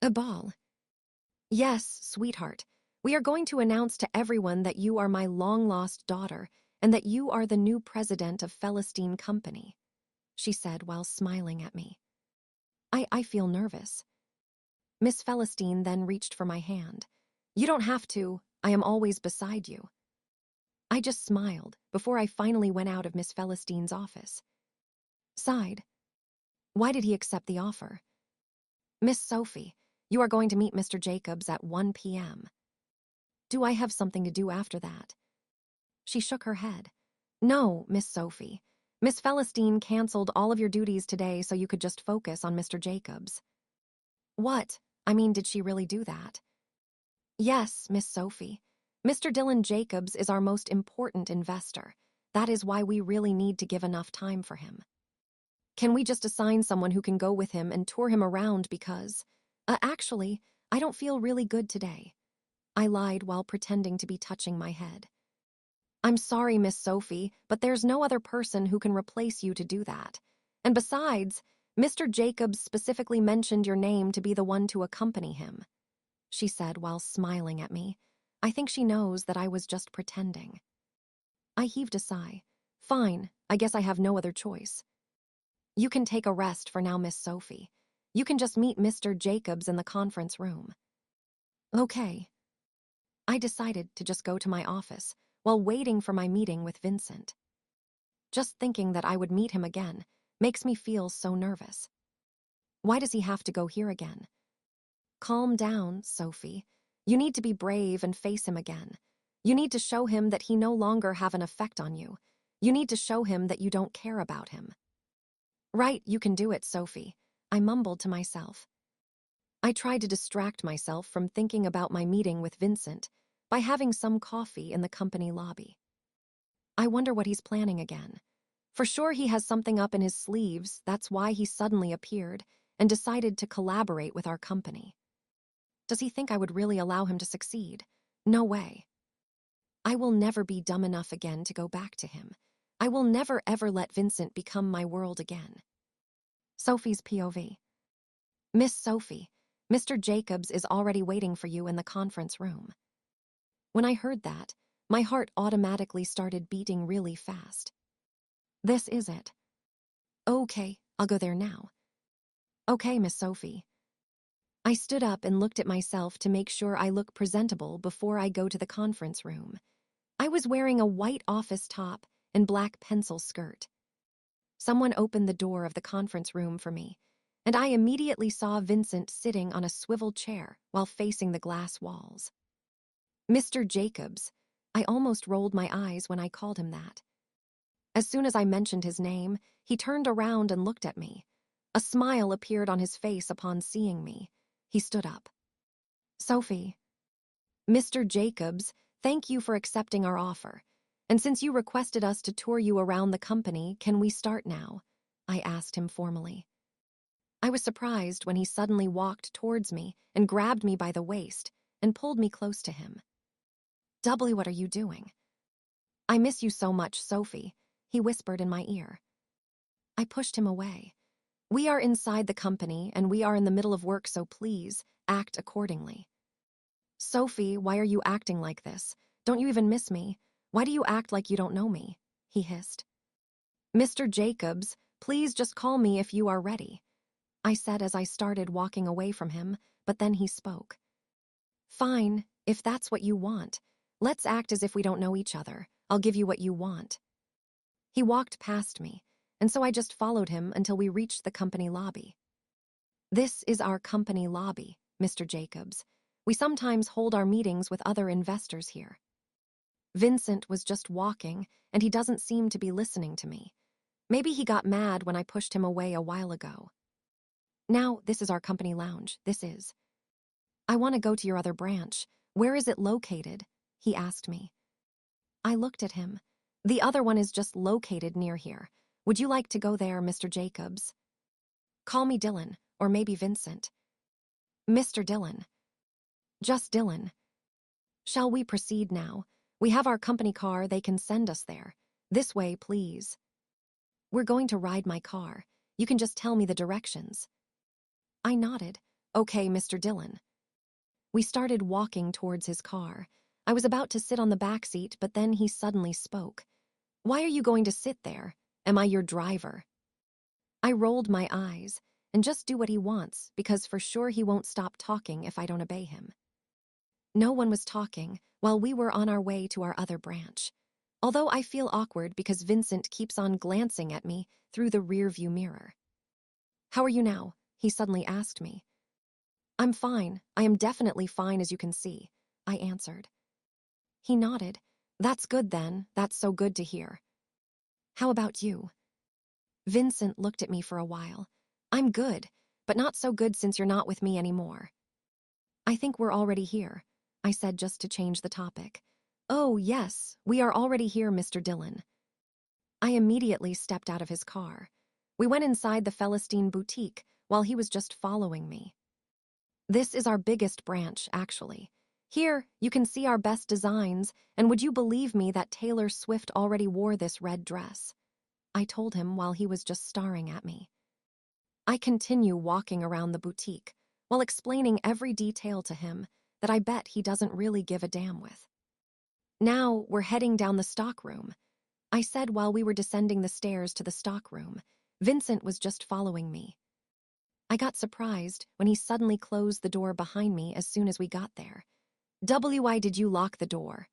A ball? Yes, sweetheart. We are going to announce to everyone that you are my long-lost daughter and that you are the new president of Felistine Company, she said while smiling at me. I feel nervous. Miss Felistine then reached for my hand. You don't have to. I am always beside you. I just smiled before I finally went out of Miss Felistine's office. Sighed. Why did he accept the offer? Miss Sophie, you are going to meet Mr. Jacobs at 1 p.m. Do I have something to do after that? She shook her head. No, Miss Sophie. Miss Celestine canceled all of your duties today so you could just focus on Mr. Jacobs. What? I mean, did she really do that? Yes, Miss Sophie. Mr. Dylan Jacobs is our most important investor. That is why we really need to give enough time for him. Can we just assign someone who can go with him and tour him around because… actually, I don't feel really good today. I lied while pretending to be touching my head. I'm sorry, Miss Sophie, but there's no other person who can replace you to do that. And besides, Mr. Jacobs specifically mentioned your name to be the one to accompany him, she said while smiling at me. I think she knows that I was just pretending. I heaved a sigh. Fine, I guess I have no other choice. You can take a rest for now, Miss Sophie. You can just meet Mr. Jacobs in the conference room. Okay. I decided to just go to my office while waiting for my meeting with Vincent. Just thinking that I would meet him again makes me feel so nervous. Why does he have to go here again? Calm down, Sophie. You need to be brave and face him again. You need to show him that he no longer have an effect on you. You need to show him that you don't care about him. Right, you can do it, Sophie, I mumbled to myself. I tried to distract myself from thinking about my meeting with Vincent by having some coffee in the company lobby. I wonder what he's planning again. For sure he has something up in his sleeves, that's why he suddenly appeared and decided to collaborate with our company. Does he think I would really allow him to succeed? No way. I will never be dumb enough again to go back to him. I will never ever let Vincent become my world again. Sophie's POV. Miss Sophie, Mr. Jacobs is already waiting for you in the conference room. When I heard that, my heart automatically started beating really fast. This is it. Okay, I'll go there now. Okay, Miss Sophie. I stood up and looked at myself to make sure I look presentable before I go to the conference room. I was wearing a white office top and black pencil skirt. Someone opened the door of the conference room for me, and I immediately saw Vincent sitting on a swivel chair while facing the glass walls. Mr. Jacobs. I almost rolled my eyes when I called him that. As soon as I mentioned his name, he turned around and looked at me. A smile appeared on his face upon seeing me. He stood up. Sophie. Mr. Jacobs, thank you for accepting our offer. And since you requested us to tour you around the company, can we start now? I asked him formally. I was surprised when he suddenly walked towards me and grabbed me by the waist and pulled me close to him. W, what are you doing? I miss you so much, Sophie, he whispered in my ear. I pushed him away. We are inside the company and we are in the middle of work, so please act accordingly. Sophie, why are you acting like this? Don't you even miss me? Why do you act like you don't know me? He hissed. Mr. Jacobs, please just call me if you are ready, I said as I started walking away from him, but then he spoke. Fine, if that's what you want. Let's act as if we don't know each other. I'll give you what you want. He walked past me, and so I just followed him until we reached the company lobby. This is our company lobby, Mr. Jacobs. We sometimes hold our meetings with other investors here. Vincent was just walking, and he doesn't seem to be listening to me. Maybe he got mad when I pushed him away a while ago. Now, this is our company lounge. This is. I want to go to your other branch. Where is it located? He asked me. I looked at him. The other one is just located near here. Would you like to go there, Mr. Jacobs? Call me Dylan, or maybe Vincent. Mr. Dylan. Just Dylan. Shall we proceed now? We have our company car, they can send us there. This way, please. We're going to ride my car. You can just tell me the directions. I nodded. Okay, Mr. Dylan. We started walking towards his car. I was about to sit on the back seat, but then he suddenly spoke. Why are you going to sit there? Am I your driver? I rolled my eyes and just do what he wants because for sure he won't stop talking if I don't obey him. No one was talking while we were on our way to our other branch. Although I feel awkward because Vincent keeps on glancing at me through the rearview mirror. How are you now? He suddenly asked me. I'm fine. I am definitely fine, as you can see, I answered. He nodded. That's good then, that's so good to hear. How about you? Vincent looked at me for a while. I'm good, but not so good since you're not with me anymore. I think we're already here, I said just to change the topic. Oh, yes, we are already here, Mr. Dillon. I immediately stepped out of his car. We went inside the Philistine boutique while he was just following me. This is our biggest branch, actually. Here, you can see our best designs, and would you believe me that Taylor Swift already wore this red dress? I told him while he was just staring at me. I continue walking around the boutique while explaining every detail to him that I bet he doesn't really give a damn with. Now we're heading down the stockroom, I said while we were descending the stairs to the stockroom. Vincent was just following me. I got surprised when he suddenly closed the door behind me as soon as we got there. Why did you lock the door?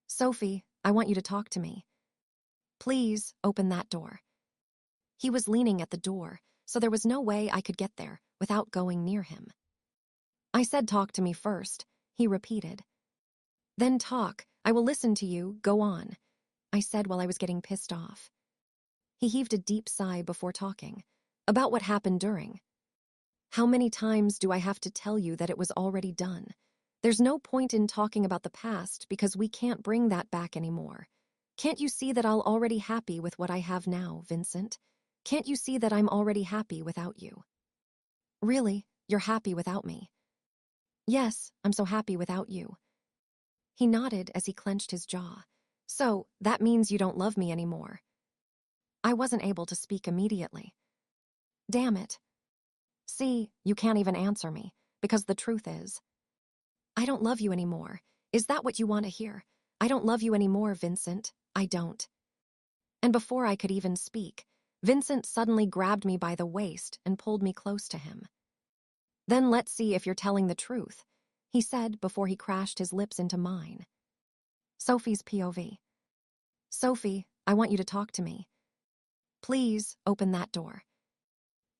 Sophie, I want you to talk to me. Please, open that door. He was leaning at the door, so there was no way I could get there without going near him. I said talk to me first, he repeated. Then talk, I will listen to you, go on, I said while I was getting pissed off. He heaved a deep sigh before talking. About what happened during. How many times do I have to tell you that it was already done? There's no point in talking about the past because we can't bring that back anymore. Can't you see that I'll already happy with what I have now, Vincent? Can't you see that I'm already happy without you? Really, you're happy without me? Yes, I'm so happy without you. He nodded as he clenched his jaw. So, that means you don't love me anymore. I wasn't able to speak immediately. Damn it. See, you can't even answer me, because the truth is, I don't love you anymore. Is that what you want to hear? I don't love you anymore, Vincent. I don't. And before I could even speak, Vincent suddenly grabbed me by the waist and pulled me close to him. Then let's see if you're telling the truth, he said before he crashed his lips into mine. Sophie's POV. Sophie, I want you to talk to me. Please, open that door.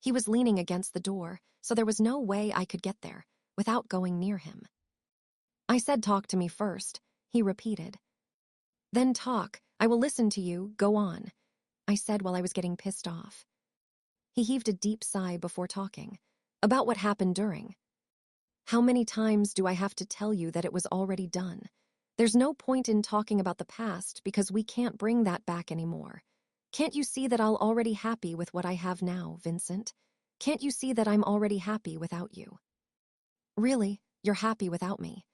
He was leaning against the door, so there was no way I could get there without going near him. I said talk to me first, he repeated. Then talk, I will listen to you, go on, I said while I was getting pissed off. He heaved a deep sigh before talking. About what happened during. How many times do I have to tell you that it was already done? There's no point in talking about the past because we can't bring that back anymore. Can't you see that I'll already happy with what I have now, Vincent? Can't you see that I'm already happy without you? Really, you're happy without me?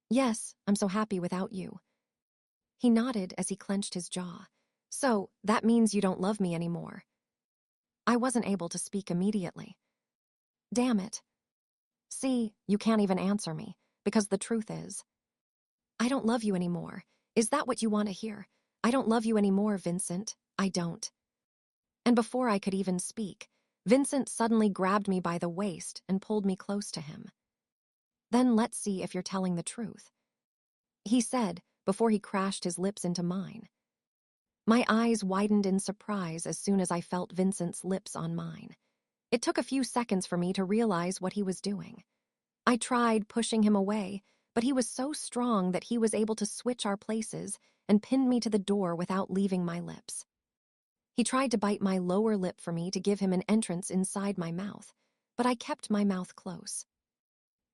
Yes, I'm so happy without you. He nodded as he clenched his jaw. So, that means you don't love me anymore. I wasn't able to speak immediately. Damn it. See, you can't even answer me, because the truth is, I don't love you anymore. Is that what you want to hear? I don't love you anymore, Vincent. I don't. And before I could even speak, Vincent suddenly grabbed me by the waist and pulled me close to him. Then let's see if you're telling the truth, he said before he crashed his lips into mine. My eyes widened in surprise as soon as I felt Vincent's lips on mine. It took a few seconds for me to realize what he was doing. I tried pushing him away, but he was so strong that he was able to switch our places and pinned me to the door without leaving my lips. He tried to bite my lower lip for me to give him an entrance inside my mouth, but I kept my mouth close.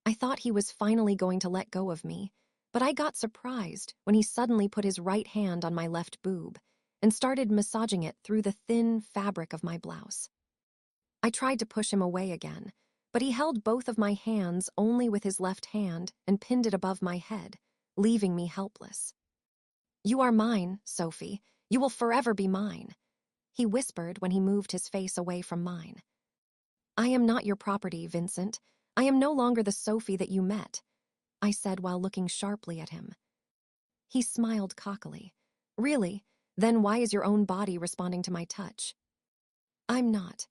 I thought he was finally going to let go of me, but I got surprised when he suddenly put his right hand on my left boob and started massaging it through the thin fabric of my blouse. I tried to push him away again, but he held both of my hands only with his left hand and pinned it above my head, leaving me helpless. You are mine, Sophie. You will forever be mine, he whispered when he moved his face away from mine. I am not your property, Vincent. I am no longer the Sophie that you met, I said while looking sharply at him. He smiled cockily. Really? Then why is your own body responding to my touch? I'm not.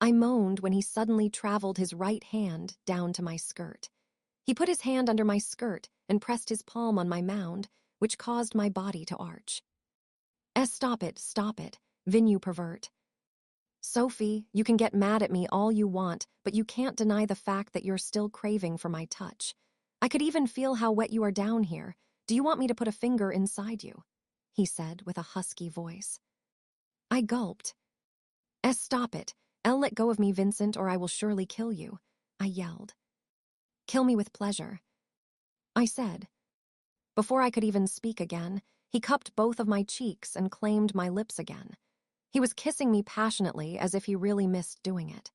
I moaned when he suddenly traveled his right hand down to my skirt. He put his hand under my skirt and pressed his palm on my mound, which caused my body to arch. Stop it, Vin, you pervert. Sophie, you can get mad at me all you want, but you can't deny the fact that you're still craving for my touch. I could even feel how wet you are down here, Do you want me to put a finger inside you?" he said with a husky voice. I gulped. Stop it. Let go of me, Vincent, or I will surely kill you," I yelled. "Kill me with pleasure," I said. Before I could even speak again, he cupped both of my cheeks and claimed my lips again. He was kissing me passionately as if he really missed doing it.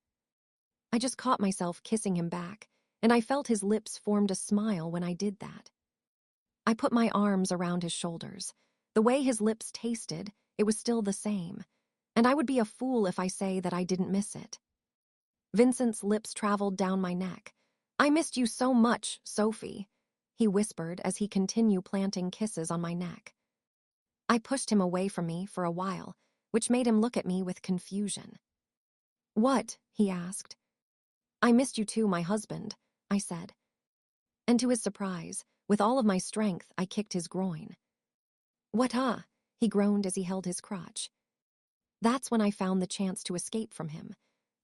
I just caught myself kissing him back, and I felt his lips formed a smile when I did that. I put my arms around his shoulders. The way his lips tasted, it was still the same, and I would be a fool if I say that I didn't miss it. Vincent's lips traveled down my neck. "I missed you so much, Sophie," he whispered as he continued planting kisses on my neck. I pushed him away from me for a while, which made him look at me with confusion. "What?" he asked. "I missed you too, my husband," I said. And to his surprise, with all of my strength, I kicked his groin. "What, huh?" he groaned as he held his crotch. That's when I found the chance to escape from him.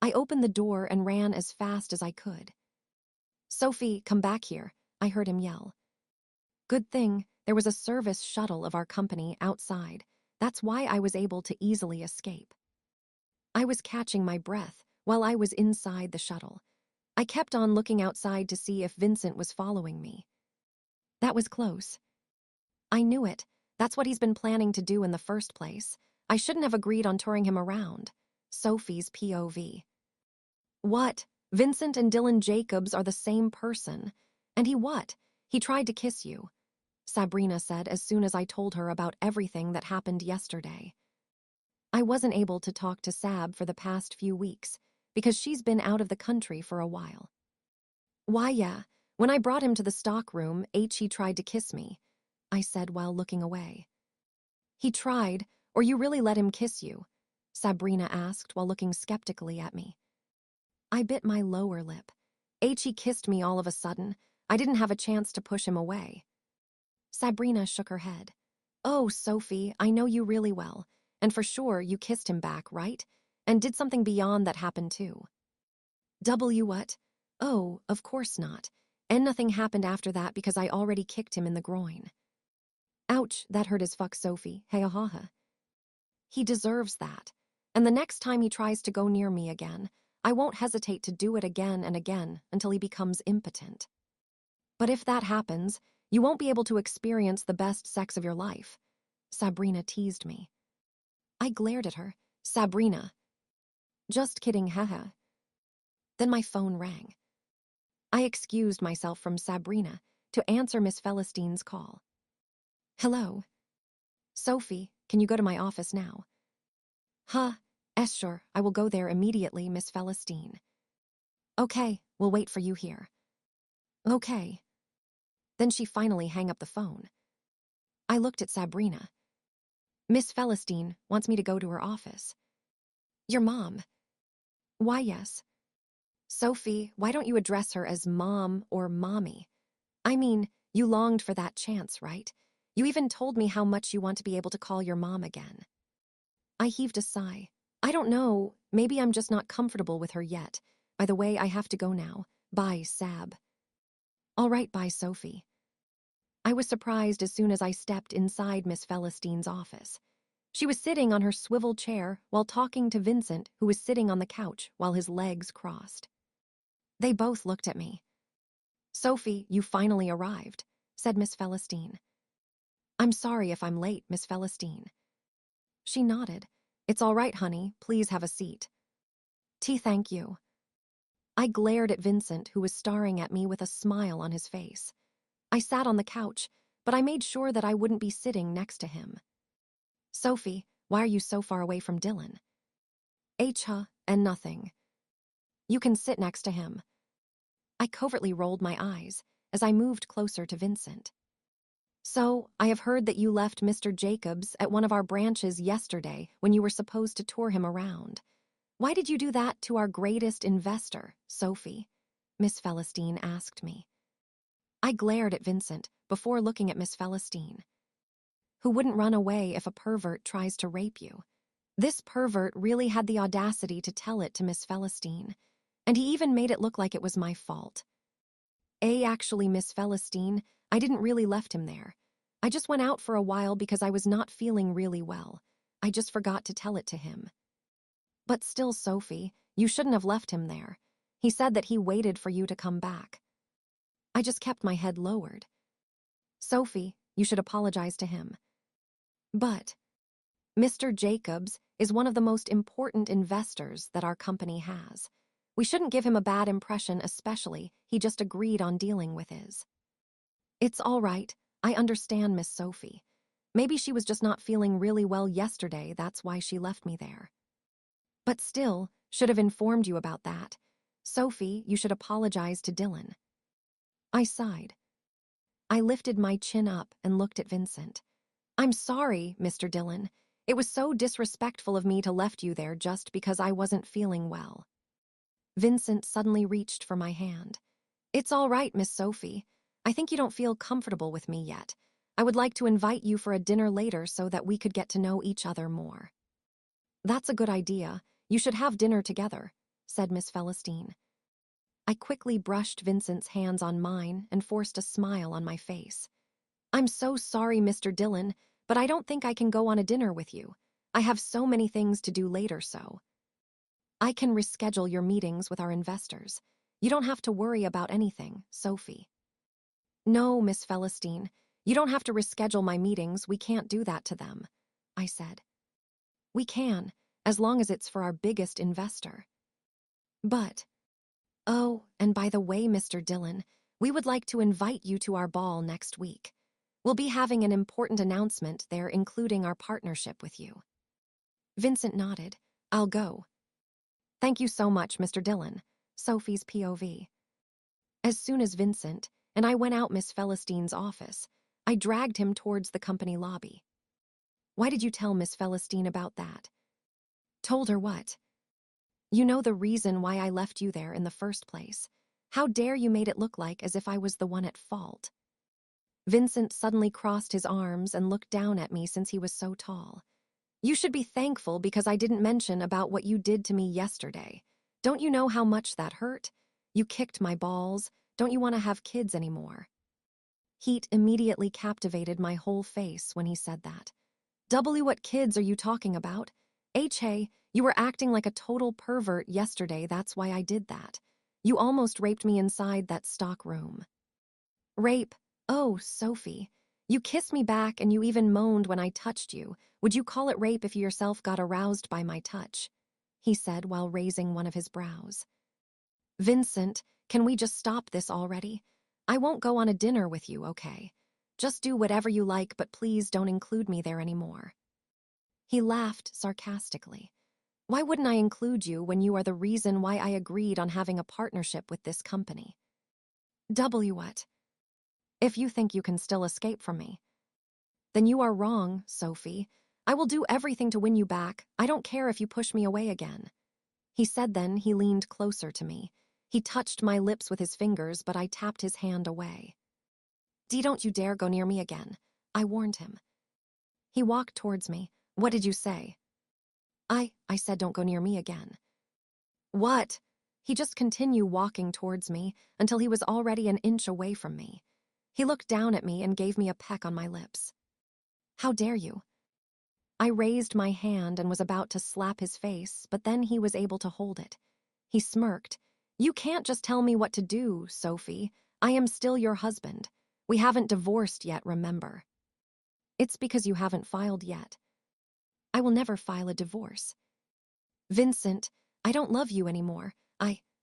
I opened the door and ran as fast as I could. "Sophie, come back here," I heard him yell. Good thing there was a service shuttle of our company outside. That's why I was able to easily escape. I was catching my breath while I was inside the shuttle. I kept on looking outside to see if Vincent was following me. That was close. I knew it. That's what he's been planning to do in the first place. I shouldn't have agreed on touring him around. Sophie's POV. What? Vincent and Dylan Jacobs are the same person. And he what? He tried to kiss you, Sabrina said as soon as I told her about everything that happened yesterday. I wasn't able to talk to Sab for the past few weeks because she's been out of the country for a while. Why, yeah, when I brought him to the stockroom, he tried to kiss me, I said while looking away. He tried, or you really let him kiss you? Sabrina asked while looking skeptically at me. I bit my lower lip. He kissed me all of a sudden. I didn't have a chance to push him away. Sabrina shook her head. Oh, Sophie, I know you really well. And for sure you kissed him back, right? And did something beyond that happen too. What? Oh, of course not. And nothing happened after that because I already kicked him in the groin. Ouch, that hurt as fuck, Sophie. Hey, ha ha. He deserves that. And the next time he tries to go near me again, I won't hesitate to do it again and again until he becomes impotent. But if that happens, you won't be able to experience the best sex of your life. Sabrina teased me. I glared at her. Sabrina. Just kidding, haha. Then my phone rang. I excused myself from Sabrina to answer Miss Celestine's call. Hello. Sophie, can you go to my office now? Sure, I will go there immediately, Miss Celestine. Okay, we'll wait for you here. Okay. Then she finally hung up the phone. I looked at Sabrina. Miss Celestine wants me to go to her office. Your mom. Why, yes. Sophie, why don't you address her as Mom or Mommy? I mean, you longed for that chance, right? You even told me how much you want to be able to call your mom again. I heaved a sigh. I don't know, maybe I'm just not comfortable with her yet. By the way, I have to go now. Bye, Sab. All right, bye, Sophie. I was surprised as soon as I stepped inside Miss Celestine's office. She was sitting on her swivel chair while talking to Vincent, who was sitting on the couch while his legs crossed. They both looked at me. Sophie, you finally arrived, said Miss Celestine. I'm sorry if I'm late, Miss Celestine. She nodded. It's all right, honey. Please have a seat. Thank you. I glared at Vincent, who was staring at me with a smile on his face. I sat on the couch, but I made sure that I wouldn't be sitting next to him. Sophie, why are you so far away from Dylan? And nothing. You can sit next to him. I covertly rolled my eyes as I moved closer to Vincent. So, I have heard that you left Mr. Jacobs at one of our branches yesterday when you were supposed to tour him around. Why did you do that to our greatest investor, Sophie? Miss Celestine asked me. I glared at Vincent before looking at Miss Celestine. Who wouldn't run away if a pervert tries to rape you? This pervert really had the audacity to tell it to Miss Celestine, and he even made it look like it was my fault. Actually, Miss Celestine, I didn't really left him there. I just went out for a while because I was not feeling really well. I just forgot to tell it to him. But still, Sophie, you shouldn't have left him there. He said that he waited for you to come back. I just kept my head lowered. Sophie, you should apologize to him. But Mr. Jacobs is one of the most important investors that our company has. We shouldn't give him a bad impression, especially he just agreed on dealing with his. It's all right. I understand, Miss Sophie. Maybe she was just not feeling really well yesterday, that's why she left me there. But still, should have informed you about that. Sophie, you should apologize to Dylan. I sighed. I lifted my chin up and looked at Vincent. I'm sorry, Mr. Dylan. It was so disrespectful of me to left you there just because I wasn't feeling well. Vincent suddenly reached for my hand. It's all right, Miss Sophie. I think you don't feel comfortable with me yet. I would like to invite you for a dinner later so that we could get to know each other more. That's a good idea. You should have dinner together, said Miss Celestine. I quickly brushed Vincent's hands on mine and forced a smile on my face. I'm so sorry, Mr. Dylan, but I don't think I can go on a dinner with you. I have so many things to do later, so. I can reschedule your meetings with our investors. You don't have to worry about anything, Sophie. No, Miss Celestine, you don't have to reschedule my meetings. We can't do that to them, I said. We can, as long as it's for our biggest investor. But, oh, and by the way, Mr. Dylan, we would like to invite you to our ball next week. We'll be having an important announcement there, including our partnership with you. Vincent nodded. I'll go. Thank you so much, Mr. Dylan. Sophie's POV. As soon as Vincent and I went out Miss Celestine's office, I dragged him towards the company lobby. Why did you tell Miss Celestine about that? Told her what? You know the reason why I left you there in the first place. How dare you made it look like as if I was the one at fault. Vincent suddenly crossed his arms and looked down at me since he was so tall. You should be thankful because I didn't mention about what you did to me yesterday. Don't you know how much that hurt? You kicked my balls. Don't you want to have kids anymore? Heat immediately captivated my whole face when he said that. What kids are you talking about? Hey, you were acting like a total pervert yesterday, that's why I did that. You almost raped me inside that stock room. Rape? Oh, Sophie. You kissed me back and you even moaned when I touched you. Would you call it rape if you yourself got aroused by my touch? He said while raising one of his brows. Vincent, can we just stop this already? I won't go on a dinner with you, okay? Just do whatever you like, but please don't include me there anymore. He laughed sarcastically. Why wouldn't I include you when you are the reason why I agreed on having a partnership with this company? What? If you think you can still escape from me, then you are wrong, Sophie. I will do everything to win you back. I don't care if you push me away again. He said then he leaned closer to me. He touched my lips with his fingers, but I tapped his hand away. Don't you dare go near me again, I warned him. He walked towards me. What did you say? I said don't go near me again. What? He just continued walking towards me until he was already an inch away from me. He looked down at me and gave me a peck on my lips. How dare you? I raised my hand and was about to slap his face, but then he was able to hold it. He smirked. You can't just tell me what to do, Sophie. I am still your husband. We haven't divorced yet, remember? It's because you haven't filed yet. I will never file a divorce. Vincent, I don't love you anymore.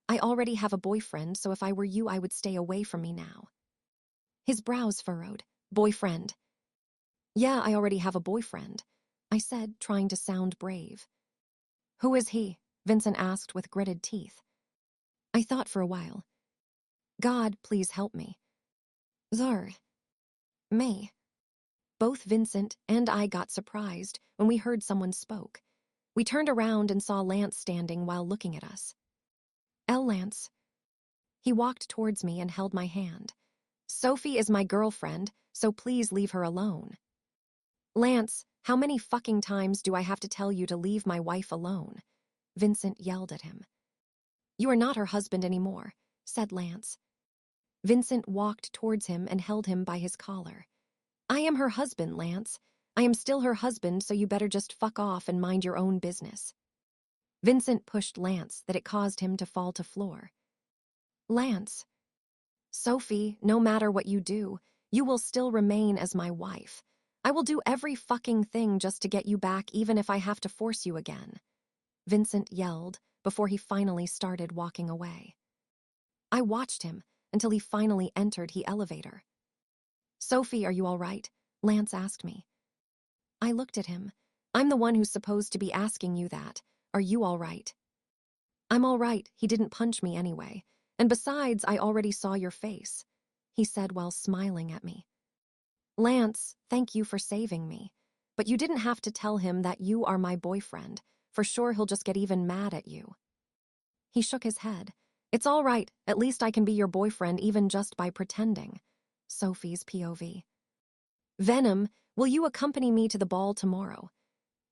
I already have a boyfriend, so if I were you, I would stay away from me now. His brows furrowed. Boyfriend. Yeah, I already have a boyfriend, I said, trying to sound brave. Who is he? Vincent asked with gritted teeth. I thought for a while. God, please help me. Zar. Me. Both Vincent and I got surprised when we heard someone spoke. We turned around and saw Lance standing while looking at us. Lance. He walked towards me and held my hand. Sophie is my girlfriend, so please leave her alone. Lance, how many fucking times do I have to tell you to leave my wife alone? Vincent yelled at him. You are not her husband anymore, said Lance. Vincent walked towards him and held him by his collar. I am her husband, Lance. I am still her husband, so you better just fuck off and mind your own business. Vincent pushed Lance that it caused him to fall to floor. Lance. Sophie, no matter what you do, you will still remain as my wife. I will do every fucking thing just to get you back, even if I have to force you again. Vincent yelled before he finally started walking away. I watched him until he finally entered the elevator. Sophie, are you all right? Lance asked me. I looked at him. I'm the one who's supposed to be asking you that. Are you all right? I'm all right. He didn't punch me anyway. And besides, I already saw your face, he said while smiling at me. Lance, thank you for saving me. But you didn't have to tell him that you are my boyfriend. For sure he'll just get even mad at you. He shook his head. It's all right. At least I can be your boyfriend even just by pretending. Sophie's POV. Venom, will you accompany me to the ball tomorrow?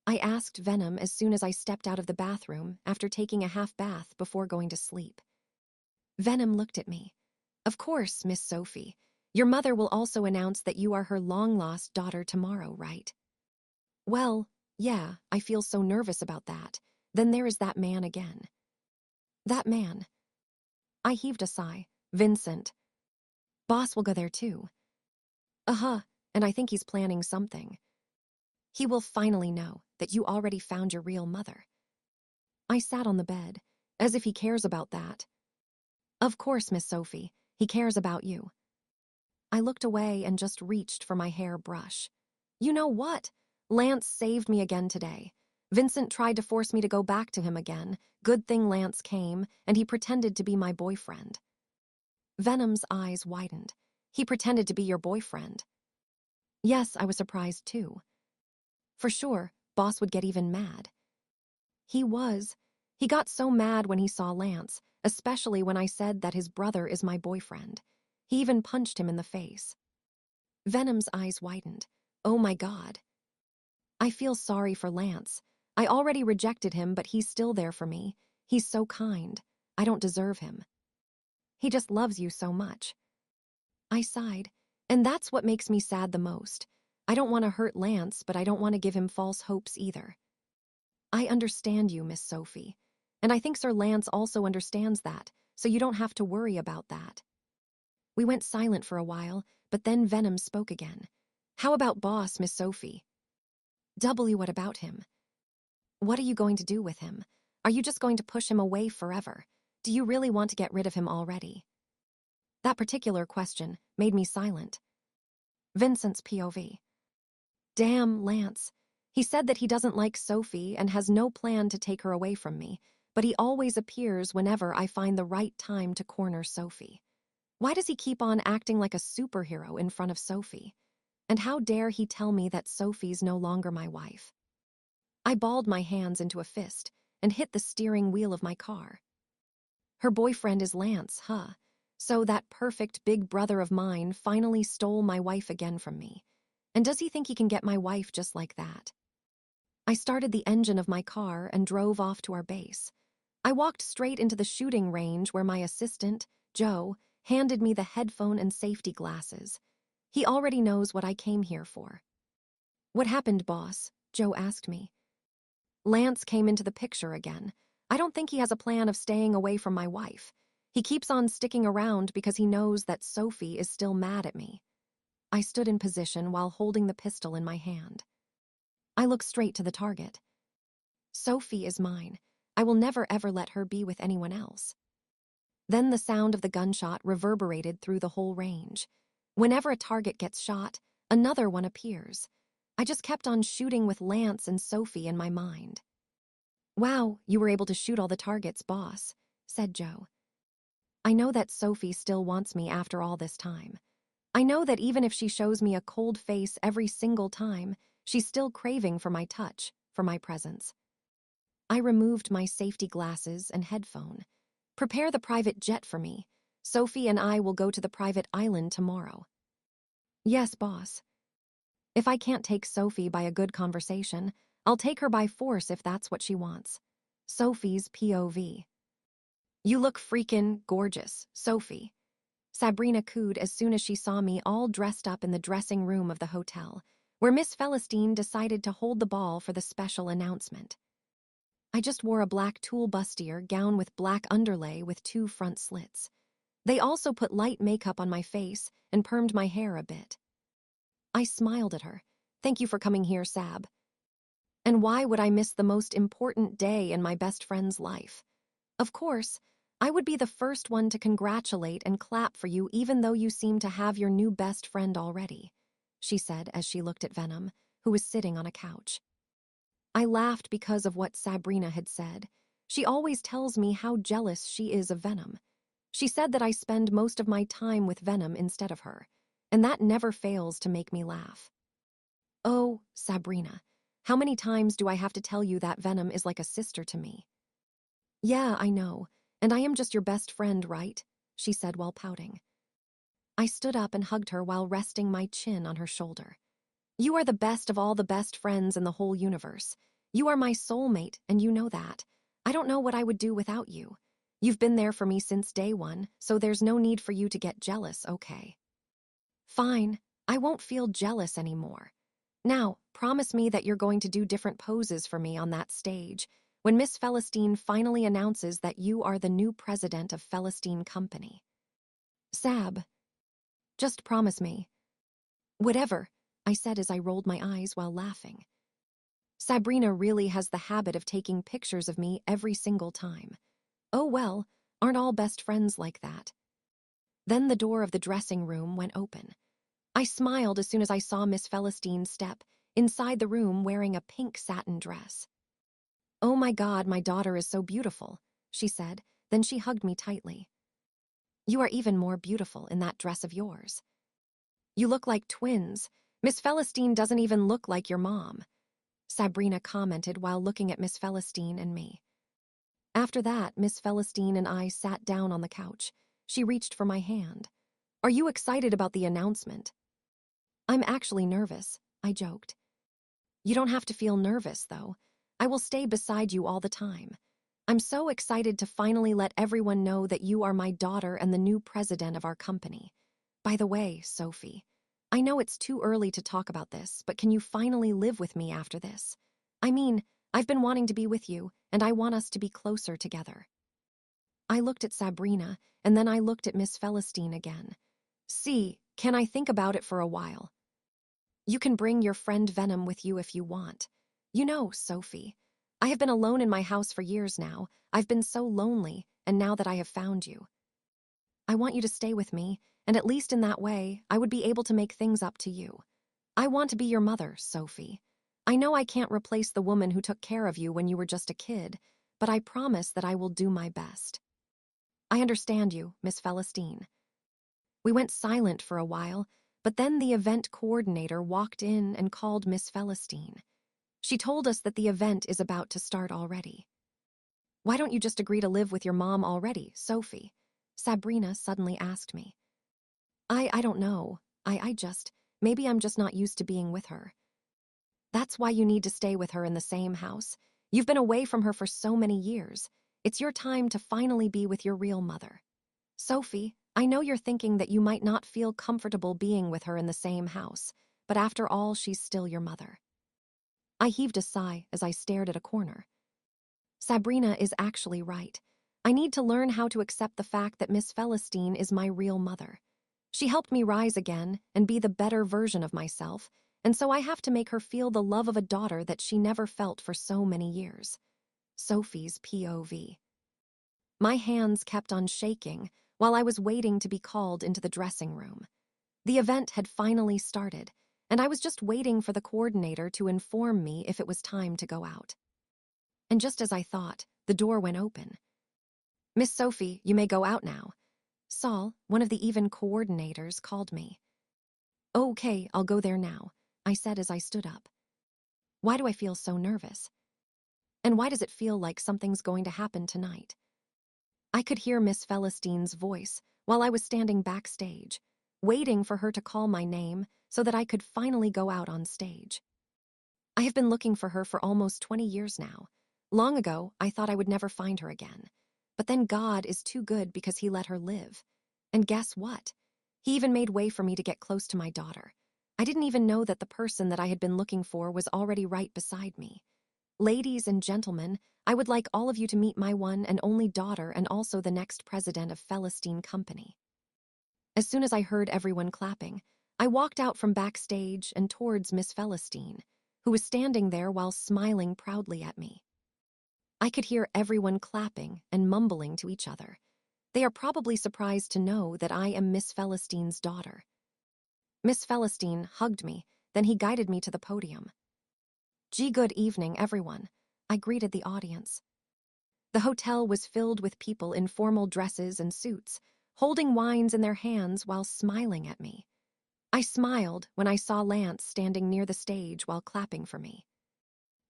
I asked Venom as soon as I stepped out of the bathroom after taking a half bath before going to sleep. Venom looked at me. Of course, Miss Sophie. Your mother will also announce that you are her long-lost daughter tomorrow, right? Well, yeah, I feel so nervous about that. Then there is that man again. That man. I heaved a sigh. Vincent. Boss will go there too. Uh-huh, and I think he's planning something. He will finally know that you already found your real mother. I sat on the bed, as if he cares about that. Of course, Miss Sophie, he cares about you. I looked away and just reached for my hair brush. You know what? Lance saved me again today. Vincent tried to force me to go back to him again. Good thing Lance came, and he pretended to be my boyfriend. Venom's eyes widened. He pretended to be your boyfriend. Yes, I was surprised too. For sure, Boss would get even mad. He was. He got so mad when he saw Lance, especially when I said that his brother is my boyfriend. He even punched him in the face. Venom's eyes widened. Oh my God. I feel sorry for Lance. I already rejected him, but he's still there for me. He's so kind. I don't deserve him. He just loves you so much. I sighed, and that's what makes me sad the most. I don't want to hurt Lance, but I don't want to give him false hopes either. I understand you, Miss Sophie. And I think Sir Lance also understands that, so you don't have to worry about that. We went silent for a while, but then Venom spoke again. How about Boss, Miss Sophie? What about him? What are you going to do with him? Are you just going to push him away forever? Do you really want to get rid of him already? That particular question made me silent. Vincent's POV. Damn, Lance. He said that he doesn't like Sophie and has no plan to take her away from me, but he always appears whenever I find the right time to corner Sophie. Why does he keep on acting like a superhero in front of Sophie? And how dare he tell me that Sophie's no longer my wife? I balled my hands into a fist and hit the steering wheel of my car. Her boyfriend is Lance, huh? So that perfect big brother of mine finally stole my wife again from me. And does he think he can get my wife just like that? I started the engine of my car and drove off to our base. I walked straight into the shooting range where my assistant, Joe, handed me the headphone and safety glasses. He already knows what I came here for. What happened, boss? Joe asked me. Lance came into the picture again. I don't think he has a plan of staying away from my wife. He keeps on sticking around because he knows that Sophie is still mad at me. I stood in position while holding the pistol in my hand. I looked straight to the target. Sophie is mine. I will never ever let her be with anyone else. Then the sound of the gunshot reverberated through the whole range. Whenever a target gets shot, another one appears. I just kept on shooting with Lance and Sophie in my mind. Wow, you were able to shoot all the targets, boss, said Joe. I know that Sophie still wants me after all this time. I know that even if she shows me a cold face every single time, she's still craving for my touch, for my presence. I removed my safety glasses and headphone. Prepare the private jet for me. Sophie and I will go to the private island tomorrow. Yes, boss. If I can't take Sophie by a good conversation, I'll take her by force if that's what she wants. Sophie's POV. You look freakin' gorgeous, Sophie. Sabrina cooed as soon as she saw me all dressed up in the dressing room of the hotel, where Miss Celestine decided to hold the ball for the special announcement. I just wore a black tulle bustier gown with black underlay with 2 front slits. They also put light makeup on my face and permed my hair a bit. I smiled at her. Thank you for coming here, Sab. And why would I miss the most important day in my best friend's life? Of course, I would be the first one to congratulate and clap for you even though you seem to have your new best friend already, she said as she looked at Venom, who was sitting on a couch. I laughed because of what Sabrina had said. She always tells me how jealous she is of Venom. She said that I spend most of my time with Venom instead of her, and that never fails to make me laugh. Oh, Sabrina, how many times do I have to tell you that Venom is like a sister to me? Yeah, I know, and I am just your best friend, right? She said while pouting. I stood up and hugged her while resting my chin on her shoulder. You are the best of all the best friends in the whole universe. You are my soulmate, and you know that. I don't know what I would do without you. You've been there for me since day one, so there's no need for you to get jealous, okay? Fine, I won't feel jealous anymore. Now, promise me that you're going to do different poses for me on that stage when Miss Celestine finally announces that you are the new president of Celestine Company. Sab, just promise me. Whatever, I said as I rolled my eyes while laughing. Sabrina really has the habit of taking pictures of me every single time. Oh well, aren't all best friends like that? Then the door of the dressing room went open. I smiled as soon as I saw Miss Celestine step inside the room wearing a pink satin dress. Oh my God, my daughter is so beautiful, she said, then she hugged me tightly. You are even more beautiful in that dress of yours. You look like twins. Miss Celestine doesn't even look like your mom, Sabrina commented while looking at Miss Celestine and me. After that, Miss Celestine and I sat down on the couch. She reached for my hand. Are you excited about the announcement? I'm actually nervous, I joked. You don't have to feel nervous, though. I will stay beside you all the time. I'm so excited to finally let everyone know that you are my daughter and the new president of our company. By the way, Sophie, I know it's too early to talk about this, but can you finally live with me after this? I mean, I've been wanting to be with you, and I want us to be closer together. I looked at Sabrina, and then I looked at Miss Celestine again. See, can I think about it for a while? You can bring your friend Venom with you if you want. You know, Sophie, I have been alone in my house for years now. I've been so lonely, and now that I have found you, I want you to stay with me, and at least in that way, I would be able to make things up to you. I want to be your mother, Sophie. I know I can't replace the woman who took care of you when you were just a kid, but I promise that I will do my best. I understand you, Miss Celestine. We went silent for a while, but then the event coordinator walked in and called Miss Celestine. She told us that the event is about to start already. Why don't you just agree to live with your mom already, Sophie? Sabrina suddenly asked me. I don't know. Maybe I'm just not used to being with her. That's why you need to stay with her in the same house. You've been away from her for so many years. It's your time to finally be with your real mother. Sophie, I know you're thinking that you might not feel comfortable being with her in the same house, but after all, she's still your mother. I heaved a sigh as I stared at a corner. Sabrina is actually right. I need to learn how to accept the fact that Miss Celestine is my real mother. She helped me rise again and be the better version of myself, and so I have to make her feel the love of a daughter that she never felt for so many years. Sophie's POV. My hands kept on shaking while I was waiting to be called into the dressing room. The event had finally started, and I was just waiting for the coordinator to inform me if it was time to go out. And just as I thought, the door went open. Miss Sophie, you may go out now. Saul, one of the even coordinators, called me. Okay, I'll go there now, I said as I stood up. Why do I feel so nervous? And why does it feel like something's going to happen tonight? I could hear Miss Celestine's voice while I was standing backstage, waiting for her to call my name so that I could finally go out on stage. I have been looking for her for almost 20 years now. Long ago, I thought I would never find her again. But then God is too good because he let her live. And guess what? He even made way for me to get close to my daughter. I didn't even know that the person that I had been looking for was already right beside me. Ladies and gentlemen, I would like all of you to meet my one and only daughter and also the next president of Philistine Company. As soon as I heard everyone clapping, I walked out from backstage and towards Miss Philistine, who was standing there while smiling proudly at me. I could hear everyone clapping and mumbling to each other. They are probably surprised to know that I am Miss Philistine's daughter. Miss Philistine hugged me, then he guided me to the podium. Good evening, everyone. I greeted the audience. The hotel was filled with people in formal dresses and suits, holding wines in their hands while smiling at me. I smiled when I saw Lance standing near the stage while clapping for me.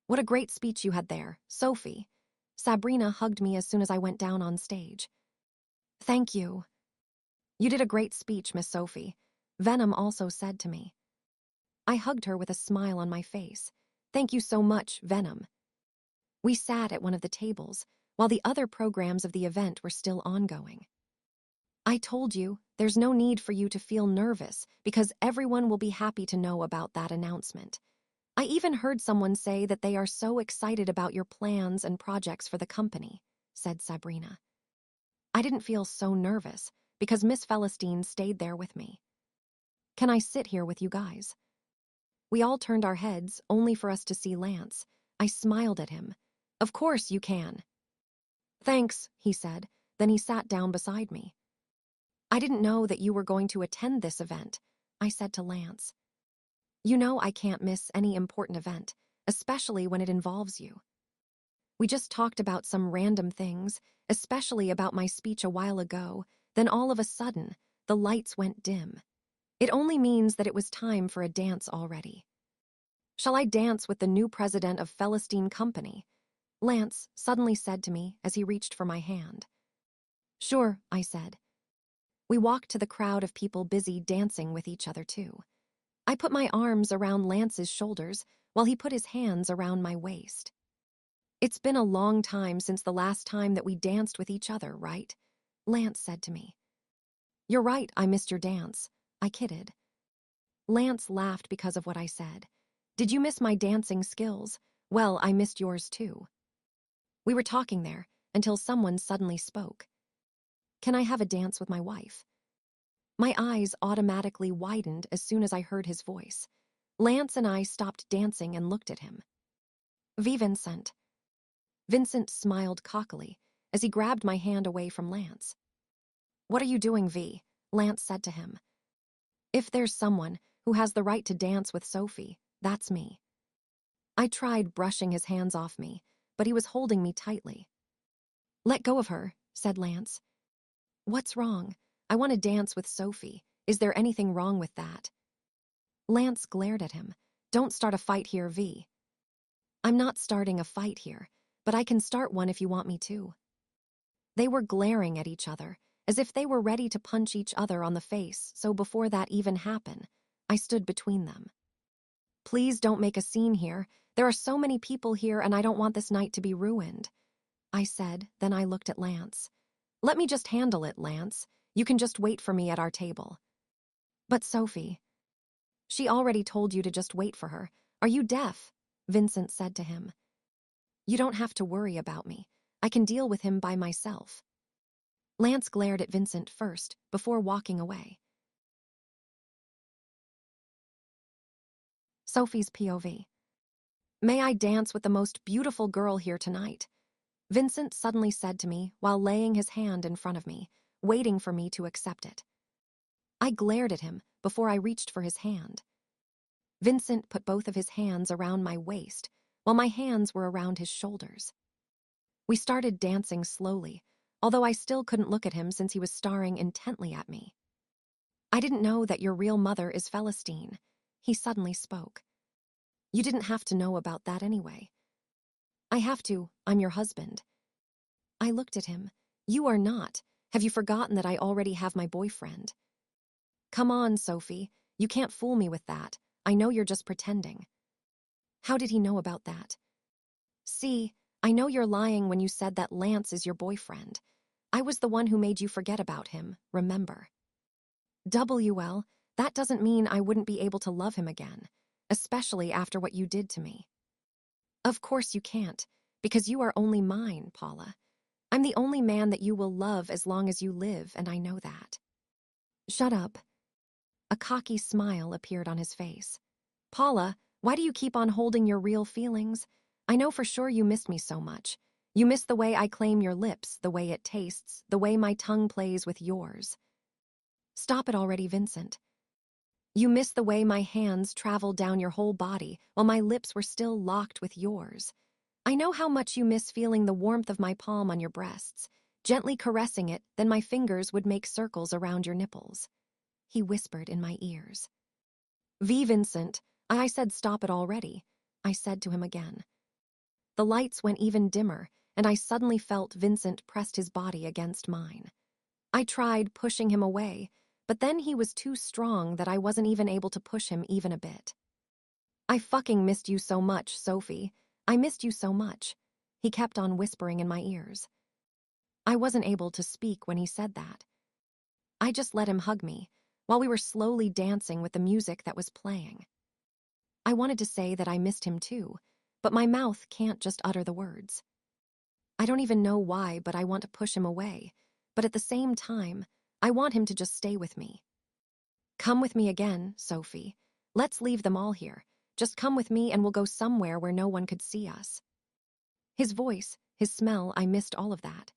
What a great speech you had there, Sophie. Sabrina hugged me as soon as I went down on stage. Thank you. You did a great speech, Miss Sophie. Venom also said to me. I hugged her with a smile on my face. Thank you so much, Venom. We sat at one of the tables, while the other programs of the event were still ongoing. I told you, there's no need for you to feel nervous because everyone will be happy to know about that announcement. I even heard someone say that they are so excited about your plans and projects for the company, said Sabrina. I didn't feel so nervous because Miss Philistine stayed there with me. Can I sit here with you guys? We all turned our heads only for us to see Lance. I smiled at him. Of course you can. Thanks, he said. Then he sat down beside me. I didn't know that you were going to attend this event, I said to Lance. You know I can't miss any important event, especially when it involves you. We just talked about some random things, especially about my speech a while ago, then all of a sudden, the lights went dim. It only means that it was time for a dance already. Shall I dance with the new president of Philistine Company? Lance suddenly said to me as he reached for my hand. Sure, I said. We walked to the crowd of people busy dancing with each other too. I put my arms around Lance's shoulders while he put his hands around my waist. It's been a long time since the last time that we danced with each other, right? Lance said to me. You're right, I missed your dance. I kidded. Lance laughed because of what I said. Did you miss my dancing skills? Well, I missed yours too. We were talking there until someone suddenly spoke. Can I have a dance with my wife? My eyes automatically widened as soon as I heard his voice. Lance and I stopped dancing and looked at him. Vincent. Vincent smiled cockily as he grabbed my hand away from Lance. What are you doing, V? Lance said to him. If there's someone who has the right to dance with Sophie, that's me. I tried brushing his hands off me, but he was holding me tightly. Let go of her, said Lance. What's wrong? I want to dance with Sophie. Is there anything wrong with that? Lance glared at him. Don't start a fight here, V. I'm not starting a fight here, but I can start one if you want me to. They were glaring at each other, as if they were ready to punch each other on the face, so before that even happened, I stood between them. Please don't make a scene here. There are so many people here and I don't want this night to be ruined, I said, then I looked at Lance. Let me just handle it, Lance. You can just wait for me at our table. But Sophie, she already told you to just wait for her. Are you deaf? Vincent said to him. You don't have to worry about me. I can deal with him by myself. Lance glared at Vincent first, before walking away. Sophie's POV. May I dance with the most beautiful girl here tonight? Vincent suddenly said to me while laying his hand in front of me, waiting for me to accept it. I glared at him before I reached for his hand. Vincent put both of his hands around my waist, while my hands were around his shoulders. We started dancing slowly, although I still couldn't look at him since he was staring intently at me. I didn't know that your real mother is Philistine, he suddenly spoke. You didn't have to know about that anyway. I have to, I'm your husband. I looked at him. You are not. Have you forgotten that I already have my boyfriend? Come on, Sophie, you can't fool me with that. I know you're just pretending. How did he know about that? See, I know you're lying when you said that Lance is your boyfriend. I I was the one who made you forget about him, remember? WL, that doesn't mean I wouldn't be able to love him again, especially after what you did to me. Of course you can't, because you are only mine, Paula. I'm the only man that you will love as long as you live, and I know that. Shut up. A cocky smile appeared on his face. Paula, why do you keep on holding your real feelings? I know for sure you missed me so much. You miss the way I claim your lips, the way it tastes, the way my tongue plays with yours. Stop it already, Vincent. You miss the way my hands traveled down your whole body while my lips were still locked with yours. I know how much you miss feeling the warmth of my palm on your breasts, gently caressing it, then my fingers would make circles around your nipples. He whispered in my ears. Vincent, I said stop it already, I said to him again. The lights went even dimmer, and I suddenly felt Vincent pressed his body against mine. I tried pushing him away, but then he was too strong that I wasn't even able to push him even a bit. I fucking missed you so much, Sophie. I missed you so much. He kept on whispering in my ears. I wasn't able to speak when he said that. I just let him hug me, while we were slowly dancing with the music that was playing. I wanted to say that I missed him too, but my mouth can't just utter the words. I don't even know why, but I want to push him away, but at the same time, I want him to just stay with me. Come with me again, Sophie. Let's leave them all here. Just come with me and we'll go somewhere where no one could see us. His voice, his smell, I missed all of that.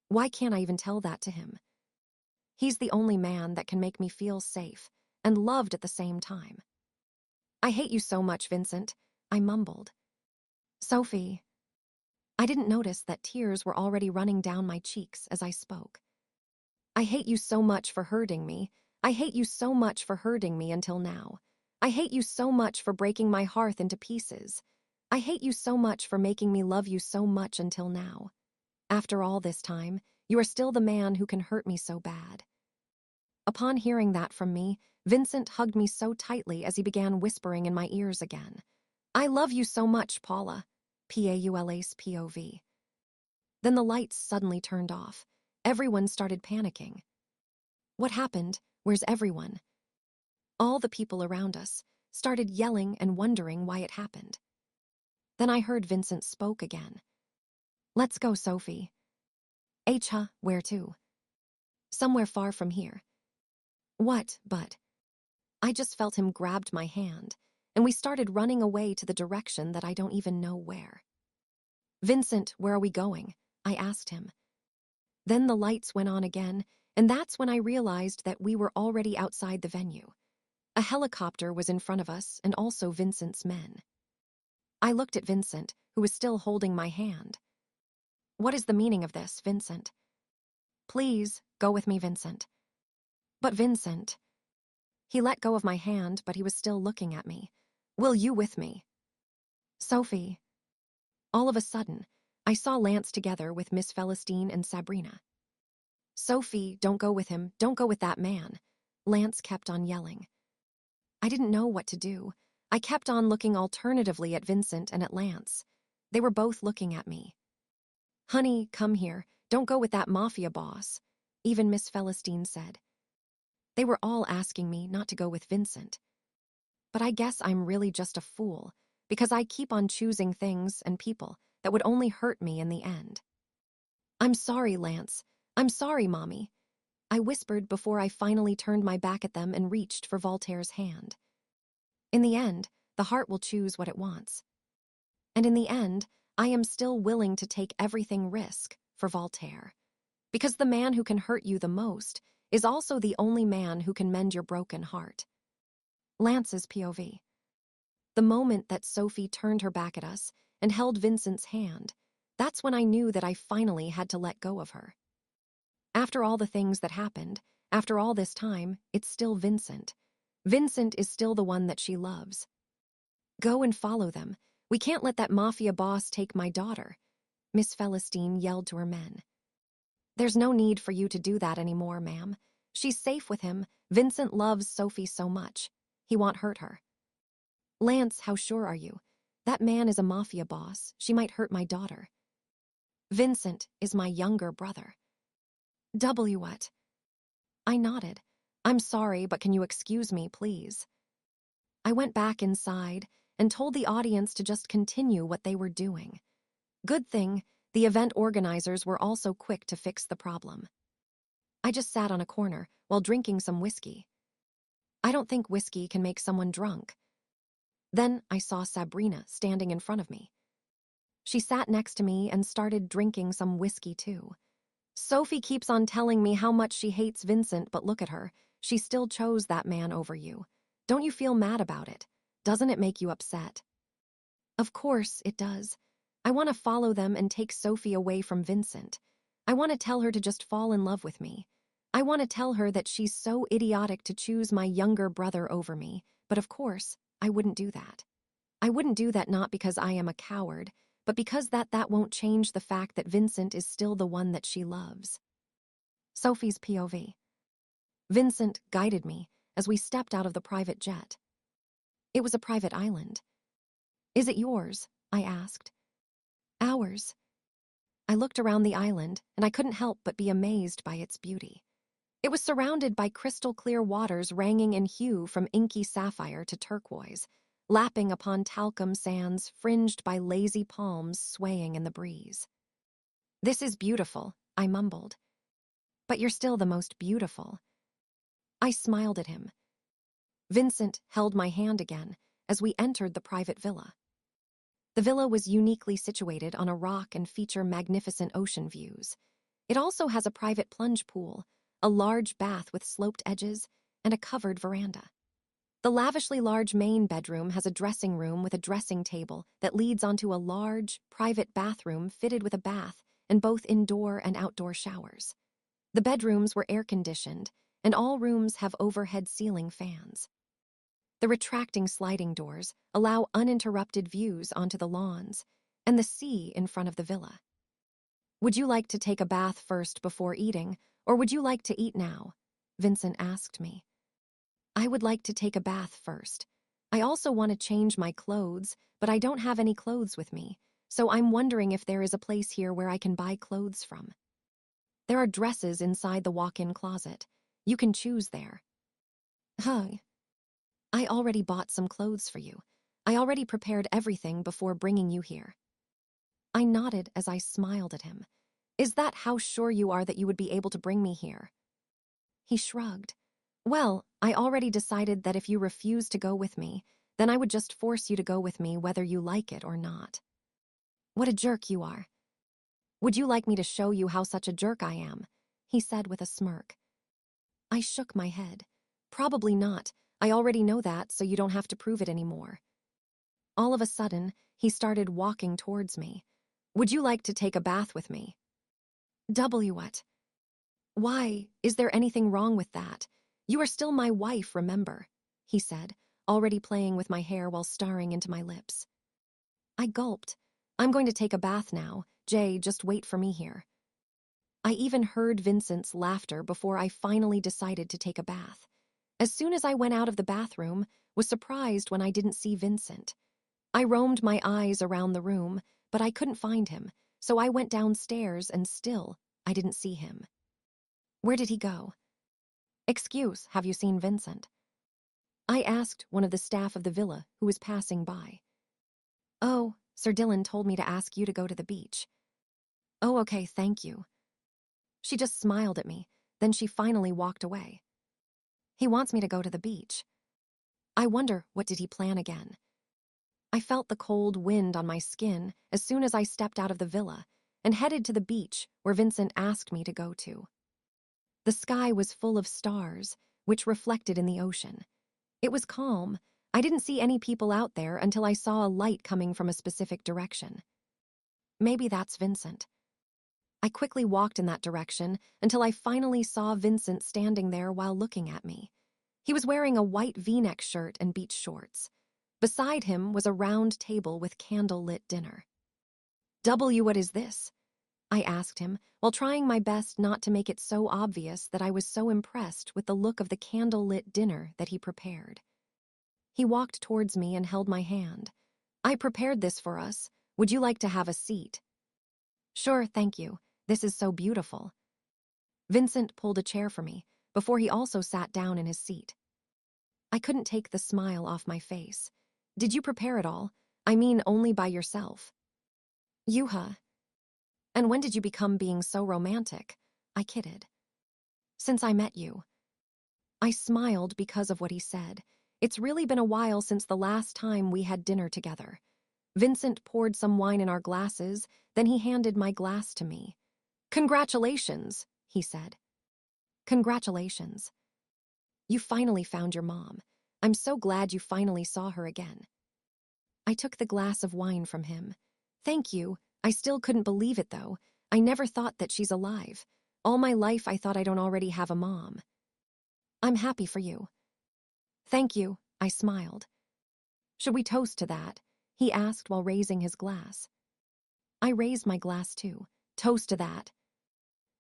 Why can't I even tell that to him? He's the only man that can make me feel safe and loved at the same time. I hate you so much, Vincent, I mumbled. Sophie. I didn't notice that tears were already running down my cheeks as I spoke. I hate you so much for hurting me. I hate you so much for hurting me until now. I hate you so much for breaking my heart into pieces. I hate you so much for making me love you so much until now. After all this time, you are still the man who can hurt me so bad. Upon hearing that from me, Vincent hugged me so tightly as he began whispering in my ears again. I love you so much, Paula. Paula's POV. Then the lights suddenly turned off. Everyone started panicking. What happened? Where's everyone? All the people around us started yelling and wondering why it happened. Then I heard Vincent spoke again. Let's go, Sophie. Where to? Somewhere far from here. What, but? I just felt him grabbed my hand, and we started running away to the direction that I don't even know where. Vincent, where are we going? I asked him. Then the lights went on again, and that's when I realized that we were already outside the venue. A helicopter was in front of us, and also Vincent's men. I looked at Vincent, who was still holding my hand. What is the meaning of this, Vincent? Please, go with me, Vincent. But Vincent... He let go of my hand, but he was still looking at me. Will you with me? Sophie. All of a sudden, I saw Lance together with Miss Celestine and Sabrina. Sophie, don't go with him. Don't go with that man. Lance kept on yelling. I didn't know what to do. I kept on looking alternatively at Vincent and at Lance. They were both looking at me. Honey, come here. Don't go with that mafia boss, even Miss Celestine said. They were all asking me not to go with Vincent. But I guess I'm really just a fool, because I keep on choosing things and people that would only hurt me in the end. I'm sorry, Lance. I'm sorry, Mommy. I whispered before I finally turned my back at them and reached for Voltaire's hand. In the end, the heart will choose what it wants. And in the end, I am still willing to take everything risk for Voltaire. Because the man who can hurt you the most is also the only man who can mend your broken heart. Lance's POV. The moment that Sophie turned her back at us and held Vincent's hand, that's when I knew that I finally had to let go of her. After all the things that happened, after all this time, it's still Vincent. Vincent is still the one that she loves. Go and follow them. We can't let that mafia boss take my daughter, Miss Celestine yelled to her men. There's no need for you to do that anymore, ma'am. She's safe with him. Vincent loves Sophie so much. He won't hurt her. Lance, how sure are you? That man is a mafia boss. She might hurt my daughter. Vincent is my younger brother. What? I nodded. I'm sorry, but can you excuse me, please? I went back inside and told the audience to just continue what they were doing. Good thing, the event organizers were also quick to fix the problem. I just sat on a corner while drinking some whiskey. I don't think whiskey can make someone drunk. Then I saw Sabrina standing in front of me. She sat next to me and started drinking some whiskey too. Sophie keeps on telling me how much she hates Vincent, but look at her. She still chose that man over you. Don't you feel mad about it? Doesn't it make you upset? Of course it does. I want to follow them and take Sophie away from Vincent. I want to tell her to just fall in love with me. I want to tell her that she's so idiotic to choose my younger brother over me, but of course, I wouldn't do that. I wouldn't do that not because I am a coward, but because that won't change the fact that Vincent is still the one that she loves. Sophie's POV. Vincent guided me as we stepped out of the private jet. It was a private island. Is it yours? I asked. Ours. I looked around the island, and I couldn't help but be amazed by its beauty. It was surrounded by crystal-clear waters ranging in hue from inky sapphire to turquoise, lapping upon talcum sands fringed by lazy palms swaying in the breeze. This is beautiful, I mumbled. But you're still the most beautiful. I smiled at him. Vincent held my hand again as we entered the private villa. The villa was uniquely situated on a rock and featured magnificent ocean views. It also has a private plunge pool, a large bath with sloped edges, and a covered veranda. The lavishly large main bedroom has a dressing room with a dressing table that leads onto a large, private bathroom fitted with a bath and both indoor and outdoor showers. The bedrooms were air-conditioned, and all rooms have overhead ceiling fans. The retracting sliding doors allow uninterrupted views onto the lawns and the sea in front of the villa. Would you like to take a bath first before eating, or would you like to eat now? Vincent asked me. I would like to take a bath first. I also want to change my clothes, but I don't have any clothes with me, so I'm wondering if there is a place here where I can buy clothes from. There are dresses inside the walk-in closet. You can choose there. Huh. I already bought some clothes for you. I already prepared everything before bringing you here. I nodded as I smiled at him. Is that how sure you are that you would be able to bring me here? He shrugged. Well, I already decided that if you refuse to go with me, then I would just force you to go with me whether you like it or not. What a jerk you are. Would you like me to show you how such a jerk I am? He said with a smirk. I shook my head. Probably not. I already know that, so you don't have to prove it anymore. All of a sudden, he started walking towards me. Would you like to take a bath with me? What? Why, is there anything wrong with that? You are still my wife, remember? He said, already playing with my hair while staring into my lips. I gulped. I'm going to take a bath now. Jay, just wait for me here. I even heard Vincent's laughter before I finally decided to take a bath. As soon as I went out of the bathroom, was surprised when I didn't see Vincent. I roamed my eyes around the room, but I couldn't find him, so I went downstairs and still, I didn't see him. Where did he go? Excuse, have you seen Vincent? I asked one of the staff of the villa who was passing by. Oh, Sir Dylan told me to ask you to go to the beach. Oh, okay, thank you. She just smiled at me, then she finally walked away. He wants me to go to the beach. I wonder, what did he plan again? I felt the cold wind on my skin as soon as I stepped out of the villa and headed to the beach where Vincent asked me to go to. The sky was full of stars, which reflected in the ocean. It was calm. I didn't see any people out there until I saw a light coming from a specific direction. Maybe that's Vincent. I quickly walked in that direction until I finally saw Vincent standing there while looking at me. He was wearing a white V-neck shirt and beach shorts. Beside him was a round table with candle-lit dinner. What is this? I asked him, while trying my best not to make it so obvious that I was so impressed with the look of the candle-lit dinner that he prepared. He walked towards me and held my hand. I prepared this for us. Would you like to have a seat? Sure, thank you. This is so beautiful. Vincent pulled a chair for me, before he also sat down in his seat. I couldn't take the smile off my face. Did you prepare it all? I mean, only by yourself. You. And when did you become being so romantic? I kidded. Since I met you. I smiled because of what he said. It's really been a while since the last time we had dinner together. Vincent poured some wine in our glasses, then he handed my glass to me. Congratulations, he said. Congratulations. You finally found your mom. I'm so glad you finally saw her again. I took the glass of wine from him. Thank you. I still couldn't believe it, though. I never thought that she's alive. All my life I thought I don't already have a mom. I'm happy for you. Thank you, I smiled. Should we toast to that? He asked while raising his glass. I raised my glass too. Toast to that.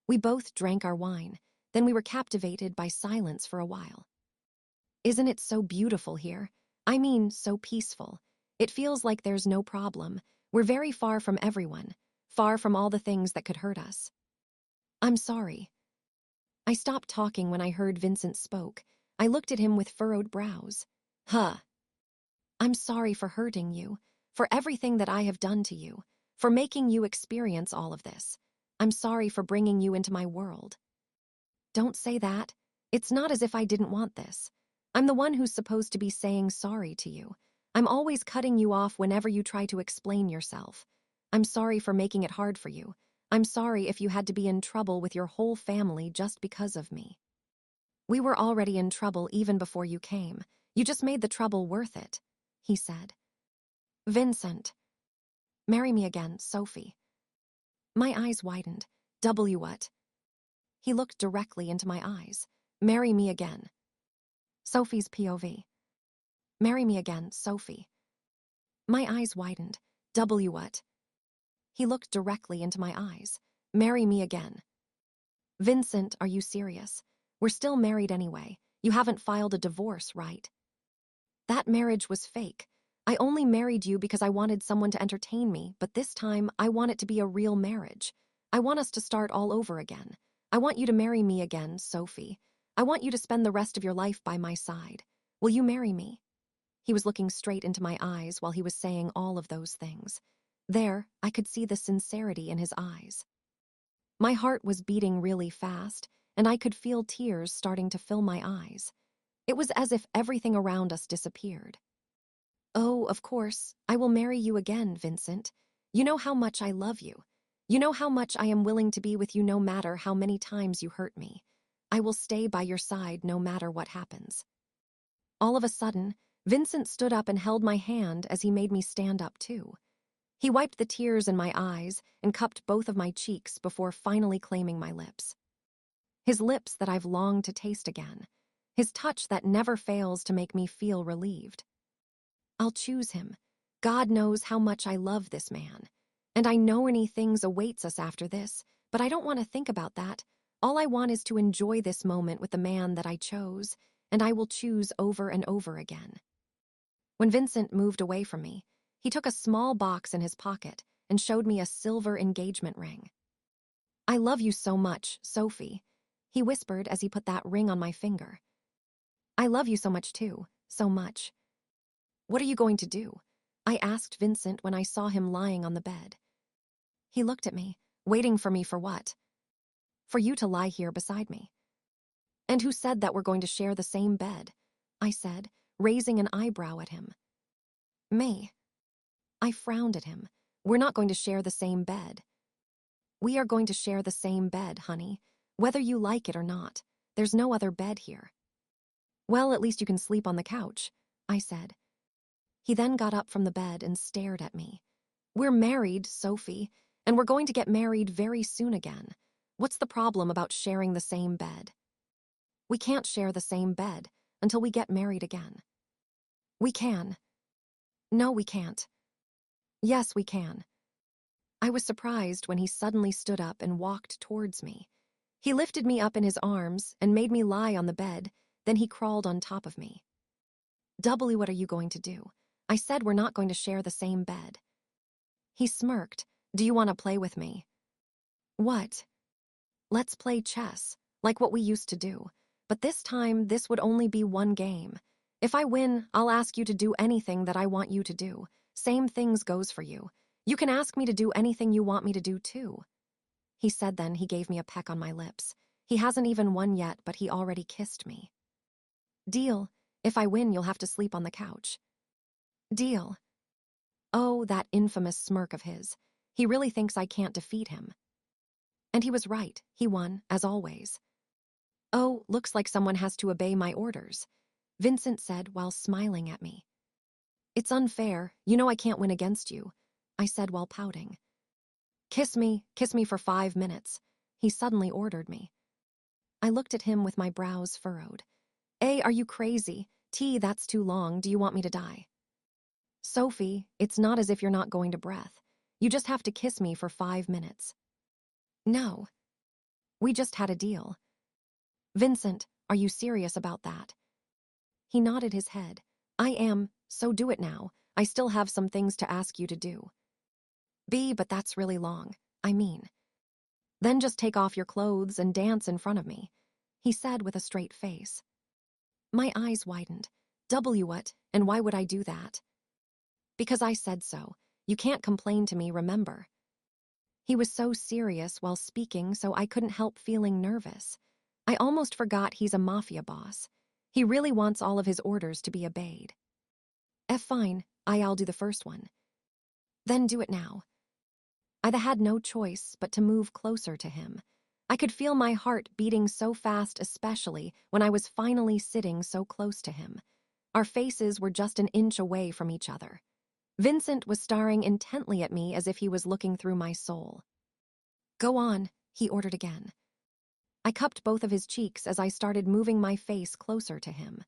We both drank our wine. Then we were captivated by silence for a while. Isn't it so beautiful here? I mean, so peaceful. It feels like there's no problem. We're very far from everyone, far from all the things that could hurt us. I'm sorry. I stopped talking when I heard Vincent spoke. I looked at him with furrowed brows. I'm sorry for hurting you, for everything that I have done to you, for making you experience all of this. I'm sorry for bringing you into my world. Don't say that. It's not as if I didn't want this. I'm the one who's supposed to be saying sorry to you. I'm always cutting you off whenever you try to explain yourself. I'm sorry for making it hard for you. I'm sorry if you had to be in trouble with your whole family just because of me. We were already in trouble even before you came. You just made the trouble worth it, he said. Vincent. Marry me again, Sophie. My eyes widened. What? He looked directly into my eyes. Marry me again. Sophie's POV. Marry me again, Sophie. My eyes widened. What? He looked directly into my eyes. Marry me again. Vincent, are you serious? We're still married anyway. You haven't filed a divorce, right? That marriage was fake. I only married you because I wanted someone to entertain me, but this time I want it to be a real marriage. I want us to start all over again. I want you to marry me again, Sophie. I want you to spend the rest of your life by my side. Will you marry me? He was looking straight into my eyes while he was saying all of those things. There, I could see the sincerity in his eyes. My heart was beating really fast, and I could feel tears starting to fill my eyes. It was as if everything around us disappeared. Oh, of course, I will marry you again, Vincent. You know how much I love you. You know how much I am willing to be with you no matter how many times you hurt me. I will stay by your side no matter what happens. All of a sudden, Vincent stood up and held my hand as he made me stand up too. He wiped the tears in my eyes and cupped both of my cheeks before finally claiming my lips. His lips that I've longed to taste again. His touch that never fails to make me feel relieved. I'll choose him. God knows how much I love this man. And I know many things awaits us after this, but I don't want to think about that. All I want is to enjoy this moment with the man that I chose, and I will choose over and over again. When Vincent moved away from me, he took a small box in his pocket and showed me a silver engagement ring. I love you so much, Sophie, he whispered as he put that ring on my finger. I love you so much too, so much. What are you going to do? I asked Vincent when I saw him lying on the bed. He looked at me, waiting for me for what? For you to lie here beside me. And who said that we're going to share the same bed? I said, raising an eyebrow at him. Me. I frowned at him. We're not going to share the same bed. We are going to share the same bed, honey, whether you like it or not. There's no other bed here. Well, at least you can sleep on the couch, I said. He then got up from the bed and stared at me. We're married, Sophie, and we're going to get married very soon again. What's the problem about sharing the same bed? We can't share the same bed until we get married again. We can. No, we can't. Yes, we can. I was surprised when he suddenly stood up and walked towards me. He lifted me up in his arms and made me lie on the bed, then he crawled on top of me. What are you going to do? I said we're not going to share the same bed. He smirked. Do you want to play with me? What? Let's play chess. like what we used to do. But this time, this would only be one game. If I win, I'll ask you to do anything that I want you to do. Same things goes for you. You can ask me to do anything you want me to do too. He said then he gave me a peck on my lips. He hasn't even won yet, but he already kissed me. Deal. If I win, you'll have to sleep on the couch. Deal. Oh, that infamous smirk of his. He really thinks I can't defeat him. And he was right. He won, as always. Oh, looks like someone has to obey my orders, Vincent said while smiling at me. It's unfair. You know I can't win against you, I said while pouting. Kiss me for 5 minutes, he suddenly ordered me. I looked at him with my brows furrowed. A, are you crazy? T, that's too long. Do you want me to die? Sophie, it's not as if you're not going to breath. You just have to kiss me for 5 minutes. No. We just had a deal. Vincent, are you serious about that? He nodded his head. I am, so do it now. I still have some things to ask you to do. B, but that's really long. I mean. Then just take off your clothes and dance in front of me, he said with a straight face. My eyes widened. W what, and why would I do that? Because I said so. You can't complain to me, remember? He was so serious while speaking, so I couldn't help feeling nervous. I almost forgot he's a mafia boss. He really wants all of his orders to be obeyed. Fine, I'll do the first one. Then do it now. I had no choice but to move closer to him. I could feel my heart beating so fast, especially when I was finally sitting so close to him. Our faces were just an inch away from each other. Vincent was staring intently at me as if he was looking through my soul. Go on, he ordered again. I cupped both of his cheeks as I started moving my face closer to him.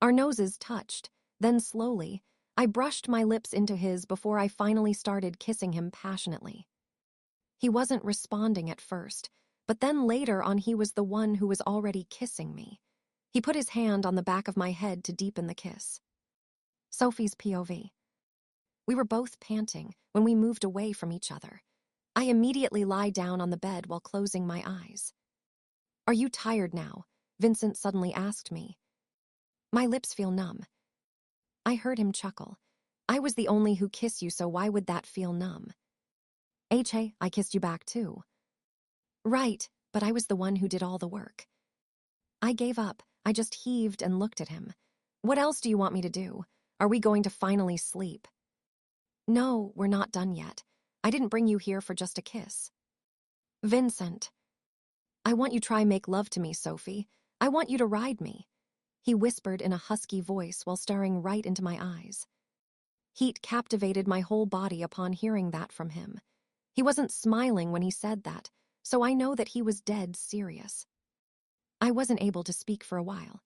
Our noses touched, then slowly, I brushed my lips into his before I finally started kissing him passionately. He wasn't responding at first, but then later on he was the one who was already kissing me. He put his hand on the back of my head to deepen the kiss. Sophie's POV. We were both panting when we moved away from each other. I immediately lie down on the bed while closing my eyes. Are you tired now? Vincent suddenly asked me. My lips feel numb. I heard him chuckle. I was the only who kissed you, so why would that feel numb? I kissed you back too. Right, but I was the one who did all the work. I gave up. I just heaved and looked at him. What else do you want me to do? Are we going to finally sleep? No, we're not done yet. I didn't bring you here for just a kiss. Vincent. I want you to try make love to me, Sophie. I want you to ride me, he whispered in a husky voice while staring right into my eyes. Heat captivated my whole body upon hearing that from him. He wasn't smiling when he said that, so I know that he was dead serious. I wasn't able to speak for a while.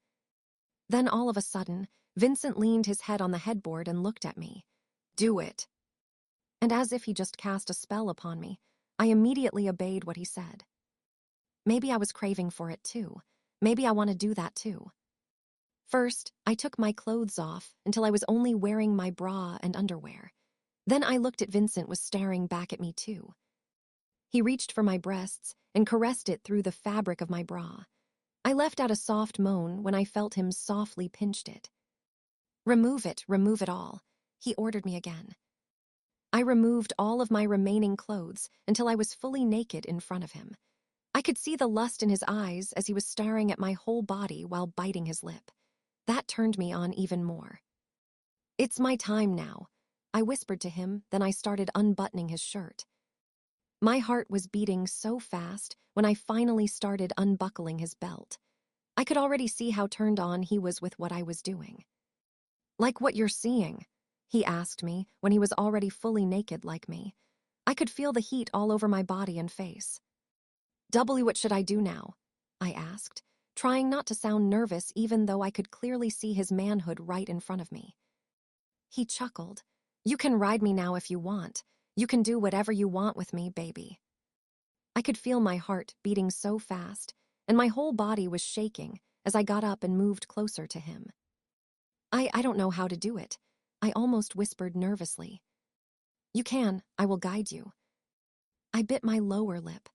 Then all of a sudden, Vincent leaned his head on the headboard and looked at me. Do it. And as if he just cast a spell upon me, I immediately obeyed what he said. Maybe I was craving for it too. Maybe I want to do that too. First, I took my clothes off until I was only wearing my bra and underwear. Then I looked at Vincent was staring back at me too. He reached for my breasts and caressed it through the fabric of my bra. I left out a soft moan when I felt him softly pinched it. Remove it all, he ordered me again. I removed all of my remaining clothes until I was fully naked in front of him. I could see the lust in his eyes as he was staring at my whole body while biting his lip. That turned me on even more. It's my time now, I whispered to him, then I started unbuttoning his shirt. My heart was beating so fast when I finally started unbuckling his belt. I could already see how turned on he was with what I was doing. Like what you're seeing, he asked me when he was already fully naked like me. I could feel the heat all over my body and face. What should I do now? I asked, trying not to sound nervous even though I could clearly see his manhood right in front of me. He chuckled. You can ride me now if you want. You can do whatever you want with me, baby. I could feel my heart beating so fast, and my whole body was shaking as I got up and moved closer to him. I don't know how to do it, I almost whispered nervously. You can, I will guide you. I bit my lower lip.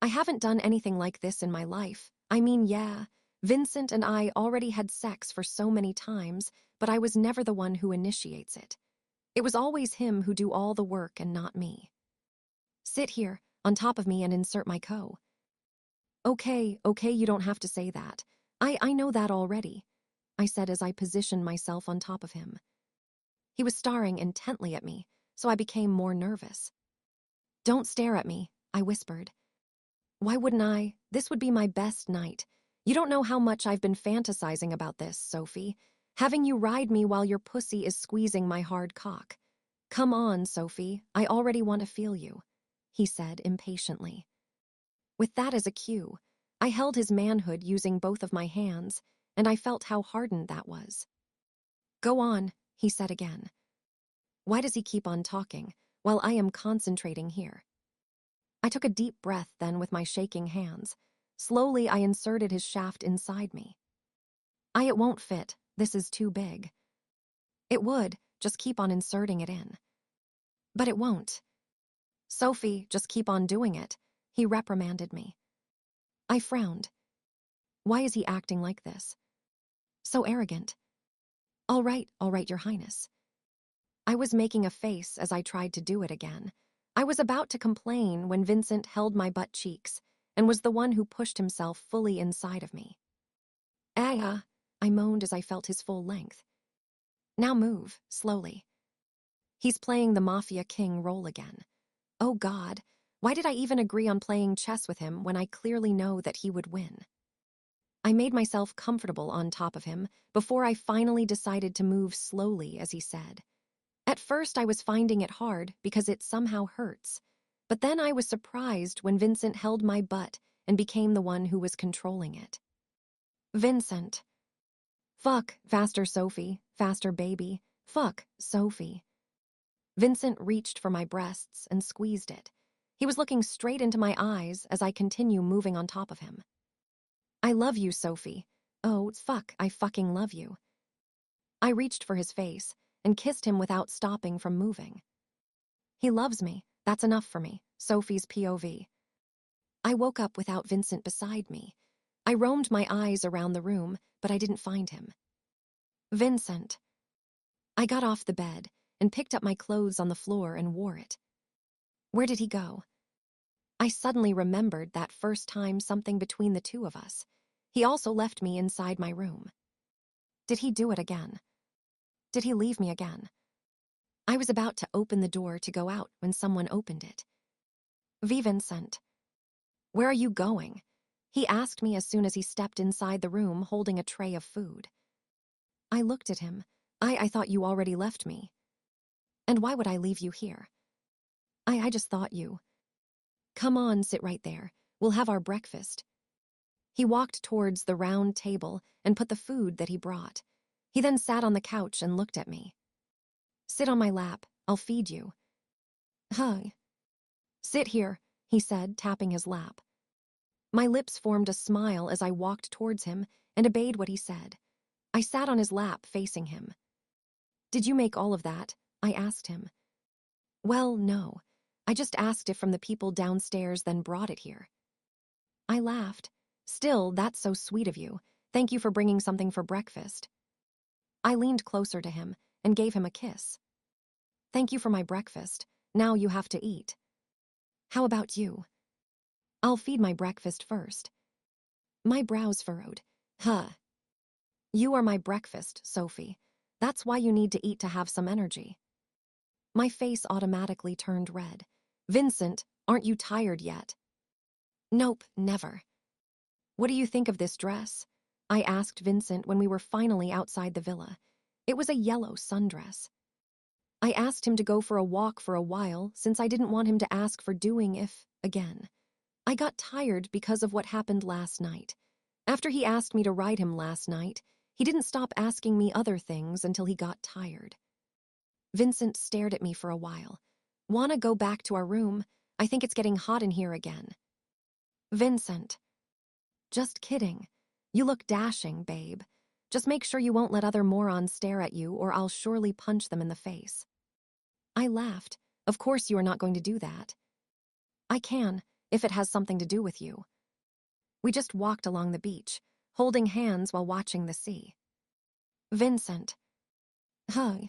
I haven't done anything like this in my life, I mean, yeah, Vincent and I already had sex for so many times, but I was never the one who initiates it. It was always him who do all the work and not me. Sit here, on top of me and insert my co. Okay, you don't have to say that. I know that already, I said as I positioned myself on top of him. He was staring intently at me, so I became more nervous. Don't stare at me, I whispered. Why wouldn't I? This would be my best night. You don't know how much I've been fantasizing about this, Sophie. Having you ride me while your pussy is squeezing my hard cock. Come on, Sophie, I already want to feel you, he said impatiently. With that as a cue, I held his manhood using both of my hands, and I felt how hardened that was. Go on, he said again. Why does he keep on talking, while I am concentrating here? I took a deep breath then with my shaking hands. Slowly, I inserted his shaft inside me. It won't fit. This is too big. It would, just keep on inserting it in. But it won't. Sophie, just keep on doing it, he reprimanded me. I frowned. Why is he acting like this? So arrogant. All right, Your Highness. I was making a face as I tried to do it again. I was about to complain when Vincent held my butt cheeks and was the one who pushed himself fully inside of me. I moaned as I felt his full length. Now move, slowly. He's playing the Mafia King role again. Oh God, why did I even agree on playing chess with him when I clearly know that he would win? I made myself comfortable on top of him before I finally decided to move slowly, as he said. At first, I was finding it hard because it somehow hurts. But then I was surprised when Vincent held my butt and became the one who was controlling it. Vincent. Fuck, faster Sophie, faster baby, fuck, Sophie. Vincent reached for my breasts and squeezed it. He was looking straight into my eyes as I continue moving on top of him. I love you, Sophie. Oh, fuck, I fucking love you. I reached for his face and kissed him without stopping from moving. He loves me, that's enough for me, Sophie's POV. I woke up without Vincent beside me. I roamed my eyes around the room, but I didn't find him. Vincent. I got off the bed and picked up my clothes on the floor and wore it. Where did he go? I suddenly remembered that first time something between the two of us. He also left me inside my room. Did he do it again? Did he leave me again? I was about to open the door to go out when someone opened it. Vincent. Where are you going? He asked me as soon as he stepped inside the room holding a tray of food. I looked at him. I thought you already left me. And why would I leave you here? I just thought you. Come on, sit right there. We'll have our breakfast. He walked towards the round table and put the food that he brought. He then sat on the couch and looked at me. Sit on my lap. I'll feed you. Huh. Sit here, he said, tapping his lap. My lips formed a smile as I walked towards him and obeyed what he said. I sat on his lap facing him. Did you make all of that? I asked him. Well, no. I just asked if from the people downstairs then brought it here. I laughed. Still, that's so sweet of you. Thank you for bringing something for breakfast. I leaned closer to him and gave him a kiss. Thank you for my breakfast. Now you have to eat. How about you? I'll feed my breakfast first. My brows furrowed. Huh. You are my breakfast, Sophie. That's why you need to eat to have some energy. My face automatically turned red. Vincent, aren't you tired yet? Nope, never. What do you think of this dress? I asked Vincent when we were finally outside the villa. It was a yellow sundress. I asked him to go for a walk for a while since I didn't want him to ask for doing if, again. I got tired because of what happened last night. After he asked me to ride him last night, he didn't stop asking me other things until he got tired. Vincent stared at me for a while. Wanna go back to our room? I think it's getting hot in here again. Vincent. Just kidding. You look dashing, babe. Just make sure you won't let other morons stare at you or I'll surely punch them in the face. I laughed. Of course you are not going to do that. I can, if it has something to do with you. We just walked along the beach, holding hands while watching the sea. Vincent. Huh.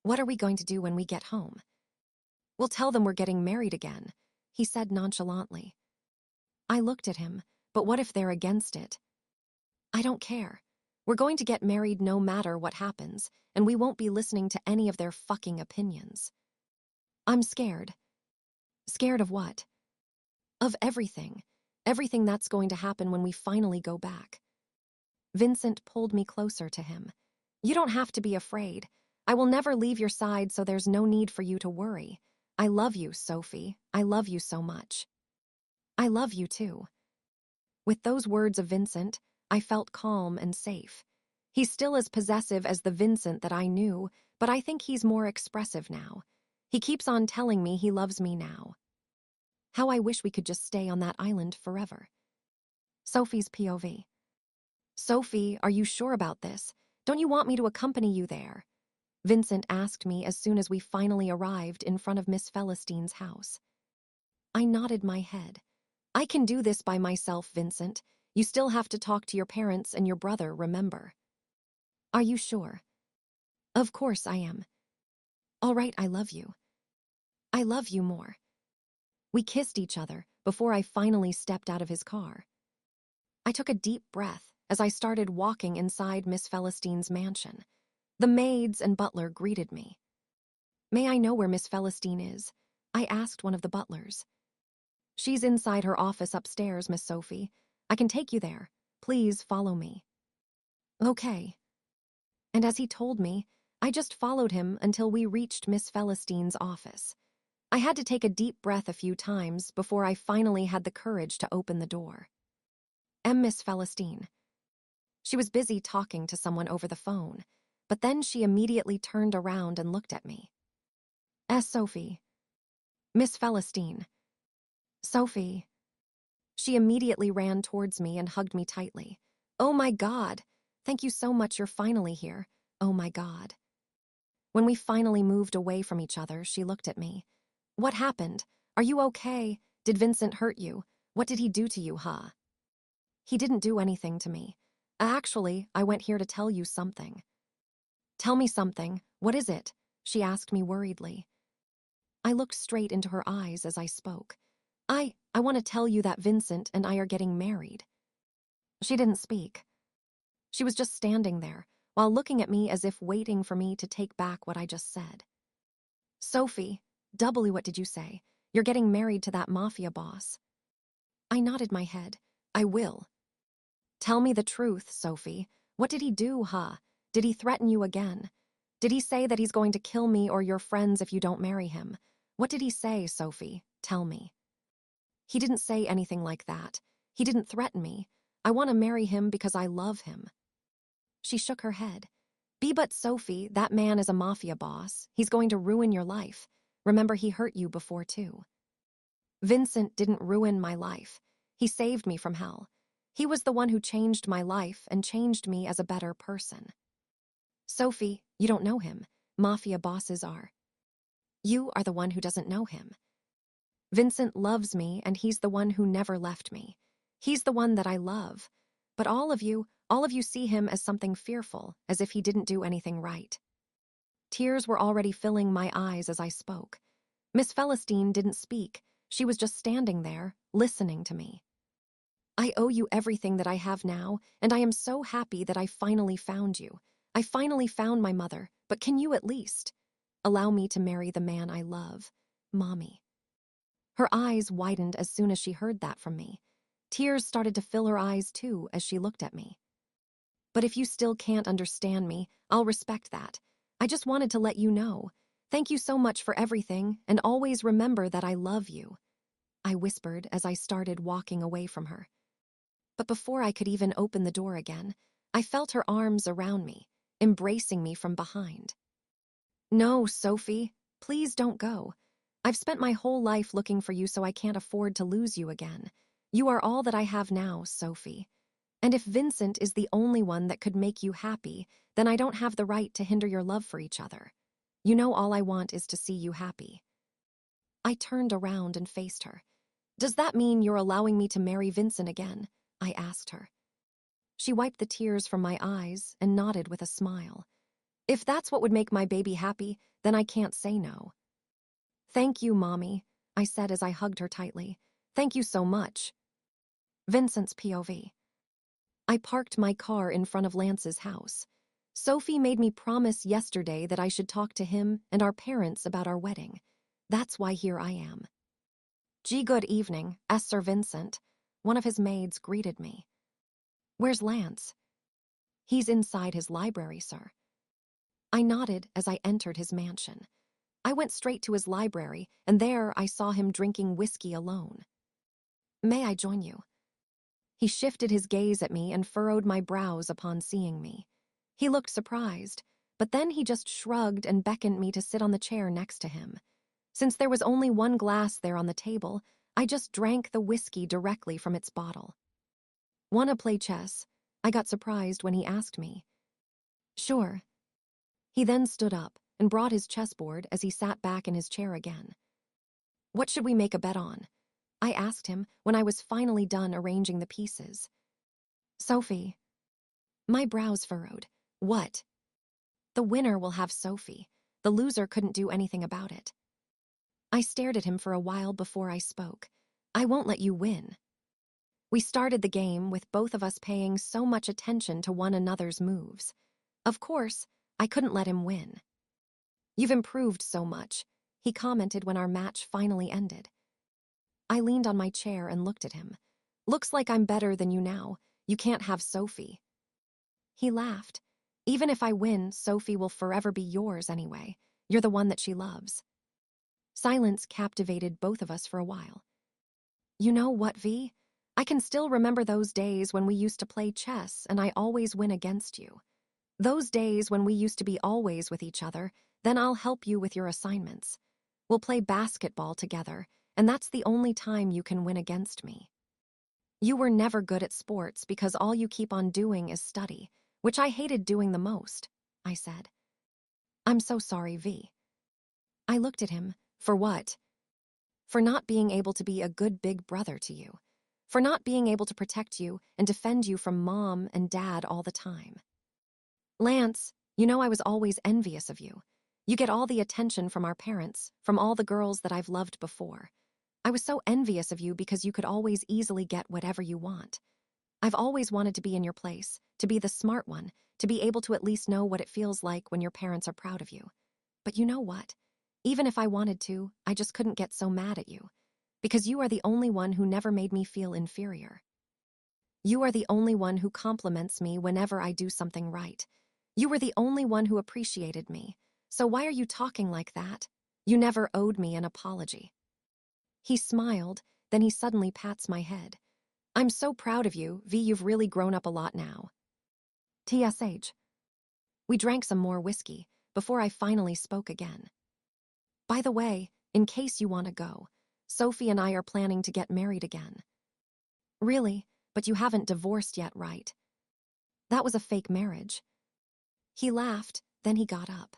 What are we going to do when we get home? We'll tell them we're getting married again, he said nonchalantly. I looked at him, but what if they're against it? I don't care. We're going to get married no matter what happens, and we won't be listening to any of their fucking opinions. I'm scared. Scared of what? Of everything. Everything that's going to happen when we finally go back. Vincent pulled me closer to him. You don't have to be afraid. I will never leave your side, so there's no need for you to worry. I love you, Sophie. I love you so much. I love you too. With those words of Vincent, I felt calm and safe. He's still as possessive as the Vincent that I knew, but I think he's more expressive now. He keeps on telling me he loves me now. How I wish we could just stay on that island forever. Sophie's POV. Sophie, are you sure about this? Don't you want me to accompany you there? Vincent asked me as soon as we finally arrived in front of Miss Celestine's house. I nodded my head. I can do this by myself, Vincent. You still have to talk to your parents and your brother, remember? Are you sure? Of course I am. All right, I love you. I love you more. We kissed each other before I finally stepped out of his car. I took a deep breath as I started walking inside Miss Celestine's mansion. The maids and butler greeted me. May I know where Miss Celestine is? I asked one of the butlers. She's inside her office upstairs, Miss Sophie. I can take you there. Please follow me. Okay. And as he told me, I just followed him until we reached Miss Celestine's office. I had to take a deep breath a few times before I finally had the courage to open the door. Miss Celestine. She was busy talking to someone over the phone, but then she immediately turned around and looked at me. Sophie. Miss Celestine. Sophie. She immediately ran towards me and hugged me tightly. Oh my God. Thank you so much, you're finally here. Oh my God. When we finally moved away from each other, she looked at me. What happened? Are you okay? Did Vincent hurt you? What did he do to you, huh? He didn't do anything to me. Actually, I went here to tell you something. Tell me something. What is it? She asked me worriedly. I looked straight into her eyes as I spoke. I want to tell you that Vincent and I are getting married. She didn't speak. She was just standing there, while looking at me as if waiting for me to take back what I just said. Sophie, what did you say? You're getting married to that mafia boss. I nodded my head. I will. Tell me the truth, Sophie. What did he do, huh? Did he threaten you again? Did he say that he's going to kill me or your friends if you don't marry him? What did he say, Sophie? Tell me. He didn't say anything like that. He didn't threaten me. I want to marry him because I love him. She shook her head. But Sophie, that man is a mafia boss. He's going to ruin your life. Remember, he hurt you before too. Vincent didn't ruin my life. He saved me from hell. He was the one who changed my life and changed me as a better person. Sophie, you don't know him. Mafia bosses are. You are the one who doesn't know him. Vincent loves me, and he's the one who never left me. He's the one that I love. But all of you see him as something fearful, as if he didn't do anything right. Tears were already filling my eyes as I spoke. Miss Celestine didn't speak. She was just standing there, listening to me. I owe you everything that I have now, and I am so happy that I finally found you. I finally found my mother, but can you at least allow me to marry the man I love, Mommy? Her eyes widened as soon as she heard that from me. Tears started to fill her eyes too as she looked at me. But if you still can't understand me, I'll respect that. I just wanted to let you know. Thank you so much for everything, and always remember that I love you, I whispered as I started walking away from her. But before I could even open the door again, I felt her arms around me, embracing me from behind. No, Sophie, please don't go. I've spent my whole life looking for you, so I can't afford to lose you again. You are all that I have now, Sophie. And if Vincent is the only one that could make you happy, then I don't have the right to hinder your love for each other. You know, all I want is to see you happy. I turned around and faced her. Does that mean you're allowing me to marry Vincent again? I asked her. She wiped the tears from my eyes and nodded with a smile. If that's what would make my baby happy, then I can't say no. Thank you, Mommy, I said as I hugged her tightly. Thank you so much. Vincent's POV. I parked my car in front of Lance's house. Sophie made me promise yesterday that I should talk to him and our parents about our wedding. That's why here I am. Good evening, Sir Vincent. One of his maids greeted me. Where's Lance? He's inside his library, sir. I nodded as I entered his mansion. I went straight to his library, and there I saw him drinking whiskey alone. May I join you? He shifted his gaze at me and furrowed my brows upon seeing me. He looked surprised, but then he just shrugged and beckoned me to sit on the chair next to him. Since there was only one glass there on the table, I just drank the whiskey directly from its bottle. Wanna play chess? I got surprised when he asked me. Sure. He then stood up and brought his chessboard as he sat back in his chair again. What should we make a bet on? I asked him when I was finally done arranging the pieces. Sophie. My brows furrowed. What? The winner will have Sophie. The loser couldn't do anything about it. I stared at him for a while before I spoke. I won't let you win. We started the game with both of us paying so much attention to one another's moves. Of course, I couldn't let him win. You've improved so much, he commented when our match finally ended. I leaned on my chair and looked at him. Looks like I'm better than you now. You can't have Sophie. He laughed. Even if I win, Sophie will forever be yours anyway. You're the one that she loves. Silence captivated both of us for a while. You know what, V? I can still remember those days when we used to play chess and I always win against you. Those days when we used to be always with each other, then I'll help you with your assignments. We'll play basketball together, and that's the only time you can win against me. You were never good at sports because all you keep on doing is study, which I hated doing the most, I said. I'm so sorry, V. I looked at him. For what? For not being able to be a good big brother to you. For not being able to protect you and defend you from Mom and Dad all the time. Lance, you know I was always envious of you. You get all the attention from our parents, from all the girls that I've loved before. I was so envious of you because you could always easily get whatever you want. I've always wanted to be in your place, to be the smart one, to be able to at least know what it feels like when your parents are proud of you. But you know what? Even if I wanted to, I just couldn't get so mad at you. Because you are the only one who never made me feel inferior. You are the only one who compliments me whenever I do something right. You were the only one who appreciated me. So why are you talking like that? You never owed me an apology. He smiled, then he suddenly pats my head. I'm so proud of you, V. You've really grown up a lot now. TSH. We drank some more whiskey before I finally spoke again. By the way, in case you want to go, Sophie and I are planning to get married again. Really? But you haven't divorced yet, right? That was a fake marriage. He laughed, then he got up.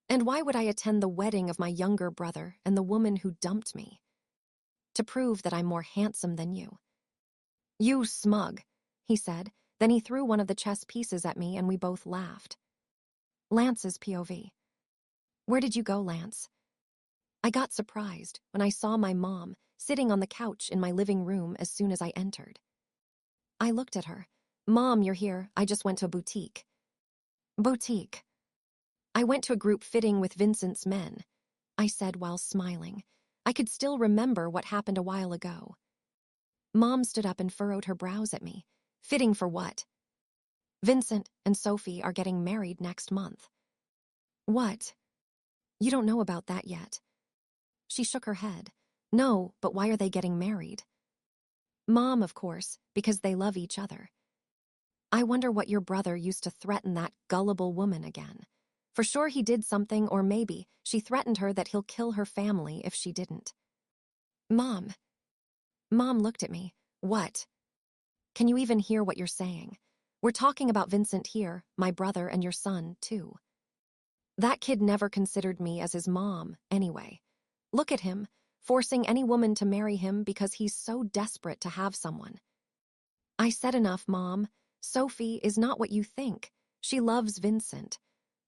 And why would I attend the wedding of my younger brother and the woman who dumped me? To prove that I'm more handsome than you. You smug, he said. Then he threw one of the chess pieces at me and we both laughed. Lance's POV. Where did you go, Lance? I got surprised when I saw my mom sitting on the couch in my living room as soon as I entered. I looked at her. Mom, you're here. I just went to a boutique. Boutique. I went to a group fitting with Vincent's men, I said while smiling. I could still remember what happened a while ago. Mom stood up and furrowed her brows at me. Fitting for what? Vincent and Sophie are getting married next month. What? You don't know about that yet. She shook her head. No, but why are they getting married? Mom, of course, because they love each other. I wonder what your brother used to threaten that gullible woman again. For sure he did something, or maybe she threatened her that he'll kill her family if she didn't. Mom. Mom looked at me. What? Can you even hear what you're saying? We're talking about Vincent here, my brother and your son, too. That kid never considered me as his mom, anyway. Look at him, forcing any woman to marry him because he's so desperate to have someone. I said enough, Mom. Sophie is not what you think. She loves Vincent.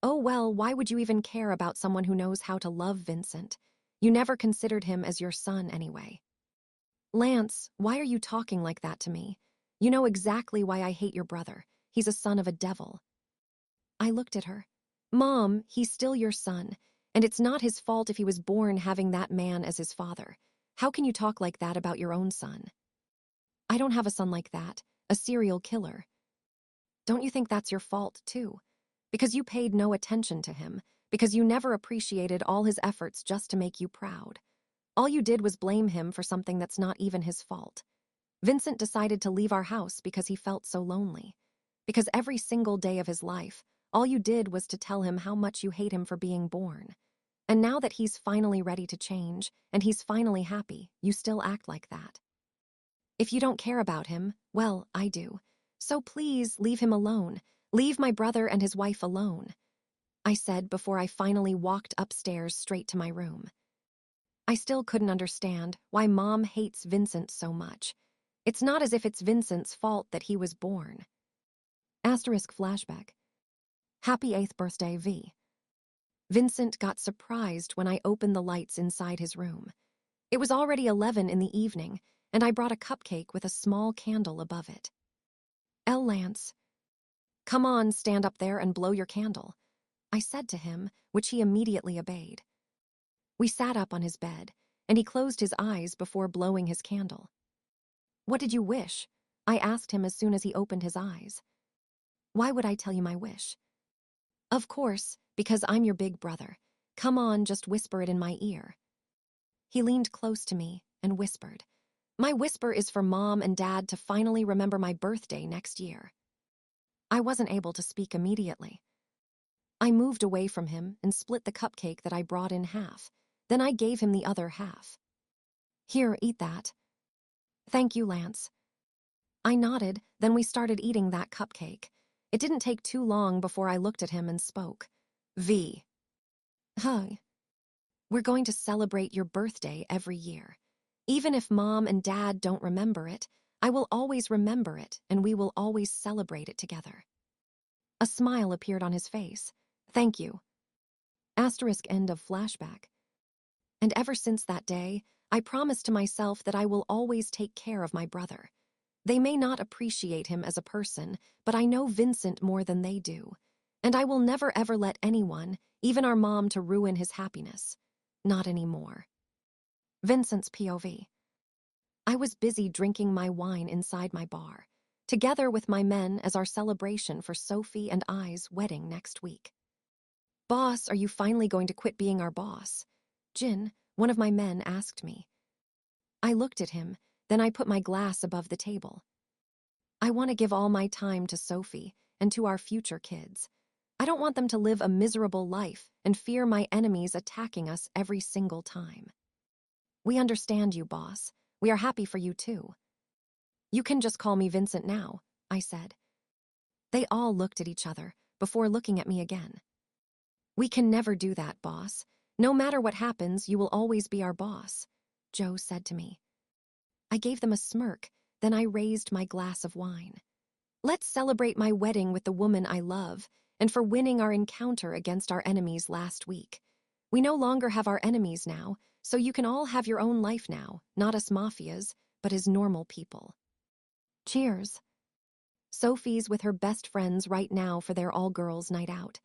Oh well, why would you even care about someone who knows how to love Vincent? You never considered him as your son anyway. Lance, why are you talking like that to me? You know exactly why I hate your brother. He's a son of a devil. I looked at her. Mom, he's still your son, and it's not his fault if he was born having that man as his father. How can you talk like that about your own son? I don't have a son like that, a serial killer. Don't you think that's your fault, too? Because you paid no attention to him, because you never appreciated all his efforts just to make you proud. All you did was blame him for something that's not even his fault. Vincent decided to leave our house because he felt so lonely. Because every single day of his life, all you did was to tell him how much you hate him for being born. And now that he's finally ready to change, and he's finally happy, you still act like that. If you don't care about him, well, I do. So please leave him alone. Leave my brother and his wife alone, I said before I finally walked upstairs straight to my room. I still couldn't understand why Mom hates Vincent so much. It's not as if it's Vincent's fault that he was born. Asterisk flashback. Happy 8th birthday, V. Vincent got surprised when I opened the lights inside his room. It was already 11 in the evening, and I brought a cupcake with a small candle above it. Lance, come on, stand up there and blow your candle, I said to him, which he immediately obeyed. We sat up on his bed, and he closed his eyes before blowing his candle. What did you wish? I asked him as soon as he opened his eyes. Why would I tell you my wish? Of course, because I'm your big brother. Come on, just whisper it in my ear. He leaned close to me and whispered. My whisper is for Mom and Dad to finally remember my birthday next year. I wasn't able to speak immediately. I moved away from him and split the cupcake that I brought in half. Then I gave him the other half. Here, eat that. Thank you, Lance. I nodded, then we started eating that cupcake. It didn't take too long before I looked at him and spoke. V. Huh. We're going to celebrate your birthday every year. Even if Mom and Dad don't remember it, I will always remember it, and we will always celebrate it together. A smile appeared on his face. Thank you. Asterisk end of flashback. And ever since that day, I promised to myself that I will always take care of my brother. They may not appreciate him as a person, but I know Vincent more than they do. And I will never ever let anyone, even our mom, to ruin his happiness. Not anymore. Vincent's POV. I was busy drinking my wine inside my bar, together with my men as our celebration for Sophie and I's wedding next week. Boss, are you finally going to quit being our boss? Jin, one of my men, asked me. I looked at him, then I put my glass above the table. I want to give all my time to Sophie and to our future kids. I don't want them to live a miserable life and fear my enemies attacking us every single time. We understand you, boss. We are happy for you too. You can just call me Vincent now, I said. They all looked at each other before looking at me again. We can never do that, boss. No matter what happens, you will always be our boss, Joe said to me. I gave them a smirk, then I raised my glass of wine. Let's celebrate my wedding with the woman I love, and for winning our encounter against our enemies last week. We no longer have our enemies now, so you can all have your own life now, not as mafias, but as normal people. Cheers. Sophie's with her best friends right now for their all-girls night out.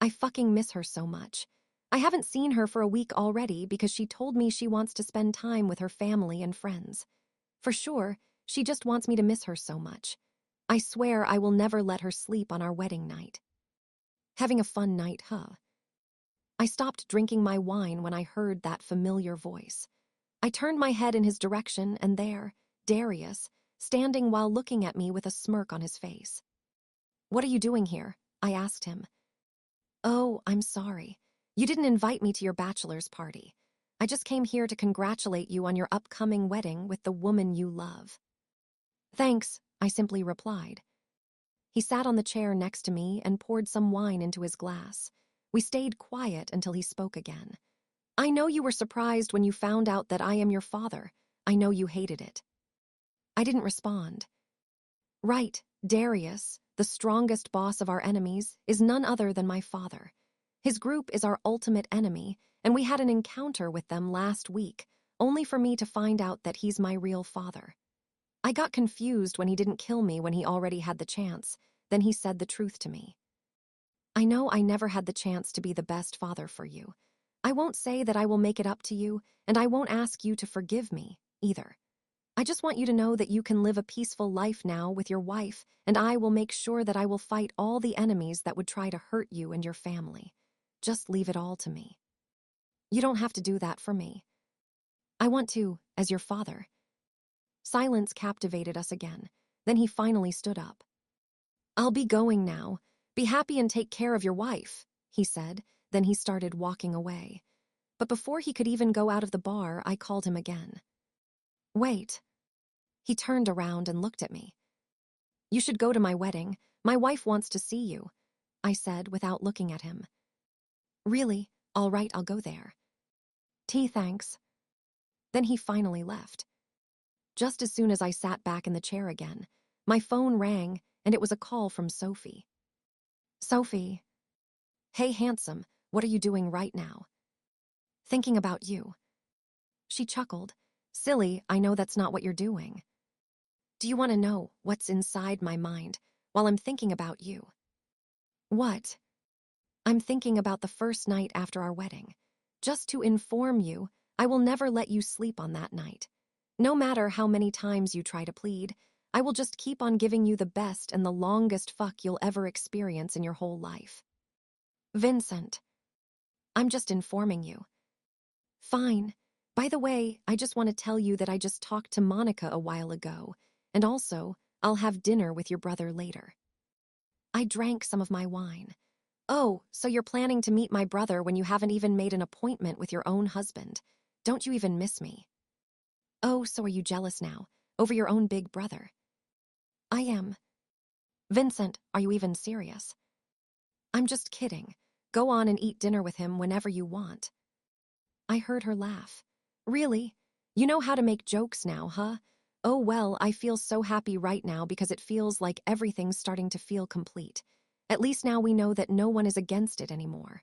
I fucking miss her so much. I haven't seen her for a week already because she told me she wants to spend time with her family and friends. For sure, she just wants me to miss her so much. I swear I will never let her sleep on our wedding night. Having a fun night, huh? I stopped drinking my wine when I heard that familiar voice. I turned my head in his direction, and there, Darius, standing while looking at me with a smirk on his face. What are you doing here? I asked him. Oh, I'm sorry. You didn't invite me to your bachelor's party. I just came here to congratulate you on your upcoming wedding with the woman you love. Thanks, I simply replied. He sat on the chair next to me and poured some wine into his glass. We stayed quiet until he spoke again. I know you were surprised when you found out that I am your father. I know you hated it. I didn't respond. Right, Darius, the strongest boss of our enemies, is none other than my father. His group is our ultimate enemy, and we had an encounter with them last week, only for me to find out that he's my real father. I got confused when he didn't kill me when he already had the chance. Then he said the truth to me. I know I never had the chance to be the best father for you. I won't say that I will make it up to you, and I won't ask you to forgive me, either. I just want you to know that you can live a peaceful life now with your wife, and I will make sure that I will fight all the enemies that would try to hurt you and your family. Just leave it all to me. You don't have to do that for me. I want to, as your father. Silence captivated us again. Then he finally stood up. I'll be going now. Be happy and take care of your wife, he said. Then he started walking away. But before he could even go out of the bar, I called him again. Wait. He turned around and looked at me. You should go to my wedding. My wife wants to see you, I said without looking at him. Really? All right, I'll go there. Thanks. Then he finally left. Just as soon as I sat back in the chair again, my phone rang, and it was a call from Sophie. Sophie. Hey, handsome, what are you doing right now? Thinking about you. She chuckled. Silly, I know that's not what you're doing. Do you want to know what's inside my mind while I'm thinking about you? What? I'm thinking about the first night after our wedding. Just to inform you, I will never let you sleep on that night. No matter how many times you try to plead, I will just keep on giving you the best and the longest fuck you'll ever experience in your whole life. Vincent. I'm just informing you. Fine. By the way, I just want to tell you that I just talked to Monica a while ago, and also, I'll have dinner with your brother later. I drank some of my wine. Oh, so you're planning to meet my brother when you haven't even made an appointment with your own husband. Don't you even miss me? Oh, so are you jealous now, over your own big brother? I am. Vincent, are you even serious? I'm just kidding. Go on and eat dinner with him whenever you want. I heard her laugh. Really? You know how to make jokes now, huh? Oh well, I feel so happy right now because it feels like everything's starting to feel complete. At least now we know that no one is against it anymore.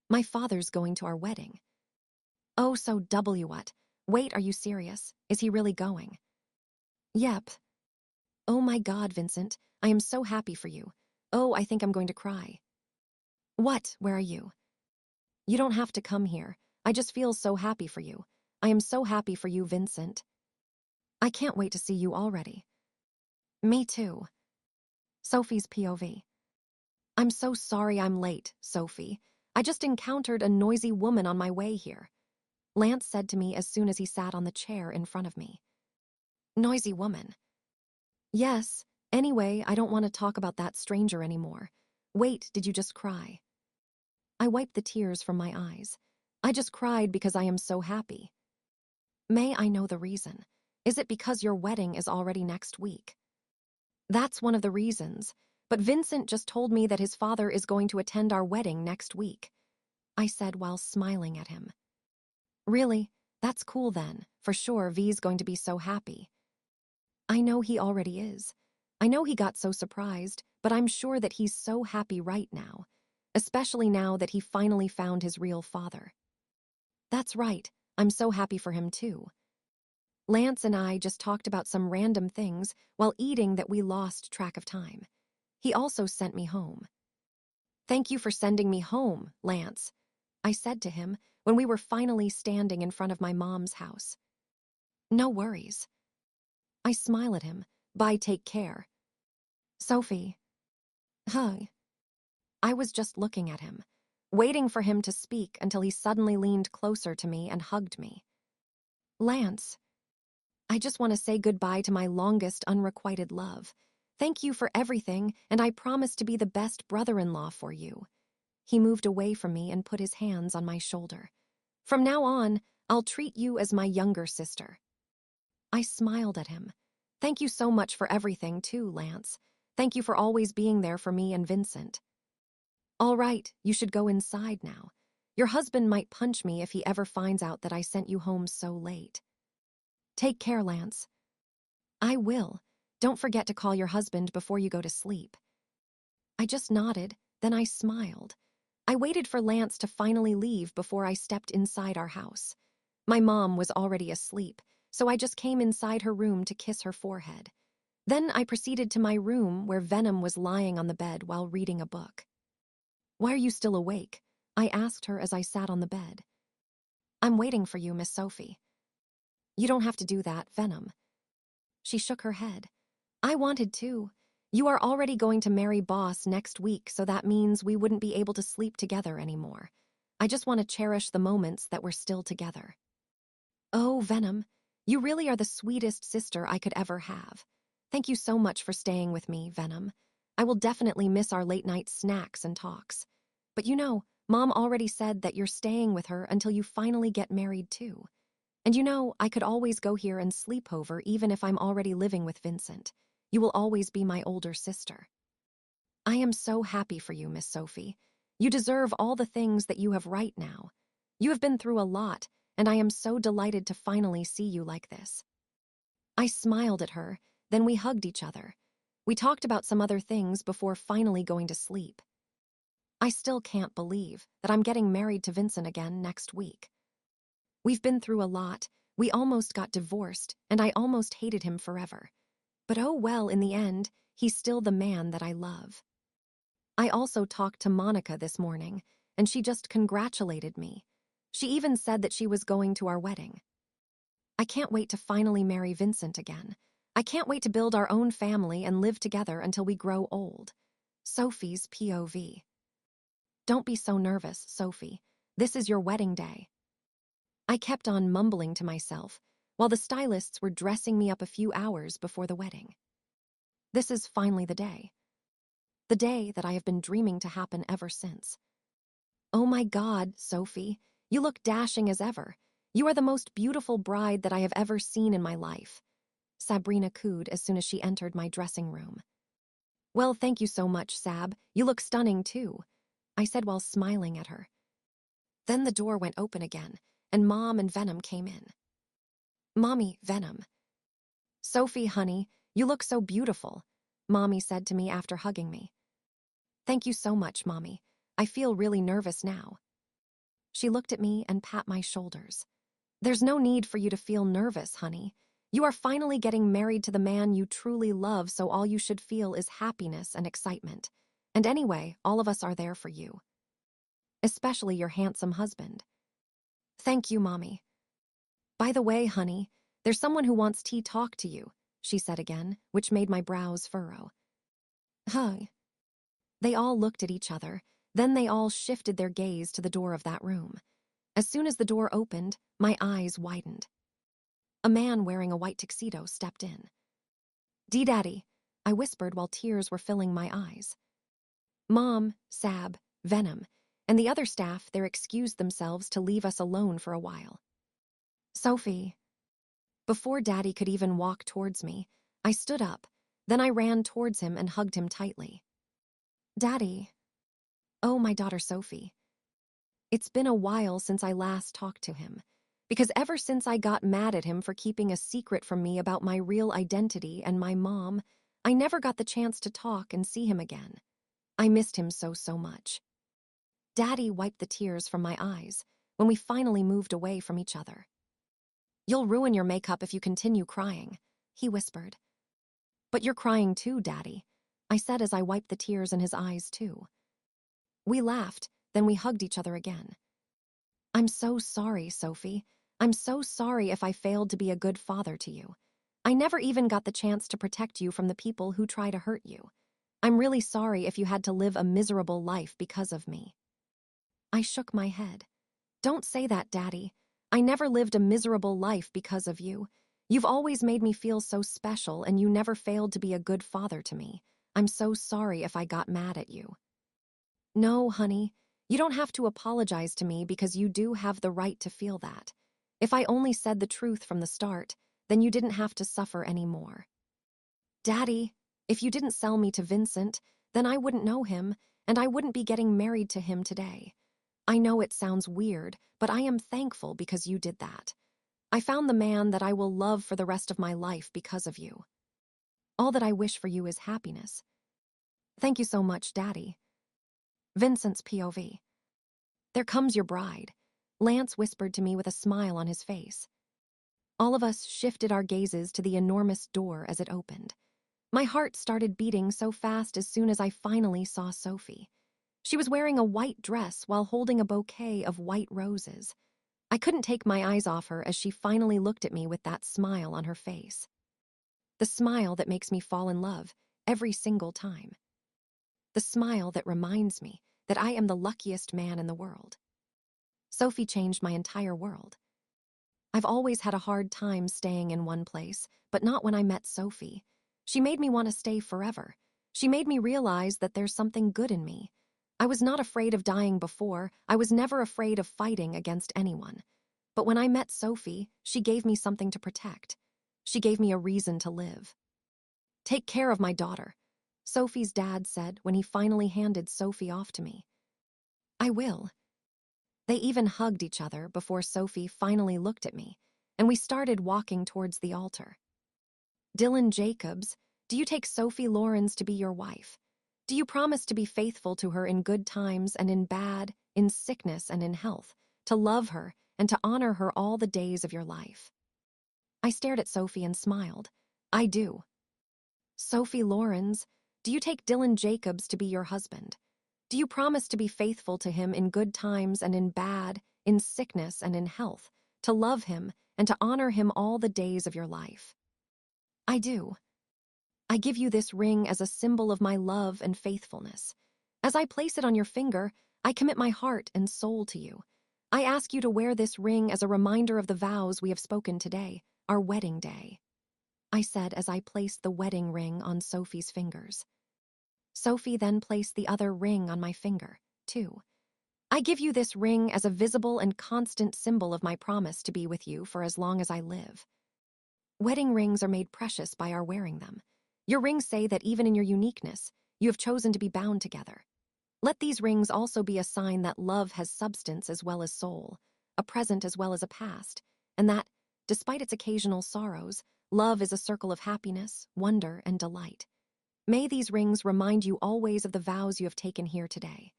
My father's going to our wedding. Oh, so what? Wait, are you serious? Is he really going? Yep. Oh my God, Vincent, I am so happy for you. Oh, I think I'm going to cry. What? Where are you? You don't have to come here. I just feel so happy for you. I am so happy for you, Vincent. I can't wait to see you already. Me too. Sophie's POV. I'm so sorry I'm late, Sophie. I just encountered a noisy woman on my way here. Lance said to me as soon as he sat on the chair in front of me. Noisy woman. Yes. Anyway, I don't want to talk about that stranger anymore. Wait, did you just cry? I wiped the tears from my eyes. I just cried because I am so happy. May I know the reason? Is it because your wedding is already next week? That's one of the reasons, but Vincent just told me that his father is going to attend our wedding next week, I said while smiling at him. Really? That's cool then. For sure, V's going to be so happy. I know he already is. I know he got so surprised, but I'm sure that he's so happy right now, especially now that he finally found his real father. That's right. I'm so happy for him too. Lance and I just talked about some random things while eating that we lost track of time. He also sent me home. Thank you for sending me home, Lance, I said to him when we were finally standing in front of my mom's house. No worries. I smile at him. Bye, take care. Sophie. Huh. I was just looking at him, waiting for him to speak until he suddenly leaned closer to me and hugged me. Lance. I just want to say goodbye to my longest unrequited love. Thank you for everything, and I promise to be the best brother-in-law for you. He moved away from me and put his hands on my shoulder. From now on, I'll treat you as my younger sister. I smiled at him. Thank you so much for everything, too, Lance. Thank you for always being there for me and Vincent. All right, you should go inside now. Your husband might punch me if he ever finds out that I sent you home so late. Take care, Lance. I will. Don't forget to call your husband before you go to sleep." I just nodded, then I smiled. I waited for Lance to finally leave before I stepped inside our house. My mom was already asleep, so I just came inside her room to kiss her forehead. Then I proceeded to my room where Venom was lying on the bed while reading a book. "Why are you still awake?" I asked her as I sat on the bed. "I'm waiting for you, Miss Sophie." "You don't have to do that, Venom." She shook her head. "I wanted to. You are already going to marry Boss next week, so that means we wouldn't be able to sleep together anymore. I just want to cherish the moments that we're still together." "Oh, Venom, you really are the sweetest sister I could ever have. Thank you so much for staying with me, Venom. I will definitely miss our late-night snacks and talks. But Mom already said that you're staying with her until you finally get married too. And I could always go here and sleep over even if I'm already living with Vincent. You will always be my older sister." "I am so happy for you, Miss Sophie. You deserve all the things that you have right now. You have been through a lot, and I am so delighted to finally see you like this." I smiled at her, then we hugged each other. We talked about some other things before finally going to sleep. I still can't believe that I'm getting married to Vincent again next week. We've been through a lot, we almost got divorced, and I almost hated him forever. But oh well, in the end, he's still the man that I love. I also talked to Monica this morning, and she just congratulated me. She even said that she was going to our wedding. I can't wait to finally marry Vincent again. I can't wait to build our own family and live together until we grow old. Sophie's POV. "Don't be so nervous, Sophie. This is your wedding day." I kept on mumbling to myself while the stylists were dressing me up a few hours before the wedding. This is finally the day. The day that I have been dreaming to happen ever since. "Oh my God, Sophie, you look dashing as ever. You are the most beautiful bride that I have ever seen in my life," Sabrina cooed as soon as she entered my dressing room. "Well, thank you so much, Sab. You look stunning too," I said while smiling at her. Then the door went open again, and Mom and Venom came in. "Mommy, Venom." "Sophie, honey, you look so beautiful," Mommy said to me after hugging me. "Thank you so much, Mommy. I feel really nervous now." She looked at me and pat my shoulders. "There's no need for you to feel nervous, honey. You are finally getting married to the man you truly love, so all you should feel is happiness and excitement. And anyway, all of us are there for you. Especially your handsome husband." "Thank you, Mommy." "By the way, honey, there's someone who wants to talk to you," she said again, which made my brows furrow. "Huh." They all looked at each other, then they all shifted their gaze to the door of that room. As soon as the door opened, my eyes widened. A man wearing a white tuxedo stepped in. "D-Daddy," I whispered while tears were filling my eyes. Mom, Sab, Venom, and the other staff there excused themselves to leave us alone for a while. "Sophie." Before Daddy could even walk towards me, I stood up, then I ran towards him and hugged him tightly. "Daddy." "Oh, my daughter Sophie." It's been a while since I last talked to him, because ever since I got mad at him for keeping a secret from me about my real identity and my mom, I never got the chance to talk and see him again. I missed him so, so much. Daddy wiped the tears from my eyes when we finally moved away from each other. "You'll ruin your makeup if you continue crying," he whispered. "But you're crying too, Daddy," I said as I wiped the tears in his eyes too. We laughed, then we hugged each other again. "I'm so sorry, Sophie. I'm so sorry if I failed to be a good father to you. I never even got the chance to protect you from the people who try to hurt you. I'm really sorry if you had to live a miserable life because of me." I shook my head. "Don't say that, Daddy. I never lived a miserable life because of you. You've always made me feel so special, and you never failed to be a good father to me. I'm so sorry if I got mad at you." "No, honey. You don't have to apologize to me because you do have the right to feel that. If I only said the truth from the start, then you didn't have to suffer anymore." "Daddy, if you didn't sell me to Vincent, then I wouldn't know him, and I wouldn't be getting married to him today. I know it sounds weird, but I am thankful because you did that. I found the man that I will love for the rest of my life because of you." All that I wish for you is happiness. Thank you so much, Daddy. Vincent's POV. There comes your bride, Lance whispered to me with a smile on his face. All of us shifted our gazes to the enormous door as it opened. My heart started beating so fast as soon as I finally saw Sophie. She was wearing a white dress while holding a bouquet of white roses. I couldn't take my eyes off her as she finally looked at me with that smile on her face. The smile that makes me fall in love every single time. The smile that reminds me that I am the luckiest man in the world. Sophie changed my entire world. I've always had a hard time staying in one place, but not when I met Sophie. She made me want to stay forever. She made me realize that there's something good in me. I was not afraid of dying before. I was never afraid of fighting against anyone. But when I met Sophie, she gave me something to protect. She gave me a reason to live. Take care of my daughter, Sophie's dad said when he finally handed Sophie off to me. I will. They even hugged each other before Sophie finally looked at me, and we started walking towards the altar. Dylan Jacobs, do you take Sophie Laurens to be your wife? Do you promise to be faithful to her in good times and in bad, in sickness and in health, to love her and to honor her all the days of your life? I stared at Sophie and smiled. I do. Sophie Laurens, do you take Dylan Jacobs to be your husband? Do you promise to be faithful to him in good times and in bad, in sickness and in health, to love him and to honor him all the days of your life? I do. I give you this ring as a symbol of my love and faithfulness. As I place it on your finger, I commit my heart and soul to you. I ask you to wear this ring as a reminder of the vows we have spoken today, our wedding day. I said as I placed the wedding ring on Sophie's fingers. Sophie then placed the other ring on my finger, too. I give you this ring as a visible and constant symbol of my promise to be with you for as long as I live. Wedding rings are made precious by our wearing them. Your rings say that even in your uniqueness, you have chosen to be bound together. Let these rings also be a sign that love has substance as well as soul, a present as well as a past, and that, despite its occasional sorrows, love is a circle of happiness, wonder, and delight. May these rings remind you always of the vows you have taken here today.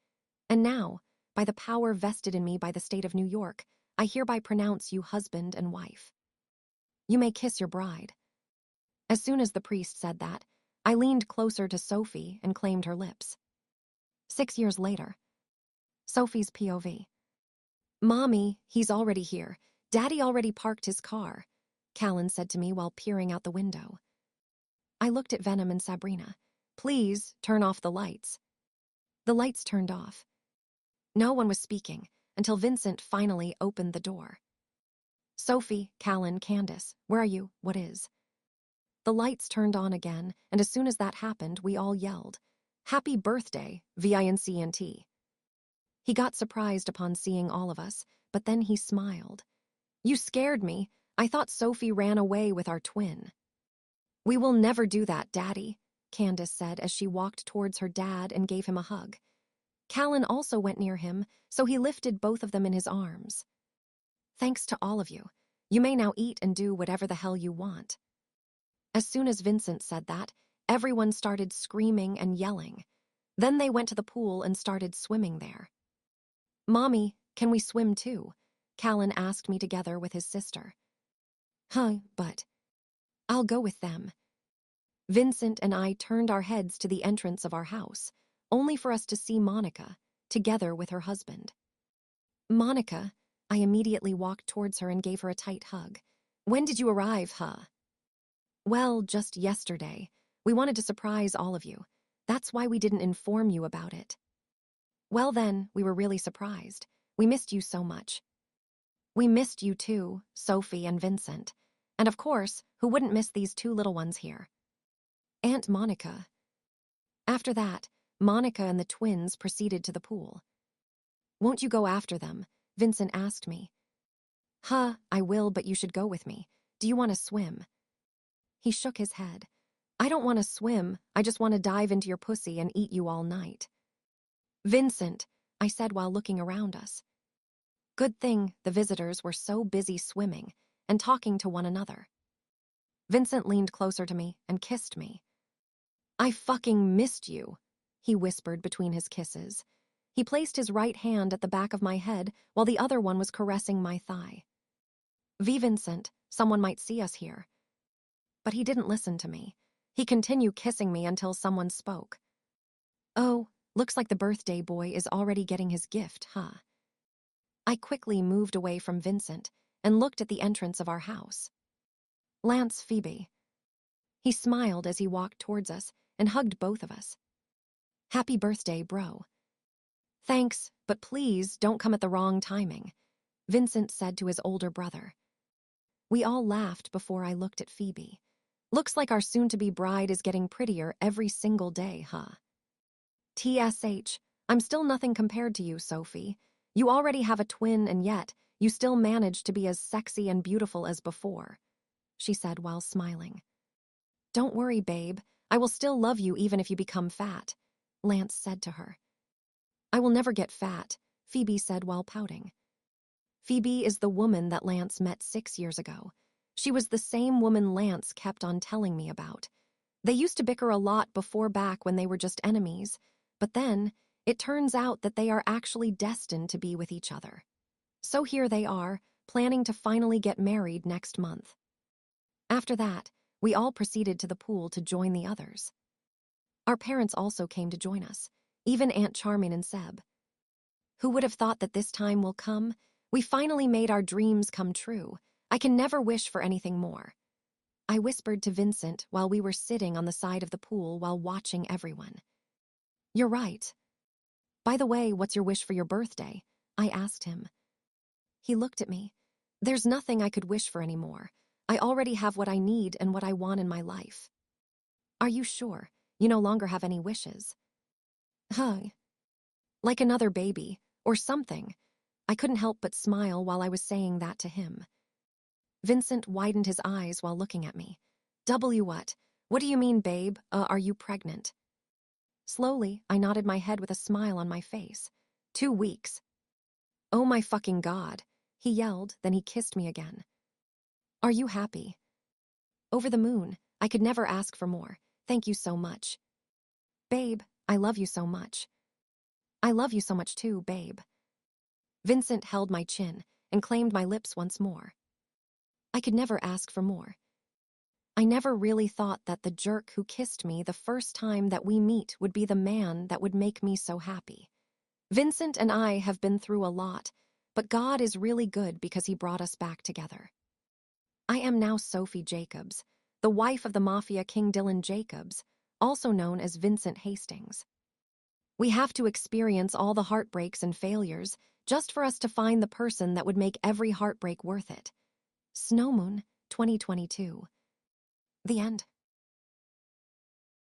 And now, by the power vested in me by the state of New York, I hereby pronounce you husband and wife. You may kiss your bride. As soon as the priest said that, I leaned closer to Sophie and claimed her lips. 6 years later. Sophie's POV. Mommy, he's already here. Daddy already parked his car, Callan said to me while peering out the window. I looked at Venom and Sabrina. Please, turn off the lights. The lights turned off. No one was speaking until Vincent finally opened the door. Sophie, Callan, Candace, where are you? What is? The lights turned on again, and as soon as that happened, we all yelled, Happy birthday, Vincent. He got surprised upon seeing all of us, but then he smiled. You scared me. I thought Sophie ran away with our twin. We will never do that, Daddy, Candace said as she walked towards her dad and gave him a hug. Callan also went near him, so he lifted both of them in his arms. Thanks to all of you. You may now eat and do whatever the hell you want. As soon as Vincent said that, everyone started screaming and yelling. Then they went to the pool and started swimming there. Mommy, can we swim too? Callan asked me together with his sister. But I'll go with them. Vincent and I turned our heads to the entrance of our house, only for us to see Monica, together with her husband. Monica, I immediately walked towards her and gave her a tight hug. When did you arrive, huh? Well, just yesterday. We wanted to surprise all of you. That's why we didn't inform you about it. Well then, we were really surprised. We missed you so much. We missed you too, Sophie and Vincent. And of course, who wouldn't miss these two little ones here? Aunt Monica. After that, Monica and the twins proceeded to the pool. Won't you go after them? Vincent asked me. I will, but you should go with me. Do you want to swim? He shook his head. I don't want to swim. I just want to dive into your pussy and eat you all night. Vincent, I said while looking around us. Good thing the visitors were so busy swimming and talking to one another. Vincent leaned closer to me and kissed me. I fucking missed you, he whispered between his kisses. He placed his right hand at the back of my head while the other one was caressing my thigh. Vincent, someone might see us here. But he didn't listen to me. He continued kissing me until someone spoke. Oh, looks like the birthday boy is already getting his gift, huh? I quickly moved away from Vincent and looked at the entrance of our house. Lance Phoebe. He smiled as he walked towards us and hugged both of us. Happy birthday, bro. Thanks, but please don't come at the wrong timing, Vincent said to his older brother. We all laughed before I looked at Phoebe. Looks like our soon-to-be bride is getting prettier every single day, huh? TSH, I'm still nothing compared to you, Sophie. You already have a twin and yet you still manage to be as sexy and beautiful as before, she said while smiling. Don't worry, babe. I will still love you even if you become fat, Lance said to her. I will never get fat, Phoebe said while pouting. Phoebe is the woman that Lance met 6 years ago. She was the same woman Lance kept on telling me about. They used to bicker a lot before back when they were just enemies, but then it turns out that they are actually destined to be with each other. So here they are, planning to finally get married next month. After that, we all proceeded to the pool to join the others. Our parents also came to join us, even Aunt Charming and Seb. Who would have thought that this time will come? We finally made our dreams come true. I can never wish for anything more. I whispered to Vincent while we were sitting on the side of the pool while watching everyone. You're right. By the way, what's your wish for your birthday? I asked him. He looked at me. There's nothing I could wish for anymore. I already have what I need and what I want in my life. Are you sure? You no longer have any wishes? Huh. Like another baby, or something. I couldn't help but smile while I was saying that to him. Vincent widened his eyes while looking at me. W what? What do you mean, babe? Are you pregnant? Slowly, I nodded my head with a smile on my face. 2 weeks. Oh my fucking God, he yelled, then he kissed me again. Are you happy? Over the moon. I could never ask for more. Thank you so much. Babe, I love you so much. I love you so much too, babe. Vincent held my chin and claimed my lips once more. I could never ask for more. I never really thought that the jerk who kissed me the first time that we meet would be the man that would make me so happy. Vincent and I have been through a lot, but God is really good because he brought us back together. I am now Sophie Jacobs, the wife of the Mafia King Dylan Jacobs, also known as Vincent Hastings. We have to experience all the heartbreaks and failures just for us to find the person that would make every heartbreak worth it. Snowmoon, 2022. The end.